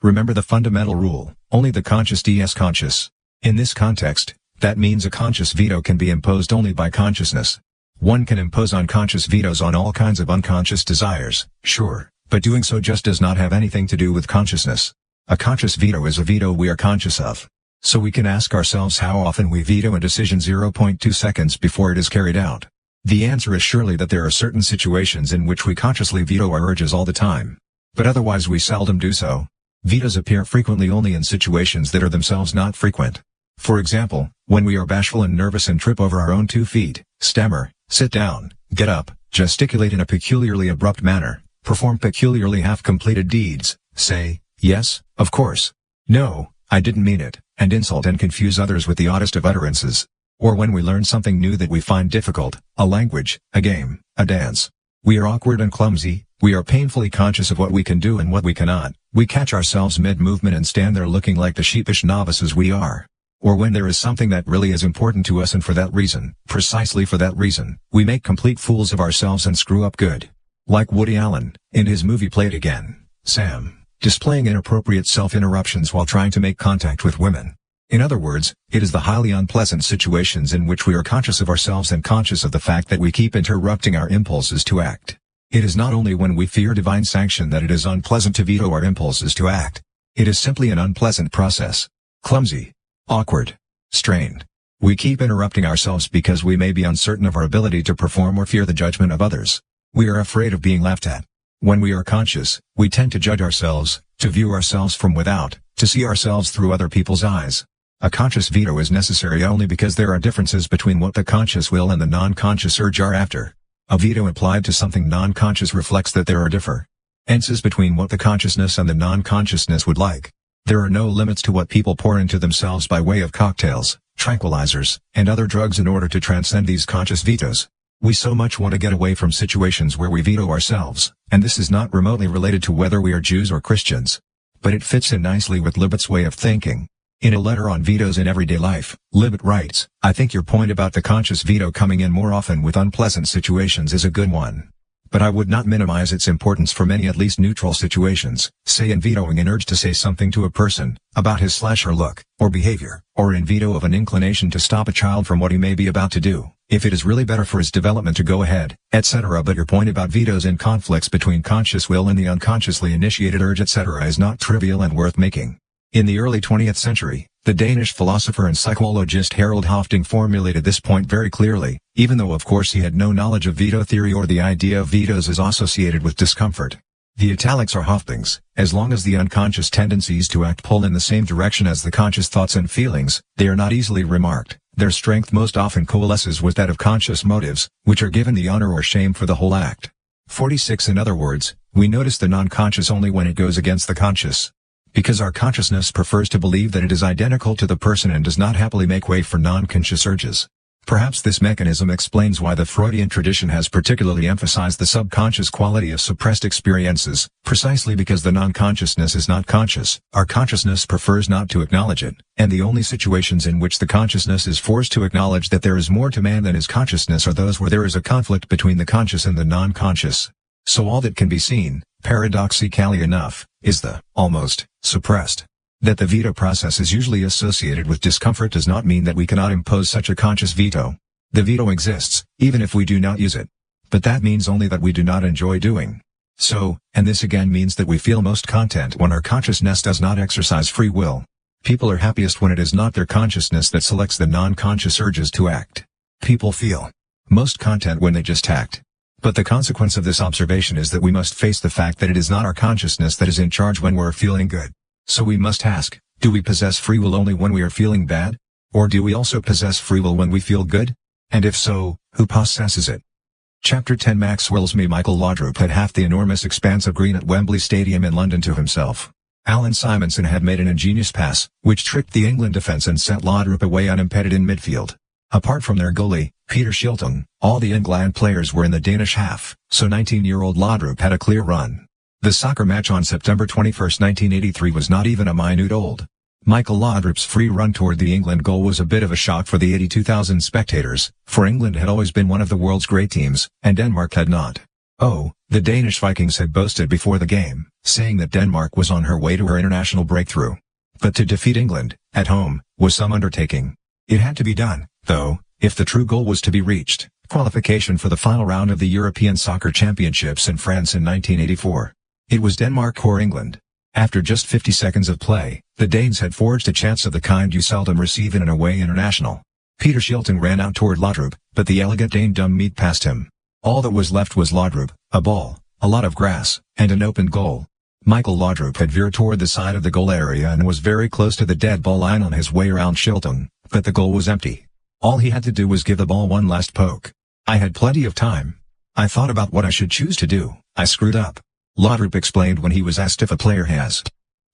Remember the fundamental rule, only the conscious is conscious. In this context, that means a conscious veto can be imposed only by consciousness. One can impose unconscious vetoes on all kinds of unconscious desires, sure, but doing so just does not have anything to do with consciousness. A conscious veto is a veto we are conscious of. So we can ask ourselves how often we veto a decision 0.2 seconds before it is carried out. The answer is surely that there are certain situations in which we consciously veto our urges all the time. But otherwise we seldom do so. Vetoes appear frequently only in situations that are themselves not frequent. For example, when we are bashful and nervous and trip over our own 2 feet, stammer, sit down, get up, gesticulate in a peculiarly abrupt manner, perform peculiarly half-completed deeds, say, yes, of course, no, I didn't mean it, and insult and confuse others with the oddest of utterances. Or when we learn something new that we find difficult, a language, a game, a dance. We are awkward and clumsy, we are painfully conscious of what we can do and what we cannot, we catch ourselves mid-movement and stand there looking like the sheepish novices we are. Or when there is something that really is important to us and for that reason, precisely for that reason, we make complete fools of ourselves and screw up good. Like Woody Allen, in his movie Play It Again, Sam, displaying inappropriate self-interruptions while trying to make contact with women. In other words, it is the highly unpleasant situations in which we are conscious of ourselves and conscious of the fact that we keep interrupting our impulses to act. It is not only when we fear divine sanction that it is unpleasant to veto our impulses to act. It is simply an unpleasant process. Clumsy. Awkward. Strained. We keep interrupting ourselves because we may be uncertain of our ability to perform or fear the judgment of others. We are afraid of being laughed at. When we are conscious, we tend to judge ourselves, to view ourselves from without, to see ourselves through other people's eyes. A conscious veto is necessary only because there are differences between what the conscious will and the non-conscious urge are after. A veto applied to something non-conscious reflects that there are differences between what the consciousness and the non-consciousness would like. There are no limits to what people pour into themselves by way of cocktails, tranquilizers, and other drugs in order to transcend these conscious vetoes. We so much want to get away from situations where we veto ourselves, and this is not remotely related to whether we are Jews or Christians. But it fits in nicely with Libet's way of thinking. In a letter on vetoes in everyday life, Libet writes, "I think your point about the conscious veto coming in more often with unpleasant situations is a good one. But I would not minimize its importance for many at least neutral situations, say in vetoing an urge to say something to a person, about his/her look, or behavior, or in veto of an inclination to stop a child from what he may be about to do, if it is really better for his development to go ahead, etc. But your point about vetoes and conflicts between conscious will and the unconsciously initiated urge etc. is not trivial and worth making." In the early 20th century, the Danish philosopher and psychologist Harold Hofting formulated this point very clearly, even though of course he had no knowledge of veto theory or the idea of vetoes as associated with discomfort. The italics are Hofting's. As long as the unconscious tendencies to act pull in the same direction as the conscious thoughts and feelings, they are not easily remarked. Their strength most often coalesces with that of conscious motives, which are given the honor or shame for the whole act. 46 In other words, we notice the non-conscious only when it goes against the conscious. Because our consciousness prefers to believe that it is identical to the person and does not happily make way for non-conscious urges. Perhaps this mechanism explains why the Freudian tradition has particularly emphasized the subconscious quality of suppressed experiences, precisely because the non-consciousness is not conscious. Our consciousness prefers not to acknowledge it, and the only situations in which the consciousness is forced to acknowledge that there is more to man than his consciousness are those where there is a conflict between the conscious and the non-conscious. So all that can be seen, paradoxically enough, is the almost suppressed. That the veto process is usually associated with discomfort does not mean that we cannot impose such a conscious veto. The veto exists, even if we do not use it. But that means only that we do not enjoy doing so, and this again means that we feel most content when our consciousness does not exercise free will. People are happiest when it is not their consciousness that selects the non-conscious urges to act. People feel most content when they just act. But the consequence of this observation is that we must face the fact that it is not our consciousness that is in charge when we're feeling good. So we must ask, do we possess free will only when we are feeling bad? Or do we also possess free will when we feel good? And if so, who possesses it? Chapter 10 Maxwell's Michael Laudrup had half the enormous expanse of green at Wembley Stadium in London to himself. Alan Simonson had made an ingenious pass, which tricked the England defence and sent Laudrup away unimpeded in midfield. Apart from their goalie, Peter Shilton, all the England players were in the Danish half, so 19-year-old Laudrup had a clear run. The soccer match on September 21, 1983 was not even a minute old. Michael Laudrup's free run toward the England goal was a bit of a shock for the 82,000 spectators, for England had always been one of the world's great teams, and Denmark had not. Oh, the Danish Vikings had boasted before the game, saying that Denmark was on her way to her international breakthrough. But to defeat England, at home, was some undertaking. It had to be done, though, if the true goal was to be reached, qualification for the final round of the European Soccer Championships in France in 1984. It was Denmark or England. After just 50 seconds of play, the Danes had forged a chance of the kind you seldom receive in an away international. Peter Shilton ran out toward Laudrup, but the elegant Dane meet past him. All that was left was Laudrup, a ball, a lot of grass, and an open goal. Michael Laudrup had veered toward the side of the goal area and was very close to the dead ball line on his way around Shilton, but the goal was empty. All he had to do was give the ball one last poke. I had plenty of time. I thought about what I should choose to do. I screwed up. Laudrup explained when he was asked if a player has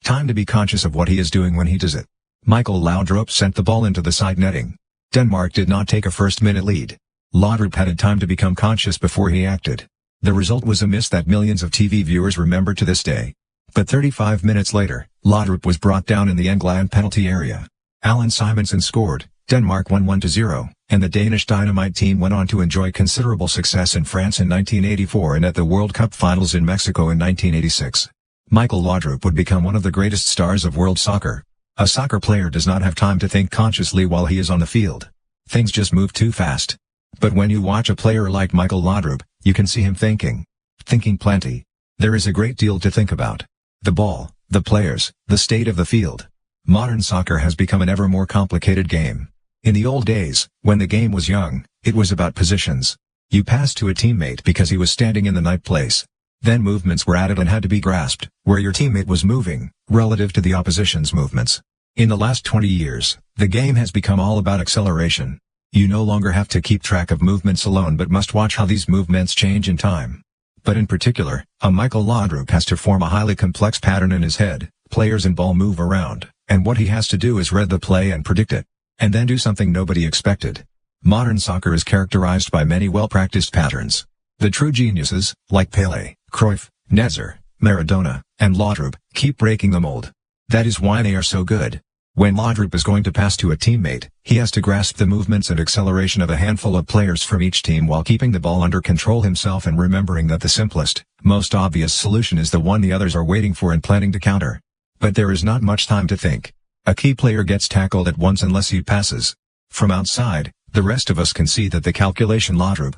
time to be conscious of what he is doing when he does it. Michael Laudrup sent the ball into the side netting. Denmark did not take a first-minute lead. Laudrup had time to become conscious before he acted. The result was a miss that millions of TV viewers remember to this day. But 35 minutes later, Laudrup was brought down in the England penalty area. Alan Simonson scored, Denmark won 1-0, and the Danish Dynamite team went on to enjoy considerable success in France in 1984 and at the World Cup finals in Mexico in 1986. Michael Laudrup would become one of the greatest stars of world soccer. A soccer player does not have time to think consciously while he is on the field. Things just move too fast. But when you watch a player like Michael Laudrup, you can see him thinking. Thinking plenty. There is a great deal to think about. The ball, the players, the state of the field. Modern soccer has become an ever more complicated game. In the old days, when the game was young, it was about positions. You passed to a teammate because he was standing in the right place. Then movements were added and had to be grasped, where your teammate was moving, relative to the opposition's movements. In the last 20 years, the game has become all about acceleration. You no longer have to keep track of movements alone but must watch how these movements change in time. But in particular, a Michael Laudrup has to form a highly complex pattern in his head. Players and ball move around, and what he has to do is read the play and predict it, and then do something nobody expected. Modern soccer is characterized by many well-practiced patterns. The true geniuses, like Pelé, Cruyff, Nezzer, Maradona, and Laudrup, keep breaking the mold. That is why they are so good. When Laudrup is going to pass to a teammate, he has to grasp the movements and acceleration of a handful of players from each team while keeping the ball under control himself and remembering that the simplest, most obvious solution is the one the others are waiting for and planning to counter. But there is not much time to think. A key player gets tackled at once unless he passes. From outside, the rest of us can see that the calculation Laudrup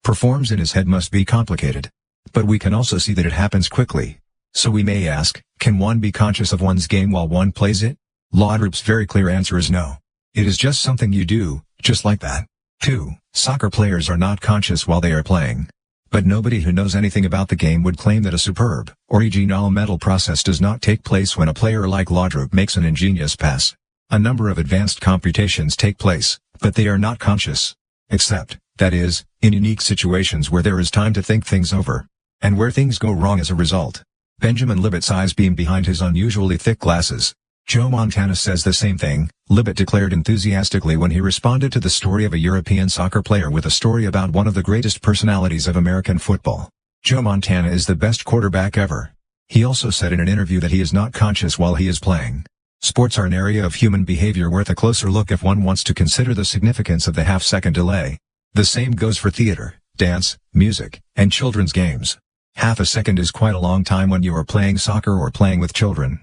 performs in his head must be complicated. But we can also see that it happens quickly. So we may ask, can one be conscious of one's game while one plays it? Laudrup's very clear answer is no. It is just something you do, just like that. 2. Soccer players are not conscious while they are playing. But nobody who knows anything about the game would claim that a superb, or original mental process does not take place when a player like Laudrup makes an ingenious pass. A number of advanced computations take place, but they are not conscious. Except, that is, in unique situations where there is time to think things over. And where things go wrong as a result. Benjamin Libet's eyes beam behind his unusually thick glasses. Joe Montana says the same thing, Libet declared enthusiastically when he responded to the story of a European soccer player with a story about one of the greatest personalities of American football. Joe Montana is the best quarterback ever. He also said in an interview that he is not conscious while he is playing. Sports are an area of human behavior worth a closer look if one wants to consider the significance of the half-second delay. The same goes for theater, dance, music, and children's games. Half a second is quite a long time when you are playing soccer or playing with children.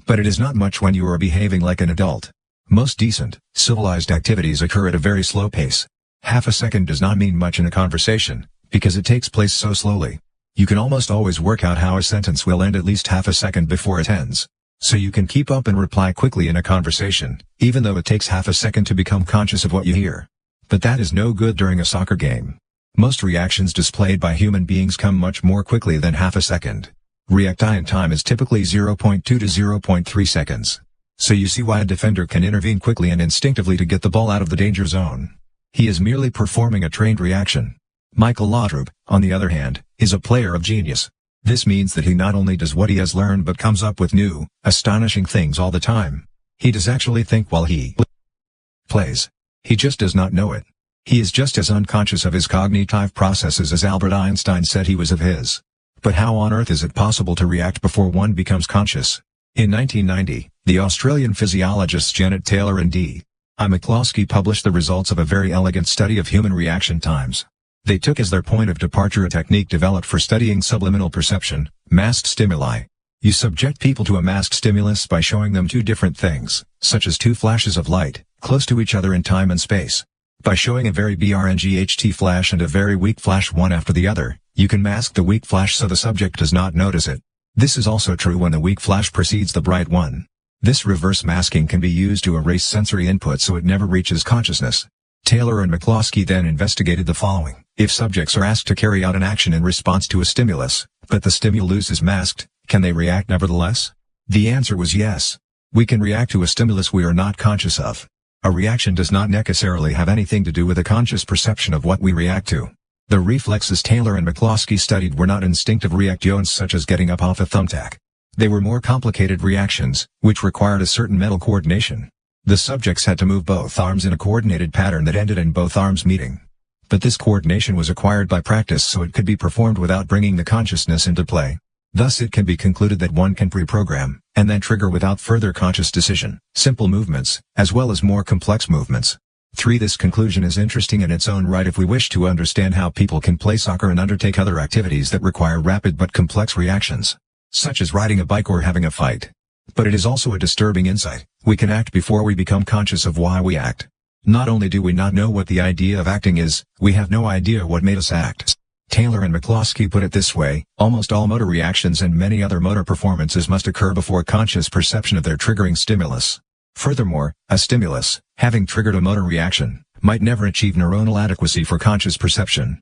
But it is not much when you are behaving like an adult. Most decent, civilized activities occur at a very slow pace. Half a second does not mean much in a conversation, because it takes place so slowly. You can almost always work out how a sentence will end at least half a second before it ends. So you can keep up and reply quickly in a conversation, even though it takes half a second to become conscious of what you hear. But that is no good during a soccer game. Most reactions displayed by human beings come much more quickly than half a second. Reaction time is typically 0.2 to 0.3 seconds. So you see why a defender can intervene quickly and instinctively to get the ball out of the danger zone. He is merely performing a trained reaction. Michael Laudrup, on the other hand, is a player of genius. This means that he not only does what he has learned but comes up with new, astonishing things all the time. He does actually think while he plays. He just does not know it. He is just as unconscious of his cognitive processes as Albert Einstein said he was of his. But how on earth is it possible to react before one becomes conscious? In 1990, the Australian physiologists Janet Taylor and D. I. McCloskey published the results of a very elegant study of human reaction times. They took as their point of departure a technique developed for studying subliminal perception, masked stimuli. You subject people to a masked stimulus by showing them two different things, such as two flashes of light, close to each other in time and space. By showing a very BRNGHT flash and a very weak flash one after the other, you can mask the weak flash so the subject does not notice it. This is also true when the weak flash precedes the bright one. This reverse masking can be used to erase sensory input so it never reaches consciousness. Taylor and McCloskey then investigated the following. If subjects are asked to carry out an action in response to a stimulus, but the stimulus is masked, can they react nevertheless? The answer was yes. We can react to a stimulus we are not conscious of. A reaction does not necessarily have anything to do with a conscious perception of what we react to. The reflexes Taylor and McCloskey studied were not instinctive reactions such as getting up off a thumbtack. They were more complicated reactions, which required a certain mental coordination. The subjects had to move both arms in a coordinated pattern that ended in both arms meeting. But this coordination was acquired by practice so it could be performed without bringing the consciousness into play. Thus it can be concluded that one can pre-program, and then trigger without further conscious decision, simple movements, as well as more complex movements. 3. This conclusion is interesting in its own right if we wish to understand how people can play soccer and undertake other activities that require rapid but complex reactions, such as riding a bike or having a fight. But it is also a disturbing insight. We can act before we become conscious of why we act. Not only do we not know what the idea of acting is, we have no idea what made us act. Taylor and McCloskey put it this way, almost all motor reactions and many other motor performances must occur before conscious perception of their triggering stimulus. Furthermore, a stimulus, having triggered a motor reaction, might never achieve neuronal adequacy for conscious perception.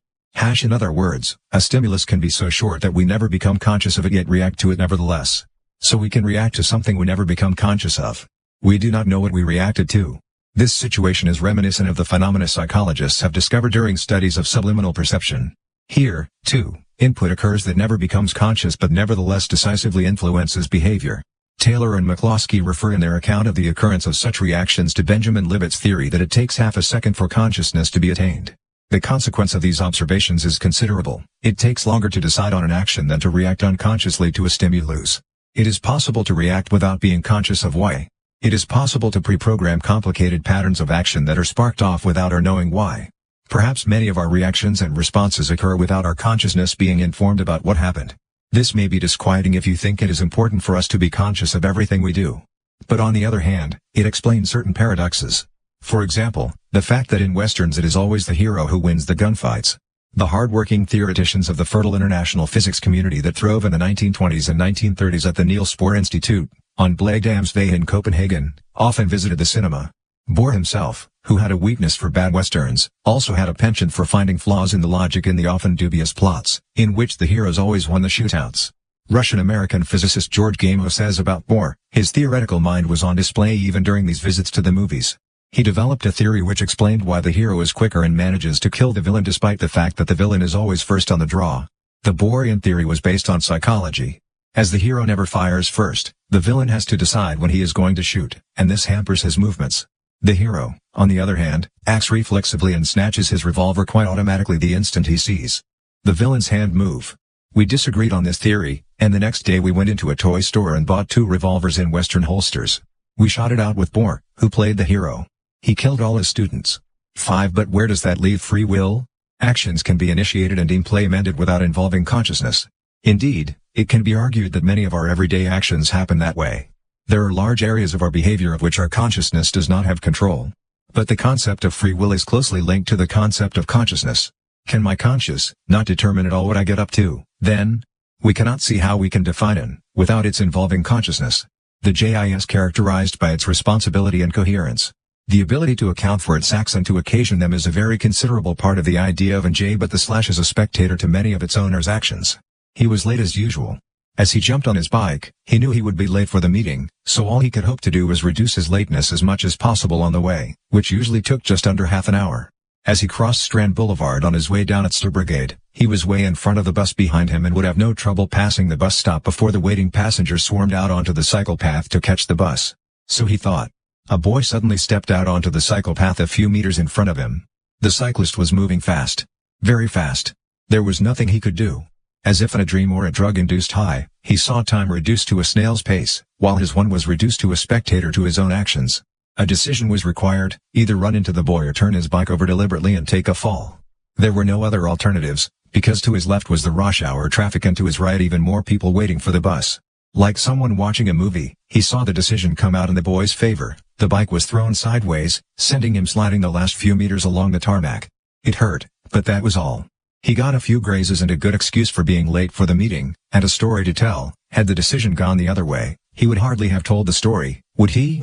In other words, a stimulus can be so short that we never become conscious of it yet react to it nevertheless. So we can react to something we never become conscious of. We do not know what we reacted to. This situation is reminiscent of the phenomena psychologists have discovered during studies of subliminal perception. Here, too, Input occurs that never becomes conscious but nevertheless decisively influences behavior. Taylor and McCloskey refer in their account of the occurrence of such reactions to Benjamin Libet's theory that it takes half a second for consciousness to be attained. The consequence of these observations is considerable. It takes longer to decide on an action than to react unconsciously to a stimulus. It is possible to react without being conscious of why. It is possible to pre-program complicated patterns of action that are sparked off without our knowing why. Perhaps many of our reactions and responses occur without our consciousness being informed about what happened. This may be disquieting if you think it is important for us to be conscious of everything we do. But on the other hand, it explains certain paradoxes. For example, the fact that in Westerns it is always the hero who wins the gunfights. The hard-working theoreticians of the fertile international physics community that throve in the 1920s and 1930s at the Niels Bohr Institute, on Blagdamsvej in Copenhagen, often visited the cinema. Bohr himself, who had a weakness for bad Westerns, also had a penchant for finding flaws in the logic in the often dubious plots, in which the heroes always won the shootouts. Russian-American physicist George Gamow says about Bohr, his theoretical mind was on display even during these visits to the movies. He developed a theory which explained why the hero is quicker and manages to kill the villain despite the fact that the villain is always first on the draw. The Bohrian theory was based on psychology. As the hero never fires first, the villain has to decide when he is going to shoot, and this hampers his movements. The hero, on the other hand, acts reflexively and snatches his revolver quite automatically the instant he sees the villain's hand move. We disagreed on this theory, and the next day we went into a toy store and bought 2 revolvers in Western holsters. We shot it out with Bohr, who played the hero. He killed all his students. 5. But where does that leave free will? Actions can be initiated and implemented without involving consciousness. Indeed, it can be argued that many of our everyday actions happen that way. There are large areas of our behavior of which our consciousness does not have control. But the concept of free will is closely linked to the concept of consciousness. Can my conscious not determine at all what I get up to, then? We cannot see how we can define it, without its involving consciousness. The J is characterized by its responsibility and coherence. The ability to account for its acts and to occasion them is a very considerable part of the idea of an J, but the slash is a spectator to many of its owner's actions. He was late as usual. As he jumped on his bike, he knew he would be late for the meeting, so all he could hope to do was reduce his lateness as much as possible on the way, which usually took just under half an hour. As he crossed Strand Boulevard on his way down at Star Brigade, he was way in front of the bus behind him and would have no trouble passing the bus stop before the waiting passengers swarmed out onto the cycle path to catch the bus. So he thought. A boy suddenly stepped out onto the cycle path a few meters in front of him. The cyclist was moving fast. Very fast. There was nothing he could do. As if in a dream or a drug-induced high, he saw time reduced to a snail's pace, while his one was reduced to a spectator to his own actions. A decision was required, either run into the boy or turn his bike over deliberately and take a fall. There were no other alternatives, because to his left was the rush hour traffic and to his right even more people waiting for the bus. Like someone watching a movie, he saw the decision come out in the boy's favor. The bike was thrown sideways, sending him sliding the last few meters along the tarmac. It hurt, but that was all. He got a few grazes and a good excuse for being late for the meeting, and a story to tell. Had the decision gone the other way, he would hardly have told the story, would he?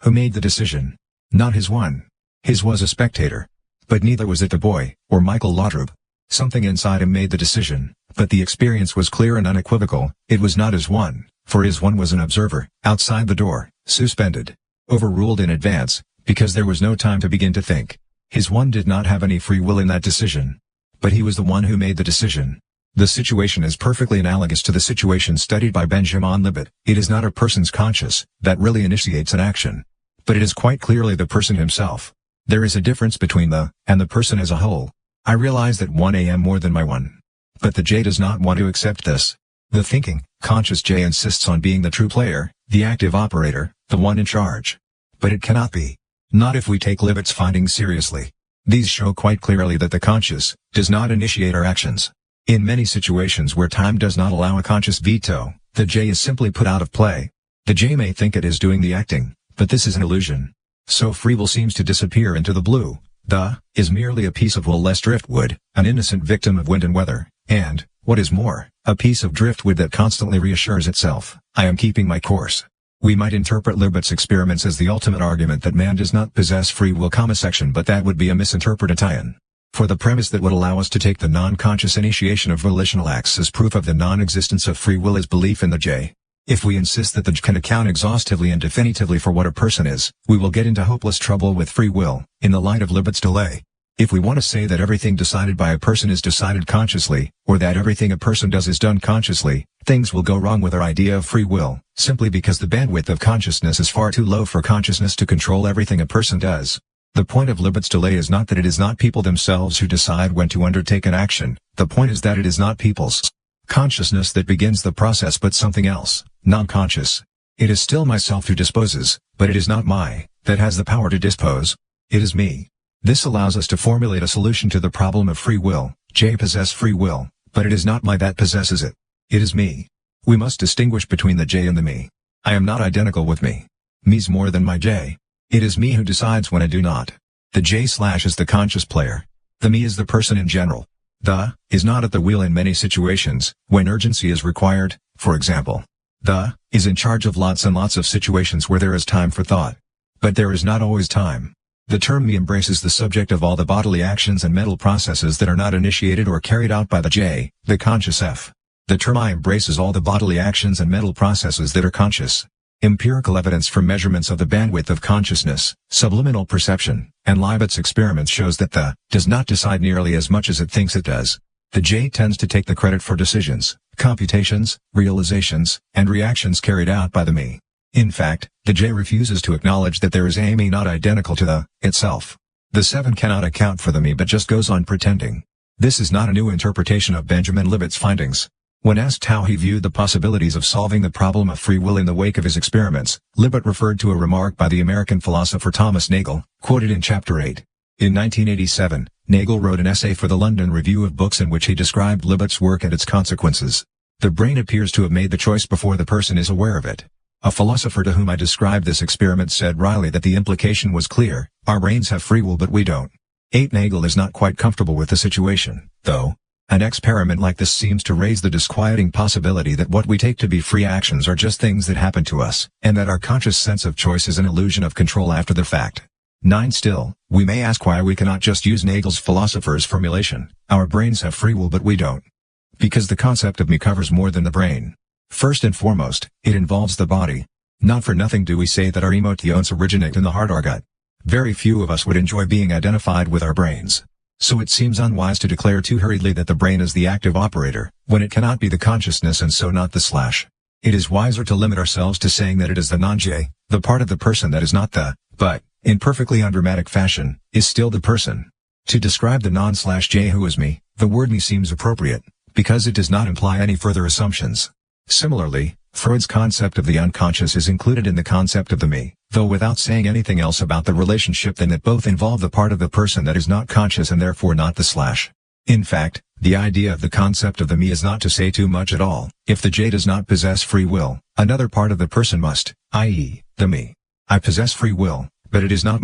Who made the decision? Not his one. His was a spectator. But neither was it the boy, or Michael Laudrup. Something inside him made the decision, but the experience was clear and unequivocal. It was not his one, for his one was an observer, outside the door, suspended. Overruled in advance, because there was no time to begin to think. His one did not have any free will in that decision. But he was the one who made the decision. The situation is perfectly analogous to the situation studied by Benjamin Libet. It is not a person's conscious that really initiates an action. But it is quite clearly the person himself. There is a difference between the and the person as a whole. I realize that one am more than my one. But the J does not want to accept this. The thinking, conscious J insists on being the true player, the active operator, the one in charge. But it cannot be. Not if we take Libet's findings seriously. These show quite clearly that the conscious does not initiate our actions. In many situations where time does not allow a conscious veto, the J is simply put out of play. The J may think it is doing the acting, but this is an illusion. So free will seems to disappear into the blue. The is merely a piece of will-less driftwood, an innocent victim of wind and weather, and, what is more, a piece of driftwood that constantly reassures itself, I am keeping my course. We might interpret Libet's experiments as the ultimate argument that man does not possess free will, but that would be a misinterpretation. For the premise that would allow us to take the non-conscious initiation of volitional acts as proof of the non-existence of free will is belief in the J. If we insist that the J can account exhaustively and definitively for what a person is, we will get into hopeless trouble with free will, in the light of Libet's delay. If we want to say that everything decided by a person is decided consciously, or that everything a person does is done consciously, things will go wrong with our idea of free will, simply because the bandwidth of consciousness is far too low for consciousness to control everything a person does. The point of Libet's delay is not that it is not people themselves who decide when to undertake an action, the point is that it is not people's consciousness that begins the process but something else, non-conscious. It is still myself who disposes, but it is not that has the power to dispose. It is me. This allows us to formulate a solution to the problem of free will. J possess free will, but it is not that possesses it. It is me. We must distinguish between the J and the me. I am not identical with me. Me's more than my J. It is me who decides when I do not. The J/ is the conscious player. The me is the person in general. The is not at the wheel in many situations, when urgency is required, for example. The is in charge of lots and lots of situations where there is time for thought. But there is not always time. The term me embraces the subject of all the bodily actions and mental processes that are not initiated or carried out by the J, the conscious F. The term I embraces all the bodily actions and mental processes that are conscious. Empirical evidence from measurements of the bandwidth of consciousness, subliminal perception, and Libet's experiments shows that the does not decide nearly as much as it thinks it does. The J tends to take the credit for decisions, computations, realizations, and reactions carried out by the me. In fact, the J refuses to acknowledge that there is a me not identical to the itself. The 7 cannot account for the me but just goes on pretending. This is not a new interpretation of Benjamin Libet's findings. When asked how he viewed the possibilities of solving the problem of free will in the wake of his experiments, Libet referred to a remark by the American philosopher Thomas Nagel, quoted in Chapter 8. In 1987, Nagel wrote an essay for the London Review of Books in which he described Libet's work and its consequences. The brain appears to have made the choice before the person is aware of it. A philosopher to whom I described this experiment said wryly that the implication was clear: our brains have free will but we don't. 8. Nagel is not quite comfortable with the situation, though. An experiment like this seems to raise the disquieting possibility that what we take to be free actions are just things that happen to us, and that our conscious sense of choice is an illusion of control after the fact. 9. Still, we may ask why we cannot just use Nagel's philosopher's formulation: our brains have free will but we don't. Because the concept of me covers more than the brain. First and foremost, it involves the body. Not for nothing do we say that our emotions originate in the heart or gut. Very few of us would enjoy being identified with our brains. So it seems unwise to declare too hurriedly that the brain is the active operator, when it cannot be the consciousness and so not the /. It is wiser to limit ourselves to saying that it is the non-J, the part of the person that is not the, but, in perfectly undramatic fashion, is still the person. To describe the non-J who is me, the word me seems appropriate, because it does not imply any further assumptions. Similarly, Freud's concept of the unconscious is included in the concept of the me, though without saying anything else about the relationship than that both involve the part of the person that is not conscious and therefore not the /. In fact, the idea of the concept of the me is not to say too much at all. If the J does not possess free will, another part of the person must, i.e., the me. I possess free will, but it is not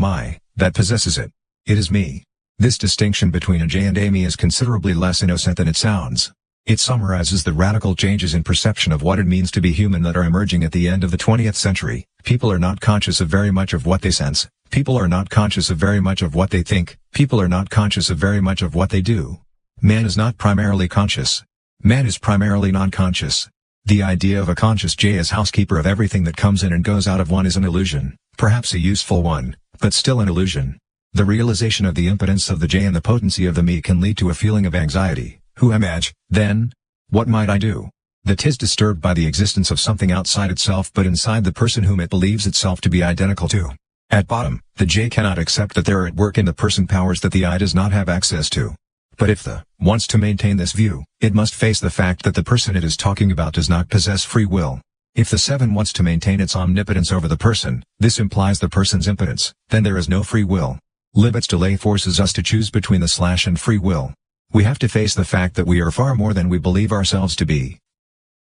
that possesses it. It is me. This distinction between a J and a me is considerably less innocent than it sounds. It summarizes the radical changes in perception of what it means to be human that are emerging at the end of the 20th century. People are not conscious of very much of what they sense. People are not conscious of very much of what they think. People are not conscious of very much of what they do. Man is not primarily conscious. Man is primarily non-conscious. The idea of a conscious J as housekeeper of everything that comes in and goes out of one is an illusion, perhaps a useful one, but still an illusion. The realization of the impotence of the J and the potency of the me can lead to a feeling of anxiety. Who am I, then? What might I do? The T is disturbed by the existence of something outside itself but inside the person whom it believes itself to be identical to. At bottom, the J cannot accept that there are at work in the person powers that the I does not have access to. But if the wants to maintain this view, it must face the fact that the person it is talking about does not possess free will. If the 7 wants to maintain its omnipotence over the person, this implies the person's impotence, then there is no free will. Libet's delay forces us to choose between the / and free will. We have to face the fact that we are far more than we believe ourselves to be.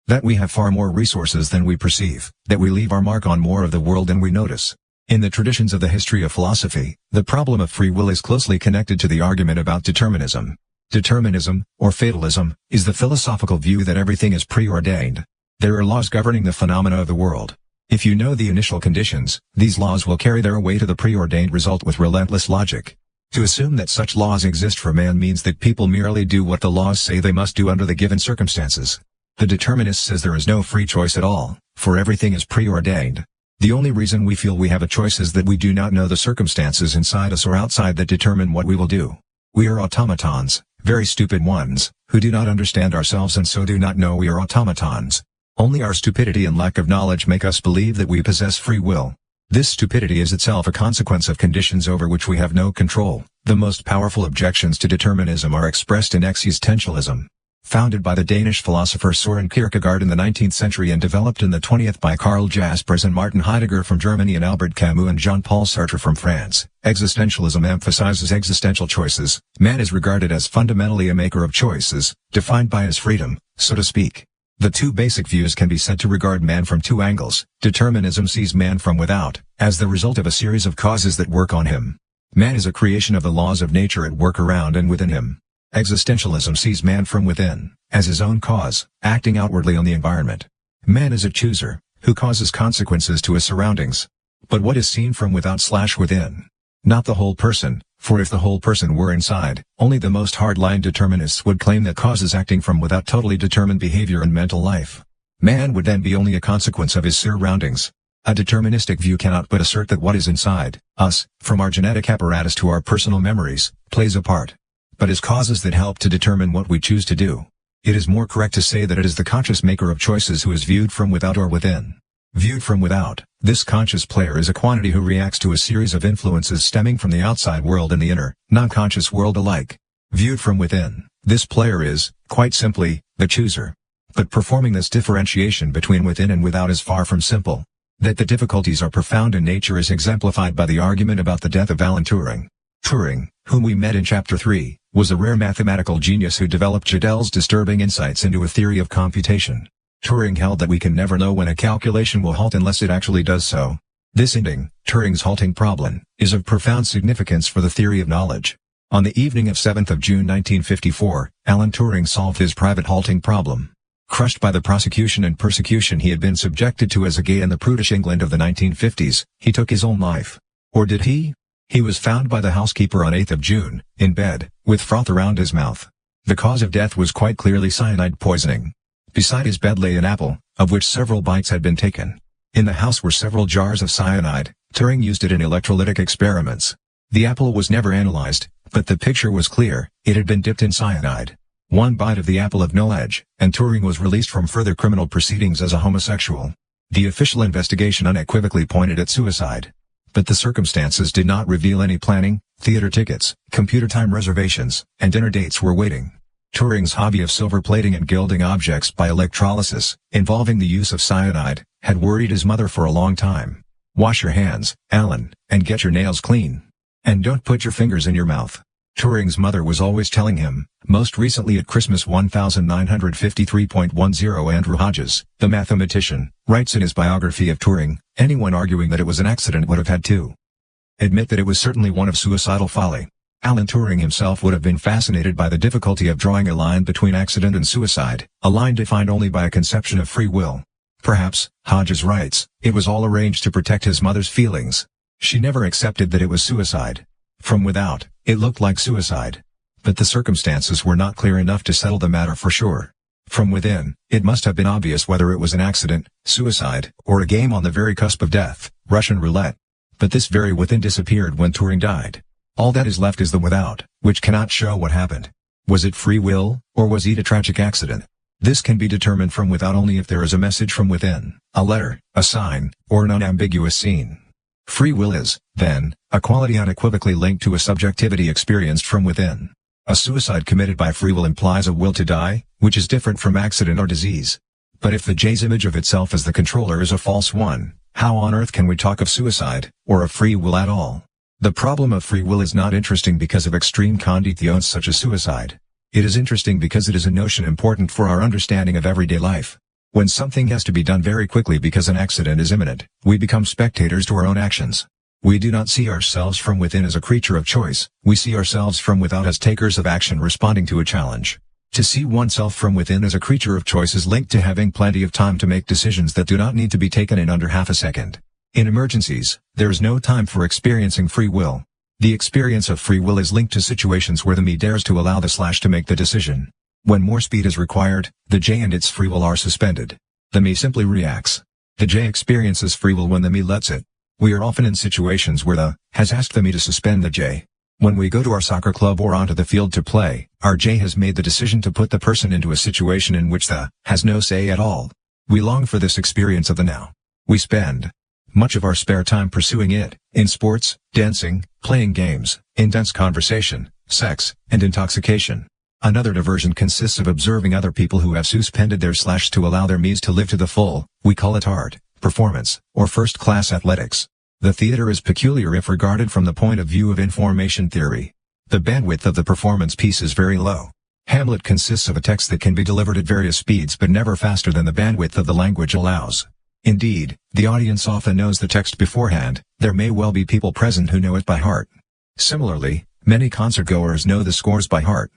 That we have far more resources than we perceive, that we leave our mark on more of the world than we notice. In the traditions of the history of philosophy, the problem of free will is closely connected to the argument about determinism. Determinism, or fatalism, is the philosophical view that everything is preordained. There are laws governing the phenomena of the world. If you know the initial conditions, these laws will carry their way to the preordained result with relentless logic. To assume that such laws exist for man means that people merely do what the laws say they must do under the given circumstances. The determinist says there is no free choice at all, for everything is preordained. The only reason we feel we have a choice is that we do not know the circumstances inside us or outside that determine what we will do. We are automatons, very stupid ones, who do not understand ourselves and so do not know we are automatons. Only our stupidity and lack of knowledge make us believe that we possess free will. This stupidity is itself a consequence of conditions over which we have no control. The most powerful objections to determinism are expressed in existentialism. Founded by the Danish philosopher Søren Kierkegaard in the 19th century and developed in the 20th by Karl Jaspers and Martin Heidegger from Germany and Albert Camus and Jean-Paul Sartre from France, existentialism emphasizes existential choices. Man is regarded as fundamentally a maker of choices, defined by his freedom, so to speak. The two basic views can be said to regard man from two angles. Determinism sees man from without, as the result of a series of causes that work on him. Man is a creation of the laws of nature at work around and within him. Existentialism sees man from within, as his own cause, acting outwardly on the environment. Man is a chooser, who causes consequences to his surroundings. But what is seen from without/within? Not the whole person, for if the whole person were inside, only the most hard-line determinists would claim that causes acting from without totally determined behavior and mental life. Man would then be only a consequence of his surroundings. A deterministic view cannot but assert that what is inside us, from our genetic apparatus to our personal memories, plays a part. But as causes that help to determine what we choose to do. It is more correct to say that it is the conscious maker of choices who is viewed from without or within. Viewed from without, this conscious player is a quantity who reacts to a series of influences stemming from the outside world and the inner, non-conscious world alike. Viewed from within, this player is, quite simply, the chooser. But performing this differentiation between within and without is far from simple. That the difficulties are profound in nature is exemplified by the argument about the death of Alan Turing. Turing, whom we met in Chapter 3, was a rare mathematical genius who developed Gödel's disturbing insights into a theory of computation. Turing held that we can never know when a calculation will halt unless it actually does so. This ending, Turing's halting problem, is of profound significance for the theory of knowledge. On the evening of 7th of June 1954, Alan Turing solved his private halting problem. Crushed by the prosecution and persecution he had been subjected to as a gay in the prudish England of the 1950s, he took his own life. Or did he? He was found by the housekeeper on 8th of June, in bed, with froth around his mouth. The cause of death was quite clearly cyanide poisoning. Beside his bed lay an apple, of which several bites had been taken. In the house were several jars of cyanide. Turing used it in electrolytic experiments. The apple was never analyzed, but the picture was clear, it had been dipped in cyanide. One bite of the apple of no edge, and Turing was released from further criminal proceedings as a homosexual. The official investigation unequivocally pointed at suicide. But the circumstances did not reveal any planning. Theater tickets, computer time reservations, and dinner dates were waiting. Turing's hobby of silver plating and gilding objects by electrolysis, involving the use of cyanide, had worried his mother for a long time. Wash your hands, Alan, and get your nails clean. And don't put your fingers in your mouth. Turing's mother was always telling him, most recently at Christmas 1953.10. Andrew Hodges, the mathematician, writes in his biography of Turing, anyone arguing that it was an accident would have had to admit that it was certainly one of suicidal folly. Alan Turing himself would have been fascinated by the difficulty of drawing a line between accident and suicide, a line defined only by a conception of free will. Perhaps, Hodges writes, it was all arranged to protect his mother's feelings. She never accepted that it was suicide. From without, it looked like suicide. But the circumstances were not clear enough to settle the matter for sure. From within, it must have been obvious whether it was an accident, suicide, or a game on the very cusp of death, Russian roulette. But this very within disappeared when Turing died. All that is left is the without, which cannot show what happened. Was it free will, or was it a tragic accident? This can be determined from without only if there is a message from within, a letter, a sign, or an unambiguous scene. Free will is, then, a quality unequivocally linked to a subjectivity experienced from within. A suicide committed by free will implies a will to die, which is different from accident or disease. But if the J's image of itself as the controller is a false one, how on earth can we talk of suicide, or of free will at all? The problem of free will is not interesting because of extreme conditions such as suicide. It is interesting because it is a notion important for our understanding of everyday life. When something has to be done very quickly because an accident is imminent, we become spectators to our own actions. We do not see ourselves from within as a creature of choice, we see ourselves from without as takers of action responding to a challenge. To see oneself from within as a creature of choice is linked to having plenty of time to make decisions that do not need to be taken in under half a second. In emergencies, there is no time for experiencing free will. The experience of free will is linked to situations where the me dares to allow the slash to make the decision. When more speed is required, the J and its free will are suspended. The me simply reacts. The J experiences free will when the me lets it. We are often in situations where the has asked the me to suspend the J. When we go to our soccer club or onto the field to play, our J has made the decision to put the person into a situation in which the has no say at all. We long for this experience of the now. We spend much of our spare time pursuing it, in sports, dancing, playing games, intense conversation, sex, and intoxication. Another diversion consists of observing other people who have suspended their / to allow their me's to live to the full. We call it art, performance, or first-class athletics. The theater is peculiar if regarded from the point of view of information theory. The bandwidth of the performance piece is very low. Hamlet consists of a text that can be delivered at various speeds but never faster than the bandwidth of the language allows. Indeed, the audience often knows the text beforehand. There may well be people present who know it by heart. Similarly, many concertgoers know the scores by heart.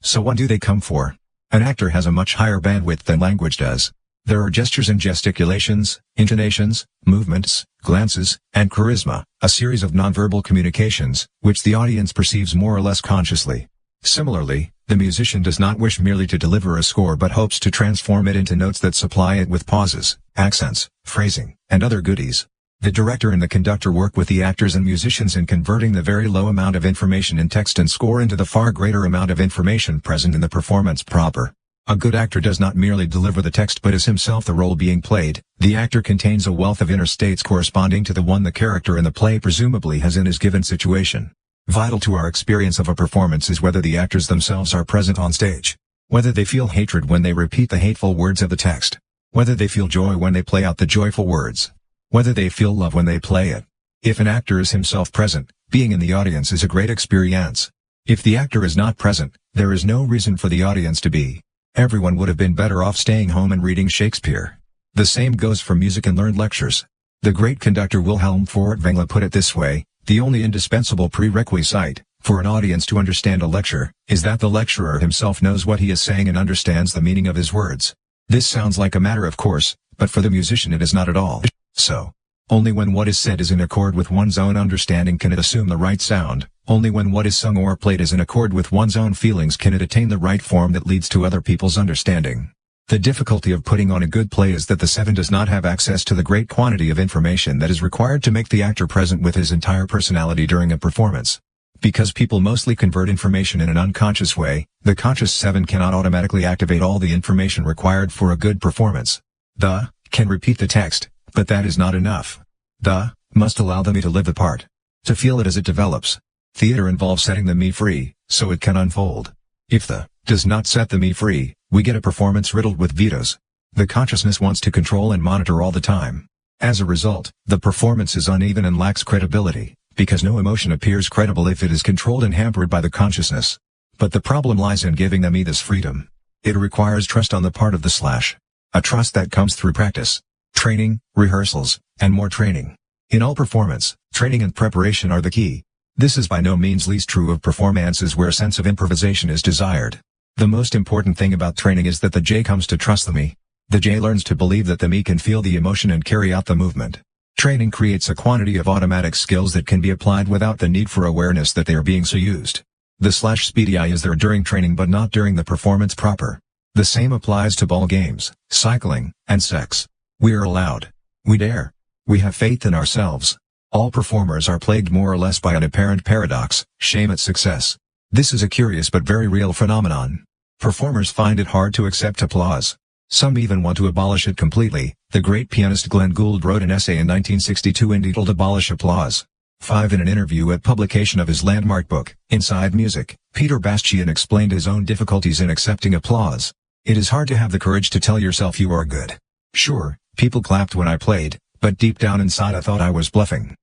So what do they come for? An actor has a much higher bandwidth than language does. There are gestures and gesticulations, intonations, movements, glances, and charisma, a series of nonverbal communications, which the audience perceives more or less consciously. Similarly, the musician does not wish merely to deliver a score but hopes to transform it into notes that supply it with pauses, accents, phrasing, and other goodies. The director and the conductor work with the actors and musicians in converting the very low amount of information in text and score into the far greater amount of information present in the performance proper. A good actor does not merely deliver the text but is himself the role being played. The actor contains a wealth of inner states corresponding to the one the character in the play presumably has in his given situation. Vital to our experience of a performance is whether the actors themselves are present on stage. Whether they feel hatred when they repeat the hateful words of the text. Whether they feel joy when they play out the joyful words. Whether they feel love when they play it. If an actor is himself present, being in the audience is a great experience. If the actor is not present, there is no reason for the audience to be. Everyone would have been better off staying home and reading Shakespeare. The same goes for music and learned lectures. The great conductor Wilhelm Furtwängler put it this way: the only indispensable prerequisite for an audience to understand a lecture is that the lecturer himself knows what he is saying and understands the meaning of his words. This sounds like a matter of course, but for the musician it is not at all so. Only when what is said is in accord with one's own understanding can it assume the right sound. Only when what is sung or played is in accord with one's own feelings can it attain the right form that leads to other people's understanding. The difficulty of putting on a good play is that the seven does not have access to the great quantity of information that is required to make the actor present with his entire personality during a performance. Because people mostly convert information in an unconscious way, the conscious seven cannot automatically activate all the information required for a good performance. The can repeat the text, but that is not enough. The must allow the me to live the part, to feel it as it develops. Theater involves setting the me free, so it can unfold. If the does not set the me free, we get a performance riddled with vetoes. The consciousness wants to control and monitor all the time. As a result, the performance is uneven and lacks credibility, because no emotion appears credible if it is controlled and hampered by the consciousness. But the problem lies in giving the me this freedom. It requires trust on the part of the / a trust that comes through practice, training, rehearsals, and more training. In all performance, training and preparation are the key. This is by no means least true of performances where a sense of improvisation is desired. The most important thing about training is that the J comes to trust the me. The J learns to believe that the me can feel the emotion and carry out the movement. Training creates a quantity of automatic skills that can be applied without the need for awareness that they are being so used. The / speedy eye is there during training but not during the performance proper. The same applies to ball games, cycling, and sex. We are allowed. We dare. We have faith in ourselves. All performers are plagued more or less by an apparent paradox, shame at success. This is a curious but very real phenomenon. Performers find it hard to accept applause. Some even want to abolish it completely. The great pianist Glenn Gould wrote an essay in 1962 entitled Abolish Applause. 5 In an interview at publication of his landmark book, Inside Music, Peter Bastian explained his own difficulties in accepting applause. It is hard to have the courage to tell yourself you are good. Sure, people clapped when I played, but deep down inside I thought I was bluffing.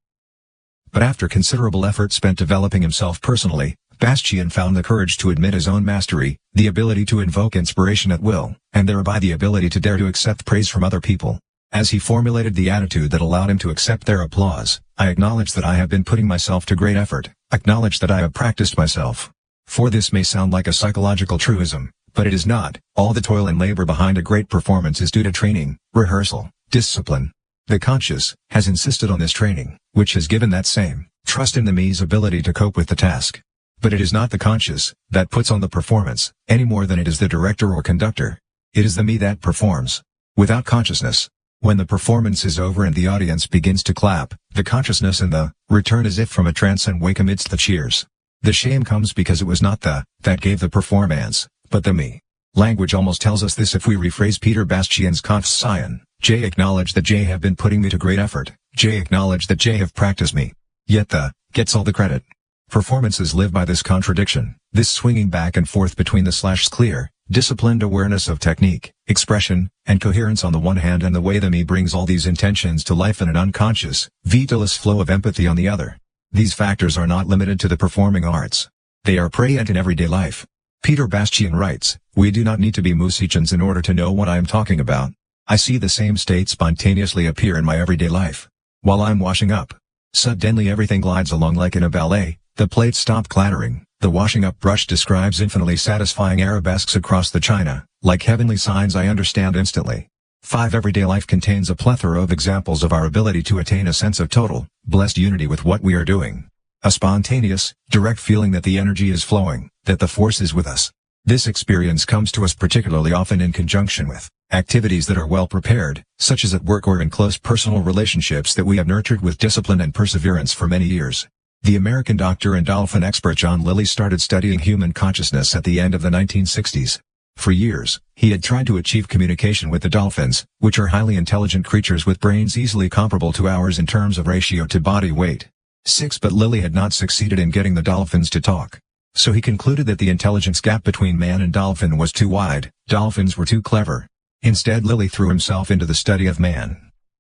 But after considerable effort spent developing himself personally, Bastian found the courage to admit his own mastery, the ability to invoke inspiration at will, and thereby the ability to dare to accept praise from other people. As he formulated the attitude that allowed him to accept their applause, I acknowledge that I have been putting myself to great effort, acknowledge that I have practiced myself. For this may sound like a psychological truism, but it is not. All the toil and labor behind a great performance is due to training, rehearsal, discipline. The conscious has insisted on this training, which has given that same trust in the me's ability to cope with the task. But it is not the conscious that puts on the performance, any more than it is the director or conductor. It is the me that performs. Without consciousness, when the performance is over and the audience begins to clap, the consciousness and the return as if from a trance and wake amidst the cheers. The shame comes because it was not the that gave the performance, but the me. Language almost tells us this if we rephrase Peter Bastian's Confucian. J acknowledge that J have been putting me to great effort. J acknowledge that J have practiced me. Yet the gets all the credit. Performances live by this contradiction, this swinging back and forth between the clear, disciplined awareness of technique, expression, and coherence on the one hand and the way the me brings all these intentions to life in an unconscious, vitalless flow of empathy on the other. These factors are not limited to the performing arts. They are present in everyday life. Peter Bastian writes, "We do not need to be musicians in order to know what I am talking about. I see the same state spontaneously appear in my everyday life. While I'm washing up. Suddenly everything glides along like in a ballet, the plates stop clattering, the washing up brush describes infinitely satisfying arabesques across the china, like heavenly signs I understand instantly." 5. Everyday life contains a plethora of examples of our ability to attain a sense of total, blessed unity with what we are doing. A spontaneous, direct feeling that the energy is flowing, that the force is with us. This experience comes to us particularly often in conjunction with activities that are well prepared, such as at work or in close personal relationships that we have nurtured with discipline and perseverance for many years. The American doctor and dolphin expert John Lilly started studying human consciousness at the end of the 1960s. For years, he had tried to achieve communication with the dolphins, which are highly intelligent creatures with brains easily comparable to ours in terms of ratio to body weight. 6. But Lilly had not succeeded in getting the dolphins to talk. So he concluded that the intelligence gap between man and dolphin was too wide, dolphins were too clever. Instead Lilly threw himself into the study of man.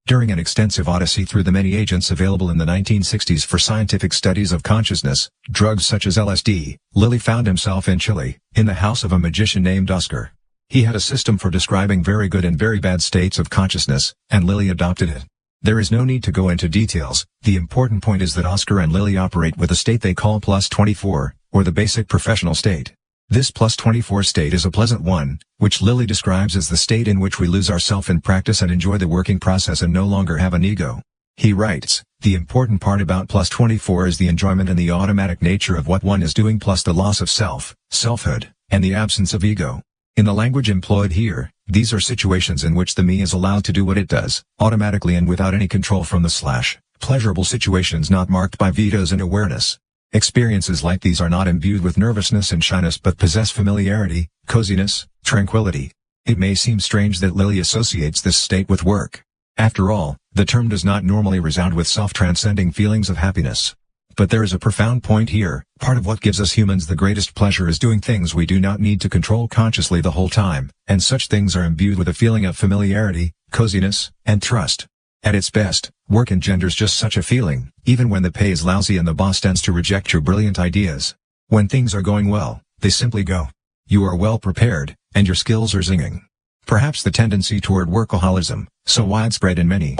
During an extensive odyssey through the many agents available in the 1960s for scientific studies of consciousness, drugs such as LSD, Lilly found himself in Chile, in the house of a magician named Oscar. He had a system for describing very good and very bad states of consciousness, and Lilly adopted it. There is no need to go into details, the important point is that Oscar and Lilly operate with a state they call plus 24, or the basic professional state. This plus 24 state is a pleasant one, which Lilly describes as the state in which we lose ourself in practice and enjoy the working process and no longer have an ego. He writes, "The important part about plus 24 is the enjoyment and the automatic nature of what one is doing plus the loss of self, selfhood, and the absence of ego." In the language employed here, these are situations in which the me is allowed to do what it does, automatically and without any control from the pleasurable situations not marked by vetoes and awareness. Experiences like these are not imbued with nervousness and shyness but possess familiarity, coziness, tranquility. It may seem strange that Lilly associates this state with work. After all, the term does not normally resound with self-transcending feelings of happiness. But there is a profound point here. Part of what gives us humans the greatest pleasure is doing things we do not need to control consciously the whole time, and such things are imbued with a feeling of familiarity, coziness, and trust. At its best, work engenders just such a feeling, even when the pay is lousy and the boss tends to reject your brilliant ideas. When things are going well, they simply go. You are well prepared, and your skills are zinging. Perhaps the tendency toward workaholism, so widespread in many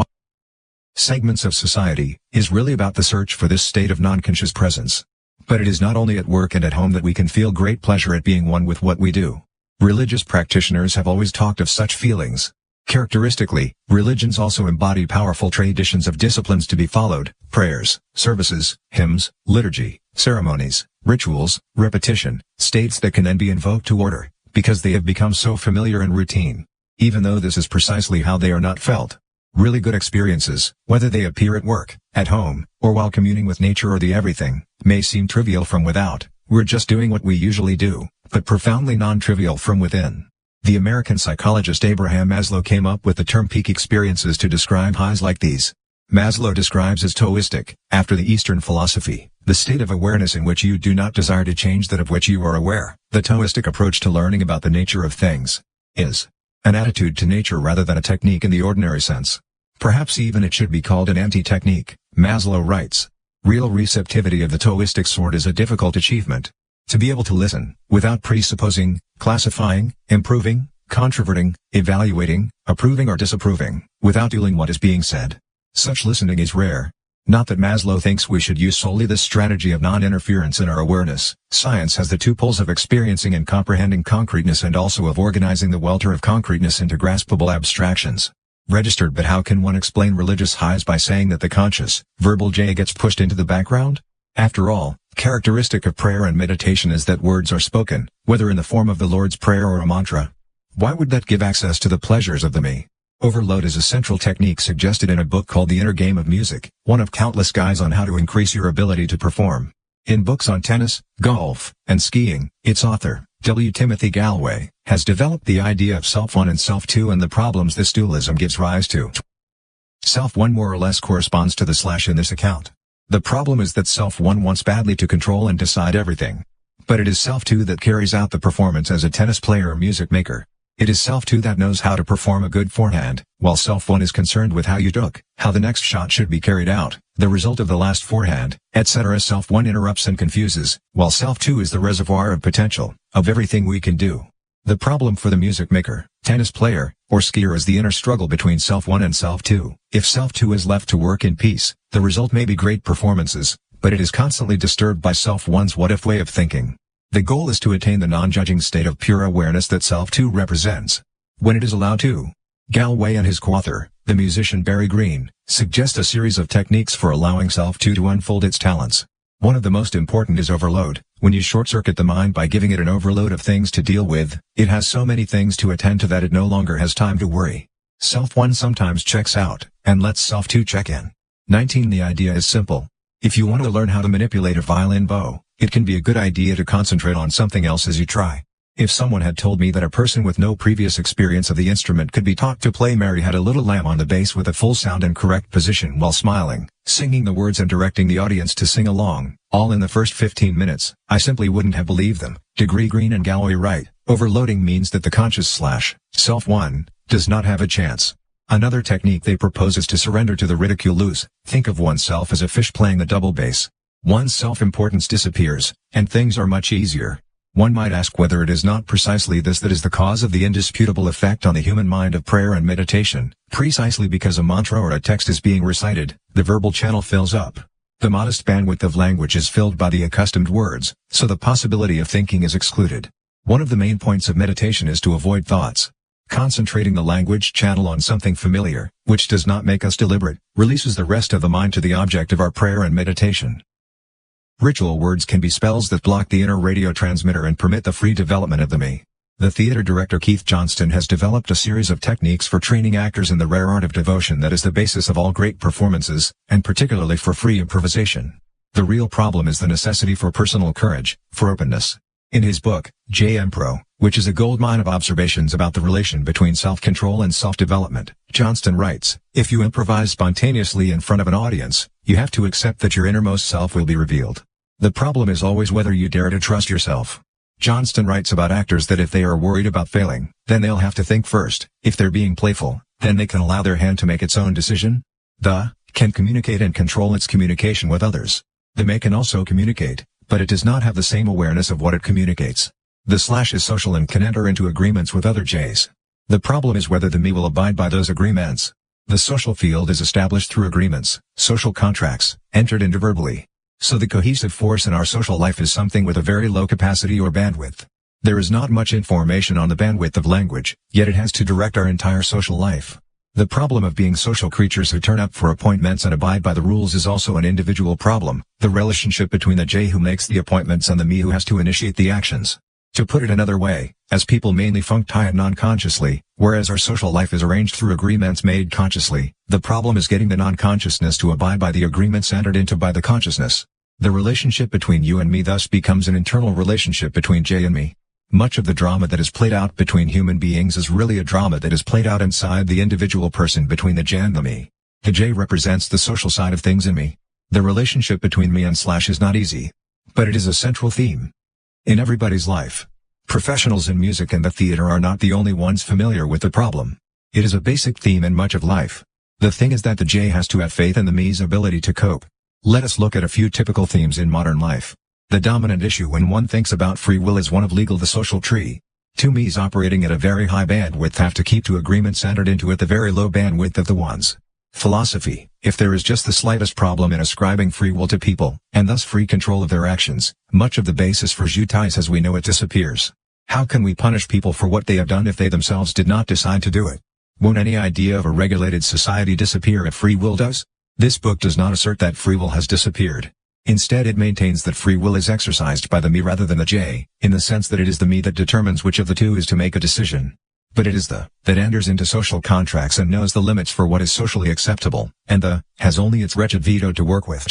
segments of society, is really about the search for this state of non-conscious presence. But it is not only at work and at home that we can feel great pleasure at being one with what we do. Religious practitioners have always talked of such feelings. Characteristically, religions also embody powerful traditions of disciplines to be followed, prayers, services, hymns, liturgy, ceremonies, rituals, repetition, states that can then be invoked to order, because they have become so familiar and routine. Even though this is precisely how they are not felt. Really good experiences, whether they appear at work, at home, or while communing with nature or the everything, may seem trivial from without. We're just doing what we usually do, but profoundly non-trivial from within. The American psychologist Abraham Maslow came up with the term peak experiences to describe highs like these. Maslow describes as toistic, after the Eastern philosophy, the state of awareness in which you do not desire to change that of which you are aware. The toistic approach to learning about the nature of things is an attitude to nature rather than a technique in the ordinary sense. Perhaps even it should be called an anti-technique, Maslow writes. Real receptivity of the toistic sort is a difficult achievement. To be able to listen, without presupposing, classifying, improving, controverting, evaluating, approving or disapproving, without doing what is being said. Such listening is rare. Not that Maslow thinks we should use solely this strategy of non-interference in our awareness. Science has the two poles of experiencing and comprehending concreteness and also of organizing the welter of concreteness into graspable abstractions. Registered. But how can one explain religious highs by saying that the conscious, verbal J gets pushed into the background? After all, characteristic of prayer and meditation is that words are spoken, whether in the form of the Lord's Prayer or a mantra. Why would that give access to the pleasures of the me? Overload is a central technique suggested in a book called The Inner Game of Music, one of countless guides on how to increase your ability to perform. In books on tennis, golf, and skiing, its author, W. Timothy Gallwey, has developed the idea of self-one and self-two and the problems this dualism gives rise to. Self-one more or less corresponds to the slash in this account. The problem is that self-one wants badly to control and decide everything. But it is self-two that carries out the performance as a tennis player or music maker. It is self-two that knows how to perform a good forehand, while self-one is concerned with how you took, how the next shot should be carried out, the result of the last forehand, etc. Self-one interrupts and confuses, while self-two is the reservoir of potential, of everything we can do. The problem for the music maker, tennis player, or skier is the inner struggle between self-one and self-two. If self-two is left to work in peace, the result may be great performances, but it is constantly disturbed by self-one's what-if way of thinking. The goal is to attain the non-judging state of pure awareness that self-two represents. When it is allowed to. Gallwey and his co-author, the musician Barry Green, suggest a series of techniques for allowing self-two to unfold its talents. One of the most important is overload. When you short-circuit the mind by giving it an overload of things to deal with, it has so many things to attend to that it no longer has time to worry. Self-one sometimes checks out, and lets self-two check in. 19. The idea is simple. If you want to learn how to manipulate a violin bow, it can be a good idea to concentrate on something else as you try. If someone had told me that a person with no previous experience of the instrument could be taught to play Mary Had a Little Lamb on the bass with a full sound and correct position while smiling, singing the words and directing the audience to sing along, all in the first 15 minutes, I simply wouldn't have believed them. Degree Green and Gallwey write, overloading means that the conscious self-one, does not have a chance. Another technique they propose is to surrender to the ridicule. Think of oneself as a fish playing the double bass. One's self-importance disappears, and things are much easier. One might ask whether it is not precisely this that is the cause of the indisputable effect on the human mind of prayer and meditation. Precisely because a mantra or a text is being recited, the verbal channel fills up. The modest bandwidth of language is filled by the accustomed words, so the possibility of thinking is excluded. One of the main points of meditation is to avoid thoughts. Concentrating the language channel on something familiar, which does not make us deliberate, releases the rest of the mind to the object of our prayer and meditation. Ritual words can be spells that block the inner radio transmitter and permit the free development of the me. The theater director Keith Johnston has developed a series of techniques for training actors in the rare art of devotion that is the basis of all great performances, and particularly for free improvisation. The real problem is the necessity for personal courage, for openness. In his book, J. Pro, which is a goldmine of observations about the relation between self-control and self-development, Johnston writes, if you improvise spontaneously in front of an audience, you have to accept that your innermost self will be revealed. The problem is always whether you dare to trust yourself. Johnston writes about actors that if they are worried about failing, then they'll have to think first. If they're being playful, then they can allow their hand to make its own decision. The can communicate and control its communication with others. The may can also communicate, but it does not have the same awareness of what it communicates. The slash is social and can enter into agreements with other J's. The problem is whether the me will abide by those agreements. The social field is established through agreements, social contracts, entered into verbally. So the cohesive force in our social life is something with a very low capacity or bandwidth. There is not much information on the bandwidth of language, yet it has to direct our entire social life. The problem of being social creatures who turn up for appointments and abide by the rules is also an individual problem, the relationship between the J who makes the appointments and the me who has to initiate the actions. To put it another way, as people mainly function non-consciously, whereas our social life is arranged through agreements made consciously, the problem is getting the non-consciousness to abide by the agreements entered into by the consciousness. The relationship between you and me thus becomes an internal relationship between J and me. Much of the drama that is played out between human beings is really a drama that is played out inside the individual person between the J and the me. The J represents the social side of things in me. The relationship between me and slash is not easy. But it is a central theme in everybody's life. Professionals in music and the theater are not the only ones familiar with the problem. It is a basic theme in much of life. The thing is that the J has to have faith in the me's ability to cope. Let us look at a few typical themes in modern life. The dominant issue when one thinks about free will is one of legal the social tree. Two me's operating at a very high bandwidth have to keep to agreements entered into at the very low bandwidth of the ones. Philosophy, if there is just the slightest problem in ascribing free will to people, and thus free control of their actions, much of the basis for justice as we know it disappears. How can we punish people for what they have done if they themselves did not decide to do it? Won't any idea of a regulated society disappear if free will does? This book does not assert that free will has disappeared. Instead it maintains that free will is exercised by the me rather than the J, in the sense that it is the me that determines which of the two is to make a decision. But it is the that enters into social contracts and knows the limits for what is socially acceptable, and the has only its wretched veto to work with.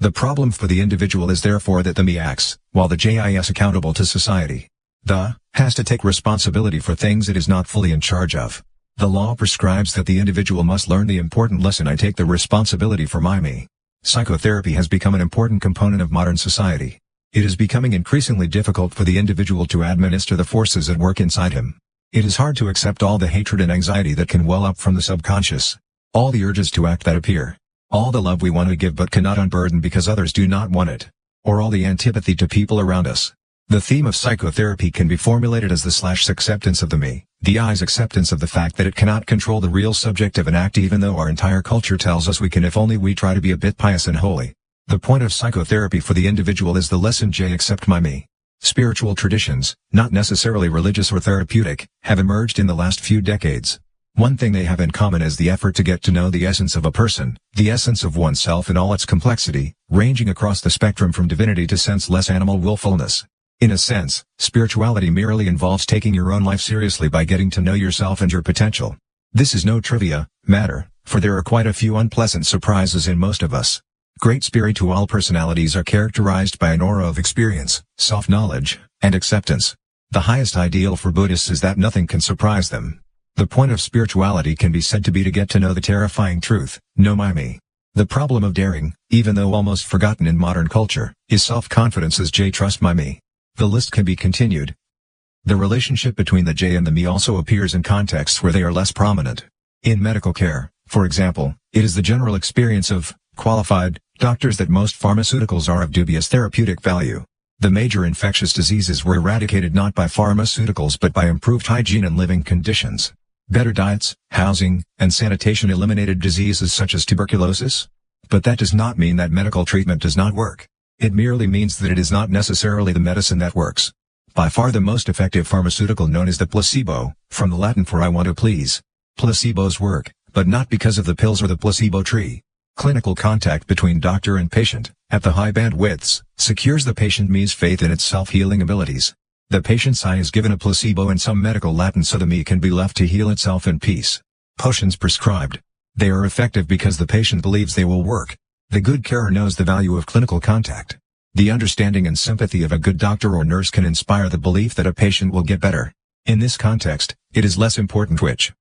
The problem for the individual is therefore that the me acts, while the J is accountable to society. The has to take responsibility for things it is not fully in charge of. The law prescribes that the individual must learn the important lesson: I take the responsibility for my me. Psychotherapy has become an important component of modern society. It is becoming increasingly difficult for the individual to administer the forces at work inside him. It is hard to accept all the hatred and anxiety that can well up from the subconscious. All the urges to act that appear. All the love we want to give but cannot unburden because others do not want it. Or all the antipathy to people around us. The theme of psychotherapy can be formulated as the acceptance of the me, the I's acceptance of the fact that it cannot control the real subject of an act, even though our entire culture tells us we can if only we try to be a bit pious and holy. The point of psychotherapy for the individual is the lesson J accept my me. Spiritual traditions, not necessarily religious or therapeutic, have emerged in the last few decades. One thing they have in common is the effort to get to know the essence of a person, the essence of oneself in all its complexity, ranging across the spectrum from divinity to senseless animal willfulness. In a sense, spirituality merely involves taking your own life seriously by getting to know yourself and your potential. This is no trivia matter, for there are quite a few unpleasant surprises in most of us. Great spiritual personalities are characterized by an aura of experience, self-knowledge, and acceptance. The highest ideal for Buddhists is that nothing can surprise them. The point of spirituality can be said to be to get to know the terrifying truth, know my me. The problem of daring, even though almost forgotten in modern culture, is self-confidence as J trust my me. The list can be continued. The relationship between the J and the me also appears in contexts where they are less prominent. In medical care, for example, it is the general experience of qualified doctors that most pharmaceuticals are of dubious therapeutic value. The major infectious diseases were eradicated not by pharmaceuticals but by improved hygiene and living conditions. Better diets, housing, and sanitation eliminated diseases such as tuberculosis. But that does not mean that medical treatment does not work. It merely means that it is not necessarily the medicine that works. By far the most effective pharmaceutical known is the placebo, from the Latin for I want to please. Placebos work, but not because of the pills or the placebo tree. Clinical contact between doctor and patient, at the high bandwidths, secures the patient me's faith in its self-healing abilities. The patient's I is given a placebo in some medical Latin so the me can be left to heal itself in peace. Potions prescribed. They are effective because the patient believes they will work. The good carer knows the value of clinical contact. The understanding and sympathy of a good doctor or nurse can inspire the belief that a patient will get better. In this context, it is less important which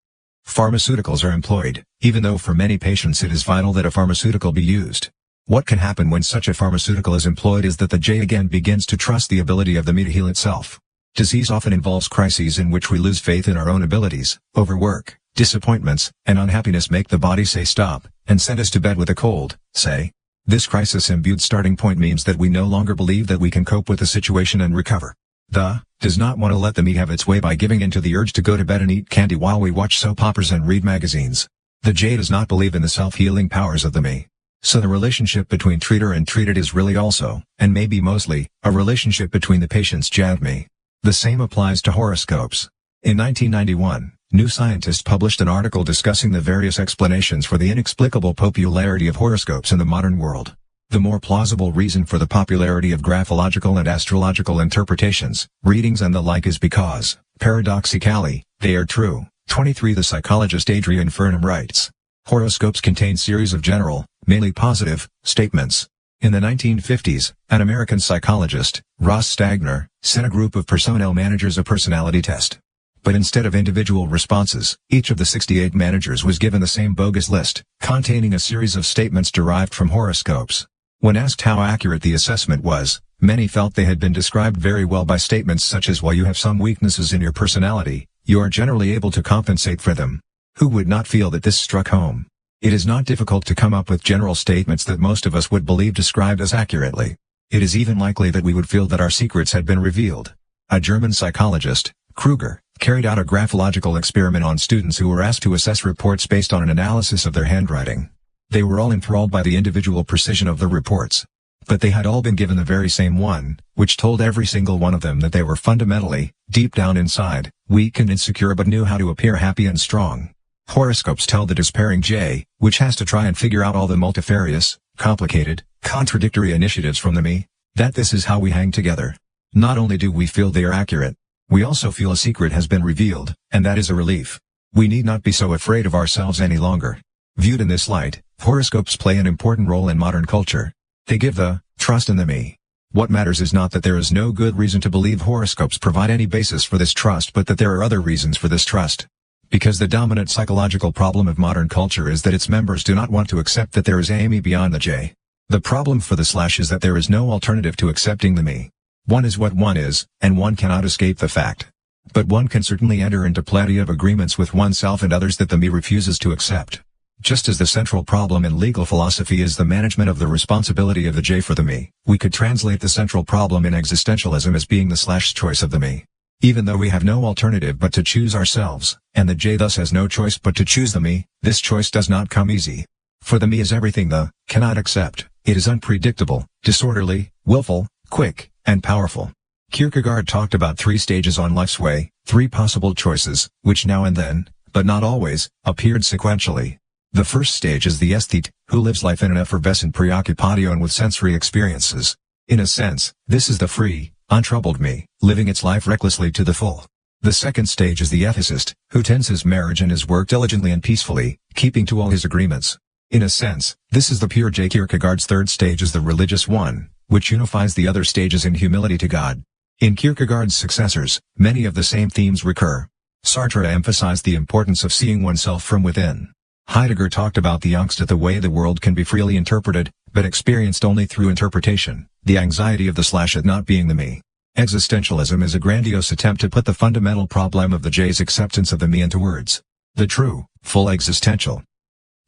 pharmaceuticals are employed, even though for many patients it is vital that a pharmaceutical be used. What can happen when such a pharmaceutical is employed is that the J again begins to trust the ability of the me to heal itself. Disease often involves crises in which we lose faith in our own abilities. Overwork, disappointments, and unhappiness make the body say stop, and send us to bed with a cold, say. This crisis-imbued starting point means that we no longer believe that we can cope with the situation and recover. The does not want to let the me have its way by giving in to the urge to go to bed and eat candy while we watch soap operas and read magazines. The J does not believe in the self-healing powers of the me. So the relationship between treater and treated is really also, and maybe mostly, a relationship between the patient's J and me. The same applies to horoscopes. In 1991, New Scientist published an article discussing the various explanations for the inexplicable popularity of horoscopes in the modern world. The more plausible reason for the popularity of graphological and astrological interpretations, readings and the like is because, paradoxically, they are true. 23 The psychologist Adrian Fernham writes, horoscopes contain series of general, mainly positive, statements. In the 1950s, an American psychologist, Ross Stagner, sent a group of personnel managers a personality test. But instead of individual responses, each of the 68 managers was given the same bogus list, containing a series of statements derived from horoscopes. When asked how accurate the assessment was, many felt they had been described very well by statements such as while you have some weaknesses in your personality, you are generally able to compensate for them. Who would not feel that this struck home? It is not difficult to come up with general statements that most of us would believe described as accurately. It is even likely that we would feel that our secrets had been revealed. A German psychologist, Kruger, carried out a graphological experiment on students who were asked to assess reports based on an analysis of their handwriting. They were all enthralled by the individual precision of the reports. But they had all been given the very same one, which told every single one of them that they were fundamentally, deep down inside, weak and insecure but knew how to appear happy and strong. Horoscopes tell the despairing J, which has to try and figure out all the multifarious, complicated, contradictory initiatives from the me, that this is how we hang together. Not only do we feel they are accurate, we also feel a secret has been revealed, and that is a relief. We need not be so afraid of ourselves any longer. Viewed in this light, horoscopes play an important role in modern culture. They give the trust in the me. What matters is not that there is no good reason to believe horoscopes provide any basis for this trust, but that there are other reasons for this trust. Because the dominant psychological problem of modern culture is that its members do not want to accept that there is a me beyond the J. The problem for the slash is that there is no alternative to accepting the me. One is what one is, and one cannot escape the fact. But one can certainly enter into plenty of agreements with oneself and others that the me refuses to accept. Just as the central problem in legal philosophy is the management of the responsibility of the J for the me, we could translate the central problem in existentialism as being the slash's choice of the me. Even though we have no alternative but to choose ourselves, and the J thus has no choice but to choose the me, this choice does not come easy. For the me is everything the cannot accept. It is unpredictable, disorderly, willful, quick, and powerful. Kierkegaard talked about 3 stages on life's way, 3 possible choices, which now and then, but not always, appeared sequentially. The first stage is the aesthete, who lives life in an effervescent preoccupation with sensory experiences. In a sense, this is the free, untroubled me, living its life recklessly to the full. The second stage is the ethicist, who tends his marriage and his work diligently and peacefully, keeping to all his agreements. In a sense, this is the pure J. Kierkegaard's third stage is the religious one, which unifies the other stages in humility to God. In Kierkegaard's successors, many of the same themes recur. Sartre emphasized the importance of seeing oneself from within. Heidegger talked about the angst at the way the world can be freely interpreted, but experienced only through interpretation, the anxiety of the slash at not being the me. Existentialism is a grandiose attempt to put the fundamental problem of the J's acceptance of the me into words. The true, full existential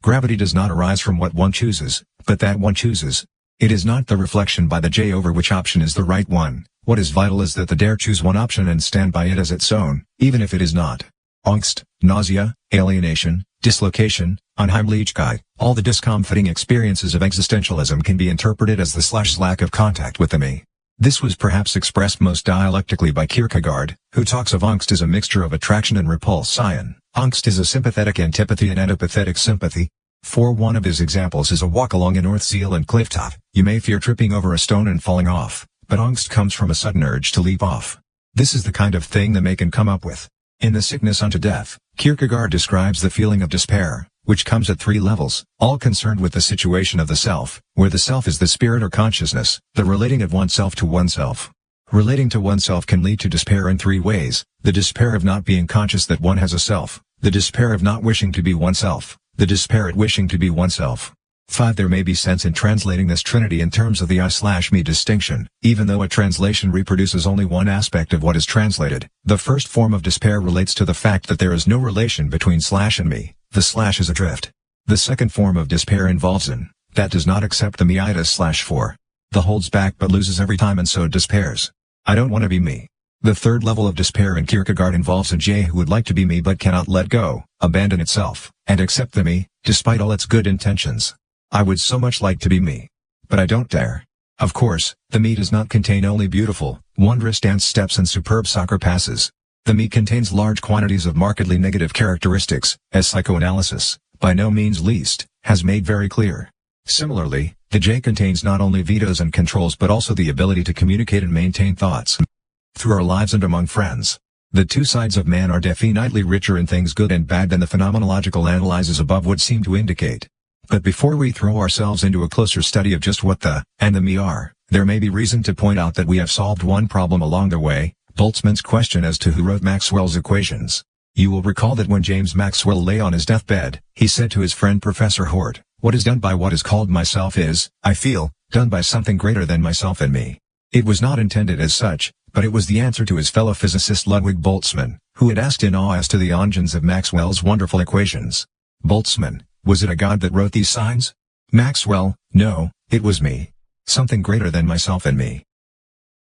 gravity does not arise from what one chooses, but that one chooses. It is not the reflection by the J over which option is the right one. What is vital is that the dare choose one option and stand by it as its own, even if it is not. Angst, nausea, alienation, dislocation, Unheimlichkeit, all the discomforting experiences of existentialism can be interpreted as the slash's lack of contact with the me. This was perhaps expressed most dialectically by Kierkegaard, who talks of angst as a mixture of attraction and repulsion. Angst is a sympathetic antipathy and antipathetic sympathy. For one of his examples is a walk along a North Zealand cliff top. You may fear tripping over a stone and falling off, but angst comes from a sudden urge to leap off. This is the kind of thing the me can come up with. In The Sickness Unto Death, Kierkegaard describes the feeling of despair, which comes at 3 levels, all concerned with the situation of the self, where the self is the spirit or consciousness, the relating of oneself to oneself. Relating to oneself can lead to despair in 3 ways: the despair of not being conscious that one has a self, the despair of not wishing to be oneself, the despair at wishing to be oneself. 5. There may be sense in translating this trinity in terms of the I/me distinction, even though a translation reproduces only one aspect of what is translated. The first form of despair relates to the fact that there is no relation between slash and me, the slash is adrift. The second form of despair involves an that does not accept the me-itis /for. The holds back but loses every time and so despairs. I don't want to be me. The third level of despair in Kierkegaard involves a J who would like to be me but cannot let go, abandon itself, and accept the me, despite all its good intentions. I would so much like to be me. But I don't dare. Of course, the me does not contain only beautiful, wondrous dance steps and superb soccer passes. The me contains large quantities of markedly negative characteristics, as psychoanalysis, by no means least, has made very clear. Similarly, the J contains not only vetoes and controls but also the ability to communicate and maintain thoughts through our lives and among friends. The 2 sides of man are definitely richer in things good and bad than the phenomenological analyses above would seem to indicate. But before we throw ourselves into a closer study of just what the and the me are, there may be reason to point out that we have solved one problem along the way: Boltzmann's question as to who wrote Maxwell's equations. You will recall that when James Maxwell lay on his deathbed, he said to his friend Professor Hort, "What is done by what is called myself is, I feel, done by something greater than myself and me." It was not intended as such, but it was the answer to his fellow physicist Ludwig Boltzmann, who had asked in awe as to the origins of Maxwell's wonderful equations. Boltzmann: was it a God that wrote these signs? Maxwell: no, it was me. Something greater than myself and me.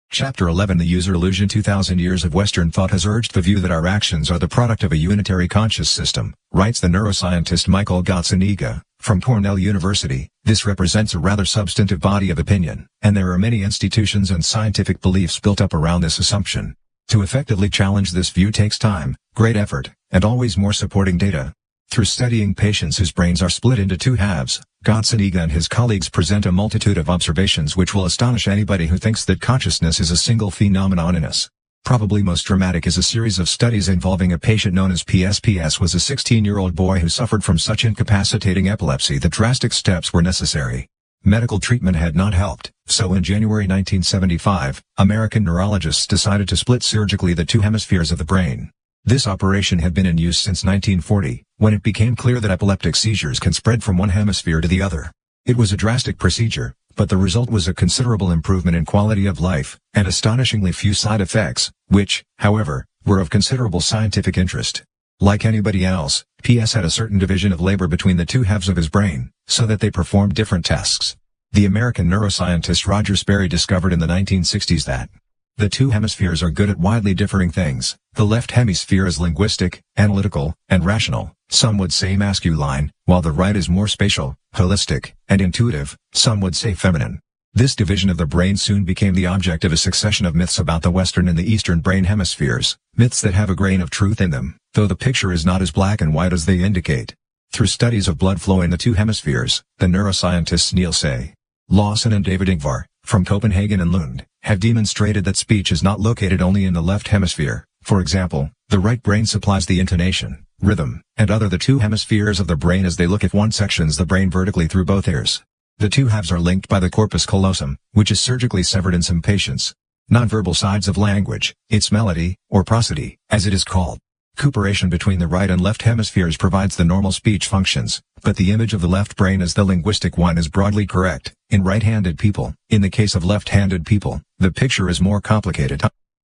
Chapter 11 The User Illusion. 2,000 years of Western thought has urged the view that our actions are the product of a unitary conscious system, writes the neuroscientist Michael Gazzaniga, from Cornell University. This represents a rather substantive body of opinion, and there are many institutions and scientific beliefs built up around this assumption. To effectively challenge this view takes time, great effort, and always more supporting data. Through studying patients whose brains are split into 2 halves, Gazzaniga and his colleagues present a multitude of observations which will astonish anybody who thinks that consciousness is a single phenomenon in us. Probably most dramatic is a series of studies involving a patient known as PSPS was a 16-year-old boy who suffered from such incapacitating epilepsy that drastic steps were necessary. Medical treatment had not helped, so in January 1975, American neurologists decided to split surgically the two hemispheres of the brain. This operation had been in use since 1940, when it became clear that epileptic seizures can spread from one hemisphere to the other. It was a drastic procedure, but the result was a considerable improvement in quality of life, and astonishingly few side effects, which, however, were of considerable scientific interest. Like anybody else, PS had a certain division of labor between the two halves of his brain, so that they performed different tasks. The American neuroscientist Roger Sperry discovered in the 1960s that the two hemispheres are good at widely differing things. The left hemisphere is linguistic, analytical, and rational, some would say masculine, while the right is more spatial, holistic, and intuitive, some would say feminine. This division of the brain soon became the object of a succession of myths about the western and the eastern brain hemispheres, myths that have a grain of truth in them, though the picture is not as black and white as they indicate. Through studies of blood flow in the two hemispheres, the neuroscientists Niels A. Lawson and David Ingvar, from Copenhagen and Lund, have demonstrated that speech is not located only in the left hemisphere. For example, the right brain supplies the intonation, rhythm, and other the two hemispheres of the brain as they look if one sections the brain vertically through both ears. The two halves are linked by the corpus callosum, which is surgically severed in some patients. Nonverbal sides of language, its melody, or prosody, as it is called. Cooperation between the right and left hemispheres provides the normal speech functions, but the image of the left brain as the linguistic one is broadly correct. In right-handed people, in the case of left-handed people, the picture is more complicated.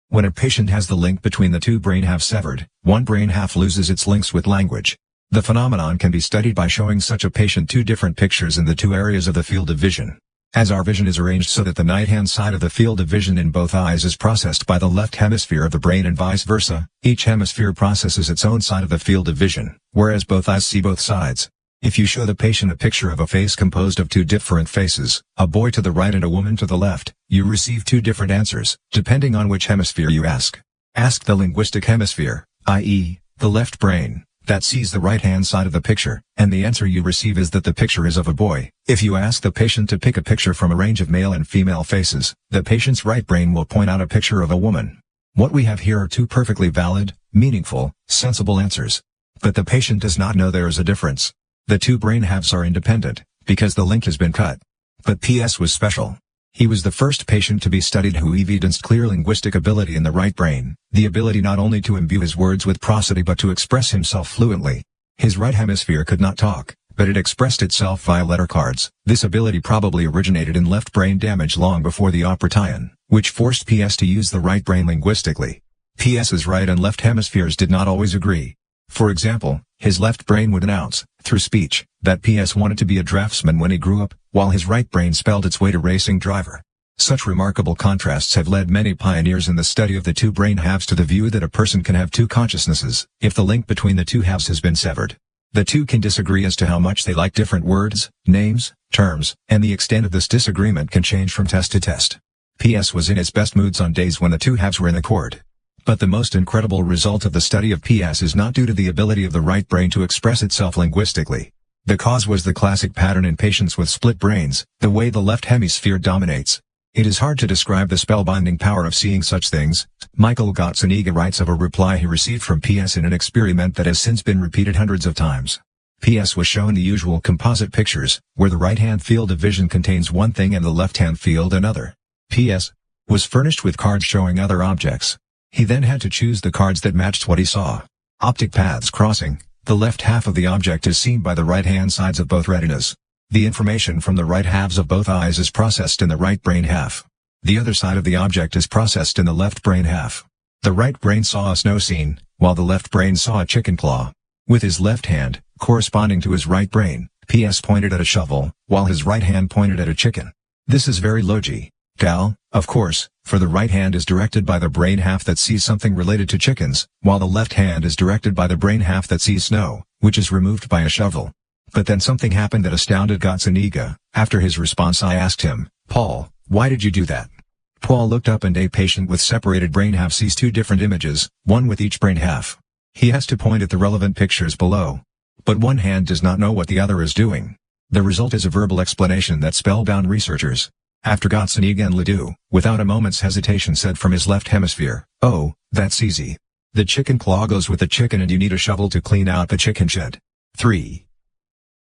When a patient has the link between the two brain halves severed, one brain half loses its links with language. The phenomenon can be studied by showing such a patient two different pictures in the two areas of the field of vision. As our vision is arranged so that the right-hand side of the field of vision in both eyes is processed by the left hemisphere of the brain and vice versa, each hemisphere processes its own side of the field of vision, whereas both eyes see both sides. If you show the patient a picture of a face composed of two different faces, a boy to the right and a woman to the left, you receive two different answers, depending on which hemisphere you ask. Ask the linguistic hemisphere, i.e., the left brain, that sees the right-hand side of the picture, and the answer you receive is that the picture is of a boy. If you ask the patient to pick a picture from a range of male and female faces, the patient's right brain will point out a picture of a woman. What we have here are two perfectly valid, meaningful, sensible answers. But the patient does not know there is a difference. The two brain halves are independent, because the link has been cut. But PS was special. He was the first patient to be studied who evidenced clear linguistic ability in the right brain, the ability not only to imbue his words with prosody but to express himself fluently. His right hemisphere could not talk, but it expressed itself via letter cards. This ability probably originated in left brain damage long before the operation, which forced PS to use the right brain linguistically. PS's right and left hemispheres did not always agree. For example, his left brain would announce, through speech, that PS wanted to be a draftsman when he grew up, while his right brain spelled its way to racing driver. Such remarkable contrasts have led many pioneers in the study of the two brain halves to the view that a person can have two consciousnesses, if the link between the two halves has been severed. The two can disagree as to how much they like different words, names, terms, and the extent of this disagreement can change from test to test. PS was in its best moods on days when the two halves were in accord. But the most incredible result of the study of PS is not due to the ability of the right brain to express itself linguistically. The cause was the classic pattern in patients with split brains, the way the left hemisphere dominates. It is hard to describe the spellbinding power of seeing such things. Michael Gazzaniga writes of a reply he received from PS in an experiment that has since been repeated hundreds of times. PS was shown the usual composite pictures, where the right-hand field of vision contains one thing and the left-hand field another. PS was furnished with cards showing other objects. He then had to choose the cards that matched what he saw. Optic paths crossing, the left half of the object is seen by the right-hand sides of both retinas. The information from the right halves of both eyes is processed in the right brain half. The other side of the object is processed in the left brain half. The right brain saw a snow scene, while the left brain saw a chicken claw. With his left hand, corresponding to his right brain, PS pointed at a shovel, while his right hand pointed at a chicken. This is very logical, of course, for the right hand is directed by the brain half that sees something related to chickens, while the left hand is directed by the brain half that sees snow, which is removed by a shovel. But then something happened that astounded Gazzaniga. After his response I asked him, "Paul, why did you do that?" Paul looked up and a patient with separated brain half sees two different images, one with each brain half. He has to point at the relevant pictures below. But one hand does not know what the other is doing. The result is a verbal explanation that spellbound researchers. After Gazzaniga and Ledoux, without a moment's hesitation said from his left hemisphere, "Oh, that's easy. The chicken claw goes with the chicken and you need a shovel to clean out the chicken shed." 3.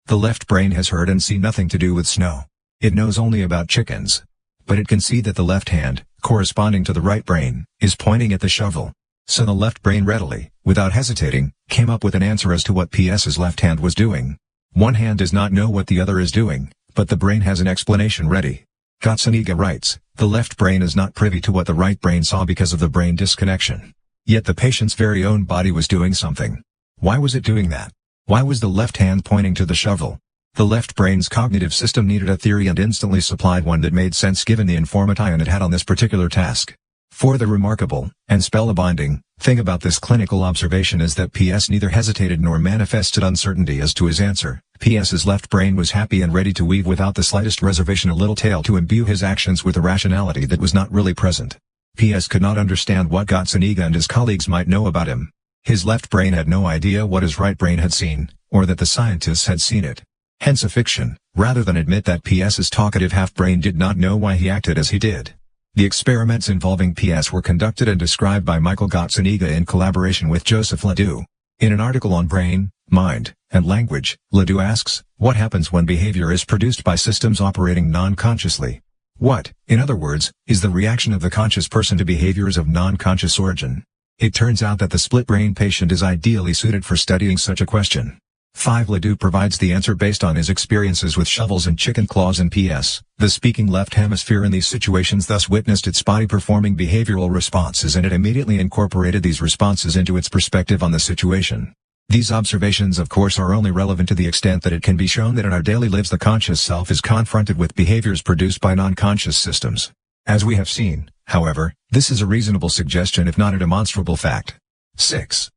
The left brain has heard and seen nothing to do with snow. It knows only about chickens. But it can see that the left hand, corresponding to the right brain, is pointing at the shovel. So the left brain readily, without hesitating, came up with an answer as to what PS's left hand was doing. One hand does not know what the other is doing, but the brain has an explanation ready. Gazzaniga writes, the left brain is not privy to what the right brain saw because of the brain disconnection. Yet the patient's very own body was doing something. Why was it doing that? Why was the left hand pointing to the shovel? The left brain's cognitive system needed a theory and instantly supplied one that made sense given the information it had on this particular task. For the remarkable, and spellbinding, thing about this clinical observation is that PS neither hesitated nor manifested uncertainty as to his answer. PS's left brain was happy and ready to weave without the slightest reservation a little tale to imbue his actions with a rationality that was not really present. PS could not understand what Gazzaniga and his colleagues might know about him. His left brain had no idea what his right brain had seen, or that the scientists had seen it. Hence a fiction, rather than admit that PS's talkative half-brain did not know why he acted as he did. The experiments involving PS were conducted and described by Michael Gazzaniga in collaboration with Joseph Ledoux. In an article on brain, mind, and language, Ledoux asks, what happens when behavior is produced by systems operating non-consciously? What, in other words, is the reaction of the conscious person to behaviors of non-conscious origin? It turns out that the split-brain patient is ideally suited for studying such a question. 5. Ledoux provides the answer based on his experiences with shovels and chicken claws and PS. The speaking left hemisphere in these situations thus witnessed its body performing behavioral responses and it immediately incorporated these responses into its perspective on the situation. These observations of course are only relevant to the extent that it can be shown that in our daily lives the conscious self is confronted with behaviors produced by non-conscious systems. As we have seen, however, this is a reasonable suggestion if not a demonstrable fact. 6.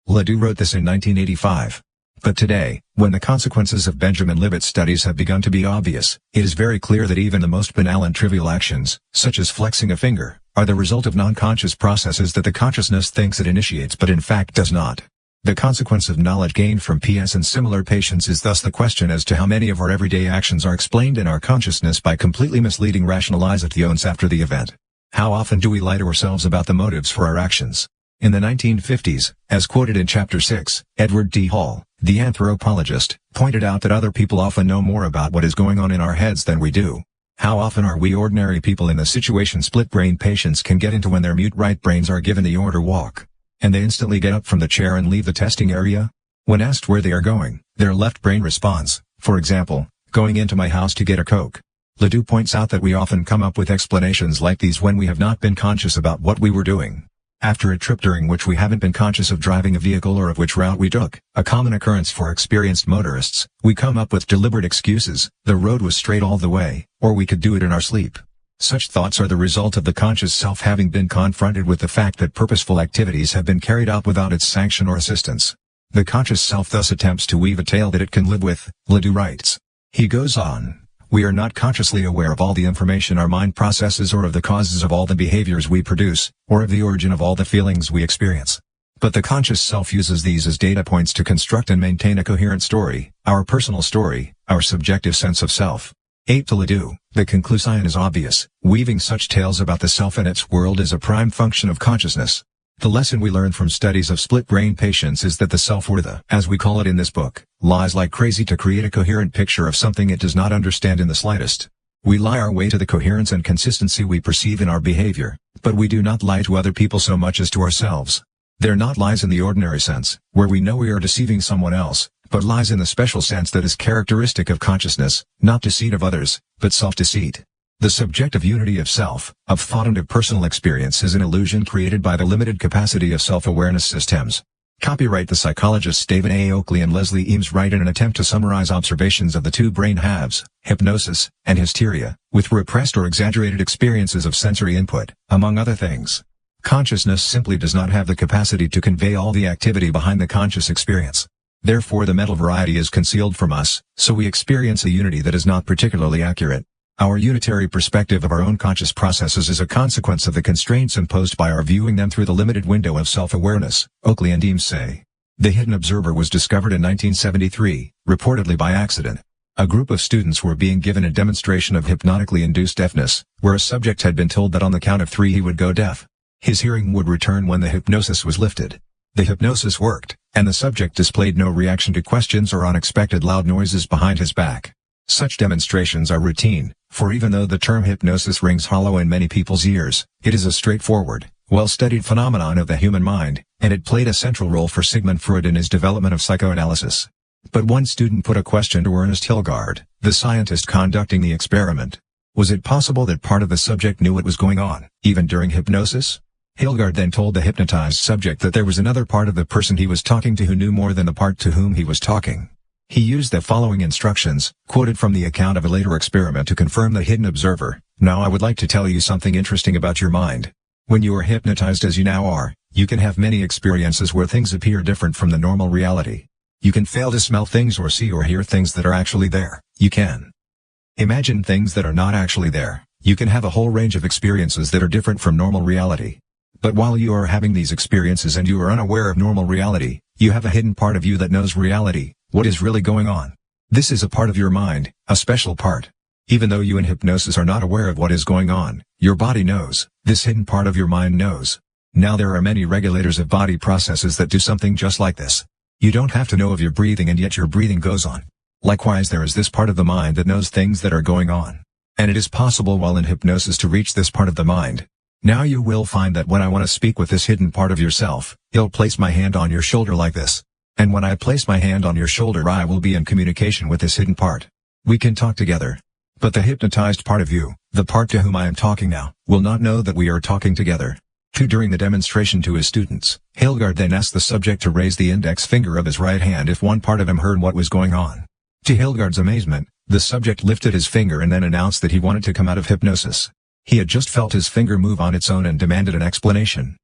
Ledoux wrote this in 1985. But today, when the consequences of Benjamin Libet's studies have begun to be obvious, it is very clear that even the most banal and trivial actions, such as flexing a finger, are the result of non-conscious processes that the consciousness thinks it initiates but in fact does not. The consequence of knowledge gained from PS and similar patients is thus the question as to how many of our everyday actions are explained in our consciousness by completely misleading rationalizations after the event. How often do we lie to ourselves about the motives for our actions? In the 1950s, as quoted in Chapter 6, Edward D. Hall, the anthropologist, pointed out that other people often know more about what is going on in our heads than we do. How often are we ordinary people in the situation split-brain patients can get into when their mute right brains are given the order walk, and they instantly get up from the chair and leave the testing area? When asked where they are going, their left brain responds, for example, going into my house to get a Coke. Ledoux points out that we often come up with explanations like these when we have not been conscious about what we were doing. After a trip during which we haven't been conscious of driving a vehicle or of which route we took, a common occurrence for experienced motorists, we come up with deliberate excuses, the road was straight all the way, or we could do it in our sleep. Such thoughts are the result of the conscious self having been confronted with the fact that purposeful activities have been carried out without its sanction or assistance. The conscious self thus attempts to weave a tale that it can live with, Ledoux writes. He goes on. We are not consciously aware of all the information our mind processes or of the causes of all the behaviors we produce, or of the origin of all the feelings we experience. But the conscious self uses these as data points to construct and maintain a coherent story, our personal story, our subjective sense of self. 8. To Ledoux, the conclusion is obvious, weaving such tales about the self and its world is a prime function of consciousness. The lesson we learn from studies of split-brain patients is that the self, or the, as we call it in this book, lies like crazy to create a coherent picture of something it does not understand in the slightest. We lie our way to the coherence and consistency we perceive in our behavior, but we do not lie to other people so much as to ourselves. They're not lies in the ordinary sense, where we know we are deceiving someone else, but lies in the special sense that is characteristic of consciousness, not deceit of others, but self-deceit. The subjective unity of self, of thought and of personal experience is an illusion created by the limited capacity of self-awareness systems. Copyright the psychologists David A. Oakley and Leslie Eames write in an attempt to summarize observations of the two brain halves, hypnosis, and hysteria, with repressed or exaggerated experiences of sensory input, among other things. Consciousness simply does not have the capacity to convey all the activity behind the conscious experience. Therefore the mental variety is concealed from us, so we experience a unity that is not particularly accurate. Our unitary perspective of our own conscious processes is a consequence of the constraints imposed by our viewing them through the limited window of self-awareness, Oakley and Eames say. The hidden observer was discovered in 1973, reportedly by accident. A group of students were being given a demonstration of hypnotically induced deafness, where a subject had been told that on the count of 3 he would go deaf. His hearing would return when the hypnosis was lifted. The hypnosis worked, and the subject displayed no reaction to questions or unexpected loud noises behind his back. Such demonstrations are routine, for even though the term hypnosis rings hollow in many people's ears, it is a straightforward, well-studied phenomenon of the human mind, and it played a central role for Sigmund Freud in his development of psychoanalysis. But one student put a question to Ernest Hilgard, the scientist conducting the experiment. Was it possible that part of the subject knew what was going on, even during hypnosis? Hilgard then told the hypnotized subject that there was another part of the person he was talking to who knew more than the part to whom he was talking. He used the following instructions, quoted from the account of a later experiment to confirm the hidden observer. Now I would like to tell you something interesting about your mind. When you are hypnotized as you now are, you can have many experiences where things appear different from the normal reality. You can fail to smell things or see or hear things that are actually there. You can imagine things that are not actually there. You can have a whole range of experiences that are different from normal reality. But while you are having these experiences and you are unaware of normal reality, you have a hidden part of you that knows reality, what is really going on. This is a part of your mind, a special part. Even though you in hypnosis are not aware of what is going on, your body knows, this hidden part of your mind knows. Now there are many regulators of body processes that do something just like this. You don't have to know of your breathing and yet your breathing goes on. Likewise there is this part of the mind that knows things that are going on. And it is possible while in hypnosis to reach this part of the mind. Now you will find that when I want to speak with this hidden part of yourself, I'll place my hand on your shoulder like this. And when I place my hand on your shoulder I will be in communication with this hidden part. We can talk together. But the hypnotized part of you, the part to whom I am talking now, will not know that we are talking together. During the demonstration to his students, Hilgard then asked the subject to raise the index finger of his right hand if one part of him heard what was going on. To Hilgard's amazement, the subject lifted his finger and then announced that he wanted to come out of hypnosis. He had just felt his finger move on its own and demanded an explanation.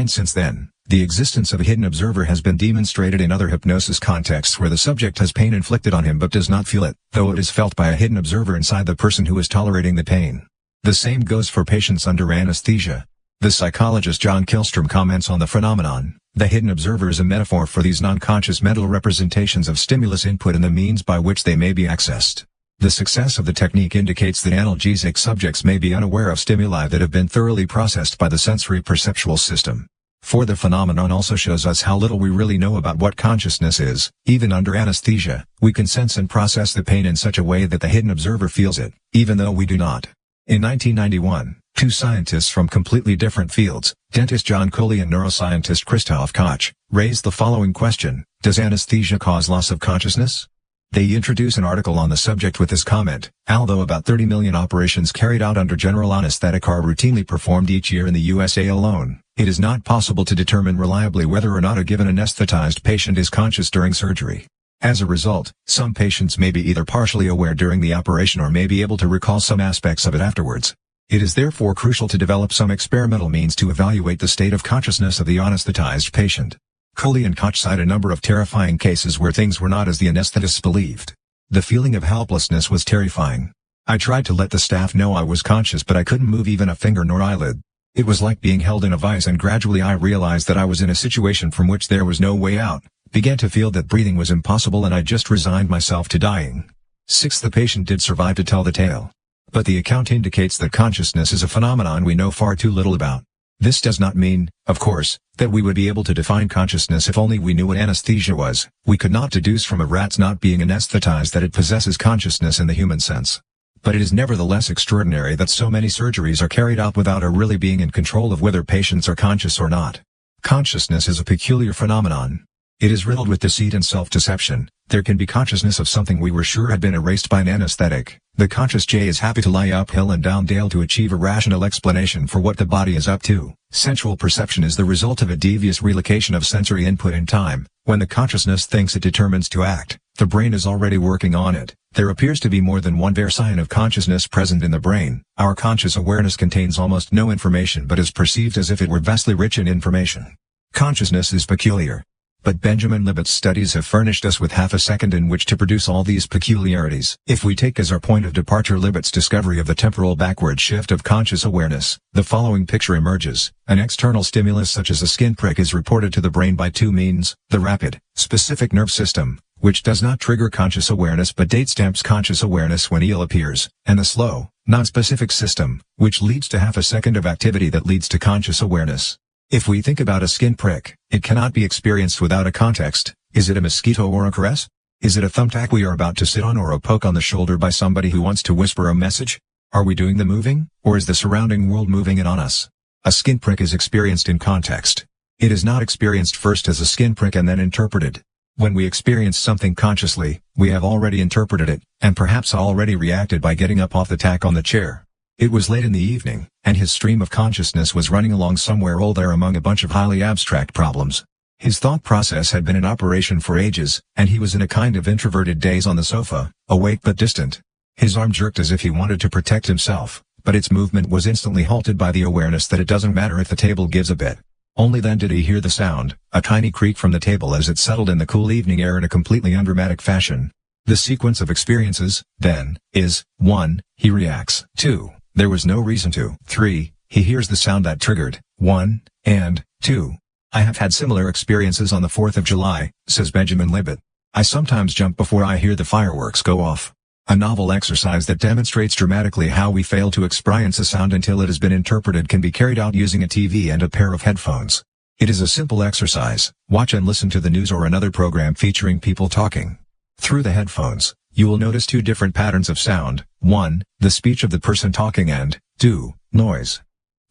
Since then, the existence of a hidden observer has been demonstrated in other hypnosis contexts where the subject has pain inflicted on him but does not feel it, though it is felt by a hidden observer inside the person who is tolerating the pain. The same goes for patients under anesthesia. The psychologist John Kilstrom comments on the phenomenon. The hidden observer is a metaphor for these non-conscious mental representations of stimulus input and the means by which they may be accessed. The success of the technique indicates that analgesic subjects may be unaware of stimuli that have been thoroughly processed by the sensory perceptual system. For the phenomenon also shows us how little we really know about what consciousness is. Even under anesthesia, we can sense and process the pain in such a way that the hidden observer feels it, even though we do not. In 1991, two scientists from completely different fields, dentist John Coley and neuroscientist Christoph Koch, raised the following question: does anesthesia cause loss of consciousness? They introduce an article on the subject with this comment: although about 30 million operations carried out under general anesthetic are routinely performed each year in the USA alone, it is not possible to determine reliably whether or not a given anesthetized patient is conscious during surgery. As a result, some patients may be either partially aware during the operation or may be able to recall some aspects of it afterwards. It is therefore crucial to develop some experimental means to evaluate the state of consciousness of the anesthetized patient. Coley and Koch cite a number of terrifying cases where things were not as the anesthetists believed. The feeling of helplessness was terrifying. I tried to let the staff know I was conscious but I couldn't move even a finger nor eyelid. It was like being held in a vice, and gradually I realized that I was in a situation from which there was no way out, began to feel that breathing was impossible, and I just resigned myself to dying. 6. The patient did survive to tell the tale. But the account indicates that consciousness is a phenomenon we know far too little about. This does not mean, of course, that we would be able to define consciousness if only we knew what anesthesia was. We could not deduce from a rat's not being anesthetized that it possesses consciousness in the human sense. But it is nevertheless extraordinary that so many surgeries are carried out without our really being in control of whether patients are conscious or not. Consciousness is a peculiar phenomenon. It is riddled with deceit and self-deception. There can be consciousness of something we were sure had been erased by an anesthetic. The conscious J is happy to lie uphill and down dale to achieve a rational explanation for what the body is up to. Sensual perception is the result of a devious relocation of sensory input in time. When the consciousness thinks it determines to act, the brain is already working on it. There appears to be more than one sign of consciousness present in the brain. Our conscious awareness contains almost no information but is perceived as if it were vastly rich in information. Consciousness is peculiar. But Benjamin Libet's studies have furnished us with half a second in which to produce all these peculiarities. If we take as our point of departure Libet's discovery of the temporal backward shift of conscious awareness, the following picture emerges. An external stimulus such as a skin prick is reported to the brain by two means: the rapid, specific nerve system, which does not trigger conscious awareness but date stamps conscious awareness when ill appears, and the slow, non-specific system, which leads to half a second of activity that leads to conscious awareness. If we think about a skin prick, it cannot be experienced without a context. Is it a mosquito or a caress? Is it a thumbtack we are about to sit on, or a poke on the shoulder by somebody who wants to whisper a message? Are we doing the moving, or is the surrounding world moving in on us? A skin prick is experienced in context. It is not experienced first as a skin prick and then interpreted. When we experience something consciously, we have already interpreted it, and perhaps already reacted by getting up off the tack on the chair. It was late in the evening, and his stream of consciousness was running along somewhere there among a bunch of highly abstract problems. His thought process had been in operation for ages, and he was in a kind of introverted daze on the sofa, awake but distant. His arm jerked as if he wanted to protect himself, but its movement was instantly halted by the awareness that it doesn't matter if the table gives a bit. Only then did he hear the sound, a tiny creak from the table as it settled in the cool evening air in a completely undramatic fashion. The sequence of experiences, then, is, 1. He reacts. 2. There was no reason to. 3. He hears the sound that triggered. 1, and 2. I have had similar experiences on the 4th of July, says Benjamin Libet. I sometimes jump before I hear the fireworks go off. A novel exercise that demonstrates dramatically how we fail to experience a sound until it has been interpreted can be carried out using a TV and a pair of headphones. It is a simple exercise. Watch and listen to the news or another program featuring people talking. Through the headphones, you will notice two different patterns of sound: 1, the speech of the person talking, and 2, noise.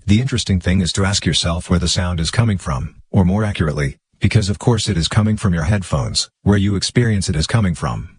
The interesting thing is to ask yourself where the sound is coming from, or more accurately, because of course it is coming from your headphones, where you experience it as coming from.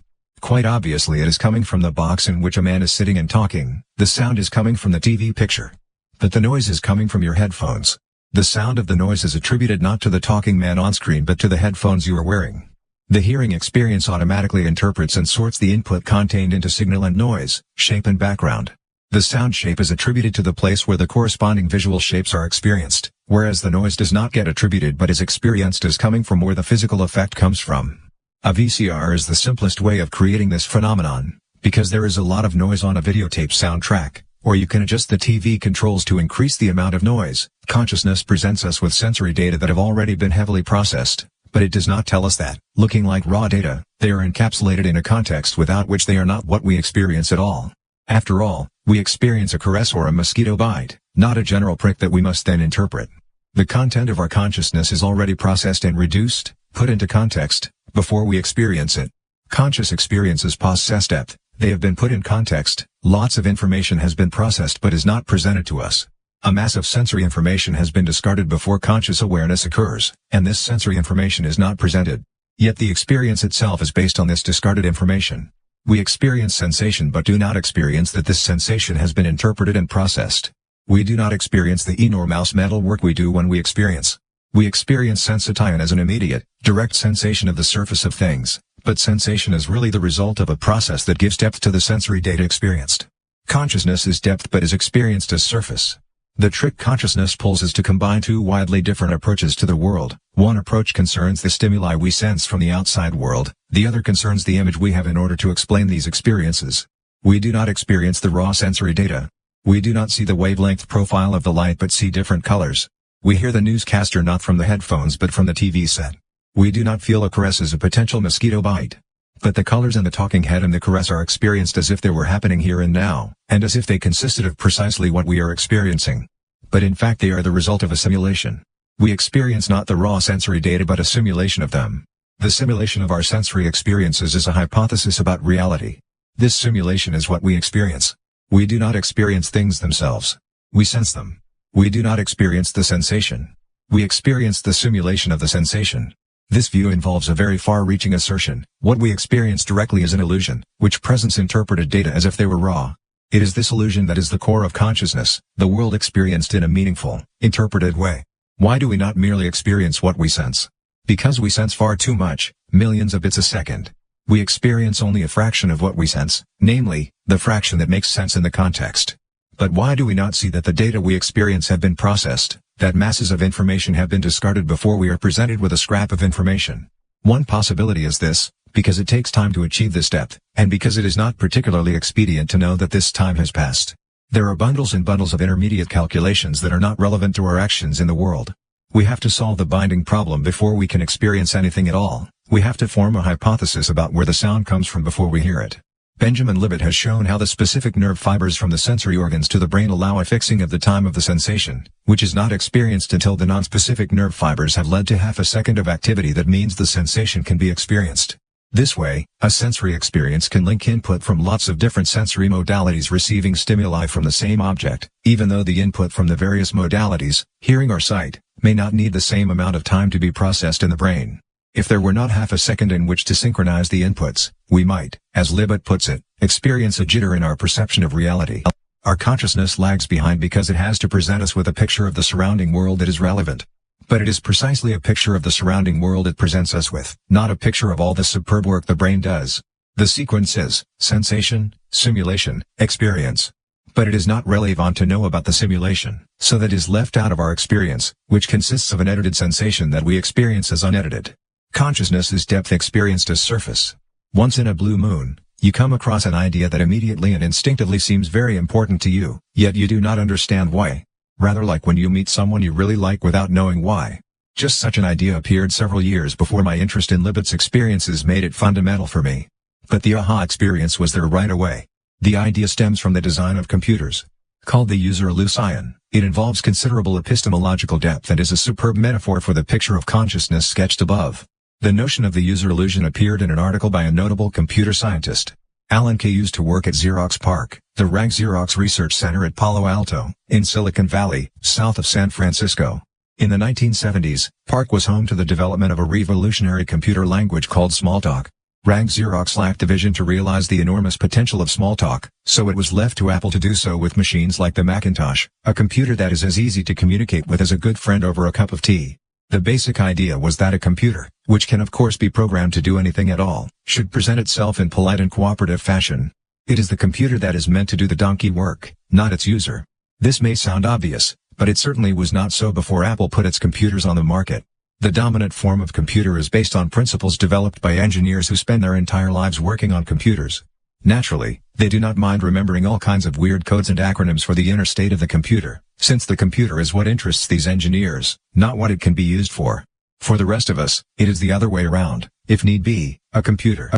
Quite obviously it is coming from the box in which a man is sitting and talking. The sound is coming from the TV picture. But the noise is coming from your headphones. The sound of the noise is attributed not to the talking man on screen but to the headphones you are wearing. The hearing experience automatically interprets and sorts the input contained into signal and noise, shape and background. The sound shape is attributed to the place where the corresponding visual shapes are experienced, whereas the noise does not get attributed but is experienced as coming from where the physical effect comes from. A VCR is the simplest way of creating this phenomenon, because there is a lot of noise on a videotape soundtrack, or you can adjust the TV controls to increase the amount of noise. Consciousness presents us with sensory data that have already been heavily processed, but it does not tell us that, looking like raw data, they are encapsulated in a context without which they are not what we experience at all. After all, we experience a caress or a mosquito bite, not a general prick that we must then interpret. The content of our consciousness is already processed and reduced, put into context, before we experience it. Conscious experiences possess depth. They have been put in context. Lots of information has been processed but is not presented to us. A mass of sensory information has been discarded before conscious awareness occurs, and this sensory information is not presented. Yet the experience itself is based on this discarded information. We experience sensation but do not experience that this sensation has been interpreted and processed. We do not experience the enormous mental work we do when we experience. We experience sensation as an immediate, direct sensation of the surface of things, but sensation is really the result of a process that gives depth to the sensory data experienced. Consciousness is depth but is experienced as surface. The trick consciousness pulls is to combine two widely different approaches to the world. One approach concerns the stimuli we sense from the outside world, the other concerns the image we have in order to explain these experiences. We do not experience the raw sensory data. We do not see the wavelength profile of the light but see different colors. We hear the newscaster not from the headphones but from the TV set. We do not feel a caress as a potential mosquito bite. But the colors and the talking head and the caress are experienced as if they were happening here and now, and as if they consisted of precisely what we are experiencing. But in fact they are the result of a simulation. We experience not the raw sensory data but a simulation of them. The simulation of our sensory experiences is a hypothesis about reality. This simulation is what we experience. We do not experience things themselves. We sense them. We do not experience the sensation. We experience the simulation of the sensation. This view involves a very far-reaching assertion. What we experience directly is an illusion, which presents interpreted data as if they were raw. It is this illusion that is the core of consciousness, the world experienced in a meaningful, interpreted way. Why do we not merely experience what we sense? Because we sense far too much, millions of bits a second. We experience only a fraction of what we sense, namely, the fraction that makes sense in the context. But why do we not see that the data we experience have been processed, that masses of information have been discarded before we are presented with a scrap of information? One possibility is this: because it takes time to achieve this depth, and because it is not particularly expedient to know that this time has passed. There are bundles and bundles of intermediate calculations that are not relevant to our actions in the world. We have to solve the binding problem before we can experience anything at all. We have to form a hypothesis about where the sound comes from before we hear it. Benjamin Libet has shown how the specific nerve fibers from the sensory organs to the brain allow a fixing of the time of the sensation, which is not experienced until the nonspecific nerve fibers have led to half a second of activity that means the sensation can be experienced. This way, a sensory experience can link input from lots of different sensory modalities receiving stimuli from the same object, even though the input from the various modalities, hearing or sight, may not need the same amount of time to be processed in the brain. If there were not half a second in which to synchronize the inputs, we might, as Libet puts it, experience a jitter in our perception of reality. Our consciousness lags behind because it has to present us with a picture of the surrounding world that is relevant. But it is precisely a picture of the surrounding world it presents us with, not a picture of all the superb work the brain does. The sequence is sensation, simulation, experience. But it is not relevant to know about the simulation, so that is left out of our experience, which consists of an edited sensation that we experience as unedited. Consciousness is depth experienced as surface. Once in a blue moon, you come across an idea that immediately and instinctively seems very important to you, yet you do not understand why. Rather like when you meet someone you really like without knowing why. Just such an idea appeared several years before my interest in Libet's experiences made it fundamental for me. But the aha experience was there right away. The idea stems from the design of computers. Called the user illusion, it involves considerable epistemological depth and is a superb metaphor for the picture of consciousness sketched above. The notion of the user illusion appeared in an article by a notable computer scientist. Alan Kay used to work at Xerox PARC, the rank Xerox Research Center at Palo Alto, in Silicon Valley, south of San Francisco. In the 1970s, PARC was home to the development of a revolutionary computer language called Smalltalk. Rank Xerox lacked the vision to realize the enormous potential of Smalltalk, so it was left to Apple to do so with machines like the Macintosh, a computer that is as easy to communicate with as a good friend over a cup of tea. The basic idea was that a computer, which can of course be programmed to do anything at all, should present itself in polite and cooperative fashion. It is the computer that is meant to do the donkey work, not its user. This may sound obvious, but it certainly was not so before Apple put its computers on the market. The dominant form of computer is based on principles developed by engineers who spend their entire lives working on computers. Naturally, they do not mind remembering all kinds of weird codes and acronyms for the inner state of the computer, since the computer is what interests these engineers, not what it can be used for. For the rest of us, it is the other way around. If need be, a computer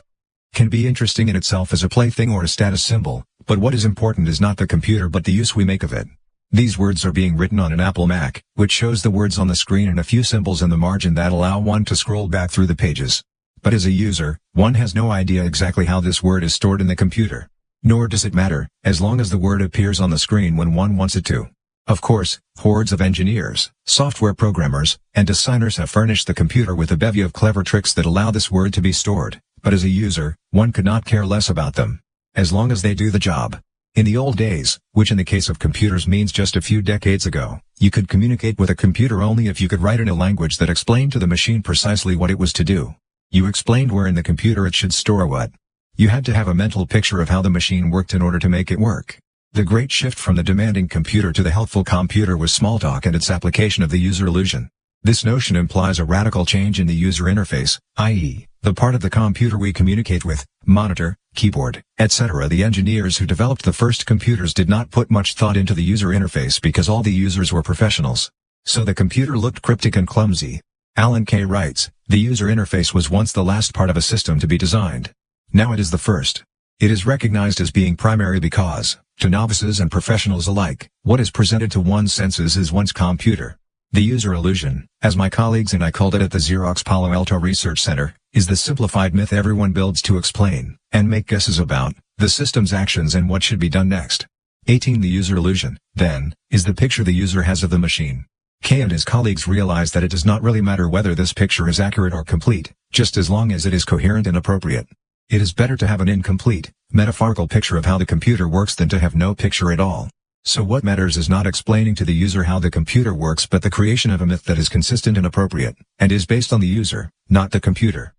can be interesting in itself as a plaything or a status symbol, but what is important is not the computer but the use we make of it. These words are being written on an Apple Mac, which shows the words on the screen and a few symbols in the margin that allow one to scroll back through the pages. But as a user, one has no idea exactly how this word is stored in the computer. Nor does it matter, as long as the word appears on the screen when one wants it to. Of course, hordes of engineers, software programmers, and designers have furnished the computer with a bevy of clever tricks that allow this word to be stored, but as a user, one could not care less about them. As long as they do the job. In the old days, which in the case of computers means just a few decades ago, you could communicate with a computer only if you could write in a language that explained to the machine precisely what it was to do. You explained where in the computer it should store what. You had to have a mental picture of how the machine worked in order to make it work. The great shift from the demanding computer to the helpful computer was Smalltalk and its application of the user illusion. This notion implies a radical change in the user interface, i.e., the part of the computer we communicate with, monitor, keyboard, etc. The engineers who developed the first computers did not put much thought into the user interface because all the users were professionals. So the computer looked cryptic and clumsy. Alan Kay writes, the user interface was once the last part of a system to be designed. Now it is the first. It is recognized as being primary because, to novices and professionals alike, what is presented to one's senses is one's computer. The user illusion, as my colleagues and I called it at the Xerox Palo Alto Research Center, is the simplified myth everyone builds to explain, and make guesses about, the system's actions and what should be done next. 18. The user illusion, then, is the picture the user has of the machine. Kay and his colleagues realize that it does not really matter whether this picture is accurate or complete, just as long as it is coherent and appropriate. It is better to have an incomplete, metaphorical picture of how the computer works than to have no picture at all. So what matters is not explaining to the user how the computer works but the creation of a myth that is consistent and appropriate, and is based on the user, not the computer.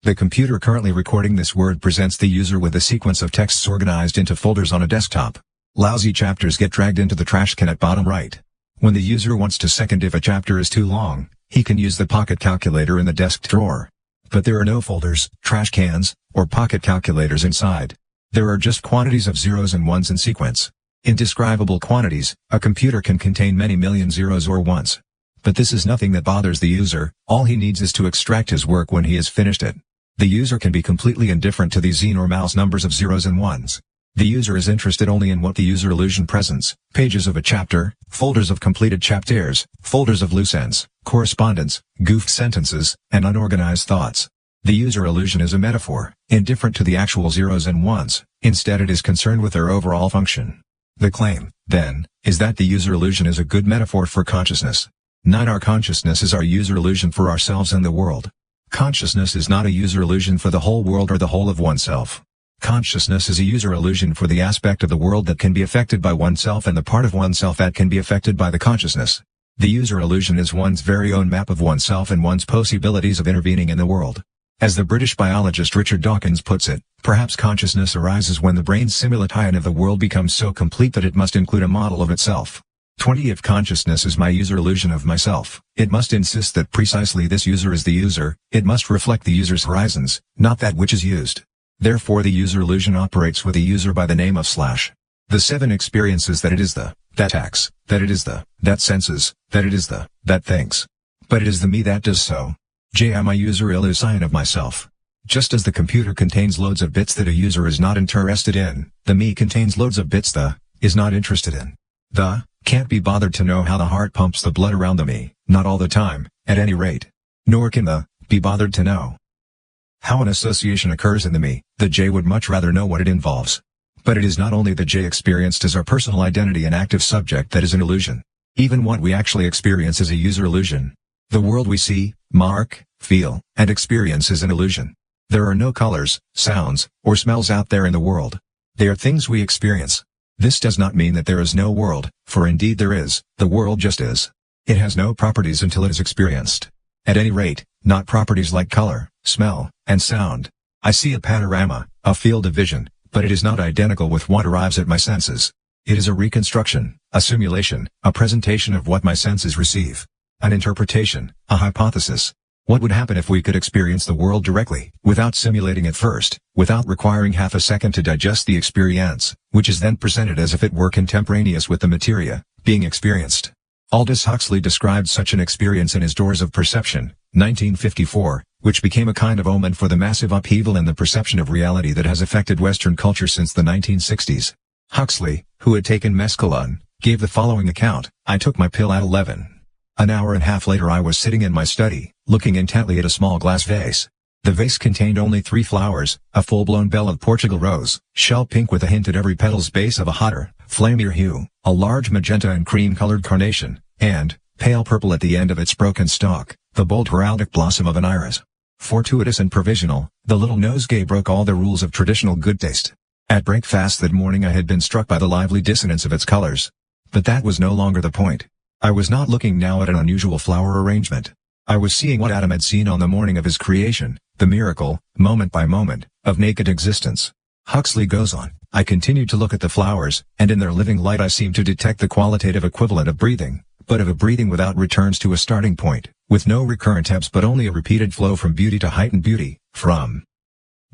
The computer currently recording this word presents the user with a sequence of texts organized into folders on a desktop. Lousy chapters get dragged into the trash can at bottom right. When the user wants to second if a chapter is too long, he can use the pocket calculator in the desk drawer. But there are no folders, trash cans, or pocket calculators inside. There are just quantities of zeros and ones in sequence. Indescribable quantities, a computer can contain many million zeros or ones. But this is nothing that bothers the user, all he needs is to extract his work when he has finished it. The user can be completely indifferent to these enormous numbers of zeros and ones. The user is interested only in what the user illusion presents, pages of a chapter, folders of completed chapters, folders of loose ends, correspondence, goofed sentences, and unorganized thoughts. The user illusion is a metaphor, indifferent to the actual zeros and ones, instead it is concerned with their overall function. The claim, then, is that the user illusion is a good metaphor for consciousness. 9. Our consciousness is our user illusion for ourselves and the world. Consciousness is not a user illusion for the whole world or the whole of oneself. Consciousness is a user illusion for the aspect of the world that can be affected by oneself and the part of oneself that can be affected by the consciousness. The user illusion is one's very own map of oneself and one's possibilities of intervening in the world. As the British biologist Richard Dawkins puts it, perhaps consciousness arises when the brain's simulation of the world becomes so complete that it must include a model of itself. 20. If consciousness is my user illusion of myself, it must insist that precisely this user is the user, it must reflect the user's horizons, not that which is used. Therefore the user illusion operates with a user by the name of / The 7 experiences that it is the, that acts, that it is the, that senses, that it is the, that thinks. But it is the me that does so. I am a user illusion of myself. Just as the computer contains loads of bits that a user is not interested in, the me contains loads of bits the, is not interested in. The, can't be bothered to know how the heart pumps the blood around the me, not all the time, at any rate. Nor can the, be bothered to know how an association occurs in the me. The J would much rather know what it involves. But it is not only the J experienced as our personal identity and active subject that is an illusion. Even what we actually experience is a user illusion. The world we see, mark, feel, and experience is an illusion. There are no colors, sounds, or smells out there in the world. They are things we experience. This does not mean that there is no world, for indeed there is, the world just is. It has no properties until it is experienced. At any rate, not properties like color, smell, and sound. I see a panorama, a field of vision, but it is not identical with what arrives at my senses. It is a reconstruction, a simulation, a presentation of what my senses receive. An interpretation, a hypothesis. What would happen if we could experience the world directly, without simulating it first, without requiring half a second to digest the experience, which is then presented as if it were contemporaneous with the materia, being experienced? Aldous Huxley described such an experience in his Doors of Perception, 1954, which became a kind of omen for the massive upheaval in the perception of reality that has affected Western culture since the 1960s. Huxley, who had taken mescaline, gave the following account: I took my pill at 11. An hour and a half later I was sitting in my study, looking intently at a small glass vase. The vase contained only 3 flowers, a full-blown bell of Portugal rose, shell pink with a hint at every petal's base of a hotter, flamier hue, a large magenta and cream-colored carnation, and, pale purple at the end of its broken stalk, the bold heraldic blossom of an iris. Fortuitous and provisional, the little nosegay broke all the rules of traditional good taste. At breakfast that morning I had been struck by the lively dissonance of its colors. But that was no longer the point. I was not looking now at an unusual flower arrangement. I was seeing what Adam had seen on the morning of his creation, the miracle, moment by moment, of naked existence. Huxley goes on, I continued to look at the flowers, and in their living light I seemed to detect the qualitative equivalent of breathing, but of a breathing without returns to a starting point, with no recurrent ebbs but only a repeated flow from beauty to heightened beauty, from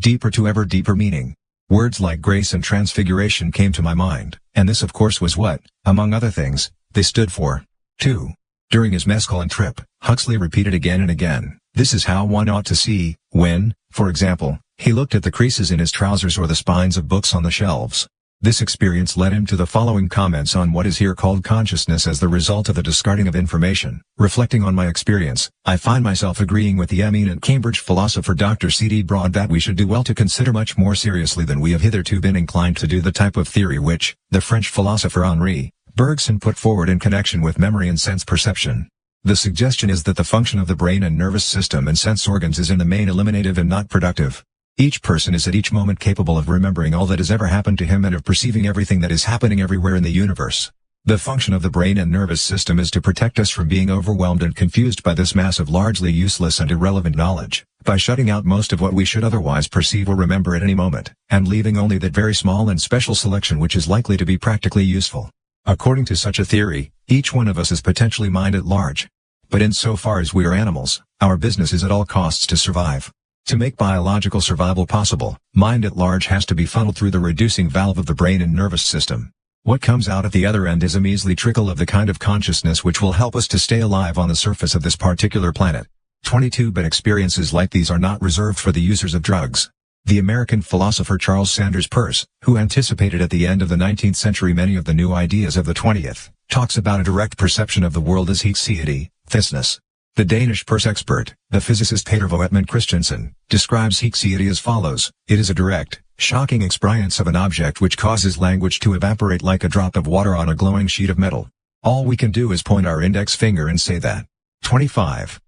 deeper to ever deeper meaning. Words like grace and transfiguration came to my mind, and this of course was what, among other things, they stood for. 2. During his mescaline trip, Huxley repeated again and again, this is how one ought to see, when, for example, he looked at the creases in his trousers or the spines of books on the shelves. This experience led him to the following comments on what is here called consciousness as the result of the discarding of information. Reflecting on my experience, I find myself agreeing with the eminent Cambridge philosopher Dr. C.D. Broad that we should do well to consider much more seriously than we have hitherto been inclined to do the type of theory which, the French philosopher Henri Bergson put forward in connection with memory and sense perception. The suggestion is that the function of the brain and nervous system and sense organs is in the main eliminative and not productive. Each person is at each moment capable of remembering all that has ever happened to him and of perceiving everything that is happening everywhere in the universe. The function of the brain and nervous system is to protect us from being overwhelmed and confused by this mass of largely useless and irrelevant knowledge, by shutting out most of what we should otherwise perceive or remember at any moment, and leaving only that very small and special selection which is likely to be practically useful. According to such a theory, each one of us is potentially mind at large. But insofar as we are animals, our business is at all costs to survive. To make biological survival possible, mind at large has to be funneled through the reducing valve of the brain and nervous system. What comes out at the other end is a measly trickle of the kind of consciousness which will help us to stay alive on the surface of this particular planet. 22. But experiences like these are not reserved for the users of drugs. The American philosopher Charles Sanders Peirce, who anticipated at the end of the 19th century many of the new ideas of the 20th, talks about a direct perception of the world as he see it, thisness. The Danish purse expert, the physicist Peter Voetman Christensen, describes heat-seeity as follows: it is a direct, shocking experience of an object which causes language to evaporate like a drop of water on a glowing sheet of metal. All we can do is point our index finger and say that. 25.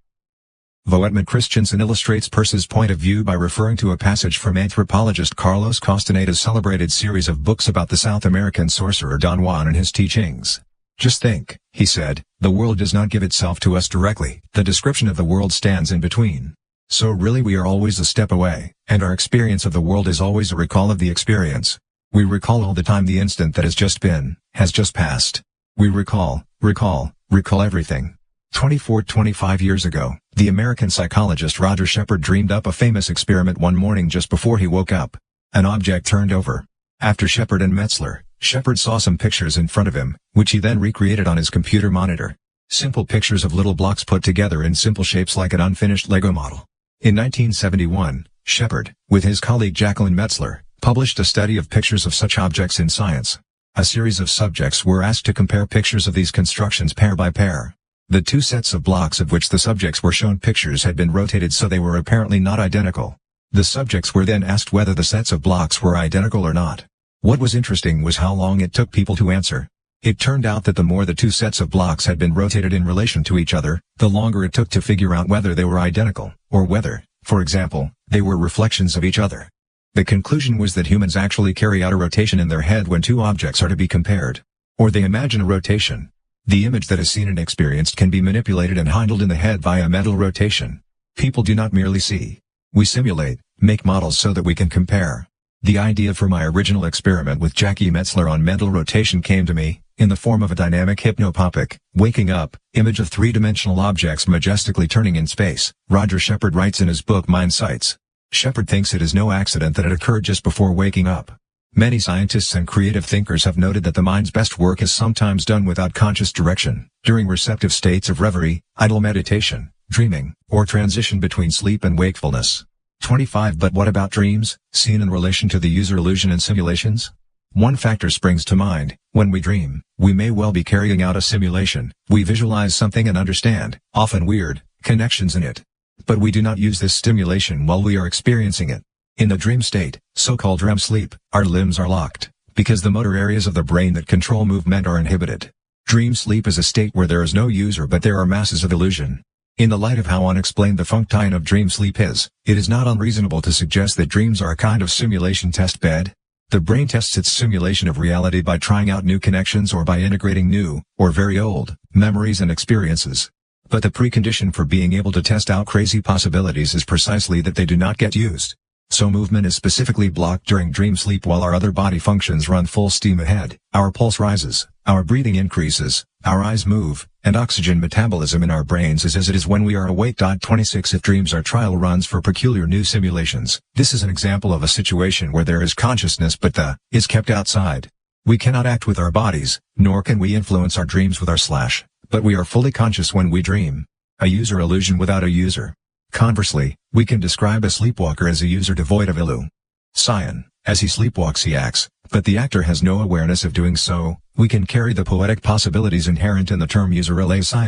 Voetman Christensen illustrates Peirce's point of view by referring to a passage from anthropologist Carlos Castaneda's celebrated series of books about the South American sorcerer Don Juan and his teachings. Just think, he said, the world does not give itself to us directly. The description of the world stands in between. So really we are always a step away, and our experience of the world is always a recall of the experience. We recall all the time the instant that has just been, has just passed. We recall everything. 25 years ago, the American psychologist Roger Shepard dreamed up a famous experiment one morning just before he woke up. An object turned over. After Shepard and Metzler, Shepard saw some pictures in front of him, which he then recreated on his computer monitor. Simple pictures of little blocks put together in simple shapes like an unfinished Lego model. In 1971, Shepard, with his colleague Jacqueline Metzler, published a study of pictures of such objects in Science. A series of subjects were asked to compare pictures of these constructions pair by pair. The two sets of blocks of which the subjects were shown pictures had been rotated so they were apparently not identical. The subjects were then asked whether the sets of blocks were identical or not. What was interesting was how long it took people to answer. It turned out that the more the two sets of blocks had been rotated in relation to each other, the longer it took to figure out whether they were identical, or whether, for example, they were reflections of each other. The conclusion was that humans actually carry out a rotation in their head when two objects are to be compared. Or they imagine a rotation. The image that is seen and experienced can be manipulated and handled in the head via mental rotation. People do not merely see. We simulate, make models so that we can compare. The idea for my original experiment with Jackie Metzler on mental rotation came to me, in the form of a dynamic hypnopompic, waking up, image of three-dimensional objects majestically turning in space, Roger Shepard writes in his book Mind Sights. Shepard thinks it is no accident that it occurred just before waking up. Many scientists and creative thinkers have noted that the mind's best work is sometimes done without conscious direction, during receptive states of reverie, idle meditation, dreaming, or transition between sleep and wakefulness. 25 But what about dreams, seen in relation to the user illusion and simulations? One factor springs to mind: when we dream, we may well be carrying out a simulation. We visualize something and understand, often weird, connections in it. But we do not use this stimulation while we are experiencing it. In the dream state, so-called REM sleep, our limbs are locked, because the motor areas of the brain that control movement are inhibited. Dream sleep is a state where there is no user but there are masses of illusion. In the light of how unexplained the functime of dream sleep is, it is not unreasonable to suggest that dreams are a kind of simulation test bed. The brain tests its simulation of reality by trying out new connections or by integrating new, or very old, memories and experiences. But the precondition for being able to test out crazy possibilities is precisely that they do not get used. So movement is specifically blocked during dream sleep while our other body functions run full steam ahead. Our pulse rises, our breathing increases, our eyes move, and oxygen metabolism in our brains is as it is when we are awake. 26 If dreams are trial runs for peculiar new simulations, this is an example of a situation where there is consciousness but the is kept outside. We cannot act with our bodies, nor can we influence our dreams with our but we are fully conscious when we dream. A user illusion without a user. Conversely, we can describe a sleepwalker as a user devoid of illusion. As he sleepwalks he acts, but the actor has no awareness of doing so. We can carry the poetic possibilities inherent in the term user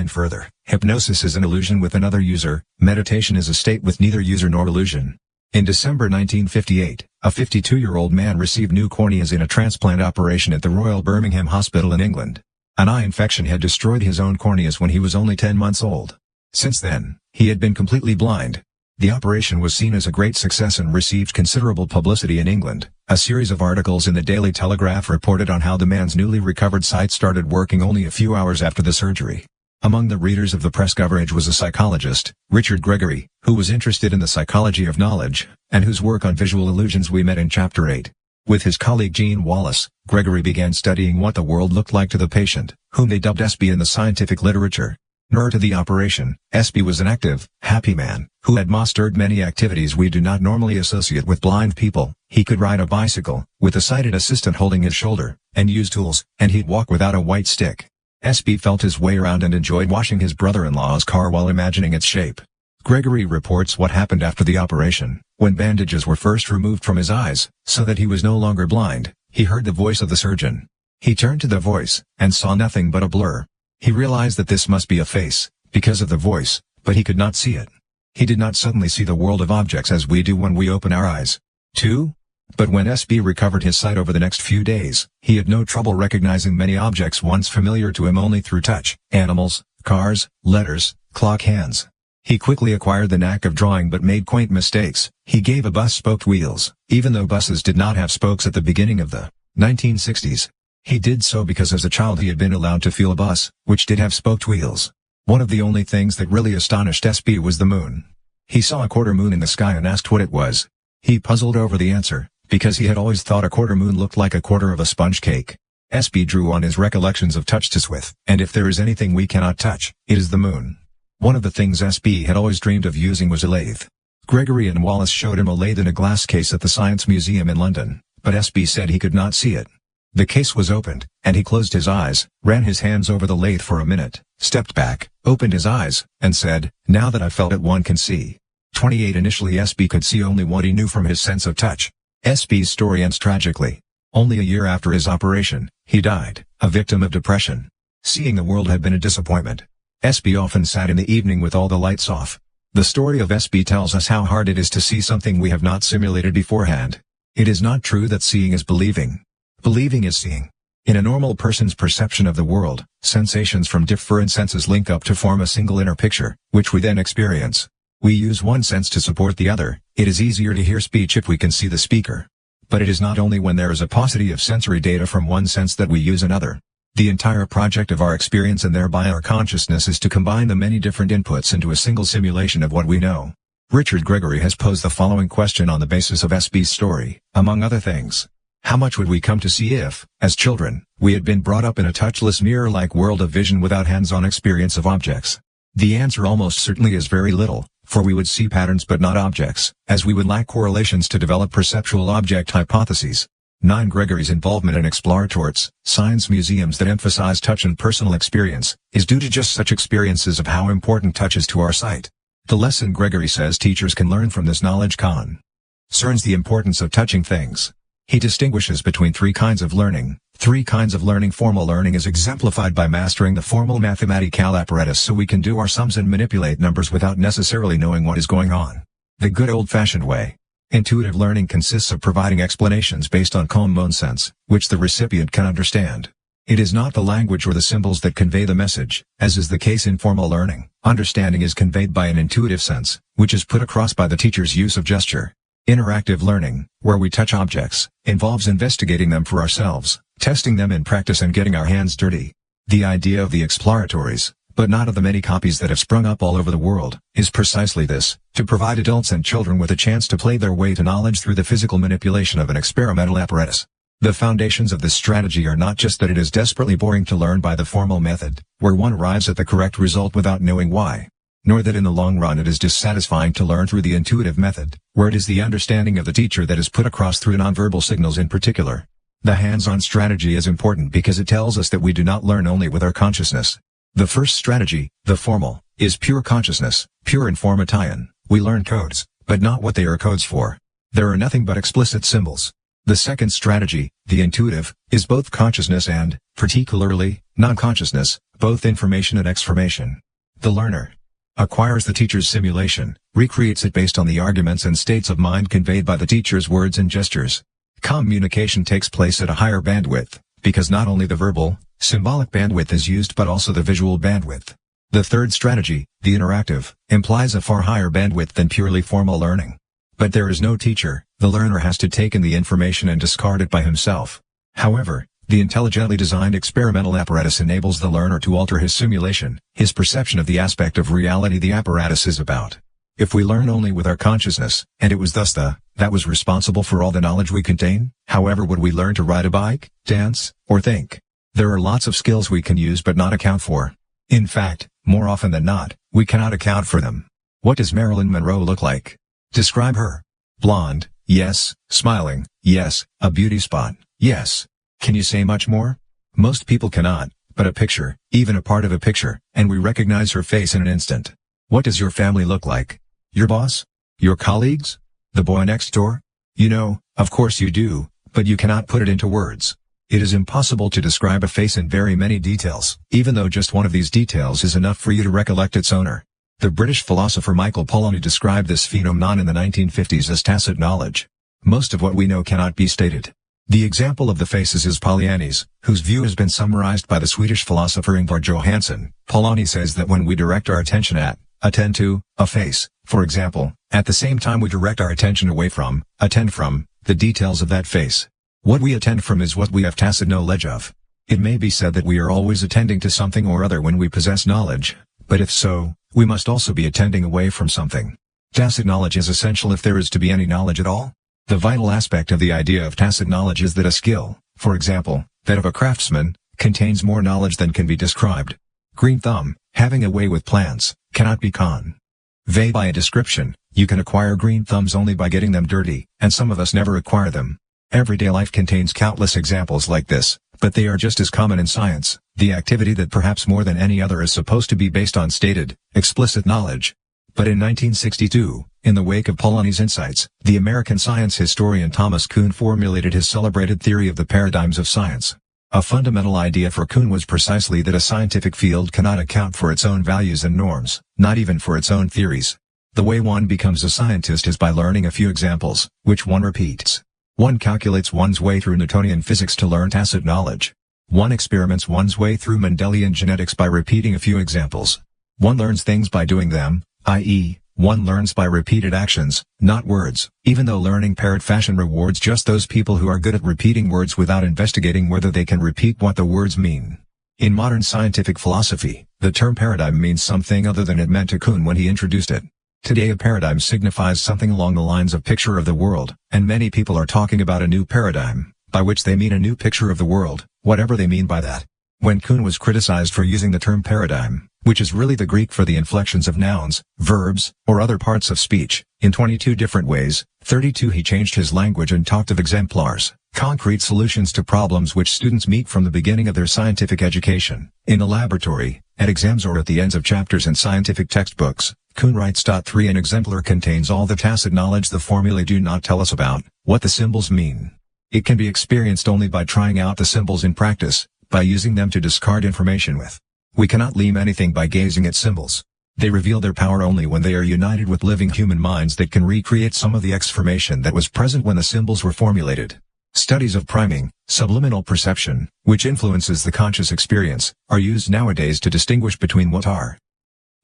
further. Hypnosis is an illusion with another user, meditation is a state with neither user nor illusion. In December 1958, a 52-year-old man received new corneas in a transplant operation at the Royal Birmingham Hospital in England. An eye infection had destroyed his own corneas when he was only 10 months old. Since then, he had been completely blind. The operation was seen as a great success and received considerable publicity in England. A series of articles in the Daily Telegraph reported on how the man's newly recovered sight started working only a few hours after the surgery. Among the readers of the press coverage was a psychologist, Richard Gregory, who was interested in the psychology of knowledge, and whose work on visual illusions we met in Chapter 8. With his colleague Gene Wallace, Gregory began studying what the world looked like to the patient, whom they dubbed SB in the scientific literature. Prior to the operation, SB was an active, happy man, who had mastered many activities we do not normally associate with blind people. He could ride a bicycle, with a sighted assistant holding his shoulder, and use tools, and he'd walk without a white stick. SB felt his way around and enjoyed washing his brother-in-law's car while imagining its shape. Gregory reports what happened after the operation. When bandages were first removed from his eyes, so that he was no longer blind, he heard the voice of the surgeon. He turned to the voice, and saw nothing but a blur. He realized that this must be a face, because of the voice, but he could not see it. He did not suddenly see the world of objects as we do when we open our eyes. 2. But when SB recovered his sight over the next few days, he had no trouble recognizing many objects once familiar to him only through touch: animals, cars, letters, clock hands. He quickly acquired the knack of drawing but made quaint mistakes. He gave a bus spoked wheels, even though buses did not have spokes at the beginning of the 1960s. He did so because as a child he had been allowed to feel a bus, which did have spoked wheels. One of the only things that really astonished SB was the moon. He saw a quarter moon in the sky and asked what it was. He puzzled over the answer, because he had always thought a quarter moon looked like a quarter of a sponge cake. SB drew on his recollections of touches with, and if there is anything we cannot touch, it is the moon. One of the things SB had always dreamed of using was a lathe. Gregory and Wallace showed him a lathe in a glass case at the Science Museum in London, but SB said he could not see it. The case was opened, and he closed his eyes, ran his hands over the lathe for a minute, stepped back, opened his eyes, and said, "Now that I've felt it, one can see." 28 Initially SB could see only what he knew from his sense of touch. SB's story ends tragically. Only a year after his operation, he died, a victim of depression. Seeing the world had been a disappointment. SB often sat in the evening with all the lights off. The story of SB tells us how hard it is to see something we have not simulated beforehand. It is not true that seeing is believing. Believing is seeing. In a normal person's perception of the world, sensations from different senses link up to form a single inner picture, which we then experience. We use one sense to support the other. It is easier to hear speech if we can see the speaker. But it is not only when there is a paucity of sensory data from one sense that we use another. The entire project of our experience and thereby our consciousness is to combine the many different inputs into a single simulation of what we know. Richard Gregory has posed the following question on the basis of SB's story, among other things. How much would we come to see if, as children, we had been brought up in a touchless mirror-like world of vision without hands-on experience of objects? The answer almost certainly is very little, for we would see patterns but not objects, as we would lack correlations to develop perceptual object hypotheses. 9. Gregory's involvement in exploratorts, science museums that emphasize touch and personal experience, is due to just such experiences of how important touch is to our sight. The lesson Gregory says teachers can learn from this knowledge concerns the importance of touching things. He distinguishes between 3 kinds of learning. 3 kinds of learning. Formal learning is exemplified by mastering the formal mathematical apparatus so we can do our sums and manipulate numbers without necessarily knowing what is going on. The good old-fashioned way. Intuitive learning consists of providing explanations based on common sense, which the recipient can understand. It is not the language or the symbols that convey the message, as is the case in formal learning. Understanding is conveyed by an intuitive sense, which is put across by the teacher's use of gesture. Interactive learning, where we touch objects, involves investigating them for ourselves, testing them in practice and getting our hands dirty. The idea of the exploratories, but not of the many copies that have sprung up all over the world, is precisely this: to provide adults and children with a chance to play their way to knowledge through the physical manipulation of an experimental apparatus. The foundations of this strategy are not just that it is desperately boring to learn by the formal method, where one arrives at the correct result without knowing why, nor that in the long run it is dissatisfying to learn through the intuitive method, where it is the understanding of the teacher that is put across through nonverbal signals in particular. The hands-on strategy is important because it tells us that we do not learn only with our consciousness. The first strategy, the formal, is pure consciousness, pure information. We learn codes, but not what they are codes for. There are nothing but explicit symbols. The second strategy, the intuitive, is both consciousness and, particularly, non-consciousness, both information and exformation. The learner acquires the teacher's simulation, recreates it based on the arguments and states of mind conveyed by the teacher's words and gestures. Communication takes place at a higher bandwidth, because not only the verbal, symbolic bandwidth is used but also the visual bandwidth. The third strategy, the interactive, implies a far higher bandwidth than purely formal learning. But there is no teacher, the learner has to take in the information and discard it by himself. However, the intelligently designed experimental apparatus enables the learner to alter his simulation, his perception of the aspect of reality the apparatus is about. If we learn only with our consciousness, and it was thus that was responsible for all the knowledge we contain, however would we learn to ride a bike, dance, or think? There are lots of skills we can use but not account for. In fact, more often than not, we cannot account for them. What does Marilyn Monroe look like? Describe her. Blonde, yes. Smiling, yes. A beauty spot, yes. Can you say much more? Most people cannot, but a picture, even a part of a picture, and we recognize her face in an instant. What does your family look like? Your boss? Your colleagues? The boy next door? You know, of course you do, but you cannot put it into words. It is impossible to describe a face in very many details, even though just one of these details is enough for you to recollect its owner. The British philosopher Michael Polanyi described this phenomenon in the 1950s as tacit knowledge. Most of what we know cannot be stated. The example of the faces is Polanyi's, whose view has been summarized by the Swedish philosopher Ingvar Johansson. Polanyi says that when we direct our attention at, attend to, a face, for example, at the same time we direct our attention away from, attend from, the details of that face. What we attend from is what we have tacit knowledge of. It may be said that we are always attending to something or other when we possess knowledge, but if so, we must also be attending away from something. Tacit knowledge is essential if there is to be any knowledge at all. The vital aspect of the idea of tacit knowledge is that a skill, for example, that of a craftsman, contains more knowledge than can be described. Green thumb, having a way with plants, cannot be conveyed by a description. You can acquire green thumbs only by getting them dirty, and some of us never acquire them. Everyday life contains countless examples like this, but they are just as common in science, the activity that perhaps more than any other is supposed to be based on stated, explicit knowledge. But in 1962, in the wake of Polanyi's insights, the American science historian Thomas Kuhn formulated his celebrated theory of the paradigms of science. A fundamental idea for Kuhn was precisely that a scientific field cannot account for its own values and norms, not even for its own theories. The way one becomes a scientist is by learning a few examples, which one repeats. One calculates one's way through Newtonian physics to learn tacit knowledge. One experiments one's way through Mendelian genetics by repeating a few examples. One learns things by doing them, i.e., one learns by repeated actions, not words, even though learning parrot fashion rewards just those people who are good at repeating words without investigating whether they can repeat what the words mean. In modern scientific philosophy, the term paradigm means something other than it meant to Kuhn when he introduced it. Today a paradigm signifies something along the lines of picture of the world, and many people are talking about a new paradigm, by which they mean a new picture of the world, whatever they mean by that. When Kuhn was criticized for using the term paradigm, which is really the Greek for the inflections of nouns, verbs, or other parts of speech, in 22 different ways, 32 he changed his language and talked of exemplars, concrete solutions to problems which students meet from the beginning of their scientific education, in a laboratory, at exams or at the ends of chapters in scientific textbooks. Kuhn writes, 3 An exemplar contains all the tacit knowledge the formulae do not tell us about, what the symbols mean. It can be experienced only by trying out the symbols in practice, by using them to discard information with. We cannot learn anything by gazing at symbols. They reveal their power only when they are united with living human minds that can recreate some of the information that was present when the symbols were formulated. Studies of priming, subliminal perception, which influences the conscious experience, are used nowadays to distinguish between what are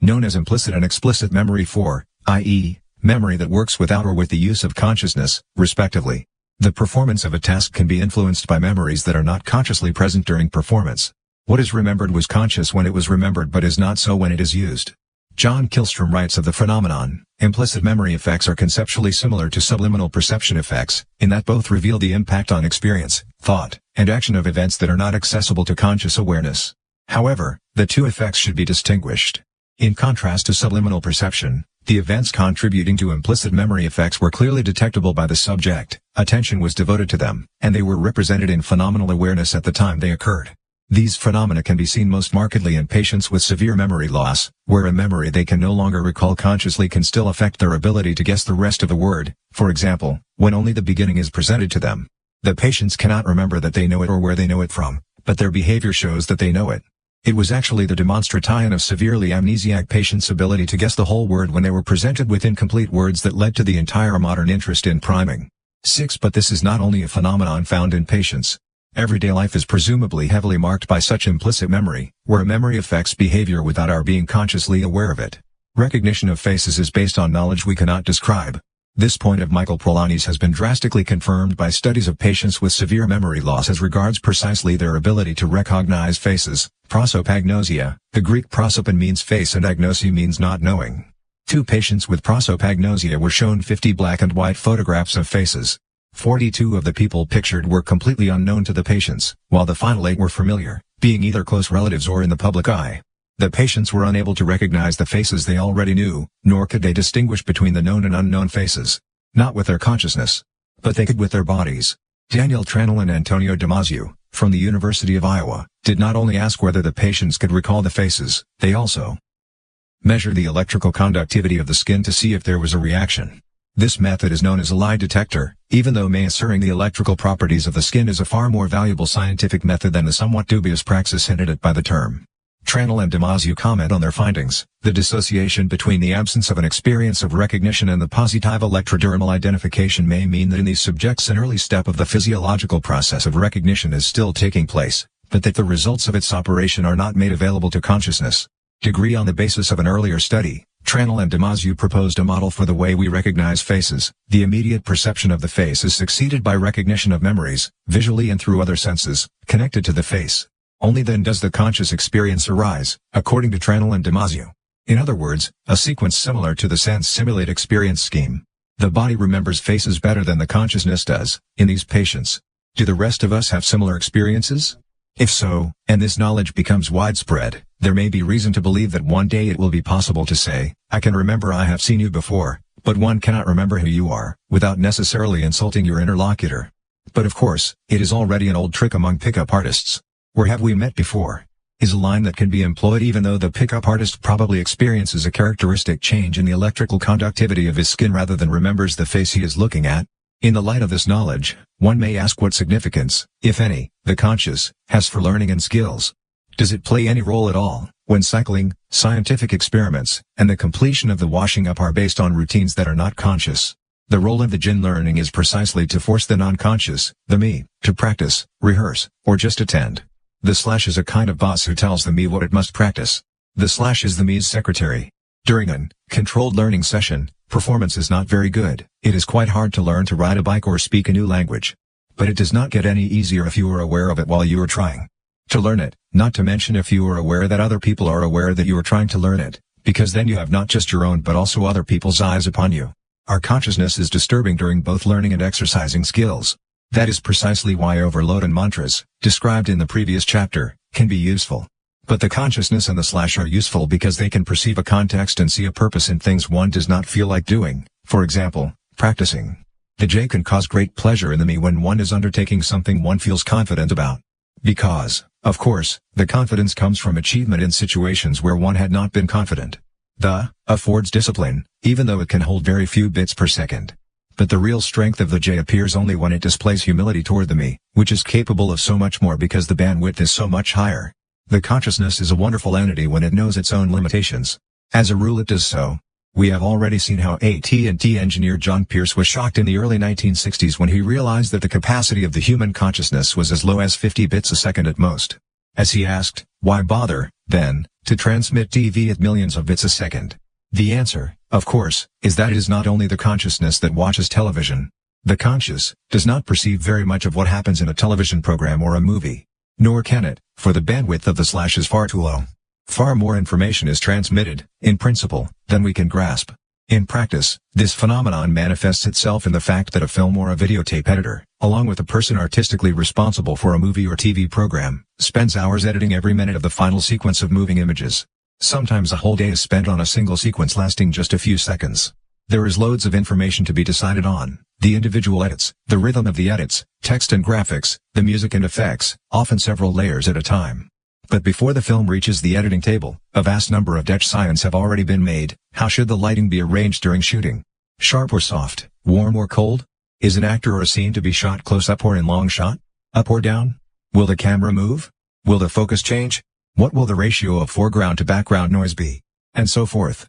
known as implicit and explicit memory for, i.e., memory that works without or with the use of consciousness, respectively. The performance of a task can be influenced by memories that are not consciously present during performance. What is remembered was conscious when it was remembered but is not so when it is used. John Killstrom writes of the phenomenon, implicit memory effects are conceptually similar to subliminal perception effects, in that both reveal the impact on experience, thought, and action of events that are not accessible to conscious awareness. However, the two effects should be distinguished. In contrast to subliminal perception, the events contributing to implicit memory effects were clearly detectable by the subject, attention was devoted to them, and they were represented in phenomenal awareness at the time they occurred. These phenomena can be seen most markedly in patients with severe memory loss, where a memory they can no longer recall consciously can still affect their ability to guess the rest of the word, for example, when only the beginning is presented to them. The patients cannot remember that they know it or where they know it from, but their behavior shows that they know it. It was actually the demonstration of severely amnesiac patients' ability to guess the whole word when they were presented with incomplete words that led to the entire modern interest in priming. 6. But this is not only a phenomenon found in patients. Everyday life is presumably heavily marked by such implicit memory, where a memory affects behavior without our being consciously aware of it. Recognition of faces is based on knowledge we cannot describe. This point of Michael Polanyi's has been drastically confirmed by studies of patients with severe memory loss as regards precisely their ability to recognize faces. Prosopagnosia, the Greek prosopon means face and agnosia means not knowing. 2 patients with prosopagnosia were shown 50 black and white photographs of faces. 42 of the people pictured were completely unknown to the patients, while the final 8 were familiar, being either close relatives or in the public eye. The patients were unable to recognize the faces they already knew, nor could they distinguish between the known and unknown faces. Not with their consciousness. But they could with their bodies. Daniel Tranel and Antonio Damasio, from the University of Iowa, did not only ask whether the patients could recall the faces, they also measured the electrical conductivity of the skin to see if there was a reaction. This method is known as a lie detector, even though measuring the electrical properties of the skin is a far more valuable scientific method than the somewhat dubious praxis hinted at by the term. Tranel and Damasio comment on their findings. The dissociation between the absence of an experience of recognition and the positive electrodermal identification may mean that in these subjects an early step of the physiological process of recognition is still taking place, but that the results of its operation are not made available to consciousness. Degree on the basis of an earlier study, Tranel and Damasio proposed a model for the way we recognize faces. The immediate perception of the face is succeeded by recognition of memories, visually and through other senses, connected to the face. Only then does the conscious experience arise, according to Tranel and Damasio. In other words, a sequence similar to the sense-simulate experience scheme. The body remembers faces better than the consciousness does, in these patients. Do the rest of us have similar experiences? If so, and this knowledge becomes widespread, there may be reason to believe that one day it will be possible to say, I can remember I have seen you before, but one cannot remember who you are, without necessarily insulting your interlocutor. But of course, it is already an old trick among pickup artists. Where have we met before? Is a line that can be employed even though the pickup artist probably experiences a characteristic change in the electrical conductivity of his skin rather than remembers the face he is looking at. In the light of this knowledge, one may ask what significance, if any, the conscious has for learning and skills. Does it play any role at all, when cycling, scientific experiments, and the completion of the washing up are based on routines that are not conscious? The role of the jinn learning is precisely to force the non-conscious, the me, to practice, rehearse, or just attend. The slash is a kind of boss who tells the me what it must practice. The slash is the me's secretary. During an controlled learning session, performance is not very good. It is quite hard to learn to ride a bike or speak a new language. But it does not get any easier if you are aware of it while you are trying to learn it, not to mention if you are aware that other people are aware that you are trying to learn it, because then you have not just your own but also other people's eyes upon you. Our consciousness is disturbing during both learning and exercising skills. That is precisely why overload and mantras, described in the previous chapter, can be useful. But the consciousness and the slash are useful because they can perceive a context and see a purpose in things one does not feel like doing, for example, practicing. The J can cause great pleasure in the me when one is undertaking something one feels confident about. Because, of course, the confidence comes from achievement in situations where one had not been confident. The affords discipline, even though it can hold very few bits per second. But the real strength of the J appears only when it displays humility toward the me, which is capable of so much more because the bandwidth is so much higher. The consciousness is a wonderful entity when it knows its own limitations. As a rule it does so. We have already seen how AT&T engineer John Pierce was shocked in the early 1960s when he realized that the capacity of the human consciousness was as low as 50 bits a second at most. As he asked, why bother, then, to transmit TV at millions of bits a second? The answer, of course, is that it is not only the consciousness that watches television. The conscious does not perceive very much of what happens in a television program or a movie. Nor can it, for the bandwidth of the slash is far too low. Far more information is transmitted, in principle, than we can grasp. In practice, this phenomenon manifests itself in the fact that a film or a videotape editor, along with the person artistically responsible for a movie or TV program, spends hours editing every minute of the final sequence of moving images. Sometimes a whole day is spent on a single sequence lasting just a few seconds. There is loads of information to be decided on, the individual edits, the rhythm of the edits, text and graphics, the music and effects, often several layers at a time. But before the film reaches the editing table, a vast number of decisions have already been made. How should the lighting be arranged during shooting? Sharp or soft, warm or cold? Is an actor or a scene to be shot close up or in long shot? Up or down? Will the camera move? Will the focus change? What will the ratio of foreground to background noise be? And so forth.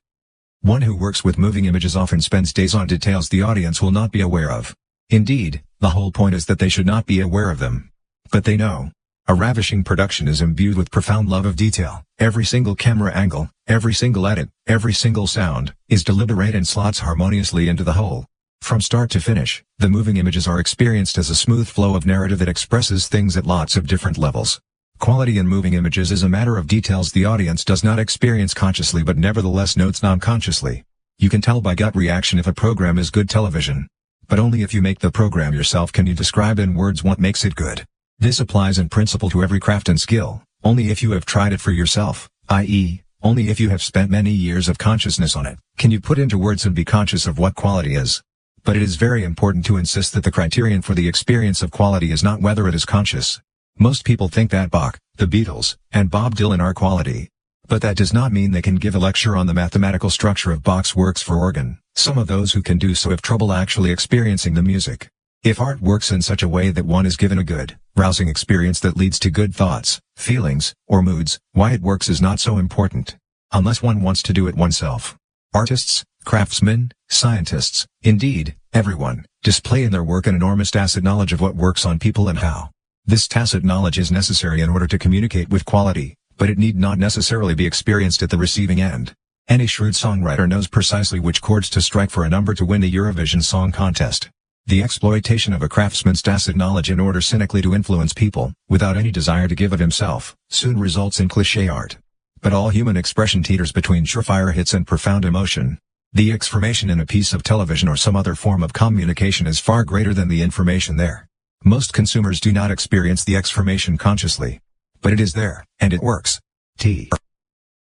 One who works with moving images often spends days on details the audience will not be aware of. Indeed, the whole point is that they should not be aware of them. But they know. A ravishing production is imbued with profound love of detail. Every single camera angle, every single edit, every single sound, is deliberate and slots harmoniously into the whole. From start to finish, the moving images are experienced as a smooth flow of narrative that expresses things at lots of different levels. Quality in moving images is a matter of details the audience does not experience consciously but nevertheless notes non-consciously. You can tell by gut reaction if a program is good television. But only if you make the program yourself can you describe in words what makes it good. This applies in principle to every craft and skill, only if you have tried it for yourself, i.e., only if you have spent many years of consciousness on it, can you put into words and be conscious of what quality is. But it is very important to insist that the criterion for the experience of quality is not whether it is conscious. Most people think that Bach, the Beatles, and Bob Dylan are quality. But that does not mean they can give a lecture on the mathematical structure of Bach's works for organ. Some of those who can do so have trouble actually experiencing the music. If art works in such a way that one is given a good, rousing experience that leads to good thoughts, feelings, or moods, why it works is not so important. Unless one wants to do it oneself. Artists, craftsmen, scientists, indeed, everyone, display in their work an enormous tacit knowledge of what works on people and how. This tacit knowledge is necessary in order to communicate with quality, but it need not necessarily be experienced at the receiving end. Any shrewd songwriter knows precisely which chords to strike for a number to win the Eurovision Song Contest. The exploitation of a craftsman's tacit knowledge in order cynically to influence people, without any desire to give of himself, soon results in cliché art. But all human expression teeters between surefire hits and profound emotion. The information in a piece of television or some other form of communication is far greater than the information there. Most consumers do not experience the information consciously. But it is there, and it works.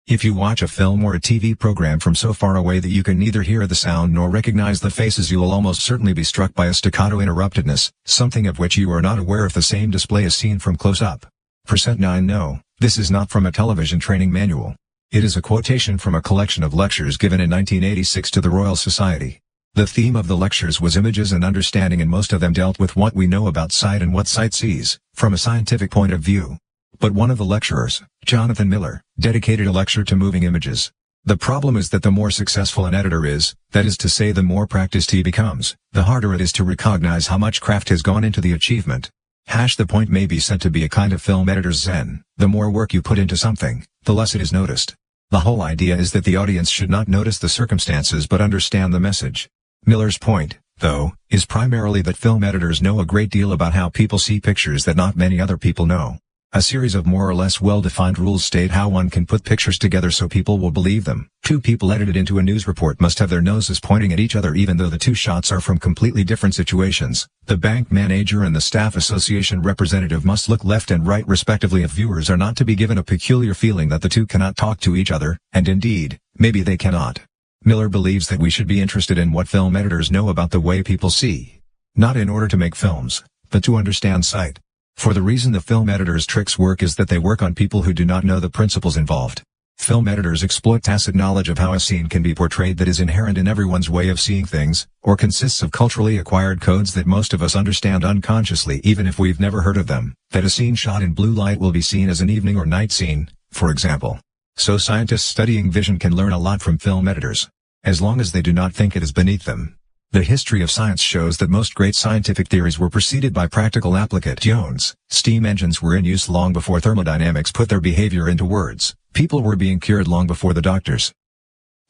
If you watch a film or a TV program from so far away that you can neither hear the sound nor recognize the faces, you will almost certainly be struck by a staccato interruptedness, something of which you are not aware if the same display is seen from close up. %9 No, this is not from a television training manual. It is a quotation from a collection of lectures given in 1986 to the Royal Society. The theme of the lectures was images and understanding, and most of them dealt with what we know about sight and what sight sees, from a scientific point of view. But one of the lecturers, Jonathan Miller, dedicated a lecture to moving images. The problem is that the more successful an editor is, that is to say the more practiced he becomes, the harder it is to recognize how much craft has gone into the achievement. The point may be said to be a kind of film editor's zen. The more work you put into something, the less it is noticed. The whole idea is that the audience should not notice the circumstances but understand the message. Miller's point, though, is primarily that film editors know a great deal about how people see pictures that not many other people know. A series of more or less well-defined rules state how one can put pictures together so people will believe them. Two people edited into a news report must have their noses pointing at each other even though the two shots are from completely different situations. The bank manager and the staff association representative must look left and right respectively if viewers are not to be given a peculiar feeling that the two cannot talk to each other, and indeed, maybe they cannot. Miller believes that we should be interested in what film editors know about the way people see. Not in order to make films, but to understand sight. For the reason the film editors' tricks work is that they work on people who do not know the principles involved. Film editors exploit tacit knowledge of how a scene can be portrayed that is inherent in everyone's way of seeing things, or consists of culturally acquired codes that most of us understand unconsciously even if we've never heard of them, that a scene shot in blue light will be seen as an evening or night scene, for example. So scientists studying vision can learn a lot from film editors, as long as they do not think it is beneath them. The history of science shows that most great scientific theories were preceded by practical applications. Steam engines were in use long before thermodynamics put their behavior into words. People were being cured long before the doctors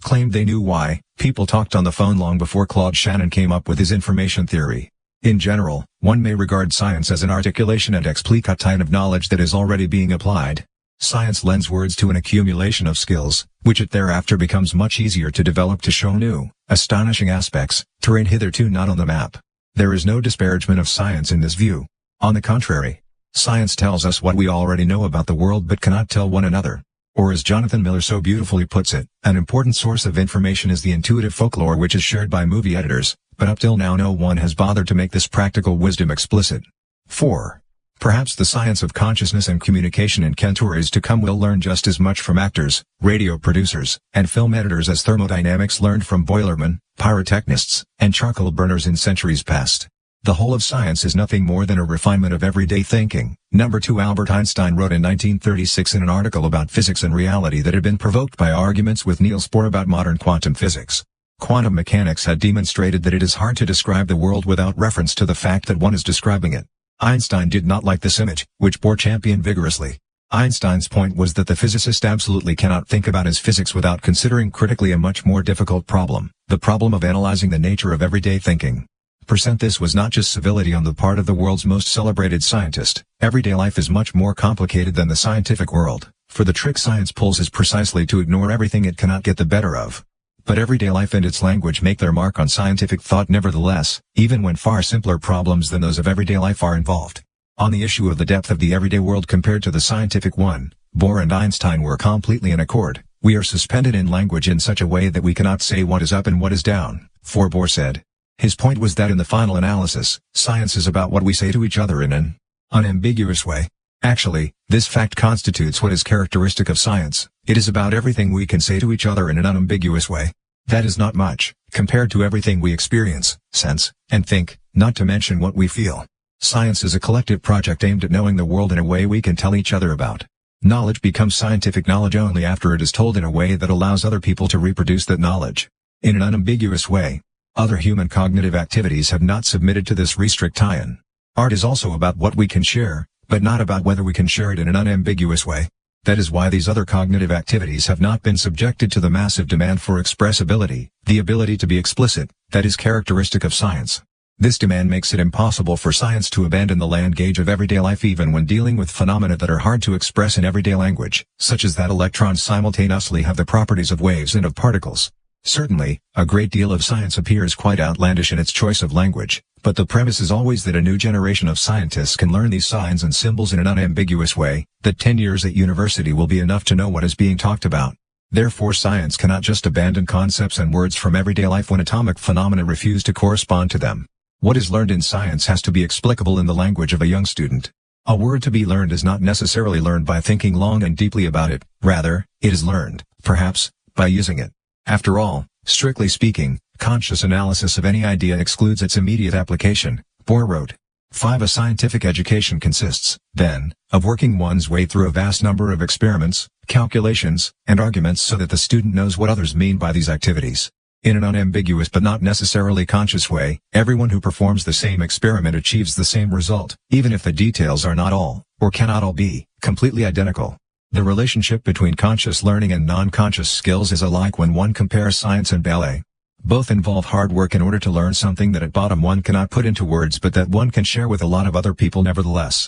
claimed they knew why. People talked on the phone long before Claude Shannon came up with his information theory. In general, one may regard science as an articulation and explication of knowledge that is already being applied. Science lends words to an accumulation of skills, which it thereafter becomes much easier to develop to show new, astonishing aspects, terrain hitherto not on the map. There is no disparagement of science in this view. On the contrary, science tells us what we already know about the world but cannot tell one another. Or as Jonathan Miller so beautifully puts it, an important source of information is the intuitive folklore which is shared by movie editors, but up till now no one has bothered to make this practical wisdom explicit. 4. Perhaps the science of consciousness and communication in centuries to come will learn just as much from actors, radio producers, and film editors as thermodynamics learned from boilermen, pyrotechnists, and charcoal burners in centuries past. The whole of science is nothing more than a refinement of everyday thinking. Number 2 Albert Einstein wrote in 1936 in an article about physics and reality that had been provoked by arguments with Niels Bohr about modern quantum physics. Quantum mechanics had demonstrated that it is hard to describe the world without reference to the fact that one is describing it. Einstein did not like this image, which Bohr championed vigorously. Einstein's point was that the physicist absolutely cannot think about his physics without considering critically a much more difficult problem, the problem of analyzing the nature of everyday thinking. This was not just civility on the part of the world's most celebrated scientist. Everyday life is much more complicated than the scientific world, for the trick science pulls is precisely to ignore everything it cannot get the better of. But everyday life and its language make their mark on scientific thought nevertheless, even when far simpler problems than those of everyday life are involved. On the issue of the depth of the everyday world compared to the scientific one, Bohr and Einstein were completely in accord. We are suspended in language in such a way that we cannot say what is up and what is down, for Bohr said. His point was that in the final analysis, science is about what we say to each other in an unambiguous way. Actually, this fact constitutes what is characteristic of science. It is about everything we can say to each other in an unambiguous way. That is not much, compared to everything we experience, sense, and think, not to mention what we feel. Science is a collective project aimed at knowing the world in a way we can tell each other about. Knowledge becomes scientific knowledge only after it is told in a way that allows other people to reproduce that knowledge. In an unambiguous way. Other human cognitive activities have not submitted to this restrict tie-in. Art is also about what we can share, but not about whether we can share it in an unambiguous way. That is why these other cognitive activities have not been subjected to the massive demand for expressibility, the ability to be explicit, that is characteristic of science. This demand makes it impossible for science to abandon the land gauge of everyday life even when dealing with phenomena that are hard to express in everyday language, such as that electrons simultaneously have the properties of waves and of particles. Certainly, a great deal of science appears quite outlandish in its choice of language, but the premise is always that a new generation of scientists can learn these signs and symbols in an unambiguous way, that 10 years at university will be enough to know what is being talked about. Therefore science cannot just abandon concepts and words from everyday life when atomic phenomena refuse to correspond to them. What is learned in science has to be explicable in the language of a young student. A word to be learned is not necessarily learned by thinking long and deeply about it, rather, it is learned, perhaps, by using it. After all, strictly speaking, conscious analysis of any idea excludes its immediate application, Bohr wrote. 5. A scientific education consists, then, of working one's way through a vast number of experiments, calculations, and arguments so that the student knows what others mean by these activities. In an unambiguous but not necessarily conscious way, everyone who performs the same experiment achieves the same result, even if the details are not all, or cannot all be, completely identical. The relationship between conscious learning and non-conscious skills is alike when one compares science and ballet. Both involve hard work in order to learn something that at bottom one cannot put into words but that one can share with a lot of other people nevertheless.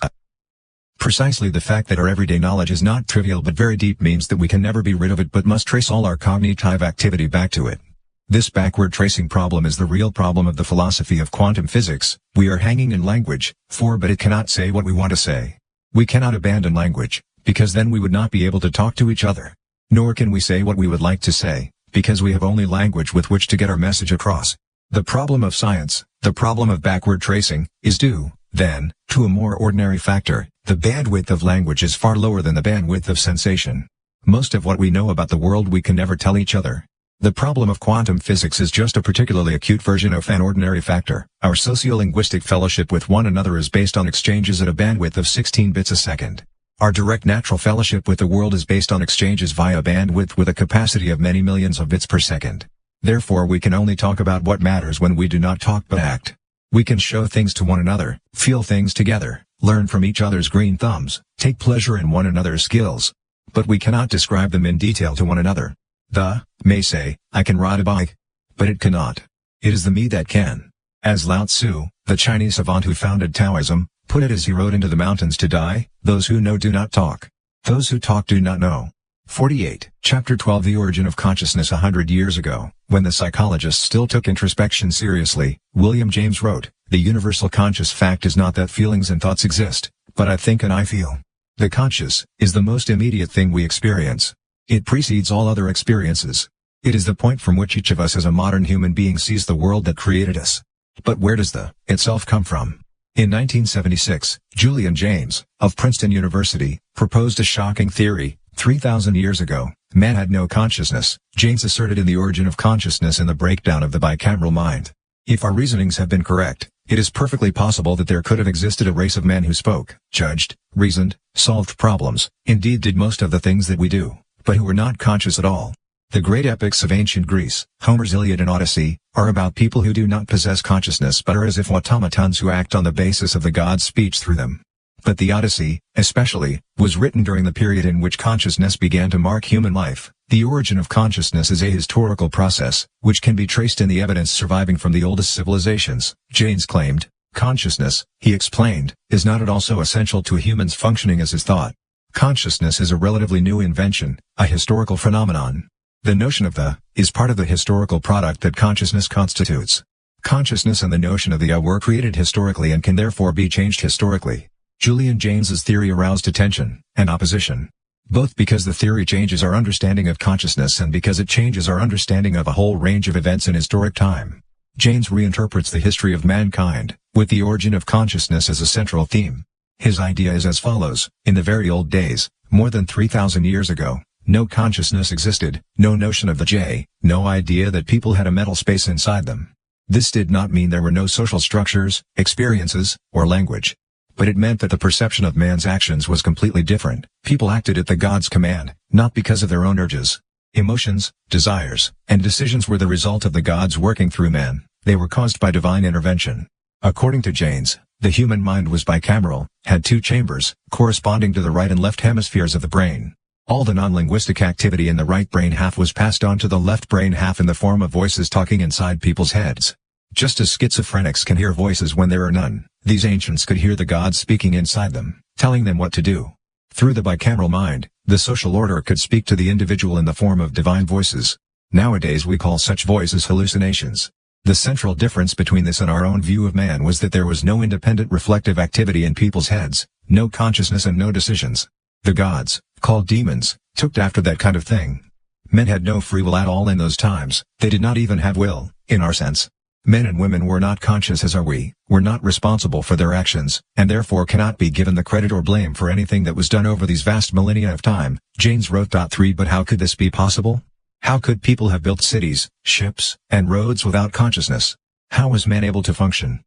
Precisely the fact that our everyday knowledge is not trivial but very deep means that we can never be rid of it but must trace all our cognitive activity back to it. This backward tracing problem is the real problem of the philosophy of quantum physics. We are hanging in language, but it cannot say what we want to say. We cannot abandon language, because then we would not be able to talk to each other. Nor can we say what we would like to say, because we have only language with which to get our message across. The problem of science, the problem of backward tracing, is due, then, to a more ordinary factor. The bandwidth of language is far lower than the bandwidth of sensation. Most of what we know about the world we can never tell each other. The problem of quantum physics is just a particularly acute version of an ordinary factor. Our sociolinguistic fellowship with one another is based on exchanges at a bandwidth of 16 bits a second. Our direct natural fellowship with the world is based on exchanges via bandwidth with a capacity of many millions of bits per second. Therefore we can only talk about what matters when we do not talk but act. We can show things to one another, feel things together, learn from each other's green thumbs, take pleasure in one another's skills. But we cannot describe them in detail to one another. The may say, I can ride a bike. But it cannot. It is the me that can. As Lao Tzu, the Chinese savant who founded Taoism, put it as he rode into the mountains to die, those who know do not talk. Those who talk do not know. 48. Chapter 12 The Origin of Consciousness 100 years ago, when the psychologists still took introspection seriously, William James wrote, the universal conscious fact is not that feelings and thoughts exist, but I think and I feel. The conscious is the most immediate thing we experience. It precedes all other experiences. It is the point from which each of us as a modern human being sees the world that created us. But where does the itself come from? In 1976, Julian James, of Princeton University, proposed a shocking theory. 3,000 years ago, man had no consciousness, James asserted in The Origin of Consciousness and the Breakdown of the Bicameral Mind. If our reasonings have been correct, it is perfectly possible that there could have existed a race of men who spoke, judged, reasoned, solved problems, indeed did most of the things that we do, but who were not conscious at all. The great epics of ancient Greece, Homer's Iliad and Odyssey, are about people who do not possess consciousness but are as if automatons who act on the basis of the god's speech through them. But the Odyssey, especially, was written during the period in which consciousness began to mark human life. The origin of consciousness is a historical process, which can be traced in the evidence surviving from the oldest civilizations. James claimed, consciousness, he explained, is not at all so essential to a human's functioning as his thought. Consciousness is a relatively new invention, a historical phenomenon. The notion of the is part of the historical product that consciousness constitutes. Consciousness and the notion of the were created historically and can therefore be changed historically. Julian James's theory aroused attention and opposition. Both because the theory changes our understanding of consciousness and because it changes our understanding of a whole range of events in historic time. James reinterprets the history of mankind, with the origin of consciousness as a central theme. His idea is as follows: in the very old days, more than 3,000 years ago, no consciousness existed, no notion of the J, no idea that people had a mental space inside them. This did not mean there were no social structures, experiences, or language. But it meant that the perception of man's actions was completely different. People acted at the gods' command, not because of their own urges. Emotions, desires, and decisions were the result of the gods working through man. They were caused by divine intervention. According to Janes, the human mind was bicameral, had two chambers, corresponding to the right and left hemispheres of the brain. All the non-linguistic activity in the right brain half was passed on to the left brain half in the form of voices talking inside people's heads. Just as schizophrenics can hear voices when there are none, these ancients could hear the gods speaking inside them, telling them what to do. Through the bicameral mind, the social order could speak to the individual in the form of divine voices. Nowadays we call such voices hallucinations. The central difference between this and our own view of man was that there was no independent reflective activity in people's heads, no consciousness and no decisions. The gods, called demons, took after that kind of thing. Men had no free will at all in those times. They did not even have will, in our sense. Men and women were not conscious as are we, were not responsible for their actions, and therefore cannot be given the credit or blame for anything that was done over these vast millennia of time. Janes wrote. 3 But how could this be possible? How could people have built cities, ships, and roads without consciousness? How was man able to function?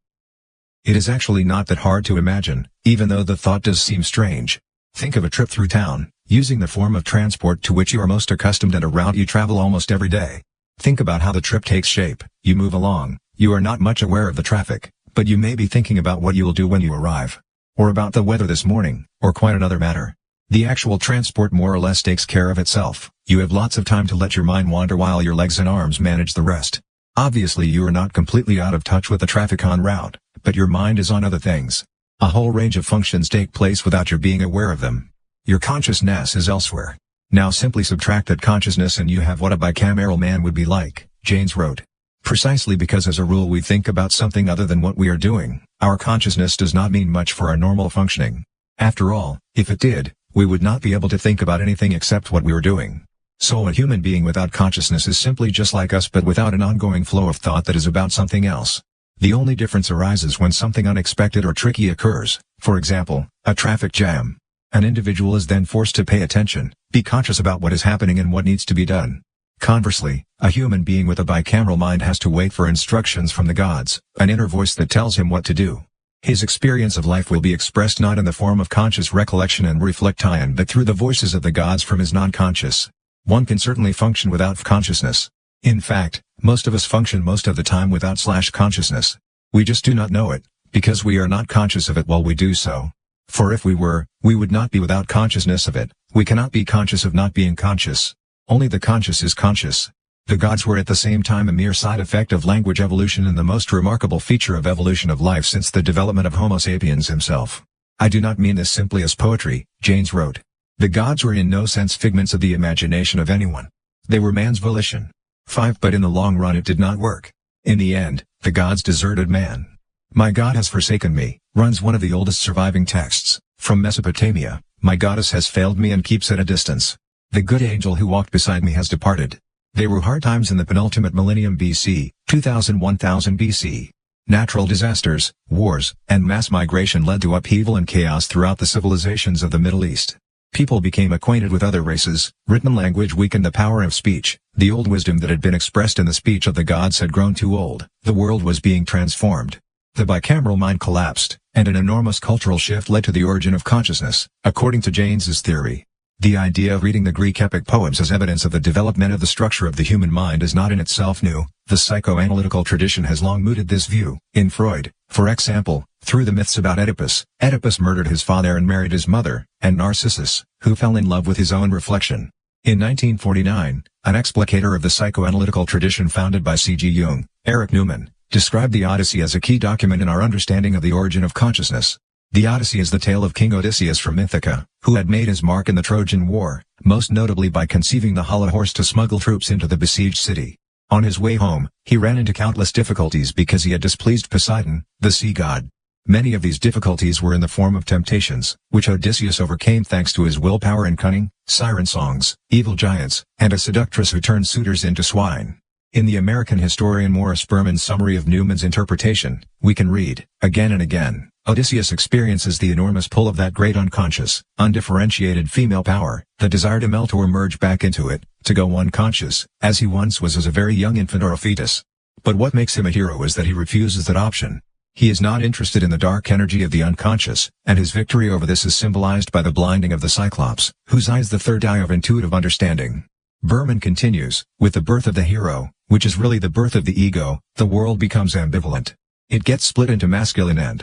It is actually not that hard to imagine, even though the thought does seem strange. Think of a trip through town, using the form of transport to which you are most accustomed and a route you travel almost every day. Think about how the trip takes shape. You move along. You are not much aware of the traffic, but you may be thinking about what you will do when you arrive. Or about the weather this morning, or quite another matter. The actual transport more or less takes care of itself. You have lots of time to let your mind wander while your legs and arms manage the rest. Obviously you are not completely out of touch with the traffic en route, but your mind is on other things. A whole range of functions take place without your being aware of them. Your consciousness is elsewhere. Now simply subtract that consciousness and you have what a bicameral man would be like, Janes wrote. Precisely because as a rule we think about something other than what we are doing, our consciousness does not mean much for our normal functioning. After all, if it did, we would not be able to think about anything except what we were doing. So a human being without consciousness is simply just like us but without an ongoing flow of thought that is about something else. The only difference arises when something unexpected or tricky occurs, for example, a traffic jam. An individual is then forced to pay attention, be conscious about what is happening and what needs to be done. Conversely, a human being with a bicameral mind has to wait for instructions from the gods, an inner voice that tells him what to do. His experience of life will be expressed not in the form of conscious recollection and reflection but through the voices of the gods from his non-conscious. One can certainly function without consciousness. In fact, most of us function most of the time without consciousness. We just do not know it, because we are not conscious of it while we do so. For if we were, we would not be without consciousness of it. We cannot be conscious of not being conscious. Only the conscious is conscious. The gods were at the same time a mere side effect of language evolution and the most remarkable feature of evolution of life since the development of Homo sapiens himself. I do not mean this simply as poetry, Janes wrote. The gods were in no sense figments of the imagination of anyone. They were man's volition. 5 But in the long run it did not work. In the end, the gods deserted man. My God has forsaken me, runs one of the oldest surviving texts, from Mesopotamia. My goddess has failed me and keeps at a distance. The good angel who walked beside me has departed. They were hard times in the penultimate millennium BC, 2000-1000 BC. Natural disasters, wars, and mass migration led to upheaval and chaos throughout the civilizations of the Middle East. People became acquainted with other races, written language weakened the power of speech, the old wisdom that had been expressed in the speech of the gods had grown too old, the world was being transformed. The bicameral mind collapsed, and an enormous cultural shift led to the origin of consciousness, according to Janes's theory. The idea of reading the Greek epic poems as evidence of the development of the structure of the human mind is not in itself new. The psychoanalytical tradition has long mooted this view. In Freud, for example, through the myths about Oedipus, Oedipus murdered his father and married his mother, and Narcissus, who fell in love with his own reflection. In 1949, an explicator of the psychoanalytical tradition founded by C.G. Jung, Erich Neumann, described the Odyssey as a key document in our understanding of the origin of consciousness. The Odyssey is the tale of King Odysseus from Ithaca, who had made his mark in the Trojan War, most notably by conceiving the hollow horse to smuggle troops into the besieged city. On his way home, he ran into countless difficulties because he had displeased Poseidon, the sea god. Many of these difficulties were in the form of temptations, which Odysseus overcame thanks to his willpower and cunning, siren songs, evil giants, and a seductress who turned suitors into swine. In the American historian Morris Berman's summary of Newman's interpretation, we can read, again and again, Odysseus experiences the enormous pull of that great unconscious, undifferentiated female power, the desire to melt or merge back into it, to go unconscious, as he once was as a very young infant or a fetus. But what makes him a hero is that he refuses that option. He is not interested in the dark energy of the unconscious, and his victory over this is symbolized by the blinding of the Cyclops, whose eye is the third eye of intuitive understanding. Berman continues, with the birth of the hero, which is really the birth of the ego, the world becomes ambivalent. It gets split into masculine and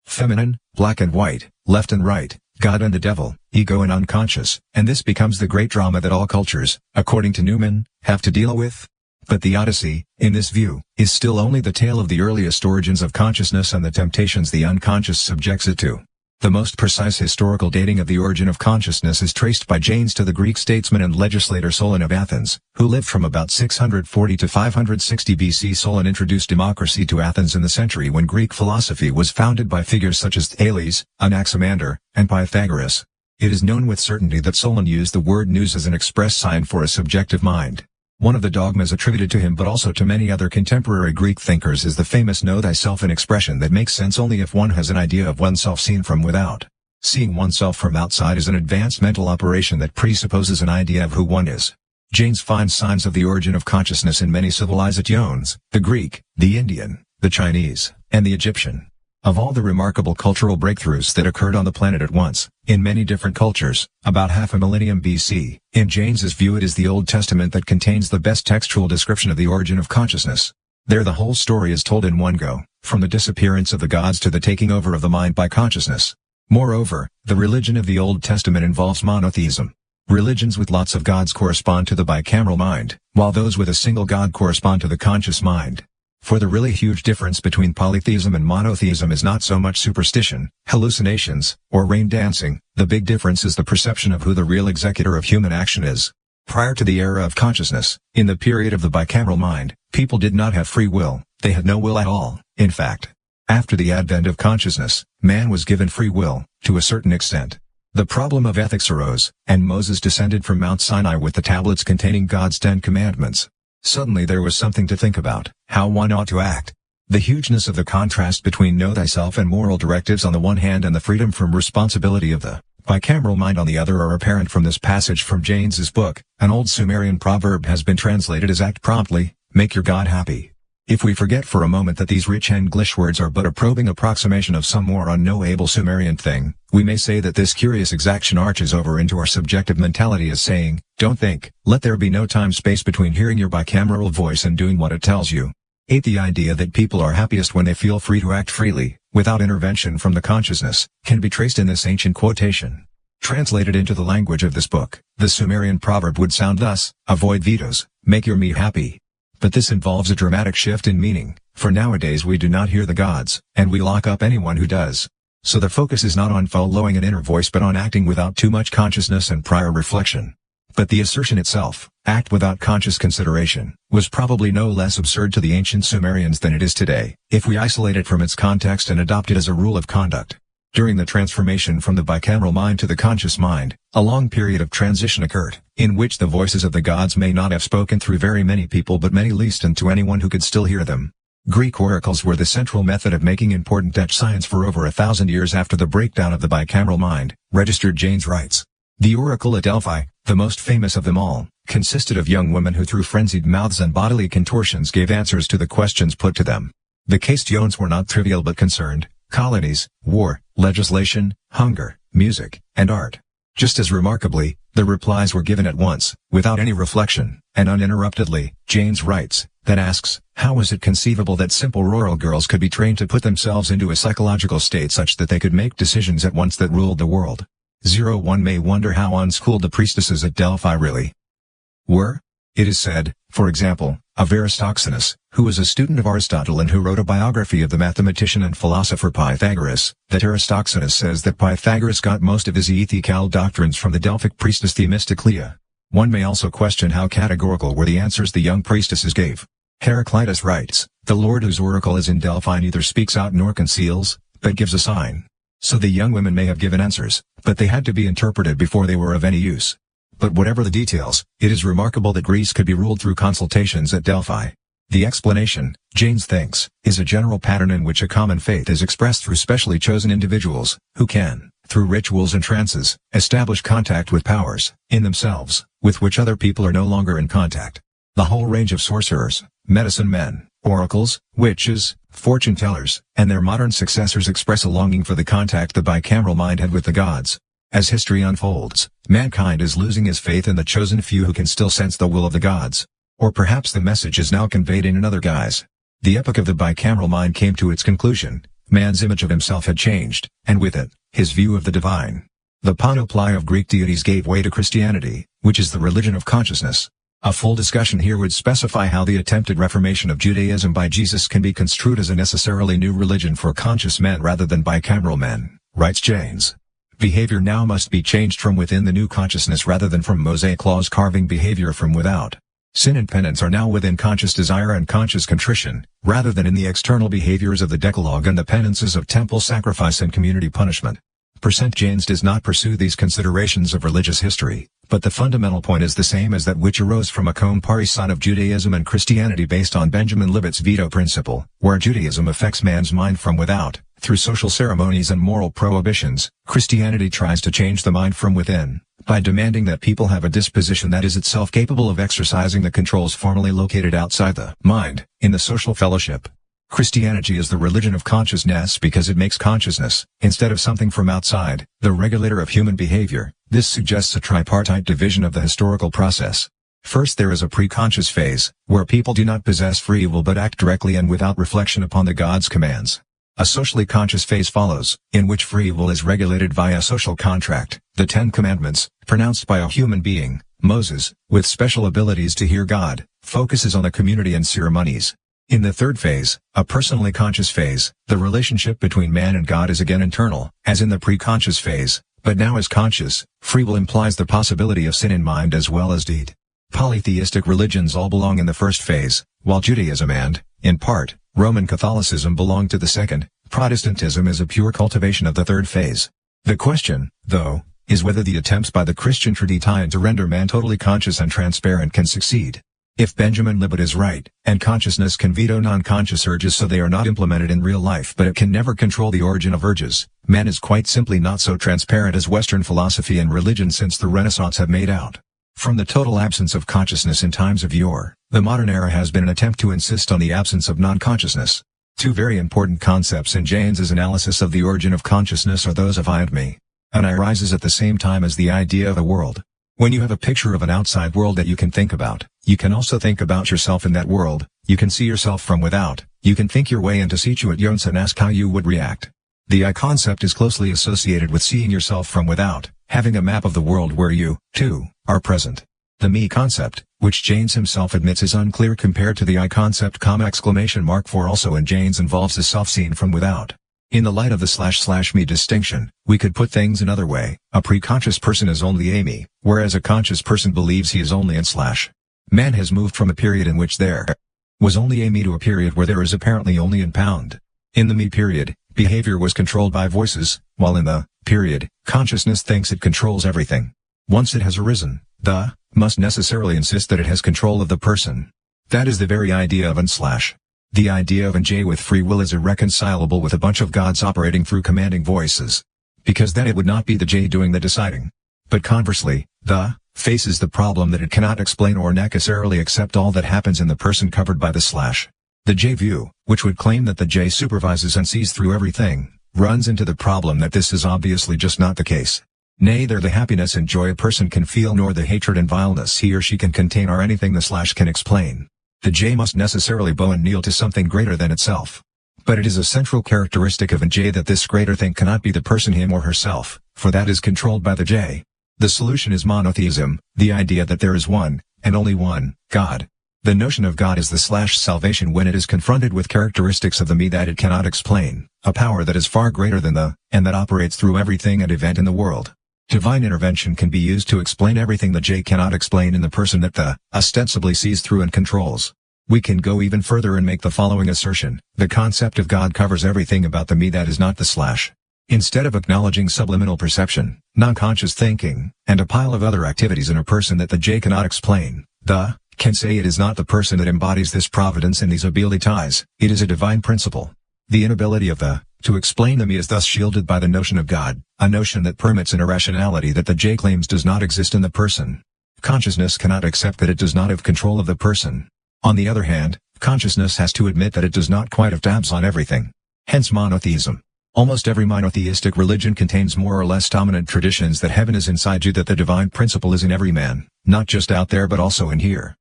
feminine, black and white, left and right, God and the devil, ego and unconscious, and this becomes the great drama that all cultures, according to Newman, have to deal with. But the Odyssey, in this view, is still only the tale of the earliest origins of consciousness and the temptations the unconscious subjects it to. The most precise historical dating of the origin of consciousness is traced by Janes to the Greek statesman and legislator Solon of Athens, who lived from about 640 to 560 BC. Solon introduced democracy to Athens in the century when Greek philosophy was founded by figures such as Thales, Anaximander, and Pythagoras. It is known with certainty that Solon used the word nous as an express sign for a subjective mind. One of the dogmas attributed to him but also to many other contemporary Greek thinkers is the famous know thyself, an expression that makes sense only if one has an idea of oneself seen from without. Seeing oneself from outside is an advanced mental operation that presupposes an idea of who one is. Janes finds signs of the origin of consciousness in many civilizations, the Greek, the Indian, the Chinese, and the Egyptian. Of all the remarkable cultural breakthroughs that occurred on the planet at once, in many different cultures, about half a millennium BC, in Janes's view it is the Old Testament that contains the best textual description of the origin of consciousness. There the whole story is told in one go, from the disappearance of the gods to the taking over of the mind by consciousness. Moreover, the religion of the Old Testament involves monotheism. Religions with lots of gods correspond to the bicameral mind, while those with a single god correspond to the conscious mind. For the really huge difference between polytheism and monotheism is not so much superstition, hallucinations, or rain dancing, the big difference is the perception of who the real executor of human action is. Prior to the era of consciousness, in the period of the bicameral mind, people did not have free will, they had no will at all, in fact. After the advent of consciousness, man was given free will, to a certain extent. The problem of ethics arose, and Moses descended from Mount Sinai with the tablets containing God's 10 commandments. Suddenly there was something to think about, how one ought to act. The hugeness of the contrast between know thyself and moral directives on the one hand and the freedom from responsibility of the bicameral mind on the other are apparent from this passage from Janes's book. An old Sumerian proverb has been translated as act promptly, make your God happy. If we forget for a moment that these rich English words are but a probing approximation of some more unknowable Sumerian thing, we may say that this curious exaction arches over into our subjective mentality as saying, don't think, let there be no time-space between hearing your bicameral voice and doing what it tells you. 8. The idea that people are happiest when they feel free to act freely, without intervention from the consciousness, can be traced in this ancient quotation. Translated into the language of this book, the Sumerian proverb would sound thus, avoid vetoes, make your me happy. But this involves a dramatic shift in meaning, for nowadays we do not hear the gods, and we lock up anyone who does. So the focus is not on following an inner voice but on acting without too much consciousness and prior reflection. But the assertion itself, act without conscious consideration, was probably no less absurd to the ancient Sumerians than it is today, if we isolate it from its context and adopt it as a rule of conduct. During the transformation from the bicameral mind to the conscious mind, a long period of transition occurred, in which the voices of the gods may not have spoken through very many people but many least and to anyone who could still hear them. Greek oracles were the central method of making important Dutch science for over 1,000 years after the breakdown of the bicameral mind, registered Janes writes. The oracle at Delphi, the most famous of them all, consisted of young women who through frenzied mouths and bodily contortions gave answers to the questions put to them. The questions were not trivial but concerned colonies, war, legislation, hunger, music, and art. Just as remarkably, the replies were given at once, without any reflection, and uninterruptedly. Janes writes, that asks, how is it conceivable that simple rural girls could be trained to put themselves into a psychological state such that they could make decisions at once that ruled the world? 1 may wonder how unschooled the priestesses at Delphi really were. It is said, for example, of Aristoxenus, who was a student of Aristotle and who wrote a biography of the mathematician and philosopher Pythagoras, that Aristoxenus says that Pythagoras got most of his ethical doctrines from the Delphic priestess Themistoclea. One may also question how categorical were the answers the young priestesses gave. Heraclitus writes, the Lord whose oracle is in Delphi neither speaks out nor conceals, but gives a sign. So the young women may have given answers, but they had to be interpreted before they were of any use. But whatever the details, it is remarkable that Greece could be ruled through consultations at Delphi. The explanation, Janes thinks, is a general pattern in which a common faith is expressed through specially chosen individuals, who can, through rituals and trances, establish contact with powers, in themselves, with which other people are no longer in contact. The whole range of sorcerers, medicine men, Oracles, witches, fortune tellers, and their modern successors express a longing for the contact the bicameral mind had with the gods. As history unfolds, mankind is losing his faith in the chosen few who can still sense the will of the gods. Or perhaps the message is now conveyed in another guise. The epoch of the bicameral mind came to its conclusion. Man's image of himself had changed, and with it, his view of the divine. The panoply of Greek deities gave way to Christianity, which is the religion of consciousness. A full discussion here would specify how the attempted reformation of Judaism by Jesus can be construed as a necessarily new religion for conscious men rather than bicameral men, writes Janes. Behavior now must be changed from within the new consciousness rather than from Mosaic laws carving behavior from without. Sin and penance are now within conscious desire and conscious contrition, rather than in the external behaviors of the Decalogue and the penances of temple sacrifice and community punishment. Janes does not pursue these considerations of religious history, but the fundamental point is the same as that which arose from a comparison of Judaism and Christianity based on Benjamin Libet's veto principle, where Judaism affects man's mind from without, through social ceremonies and moral prohibitions. Christianity tries to change the mind from within, by demanding that people have a disposition that is itself capable of exercising the controls formerly located outside the mind, in the social fellowship. Christianity is the religion of consciousness because it makes consciousness, instead of something from outside, the regulator of human behavior. This suggests a tripartite division of the historical process. First, there is a pre-conscious phase, where people do not possess free will but act directly and without reflection upon the God's commands. A socially conscious phase follows, in which free will is regulated via social contract, the Ten Commandments, pronounced by a human being. Moses, with special abilities to hear God, focuses on the community and ceremonies. In the third phase, a personally conscious phase, the relationship between man and God is again internal, as in the pre-conscious phase, but now is conscious. Free will implies the possibility of sin in mind as well as deed. Polytheistic religions all belong in the first phase, while Judaism and, in part, Roman Catholicism belong to the second. Protestantism is a pure cultivation of the third phase. The question, though, is whether the attempts by the Christian tradition to render man totally conscious and transparent can succeed. If Benjamin Libet is right, and consciousness can veto non-conscious urges so they are not implemented in real life but it can never control the origin of urges, man is quite simply not so transparent as Western philosophy and religion since the Renaissance have made out. From the total absence of consciousness in times of yore, the modern era has been an attempt to insist on the absence of non-consciousness. Two very important concepts in Janes's analysis of the origin of consciousness are those of I and me. An I rises at the same time as the idea of a world. When you have a picture of an outside world that you can think about, you can also think about yourself in that world. You can see yourself from without. You can think your way into situations and ask how you would react. The I concept is closely associated with seeing yourself from without, having a map of the world where you, too, are present. The me concept, which Janes himself admits is unclear compared to the I concept, !4 also in Janes involves the self seen from without. In the light of the // me distinction, we could put things another way. A pre-conscious person is only a me, whereas a conscious person believes he is only an /. Man has moved from a period in which there was only a me to a period where there is apparently only an #. In the me period, behavior was controlled by voices, while in the period, consciousness thinks it controls everything. Once it has arisen, the must necessarily insist that it has control of the person. That is the very idea of an /. The idea of an J with free will is irreconcilable with a bunch of gods operating through commanding voices. Because then it would not be the J doing the deciding. But conversely, the faces the problem that it cannot explain or necessarily accept all that happens in the person covered by the /. The J view, which would claim that the J supervises and sees through everything, runs into the problem that this is obviously just not the case. Neither the happiness and joy a person can feel nor the hatred and vileness he or she can contain are anything the / can explain. The J must necessarily bow and kneel to something greater than itself. But it is a central characteristic of an J that this greater thing cannot be the person him or herself, for that is controlled by the J. The solution is monotheism, the idea that there is one, and only one, God. The notion of God is the / salvation when it is confronted with characteristics of the me that it cannot explain, a power that is far greater than the, and that operates through everything and event in the world. Divine intervention can be used to explain everything the J cannot explain in the person that the ostensibly sees through and controls. We can go even further and make the following assertion: the concept of God covers everything about the me that is not the /. Instead of acknowledging subliminal perception, non-conscious thinking, and a pile of other activities in a person that the J cannot explain, the can say it is not the person that embodies this providence and these abilities, it is a divine principle. The inability of the to explain the me is thus shielded by the notion of God, a notion that permits an irrationality that the J claims does not exist in the person. Consciousness cannot accept that it does not have control of the person. On the other hand, consciousness has to admit that it does not quite have tabs on everything. Hence monotheism. Almost every monotheistic religion contains more or less dominant traditions that heaven is inside you, that the divine principle is in every man, not just out there but also in here.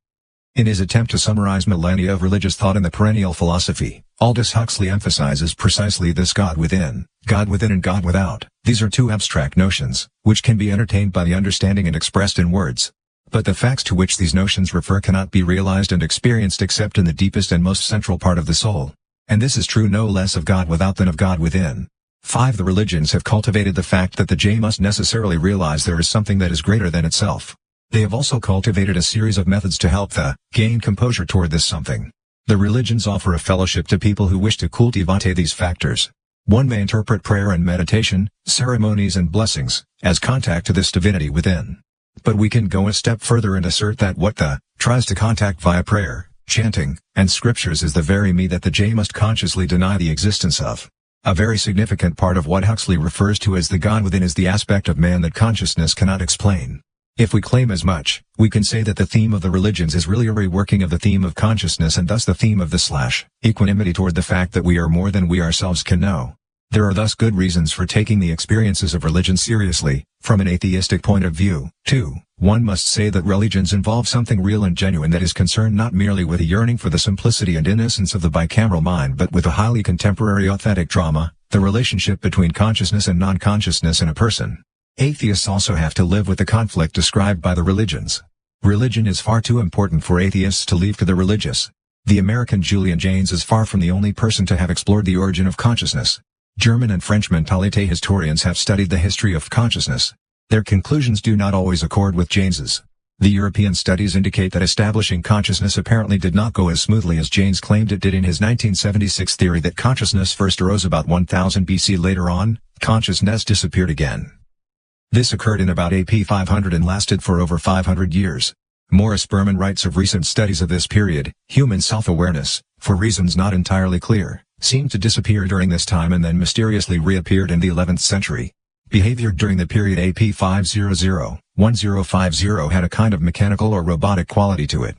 In his attempt to summarize millennia of religious thought in the perennial philosophy, Aldous Huxley emphasizes precisely this: God within and God without. These are two abstract notions, which can be entertained by the understanding and expressed in words. But the facts to which these notions refer cannot be realized and experienced except in the deepest and most central part of the soul. And this is true no less of God without than of God within. 5. The religions have cultivated the fact that the J must necessarily realize there is something that is greater than itself. They have also cultivated a series of methods to help the gain composure toward this something. The religions offer a fellowship to people who wish to cultivate these factors. One may interpret prayer and meditation, ceremonies and blessings, as contact to this divinity within. But we can go a step further and assert that what the tries to contact via prayer, chanting, and scriptures is the very me that the J must consciously deny the existence of. A very significant part of what Huxley refers to as the God within is the aspect of man that consciousness cannot explain. If we claim as much, we can say that the theme of the religions is really a reworking of the theme of consciousness, and thus the theme of the equanimity toward the fact that we are more than we ourselves can know. There are thus good reasons for taking the experiences of religion seriously, from an atheistic point of view. 2. One must say that religions involve something real and genuine that is concerned not merely with a yearning for the simplicity and innocence of the bicameral mind but with a highly contemporary authentic drama, the relationship between consciousness and non-consciousness in a person. Atheists also have to live with the conflict described by the religions. Religion is far too important for atheists to leave to the religious. The American Julian Jaynes is far from the only person to have explored the origin of consciousness. German and French mentalite historians have studied the history of consciousness. Their conclusions do not always accord with Jaynes's. The European studies indicate that establishing consciousness apparently did not go as smoothly as Jaynes claimed it did in his 1976 theory that consciousness first arose about 1000 BC. Later on, consciousness disappeared again. This occurred in about AP 500 and lasted for over 500 years. Morris Berman writes of recent studies of this period, human self-awareness, for reasons not entirely clear, seemed to disappear during this time and then mysteriously reappeared in the 11th century. Behavior during the period AP 500-1050 had a kind of mechanical or robotic quality to it.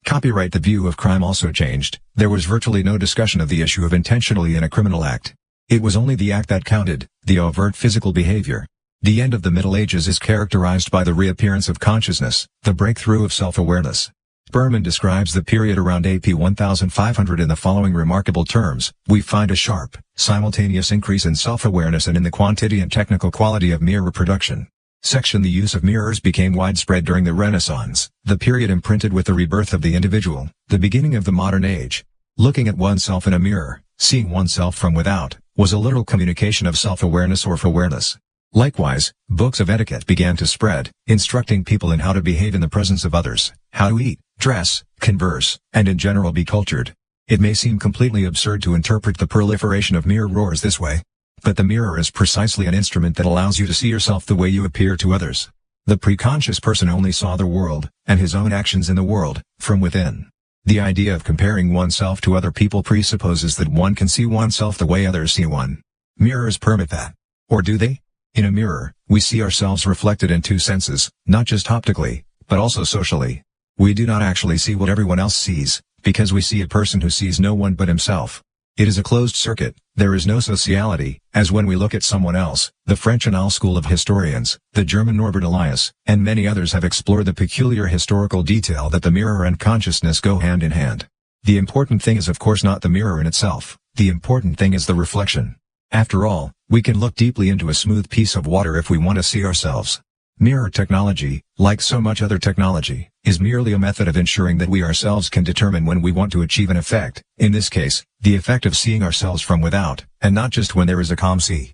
Copyright. The view of crime also changed. There was virtually no discussion of the issue of intentionally in a criminal act. It was only the act that counted, the overt physical behavior. The end of the Middle Ages is characterized by the reappearance of consciousness, the breakthrough of self-awareness. Berman describes the period around AP 1500 in the following remarkable terms: we find a sharp, simultaneous increase in self-awareness and in the quantity and technical quality of mere reproduction. Section. The use of mirrors became widespread during the Renaissance, the period imprinted with the rebirth of the individual, the beginning of the modern age. Looking at oneself in a mirror, seeing oneself from without, was a literal communication of self-awareness or awareness. Likewise, books of etiquette began to spread, instructing people in how to behave in the presence of others, how to eat, dress, converse, and in general be cultured. It may seem completely absurd to interpret the proliferation of mirrors this way. But the mirror is precisely an instrument that allows you to see yourself the way you appear to others. The preconscious person only saw the world, and his own actions in the world, from within. The idea of comparing oneself to other people presupposes that one can see oneself the way others see one. Mirrors permit that. Or do they? In a mirror, we see ourselves reflected in two senses, not just optically, but also socially. We do not actually see what everyone else sees, because we see a person who sees no one but himself. It is a closed circuit. There is no sociality, as when we look at someone else. The French Annales school of historians, the German Norbert Elias, and many others have explored the peculiar historical detail that the mirror and consciousness go hand in hand. The important thing is of course not the mirror in itself, the important thing is the reflection. After all, we can look deeply into a smooth piece of water if we want to see ourselves. Mirror technology, like so much other technology, is merely a method of ensuring that we ourselves can determine when we want to achieve an effect, in this case, the effect of seeing ourselves from without, and not just when there is a calm sea.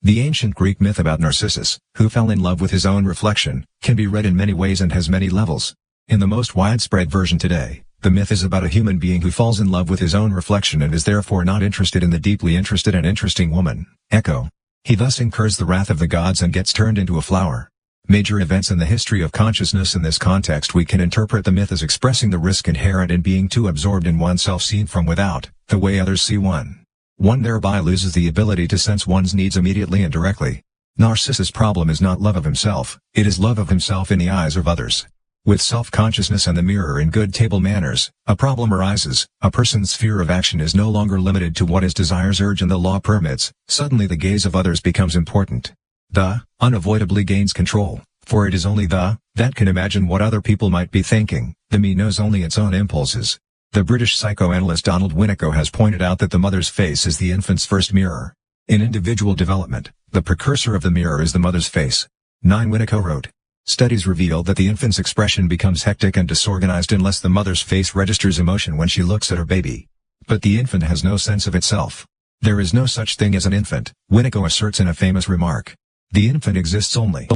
The ancient Greek myth about Narcissus, who fell in love with his own reflection, can be read in many ways and has many levels. In the most widespread version today, the myth is about a human being who falls in love with his own reflection and is therefore not interested in the deeply interested and interesting woman, Echo. He thus incurs the wrath of the gods and gets turned into a flower. Major events in the history of consciousness. In this context we can interpret the myth as expressing the risk inherent in being too absorbed in oneself seen from without, the way others see one. One thereby loses the ability to sense one's needs immediately and directly. Narcissus' problem is not love of himself, it is love of himself in the eyes of others. With self-consciousness and the mirror in good table manners, a problem arises. A person's sphere of action is no longer limited to what his desires urge and the law permits. Suddenly the gaze of others becomes important. The unavoidably gains control, for it is only the that can imagine what other people might be thinking. The me knows only its own impulses. The British psychoanalyst Donald Winnicott has pointed out that the mother's face is the infant's first mirror. In individual development, the precursor of the mirror is the mother's face. 9. Winnicott wrote, "Studies reveal that the infant's expression becomes hectic and disorganized unless the mother's face registers emotion when she looks at her baby. But the infant has no sense of itself. There is no such thing as an infant," Winnicott asserts in a famous remark. The infant exists only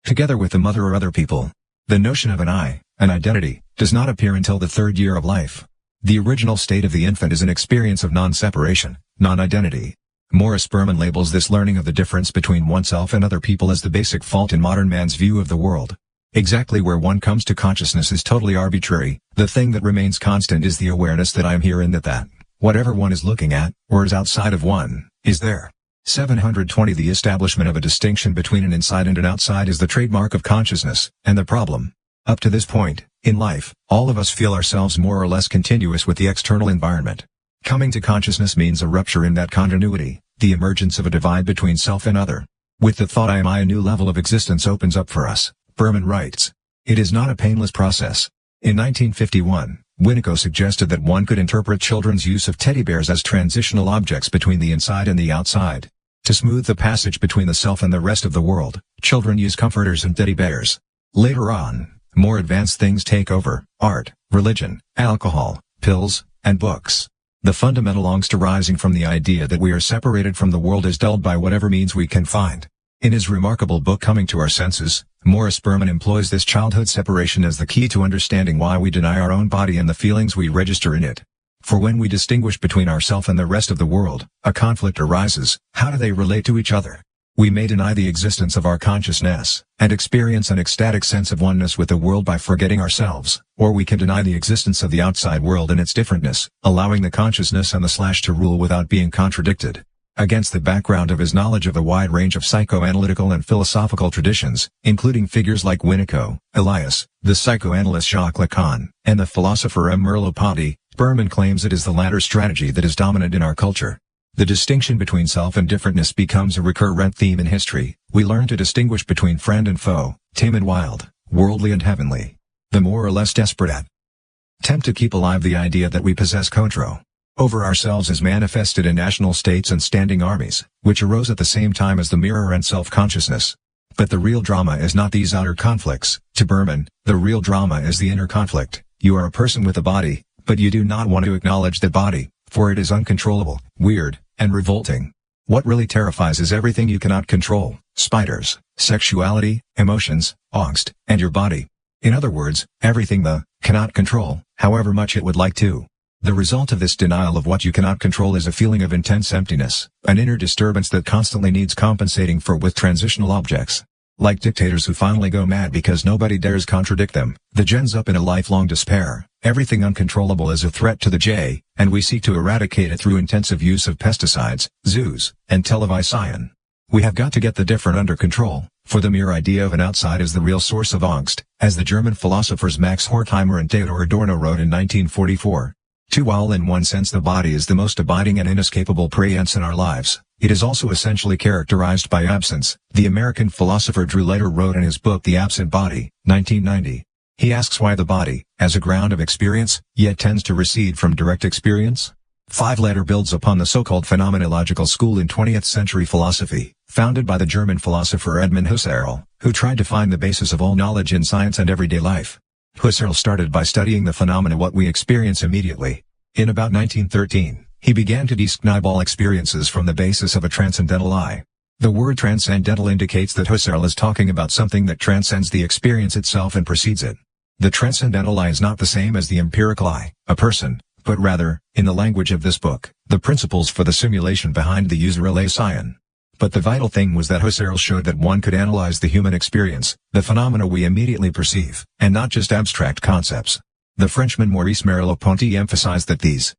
together with the mother or other people. The notion of an I, an identity, does not appear until the 3rd year of life. The original state of the infant is an experience of non-separation, non-identity. Morris Berman labels this learning of the difference between oneself and other people as the basic fault in modern man's view of the world. Exactly where one comes to consciousness is totally arbitrary. The thing that remains constant is the awareness that I am here and that whatever one is looking at, or is outside of one, is there. 720 The establishment of a distinction between an inside and an outside is the trademark of consciousness, and the problem. Up to this point, in life, all of us feel ourselves more or less continuous with the external environment. Coming to consciousness means a rupture in that continuity, the emergence of a divide between self and other. With the thought I am I, a new level of existence opens up for us, Berman writes. It is not a painless process. In 1951, Winnicott suggested that one could interpret children's use of teddy bears as transitional objects between the inside and the outside. To smooth the passage between the self and the rest of the world, children use comforters and teddy bears. Later on, more advanced things take over: art, religion, alcohol, pills, and books. The fundamental angst arising from the idea that we are separated from the world is dulled by whatever means we can find. In his remarkable book Coming to Our Senses, Morris Berman employs this childhood separation as the key to understanding why we deny our own body and the feelings we register in it. For when we distinguish between ourself and the rest of the world, a conflict arises. How do they relate to each other? We may deny the existence of our consciousness, and experience an ecstatic sense of oneness with the world by forgetting ourselves, or we can deny the existence of the outside world and its differentness, allowing the consciousness and the slash to rule without being contradicted. Against the background of his knowledge of a wide range of psychoanalytical and philosophical traditions, including figures like Winnicott, Elias, the psychoanalyst Jacques Lacan, and the philosopher M. Merleau-Ponty, Berman claims it is the latter strategy that is dominant in our culture. The distinction between self and differentness becomes a recurrent theme in history. We learn to distinguish between friend and foe, tame and wild, worldly and heavenly. The more or less desperate attempt to keep alive the idea that we possess control over ourselves is manifested in national states and standing armies, which arose at the same time as the mirror and self-consciousness. But the real drama is not these outer conflicts. To Berman, the real drama is the inner conflict. You are a person with a body, but you do not want to acknowledge that body, for it is uncontrollable, weird, and revolting. What really terrifies is everything you cannot control: spiders, sexuality, emotions, angst, and your body. In other words, everything the cannot control, however much it would like to. The result of this denial of what you cannot control is a feeling of intense emptiness, an inner disturbance that constantly needs compensating for with transitional objects. Like dictators who finally go mad because nobody dares contradict them, the gens up in a lifelong despair. Everything uncontrollable is a threat to the J, and we seek to eradicate it through intensive use of pesticides, zoos, and television. We have got to get the different under control, for the mere idea of an outside is the real source of angst, as the German philosophers Max Horkheimer and Theodor Adorno wrote in 1944. While in one sense the body is the most abiding and inescapable presence in our lives, it is also essentially characterized by absence, the American philosopher Drew Leder wrote in his book The Absent Body, 1990. He asks why the body, as a ground of experience, yet tends to recede from direct experience. 5. Leder builds upon the so-called phenomenological school in 20th century philosophy, founded by the German philosopher Edmund Husserl, who tried to find the basis of all knowledge in science and everyday life. Husserl started by studying the phenomena what we experience immediately. In about 1913, he began to describe all experiences from the basis of a transcendental I. The word transcendental indicates that Husserl is talking about something that transcends the experience itself and precedes it. The transcendental I is not the same as the empirical I, a person, but rather, in the language of this book, the principles for the simulation behind the user relation. But the vital thing was that Husserl showed that one could analyze the human experience, the phenomena we immediately perceive, and not just abstract concepts. The Frenchman Maurice Merleau-Ponty emphasized that these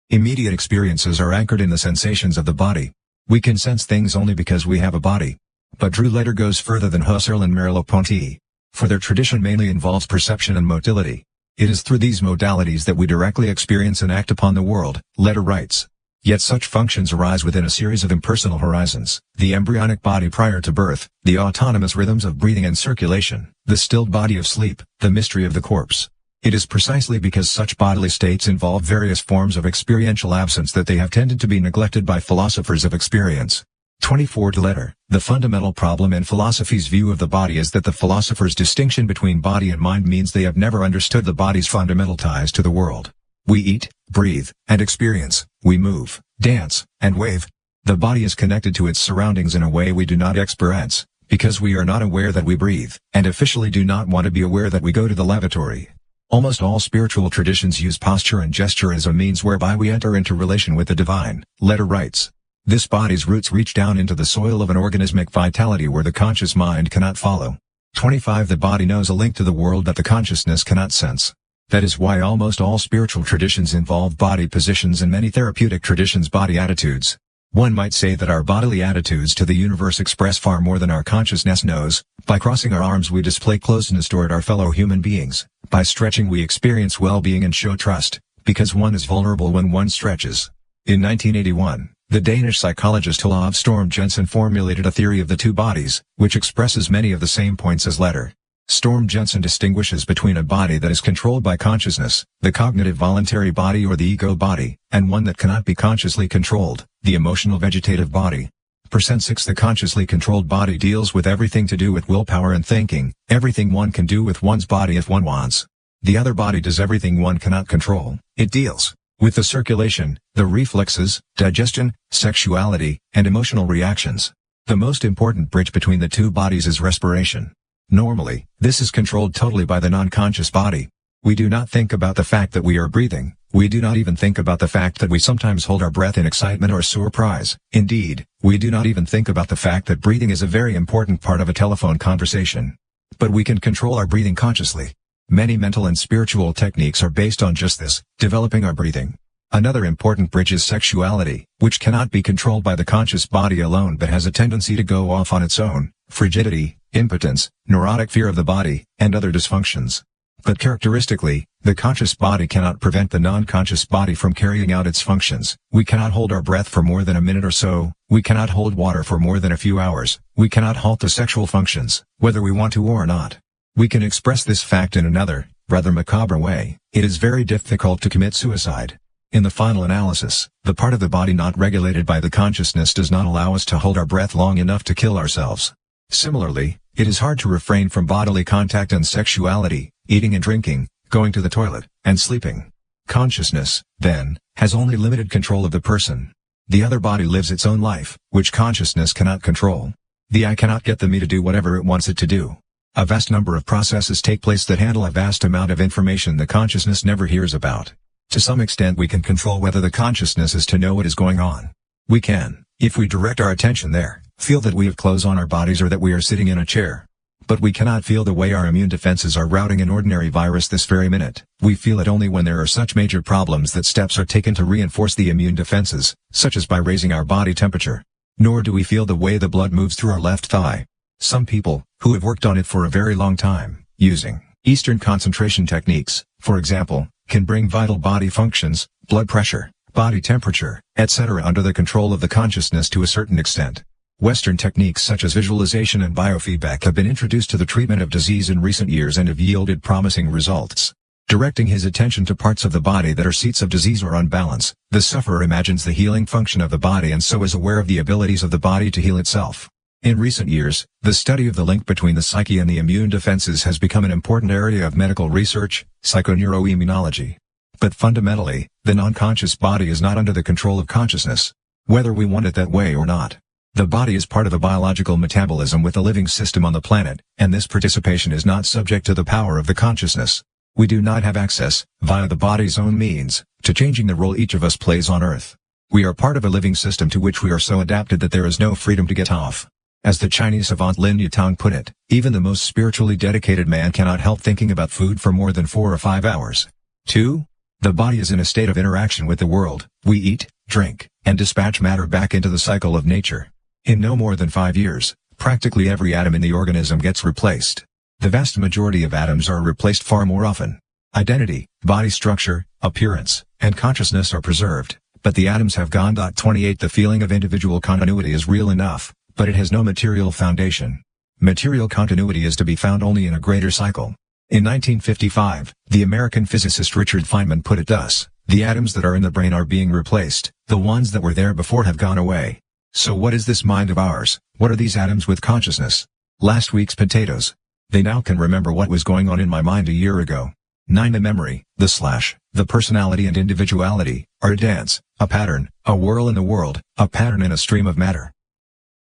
immediate experiences are anchored in the sensations of the body. We can sense things only because we have a body. But Drew Leder goes further than Husserl and Merleau-Ponty. for their tradition mainly involves perception and motility. It is through these modalities that we directly experience and act upon the world, letter writes. Yet such functions arise within a series of impersonal horizons: the embryonic body prior to birth, the autonomous rhythms of breathing and circulation, the stilled body of sleep, the mystery of the corpse. It is precisely because such bodily states involve various forms of experiential absence that they have tended to be neglected by philosophers of experience. 24 to letter. The fundamental problem in philosophy's view of the body is that the philosopher's distinction between body and mind means they have never understood the body's fundamental ties to the world. We eat, breathe, and experience. We move, dance, and wave. The body is connected to its surroundings in a way we do not experience, because we are not aware that we breathe, and officially do not want to be aware that we go to the lavatory. Almost all spiritual traditions use posture and gesture as a means whereby we enter into relation with the divine, letter writes. This body's roots reach down into the soil of an organismic vitality where the conscious mind cannot follow. 25 The body knows a link to the world that the consciousness cannot sense. That is why almost all spiritual traditions involve body positions and many therapeutic traditions body attitudes. One might say that our bodily attitudes to the universe express far more than our consciousness knows. By crossing our arms we display closeness toward our fellow human beings. By stretching we experience well-being and show trust, because one is vulnerable when one stretches. In 1981, the Danish psychologist Olav Storm Jensen formulated a theory of the two bodies, which expresses many of the same points as letter. Storm Jensen distinguishes between a body that is controlled by consciousness, the cognitive voluntary body or the ego body, and one that cannot be consciously controlled, the emotional vegetative body. Percent 6 The consciously controlled body deals with everything to do with willpower and thinking, everything one can do with one's body if one wants. The other body does everything one cannot control. It deals with the circulation, the reflexes, digestion, sexuality, and emotional reactions. The most important bridge between the two bodies is respiration. Normally, this is controlled totally by the non-conscious body. We do not think about the fact that we are breathing. We do not even think about the fact that we sometimes hold our breath in excitement or surprise. Indeed, we do not even think about the fact that breathing is a very important part of a telephone conversation. But we can control our breathing consciously. Many mental and spiritual techniques are based on just this, developing our breathing. Another important bridge is sexuality, which cannot be controlled by the conscious body alone but has a tendency to go off on its own. Frigidity, impotence, neurotic fear of the body, and other dysfunctions. But characteristically, the conscious body cannot prevent the non-conscious body from carrying out its functions. We cannot hold our breath for more than a minute or so. We cannot hold water for more than a few hours. We cannot halt the sexual functions, whether we want to or not. We can express this fact in another, rather macabre way. It is very difficult to commit suicide. In the final analysis, the part of the body not regulated by the consciousness does not allow us to hold our breath long enough to kill ourselves. Similarly, it is hard to refrain from bodily contact and sexuality, eating and drinking, going to the toilet, and sleeping. Consciousness, then, has only limited control of the person. The other body lives its own life, which consciousness cannot control. The I cannot get the me to do whatever it wants it to do. A vast number of processes take place that handle a vast amount of information the consciousness never hears about. To some extent we can control whether the consciousness is to know what is going on. We can, if we direct our attention there, feel that we have clothes on our bodies or that we are sitting in a chair. But we cannot feel the way our immune defenses are routing an ordinary virus this very minute. We feel it only when there are such major problems that steps are taken to reinforce the immune defenses, such as by raising our body temperature. Nor do we feel the way the blood moves through our left thigh. Some people, who have worked on it for a very long time, using Eastern concentration techniques, for example, can bring vital body functions, blood pressure, body temperature, etc. under the control of the consciousness to a certain extent. Western techniques such as visualization and biofeedback have been introduced to the treatment of disease in recent years and have yielded promising results. Directing his attention to parts of the body that are seats of disease or unbalance, the sufferer imagines the healing function of the body and so is aware of the abilities of the body to heal itself. In recent years, the study of the link between the psyche and the immune defenses has become an important area of medical research, psychoneuroimmunology. But fundamentally, the non-conscious body is not under the control of consciousness, whether we want it that way or not. The body is part of a biological metabolism with a living system on the planet, and this participation is not subject to the power of the consciousness. We do not have access, via the body's own means, to changing the role each of us plays on Earth. We are part of a living system to which we are so adapted that there is no freedom to get off. As the Chinese savant Lin Yutang put it, even the most spiritually dedicated man cannot help thinking about food for more than 4 or 5 hours. 2. The body is in a state of interaction with the world. We eat, drink, and dispatch matter back into the cycle of nature. In no more than 5 years, practically every atom in the organism gets replaced. The vast majority of atoms are replaced far more often. Identity, body structure, appearance, and consciousness are preserved, but the atoms have gone. 28 The feeling of individual continuity is real enough, but it has no material foundation. Material continuity is to be found only in a greater cycle. In 1955, the American physicist Richard Feynman put it thus: the atoms that are in the brain are being replaced, the ones that were there before have gone away. So what is this mind of ours? What are these atoms with consciousness? Last week's potatoes. They now can remember what was going on in my mind a year ago. 9 The memory, the personality and individuality, are a dance, a pattern, a whirl in the world, a pattern in a stream of matter.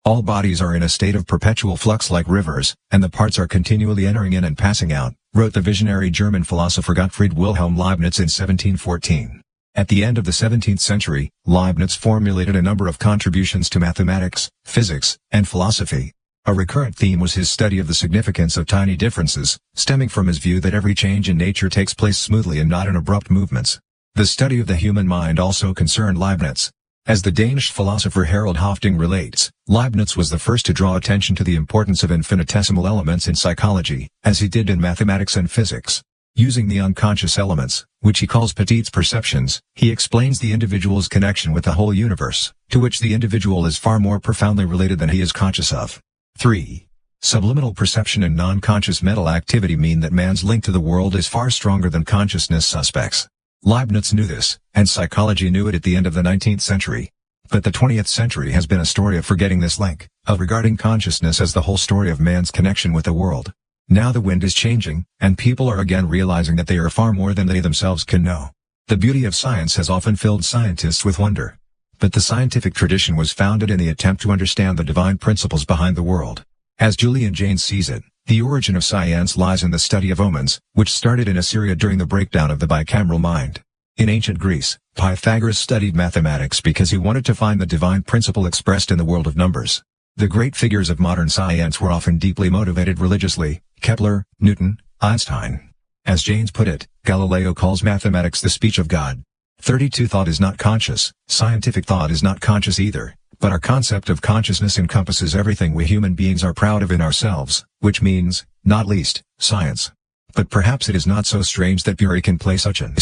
All bodies are in a state of perpetual flux like rivers, and the parts are continually entering in and passing out, wrote the visionary German philosopher Gottfried Wilhelm Leibniz in 1714. At the end of the 17th century, Leibniz formulated a number of contributions to mathematics, physics, and philosophy. A recurrent theme was his study of the significance of tiny differences, stemming from his view that every change in nature takes place smoothly and not in abrupt movements. The study of the human mind also concerned Leibniz. As the Danish philosopher Harold Hofting relates, Leibniz was the first to draw attention to the importance of infinitesimal elements in psychology, as he did in mathematics and physics. Using the unconscious elements, which he calls petites perceptions, he explains the individual's connection with the whole universe, to which the individual is far more profoundly related than he is conscious of. 3. Subliminal perception and non-conscious mental activity mean that man's link to the world is far stronger than consciousness suspects. Leibniz knew this, and psychology knew it at the end of the 19th century. But the 20th century has been a story of forgetting this link, of regarding consciousness as the whole story of man's connection with the world. Now the wind is changing, and people are again realizing that they are far more than they themselves can know. The beauty of science has often filled scientists with wonder. But the scientific tradition was founded in the attempt to understand the divine principles behind the world. As Julian Jaynes sees it, the origin of science lies in the study of omens, which started in Assyria during the breakdown of the bicameral mind. In ancient Greece, Pythagoras studied mathematics because he wanted to find the divine principle expressed in the world of numbers. The great figures of modern science were often deeply motivated religiously: Kepler, Newton, Einstein. As Jaynes put it, Galileo calls mathematics the speech of God. 32 Thought is not conscious. Scientific thought is not conscious either, but our concept of consciousness encompasses everything we human beings are proud of in ourselves, which means, not least, science. But perhaps it is not so strange that Bury can play such an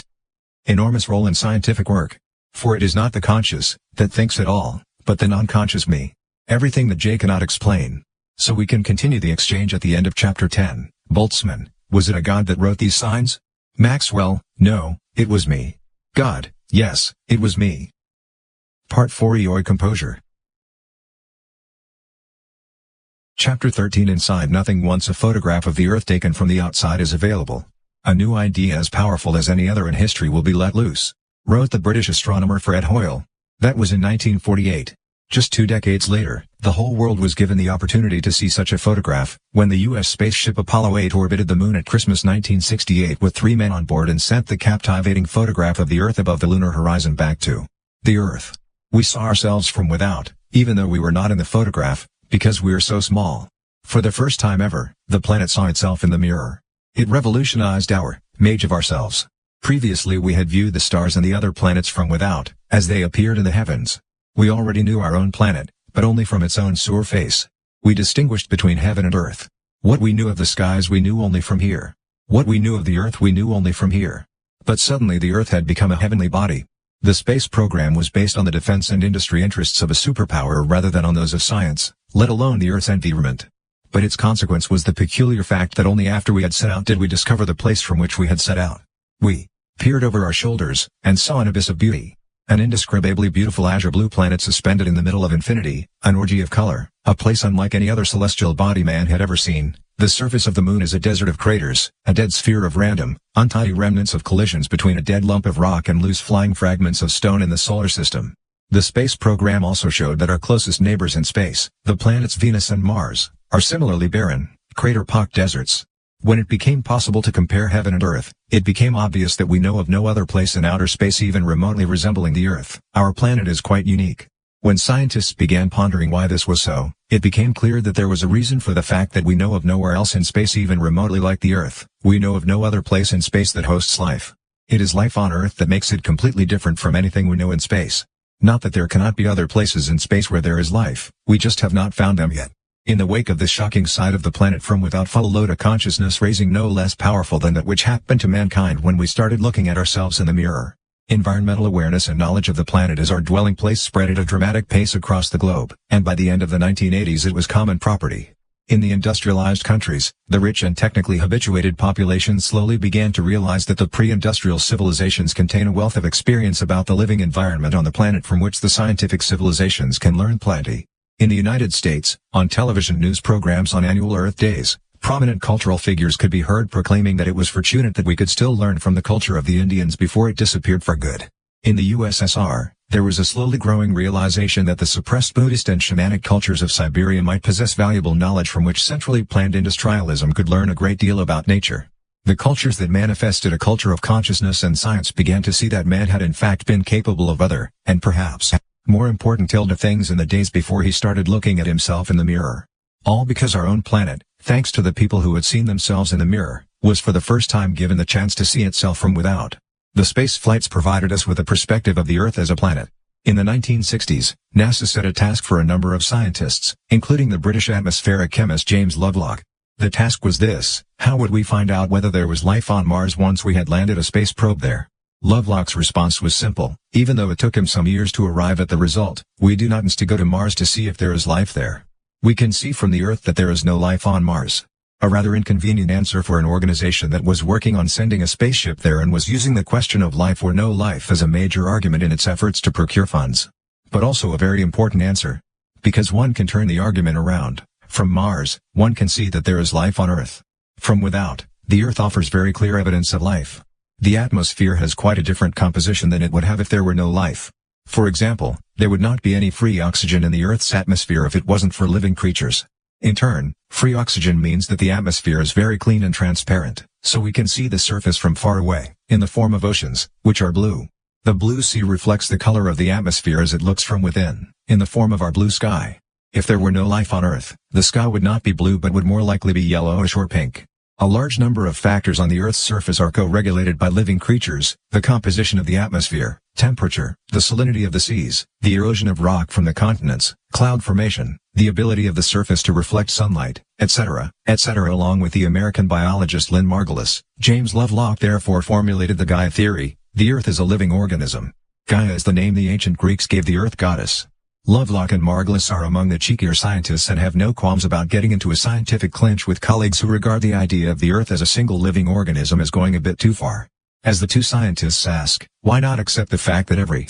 enormous role in scientific work. For it is not the conscious that thinks at all, but the non-conscious me. Everything that Jay cannot explain. So we can continue the exchange at the end of chapter 10. Boltzmann: was it a God that wrote these signs? Maxwell: no, it was me. God: yes, it was me. Part 4 Eoi Composure. Chapter 13 Inside Nothing. Once a photograph of the Earth taken from the outside is available, a new idea as powerful as any other in history will be let loose, wrote the British astronomer Fred Hoyle. That was in 1948. Just 2 decades later, the whole world was given the opportunity to see such a photograph, when the U.S. spaceship Apollo 8 orbited the Moon at Christmas 1968 with 3 men on board and sent the captivating photograph of the Earth above the lunar horizon back to the Earth. We saw ourselves from without, even though we were not in the photograph, because we are so small. For the first time ever, the planet saw itself in the mirror. It revolutionized our image of ourselves. Previously we had viewed the stars and the other planets from without, as they appeared in the heavens. We already knew our own planet, but only from its own surface. We distinguished between heaven and earth. What we knew of the skies we knew only from here. What we knew of the earth we knew only from here. But suddenly the earth had become a heavenly body. The space program was based on the defense and industry interests of a superpower rather than on those of science, let alone the Earth's environment. But its consequence was the peculiar fact that only after we had set out did we discover the place from which we had set out. We peered over our shoulders, and saw an abyss of beauty. An indescribably beautiful azure blue planet suspended in the middle of infinity, an orgy of color, a place unlike any other celestial body man had ever seen. The surface of the moon is a desert of craters, a dead sphere of random, untidy remnants of collisions between a dead lump of rock and loose flying fragments of stone in the solar system. The space program also showed that our closest neighbors in space, the planets Venus and Mars, are similarly barren, crater-pocked deserts. When it became possible to compare heaven and earth, it became obvious that we know of no other place in outer space even remotely resembling the Earth. Our planet is quite unique. When scientists began pondering why this was so, it became clear that there was a reason for the fact that we know of nowhere else in space even remotely like the Earth. We know of no other place in space that hosts life. It is life on Earth that makes it completely different from anything we know in space. Not that there cannot be other places in space where there is life, we just have not found them yet. In the wake of this shocking sight of the planet from without followed a consciousness raising no less powerful than that which happened to mankind when we started looking at ourselves in the mirror. Environmental awareness and knowledge of the planet as our dwelling place spread at a dramatic pace across the globe, and by the end of the 1980s it was common property. In the industrialized countries, the rich and technically habituated populations slowly began to realize that the pre-industrial civilizations contain a wealth of experience about the living environment on the planet from which the scientific civilizations can learn plenty. In the United States, on television news programs on annual Earth Days, prominent cultural figures could be heard proclaiming that it was fortunate that we could still learn from the culture of the Indians before it disappeared for good. In the USSR, there was a slowly growing realization that the suppressed Buddhist and shamanic cultures of Siberia might possess valuable knowledge from which centrally planned industrialism could learn a great deal about nature. The cultures that manifested a culture of consciousness and science began to see that man had in fact been capable of other, and perhaps, more important things in the days before he started looking at himself in the mirror. All because our own planet, thanks to the people who had seen themselves in the mirror, was for the first time given the chance to see itself from without. The space flights provided us with a perspective of the Earth as a planet. In the 1960s, NASA set a task for a number of scientists, including the British atmospheric chemist James Lovelock. The task was this: how would we find out whether there was life on Mars once we had landed a space probe there? Lovelock's response was simple: even though it took him some years to arrive at the result, we do not need to go to Mars to see if there is life there. We can see from the Earth that there is no life on Mars. A rather inconvenient answer for an organization that was working on sending a spaceship there and was using the question of life or no life as a major argument in its efforts to procure funds. But also a very important answer. Because one can turn the argument around. From Mars, one can see that there is life on Earth. From without, the Earth offers very clear evidence of life. The atmosphere has quite a different composition than it would have if there were no life. For example, there would not be any free oxygen in the Earth's atmosphere if it wasn't for living creatures. In turn, free oxygen means that the atmosphere is very clean and transparent, so we can see the surface from far away, in the form of oceans, which are blue. The blue sea reflects the color of the atmosphere as it looks from within, in the form of our blue sky. If there were no life on Earth, the sky would not be blue but would more likely be yellowish or pink. A large number of factors on the Earth's surface are co-regulated by living creatures: the composition of the atmosphere, temperature, the salinity of the seas, the erosion of rock from the continents, cloud formation, the ability of the surface to reflect sunlight, etc., etc. Along with the American biologist Lynn Margulis, James Lovelock therefore formulated the Gaia theory: the Earth is a living organism. Gaia is the name the ancient Greeks gave the Earth goddess. Lovelock and Margulis are among the cheekier scientists and have no qualms about getting into a scientific clinch with colleagues who regard the idea of the Earth as a single living organism as going a bit too far. As the two scientists ask, why not accept the fact that every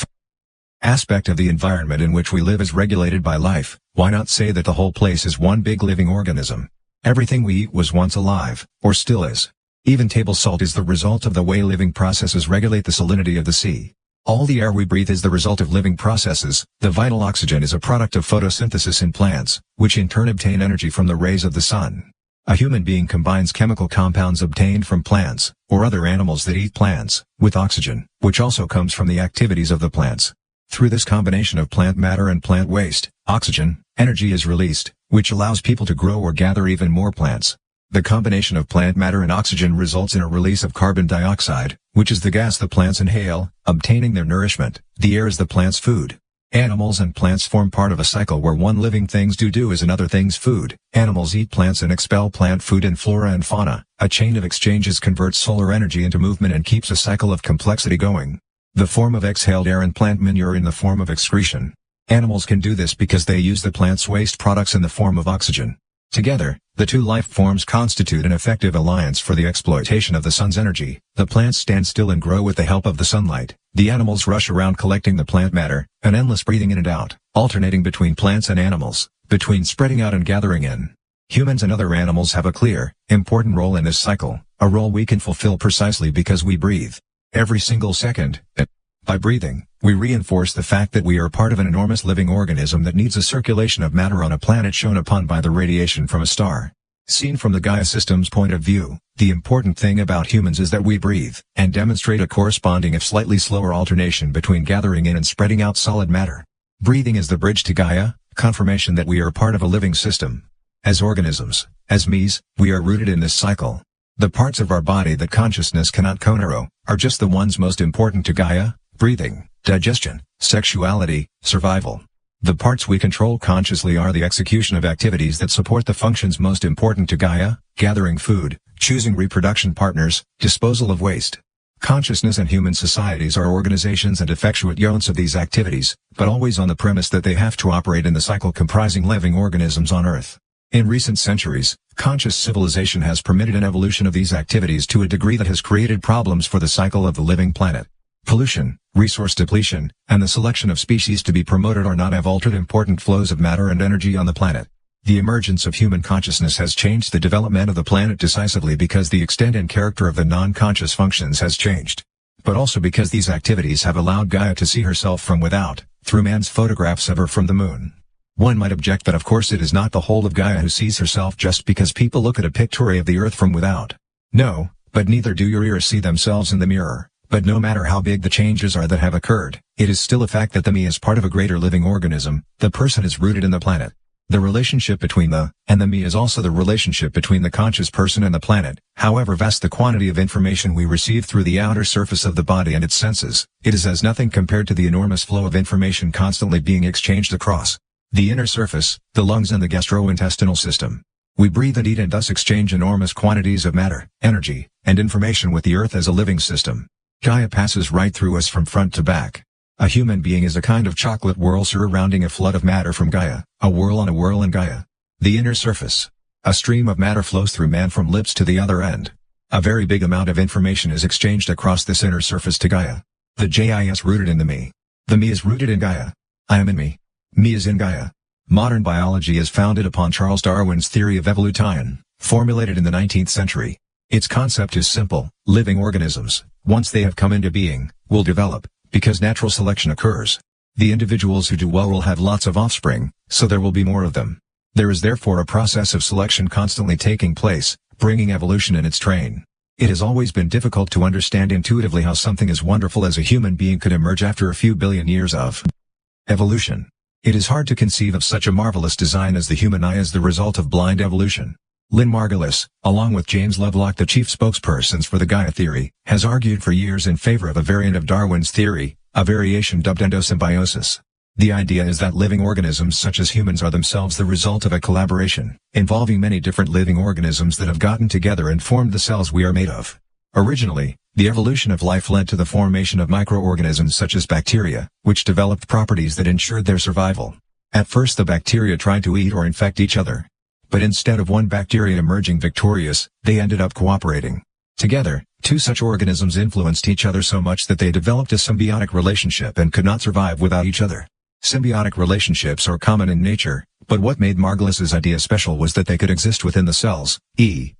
aspect of the environment in which we live is regulated by life? Why not say that the whole place is one big living organism? Everything we eat was once alive, or still is. Even table salt is the result of the way living processes regulate the salinity of the sea. All the air we breathe is the result of living processes. The vital oxygen is a product of photosynthesis in plants, which in turn obtain energy from the rays of the sun. A human being combines chemical compounds obtained from plants, or other animals that eat plants, with oxygen, which also comes from the activities of the plants. Through this combination of plant matter and plant waste, oxygen, energy is released, which allows people to grow or gather even more plants. The combination of plant matter and oxygen results in a release of carbon dioxide, which is the gas the plants inhale, obtaining their nourishment. The air is the plant's food. Animals and plants form part of a cycle where one living thing's do is another thing's food. Animals eat plants and expel plant food in flora and fauna. A chain of exchanges converts solar energy into movement and keeps a cycle of complexity going. The form of exhaled air and plant manure in the form of excretion. Animals can do this because they use the plant's waste products in the form of oxygen. Together, the two life forms constitute an effective alliance for the exploitation of the sun's energy. The plants stand still and grow with the help of the sunlight. The animals rush around collecting the plant matter, an endless breathing in and out, alternating between plants and animals, between spreading out and gathering in. Humans and other animals have a clear, important role in this cycle, a role we can fulfill precisely because we breathe. Every single second. By breathing, we reinforce the fact that we are part of an enormous living organism that needs a circulation of matter on a planet shown upon by the radiation from a star. Seen from the Gaia system's point of view, the important thing about humans is that we breathe, and demonstrate a corresponding if slightly slower alternation between gathering in and spreading out solid matter. Breathing is the bridge to Gaia, confirmation that we are part of a living system. As organisms, as me's, we are rooted in this cycle. The parts of our body that consciousness cannot connarrow, are just the ones most important to Gaia: breathing, digestion, sexuality, survival. The parts we control consciously are the execution of activities that support the functions most important to Gaia: gathering food, choosing reproduction partners, disposal of waste. Consciousness and human societies are organizations and effectuate units of these activities, but always on the premise that they have to operate in the cycle comprising living organisms on Earth. In recent centuries, conscious civilization has permitted an evolution of these activities to a degree that has created problems for the cycle of the living planet. Pollution, resource depletion, and the selection of species to be promoted or not have altered important flows of matter and energy on the planet. The emergence of human consciousness has changed the development of the planet decisively because the extent and character of the non-conscious functions has changed. But also because these activities have allowed Gaia to see herself from without, through man's photographs of her from the moon. One might object that of course it is not the whole of Gaia who sees herself just because people look at a picture of the Earth from without. No, but neither do your ears see themselves in the mirror. But no matter how big the changes are that have occurred, it is still a fact that the me is part of a greater living organism. The person is rooted in the planet. The relationship between the and the me is also the relationship between the conscious person and the planet. However vast the quantity of information we receive through the outer surface of the body and its senses, it is as nothing compared to the enormous flow of information constantly being exchanged across the inner surface, the lungs and the gastrointestinal system. We breathe and eat and thus exchange enormous quantities of matter, energy, and information with the Earth as a living system. Gaia passes right through us from front to back. A human being is a kind of chocolate whirl surrounding a flood of matter from Gaia, a whirl on a whirl in Gaia. The inner surface. A stream of matter flows through man from lips to the other end. A very big amount of information is exchanged across this inner surface to Gaia. The J is rooted in the me. The me is rooted in Gaia. I am in me. Me is in Gaia. Modern biology is founded upon Charles Darwin's theory of evolution, formulated in the 19th century. Its concept is simple: living organisms, once they have come into being, will develop, because natural selection occurs. The individuals who do well will have lots of offspring, so there will be more of them. There is therefore a process of selection constantly taking place, bringing evolution in its train. It has always been difficult to understand intuitively how something as wonderful as a human being could emerge after a few billion years of evolution. It is hard to conceive of such a marvelous design as the human eye as the result of blind evolution. Lynn Margulis, along with James Lovelock, the chief spokespersons for the Gaia theory, has argued for years in favor of a variant of Darwin's theory, a variation dubbed endosymbiosis. The idea is that living organisms such as humans are themselves the result of a collaboration, involving many different living organisms that have gotten together and formed the cells we are made of. Originally, the evolution of life led to the formation of microorganisms such as bacteria, which developed properties that ensured their survival. At first the bacteria tried to eat or infect each other. But instead of one bacteria emerging victorious, they ended up cooperating. Together, two such organisms influenced each other so much that they developed a symbiotic relationship and could not survive without each other. Symbiotic relationships are common in nature, but what made Margulis's idea special was that they could exist within the cells,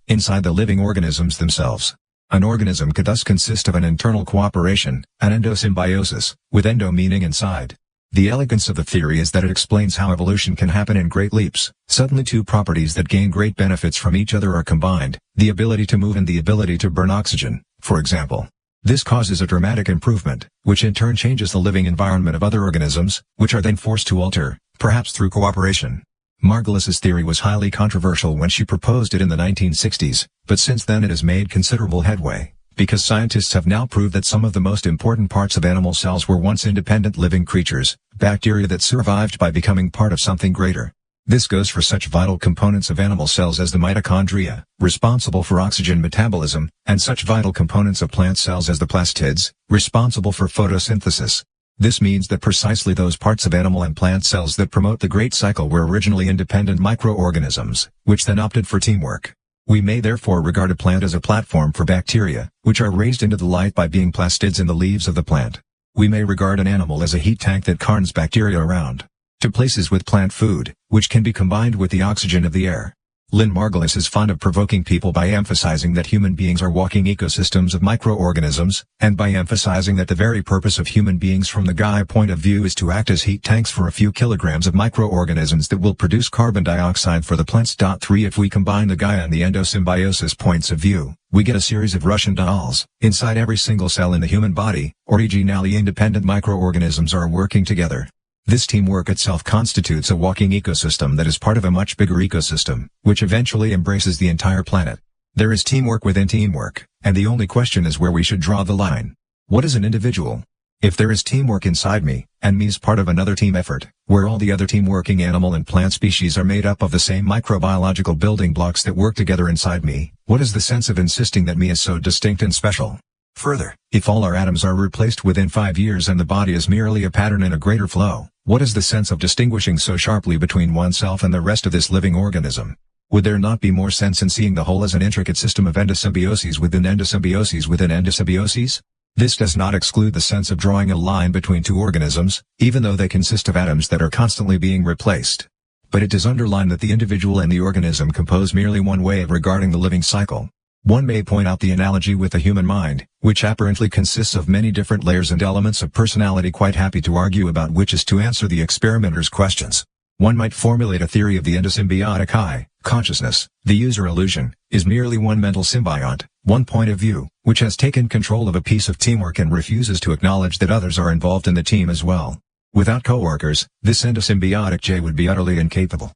inside the living organisms themselves. An organism could thus consist of an internal cooperation, an endosymbiosis, with endo meaning inside. The elegance of the theory is that it explains how evolution can happen in great leaps. Suddenly two properties that gain great benefits from each other are combined, the ability to move and the ability to burn oxygen, for example. This causes a dramatic improvement, which in turn changes the living environment of other organisms, which are then forced to alter, perhaps through cooperation. Margulis's theory was highly controversial when she proposed it in the 1960s, but since then it has made considerable headway. Because scientists have now proved that some of the most important parts of animal cells were once independent living creatures, bacteria that survived by becoming part of something greater. This goes for such vital components of animal cells as the mitochondria, responsible for oxygen metabolism, and such vital components of plant cells as the plastids, responsible for photosynthesis. This means that precisely those parts of animal and plant cells that promote the great cycle were originally independent microorganisms, which then opted for teamwork. We may therefore regard a plant as a platform for bacteria, which are raised into the light by being plastids in the leaves of the plant. We may regard an animal as a heat tank that carns bacteria around to places with plant food, which can be combined with the oxygen of the air. Lynn Margulis is fond of provoking people by emphasizing that human beings are walking ecosystems of microorganisms, and by emphasizing that the very purpose of human beings from the Gaia point of view is to act as heat tanks for a few kilograms of microorganisms that will produce carbon dioxide for the plants. 3 If we combine the Gaia and the endosymbiosis points of view, we get a series of Russian dolls. Inside every single cell in the human body, or e.g. now the independent microorganisms are working together. This teamwork itself constitutes a walking ecosystem that is part of a much bigger ecosystem, which eventually embraces the entire planet. There is teamwork within teamwork, and the only question is where we should draw the line. What is an individual? If there is teamwork inside me, and me is part of another team effort, where all the other team-working animal and plant species are made up of the same microbiological building blocks that work together inside me, what is the sense of insisting that me is so distinct and special? Further, if all our atoms are replaced within 5 years and the body is merely a pattern in a greater flow, what is the sense of distinguishing so sharply between oneself and the rest of this living organism? Would there not be more sense in seeing the whole as an intricate system of endosymbioses within endosymbioses within endosymbioses? This does not exclude the sense of drawing a line between two organisms, even though they consist of atoms that are constantly being replaced. But it does underline that the individual and the organism compose merely one way of regarding the living cycle. One may point out the analogy with the human mind, which apparently consists of many different layers and elements of personality, quite happy to argue about which is to answer the experimenter's questions. One might formulate a theory of the endosymbiotic I, consciousness. The user illusion is merely one mental symbiont, one point of view, which has taken control of a piece of teamwork and refuses to acknowledge that others are involved in the team as well. Without coworkers, this endosymbiotic J would be utterly incapable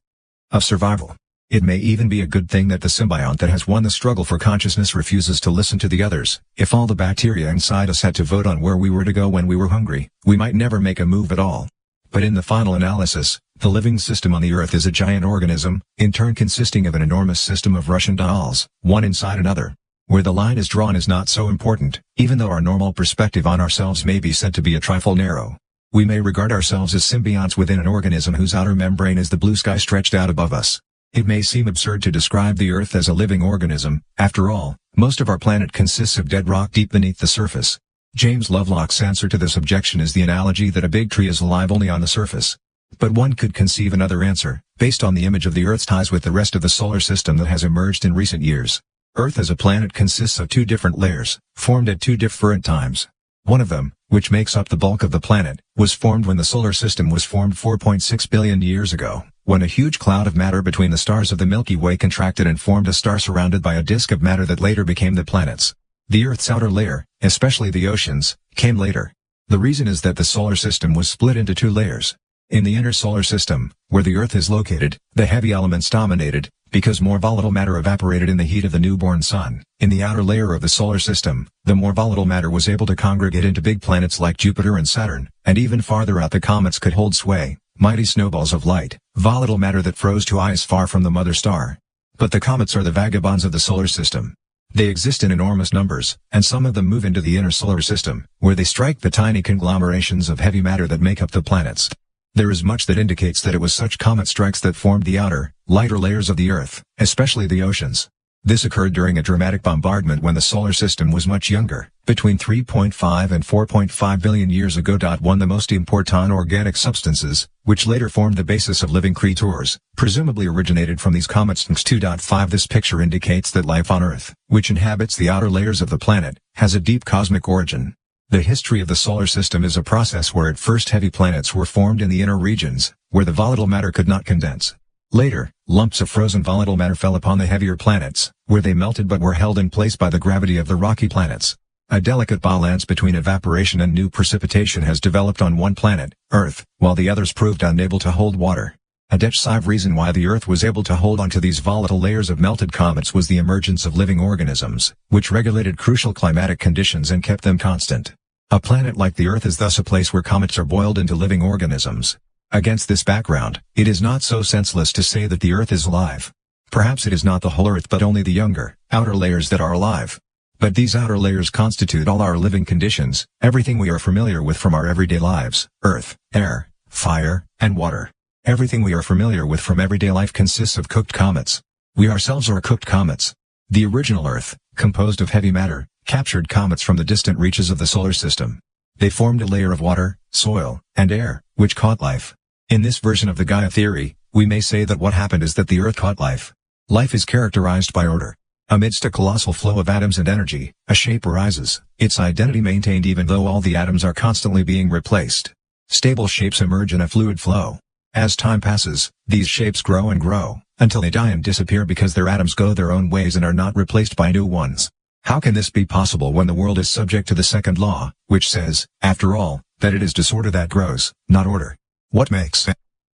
of survival. It may even be a good thing that the symbiont that has won the struggle for consciousness refuses to listen to the others. If all the bacteria inside us had to vote on where we were to go when we were hungry, we might never make a move at all. But in the final analysis, the living system on the Earth is a giant organism, in turn consisting of an enormous system of Russian dolls, one inside another. Where the line is drawn is not so important, even though our normal perspective on ourselves may be said to be a trifle narrow. We may regard ourselves as symbionts within an organism whose outer membrane is the blue sky stretched out above us. It may seem absurd to describe the Earth as a living organism. After all, most of our planet consists of dead rock deep beneath the surface. James Lovelock's answer to this objection is the analogy that a big tree is alive only on the surface. But one could conceive another answer, based on the image of the Earth's ties with the rest of the solar system that has emerged in recent years. Earth as a planet consists of two different layers, formed at two different times. One of them, which makes up the bulk of the planet, was formed when the solar system was formed 4.6 billion years ago, when a huge cloud of matter between the stars of the Milky Way contracted and formed a star surrounded by a disk of matter that later became the planets. The Earth's outer layer, especially the oceans, came later. The reason is that the solar system was split into two layers. In the inner solar system, where the Earth is located, the heavy elements dominated, because more volatile matter evaporated in the heat of the newborn sun. In the outer layer of the solar system, the more volatile matter was able to congregate into big planets like Jupiter and Saturn, and even farther out the comets could hold sway, mighty snowballs of light, volatile matter that froze to ice far from the mother star. But the comets are the vagabonds of the solar system. They exist in enormous numbers, and some of them move into the inner solar system, where they strike the tiny conglomerations of heavy matter that make up the planets. There is much that indicates that it was such comet strikes that formed the outer, lighter layers of the Earth, especially the oceans. This occurred during a dramatic bombardment when the solar system was much younger, between 3.5 and 4.5 billion years ago. One the most important organic substances, which later formed the basis of living creatures, presumably originated from these comets. 2.5 This picture indicates that life on Earth, which inhabits the outer layers of the planet, has a deep cosmic origin. The history of the solar system is a process where at first heavy planets were formed in the inner regions, where the volatile matter could not condense. Later, lumps of frozen volatile matter fell upon the heavier planets, where they melted but were held in place by the gravity of the rocky planets. A delicate balance between evaporation and new precipitation has developed on one planet, Earth, while the others proved unable to hold water. A decisive reason why the Earth was able to hold onto these volatile layers of melted comets was the emergence of living organisms, which regulated crucial climatic conditions and kept them constant. A planet like the Earth is thus a place where comets are boiled into living organisms. Against this background, it is not so senseless to say that the Earth is alive. Perhaps it is not the whole Earth but only the younger, outer layers that are alive. But these outer layers constitute all our living conditions, everything we are familiar with from our everyday lives: earth, air, fire, and water. Everything we are familiar with from everyday life consists of cooked comets. We ourselves are cooked comets. The original Earth, composed of heavy matter, captured comets from the distant reaches of the solar system. They formed a layer of water, soil, and air, which caught life. In this version of the Gaia theory, we may say that what happened is that the Earth caught life. Life is characterized by order. Amidst a colossal flow of atoms and energy, a shape arises, its identity maintained even though all the atoms are constantly being replaced. Stable shapes emerge in a fluid flow. As time passes, these shapes grow and grow, until they die and disappear because their atoms go their own ways and are not replaced by new ones. How can this be possible when the world is subject to the second law, which says, after all, that it is disorder that grows, not order? What makes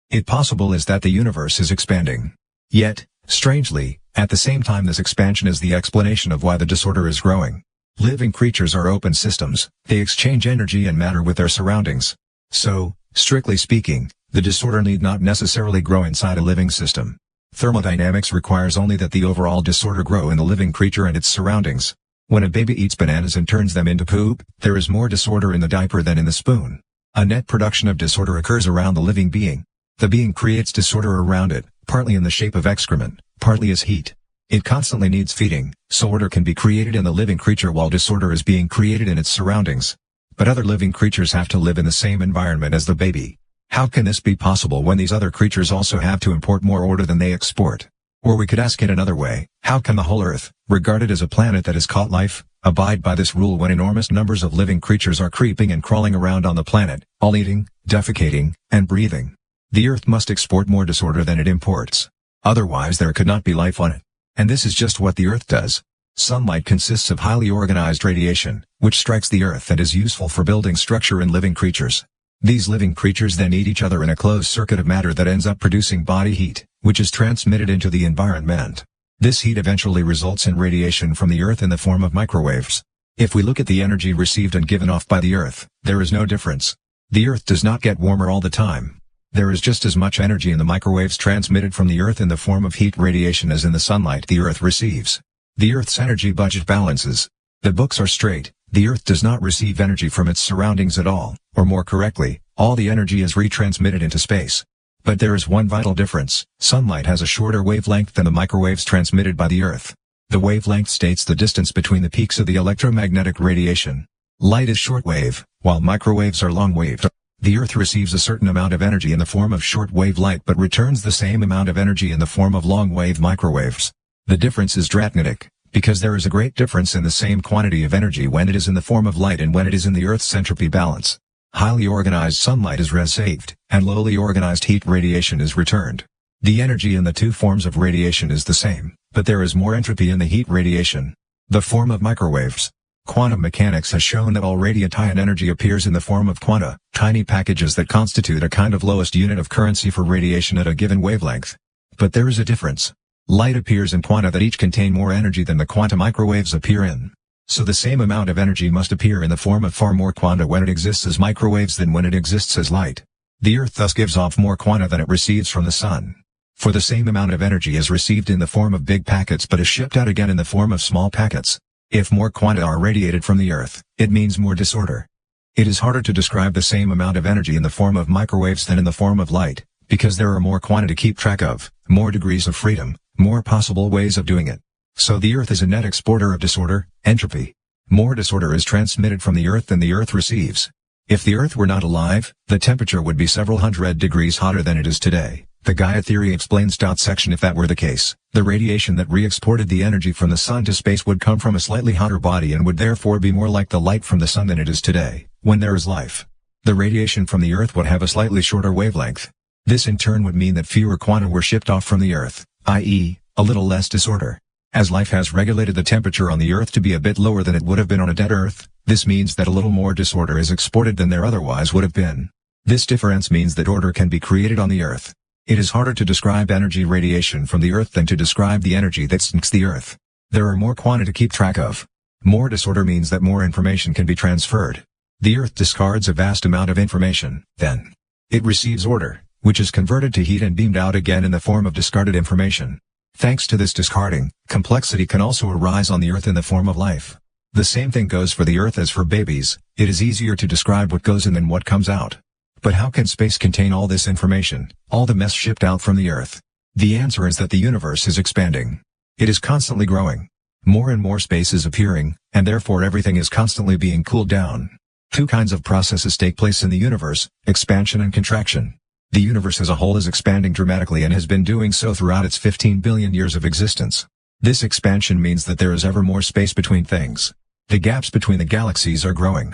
it possible is that the universe is expanding. Yet, strangely, at the same time this expansion is the explanation of why the disorder is growing. Living creatures are open systems, they exchange energy and matter with their surroundings. So, strictly speaking, the disorder need not necessarily grow inside a living system. Thermodynamics requires only that the overall disorder grow in the living creature and its surroundings. When a baby eats bananas and turns them into poop, there is more disorder in the diaper than in the spoon. A net production of disorder occurs around the living being. The being creates disorder around it, partly in the shape of excrement, partly as heat. It constantly needs feeding, so order can be created in the living creature while disorder is being created in its surroundings. But other living creatures have to live in the same environment as the baby. How can this be possible when these other creatures also have to import more order than they export? Or we could ask it another way, how can the whole Earth, regarded as a planet that has caught life, abide by this rule when enormous numbers of living creatures are creeping and crawling around on the planet, all eating, defecating, and breathing? The Earth must export more disorder than it imports. Otherwise there could not be life on it. And this is just what the Earth does. Sunlight consists of highly organized radiation, which strikes the Earth and is useful for building structure in living creatures. These living creatures then eat each other in a closed circuit of matter that ends up producing body heat, which is transmitted into the environment. This heat eventually results in radiation from the Earth in the form of microwaves. If we look at the energy received and given off by the Earth, there is no difference. The Earth does not get warmer all the time. There is just as much energy in the microwaves transmitted from the Earth in the form of heat radiation as in the sunlight the Earth receives. The Earth's energy budget balances. The books are straight. The Earth does not receive energy from its surroundings at all, or more correctly, all the energy is retransmitted into space. But there is one vital difference: sunlight has a shorter wavelength than the microwaves transmitted by the Earth. The wavelength states the distance between the peaks of the electromagnetic radiation. Light is shortwave, while microwaves are long-wave. The Earth receives a certain amount of energy in the form of shortwave light but returns the same amount of energy in the form of long-wave microwaves. The difference is draconic, because there is a great difference in the same quantity of energy when it is in the form of light and when it is in the Earth's entropy balance. Highly organized sunlight is received, and lowly organized heat radiation is returned. The energy in the two forms of radiation is the same, but there is more entropy in the heat radiation. The form of microwaves. Quantum mechanics has shown that all radiant energy appears in the form of quanta, tiny packages that constitute a kind of lowest unit of currency for radiation at a given wavelength. But there is a difference. Light appears in quanta that each contain more energy than the quanta microwaves appear in. So the same amount of energy must appear in the form of far more quanta when it exists as microwaves than when it exists as light. The Earth thus gives off more quanta than it receives from the Sun. For the same amount of energy is received in the form of big packets but is shipped out again in the form of small packets. If more quanta are radiated from the Earth, it means more disorder. It is harder to describe the same amount of energy in the form of microwaves than in the form of light, because there are more quanta to keep track of, more degrees of freedom, more possible ways of doing it. So the Earth is a net exporter of disorder, entropy. More disorder is transmitted from the Earth than the Earth receives. If the Earth were not alive, the temperature would be several hundred degrees hotter than it is today. The Gaia theory explains. Section If that were the case, the radiation that re-exported the energy from the Sun to space would come from a slightly hotter body and would therefore be more like the light from the Sun than it is today, when there is life. The radiation from the Earth would have a slightly shorter wavelength. This in turn would mean that fewer quanta were shipped off from the Earth, i.e., a little less disorder. As life has regulated the temperature on the Earth to be a bit lower than it would have been on a dead Earth, this means that a little more disorder is exported than there otherwise would have been. This difference means that order can be created on the Earth. It is harder to describe energy radiation from the Earth than to describe the energy that sinks the Earth. There are more quanta to keep track of. More disorder means that more information can be transferred. The Earth discards a vast amount of information, then it receives order, which is converted to heat and beamed out again in the form of discarded information. Thanks to this discarding, complexity can also arise on the Earth in the form of life. The same thing goes for the Earth as for babies. It is easier to describe what goes in than what comes out. But how can space contain all this information, all the mess shipped out from the Earth? The answer is that the universe is expanding. It is constantly growing. More and more space is appearing, and therefore everything is constantly being cooled down. Two kinds of processes take place in the universe: expansion and contraction. The universe as a whole is expanding dramatically and has been doing so throughout its 15 billion years of existence. This expansion means that there is ever more space between things. The gaps between the galaxies are growing.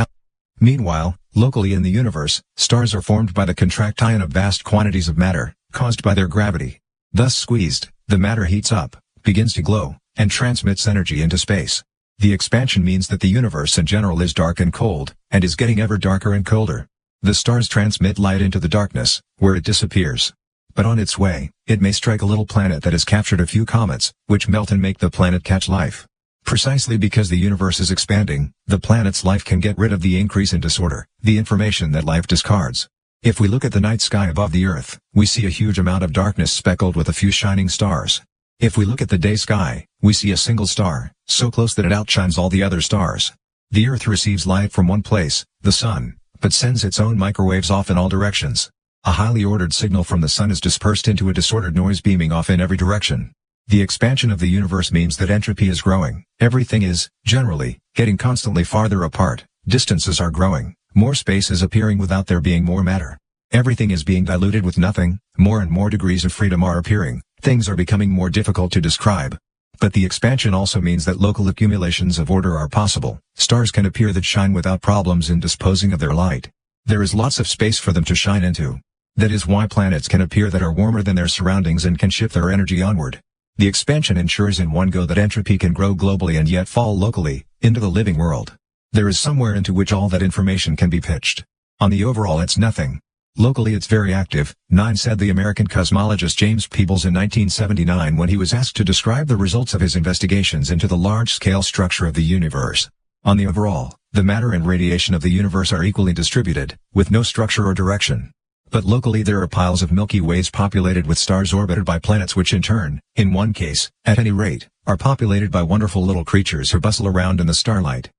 Meanwhile, locally in the universe, stars are formed by the contraction of vast quantities of matter, caused by their gravity. Thus squeezed, the matter heats up, begins to glow, and transmits energy into space. The expansion means that the universe in general is dark and cold, and is getting ever darker and colder. The stars transmit light into the darkness, where it disappears. But on its way, it may strike a little planet that has captured a few comets, which melt and make the planet catch life. Precisely because the universe is expanding, the planet's life can get rid of the increase in disorder, the information that life discards. If we look at the night sky above the Earth, we see a huge amount of darkness speckled with a few shining stars. If we look at the day sky, we see a single star, so close that it outshines all the other stars. The Earth receives light from one place, the Sun, but sends its own microwaves off in all directions. A highly ordered signal from the Sun is dispersed into a disordered noise beaming off in every direction. The expansion of the universe means that entropy is growing. Everything is, generally, getting constantly farther apart. Distances are growing. More space is appearing without there being more matter. Everything is being diluted with nothing. More and more degrees of freedom are appearing. Things are becoming more difficult to describe. But the expansion also means that local accumulations of order are possible. Stars can appear that shine without problems in disposing of their light. There is lots of space for them to shine into. That is why planets can appear that are warmer than their surroundings and can shift their energy onward. The expansion ensures in one go that entropy can grow globally and yet fall locally, into the living world. There is somewhere into which all that information can be pitched. On the overall it's nothing. Locally it's very active, said the American cosmologist James Peebles in 1979 when he was asked to describe the results of his investigations into the large-scale structure of the universe. On the overall, the matter and radiation of the universe are equally distributed, with no structure or direction. But locally there are piles of Milky Ways populated with stars orbited by planets which in turn, in one case, at any rate, are populated by wonderful little creatures who bustle around in the starlight.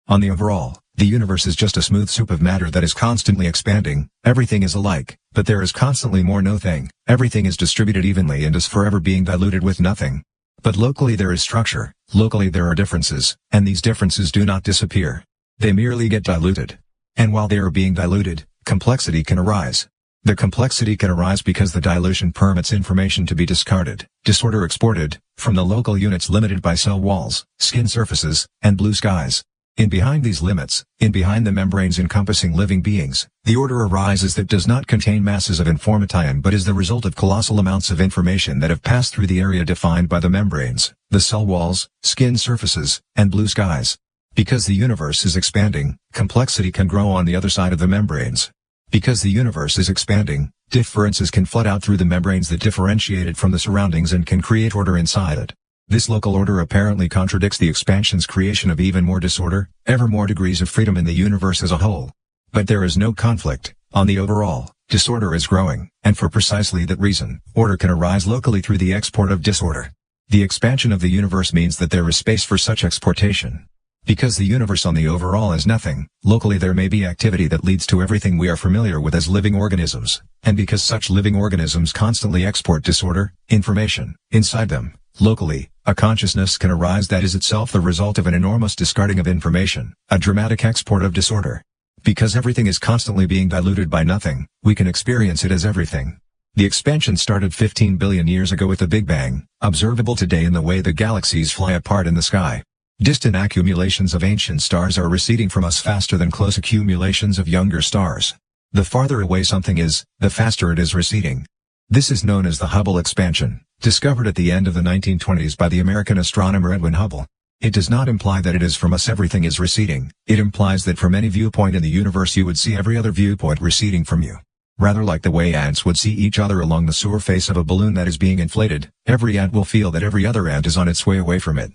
On the overall, the universe is just a smooth soup of matter that is constantly expanding. Everything is alike, but there is constantly more nothing. Everything is distributed evenly and is forever being diluted with nothing. But locally there is structure, locally there are differences, and these differences do not disappear. They merely get diluted. And while they are being diluted, complexity can arise. The complexity can arise because the dilution permits information to be discarded, disorder exported, from the local units limited by cell walls, skin surfaces, and blue skies. In behind these limits, in behind the membranes encompassing living beings, the order arises that does not contain masses of information but is the result of colossal amounts of information that have passed through the area defined by the membranes, the cell walls, skin surfaces, and blue skies. Because the universe is expanding, complexity can grow on the other side of the membranes. Because the universe is expanding, differences can flood out through the membranes that differentiate it from the surroundings and can create order inside it. This local order apparently contradicts the expansion's creation of even more disorder, ever more degrees of freedom in the universe as a whole. But there is no conflict. On the overall, disorder is growing, and for precisely that reason, order can arise locally through the export of disorder. The expansion of the universe means that there is space for such exportation. Because the universe on the overall is nothing, locally there may be activity that leads to everything we are familiar with as living organisms, and because such living organisms constantly export disorder, information, inside them, locally, a consciousness can arise that is itself the result of an enormous discarding of information, a dramatic export of disorder. Because everything is constantly being diluted by nothing, we can experience it as everything. The expansion started 15 billion years ago with the Big Bang, observable today in the way the galaxies fly apart in the sky. Distant accumulations of ancient stars are receding from us faster than close accumulations of younger stars. The farther away something is, the faster it is receding. This is known as the Hubble expansion, discovered at the end of the 1920s by the American astronomer Edwin Hubble. It does not imply that it is from us everything is receding. It implies that from any viewpoint in the universe you would see every other viewpoint receding from you. Rather like the way ants would see each other along the surface of a balloon that is being inflated, every ant will feel that every other ant is on its way away from it.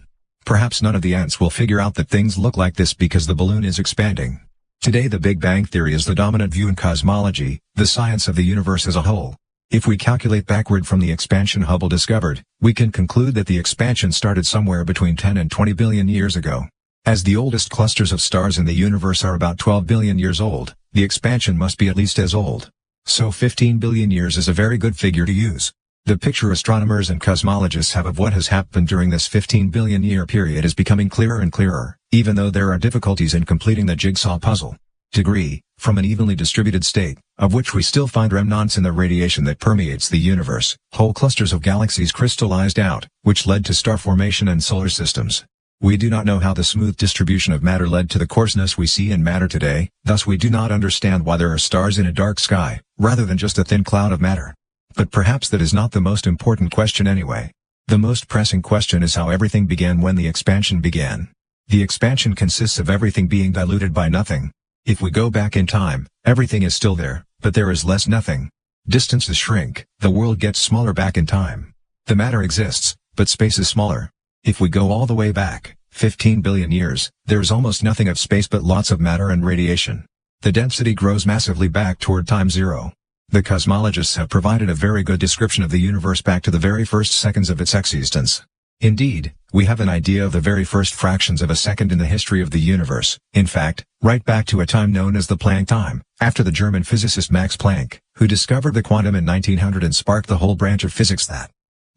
Perhaps none of the ants will figure out that things look like this because the balloon is expanding. Today the Big Bang theory is the dominant view in cosmology, the science of the universe as a whole. If we calculate backward from the expansion Hubble discovered, we can conclude that the expansion started somewhere between 10 and 20 billion years ago. As the oldest clusters of stars in the universe are about 12 billion years old, the expansion must be at least as old. So 15 billion years is a very good figure to use. The picture astronomers and cosmologists have of what has happened during this 15 billion year period is becoming clearer and clearer, even though there are difficulties in completing the jigsaw puzzle. Degree, from an evenly distributed state, of which we still find remnants in the radiation that permeates the universe, whole clusters of galaxies crystallized out, which led to star formation and solar systems. We do not know how the smooth distribution of matter led to the coarseness we see in matter today, thus we do not understand why there are stars in a dark sky, rather than just a thin cloud of matter. But perhaps that is not the most important question anyway. The most pressing question is how everything began when the expansion began. The expansion consists of everything being diluted by nothing. If we go back in time, everything is still there, but there is less nothing. Distances shrink, the world gets smaller back in time. The matter exists, but space is smaller. If we go all the way back, 15 billion years, there is almost nothing of space but lots of matter and radiation. The density grows massively back toward time zero. The cosmologists have provided a very good description of the universe back to the very first seconds of its existence. Indeed, we have an idea of the very first fractions of a second in the history of the universe, in fact, right back to a time known as the Planck time, after the German physicist Max Planck, who discovered the quantum in 1900 and sparked the whole branch of physics that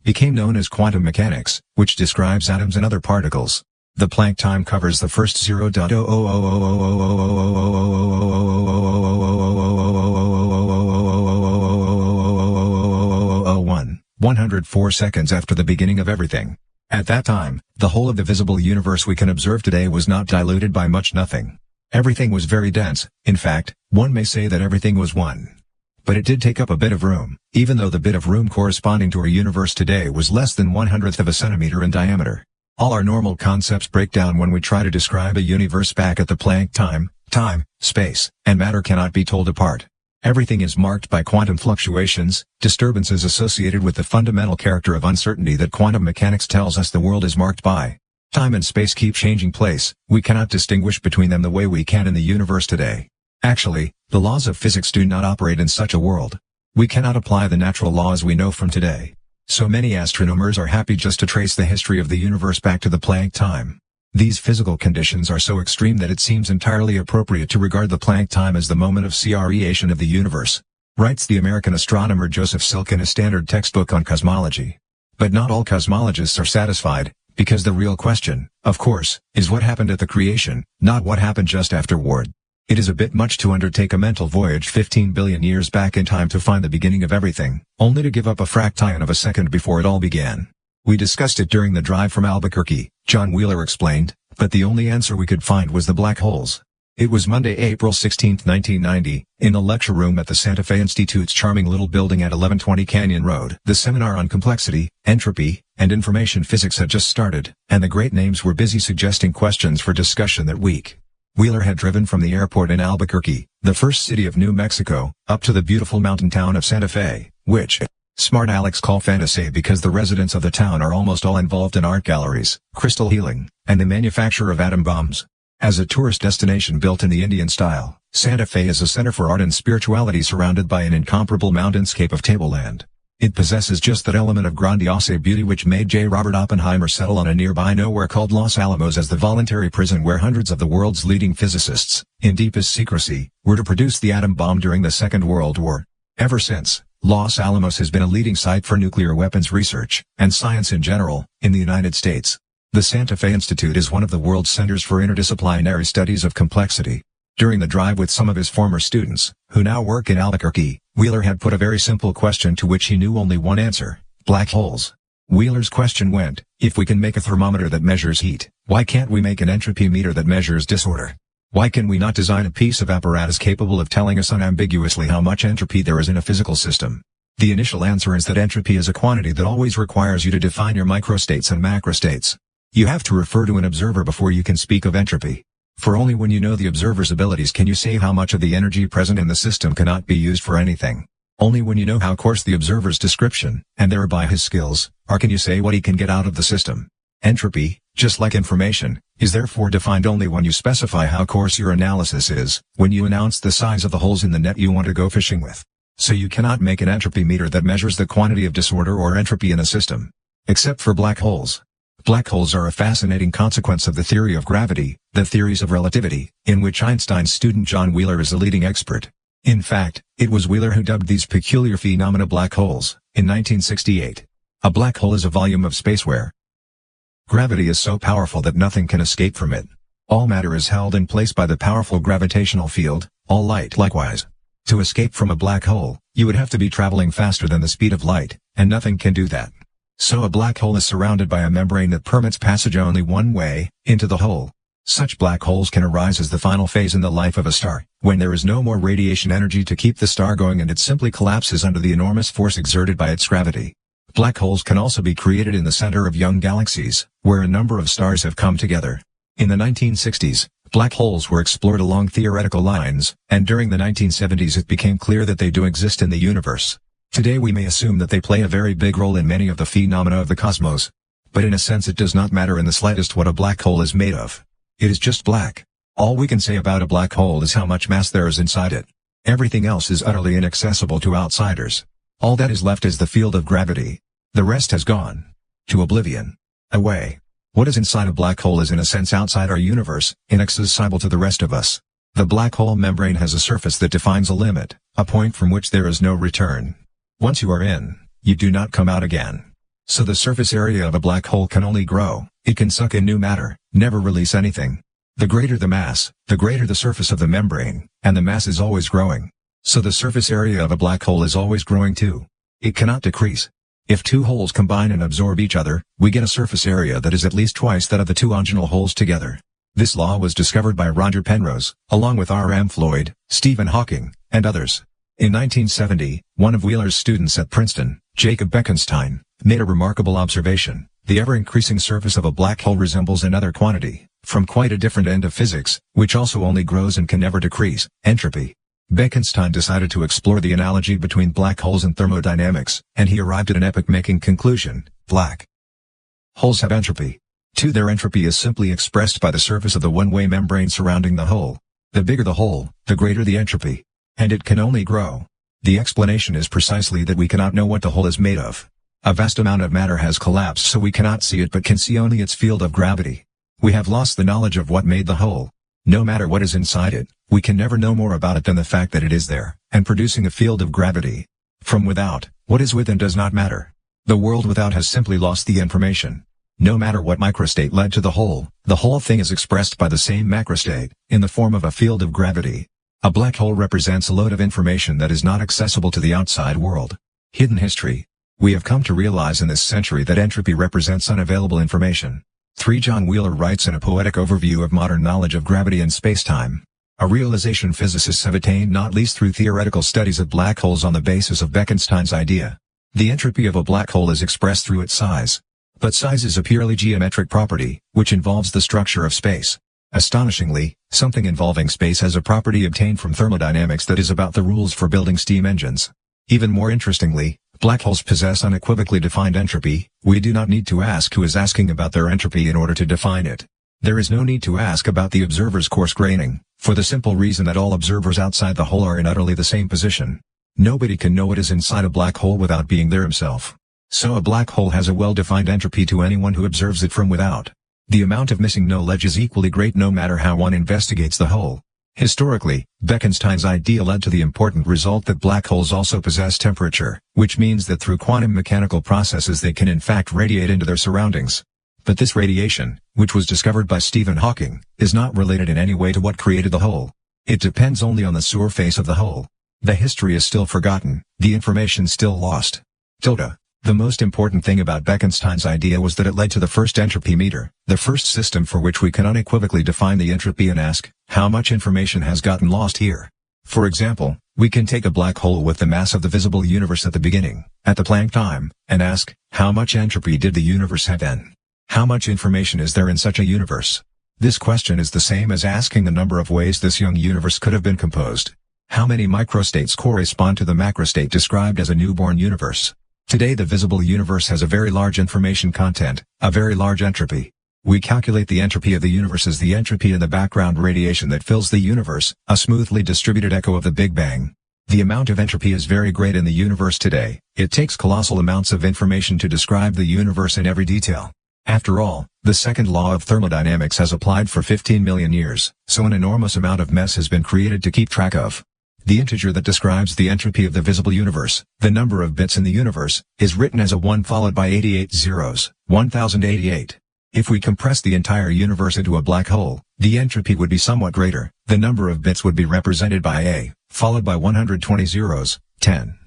became known as quantum mechanics, which describes atoms and other particles. The Planck time covers the first 104 seconds after the beginning of everything. At that time, the whole of the visible universe we can observe today was not diluted by much nothing. Everything was very dense, in fact, one may say that everything was one. But it did take up a bit of room, even though the bit of room corresponding to our universe today was less than 1/100th of a centimeter in diameter. All our normal concepts break down when we try to describe a universe back at the Planck time. Time, space, and matter cannot be told apart. Everything is marked by quantum fluctuations, disturbances associated with the fundamental character of uncertainty that quantum mechanics tells us the world is marked by. Time and space keep changing place, we cannot distinguish between them the way we can in the universe today. Actually, the laws of physics do not operate in such a world. We cannot apply the natural laws we know from today. So many astronomers are happy just to trace the history of the universe back to the Planck time. These physical conditions are so extreme that it seems entirely appropriate to regard the Planck time as the moment of creation of the universe, writes the American astronomer Joseph Silk in a standard textbook on cosmology. But not all cosmologists are satisfied, because the real question, of course, is what happened at the creation, not what happened just afterward. It is a bit much to undertake a mental voyage 15 billion years back in time to find the beginning of everything, only to give up a fraction of a second before it all began. We discussed it during the drive from Albuquerque, John Wheeler explained, but the only answer we could find was the black holes. It was Monday, April 16, 1990, in the lecture room at the Santa Fe Institute's charming little building at 1120 Canyon Road. The seminar on complexity, entropy, and information physics had just started, and the great names were busy suggesting questions for discussion that week. Wheeler had driven from the airport in Albuquerque, the first city of New Mexico, up to the beautiful mountain town of Santa Fe, which smart Alex call fantasy because the residents of the town are almost all involved in art galleries, crystal healing, and the manufacture of atom bombs. As a tourist destination built in the Indian style, Santa Fe is a center for art and spirituality surrounded by an incomparable mountainscape of tableland. It possesses just that element of grandiose beauty which made J. Robert Oppenheimer settle on a nearby nowhere called Los Alamos as the voluntary prison where hundreds of the world's leading physicists, in deepest secrecy, were to produce the atom bomb during the Second World War. Ever since, Los Alamos has been a leading site for nuclear weapons research, and science in general, in the United States. The Santa Fe Institute is one of the world's centers for interdisciplinary studies of complexity. During the drive with some of his former students, who now work in Albuquerque, Wheeler had put a very simple question to which he knew only one answer: black holes. Wheeler's question went, if we can make a thermometer that measures heat, why can't we make an entropy meter that measures disorder? Why can we not design a piece of apparatus capable of telling us unambiguously how much entropy there is in a physical system? The initial answer is that entropy is a quantity that always requires you to define your microstates and macrostates. You have to refer to an observer before you can speak of entropy. For only when you know the observer's abilities can you say how much of the energy present in the system cannot be used for anything. Only when you know how coarse the observer's description, and thereby his skills, are can you say what he can get out of the system. Entropy, just like information, is therefore defined only when you specify how coarse your analysis is, when you announce the size of the holes in the net you want to go fishing with. So you cannot make an entropy meter that measures the quantity of disorder or entropy in a system. Except for black holes. Black holes are a fascinating consequence of the theory of gravity, the theories of relativity, in which Einstein's student John Wheeler is a leading expert. In fact, it was Wheeler who dubbed these peculiar phenomena black holes, in 1968. A black hole is a volume of space where gravity is so powerful that nothing can escape from it. All matter is held in place by the powerful gravitational field, all light likewise. To escape from a black hole, you would have to be traveling faster than the speed of light, and nothing can do that. So a black hole is surrounded by a membrane that permits passage only one way, into the hole. Such black holes can arise as the final phase in the life of a star, when there is no more radiation energy to keep the star going and it simply collapses under the enormous force exerted by its gravity. Black holes can also be created in the center of young galaxies, where a number of stars have come together. In the 1960s, black holes were explored along theoretical lines, and during the 1970s it became clear that they do exist in the universe. Today we may assume that they play a very big role in many of the phenomena of the cosmos. but in a sense it does not matter in the slightest what a black hole is made of. It is just black. All we can say about a black hole is how much mass there is inside it. Everything else is utterly inaccessible to outsiders. All that is left is the field of gravity. The rest has gone to oblivion. Away. What is inside a black hole is in a sense outside our universe, inaccessible to the rest of us. The black hole membrane has a surface that defines a limit, a point from which there is no return. Once you are in, you do not come out again. So the surface area of a black hole can only grow. It can suck in new matter, never release anything. The greater the mass, the greater the surface of the membrane, and the mass is always growing. So the surface area of a black hole is always growing too. It cannot decrease. If two holes combine and absorb each other, we get a surface area that is at least twice that of the two original holes together. This law was discovered by Roger Penrose, along with R. M. Floyd, Stephen Hawking, and others. In 1970, one of Wheeler's students at Princeton, Jacob Bekenstein, made a remarkable observation. The ever-increasing surface of a black hole resembles another quantity, from quite a different end of physics, which also only grows and can never decrease, entropy. Bekenstein decided to explore the analogy between black holes and thermodynamics, and he arrived at an epoch-making conclusion: black holes have entropy. Their entropy is simply expressed by the surface of the one-way membrane surrounding the hole. The bigger the hole, the greater the entropy. And it can only grow. The explanation is precisely that we cannot know what the hole is made of. A vast amount of matter has collapsed, so we cannot see it but can see only its field of gravity. We have lost the knowledge of what made the hole. No matter what is inside it, we can never know more about it than the fact that it is there, and producing a field of gravity. From without, what is within does not matter. The world without has simply lost the information. No matter what microstate led to the whole thing is expressed by the same macrostate, in the form of a field of gravity. A black hole represents a load of information that is not accessible to the outside world. Hidden history. We have come to realize in this century that entropy represents unavailable information. 3. John Wheeler writes in a poetic overview of modern knowledge of gravity and spacetime. A realization physicists have attained not least through theoretical studies of black holes on the basis of Bekenstein's idea. The entropy of a black hole is expressed through its size. But size is a purely geometric property, which involves the structure of space. Astonishingly, something involving space has a property obtained from thermodynamics that is about the rules for building steam engines. Even more interestingly, black holes possess unequivocally defined entropy. We do not need to ask who is asking about their entropy in order to define it. There is no need to ask about the observer's coarse graining, for the simple reason that all observers outside the hole are in utterly the same position. Nobody can know what is inside a black hole without being there himself. So a black hole has a well-defined entropy to anyone who observes it from without. The amount of missing knowledge is equally great no matter how one investigates the hole. Historically, Bekenstein's idea led to the important result that black holes also possess temperature, which means that through quantum mechanical processes they can in fact radiate into their surroundings. But this radiation, which was discovered by Stephen Hawking, is not related in any way to what created the hole. It depends only on the surface of the hole. The history is still forgotten, the information still lost. The most important thing about Bekenstein's idea was that it led to the first entropy meter, the first system for which we can unequivocally define the entropy and ask, how much information has gotten lost here? For example, we can take a black hole with the mass of the visible universe at the beginning, at the Planck time, and ask, how much entropy did the universe have then? How much information is there in such a universe? This question is the same as asking the number of ways this young universe could have been composed. How many microstates correspond to the macrostate described as a newborn universe? Today the visible universe has a very large information content, a very large entropy. We calculate the entropy of the universe as the entropy in the background radiation that fills the universe, a smoothly distributed echo of the Big Bang. The amount of entropy is very great in the universe today. It takes colossal amounts of information to describe the universe in every detail. After all, the second law of thermodynamics has applied for 15 million years, so an enormous amount of mess has been created to keep track of. The integer that describes the entropy of the visible universe, the number of bits in the universe, is written as a 1 followed by 88 zeros, 1088. If we compress the entire universe into a black hole, the entropy would be somewhat greater. The number of bits would be represented by A, followed by 120 zeros, 10.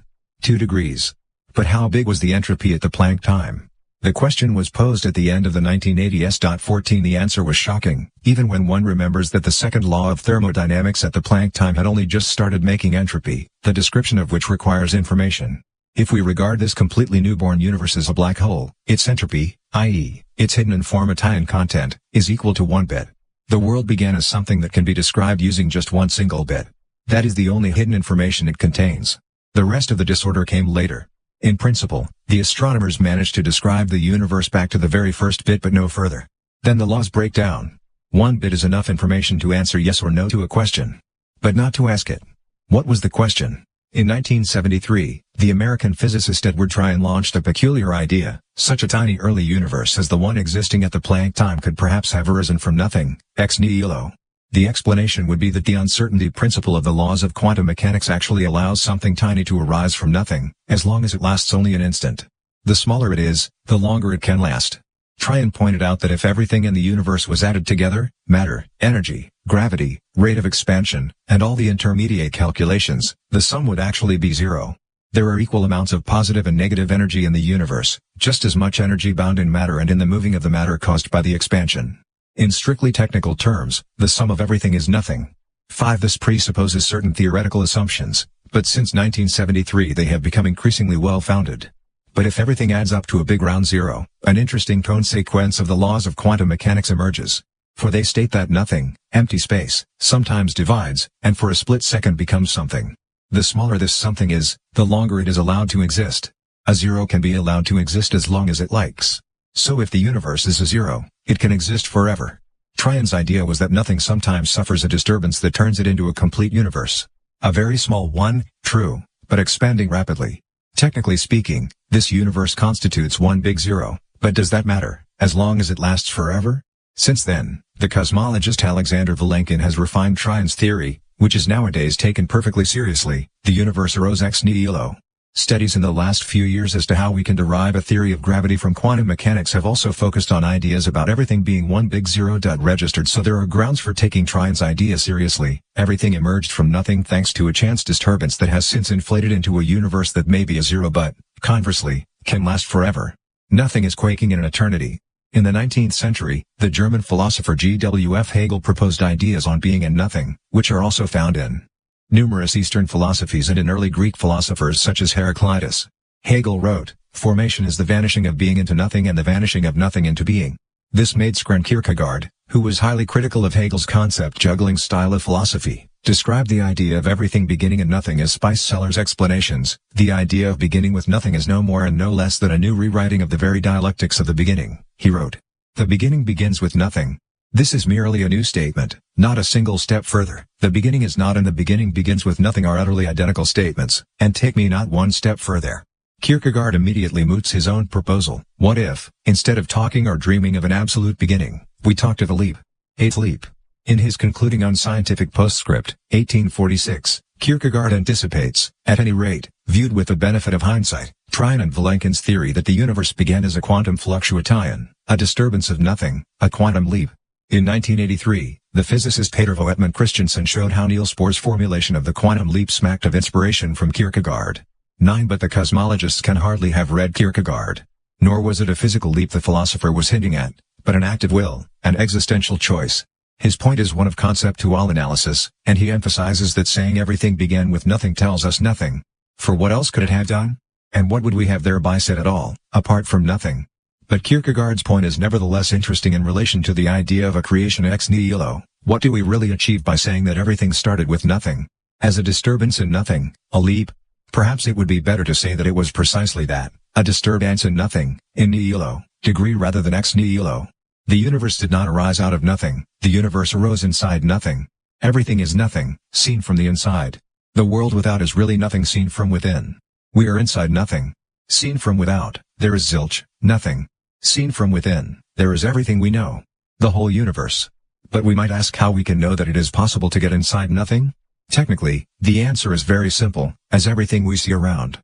2 degrees. But how big was the entropy at the Planck time? The question was posed at the end of the 1980s. The answer was shocking, even when one remembers that the second law of thermodynamics at the Planck time had only just started making entropy, the description of which requires information. If we regard this completely newborn universe as a black hole, its entropy, i.e., its hidden information content, is equal to 1 bit. The world began as something that can be described using just one single bit. That is the only hidden information it contains. The rest of the disorder came later. In principle, the astronomers managed to describe the universe back to the very first bit but no further. Then the laws break down. One bit is enough information to answer yes or no to a question, but not to ask it. What was the question? In 1973, the American physicist Edward Tryon launched a peculiar idea: such a tiny early universe as the one existing at the Planck time could perhaps have arisen from nothing, ex nihilo. The explanation would be that the uncertainty principle of the laws of quantum mechanics actually allows something tiny to arise from nothing, as long as it lasts only an instant. The smaller it is, the longer it can last. Tryon pointed out that if everything in the universe was added together, matter, energy, gravity, rate of expansion, and all the intermediate calculations, the sum would actually be zero. There are equal amounts of positive and negative energy in the universe, just as much energy bound in matter and in the moving of the matter caused by the expansion. In strictly technical terms, the sum of everything is nothing. 5. This presupposes certain theoretical assumptions, but since 1973 they have become increasingly well-founded. But if everything adds up to a big round zero, an interesting consequence of the laws of quantum mechanics emerges. For they state that nothing, empty space, sometimes divides, and for a split second becomes something. The smaller this something is, the longer it is allowed to exist. A zero can be allowed to exist as long as it likes. So if the universe is a zero, it can exist forever. Tryon's idea was that nothing sometimes suffers a disturbance that turns it into a complete universe. A very small one, true, but expanding rapidly. Technically speaking, this universe constitutes one big zero, but does that matter, as long as it lasts forever? Since then, the cosmologist Alexander Vilenkin has refined Tryon's theory, which is nowadays taken perfectly seriously: the universe arose ex nihilo. Studies in the last few years as to how we can derive a theory of gravity from quantum mechanics have also focused on ideas about everything being one big zero. Registered, so there are grounds for taking Tryon's idea seriously. Everything emerged from nothing thanks to a chance disturbance that has since inflated into a universe that may be a zero but, conversely, can last forever. Nothing is quaking in an eternity. In the 19th century, the German philosopher G.W.F. Hegel proposed ideas on being and nothing, which are also found in numerous Eastern philosophies and in early Greek philosophers such as Heraclitus. Hegel wrote, "Formation is the vanishing of being into nothing and the vanishing of nothing into being." This made Søren Kierkegaard, who was highly critical of Hegel's concept-juggling style of philosophy, describe the idea of everything beginning in nothing as Spice Seller's explanations. The idea of beginning with nothing is no more and no less than a new rewriting of the very dialectics of the beginning, he wrote. The beginning begins with nothing. This is merely a new statement, not a single step further. The beginning is not and the beginning begins with nothing are utterly identical statements, and take me not one step further. Kierkegaard immediately moots his own proposal. What if, instead of talking or dreaming of an absolute beginning, we talked of a leap? A leap. In his concluding unscientific postscript, 1846, Kierkegaard anticipates, at any rate, viewed with the benefit of hindsight, Tryon and Vilenkin's theory that the universe began as a quantum fluctuation, a disturbance of nothing, a quantum leap. In 1983, the physicist Peter Voetman Christensen showed how Niels Bohr's formulation of the quantum leap smacked of inspiration from Kierkegaard. 9. But the cosmologists can hardly have read Kierkegaard. Nor was it a physical leap the philosopher was hinting at, but an act of will, an existential choice. His point is one of conceptual analysis, and he emphasizes that saying everything began with nothing tells us nothing. For what else could it have done? And what would we have thereby said at all, apart from nothing? But Kierkegaard's point is nevertheless interesting in relation to the idea of a creation ex nihilo. What do we really achieve by saying that everything started with nothing? As a disturbance in nothing, a leap? Perhaps it would be better to say that it was precisely that, a disturbance in nothing, in nihilo, degree rather than ex nihilo. The universe did not arise out of nothing, the universe arose inside nothing. Everything is nothing, seen from the inside. The world without is really nothing seen from within. We are inside nothing. Seen from without, there is zilch, nothing. Seen from within, there is everything we know. The whole universe. But we might ask how we can know that it is possible to get inside nothing? Technically, the answer is very simple, as everything we see around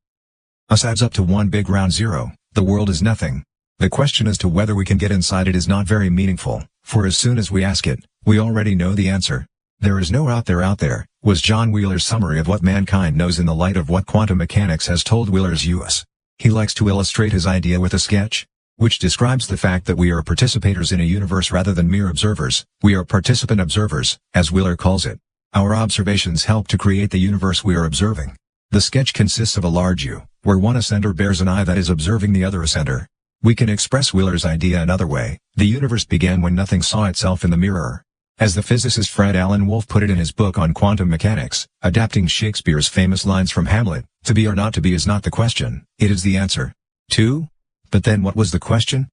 us adds up to one big round zero. The world is nothing. The question as to whether we can get inside it is not very meaningful, for as soon as we ask it, we already know the answer. There is no out there, was John Wheeler's summary of what mankind knows in the light of what quantum mechanics has told Wheeler's us. He likes to illustrate his idea with a sketch, which describes the fact that we are participators in a universe rather than mere observers. We are participant observers, as Wheeler calls it. Our observations help to create the universe we are observing. The sketch consists of a large U, where one ascender bears an eye that is observing the other ascender. We can express Wheeler's idea another way. The universe began when nothing saw itself in the mirror. As the physicist Fred Alan Wolf put it in his book on quantum mechanics, adapting Shakespeare's famous lines from Hamlet, "To be or not to be is not the question, it is the answer." 2. But then what was the question?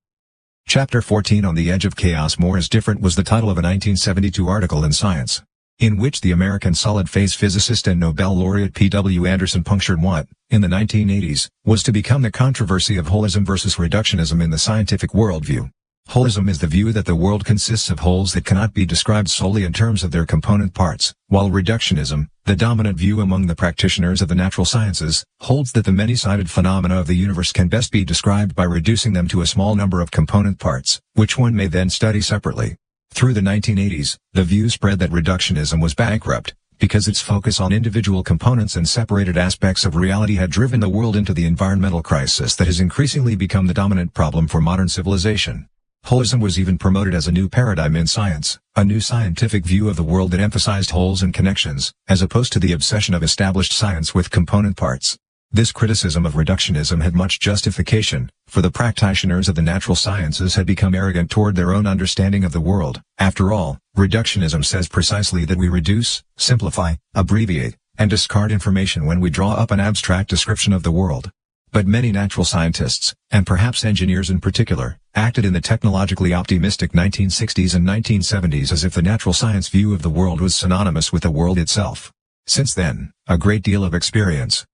Chapter 14 On the Edge of Chaos More is Different was the title of a 1972 article in Science, in which the American solid-phase physicist and Nobel laureate P.W. Anderson punctured what, in the 1980s, was to become the controversy of holism versus reductionism in the scientific worldview. Holism is the view that the world consists of wholes that cannot be described solely in terms of their component parts, while reductionism, the dominant view among the practitioners of the natural sciences, holds that the many-sided phenomena of the universe can best be described by reducing them to a small number of component parts, which one may then study separately. Through the 1980s, the view spread that reductionism was bankrupt, because its focus on individual components and separated aspects of reality had driven the world into the environmental crisis that has increasingly become the dominant problem for modern civilization. Holism was even promoted as a new paradigm in science, a new scientific view of the world that emphasized wholes and connections, as opposed to the obsession of established science with component parts. This criticism of reductionism had much justification, for the practitioners of the natural sciences had become arrogant toward their own understanding of the world. After all, reductionism says precisely that we reduce, simplify, abbreviate, and discard information when we draw up an abstract description of the world. But many natural scientists, and perhaps engineers in particular, acted in the technologically optimistic 1960s and 1970s as if the natural science view of the world was synonymous with the world itself. Since then, a great deal of experience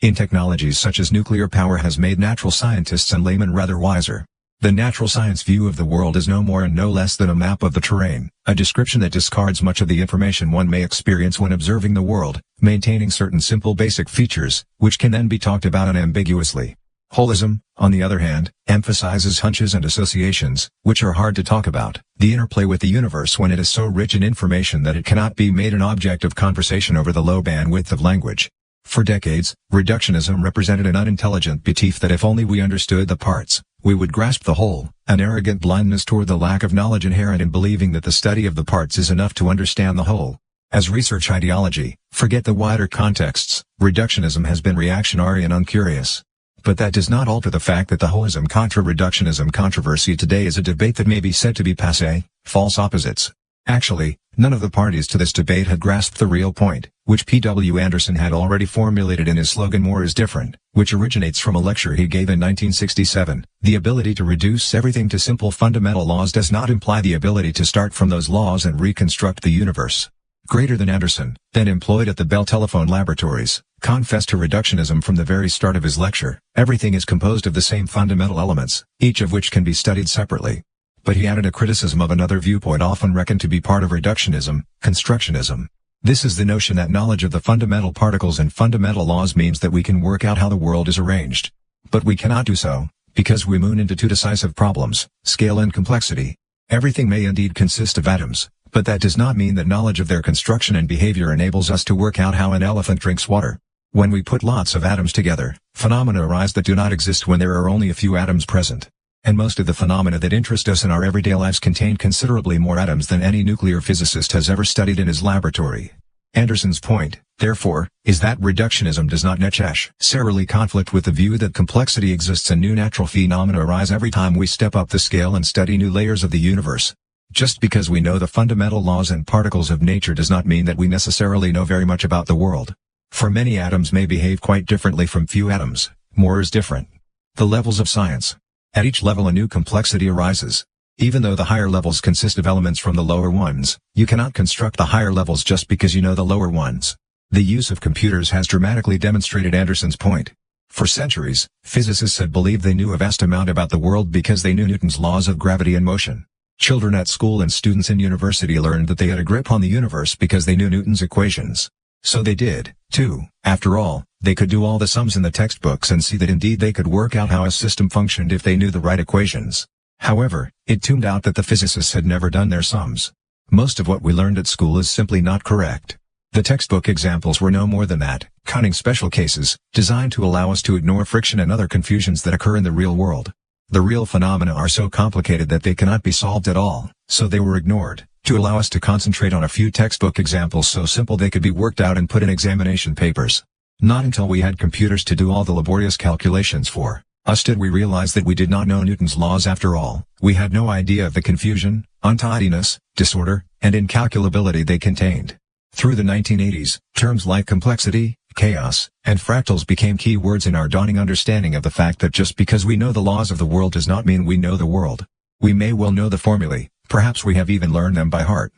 in technologies such as nuclear power has made natural scientists and laymen rather wiser. The natural science view of the world is no more and no less than a map of the terrain, a description that discards much of the information one may experience when observing the world, maintaining certain simple basic features, which can then be talked about unambiguously. Holism, on the other hand, emphasizes hunches and associations, which are hard to talk about, the interplay with the universe when it is so rich in information that it cannot be made an object of conversation over the low bandwidth of language. For decades, reductionism represented an unintelligent belief that if only we understood the parts, we would grasp the whole, an arrogant blindness toward the lack of knowledge inherent in believing that the study of the parts is enough to understand the whole. As research ideology, forget the wider contexts, reductionism has been reactionary and uncurious. But that does not alter the fact that the holism contra reductionism controversy today is a debate that may be said to be passé, false opposites. Actually, none of the parties to this debate had grasped the real point, which P.W. Anderson had already formulated in his slogan "More is Different," which originates from a lecture he gave in 1967. The ability to reduce everything to simple fundamental laws does not imply the ability to start from those laws and reconstruct the universe. Greater than Anderson, then employed at the Bell Telephone Laboratories, confessed to reductionism from the very start of his lecture. Everything is composed of the same fundamental elements, each of which can be studied separately. But he added a criticism of another viewpoint often reckoned to be part of reductionism, constructionism. This is the notion that knowledge of the fundamental particles and fundamental laws means that we can work out how the world is arranged. But we cannot do so, because we moon into two decisive problems, scale and complexity. Everything may indeed consist of atoms, but that does not mean that knowledge of their construction and behavior enables us to work out how an elephant drinks water. When we put lots of atoms together, phenomena arise that do not exist when there are only a few atoms present. And most of the phenomena that interest us in our everyday lives contain considerably more atoms than any nuclear physicist has ever studied in his laboratory. Anderson's point, therefore, is that reductionism does not necessarily conflict with the view that complexity exists and new natural phenomena arise every time we step up the scale and study new layers of the universe. Just because we know the fundamental laws and particles of nature does not mean that we necessarily know very much about the world. For many atoms may behave quite differently from few atoms. More is different. The levels of science. At each level a new complexity arises. Even though the higher levels consist of elements from the lower ones, you cannot construct the higher levels just because you know the lower ones. The use of computers has dramatically demonstrated Anderson's point. For centuries, physicists had believed they knew a vast amount about the world because they knew Newton's laws of gravity and motion. Children at school and students in university learned that they had a grip on the universe because they knew Newton's equations. So they did, too. After all, they could do all the sums in the textbooks and see that indeed they could work out how a system functioned if they knew the right equations. However, it turned out that the physicists had never done their sums. Most of what we learned at school is simply not correct. The textbook examples were no more than that, cunning special cases, designed to allow us to ignore friction and other confusions that occur in the real world. The real phenomena are so complicated that they cannot be solved at all, so they were ignored, to allow us to concentrate on a few textbook examples so simple they could be worked out and put in examination papers. Not until we had computers to do all the laborious calculations for, Instead we realized that we did not know Newton's laws after all. We had no idea of the confusion, untidiness, disorder, and incalculability they contained. Through the 1980s, terms like complexity, chaos, and fractals became key words in our dawning understanding of the fact that just because we know the laws of the world does not mean we know the world. We may well know the formulae, perhaps we have even learned them by heart.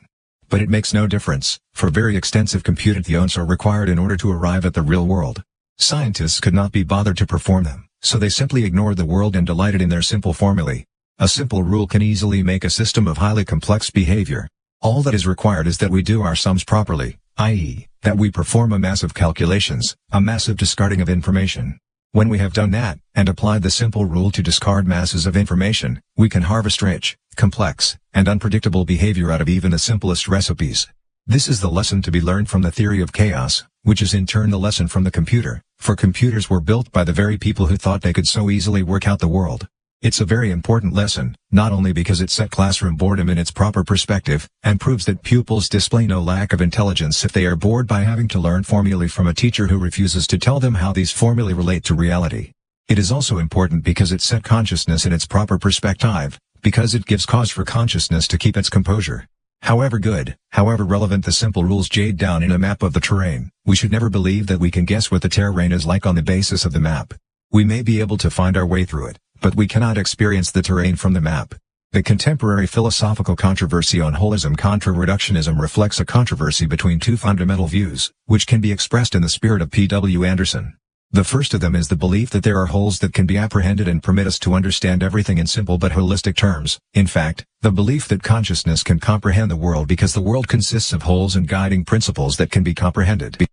But it makes no difference, for very extensive computations are required in order to arrive at the real world. Scientists could not be bothered to perform them, so they simply ignored the world and delighted in their simple formulae. A simple rule can easily make a system of highly complex behavior. All that is required is that we do our sums properly, i.e., that we perform a massive calculations, a massive discarding of information. When we have done that, and applied the simple rule to discard masses of information, we can harvest rich, complex, and unpredictable behavior out of even the simplest recipes. This is the lesson to be learned from the theory of chaos, which is in turn the lesson from the computer, for computers were built by the very people who thought they could so easily work out the world. It's a very important lesson, not only because it set classroom boredom in its proper perspective, and proves that pupils display no lack of intelligence if they are bored by having to learn formulae from a teacher who refuses to tell them how these formulae relate to reality. It is also important because it set consciousness in its proper perspective, because it gives cause for consciousness to keep its composure. However good, however relevant the simple rules jade down in a map of the terrain, we should never believe that we can guess what the terrain is like on the basis of the map. We may be able to find our way through it, but we cannot experience the terrain from the map. The contemporary philosophical controversy on holism contra reductionism reflects a controversy between two fundamental views, which can be expressed in the spirit of P.W. Anderson. The first of them is the belief that there are wholes that can be apprehended and permit us to understand everything in simple but holistic terms. In fact, the belief that consciousness can comprehend the world because the world consists of wholes and guiding principles that can be comprehended.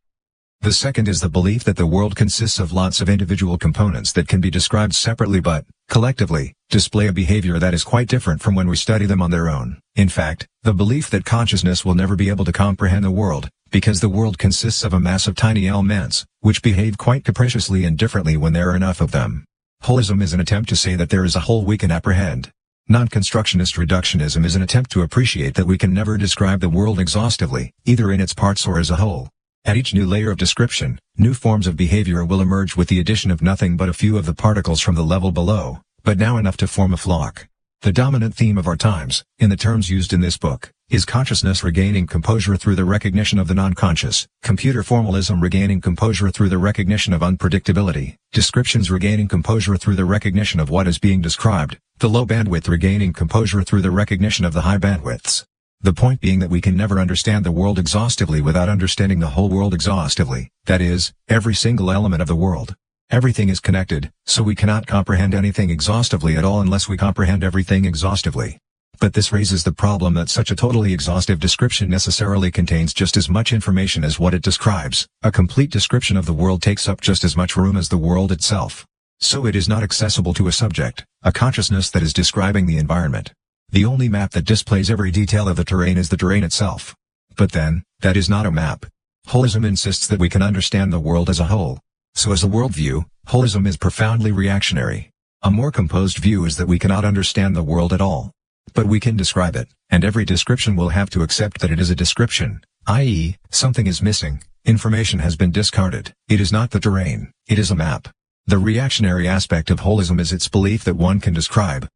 The second is the belief that the world consists of lots of individual components that can be described separately but, collectively, display a behavior that is quite different from when we study them on their own. In fact, the belief that consciousness will never be able to comprehend the world, because the world consists of a mass of tiny elements, which behave quite capriciously and differently when there are enough of them. Holism is an attempt to say that there is a whole we can apprehend. Non-constructionist reductionism is an attempt to appreciate that we can never describe the world exhaustively, either in its parts or as a whole. At each new layer of description, new forms of behavior will emerge with the addition of nothing but a few of the particles from the level below, but now enough to form a flock. The dominant theme of our times, in the terms used in this book, is consciousness regaining composure through the recognition of the non-conscious, computer formalism regaining composure through the recognition of unpredictability, descriptions regaining composure through the recognition of what is being described, the low bandwidth regaining composure through the recognition of the high bandwidths. The point being that we can never understand the world exhaustively without understanding the whole world exhaustively, that is, every single element of the world. Everything is connected, so we cannot comprehend anything exhaustively at all unless we comprehend everything exhaustively. But this raises the problem that such a totally exhaustive description necessarily contains just as much information as what it describes. A complete description of the world takes up just as much room as the world itself. So it is not accessible to a subject, a consciousness that is describing the environment. The only map that displays every detail of the terrain is the terrain itself. But then, that is not a map. Holism insists that we can understand the world as a whole. So as a worldview, holism is profoundly reactionary. A more composed view is that we cannot understand the world at all. But we can describe it, and every description will have to accept that it is a description, i.e., something is missing, information has been discarded. It is not the terrain, it is a map. The reactionary aspect of holism is its belief that one can describe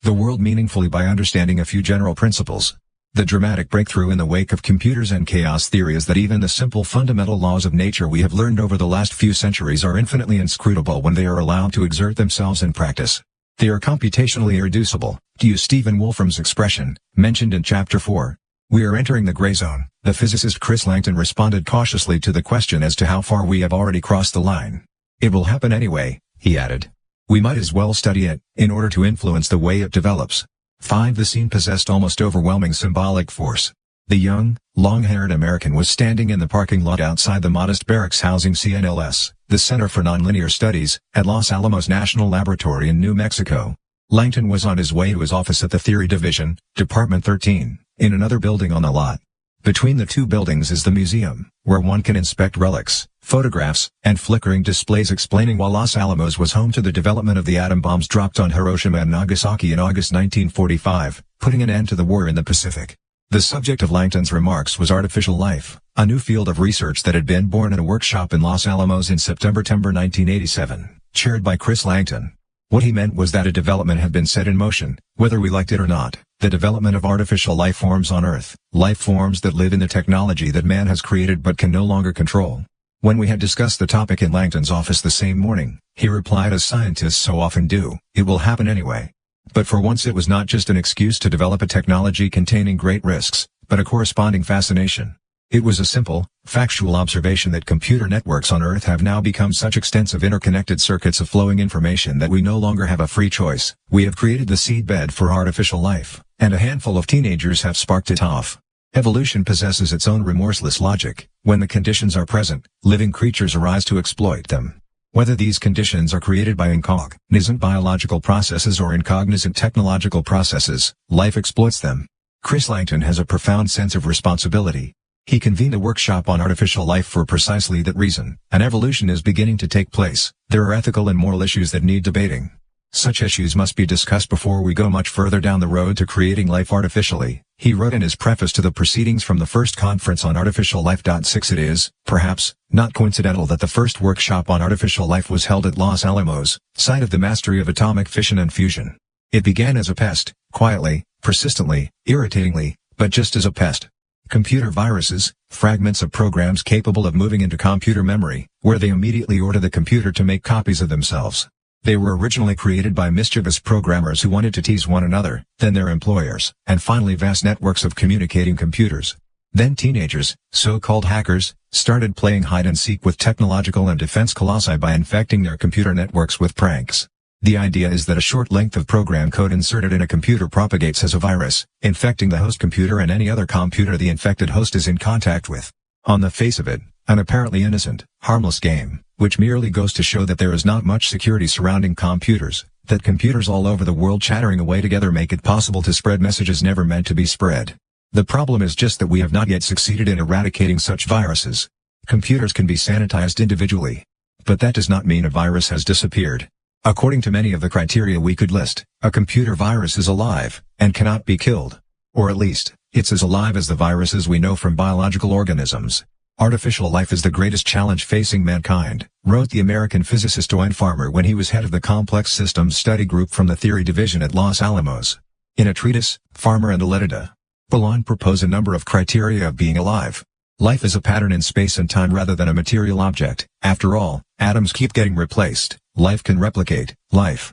the world meaningfully by understanding a few general principles. The dramatic breakthrough in the wake of computers and chaos theory is that even the simple fundamental laws of nature we have learned over the last few centuries are infinitely inscrutable when they are allowed to exert themselves in practice. They are computationally irreducible, to use Stephen Wolfram's expression, mentioned in Chapter 4. We are entering the gray zone. The physicist Chris Langton responded cautiously to the question as to how far we have already crossed the line. It will happen anyway, he added. We might as well study it, in order to influence the way it develops. 5. The scene possessed almost overwhelming symbolic force. The young, long-haired American was standing in the parking lot outside the modest barracks housing CNLS, the Center for Nonlinear Studies, at Los Alamos National Laboratory in New Mexico. Langton was on his way to his office at the Theory Division, Department 13, in another building on the lot. Between the two buildings is the museum, where one can inspect relics, photographs, and flickering displays explaining why Los Alamos was home to the development of the atom bombs dropped on Hiroshima and Nagasaki in August 1945, putting an end to the war in the Pacific. The subject of Langton's remarks was artificial life, a new field of research that had been born at a workshop in Los Alamos in September 1987, chaired by Chris Langton. What he meant was that a development had been set in motion, whether we liked it or not, the development of artificial life forms on Earth, life forms that live in the technology that man has created but can no longer control. When we had discussed the topic in Langton's office the same morning, he replied as scientists so often do, "It will happen anyway." But for once it was not just an excuse to develop a technology containing great risks, but a corresponding fascination. It was a simple, factual observation that computer networks on Earth have now become such extensive interconnected circuits of flowing information that we no longer have a free choice. We have created the seedbed for artificial life, and a handful of teenagers have sparked it off. Evolution possesses its own remorseless logic. When the conditions are present, living creatures arise to exploit them. Whether these conditions are created by incognizant biological processes or incognizant technological processes, life exploits them. Chris Langton has a profound sense of responsibility. He convened a workshop on artificial life for precisely that reason. An evolution is beginning to take place. There are ethical and moral issues that need debating. Such issues must be discussed before we go much further down the road to creating life artificially, he wrote in his preface to the proceedings from the first conference on artificial life. 6 It is, perhaps, not coincidental that the first workshop on artificial life was held at Los Alamos, site of the mastery of atomic fission and fusion. It began as a pest, quietly, persistently, irritatingly, but just as a pest. Computer viruses, fragments of programs capable of moving into computer memory, where they immediately order the computer to make copies of themselves. They were originally created by mischievous programmers who wanted to tease one another, then their employers, and finally vast networks of communicating computers. Then teenagers, so-called hackers, started playing hide-and-seek with technological and defense colossi by infecting their computer networks with pranks. The idea is that a short length of program code inserted in a computer propagates as a virus, infecting the host computer and any other computer the infected host is in contact with. On the face of it, an apparently innocent, harmless game, which merely goes to show that there is not much security surrounding computers, that computers all over the world chattering away together make it possible to spread messages never meant to be spread. The problem is just that we have not yet succeeded in eradicating such viruses. Computers can be sanitized individually. But that does not mean a virus has disappeared. According to many of the criteria we could list, a computer virus is alive, and cannot be killed. Or at least, it's as alive as the viruses we know from biological organisms. Artificial life is the greatest challenge facing mankind, wrote the American physicist Owen Farmer when he was head of the Complex Systems Study Group from the Theory Division at Los Alamos. In a treatise, Farmer and Aletida Ballon propose a number of criteria of being alive. Life is a pattern in space and time rather than a material object. After all, atoms keep getting replaced. Life can replicate. Life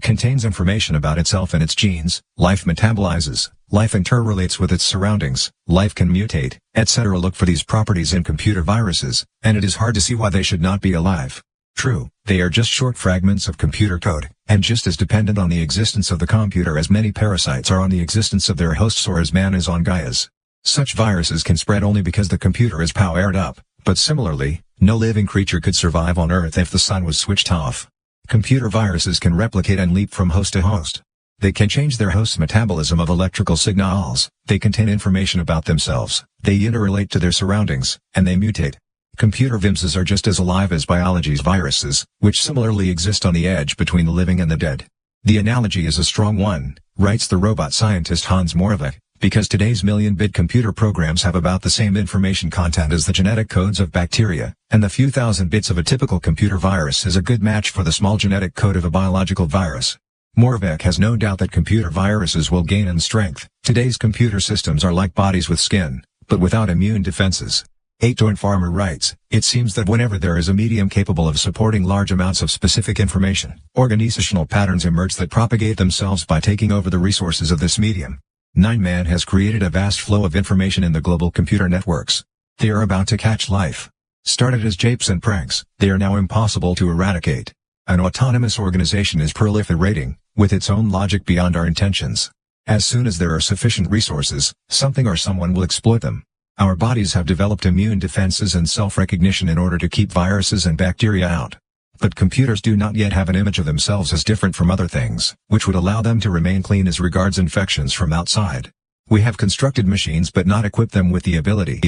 contains information about itself and its genes. Life metabolizes. Life interrelates with its surroundings. Life can mutate, etc. Look for these properties in computer viruses, and it is hard to see why they should not be alive. True, they are just short fragments of computer code, and just as dependent on the existence of the computer as many parasites are on the existence of their hosts or as man is on Gaia's. Such viruses can spread only because the computer is powered up, but similarly, no living creature could survive on Earth if the sun was switched off. Computer viruses can replicate and leap from host to host. They can change their host's metabolism of electrical signals, they contain information about themselves, they interrelate to their surroundings, and they mutate. Computer viruses are just as alive as biology's viruses, which similarly exist on the edge between the living and the dead. The analogy is a strong one, writes the robot scientist Hans Moravec, because today's million-bit computer programs have about the same information content as the genetic codes of bacteria, and the few thousand bits of a typical computer virus is a good match for the small genetic code of a biological virus. Moravec has no doubt that computer viruses will gain in strength. Today's computer systems are like bodies with skin, but without immune defenses. Owen Farmer writes, it seems that whenever there is a medium capable of supporting large amounts of specific information, organizational patterns emerge that propagate themselves by taking over the resources of this medium. Man has created a vast flow of information in the global computer networks. They are about to catch life. Started as japes and pranks, they are now impossible to eradicate. An autonomous organization is proliferating, with its own logic beyond our intentions. As soon as there are sufficient resources, something or someone will exploit them. Our bodies have developed immune defenses and self-recognition in order to keep viruses and bacteria out. But computers do not yet have an image of themselves as different from other things, which would allow them to remain clean as regards infections from outside. We have constructed machines but not equipped them with the ability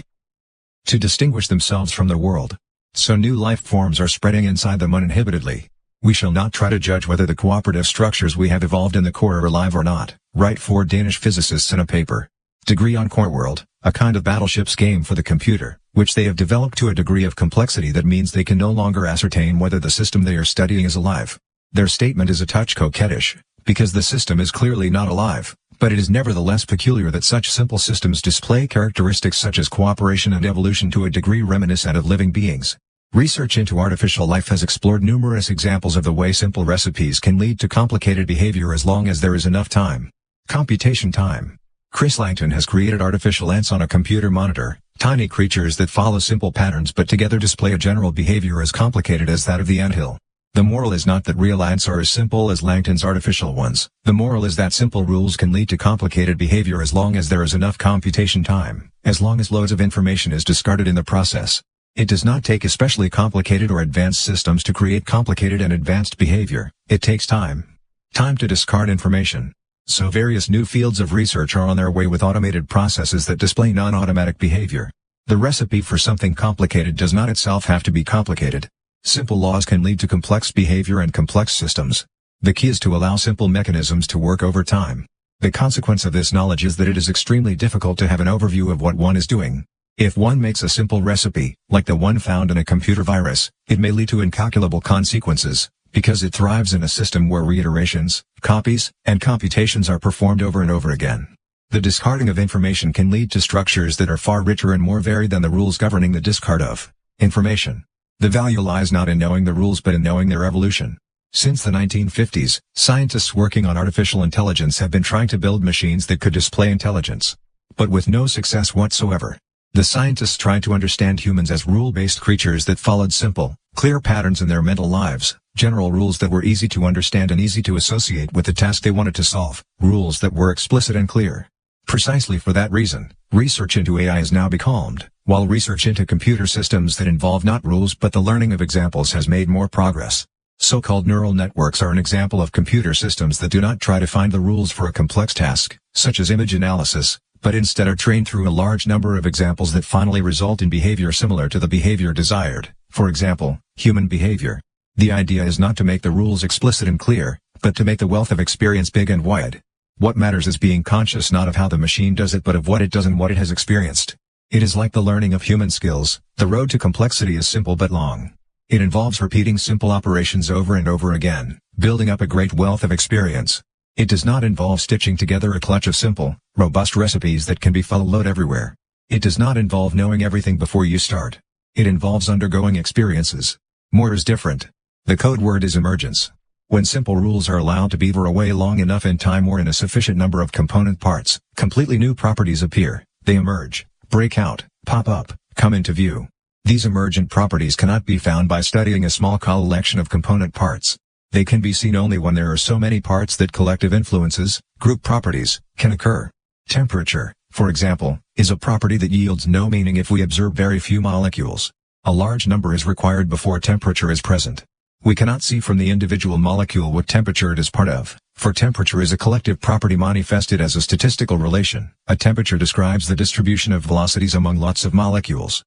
to distinguish themselves from the world. So new life forms are spreading inside them uninhibitedly. We shall not try to judge whether the cooperative structures we have evolved in the core are alive or not, write 4 Danish physicists in a paper. Degree on Core World, a kind of battleship's game for the computer, which they have developed to a degree of complexity that means they can no longer ascertain whether the system they are studying is alive. Their statement is a touch coquettish, because the system is clearly not alive, but it is nevertheless peculiar that such simple systems display characteristics such as cooperation and evolution to a degree reminiscent of living beings. Research into artificial life has explored numerous examples of the way simple recipes can lead to complicated behavior as long as there is enough time. Computation time. Chris Langton has created artificial ants on a computer monitor, tiny creatures that follow simple patterns but together display a general behavior as complicated as that of the anthill. The moral is not that real ants are as simple as Langton's artificial ones. The moral is that simple rules can lead to complicated behavior as long as there is enough computation time, as long as loads of information is discarded in the process. It does not take especially complicated or advanced systems to create complicated and advanced behavior. It takes time. Time to discard information. So various new fields of research are on their way with automated processes that display non-automatic behavior. The recipe for something complicated does not itself have to be complicated. Simple laws can lead to complex behavior and complex systems. The key is to allow simple mechanisms to work over time. The consequence of this knowledge is that it is extremely difficult to have an overview of what one is doing. If one makes a simple recipe, like the one found in a computer virus, it may lead to incalculable consequences, because it thrives in a system where reiterations, copies, and computations are performed over and over again. The discarding of information can lead to structures that are far richer and more varied than the rules governing the discard of information. The value lies not in knowing the rules but in knowing their evolution. Since the 1950s, scientists working on artificial intelligence have been trying to build machines that could display intelligence. But with no success whatsoever. The scientists tried to understand humans as rule-based creatures that followed simple, clear patterns in their mental lives, general rules that were easy to understand and easy to associate with the task they wanted to solve, rules that were explicit and clear. Precisely for that reason, research into AI is now becalmed, while research into computer systems that involve not rules but the learning of examples has made more progress. So-called neural networks are an example of computer systems that do not try to find the rules for a complex task, such as image analysis, but instead are trained through a large number of examples that finally result in behavior similar to the behavior desired, for example, human behavior. The idea is not to make the rules explicit and clear, but to make the wealth of experience big and wide. What matters is being conscious not of how the machine does it but of what it does and what it has experienced. It is like the learning of human skills. The road to complexity is simple but long. It involves repeating simple operations over and over again, building up a great wealth of experience. It does not involve stitching together a clutch of simple, robust recipes that can be followed everywhere. It does not involve knowing everything before you start. It involves undergoing experiences. More is different. The code word is emergence. When simple rules are allowed to beaver away long enough in time or in a sufficient number of component parts, completely new properties appear. They emerge, break out, pop up, come into view. These emergent properties cannot be found by studying a small collection of component parts. They can be seen only when there are so many parts that collective influences, group properties, can occur. Temperature, for example, is a property that yields no meaning if we observe very few molecules. A large number is required before temperature is present. We cannot see from the individual molecule what temperature it is part of, for temperature is a collective property manifested as a statistical relation. A temperature describes the distribution of velocities among lots of molecules.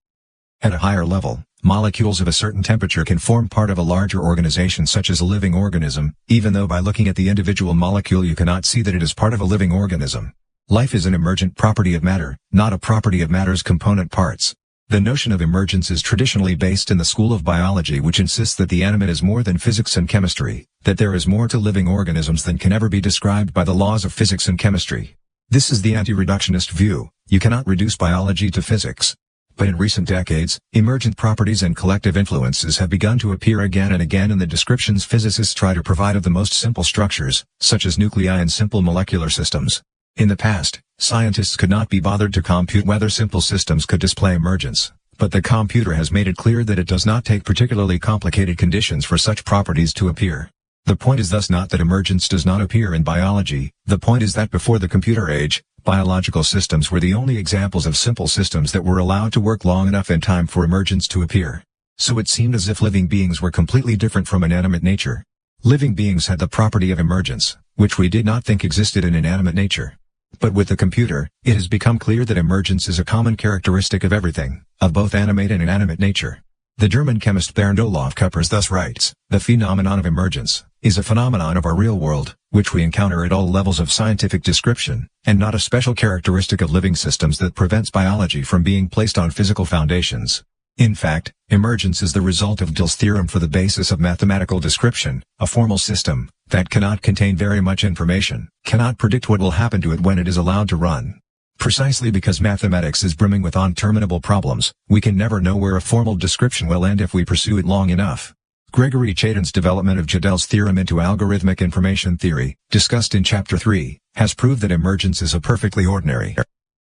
At a higher level, molecules of a certain temperature can form part of a larger organization such as a living organism, even though by looking at the individual molecule you cannot see that it is part of a living organism. Life is an emergent property of matter, not a property of matter's component parts. The notion of emergence is traditionally based in the school of biology, which insists that the animate is more than physics and chemistry, that there is more to living organisms than can ever be described by the laws of physics and chemistry. This is the anti-reductionist view. You cannot reduce biology to physics. But in recent decades, emergent properties and collective influences have begun to appear again and again in the descriptions physicists try to provide of the most simple structures, such as nuclei and simple molecular systems. In the past, scientists could not be bothered to compute whether simple systems could display emergence, but the computer has made it clear that it does not take particularly complicated conditions for such properties to appear. The point is thus not that emergence does not appear in biology, the point is that before the computer age, biological systems were the only examples of simple systems that were allowed to work long enough in time for emergence to appear. So it seemed as if living beings were completely different from inanimate nature. Living beings had the property of emergence, which we did not think existed in inanimate nature. But with the computer, it has become clear that emergence is a common characteristic of everything, of both animate and inanimate nature. The German chemist Bernd Olaf Kuppers thus writes, "The phenomenon of emergence is a phenomenon of our real world, which we encounter at all levels of scientific description, and not a special characteristic of living systems that prevents biology from being placed on physical foundations." In fact, emergence is the result of Gödel's theorem for the basis of mathematical description, a formal system that cannot contain very much information, cannot predict what will happen to it when it is allowed to run. Precisely because mathematics is brimming with interminable problems, we can never know where a formal description will end if we pursue it long enough. Gregory Chaitin's development of Gödel's theorem into algorithmic information theory, discussed in Chapter 3, has proved that emergence is a perfectly ordinary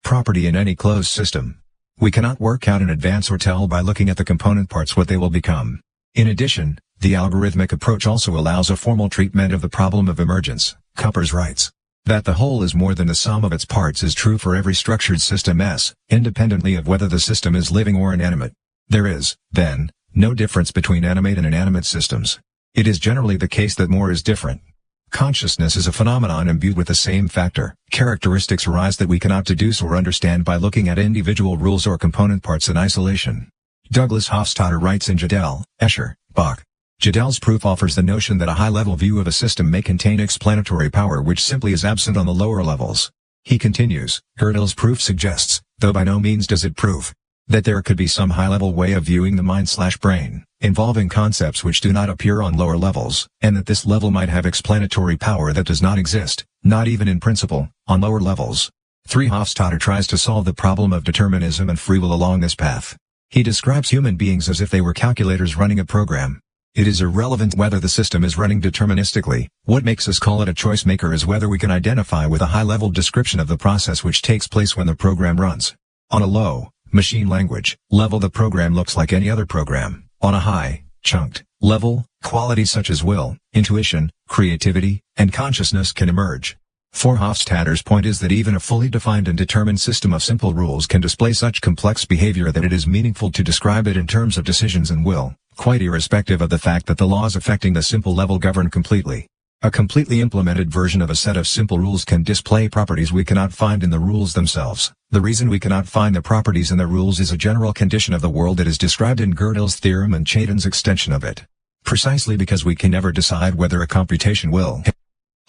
property in any closed system. We cannot work out in advance or tell by looking at the component parts what they will become. In addition, the algorithmic approach also allows a formal treatment of the problem of emergence. Coppers writes that the whole is more than the sum of its parts is true for every structured system S, independently of whether the system is living or inanimate. There is, then, no difference between animate and inanimate systems. It is generally the case that more is different. Consciousness is a phenomenon imbued with the same factor. Characteristics arise that we cannot deduce or understand by looking at individual rules or component parts in isolation. Douglas Hofstadter writes in Gödel, Escher, Bach. Gödel's proof offers the notion that a high-level view of a system may contain explanatory power which simply is absent on the lower levels. He continues, Gödel's proof suggests, though by no means does it prove, that there could be some high-level way of viewing the mind/brain, involving concepts which do not appear on lower levels, and that this level might have explanatory power that does not exist, not even in principle, on lower levels. 3. Hofstadter tries to solve the problem of determinism and free will along this path. He describes human beings as if they were calculators running a program. It is irrelevant whether the system is running deterministically. What makes us call it a choice maker is whether we can identify with a high-level description of the process which takes place when the program runs. On a low, machine language level, the program looks like any other program. On a high, chunked level, qualities such as will, intuition, creativity, and consciousness can emerge. 4. Hofstadter's point is that even a fully defined and determined system of simple rules can display such complex behavior that it is meaningful to describe it in terms of decisions and will, quite irrespective of the fact that the laws affecting the simple level govern completely. A completely implemented version of a set of simple rules can display properties we cannot find in the rules themselves. The reason we cannot find the properties in the rules is a general condition of the world that is described in Gödel's theorem and Chaitin's extension of it. Precisely because we can never decide whether a computation will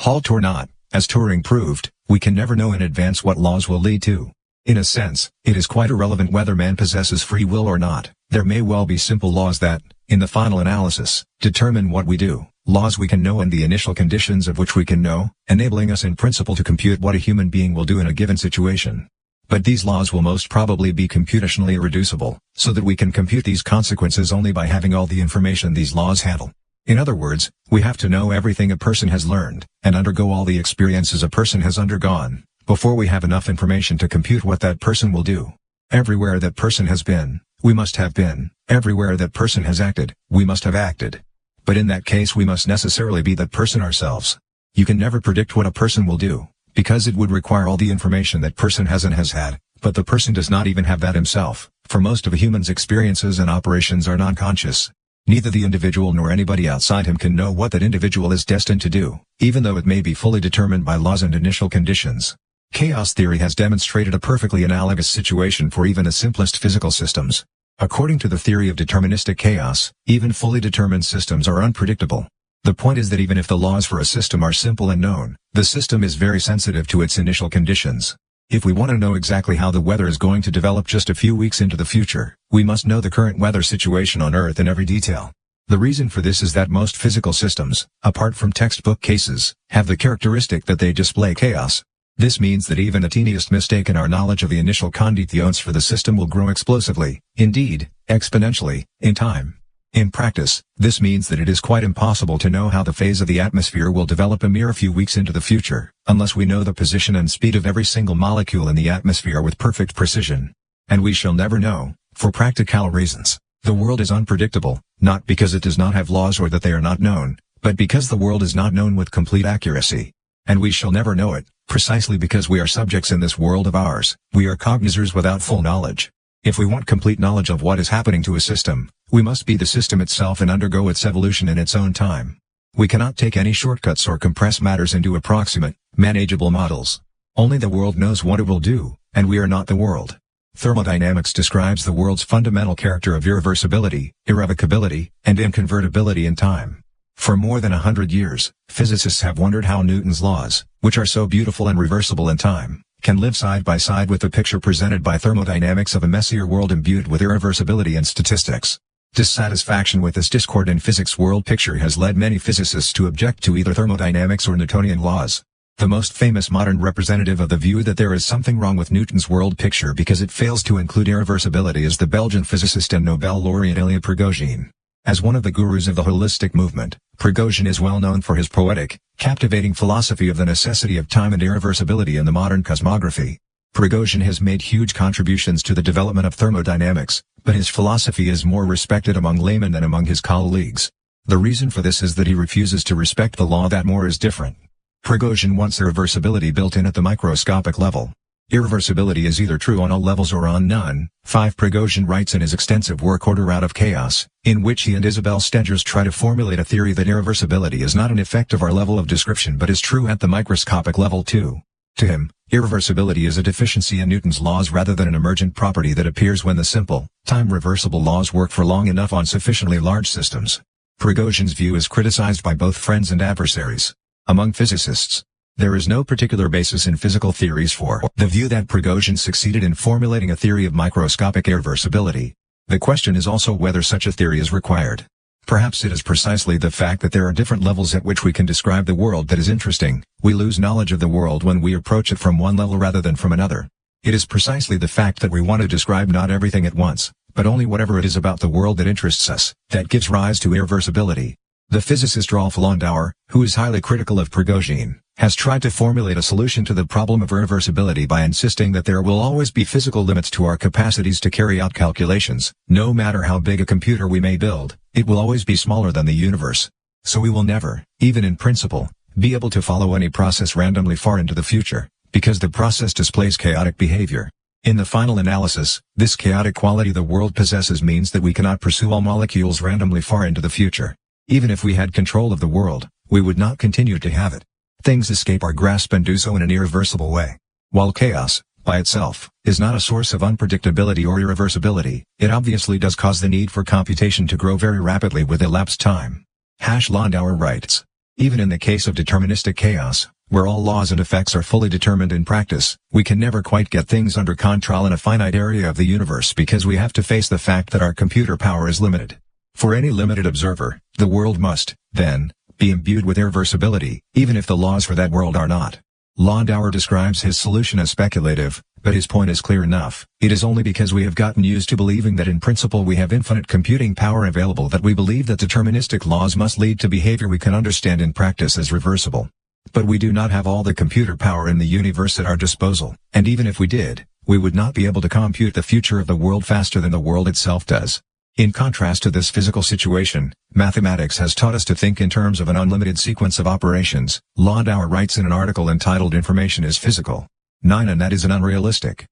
halt or not, as Turing proved, we can never know in advance what laws will lead to. In a sense, it is quite irrelevant whether man possesses free will or not. There may well be simple laws that, in the final analysis, determine what we do, laws we can know and the initial conditions of which we can know, enabling us in principle to compute what a human being will do in a given situation. But these laws will most probably be computationally irreducible, so that we can compute these consequences only by having all the information these laws handle. In other words, we have to know everything a person has learned, and undergo all the experiences a person has undergone, before we have enough information to compute what that person will do. Everywhere that person has been, we must have been. Everywhere that person has acted, we must have acted. But in that case we must necessarily be that person ourselves. You can never predict what a person will do, because it would require all the information that person has and has had, but the person does not even have that himself, for most of a human's experiences and operations are non-conscious. Neither the individual nor anybody outside him can know what that individual is destined to do, even though it may be fully determined by laws and initial conditions. Chaos theory has demonstrated a perfectly analogous situation for even the simplest physical systems. According to the theory of deterministic chaos, even fully determined systems are unpredictable. The point is that even if the laws for a system are simple and known, the system is very sensitive to its initial conditions. If we want to know exactly how the weather is going to develop just a few weeks into the future, we must know the current weather situation on Earth in every detail. The reason for this is that most physical systems, apart from textbook cases, have the characteristic that they display chaos. This means that even the teeniest mistake in our knowledge of the initial conditions for the system will grow explosively, indeed, exponentially, in time. In practice, this means that it is quite impossible to know how the phase of the atmosphere will develop a mere few weeks into the future, unless we know the position and speed of every single molecule in the atmosphere with perfect precision. And we shall never know, for practical reasons. The world is unpredictable, not because it does not have laws or that they are not known, but because the world is not known with complete accuracy. And we shall never know it, precisely because we are subjects in this world of ours. We are cognizers without full knowledge. If we want complete knowledge of what is happening to a system, we must be the system itself and undergo its evolution in its own time. We cannot take any shortcuts or compress matters into approximate, manageable models. Only the world knows what it will do, and we are not the world. Thermodynamics describes the world's fundamental character of irreversibility, irrevocability, and inconvertibility in time. For more than 100 years, physicists have wondered how Newton's laws, which are so beautiful and reversible in time, can live side by side with the picture presented by thermodynamics of a messier world imbued with irreversibility and statistics. Dissatisfaction with this discord in physics world picture has led many physicists to object to either thermodynamics or Newtonian laws. The most famous modern representative of the view that there is something wrong with Newton's world picture because it fails to include irreversibility is the Belgian physicist and Nobel laureate Ilya Prigogine. As one of the gurus of the holistic movement, Prigogine is well known for his poetic, captivating philosophy of the necessity of time and irreversibility in the modern cosmography. Prigogine has made huge contributions to the development of thermodynamics, but his philosophy is more respected among laymen than among his colleagues. The reason for this is that he refuses to respect the law that more is different. Prigogine wants irreversibility built in at the microscopic level. Irreversibility is either true on all levels or on none. 5. Prigogine writes in his extensive work Order Out of Chaos, in which he and Isabel Stengers try to formulate a theory that irreversibility is not an effect of our level of description but is true at the microscopic level too. To him, irreversibility is a deficiency in Newton's laws rather than an emergent property that appears when the simple, time-reversible laws work for long enough on sufficiently large systems. Prigogine's view is criticized by both friends and adversaries. Among physicists, there is no particular basis in physical theories for the view that Prigogine succeeded in formulating a theory of microscopic irreversibility. The question is also whether such a theory is required. Perhaps it is precisely the fact that there are different levels at which we can describe the world that is interesting. We lose knowledge of the world when we approach it from one level rather than from another. It is precisely the fact that we want to describe not everything at once, but only whatever it is about the world that interests us, that gives rise to irreversibility. The physicist Rolf Landauer, who is highly critical of Prigogine, has tried to formulate a solution to the problem of irreversibility by insisting that there will always be physical limits to our capacities to carry out calculations. No matter how big a computer we may build, it will always be smaller than the universe. So we will never, even in principle, be able to follow any process randomly far into the future, because the process displays chaotic behavior. In the final analysis, this chaotic quality the world possesses means that we cannot pursue all molecules randomly far into the future. Even if we had control of the world, we would not continue to have it. Things escape our grasp and do so in an irreversible way. While chaos, by itself, is not a source of unpredictability or irreversibility, it obviously does cause the need for computation to grow very rapidly with elapsed time. Landauer writes, even in the case of deterministic chaos, where all laws and effects are fully determined in practice, we can never quite get things under control in a finite area of the universe because we have to face the fact that our computer power is limited. For any limited observer, the world must, then, be imbued with irreversibility, even if the laws for that world are not. Landauer describes his solution as speculative, but his point is clear enough. It is only because we have gotten used to believing that in principle we have infinite computing power available that we believe that deterministic laws must lead to behavior we can understand in practice as reversible. But we do not have all the computer power in the universe at our disposal, and even if we did, we would not be able to compute the future of the world faster than the world itself does. In contrast to this physical situation, mathematics has taught us to think in terms of an unlimited sequence of operations. Landauer writes in an article entitled Information is Physical. 9. And that is an unrealistic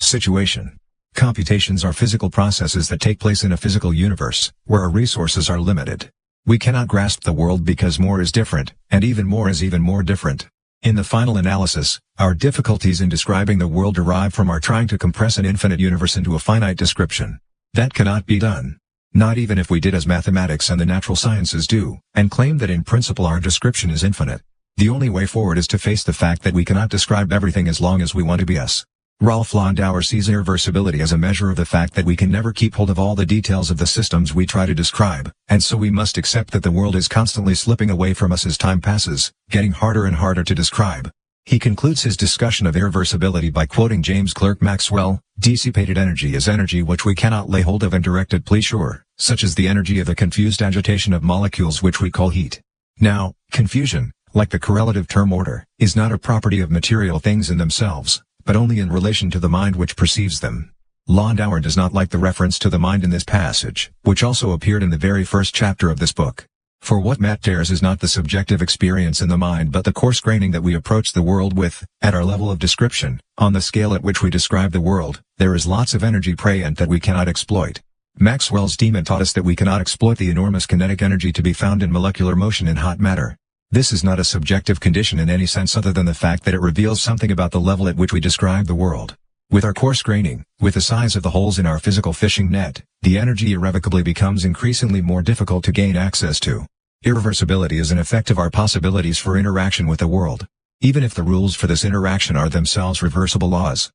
situation. Computations are physical processes that take place in a physical universe, where our resources are limited. We cannot grasp the world because more is different, and even more is even more different. In the final analysis, our difficulties in describing the world derive from our trying to compress an infinite universe into a finite description. That cannot be done. Not even if we did as mathematics and the natural sciences do, and claim that in principle our description is infinite. The only way forward is to face the fact that we cannot describe everything as long as we want to be us. Rolf Landauer sees irreversibility as a measure of the fact that we can never keep hold of all the details of the systems we try to describe, and so we must accept that the world is constantly slipping away from us as time passes, getting harder and harder to describe. He concludes his discussion of irreversibility by quoting James Clerk Maxwell, "Dissipated energy is energy which we cannot lay hold of and direct at pleasure, such as the energy of the confused agitation of molecules which we call heat." Now, confusion, like the correlative term order, is not a property of material things in themselves, but only in relation to the mind which perceives them. Landauer does not like the reference to the mind in this passage, which also appeared in the very first chapter of this book. For what matters is not the subjective experience in the mind but the coarse graining that we approach the world with. At our level of description, on the scale at which we describe the world, there is lots of energy present that we cannot exploit. Maxwell's demon taught us that we cannot exploit the enormous kinetic energy to be found in molecular motion in hot matter. This is not a subjective condition in any sense other than the fact that it reveals something about the level at which we describe the world. With our coarse graining, with the size of the holes in our physical fishing net, the energy irrevocably becomes increasingly more difficult to gain access to. Irreversibility is an effect of our possibilities for interaction with the world. even if the rules for this interaction are themselves reversible laws.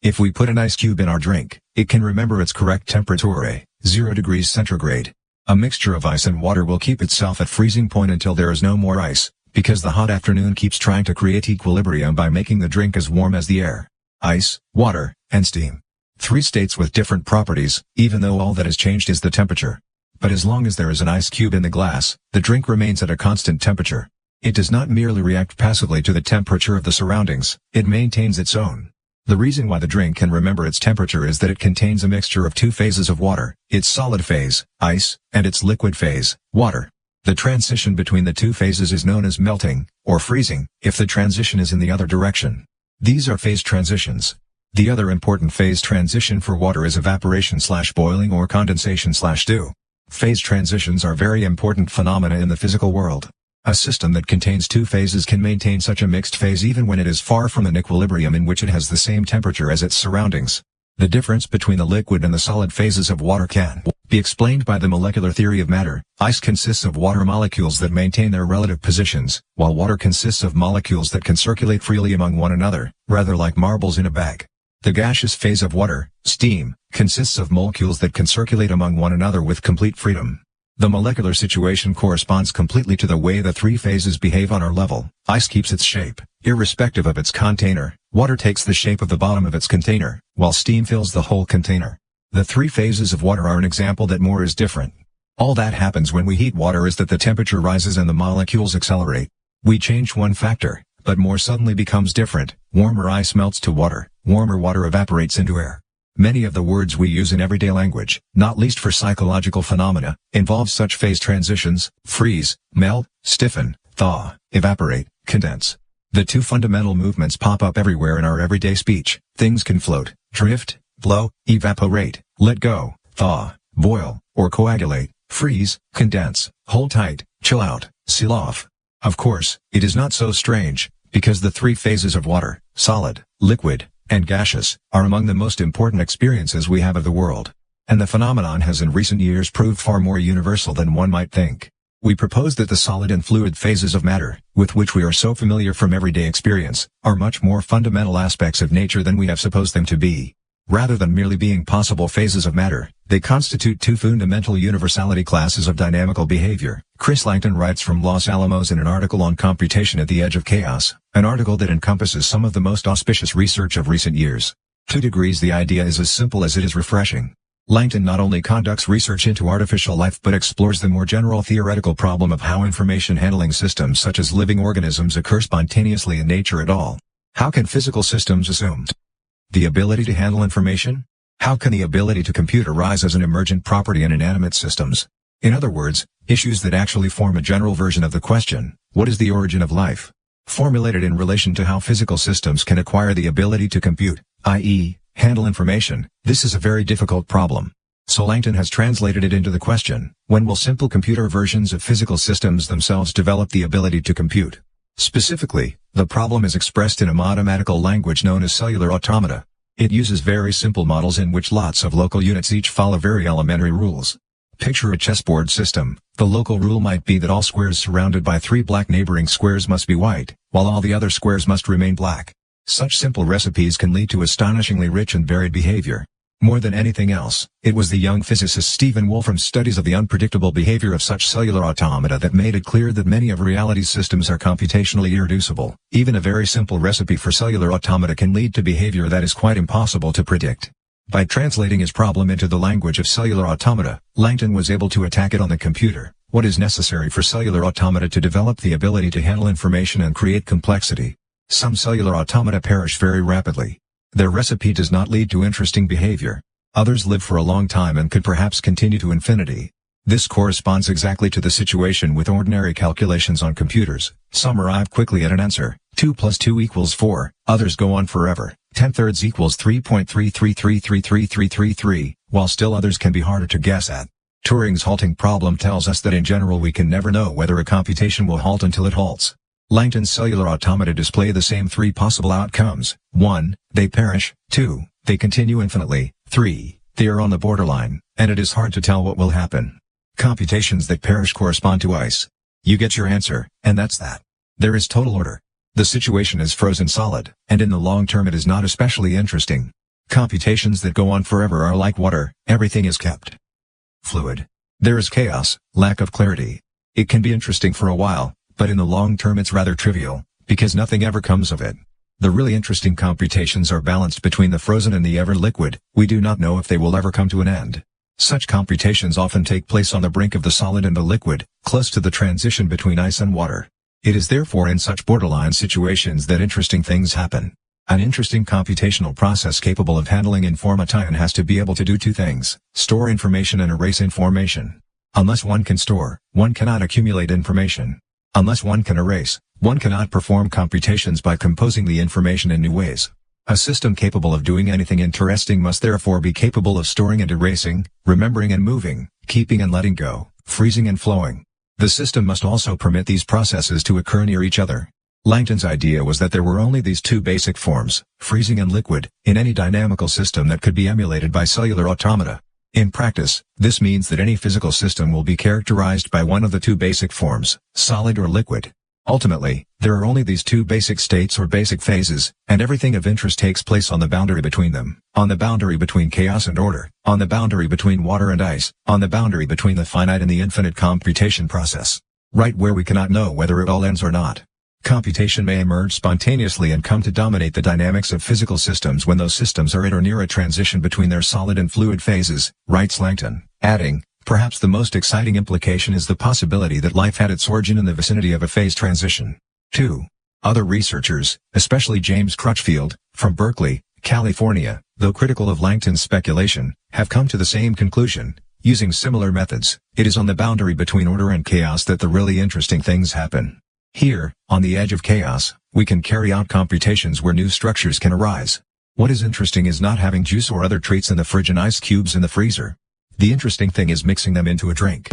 If we put an ice cube in our drink, it can remember its correct temperature, 0 degrees centigrade. A mixture of ice and water will keep itself at freezing point until there is no more ice, because the hot afternoon keeps trying to create equilibrium by making the drink as warm as the air. Ice, water, and steam. 3 states with different properties, even though all that has changed is the temperature. But as long as there is an ice cube in the glass, the drink remains at a constant temperature. It does not merely react passively to the temperature of the surroundings, it maintains its own. The reason why the drink can remember its temperature is that it contains a mixture of 2 phases of water, its solid phase, ice, and its liquid phase, water. The transition between the 2 phases is known as melting, or freezing, if the transition is in the other direction. These are phase transitions. The other important phase transition for water is evaporation/boiling or condensation/dew. Phase transitions are very important phenomena in the physical world. A system that contains 2 phases can maintain such a mixed phase even when it is far from an equilibrium in which it has the same temperature as its surroundings. The difference between the liquid and the solid phases of water can be explained by the molecular theory of matter. Ice consists of water molecules that maintain their relative positions, while water consists of molecules that can circulate freely among one another, rather like marbles in a bag. The gaseous phase of water, steam, consists of molecules that can circulate among one another with complete freedom. The molecular situation corresponds completely to the way the 3 phases behave on our level. Ice keeps its shape, irrespective of its container. Water takes the shape of the bottom of its container, while steam fills the whole container. The 3 phases of water are an example that more is different. All that happens when we heat water is that the temperature rises and the molecules accelerate. We change one factor, but more suddenly becomes different. Warmer ice melts to water, warmer water evaporates into air. Many of the words we use in everyday language, not least for psychological phenomena, involve such phase transitions: freeze, melt, stiffen, thaw, evaporate, condense. The 2 fundamental movements pop up everywhere in our everyday speech. Things can float, drift, blow, evaporate, let go, thaw, boil, or coagulate, freeze, condense, hold tight, chill out, seal off. Of course, it is not so strange, because the 3 phases of water, solid, liquid, and gaseous, are among the most important experiences we have of the world. And the phenomenon has in recent years proved far more universal than one might think. We propose that the solid and fluid phases of matter, with which we are so familiar from everyday experience, are much more fundamental aspects of nature than we have supposed them to be. Rather than merely being possible phases of matter, they constitute 2 fundamental universality classes of dynamical behavior. Chris Langton writes from Los Alamos in an article on Computation at the Edge of Chaos, an article that encompasses some of the most auspicious research of recent years. 2 degrees. The idea is as simple as it is refreshing. Langton not only conducts research into artificial life but explores the more general theoretical problem of how information handling systems such as living organisms occur spontaneously in nature at all. How can physical systems assume the ability to handle information? How can the ability to compute arise as an emergent property in inanimate systems? In other words, issues that actually form a general version of the question, what is the origin of life? Formulated in relation to how physical systems can acquire the ability to compute, i.e., handle information. This is a very difficult problem. So Langton has translated it into the question, when will simple computer versions of physical systems themselves develop the ability to compute? Specifically, the problem is expressed in a mathematical language known as cellular automata. It uses very simple models in which lots of local units each follow very elementary rules. Picture a chessboard system. The local rule might be that all squares surrounded by 3 black neighboring squares must be white, while all the other squares must remain black. Such simple recipes can lead to astonishingly rich and varied behavior. More than anything else, it was the young physicist Stephen Wolfram's studies of the unpredictable behavior of such cellular automata that made it clear that many of reality's systems are computationally irreducible. Even a very simple recipe for cellular automata can lead to behavior that is quite impossible to predict. By translating his problem into the language of cellular automata, Langton was able to attack it on the computer. What is necessary for cellular automata to develop the ability to handle information and create complexity? Some cellular automata perish very rapidly. Their recipe does not lead to interesting behavior. Others live for a long time and could perhaps continue to infinity. This corresponds exactly to the situation with ordinary calculations on computers. Some arrive quickly at an answer, 2 plus 2 equals 4, others go on forever, 10/3 equals 3.33333333, while still others can be harder to guess at. Turing's halting problem tells us that in general we can never know whether a computation will halt until it halts. Langton's cellular automata display the same 3 possible outcomes. 1. They perish. 2. They continue infinitely. 3. They are on the borderline, and it is hard to tell what will happen. Computations that perish correspond to ice. You get your answer, and that's that. There is total order. The situation is frozen solid, and in the long term it is not especially interesting. Computations that go on forever are like water, everything is kept fluid. There is chaos, lack of clarity. It can be interesting for a while, but in the long term it's rather trivial, because nothing ever comes of it. The really interesting computations are balanced between the frozen and the ever-liquid. We do not know if they will ever come to an end. Such computations often take place on the brink of the solid and the liquid, close to the transition between ice and water. It is therefore in such borderline situations that interesting things happen. An interesting computational process capable of handling information has to be able to do two things: store information and erase information. Unless one can store, one cannot accumulate information. Unless one can erase, one cannot perform computations by composing the information in new ways. A system capable of doing anything interesting must therefore be capable of storing and erasing, remembering and moving, keeping and letting go, freezing and flowing. The system must also permit these processes to occur near each other. Langton's idea was that there were only these two basic forms, freezing and liquid, in any dynamical system that could be emulated by cellular automata. In practice, this means that any physical system will be characterized by one of the two basic forms, solid or liquid. Ultimately, there are only these two basic states or basic phases, and everything of interest takes place on the boundary between them, on the boundary between chaos and order, on the boundary between water and ice, on the boundary between the finite and the infinite computation process. Right where we cannot know whether it all ends or not. Computation may emerge spontaneously and come to dominate the dynamics of physical systems when those systems are at or near a transition between their solid and fluid phases, writes Langton, adding, perhaps the most exciting implication is the possibility that life had its origin in the vicinity of a phase transition. 2. Other researchers, especially James Crutchfield, from Berkeley, California, though critical of Langton's speculation, have come to the same conclusion, using similar methods. It is on the boundary between order and chaos that the really interesting things happen. Here, on the edge of chaos, we can carry out computations where new structures can arise. What is interesting is not having juice or other treats in the fridge and ice cubes in the freezer. The interesting thing is mixing them into a drink.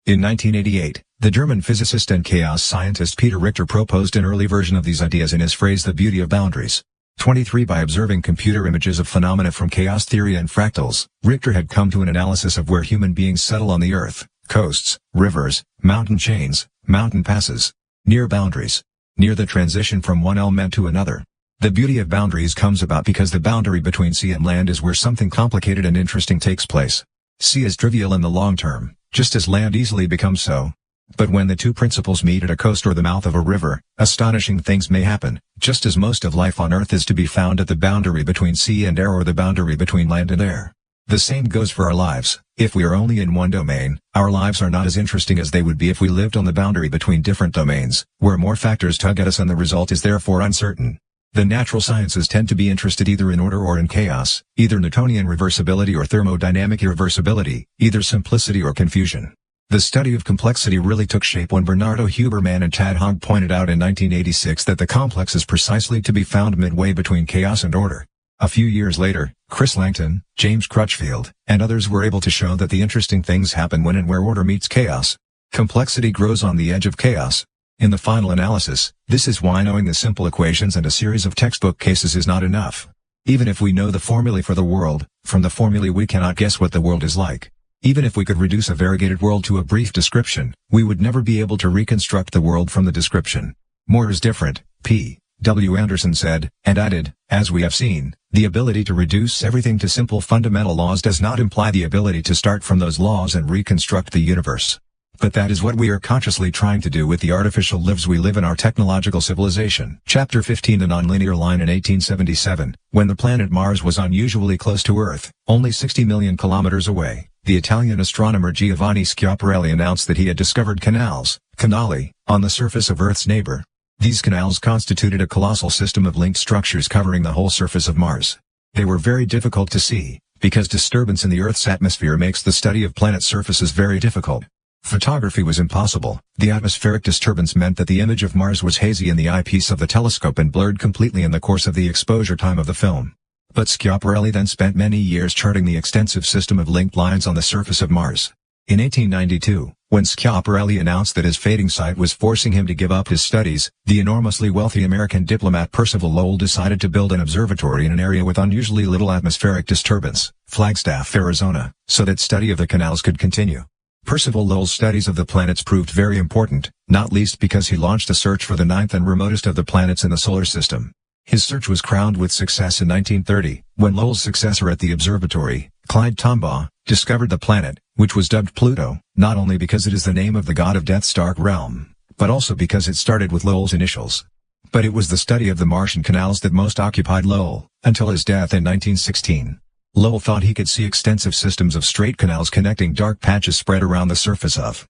In 1988, the German physicist and chaos scientist Peter Richter proposed an early version of these ideas in his phrase The Beauty of Boundaries. 23 By observing computer images of phenomena from chaos theory and fractals, Richter had come to an analysis of where human beings settle on the earth: coasts, rivers, mountain chains, mountain passes. Near boundaries. Near the transition from one element to another. The beauty of boundaries comes about because the boundary between sea and land is where something complicated and interesting takes place. Sea is trivial in the long term, just as land easily becomes so. But when the two principles meet at a coast or the mouth of a river, astonishing things may happen, just as most of life on Earth is to be found at the boundary between sea and air or the boundary between land and air. The same goes for our lives. If we are only in one domain, our lives are not as interesting as they would be if we lived on the boundary between different domains, where more factors tug at us and the result is therefore uncertain. The natural sciences tend to be interested either in order or in chaos, either Newtonian reversibility or thermodynamic irreversibility, either simplicity or confusion. The study of complexity really took shape when Bernardo Huberman and Tad Hogg pointed out in 1986 that the complex is precisely to be found midway between chaos and order. A few years later, Chris Langton, James Crutchfield, and others were able to show that the interesting things happen when and where order meets chaos. Complexity grows on the edge of chaos. In the final analysis, this is why knowing the simple equations and a series of textbook cases is not enough. Even if we know the formulae for the world, from the formulae we cannot guess what the world is like. Even if we could reduce a variegated world to a brief description, we would never be able to reconstruct the world from the description. More is different, P. W. Anderson said, and added, as we have seen, the ability to reduce everything to simple fundamental laws does not imply the ability to start from those laws and reconstruct the universe. But that is what we are consciously trying to do with the artificial lives we live in our technological civilization. Chapter 15 The Nonlinear Line. In 1877, when the planet Mars was unusually close to Earth, only 60 million kilometers away, the Italian astronomer Giovanni Schiaparelli announced that he had discovered canali, on the surface of Earth's neighbor. These canals constituted a colossal system of linked structures covering the whole surface of Mars. They were very difficult to see, because disturbance in the Earth's atmosphere makes the study of planet surfaces very difficult. Photography was impossible. The atmospheric disturbance meant that the image of Mars was hazy in the eyepiece of the telescope and blurred completely in the course of the exposure time of the film. But Schiaparelli then spent many years charting the extensive system of linked lines on the surface of Mars. In 1892, when Schiaparelli announced that his fading sight was forcing him to give up his studies, the enormously wealthy American diplomat Percival Lowell decided to build an observatory in an area with unusually little atmospheric disturbance, Flagstaff, Arizona, so that study of the canals could continue. Percival Lowell's studies of the planets proved very important, not least because he launched a search for the ninth and remotest of the planets in the solar system. His search was crowned with success in 1930, when Lowell's successor at the observatory, Clyde Tombaugh, discovered the planet, which was dubbed Pluto, not only because it is the name of the god of Death's dark realm, but also because it started with Lowell's initials. But it was the study of the Martian canals that most occupied Lowell, until his death in 1916. Lowell thought he could see extensive systems of straight canals connecting dark patches spread around the surface of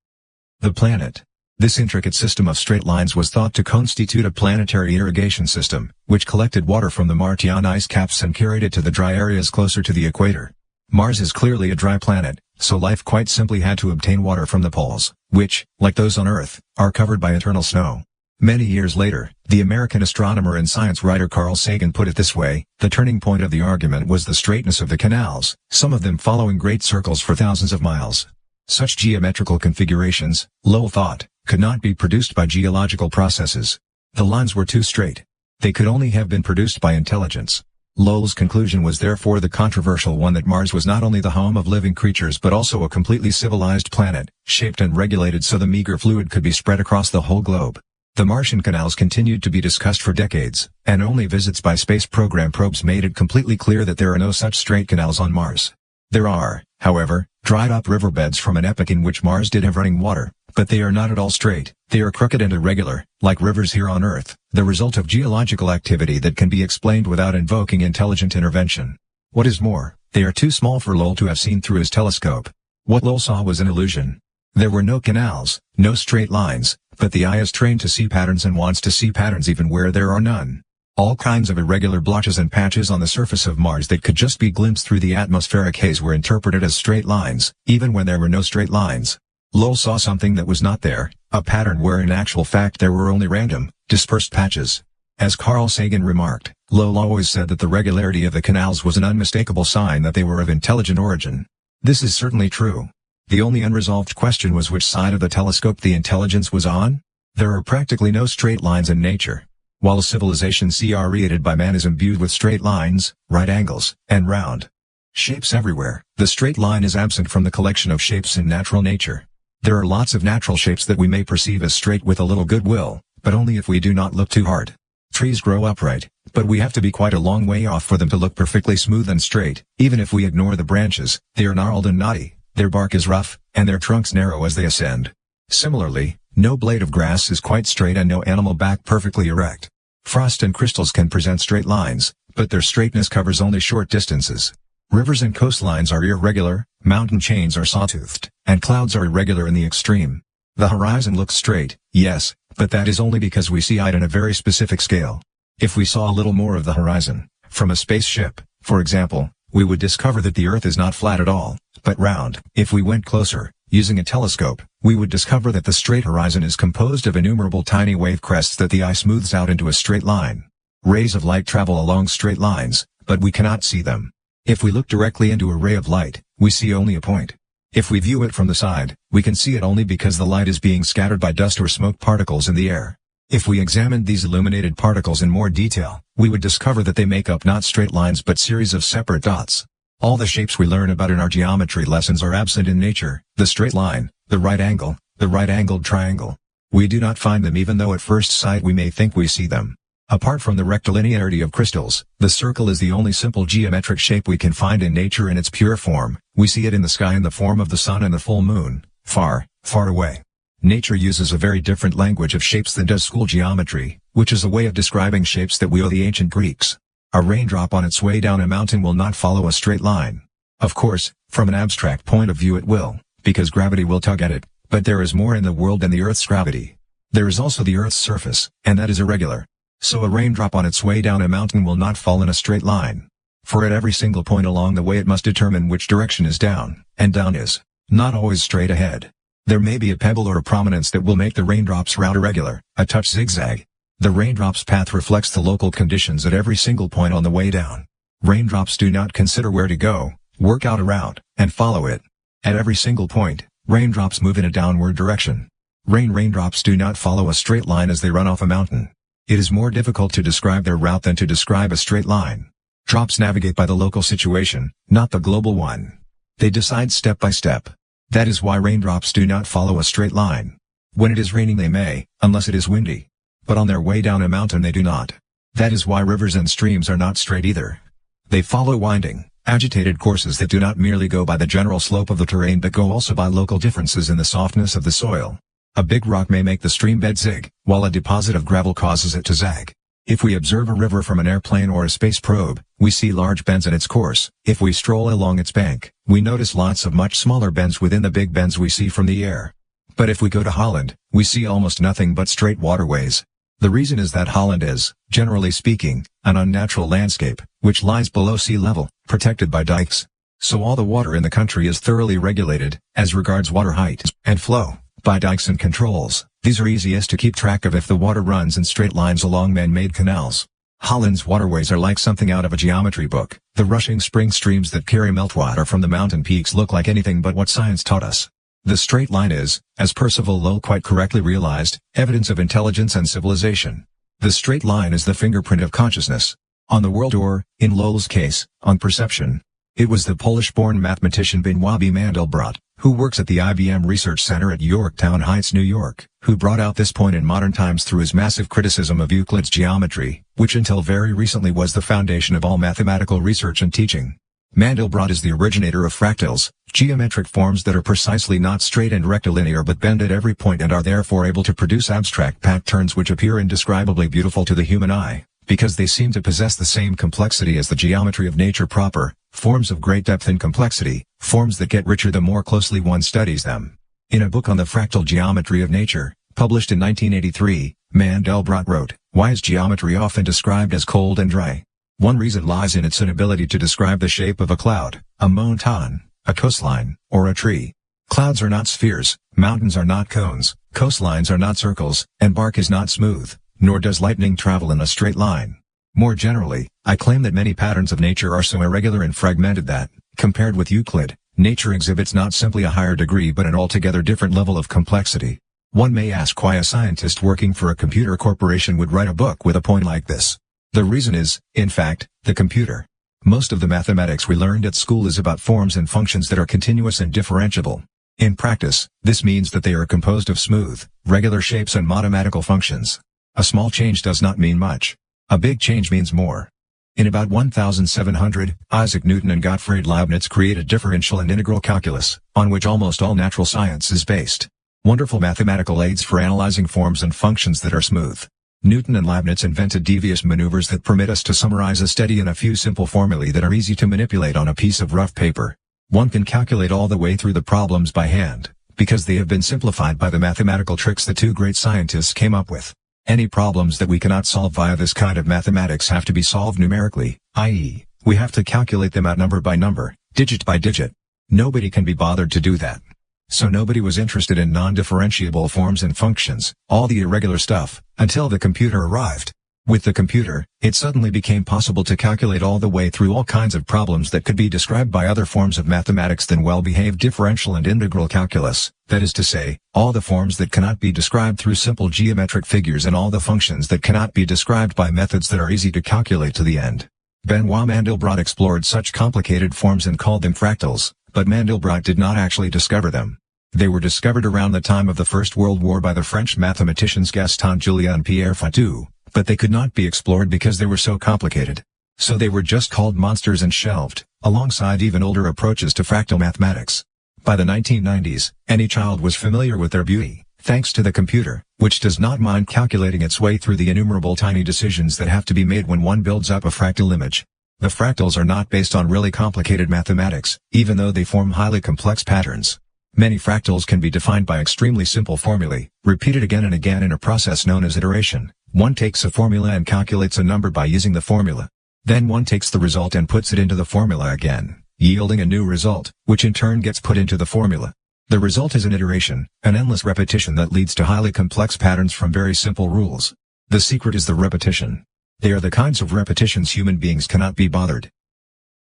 the planet. This intricate system of straight lines was thought to constitute a planetary irrigation system, which collected water from the Martian ice caps and carried it to the dry areas closer to the equator. Mars is clearly a dry planet, so life quite simply had to obtain water from the poles, which, like those on Earth, are covered by eternal snow. Many years later, the American astronomer and science writer Carl Sagan put it this way: the turning point of the argument was the straightness of the canals, some of them following great circles for thousands of miles. Such geometrical configurations, Lowell thought, could not be produced by geological processes. The lines were too straight. They could only have been produced by intelligence. Lowell's conclusion was therefore the controversial one that Mars was not only the home of living creatures but also a completely civilized planet, shaped and regulated so the meager fluid could be spread across the whole globe. The Martian canals continued to be discussed for decades, and only visits by space program probes made it completely clear that there are no such straight canals on Mars. There are, however, dried-up riverbeds from an epoch in which Mars did have running water, but they are not at all straight. They are crooked and irregular, like rivers here on Earth, the result of geological activity that can be explained without invoking intelligent intervention. What is more, they are too small for Lowell to have seen through his telescope. What Lowell saw was an illusion. There were no canals, no straight lines, but the eye is trained to see patterns and wants to see patterns even where there are none. All kinds of irregular blotches and patches on the surface of Mars that could just be glimpsed through the atmospheric haze were interpreted as straight lines, even when there were no straight lines. Lowell saw something that was not there, a pattern where in actual fact there were only random, dispersed patches. As Carl Sagan remarked, Lowell always said that the regularity of the canals was an unmistakable sign that they were of intelligent origin. This is certainly true. The only unresolved question was which side of the telescope the intelligence was on. There are practically no straight lines in nature. While civilization created by man is imbued with straight lines, right angles, and round shapes everywhere, the straight line is absent from the collection of shapes in natural nature. There are lots of natural shapes that we may perceive as straight with a little goodwill, but only if we do not look too hard. Trees grow upright, but we have to be quite a long way off for them to look perfectly smooth and straight. Even if we ignore the branches, they are gnarled and knotty. Their bark is rough, and their trunks narrow as they ascend. Similarly, no blade of grass is quite straight and no animal back perfectly erect. Frost and crystals can present straight lines, but their straightness covers only short distances. Rivers and coastlines are irregular, mountain chains are sawtoothed, and clouds are irregular in the extreme. The horizon looks straight, yes, but that is only because we see it on a very specific scale. If we saw a little more of the horizon, from a spaceship, for example, we would discover that the Earth is not flat at all, but round. If we went closer, using a telescope, we would discover that the straight horizon is composed of innumerable tiny wave crests that the eye smooths out into a straight line. Rays of light travel along straight lines, but we cannot see them. If we look directly into a ray of light, we see only a point. If we view it from the side, we can see it only because the light is being scattered by dust or smoke particles in the air. If we examined these illuminated particles in more detail, we would discover that they make up not straight lines but series of separate dots. All the shapes we learn about in our geometry lessons are absent in nature: the straight line, the right angle, the right-angled triangle. We do not find them even though at first sight we may think we see them. Apart from the rectilinearity of crystals, the circle is the only simple geometric shape we can find in nature in its pure form. We see it in the sky in the form of the sun and the full moon, far, far away. Nature uses a very different language of shapes than does school geometry, which is a way of describing shapes that we owe the ancient Greeks. A raindrop on its way down a mountain will not follow a straight line. Of course, from an abstract point of view it will, because gravity will tug at it, but there is more in the world than the Earth's gravity. There is also the Earth's surface, and that is irregular. So a raindrop on its way down a mountain will not fall in a straight line. For at every single point along the way it must determine which direction is down, and down is not always straight ahead. There may be a pebble or a prominence that will make the raindrop's route irregular, a touch zigzag. The raindrop's path reflects the local conditions at every single point on the way down. Raindrops do not consider where to go, work out a route, and follow it. At every single point, raindrops move in a downward direction. Raindrops do not follow a straight line as they run off a mountain. It is more difficult to describe their route than to describe a straight line. Drops navigate by the local situation, not the global one. They decide step by step. That is why raindrops do not follow a straight line. When it is raining they may, unless it is windy. But on their way down a mountain they do not. That is why rivers and streams are not straight either. They follow winding, agitated courses that do not merely go by the general slope of the terrain but go also by local differences in the softness of the soil. A big rock may make the stream bed zig, while a deposit of gravel causes it to zag. If we observe a river from an airplane or a space probe, we see large bends in its course. If we stroll along its bank, we notice lots of much smaller bends within the big bends we see from the air. But if we go to Holland, we see almost nothing but straight waterways. The reason is that Holland is, generally speaking, an unnatural landscape, which lies below sea level, protected by dikes. So all the water in the country is thoroughly regulated, as regards water height and flow, by dikes and controls. These are easiest to keep track of if the water runs in straight lines along man-made canals. Holland's waterways are like something out of a geometry book. The rushing spring streams that carry meltwater from the mountain peaks look like anything but what science taught us. The straight line is, as Percival Lowell quite correctly realized, evidence of intelligence and civilization. The straight line is the fingerprint of consciousness. On the world or, in Lowell's case, on perception. It was the Polish-born mathematician Benoit B. Mandelbrot, who works at the IBM Research Center at Yorktown Heights, New York, who brought out this point in modern times through his massive criticism of Euclid's geometry, which until very recently was the foundation of all mathematical research and teaching. Mandelbrot is the originator of fractals, geometric forms that are precisely not straight and rectilinear but bend at every point and are therefore able to produce abstract patterns which appear indescribably beautiful to the human eye, because they seem to possess the same complexity as the geometry of nature proper, forms of great depth and complexity, forms that get richer the more closely one studies them. In a book on the fractal geometry of nature, published in 1983, Mandelbrot wrote, "Why is geometry often described as cold and dry? One reason lies in its inability to describe the shape of a cloud, a mountain, a coastline, or a tree. Clouds are not spheres, mountains are not cones, coastlines are not circles, and bark is not smooth, nor does lightning travel in a straight line. More generally, I claim that many patterns of nature are so irregular and fragmented that, compared with Euclid, nature exhibits not simply a higher degree but an altogether different level of complexity." One may ask why a scientist working for a computer corporation would write a book with a point like this. The reason is, in fact, the computer. Most of the mathematics we learned at school is about forms and functions that are continuous and differentiable. In practice, this means that they are composed of smooth, regular shapes and mathematical functions. A small change does not mean much. A big change means more. In about 1700, Isaac Newton and Gottfried Leibniz created differential and integral calculus, on which almost all natural science is based. Wonderful mathematical aids for analyzing forms and functions that are smooth. Newton and Leibniz invented devious maneuvers that permit us to summarize a study in a few simple formulae that are easy to manipulate on a piece of rough paper. One can calculate all the way through the problems by hand, because they have been simplified by the mathematical tricks the two great scientists came up with. Any problems that we cannot solve via this kind of mathematics have to be solved numerically, i.e., we have to calculate them out number by number, digit by digit. Nobody can be bothered to do that. So nobody was interested in non-differentiable forms and functions, all the irregular stuff, until the computer arrived. With the computer, it suddenly became possible to calculate all the way through all kinds of problems that could be described by other forms of mathematics than well-behaved differential and integral calculus, that is to say, all the forms that cannot be described through simple geometric figures and all the functions that cannot be described by methods that are easy to calculate to the end. Benoit Mandelbrot explored such complicated forms and called them fractals, but Mandelbrot did not actually discover them. They were discovered around the time of the First World War by the French mathematicians Gaston Julia and Pierre Fatou, but they could not be explored because they were so complicated. So they were just called monsters and shelved, alongside even older approaches to fractal mathematics. By the 1990s, any child was familiar with their beauty, thanks to the computer, which does not mind calculating its way through the innumerable tiny decisions that have to be made when one builds up a fractal image. The fractals are not based on really complicated mathematics, even though they form highly complex patterns. Many fractals can be defined by extremely simple formulae, repeated again and again in a process known as iteration. One takes a formula and calculates a number by using the formula. Then one takes the result and puts it into the formula again, yielding a new result, which in turn gets put into the formula. The result is an iteration, an endless repetition that leads to highly complex patterns from very simple rules. The secret is the repetition. They are the kinds of repetitions human beings cannot be bothered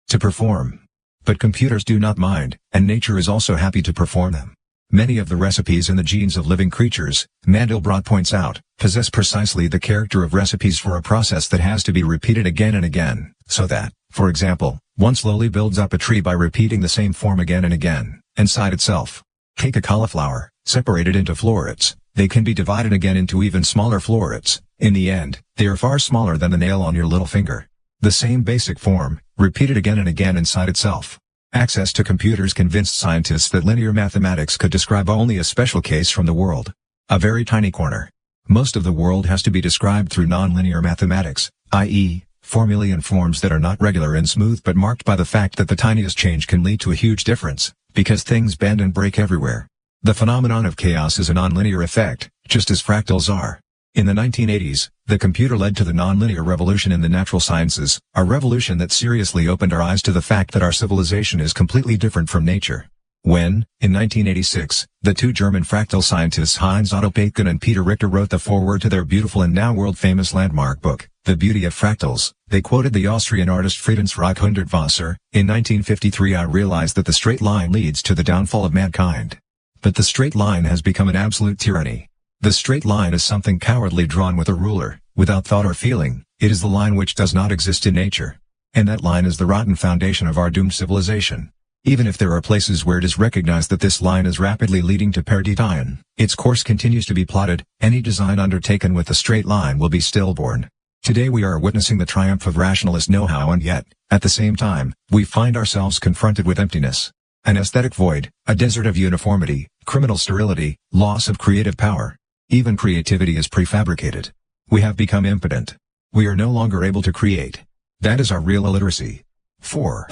to perform. But computers do not mind, and nature is also happy to perform them. Many of the recipes in the genes of living creatures, Mandelbrot points out, possess precisely the character of recipes for a process that has to be repeated again and again, so that, for example, one slowly builds up a tree by repeating the same form again and again, inside itself. Take a cauliflower, separate it into florets. They can be divided again into even smaller florets. In the end, they are far smaller than the nail on your little finger. The same basic form, repeated again and again inside itself. Access to computers convinced scientists that linear mathematics could describe only a special case from the world. A very tiny corner. Most of the world has to be described through nonlinear mathematics, i.e., formulae and forms that are not regular and smooth but marked by the fact that the tiniest change can lead to a huge difference, because things bend and break everywhere. The phenomenon of chaos is a nonlinear effect, just as fractals are. In the 1980s, the computer led to the nonlinear revolution in the natural sciences, a revolution that seriously opened our eyes to the fact that our civilization is completely different from nature. When, in 1986, the two German fractal scientists Heinz Otto Peitgen and Peter Richter wrote the foreword to their beautiful and now world-famous landmark book, The Beauty of Fractals, they quoted the Austrian artist Friedensreich Hundertwasser. In 1953 I realized that the straight line leads to the downfall of mankind. But the straight line has become an absolute tyranny. The straight line is something cowardly drawn with a ruler, without thought or feeling. It is the line which does not exist in nature. And that line is the rotten foundation of our doomed civilization. Even if there are places where it is recognized that this line is rapidly leading to perdition, its course continues to be plotted. Any design undertaken with the straight line will be stillborn. Today we are witnessing the triumph of rationalist know-how, and yet, at the same time, we find ourselves confronted with emptiness. An aesthetic void, a desert of uniformity, criminal sterility, loss of creative power. Even creativity is prefabricated. We have become impotent. We are no longer able to create. That is our real illiteracy. 4.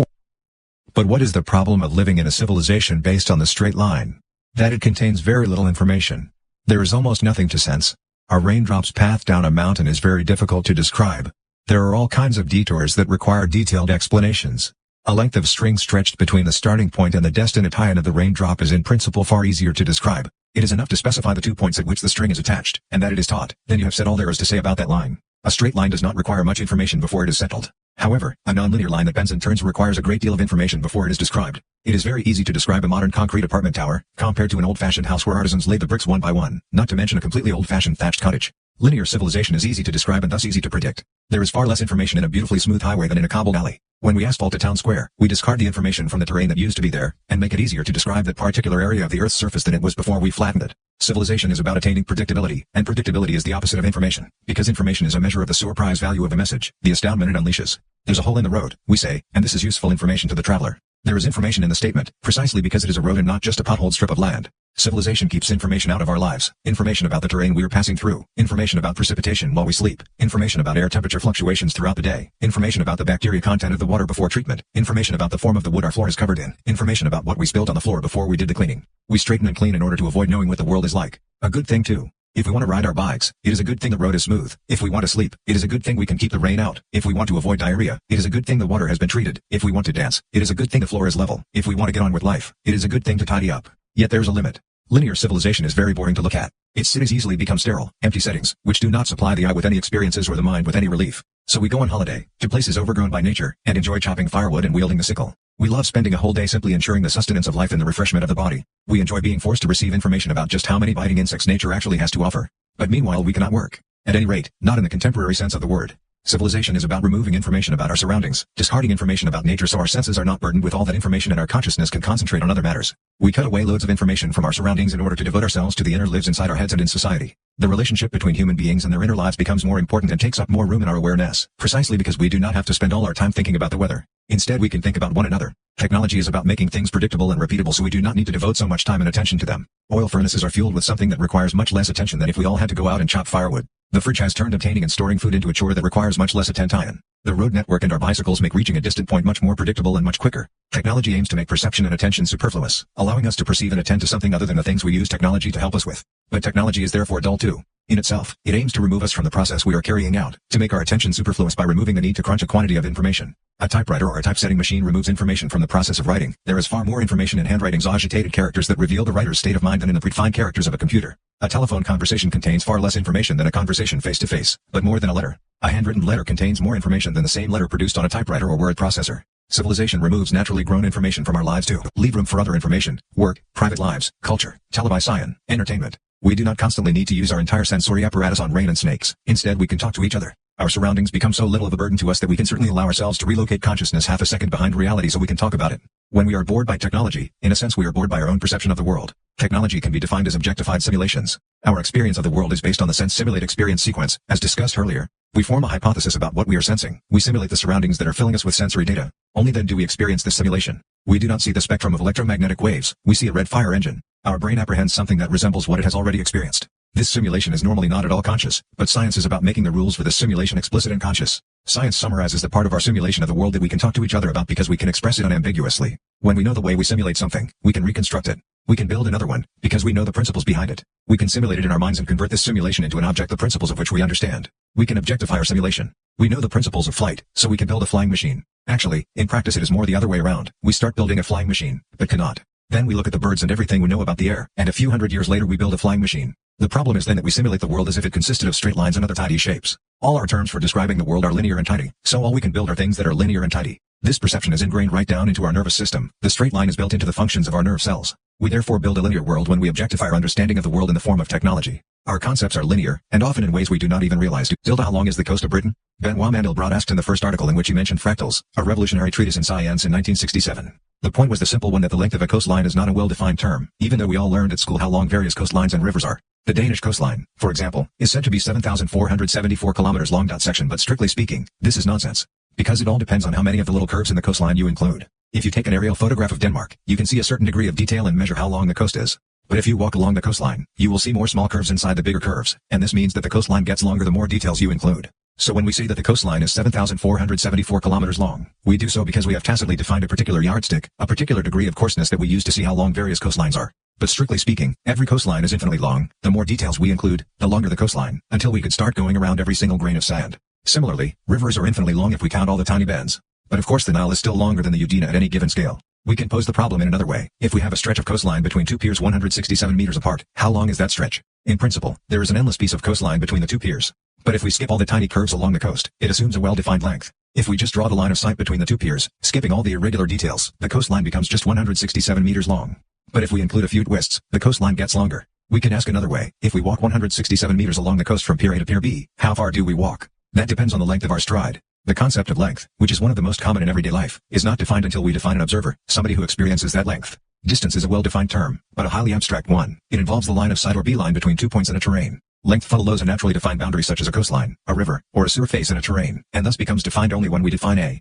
But what is the problem of living in a civilization based on the straight line? That it contains very little information. There is almost nothing to sense. A raindrop's path down a mountain is very difficult to describe. There are all kinds of detours that require detailed explanations. A length of string stretched between the starting point and the destination of the raindrop is in principle far easier to describe. It is enough to specify the 2 points at which the string is attached, and that it is taut. Then you have said all there is to say about that line. A straight line does not require much information before it is settled. However, a nonlinear line that bends and turns requires a great deal of information before it is described. It is very easy to describe a modern concrete apartment tower, compared to an old-fashioned house where artisans laid the bricks one by one, not to mention a completely old-fashioned thatched cottage. Linear civilization is easy to describe and thus easy to predict. There is far less information in a beautifully smooth highway than in a cobbled alley. When we asphalt a town square, we discard the information from the terrain that used to be there, and make it easier to describe that particular area of the Earth's surface than it was before we flattened it. Civilization is about attaining predictability, and predictability is the opposite of information, because information is a measure of the surprise value of a message, the astoundment it unleashes. There's a hole in the road, we say, and this is useful information to the traveler. There is information in the statement, precisely because it is a road and not just a potholed strip of land. Civilization keeps information out of our lives, information about the terrain we are passing through, information about precipitation while we sleep, information about air temperature fluctuations throughout the day, information about the bacteria content of the water before treatment, information about the form of the wood our floor is covered in, information about what we spilled on the floor before we did the cleaning. We straighten and clean in order to avoid knowing what the world is like. A good thing too. If we want to ride our bikes, it is a good thing the road is smooth. If we want to sleep, it is a good thing we can keep the rain out. If we want to avoid diarrhea, it is a good thing the water has been treated. If we want to dance, it is a good thing the floor is level. If we want to get on with life, it is a good thing to tidy up. Yet there's a limit. Linear civilization is very boring to look at. Its cities easily become sterile, empty settings, which do not supply the eye with any experiences or the mind with any relief. So we go on holiday, to places overgrown by nature, and enjoy chopping firewood and wielding the sickle. We love spending a whole day simply ensuring the sustenance of life and the refreshment of the body. We enjoy being forced to receive information about just how many biting insects nature actually has to offer. But meanwhile we cannot work. At any rate, not in the contemporary sense of the word. Civilization is about removing information about our surroundings, discarding information about nature so our senses are not burdened with all that information and our consciousness can concentrate on other matters. We cut away loads of information from our surroundings in order to devote ourselves to the inner lives inside our heads and in society. The relationship between human beings and their inner lives becomes more important and takes up more room in our awareness, precisely because we do not have to spend all our time thinking about the weather. Instead we can think about one another. Technology is about making things predictable and repeatable so we do not need to devote so much time and attention to them. Oil furnaces are fueled with something that requires much less attention than if we all had to go out and chop firewood. The fridge has turned obtaining and storing food into a chore that requires much less attention. The road network and our bicycles make reaching a distant point much more predictable and much quicker. Technology aims to make perception and attention superfluous, allowing us to perceive and attend to something other than the things we use technology to help us with. But technology is therefore dull too. In itself, it aims to remove us from the process we are carrying out, to make our attention superfluous by removing the need to crunch a quantity of information. A typewriter or a typesetting machine removes information from the process of writing. There is far more information in handwriting's agitated characters that reveal the writer's state of mind than in the predefined characters of a computer. A telephone conversation contains far less information than a conversation face-to-face, but more than a letter. A handwritten letter contains more information than the same letter produced on a typewriter or word processor. Civilization removes naturally grown information from our lives to leave room for other information, work, private lives, culture, television, entertainment. We do not constantly need to use our entire sensory apparatus on rain and snakes. Instead we can talk to each other. Our surroundings become so little of a burden to us that we can certainly allow ourselves to relocate consciousness half a second behind reality so we can talk about it. When we are bored by technology, in a sense we are bored by our own perception of the world. Technology can be defined as objectified simulations. Our experience of the world is based on the sense-simulate experience sequence, as discussed earlier. We form a hypothesis about what we are sensing. We simulate the surroundings that are filling us with sensory data. Only then do we experience this simulation. We do not see the spectrum of electromagnetic waves. We see a red fire engine. Our brain apprehends something that resembles what it has already experienced. This simulation is normally not at all conscious, but science is about making the rules for this simulation explicit and conscious. Science summarizes the part of our simulation of the world that we can talk to each other about because we can express it unambiguously. When we know the way we simulate something, we can reconstruct it. We can build another one, because we know the principles behind it. We can simulate it in our minds and convert this simulation into an object the principles of which we understand. We can objectify our simulation. We know the principles of flight, so we can build a flying machine. Actually, in practice it is more the other way around. We start building a flying machine, but cannot. Then we look at the birds and everything we know about the air, and a few hundred years later we build a flying machine. The problem is then that we simulate the world as if it consisted of straight lines and other tidy shapes. All our terms for describing the world are linear and tidy, so all we can build are things that are linear and tidy. This perception is ingrained right down into our nervous system. The straight line is built into the functions of our nerve cells. We therefore build a linear world when we objectify our understanding of the world in the form of technology. Our concepts are linear, and often in ways we do not even realize. Tilda, how long is the coast of Britain? Benoit Mandelbrot asked in the first article in which he mentioned fractals, a revolutionary treatise in science in 1967. The point was the simple one that the length of a coastline is not a well-defined term, even though we all learned at school how long various coastlines and rivers are. The Danish coastline, for example, is said to be 7,474 kilometers long. Section, but strictly speaking, this is nonsense. Because it all depends on how many of the little curves in the coastline you include. If you take an aerial photograph of Denmark, you can see a certain degree of detail and measure how long the coast is. But if you walk along the coastline, you will see more small curves inside the bigger curves, and this means that the coastline gets longer the more details you include. So when we say that the coastline is 7,474 kilometers long, we do so because we have tacitly defined a particular yardstick, a particular degree of coarseness that we use to see how long various coastlines are. But strictly speaking, every coastline is infinitely long. The more details we include, the longer the coastline, until we could start going around every single grain of sand. Similarly, rivers are infinitely long if we count all the tiny bends. But of course the Nile is still longer than the Udina at any given scale. We can pose the problem in another way. If we have a stretch of coastline between two piers 167 meters apart, how long is that stretch? In principle, there is an endless piece of coastline between the two piers. But if we skip all the tiny curves along the coast, it assumes a well-defined length. If we just draw the line of sight between the two piers, skipping all the irregular details, the coastline becomes just 167 meters long. But if we include a few twists, the coastline gets longer. We can ask another way. If we walk 167 meters along the coast from pier A to pier B, how far do we walk? That depends on the length of our stride. The concept of length, which is one of the most common in everyday life, is not defined until we define an observer, somebody who experiences that length. Distance is a well-defined term, but a highly abstract one. It involves the line of sight or B-line between 2 points in a terrain. Length follows a naturally defined boundary such as a coastline, a river, or a sewer face in a terrain, and thus becomes defined only when we define a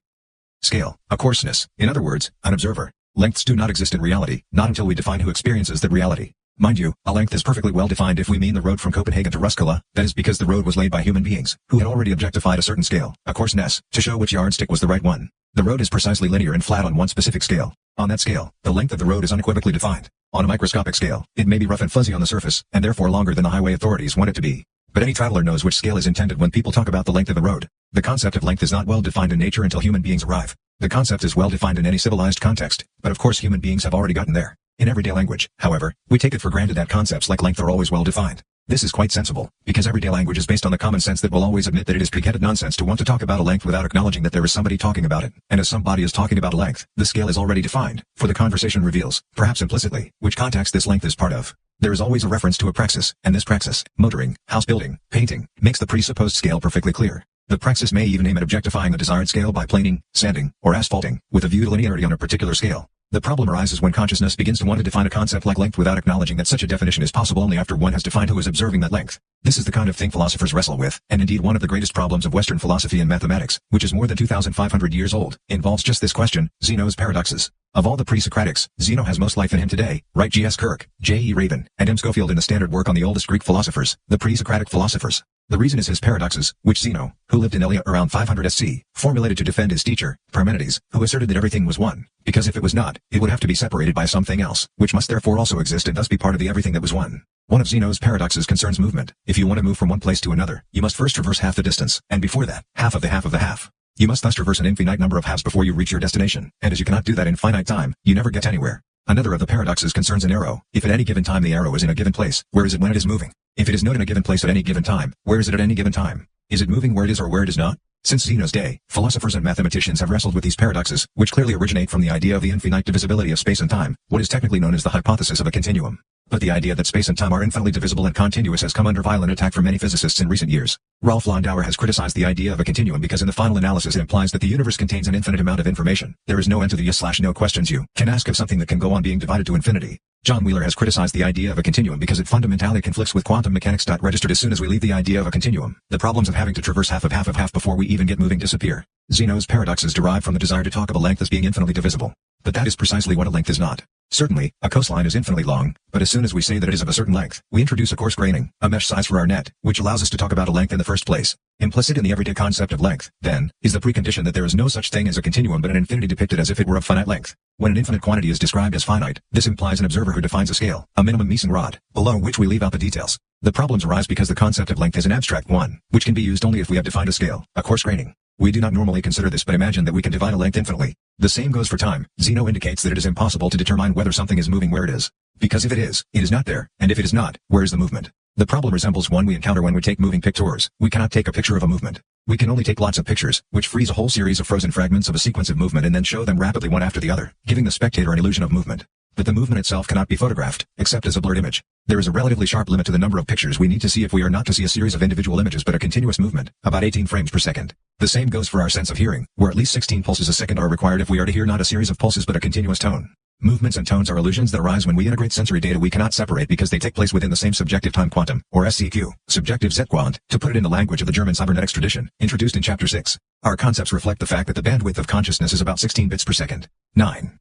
scale, a coarseness, in other words, an observer. Lengths do not exist in reality, not until we define who experiences that reality. Mind you, a length is perfectly well defined if we mean the road from Copenhagen to Roskilde. That is because the road was laid by human beings, who had already objectified a certain scale, a coarseness, to show which yardstick was the right one. The road is precisely linear and flat on one specific scale. On that scale, the length of the road is unequivocally defined. On a microscopic scale, it may be rough and fuzzy on the surface, and therefore longer than the highway authorities want it to be. But any traveler knows which scale is intended when people talk about the length of the road. The concept of length is not well defined in nature until human beings arrive. The concept is well defined in any civilized context, but of course human beings have already gotten there. In everyday language, however, we take it for granted that concepts like length are always well defined. This is quite sensible, because everyday language is based on the common sense that will always admit that it is pig-headed nonsense to want to talk about a length without acknowledging that there is somebody talking about it. And as somebody is talking about a length, the scale is already defined, for the conversation reveals, perhaps implicitly, which context this length is part of. There is always a reference to a praxis, and this praxis, motoring, house building, painting, makes the presupposed scale perfectly clear. The praxis may even aim at objectifying the desired scale by planing, sanding, or asphalting, with a view to linearity on a particular scale. The problem arises when consciousness begins to want to define a concept like length without acknowledging that such a definition is possible only after one has defined who is observing that length. This is the kind of thing philosophers wrestle with, and indeed one of the greatest problems of Western philosophy and mathematics, which is more than 2,500 years old, involves just this question, Zeno's paradoxes. Of all the pre-Socratics, Zeno has most life in him today, write G.S. Kirk, J.E. Raven, and M. Schofield in the standard work on the oldest Greek philosophers, the pre-Socratic philosophers. The reason is his paradoxes, which Zeno, who lived in Elea around 500 SC, formulated to defend his teacher, Parmenides, who asserted that everything was one, because if it was not, it would have to be separated by something else, which must therefore also exist and thus be part of the everything that was one. One of Zeno's paradoxes concerns movement. If you want to move from one place to another, you must first traverse half the distance, and before that, half of the half of the half. You must thus traverse an infinite number of halves before you reach your destination, and as you cannot do that in finite time, you never get anywhere. Another of the paradoxes concerns an arrow. If at any given time the arrow is in a given place, where is it when it is moving? If it is not in a given place at any given time, where is it at any given time? Is it moving where it is or where it is not? Since Zeno's day, philosophers and mathematicians have wrestled with these paradoxes, which clearly originate from the idea of the infinite divisibility of space and time, what is technically known as the hypothesis of a continuum. But the idea that space and time are infinitely divisible and continuous has come under violent attack from many physicists in recent years. Ralph Landauer has criticized the idea of a continuum because in the final analysis it implies that the universe contains an infinite amount of information. There is no end to the yes/no questions you can ask of something that can go on being divided to infinity. John Wheeler has criticized the idea of a continuum because it fundamentally conflicts with quantum mechanics. Registered as soon as we leave the idea of a continuum, the problems of having to traverse half of half before we even get moving disappear. Zeno's paradox is derived from the desire to talk of a length as being infinitely divisible. But that is precisely what a length is not. Certainly, a coastline is infinitely long, but as soon as we say that it is of a certain length, we introduce a coarse graining, a mesh size for our net, which allows us to talk about a length in the first place. Implicit in the everyday concept of length, then, is the precondition that there is no such thing as a continuum but an infinity depicted as if it were of finite length. When an infinite quantity is described as finite, this implies an observer who defines a scale, a minimum meson rod, below which we leave out the details. The problems arise because the concept of length is an abstract one, which can be used only if we have defined a scale, a coarse graining. We do not normally consider this but imagine that we can divide a length infinitely. The same goes for time. Zeno indicates that it is impossible to determine whether something is moving where it is. Because if it is not there, and if it is not, where is the movement? The problem resembles one we encounter when we take moving pictures. We cannot take a picture of a movement. We can only take lots of pictures, which freeze a whole series of frozen fragments of a sequence of movement and then show them rapidly one after the other, giving the spectator an illusion of movement. But the movement itself cannot be photographed, except as a blurred image. There is a relatively sharp limit to the number of pictures we need to see if we are not to see a series of individual images but a continuous movement, about 18 frames per second. The same goes for our sense of hearing, where at least 16 pulses a second are required if we are to hear not a series of pulses but a continuous tone. Movements and tones are illusions that arise when we integrate sensory data we cannot separate because they take place within the same subjective time quantum, or SCQ, subjective Zeitquant, to put it in the language of the German cybernetics tradition, introduced in Chapter 6. Our concepts reflect the fact that the bandwidth of consciousness is about 16 bits per second. 9.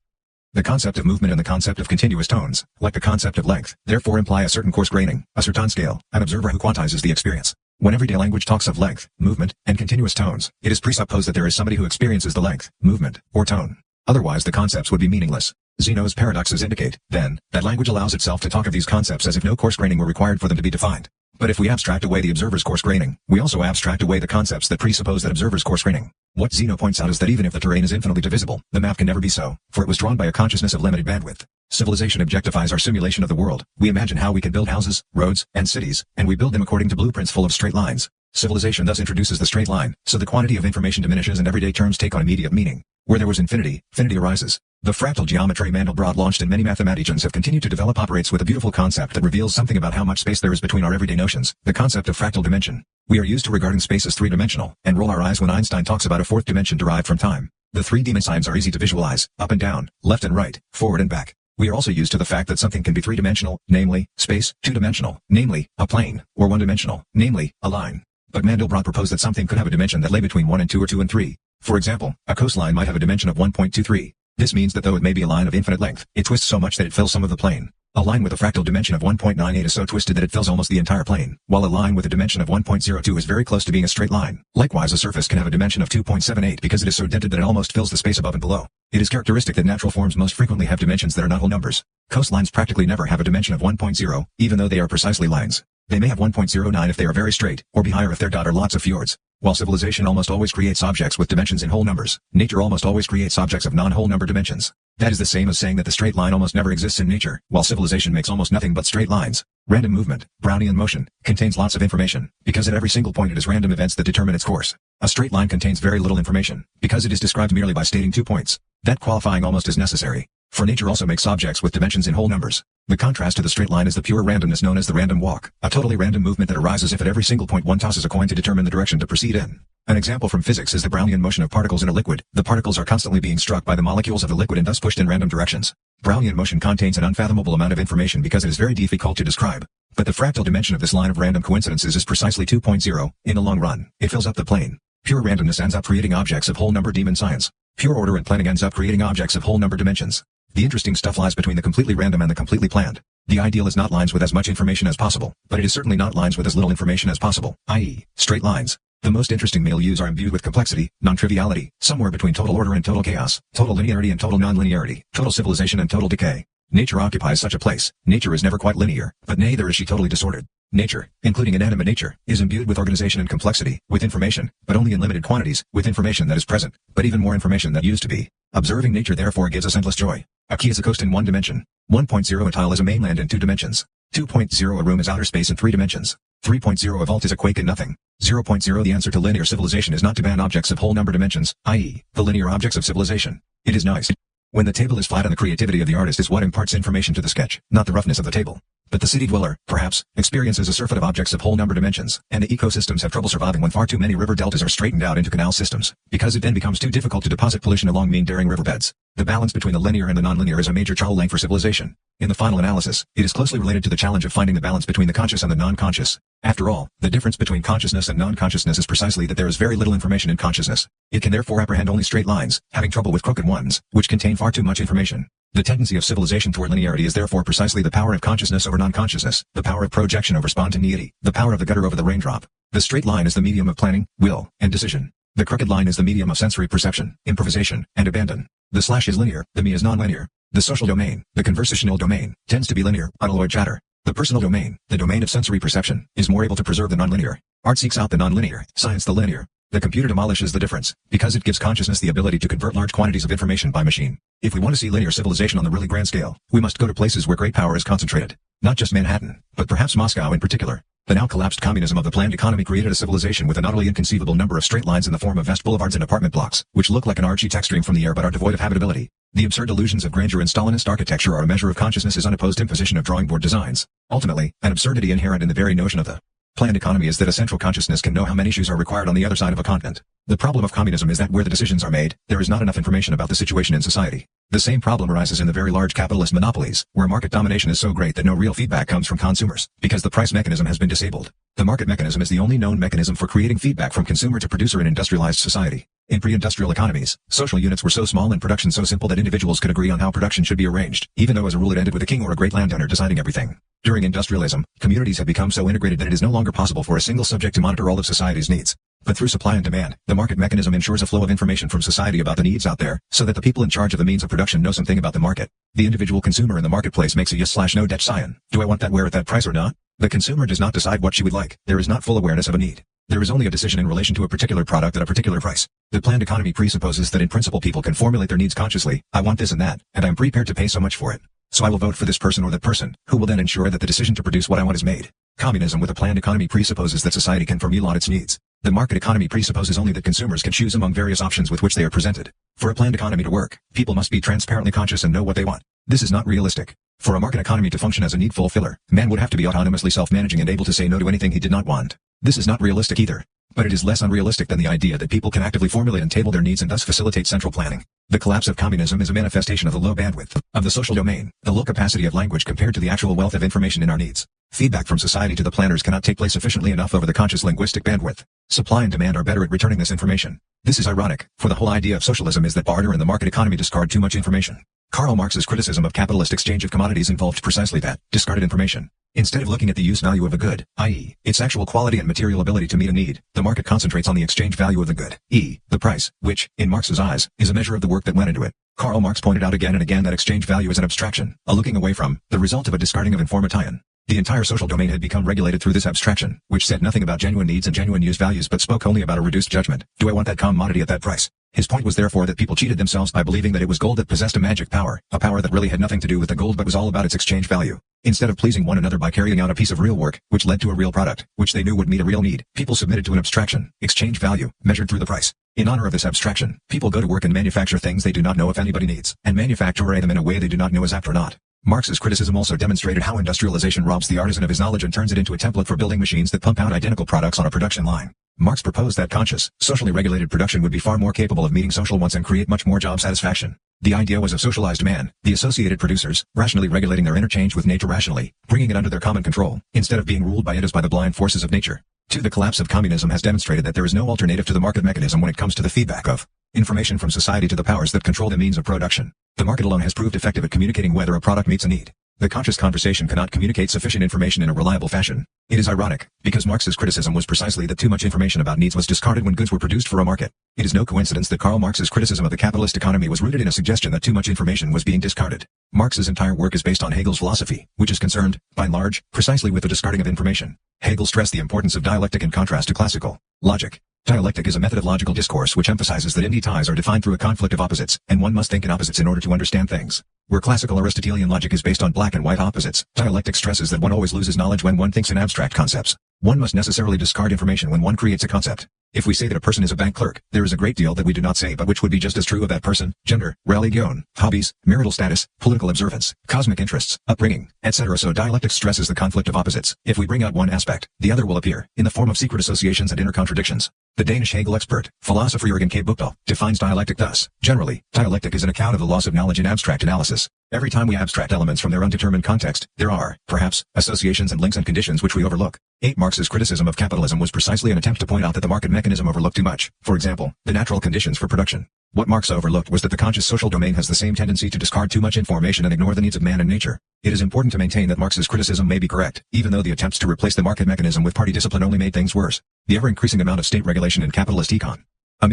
The concept of movement and the concept of continuous tones, like the concept of length, therefore imply a certain coarse graining, a certain scale, an observer who quantizes the experience. When everyday language talks of length, movement, and continuous tones, it is presupposed that there is somebody who experiences the length, movement, or tone. Otherwise the concepts would be meaningless. Zeno's paradoxes indicate, then, that language allows itself to talk of these concepts as if no coarse graining were required for them to be defined. But if we abstract away the observer's coarse graining, we also abstract away the concepts that presuppose that observer's coarse graining. What Zeno points out is that even if the terrain is infinitely divisible, the map can never be so, for it was drawn by a consciousness of limited bandwidth. Civilization objectifies our simulation of the world. We imagine how we can build houses, roads, and cities, and we build them according to blueprints full of straight lines. Civilization thus introduces the straight line, so the quantity of information diminishes and everyday terms take on immediate meaning. Where there was infinity, finity arises. The fractal geometry Mandelbrot launched and many mathematicians have continued to develop operates with a beautiful concept that reveals something about how much space there is between our everyday notions, the concept of fractal dimension. We are used to regarding space as three-dimensional, and roll our eyes when Einstein talks about a fourth dimension derived from time. The three dimensions are easy to visualize, up and down, left and right, forward and back. We are also used to the fact that something can be three-dimensional, namely, space, two-dimensional, namely, a plane, or one-dimensional, namely, a line. But Mandelbrot proposed that something could have a dimension that lay between 1 and 2 or 2 and 3. For example, a coastline might have a dimension of 1.23. This means that though it may be a line of infinite length, it twists so much that it fills some of the plane. A line with a fractal dimension of 1.98 is so twisted that it fills almost the entire plane, while a line with a dimension of 1.02 is very close to being a straight line. Likewise, a surface can have a dimension of 2.78 because it is so dented that it almost fills the space above and below. It is characteristic that natural forms most frequently have dimensions that are not whole numbers. Coastlines practically never have a dimension of 1.0, even though they are precisely lines. They may have 1.09 if they are very straight, or be higher if there are lots of fjords. While civilization almost always creates objects with dimensions in whole numbers, nature almost always creates objects of non-whole number dimensions. That is the same as saying that the straight line almost never exists in nature, while civilization makes almost nothing but straight lines. Random movement, Brownian motion, contains lots of information, because at every single point it is random events that determine its course. A straight line contains very little information, because it is described merely by stating 2 points. That qualifying almost is necessary. For nature also makes objects with dimensions in whole numbers. The contrast to the straight line is the pure randomness known as the random walk, a totally random movement that arises if at every single point one tosses a coin to determine the direction to proceed in. An example from physics is the Brownian motion of particles in a liquid. The particles are constantly being struck by the molecules of the liquid and thus pushed in random directions. Brownian motion contains an unfathomable amount of information because it is very difficult to describe. But the fractal dimension of this line of random coincidences is precisely 2.0. In the long run, it fills up the plane. Pure randomness ends up creating objects of whole number demon science. Pure order and planning ends up creating objects of whole number dimensions. The interesting stuff lies between the completely random and the completely planned. The ideal is not lines with as much information as possible, but it is certainly not lines with as little information as possible, i.e., straight lines. The most interesting milieus are imbued with complexity, non-triviality, somewhere between total order and total chaos, total linearity and total non-linearity, total civilization and total decay. Nature occupies such a place. Nature is never quite linear, but neither is she totally disordered. Nature, including inanimate nature, is imbued with organization and complexity, with information, but only in limited quantities, with information that is present, but even more information that used to be. Observing nature therefore gives us endless joy. A key is a coast in 1 dimension. 1.0 a tile is a mainland in 2 dimensions. 2.0 a room is outer space in 3 dimensions. 3.0 a vault is a quake in nothing. 0.0 the answer to linear civilization is not to ban objects of whole number dimensions, i.e., the linear objects of civilization. It is nice when the table is flat and the creativity of the artist is what imparts information to the sketch, not the roughness of the table. But the city dweller, perhaps, experiences a surfeit of objects of whole number dimensions, and the ecosystems have trouble surviving when far too many river deltas are straightened out into canal systems, because it then becomes too difficult to deposit pollution along meandering riverbeds. The balance between the linear and the nonlinear is a major trouble for civilization. In the final analysis, it is closely related to the challenge of finding the balance between the conscious and the non-conscious. After all, the difference between consciousness and non-consciousness is precisely that there is very little information in consciousness. It can therefore apprehend only straight lines, having trouble with crooked ones, which contain far too much information. The tendency of civilization toward linearity is therefore precisely the power of consciousness over non-consciousness, the power of projection over spontaneity, the power of the gutter over the raindrop. The straight line is the medium of planning, will, and decision. The crooked line is the medium of sensory perception, improvisation, and abandon. The slash is linear, the me is non-linear. The social domain, the conversational domain, tends to be linear, unalloyed chatter. The personal domain, the domain of sensory perception, is more able to preserve the nonlinear. Art seeks out the nonlinear, science the linear. The computer demolishes the difference, because it gives consciousness the ability to convert large quantities of information by machine. If we want to see linear civilization on the really grand scale, we must go to places where great power is concentrated. Not just Manhattan, but perhaps Moscow in particular. The now collapsed communism of the planned economy created a civilization with an utterly inconceivable number of straight lines in the form of vast boulevards and apartment blocks, which look like an architect stream from the air but are devoid of habitability. The absurd illusions of grandeur in Stalinist architecture are a measure of consciousness's unopposed imposition of drawing board designs. Ultimately, an absurdity inherent in the very notion of the planned economy is that a central consciousness can know how many shoes are required on the other side of a continent. The problem of communism is that where the decisions are made, there is not enough information about the situation in society. The same problem arises in the very large capitalist monopolies, where market domination is so great that no real feedback comes from consumers, because the price mechanism has been disabled. The market mechanism is the only known mechanism for creating feedback from consumer to producer in industrialized society. In pre-industrial economies, social units were so small and production so simple that individuals could agree on how production should be arranged, even though as a rule it ended with a king or a great landowner deciding everything. During industrialism, communities have become so integrated that it is no longer possible for a single subject to monitor all of society's needs. But through supply and demand, the market mechanism ensures a flow of information from society about the needs out there, so that the people in charge of the means of production know something about the market. The individual consumer in the marketplace makes a yes/no det sign. Do I want that ware at that price or not? The consumer does not decide what she would like. There is not full awareness of a need. There is only a decision in relation to a particular product at a particular price. The planned economy presupposes that in principle people can formulate their needs consciously. I want this and that, and I am prepared to pay so much for it. So I will vote for this person or that person, who will then ensure that the decision to produce what I want is made. Communism with a planned economy presupposes that society can formulate its needs. The market economy presupposes only that consumers can choose among various options with which they are presented. For a planned economy to work, people must be transparently conscious and know what they want. This is not realistic. For a market economy to function as a need fulfiller, man would have to be autonomously self-managing and able to say no to anything he did not want. This is not realistic either. But it is less unrealistic than the idea that people can actively formulate and table their needs and thus facilitate central planning. The collapse of communism is a manifestation of the low bandwidth of the social domain, the low capacity of language compared to the actual wealth of information in our needs. Feedback from society to the planners cannot take place efficiently enough over the conscious linguistic bandwidth. Supply and demand are better at returning this information. This is ironic, for the whole idea of socialism is that barter and the market economy discard too much information. Karl Marx's criticism of capitalist exchange of commodities involved precisely that, discarded information. Instead of looking at the use value of a good, i.e., its actual quality and material ability to meet a need, the market concentrates on the exchange value of the good, the price, which, in Marx's eyes, is a measure of the work that went into it. Karl Marx pointed out again and again that exchange value is an abstraction, a looking away from, the result of a discarding of information. The entire social domain had become regulated through this abstraction, which said nothing about genuine needs and genuine use values but spoke only about a reduced judgment. Do I want that commodity at that price? His point was therefore that people cheated themselves by believing that it was gold that possessed a magic power, a power that really had nothing to do with the gold but was all about its exchange value. Instead of pleasing one another by carrying out a piece of real work, which led to a real product, which they knew would meet a real need, people submitted to an abstraction, exchange value, measured through the price. In honor of this abstraction, people go to work and manufacture things they do not know if anybody needs, and manufacture them in a way they do not know is apt or not. Marx's criticism also demonstrated how industrialization robs the artisan of his knowledge and turns it into a template for building machines that pump out identical products on a production line. Marx proposed that conscious, socially regulated production would be far more capable of meeting social wants and create much more job satisfaction. The idea was of socialized man, the associated producers, rationally regulating their interchange with nature rationally, bringing it under their common control, instead of being ruled by it as by the blind forces of nature. The collapse of communism has demonstrated that there is no alternative to the market mechanism when it comes to the feedback of information from society to the powers that control the means of production. The market alone has proved effective at communicating whether a product meets a need. The conscious conversation cannot communicate sufficient information in a reliable fashion. It is ironic, because Marx's criticism was precisely that too much information about needs was discarded when goods were produced for a market. It is no coincidence that Karl Marx's criticism of the capitalist economy was rooted in a suggestion that too much information was being discarded. Marx's entire work is based on Hegel's philosophy, which is concerned, by and large, precisely with the discarding of information. Hegel stressed the importance of dialectic in contrast to classical logic. Dialectic is a method of logical discourse which emphasizes that entities are defined through a conflict of opposites, and one must think in opposites in order to understand things. Where classical Aristotelian logic is based on black and white opposites, dialectic stresses that one always loses knowledge when one thinks in abstract concepts. One must necessarily discard information when one creates a concept. If we say that a person is a bank clerk, there is a great deal that we do not say but which would be just as true of that person: gender, religion, hobbies, marital status, political observance, cosmic interests, upbringing, etc. So dialectics stresses the conflict of opposites. If we bring out one aspect, the other will appear, in the form of secret associations and inner contradictions. The Danish Hegel expert, philosopher Jürgen K. Buchdahl, defines dialectic thus: generally, dialectic is an account of the loss of knowledge in abstract analysis. Every time we abstract elements from their undetermined context, there are, perhaps, associations and links and conditions which we overlook. 8. Marx's criticism of capitalism was precisely an attempt to point out that the market mechanism overlooked too much, for example, the natural conditions for production. What Marx overlooked was that the conscious social domain has the same tendency to discard too much information and ignore the needs of man and nature. It is important to maintain that Marx's criticism may be correct, even though the attempts to replace the market mechanism with party discipline only made things worse. The ever-increasing amount of state regulation in capitalist econ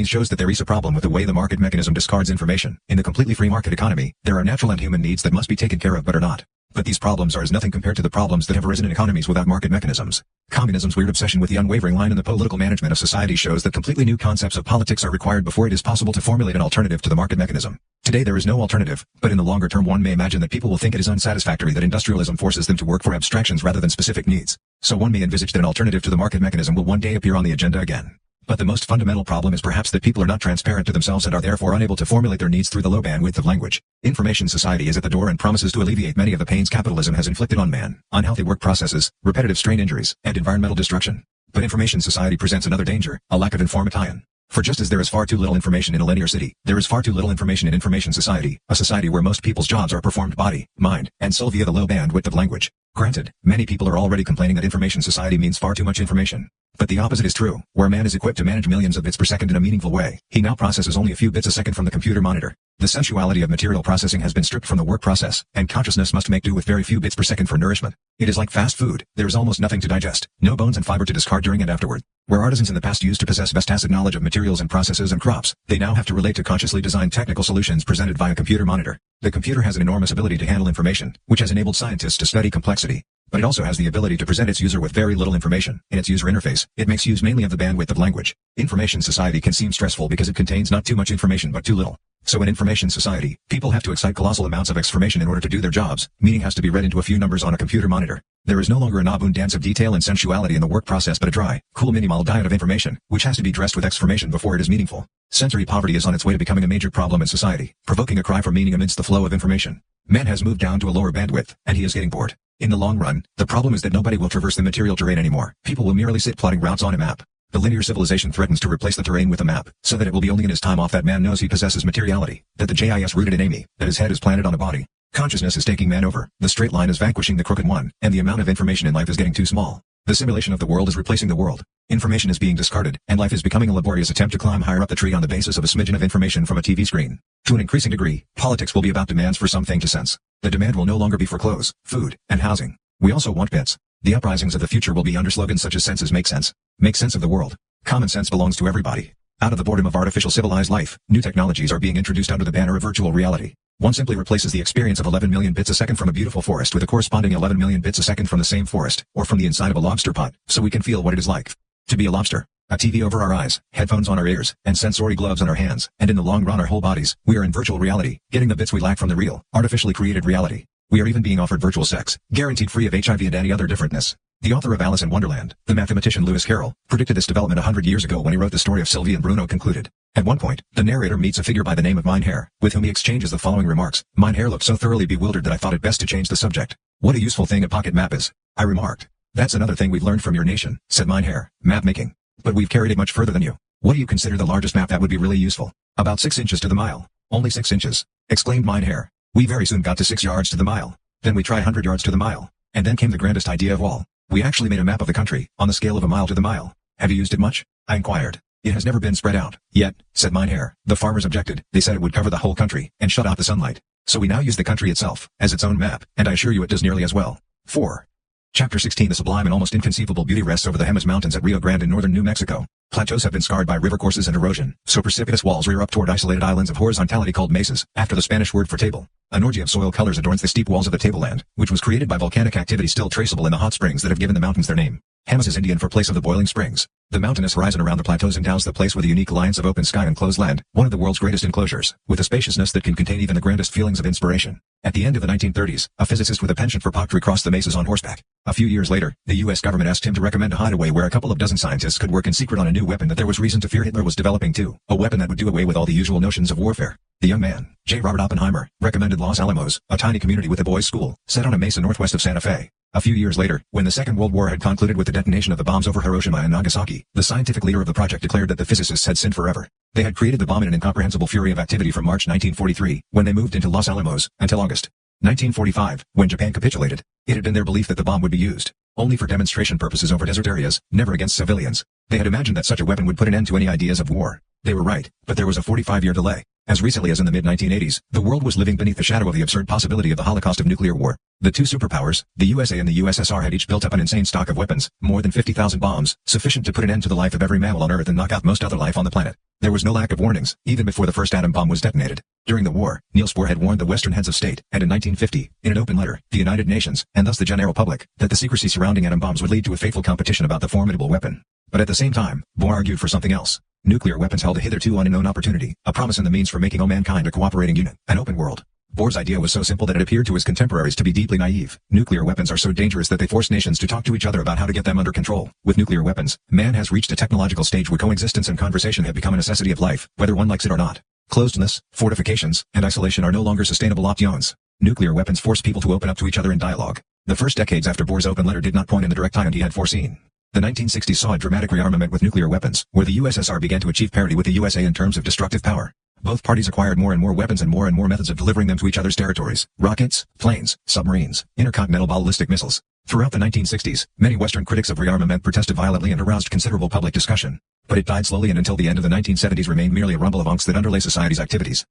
shows that there is a problem with the way the market mechanism discards information. In the completely free market economy, there are natural and human needs that must be taken care of but are not. But these problems are as nothing compared to the problems that have arisen in economies without market mechanisms. Communism's weird obsession with the unwavering line in the political management of society shows that completely new concepts of politics are required before it is possible to formulate an alternative to the market mechanism. Today there is no alternative, but in the longer term one may imagine that people will think it is unsatisfactory that industrialism forces them to work for abstractions rather than specific needs. So one may envisage that an alternative to the market mechanism will one day appear on the agenda again. But the most fundamental problem is perhaps that people are not transparent to themselves and are therefore unable to formulate their needs through the low bandwidth of language. Information society is at the door and promises to alleviate many of the pains capitalism has inflicted on man: unhealthy work processes, repetitive strain injuries, and environmental destruction. But information society presents another danger: a lack of information. For just as there is far too little information in a linear city, there is far too little information in information society, a society where most people's jobs are performed body, mind, and soul via the low bandwidth of language. Granted, many people are already complaining that information society means far too much information. But the opposite is true. Where man is equipped to manage millions of bits per second in a meaningful way, he now processes only a few bits a second from the computer monitor. The sensuality of material processing has been stripped from the work process, and consciousness must make do with very few bits per second for nourishment. It is like fast food: there is almost nothing to digest, no bones and fiber to discard during and afterward. Where artisans in the past used to possess vast tacit knowledge of materials and processes and crops, they now have to relate to consciously designed technical solutions presented via computer monitor. The computer has an enormous ability to handle information, which has enabled scientists to study complexity. But it also has the ability to present its user with very little information. In its user interface, it makes use mainly of the bandwidth of language. Information society can seem stressful because it contains not too much information but too little. So in information society, people have to excite colossal amounts of information in order to do their jobs. Meaning has to be read into a few numbers on a computer monitor. There is no longer an abundance of detail and sensuality in the work process but a dry, cool minimal diet of information, which has to be dressed with information before it is meaningful. Sensory poverty is on its way to becoming a major problem in society, provoking a cry for meaning amidst the flow of information. Man has moved down to a lower bandwidth, and he is getting bored. In the long run, the problem is that nobody will traverse the material terrain anymore. People will merely sit plotting routes on a map. The linear civilization threatens to replace the terrain with a map, so that it will be only in his time off that man knows he possesses materiality, that the JIS rooted in Amy, that his head is planted on a body. Consciousness is taking man over, the straight line is vanquishing the crooked one, and the amount of information in life is getting too small. The simulation of the world is replacing the world. Information is being discarded, and life is becoming a laborious attempt to climb higher up the tree on the basis of a smidgen of information from a TV screen. To an increasing degree, politics will be about demands for something to sense. The demand will no longer be for clothes, food, and housing. We also want bits. The uprisings of the future will be under slogans such as senses make sense. Make sense of the world. Common sense belongs to everybody. Out of the boredom of artificial civilized life, new technologies are being introduced under the banner of virtual reality. One simply replaces the experience of 11 million bits a second from a beautiful forest with a corresponding 11 million bits a second from the same forest, or from the inside of a lobster pot, so we can feel what it is like to be a lobster. A TV over our eyes, headphones on our ears, and sensory gloves on our hands, and in the long run our whole bodies. We are in virtual reality, getting the bits we lack from the real, artificially created reality. We are even being offered virtual sex, guaranteed free of HIV and any other differentness. The author of Alice in Wonderland, the mathematician Lewis Carroll, predicted this development 100 years ago when he wrote the story of Sylvie and Bruno concluded. At one point, the narrator meets a figure by the name of Meinherr, with whom he exchanges the following remarks. Meinherr looked so thoroughly bewildered that I thought it best to change the subject. What a useful thing a pocket map is, I remarked. That's another thing we've learned from your nation, said Meinherr, map making. But we've carried it much further than you. What do you consider the largest map that would be really useful? About 6 inches to the mile. Only 6 inches, exclaimed Meinherr. We very soon got to 6 yards to the mile. Then we tried 100 yards to the mile. And then came the grandest idea of all. We actually made a map of the country, on the scale of a mile to the mile. Have you used it much? I inquired. It has never been spread out, yet, said Meinherr. The farmers objected. They said it would cover the whole country, and shut out the sunlight. So we now use the country itself, as its own map, and I assure you it does nearly as well. 4. Chapter 16. The sublime and almost inconceivable beauty rests over the Jemez Mountains at Rio Grande in northern New Mexico. Plateaus have been scarred by river courses and erosion, so precipitous walls rear up toward isolated islands of horizontality called mesas, after the Spanish word for table. An orgy of soil colors adorns the steep walls of the tableland, which was created by volcanic activity still traceable in the hot springs that have given the mountains their name. Hamas is Indian for place of the boiling springs. The mountainous horizon around the plateaus endows the place with a unique alliance of open sky and closed land, one of the world's greatest enclosures, with a spaciousness that can contain even the grandest feelings of inspiration. At the end of the 1930s, a physicist with a penchant for pottery crossed the mesas on horseback. A few years later, the U.S. government asked him to recommend a hideaway where a couple of dozen scientists could work in secret on a new weapon that there was reason to fear Hitler was developing too, a weapon that would do away with all the usual notions of warfare. The young man, J. Robert Oppenheimer, recommended Los Alamos, a tiny community with a boys' school, set on a mesa northwest of Santa Fe. A few years later, when the Second World War had concluded with the detonation of the bombs over Hiroshima and Nagasaki, the scientific leader of the project declared that the physicists had sinned forever. They had created the bomb in an incomprehensible fury of activity from March 1943, when they moved into Los Alamos, until August 1945, when Japan capitulated. It had been their belief that the bomb would be used only for demonstration purposes over desert areas, never against civilians. They had imagined that such a weapon would put an end to any ideas of war. They were right, but there was a 45-year delay. As recently as in the mid-1980s, the world was living beneath the shadow of the absurd possibility of the holocaust of nuclear war. The two superpowers, the USA and the USSR, had each built up an insane stock of weapons, more than 50,000 bombs, sufficient to put an end to the life of every mammal on Earth and knock out most other life on the planet. There was no lack of warnings, even before the first atom bomb was detonated. During the war, Niels Bohr had warned the Western heads of state, and in 1950, in an open letter, the United Nations, and thus the general public, that the secrecy surrounding atom bombs would lead to a fateful competition about the formidable weapon. But at the same time, Bohr argued for something else. Nuclear weapons held a hitherto unknown opportunity, a promise and the means for making all mankind a cooperating unit, an open world. Bohr's idea was so simple that it appeared to his contemporaries to be deeply naive. Nuclear weapons are so dangerous that they force nations to talk to each other about how to get them under control. With nuclear weapons, man has reached a technological stage where coexistence and conversation have become a necessity of life, whether one likes it or not. Closedness, fortifications, and isolation are no longer sustainable options. Nuclear weapons force people to open up to each other in dialogue. The first decades after Bohr's open letter did not point in the direct time he had foreseen. The 1960s saw a dramatic rearmament with nuclear weapons, where the USSR began to achieve parity with the USA in terms of destructive power. Both parties acquired more and more weapons and more methods of delivering them to each other's territories: rockets, planes, submarines, intercontinental ballistic missiles. Throughout the 1960s, many Western critics of rearmament protested violently and aroused considerable public discussion. But it died slowly and until the end of the 1970s remained merely a rumble of angst that underlay society's activities.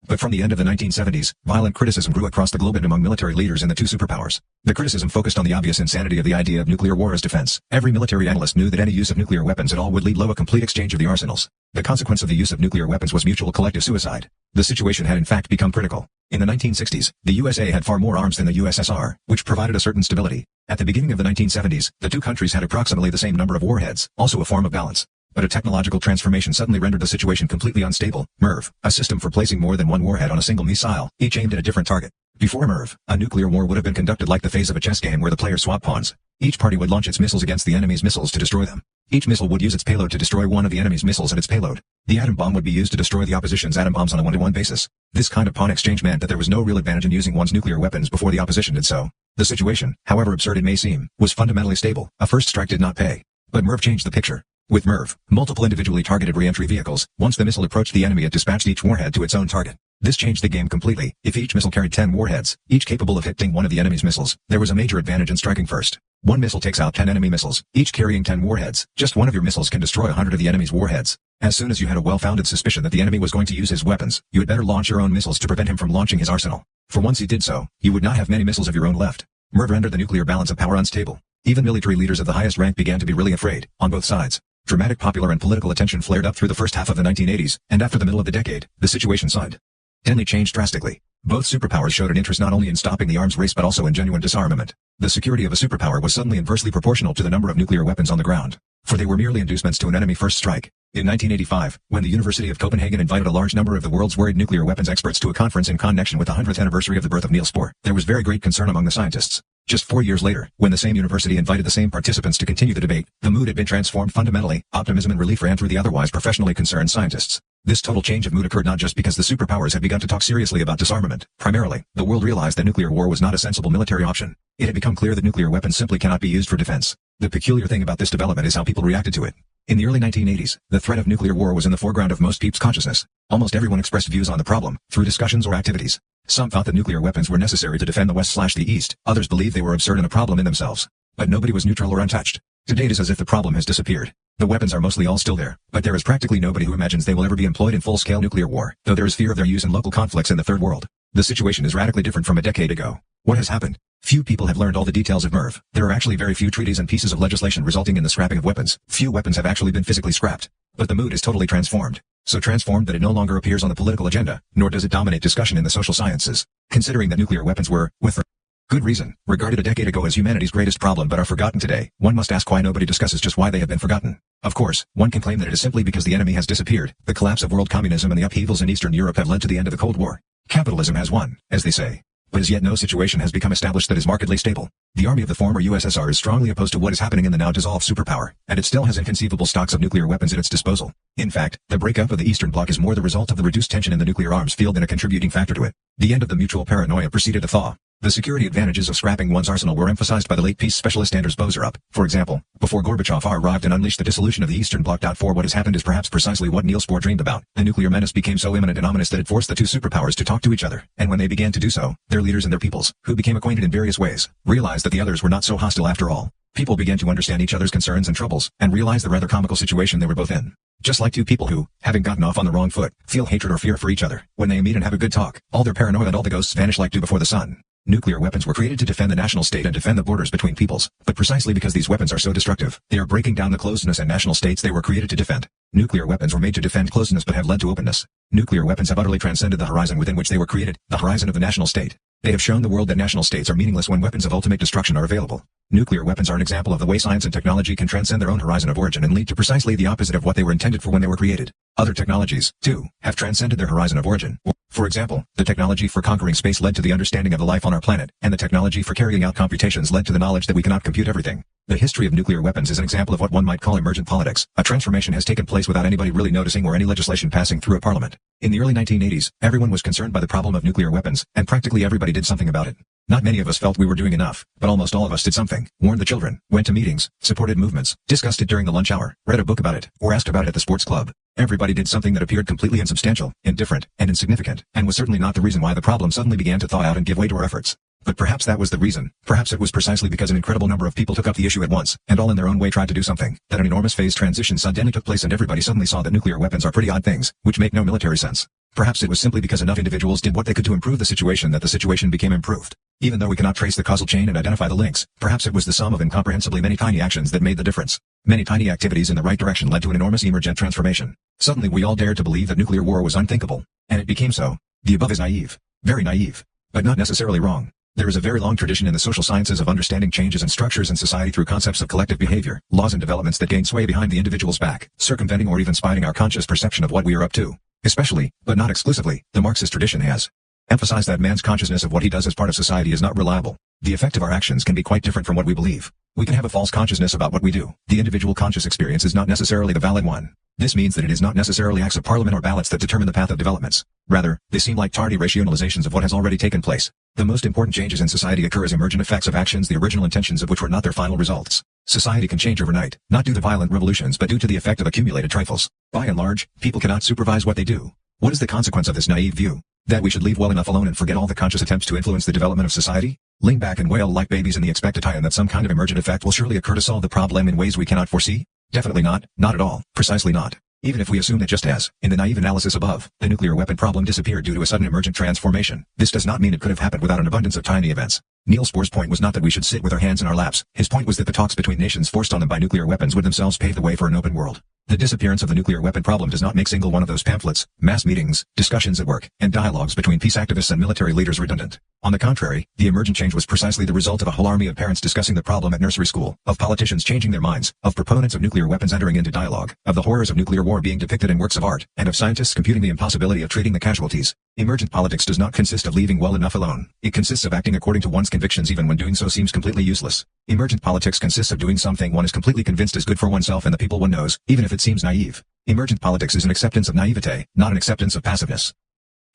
But from the end of the 1970s, violent criticism grew across the globe and among military leaders in the two superpowers. The criticism focused on the obvious insanity of the idea of nuclear war as defense. Every military analyst knew that any use of nuclear weapons at all would lead to a complete exchange of the arsenals. The consequence of the use of nuclear weapons was mutual collective suicide. The situation had in fact become critical. In the 1960s, the USA had far more arms than the USSR, which provided a certain stability. At the beginning of the 1970s, the two countries had approximately the same number of warheads, also a form of balance. But a technological transformation suddenly rendered the situation completely unstable. MIRV, a system for placing more than one warhead on a single missile, each aimed at a different target. Before MIRV, a nuclear war would have been conducted like the phase of a chess game where the players swap pawns. Each party would launch its missiles against the enemy's missiles to destroy them. Each missile would use its payload to destroy one of the enemy's missiles and its payload. The atom bomb would be used to destroy the opposition's atom bombs on a one-to-one basis. This kind of pawn exchange meant that there was no real advantage in using one's nuclear weapons before the opposition did so. The situation, however absurd it may seem, was fundamentally stable. A first strike did not pay. But MIRV changed the picture. With MIRV, multiple individually targeted re-entry vehicles, once the missile approached the enemy it dispatched each warhead to its own target. This changed the game completely. If each missile carried 10 warheads, each capable of hitting one of the enemy's missiles, there was a major advantage in striking first. One missile takes out 10 enemy missiles, each carrying 10 warheads. Just one of your missiles can destroy 100 of the enemy's warheads. As soon as you had a well-founded suspicion that the enemy was going to use his weapons, you had better launch your own missiles to prevent him from launching his arsenal. For once he did so, you would not have many missiles of your own left. MIRV rendered the nuclear balance of power unstable. Even military leaders of the highest rank began to be really afraid, on both sides. Dramatic popular and political attention flared up through the first half of the 1980s, and after the middle of the decade, the situation suddenly changed drastically. Both superpowers showed an interest not only in stopping the arms race but also in genuine disarmament. The security of a superpower was suddenly inversely proportional to the number of nuclear weapons on the ground, for they were merely inducements to an enemy first strike. In 1985, when the University of Copenhagen invited a large number of the world's worried nuclear weapons experts to a conference in connection with the 100th anniversary of the birth of Niels Bohr, there was very great concern among the scientists. Just 4 years later, when the same university invited the same participants to continue the debate, the mood had been transformed fundamentally. Optimism and relief ran through the otherwise professionally concerned scientists. This total change of mood occurred not just because the superpowers had begun to talk seriously about disarmament. Primarily, the world realized that nuclear war was not a sensible military option. It had become clear that nuclear weapons simply cannot be used for defense. The peculiar thing about this development is how people reacted to it. In the early 1980s, the threat of nuclear war was in the foreground of most people's consciousness. Almost everyone expressed views on the problem, through discussions or activities. Some thought that nuclear weapons were necessary to defend the West/the East, others believed they were absurd and a problem in themselves. But nobody was neutral or untouched. Today it is as if the problem has disappeared. The weapons are mostly all still there, but there is practically nobody who imagines they will ever be employed in full-scale nuclear war, though there is fear of their use in local conflicts in the Third World. The situation is radically different from a decade ago. What has happened? Few people have learned all the details of MIRV. There are actually very few treaties and pieces of legislation resulting in the scrapping of weapons. Few weapons have actually been physically scrapped. But the mood is totally transformed. So transformed that it no longer appears on the political agenda, nor does it dominate discussion in the social sciences. Considering that nuclear weapons were, with Good reason, regarded a decade ago as humanity's greatest problem but are forgotten today. One must ask why nobody discusses just why they have been forgotten. Of course, one can claim that it is simply because the enemy has disappeared. The collapse of world communism and the upheavals in Eastern Europe have led to the end of the Cold War. Capitalism has won, as they say. But as yet no situation has become established that is markedly stable. The army of the former USSR is strongly opposed to what is happening in the now dissolved superpower, and it still has inconceivable stocks of nuclear weapons at its disposal. In fact, the breakup of the Eastern Bloc is more the result of the reduced tension in the nuclear arms field than a contributing factor to it. The end of the mutual paranoia preceded a thaw. The security advantages of scrapping one's arsenal were emphasized by the late peace specialist Anders Bozerup, for example, before Gorbachev arrived and unleashed the dissolution of the Eastern Bloc. For what has happened is perhaps precisely what Niels Bohr dreamed about. The nuclear menace became so imminent and ominous that it forced the two superpowers to talk to each other, and when they began to do so, their leaders and their peoples, who became acquainted in various ways, realized that the others were not so hostile after all. People began to understand each other's concerns and troubles, and realize the rather comical situation they were both in. Just like two people who, having gotten off on the wrong foot, feel hatred or fear for each other. When they meet and have a good talk, all their paranoia and all the ghosts vanish like dew before the sun. Nuclear weapons were created to defend the national state and defend the borders between peoples, but precisely because these weapons are so destructive, they are breaking down the closedness and national states they were created to defend. Nuclear weapons were made to defend closedness but have led to openness. Nuclear weapons have utterly transcended the horizon within which they were created, the horizon of the national state. They have shown the world that national states are meaningless when weapons of ultimate destruction are available. Nuclear weapons are an example of the way science and technology can transcend their own horizon of origin and lead to precisely the opposite of what they were intended for when they were created. Other technologies, too, have transcended their horizon of origin. For example, the technology for conquering space led to the understanding of the life on our planet, and the technology for carrying out computations led to the knowledge that we cannot compute everything. The history of nuclear weapons is an example of what one might call emergent politics. A transformation has taken place without anybody really noticing or any legislation passing through a parliament. In the early 1980s, everyone was concerned by the problem of nuclear weapons, and practically everybody did something about it. Not many of us felt we were doing enough, but almost all of us did something, warned the children, went to meetings, supported movements, discussed it during the lunch hour, read a book about it, or asked about it at the sports club. Everybody did something that appeared completely insubstantial, indifferent, and insignificant, and was certainly not the reason why the problem suddenly began to thaw out and give way to our efforts. But perhaps that was the reason. Perhaps it was precisely because an incredible number of people took up the issue at once, and all in their own way tried to do something, that an enormous phase transition suddenly took place and everybody suddenly saw that nuclear weapons are pretty odd things, which make no military sense. Perhaps it was simply because enough individuals did what they could to improve the situation that the situation became improved. Even though we cannot trace the causal chain and identify the links, perhaps it was the sum of incomprehensibly many tiny actions that made the difference. Many tiny activities in the right direction led to an enormous emergent transformation. Suddenly we all dared to believe that nuclear war was unthinkable. And it became so. The above is naive. Very naive. But not necessarily wrong. There is a very long tradition in the social sciences of understanding changes and structures in society through concepts of collective behavior, laws and developments that gain sway behind the individual's back, circumventing or even spiting our conscious perception of what we are up to. Especially, but not exclusively, the Marxist tradition has emphasized that man's consciousness of what he does as part of society is not reliable. The effect of our actions can be quite different from what we believe. We can have a false consciousness about what we do. The individual conscious experience is not necessarily the valid one. This means that it is not necessarily acts of parliament or ballots that determine the path of developments. Rather, they seem like tardy rationalizations of what has already taken place. The most important changes in society occur as emergent effects of actions the original intentions of which were not their final results. Society can change overnight, not due to violent revolutions but due to the effect of accumulated trifles. By and large, people cannot supervise what they do. What is the consequence of this naive view? That we should leave well enough alone and forget all the conscious attempts to influence the development of society? Lean back and wail like babies in the expectation that some kind of emergent effect will surely occur to solve the problem in ways we cannot foresee? Definitely not, not at all, precisely not. Even if we assume that just as, in the naive analysis above, the nuclear weapon problem disappeared due to a sudden emergent transformation, this does not mean it could have happened without an abundance of tiny events. Niels Bohr's point was not that we should sit with our hands in our laps. His point was that the talks between nations forced on them by nuclear weapons would themselves pave the way for an open world. The disappearance of the nuclear weapon problem does not make single one of those pamphlets, mass meetings, discussions at work, and dialogues between peace activists and military leaders redundant. On the contrary, the emergent change was precisely the result of a whole army of parents discussing the problem at nursery school, of politicians changing their minds, of proponents of nuclear weapons entering into dialogue, of the horrors of nuclear war being depicted in works of art, and of scientists computing the impossibility of treating the casualties. Emergent politics does not consist of leaving well enough alone. It consists of acting according to one's convictions even when doing so seems completely useless. Emergent politics consists of doing something one is completely convinced is good for oneself and the people one knows, even if it seems naive. Emergent politics is an acceptance of naivete, not an acceptance of passiveness.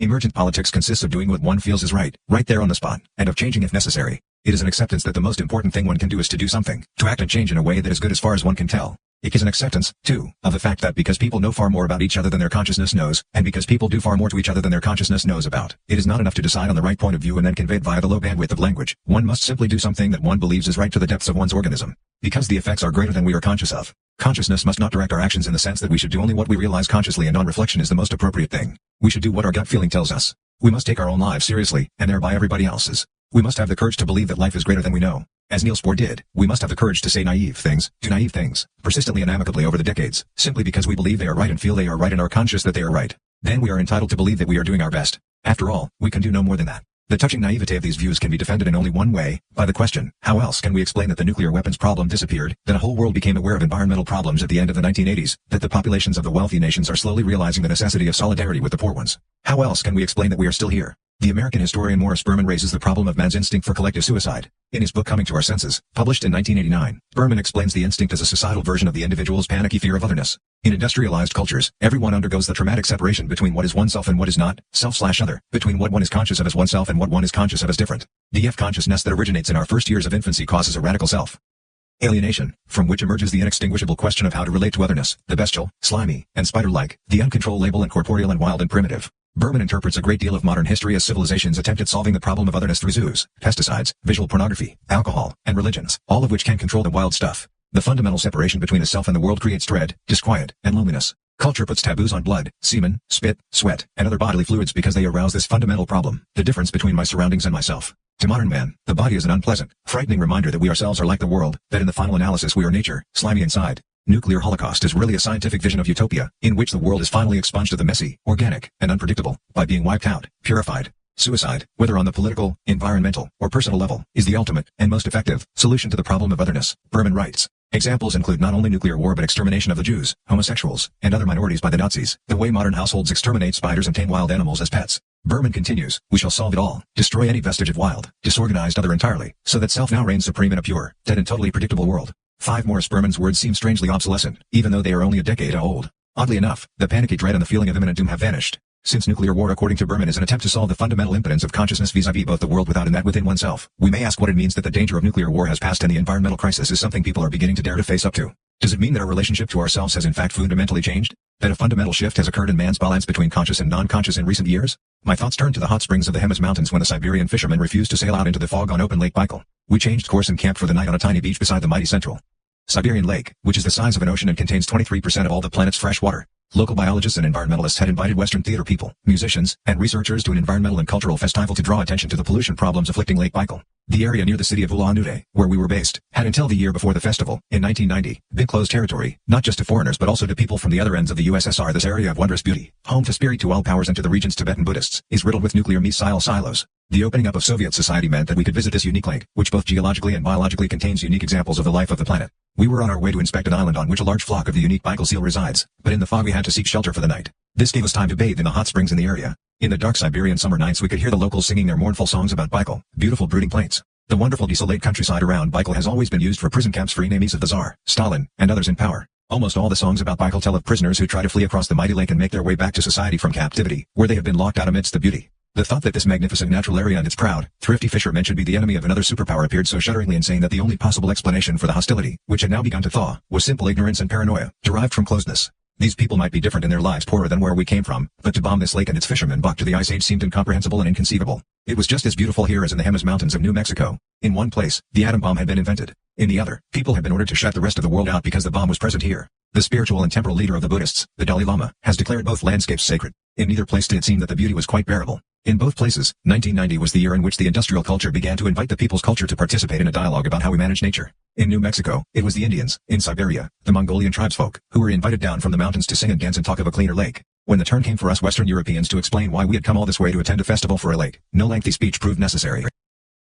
Emergent politics consists of doing what one feels is right there on the spot, and of changing if necessary. It is an acceptance that the most important thing one can do is to do something, to act and change in a way that is good as far as one can tell. It is an acceptance, too, of the fact that because people know far more about each other than their consciousness knows, and because people do far more to each other than their consciousness knows about, it is not enough to decide on the right point of view and then convey it via the low bandwidth of language. One must simply do something that one believes is right to the depths of one's organism. Because the effects are greater than we are conscious of. Consciousness must not direct our actions in the sense that we should do only what we realize consciously, and on-reflection is the most appropriate thing. We should do what our gut feeling tells us. We must take our own lives seriously, and thereby everybody else's. We must have the courage to believe that life is greater than we know. As Niels Bohr did, we must have the courage to say naive things, do naive things, persistently and amicably over the decades, simply because we believe they are right and feel they are right and are conscious that they are right. Then we are entitled to believe that we are doing our best. After all, we can do no more than that. The touching naivete of these views can be defended in only one way, by the question, how else can we explain that the nuclear weapons problem disappeared, that a whole world became aware of environmental problems at the end of the 1980s, that the populations of the wealthy nations are slowly realizing the necessity of solidarity with the poor ones? How else can we explain that we are still here? The American historian Morris Berman raises the problem of man's instinct for collective suicide. In his book Coming to Our Senses, published in 1989, Berman explains the instinct as a societal version of the individual's panicky fear of otherness. In industrialized cultures, everyone undergoes the traumatic separation between what is oneself and what is not, self/other, between what one is conscious of as oneself and what one is conscious of as different. The consciousness that originates in our first years of infancy causes a radical self-alienation, from which emerges the inextinguishable question of how to relate to otherness, the bestial, slimy, and spider-like, the uncontrollable and corporeal and wild and primitive. Berman interprets a great deal of modern history as civilizations attempt at solving the problem of otherness through zoos, pesticides, visual pornography, alcohol, and religions, all of which can control the wild stuff. The fundamental separation between the self and the world creates dread, disquiet, and loneliness. Culture puts taboos on blood, semen, spit, sweat, and other bodily fluids because they arouse this fundamental problem, the difference between my surroundings and myself. To modern man, the body is an unpleasant, frightening reminder that we ourselves are like the world, that in the final analysis we are nature, slimy inside. Nuclear holocaust is really a scientific vision of utopia, in which the world is finally expunged of the messy, organic, and unpredictable, by being wiped out, purified. Suicide, whether on the political, environmental, or personal level, is the ultimate, and most effective, solution to the problem of otherness, Berman writes. Examples include not only nuclear war but extermination of the Jews, homosexuals, and other minorities by the Nazis, the way modern households exterminate spiders and tame wild animals as pets. Berman continues, we shall solve it all, destroy any vestige of wild, disorganized other entirely, so that self now reigns supreme in a pure, dead and totally predictable world. 5 Morris Berman's words seem strangely obsolescent, even though they are only a decade old. Oddly enough, the panicky dread and the feeling of imminent doom have vanished. Since nuclear war according to Berman is an attempt to solve the fundamental impotence of consciousness vis-à-vis both the world without and that within oneself, we may ask what it means that the danger of nuclear war has passed and the environmental crisis is something people are beginning to dare to face up to. Does it mean that our relationship to ourselves has in fact fundamentally changed? That a fundamental shift has occurred in man's balance between conscious and non-conscious in recent years? My thoughts turned to the hot springs of the Hemis Mountains when the Siberian fishermen refused to sail out into the fog on open Lake Baikal. We changed course and camped for the night on a tiny beach beside the mighty central Siberian Lake, which is the size of an ocean and contains 23% of all the planet's fresh water. Local biologists and environmentalists had invited Western theater people, musicians, and researchers to an environmental and cultural festival to draw attention to the pollution problems afflicting Lake Baikal. The area near the city of Ulan-Ude, where we were based, had until the year before the festival, in 1990, been closed territory, not just to foreigners but also to people from the other ends of the USSR. This area of wondrous beauty, home to spiritual powers and to the region's Tibetan Buddhists, is riddled with nuclear missile silos. The opening up of Soviet society meant that we could visit this unique lake, which both geologically and biologically contains unique examples of the life of the planet. We were on our way to inspect an island on which a large flock of the unique Baikal seal resides, but in the fog we had to seek shelter for the night. This gave us time to bathe in the hot springs in the area. In the dark Siberian summer nights we could hear the locals singing their mournful songs about Baikal, beautiful brooding plains. The wonderful desolate countryside around Baikal has always been used for prison camps for enemies of the Tsar, Stalin, and others in power. Almost all the songs about Baikal tell of prisoners who try to flee across the mighty lake and make their way back to society from captivity, where they have been locked out amidst the beauty. The thought that this magnificent natural area and its proud, thrifty fishermen should be the enemy of another superpower appeared so shudderingly insane that the only possible explanation for the hostility, which had now begun to thaw, was simple ignorance and paranoia, derived from closeness. These people might be different in their lives, poorer than where we came from, but to bomb this lake and its fishermen back to the Ice Age seemed incomprehensible and inconceivable. It was just as beautiful here as in the Hemis Mountains of New Mexico. In one place, the atom bomb had been invented. In the other, people had been ordered to shut the rest of the world out because the bomb was present here. The spiritual and temporal leader of the Buddhists, the Dalai Lama, has declared both landscapes sacred. In neither place did it seem that the beauty was quite bearable. In both places, 1990 was the year in which the industrial culture began to invite the people's culture to participate in a dialogue about how we manage nature. In New Mexico, it was the Indians, in Siberia, the Mongolian tribesfolk, who were invited down from the mountains to sing and dance and talk of a cleaner lake. When the turn came for us Western Europeans to explain why we had come all this way to attend a festival for a lake, no lengthy speech proved necessary.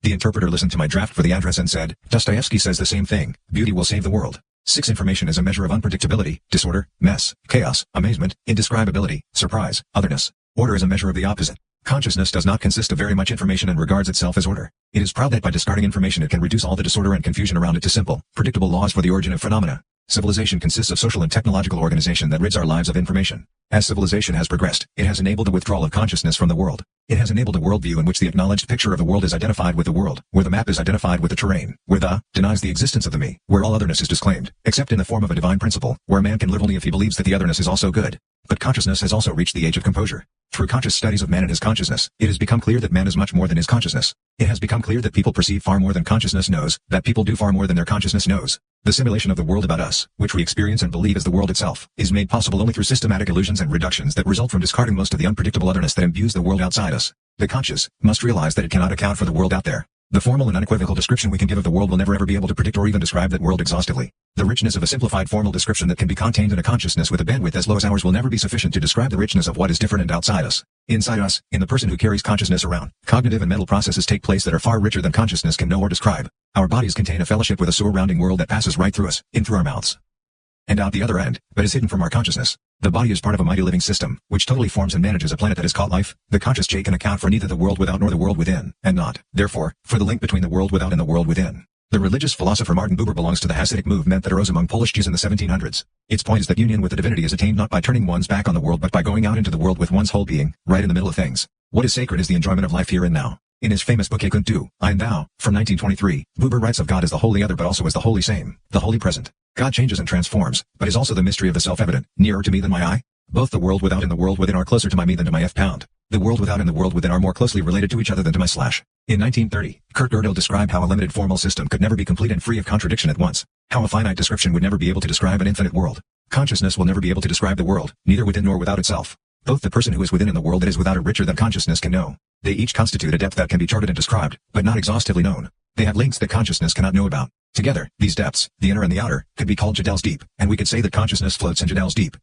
The interpreter listened to my draft for the address and said, Dostoevsky says the same thing, beauty will save the world. 6 Information is a measure of unpredictability, disorder, mess, chaos, amazement, indescribability, surprise, otherness. Order is a measure of the opposite. Consciousness does not consist of very much information and regards itself as order. It is proud that by discarding information it can reduce all the disorder and confusion around it to simple, predictable laws for the origin of phenomena. Civilization consists of social and technological organization that rids our lives of information. As civilization has progressed, it has enabled the withdrawal of consciousness from the world. It has enabled a worldview in which the acknowledged picture of the world is identified with the world, where the map is identified with the terrain, where the denies the existence of the me, where all otherness is disclaimed, except in the form of a divine principle, where man can live only if he believes that the otherness is also good. But consciousness has also reached the age of composure. Through conscious studies of man and his consciousness, it has become clear that man is much more than his consciousness. It has become clear that people perceive far more than consciousness knows, that people do far more than their consciousness knows. The simulation of the world about us, which we experience and believe is the world itself, is made possible only through systematic illusions and reductions that result from discarding most of the unpredictable otherness that imbues the world outside us. The conscious must realize that it cannot account for the world out there. The formal and unequivocal description we can give of the world will never ever be able to predict or even describe that world exhaustively. The richness of a simplified formal description that can be contained in a consciousness with a bandwidth as low as ours will never be sufficient to describe the richness of what is different and outside us. Inside us, in the person who carries consciousness around, cognitive and mental processes take place that are far richer than consciousness can know or describe. Our bodies contain a fellowship with a surrounding world that passes right through us, in through our mouths, and out the other end, but is hidden from our consciousness. The body is part of a mighty living system, which totally forms and manages a planet that is called life. The conscious J can account for neither the world without nor the world within, and not, therefore, for the link between the world without and the world within. The religious philosopher Martin Buber belongs to the Hasidic movement that arose among Polish Jews in the 1700s. Its point is that union with the divinity is attained not by turning one's back on the world but by going out into the world with one's whole being, right in the middle of things. What is sacred is the enjoyment of life here and now. In his famous book Ich und Du, I and Thou, from 1923, Buber writes of God as the holy other but also as the holy same, the holy present. God changes and transforms, but is also the mystery of the self-evident, nearer to me than my eye. Both the world without and the world within are closer to my me than to my f-pound. The world without and the world within are more closely related to each other than to my slash. In 1930, Kurt Gödel described how a limited formal system could never be complete and free of contradiction at once. How a finite description would never be able to describe an infinite world. Consciousness will never be able to describe the world, neither within nor without itself. Both the person who is within and the world that is without are richer than consciousness can know. They each constitute a depth that can be charted and described, but not exhaustively known. They have links that consciousness cannot know about. Together, these depths, the inner and the outer, could be called Gödel's deep, and we could say that consciousness floats in Gödel's deep,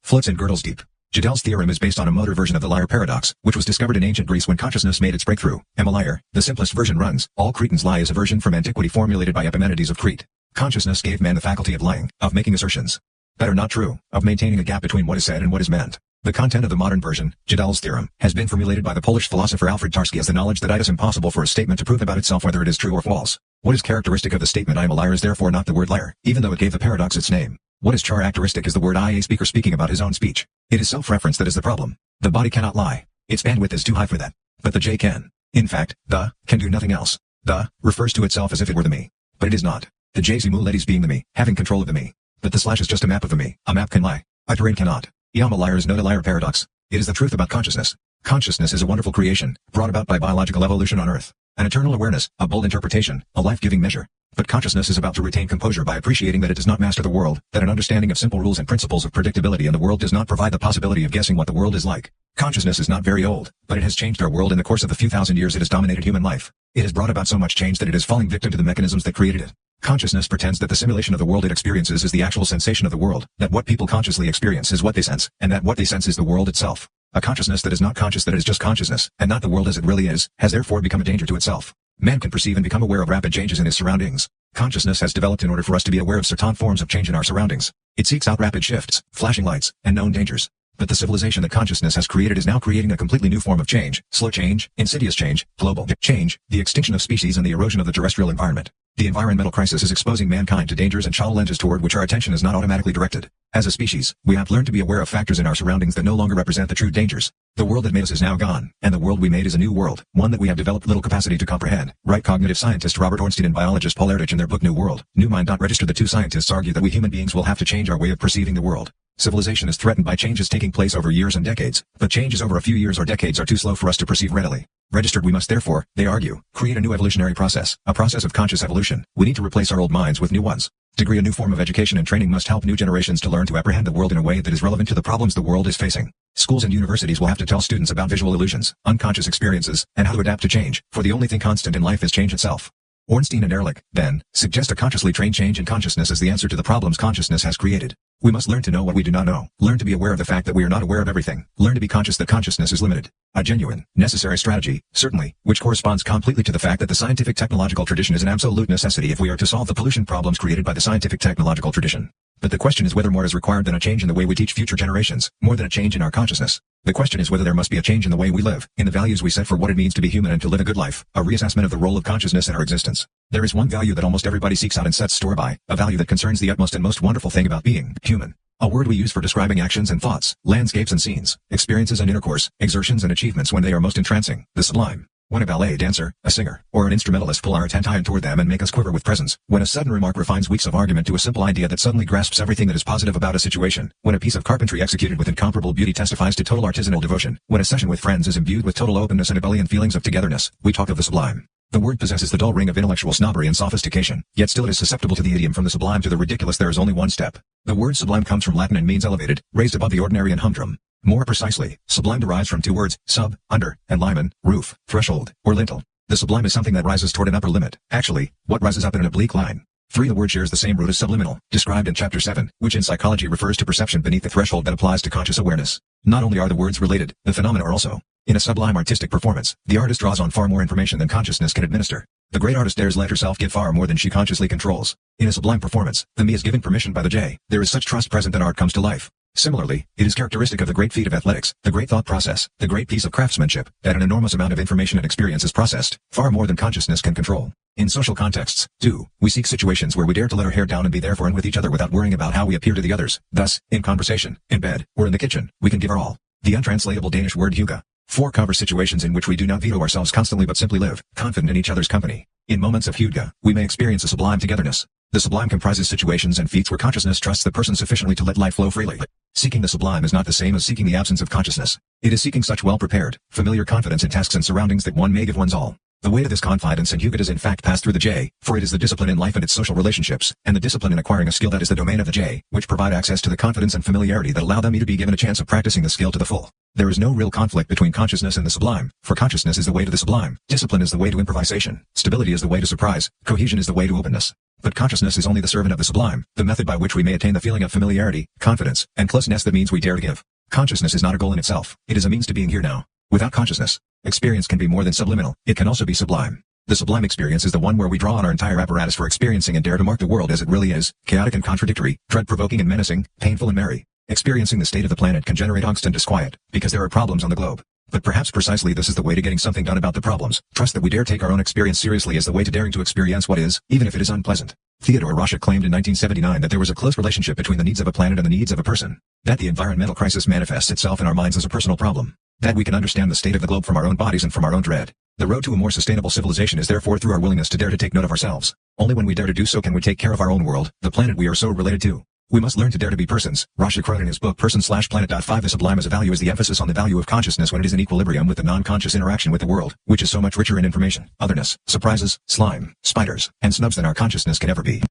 floats in Gödel's deep. Gödel's theorem is based on a motor version of the liar paradox, which was discovered in ancient Greece when consciousness made its breakthrough. Am a liar. The simplest version runs, all Cretans lie is a version from antiquity formulated by Epimenides of Crete. Consciousness gave man the faculty of lying, of making assertions that are not true, of maintaining a gap between what is said and what is meant. The content of the modern version, Gödel's theorem, has been formulated by the Polish philosopher Alfred Tarski as the knowledge that it is impossible for a statement to prove about itself whether it is true or false. What is characteristic of the statement I am a liar is therefore not the word liar, even though it gave the paradox its name. What is characteristic is the word I, a speaker speaking about his own speech. It is self-reference that is the problem. The body cannot lie. Its bandwidth is too high for that. But the J can. In fact, the can do nothing else. The refers to itself as if it were the me. But it is not. The J simulates being the me, having control of the me. But the slash is just a map of the me. A map can lie. A terrain cannot. I am a liar is no the liar paradox. It is the truth about consciousness. Consciousness is a wonderful creation, brought about by biological evolution on Earth. An eternal awareness, a bold interpretation, a life-giving measure. But consciousness is about to retain composure by appreciating that it does not master the world, that an understanding of simple rules and principles of predictability in the world does not provide the possibility of guessing what the world is like. Consciousness is not very old, but it has changed our world in the course of the few thousand years it has dominated human life. It has brought about so much change that it is falling victim to the mechanisms that created it. Consciousness pretends that the simulation of the world it experiences is the actual sensation of the world, that what people consciously experience is what they sense, and that what they sense is the world itself. A consciousness that is not conscious that it is just consciousness, and not the world as it really is, has therefore become a danger to itself. Man can perceive and become aware of rapid changes in his surroundings. Consciousness has developed in order for us to be aware of certain forms of change in our surroundings. It seeks out rapid shifts, flashing lights, and known dangers. But the civilization that consciousness has created is now creating a completely new form of change, slow change, insidious change, global change, the extinction of species and the erosion of the terrestrial environment. The environmental crisis is exposing mankind to dangers and challenges toward which our attention is not automatically directed. As a species, we have learned to be aware of factors in our surroundings that no longer represent the true dangers. The world that made us is now gone, and the world we made is a new world, one that we have developed little capacity to comprehend. Write cognitive scientist Robert Ornstein and biologist Paul Erdős in their book New World, New Mind. Register. The two scientists argue that we human beings will have to change our way of perceiving the world. Civilization is threatened by changes taking place over years and decades, but changes over a few years or decades are too slow for us to perceive readily. Registered. We must therefore, they argue, create a new evolutionary process, a process of conscious evolution. We need to replace our old minds with new ones. Degree. A new form of education and training must help new generations to learn to apprehend the world in a way that is relevant to the problems the world is facing. Schools and universities will have to tell students about visual illusions, unconscious experiences, and how to adapt to change, for the only thing constant in life is change itself. Ornstein and Ehrlich, then, suggest a consciously trained change in consciousness as the answer to the problems consciousness has created. We must learn to know what we do not know, learn to be aware of the fact that we are not aware of everything, learn to be conscious that consciousness is limited. A genuine, necessary strategy, certainly, which corresponds completely to the fact that the scientific technological tradition is an absolute necessity if we are to solve the pollution problems created by the scientific technological tradition. But the question is whether more is required than a change in the way we teach future generations, more than a change in our consciousness. The question is whether there must be a change in the way we live, in the values we set for what it means to be human and to live a good life, a reassessment of the role of consciousness in our existence. There is one value that almost everybody seeks out and sets store by, a value that concerns the utmost and most wonderful thing about being human. A word we use for describing actions and thoughts, landscapes and scenes, experiences and intercourse, exertions and achievements when they are most entrancing, the sublime. When a ballet dancer, a singer, or an instrumentalist pull our attention toward them and make us quiver with presence, when a sudden remark refines weeks of argument to a simple idea that suddenly grasps everything that is positive about a situation, when a piece of carpentry executed with incomparable beauty testifies to total artisanal devotion, when a session with friends is imbued with total openness and ebullient feelings of togetherness, we talk of the sublime. The word possesses the dull ring of intellectual snobbery and sophistication, yet still it is susceptible to the idiom. From the sublime to the ridiculous there is only one step. The word sublime comes from Latin and means elevated, raised above the ordinary and humdrum. More precisely, sublime derives from two words, sub, under, and limen, roof, threshold, or lintel. The sublime is something that rises toward an upper limit. Actually, what rises up in an oblique line. 3. The word shares the same root as subliminal, described in Chapter 7, which in psychology refers to perception beneath the threshold that applies to conscious awareness. Not only are the words related, the phenomena are also. In a sublime artistic performance, the artist draws on far more information than consciousness can administer. The great artist dares let herself give far more than she consciously controls. In a sublime performance, the me is given permission by the J. There is such trust present that art comes to life. Similarly, it is characteristic of the great feat of athletics, the great thought process, the great piece of craftsmanship, that an enormous amount of information and experience is processed, far more than consciousness can control. In social contexts, too, we seek situations where we dare to let our hair down and be there for and with each other without worrying about how we appear to the others. Thus, in conversation, in bed, or in the kitchen, we can give our all. The untranslatable Danish word hygge. 4. Cover situations in which we do not veto ourselves constantly but simply live, confident in each other's company. In moments of hygge, we may experience a sublime togetherness. The sublime comprises situations and feats where consciousness trusts the person sufficiently to let life flow freely. Seeking the sublime is not the same as seeking the absence of consciousness. It is seeking such well-prepared, familiar confidence in tasks and surroundings that one may give one's all. The weight of this confidence in hygge does in fact pass through the J, for it is the discipline in life and its social relationships, and the discipline in acquiring a skill that is the domain of the J, which provide access to the confidence and familiarity that allow them to be given a chance of practicing the skill to the full. There is no real conflict between consciousness and the sublime, for consciousness is the way to the sublime, discipline is the way to improvisation, stability is the way to surprise, cohesion is the way to openness. But consciousness is only the servant of the sublime, the method by which we may attain the feeling of familiarity, confidence, and closeness that means we dare to give. Consciousness is not a goal in itself, it is a means to being here now. Without consciousness, experience can be more than subliminal, it can also be sublime. The sublime experience is the one where we draw on our entire apparatus for experiencing and dare to mark the world as it really is, chaotic and contradictory, dread-provoking and menacing, painful and merry. Experiencing the state of the planet can generate angst and disquiet, because there are problems on the globe. But perhaps precisely this is the way to getting something done about the problems. Trust that we dare take our own experience seriously as the way to daring to experience what is, even if it is unpleasant. Theodore Rothschild claimed in 1979 that there was a close relationship between the needs of a planet and the needs of a person. That the environmental crisis manifests itself in our minds as a personal problem. That we can understand the state of the globe from our own bodies and from our own dread. The road to a more sustainable civilization is therefore through our willingness to dare to take note of ourselves. Only when we dare to do so can we take care of our own world, the planet we are so related to. We must learn to dare to be persons. Rothschild wrote in his book Person/Planet. 5 The sublime as a value is the emphasis on the value of consciousness when it is in equilibrium with the non-conscious interaction with the world, which is so much richer in information, otherness, surprises, slime, spiders, and snubs than our consciousness can ever be.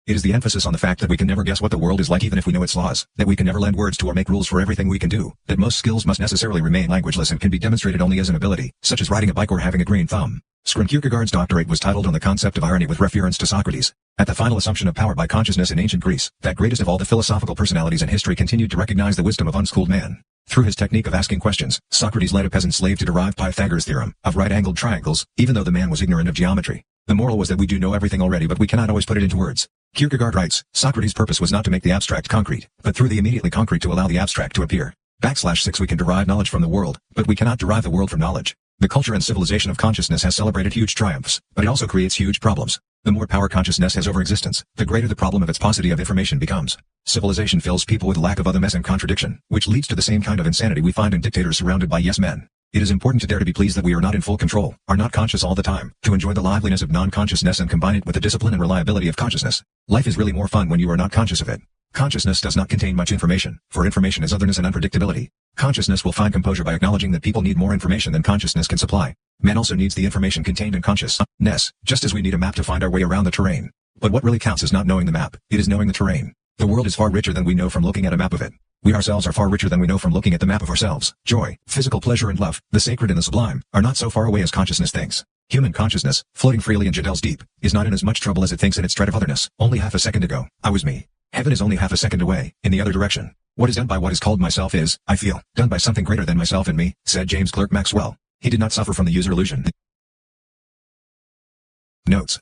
It is the emphasis on the fact that we can never guess what the world is like even if we know its laws, that we can never lend words to or make rules for everything we can do, that most skills must necessarily remain languageless and can be demonstrated only as an ability, such as riding a bike or having a green thumb. Søren Kierkegaard's doctorate was titled On the Concept of Irony with reference to Socrates. At the final assumption of power by consciousness in ancient Greece, that greatest of all the philosophical personalities in history continued to recognize the wisdom of unschooled man. Through his technique of asking questions, Socrates led a peasant slave to derive Pythagoras' theorem of right-angled triangles, even though the man was ignorant of geometry. The moral was that we do know everything already but we cannot always put it into words. Kierkegaard writes, Socrates' purpose was not to make the abstract concrete, but through the immediately concrete to allow the abstract to appear. /6 We can derive knowledge from the world, but we cannot derive the world from knowledge. The culture and civilization of consciousness has celebrated huge triumphs, but it also creates huge problems. The more power consciousness has over existence, the greater the problem of its paucity of information becomes. Civilization fills people with lack of otherness and contradiction, which leads to the same kind of insanity we find in dictators surrounded by yes men. It is important to dare to be pleased that we are not in full control, are not conscious all the time, to enjoy the liveliness of non-consciousness and combine it with the discipline and reliability of consciousness. Life is really more fun when you are not conscious of it. Consciousness does not contain much information, for information is otherness and unpredictability. Consciousness will find composure by acknowledging that people need more information than consciousness can supply. Man also needs the information contained in consciousness, just as we need a map to find our way around the terrain. But what really counts is not knowing the map, it is knowing the terrain. The world is far richer than we know from looking at a map of it. We ourselves are far richer than we know from looking at the map of ourselves. Joy, physical pleasure and love, the sacred and the sublime, are not so far away as consciousness thinks. Human consciousness, floating freely in Jodell's deep, is not in as much trouble as it thinks in its dread of otherness. Only half a second ago, I was me. Heaven is only half a second away, in the other direction. What is done by what is called myself is, I feel, done by something greater than myself and me, said James Clerk Maxwell. He did not suffer from the user illusion. Notes.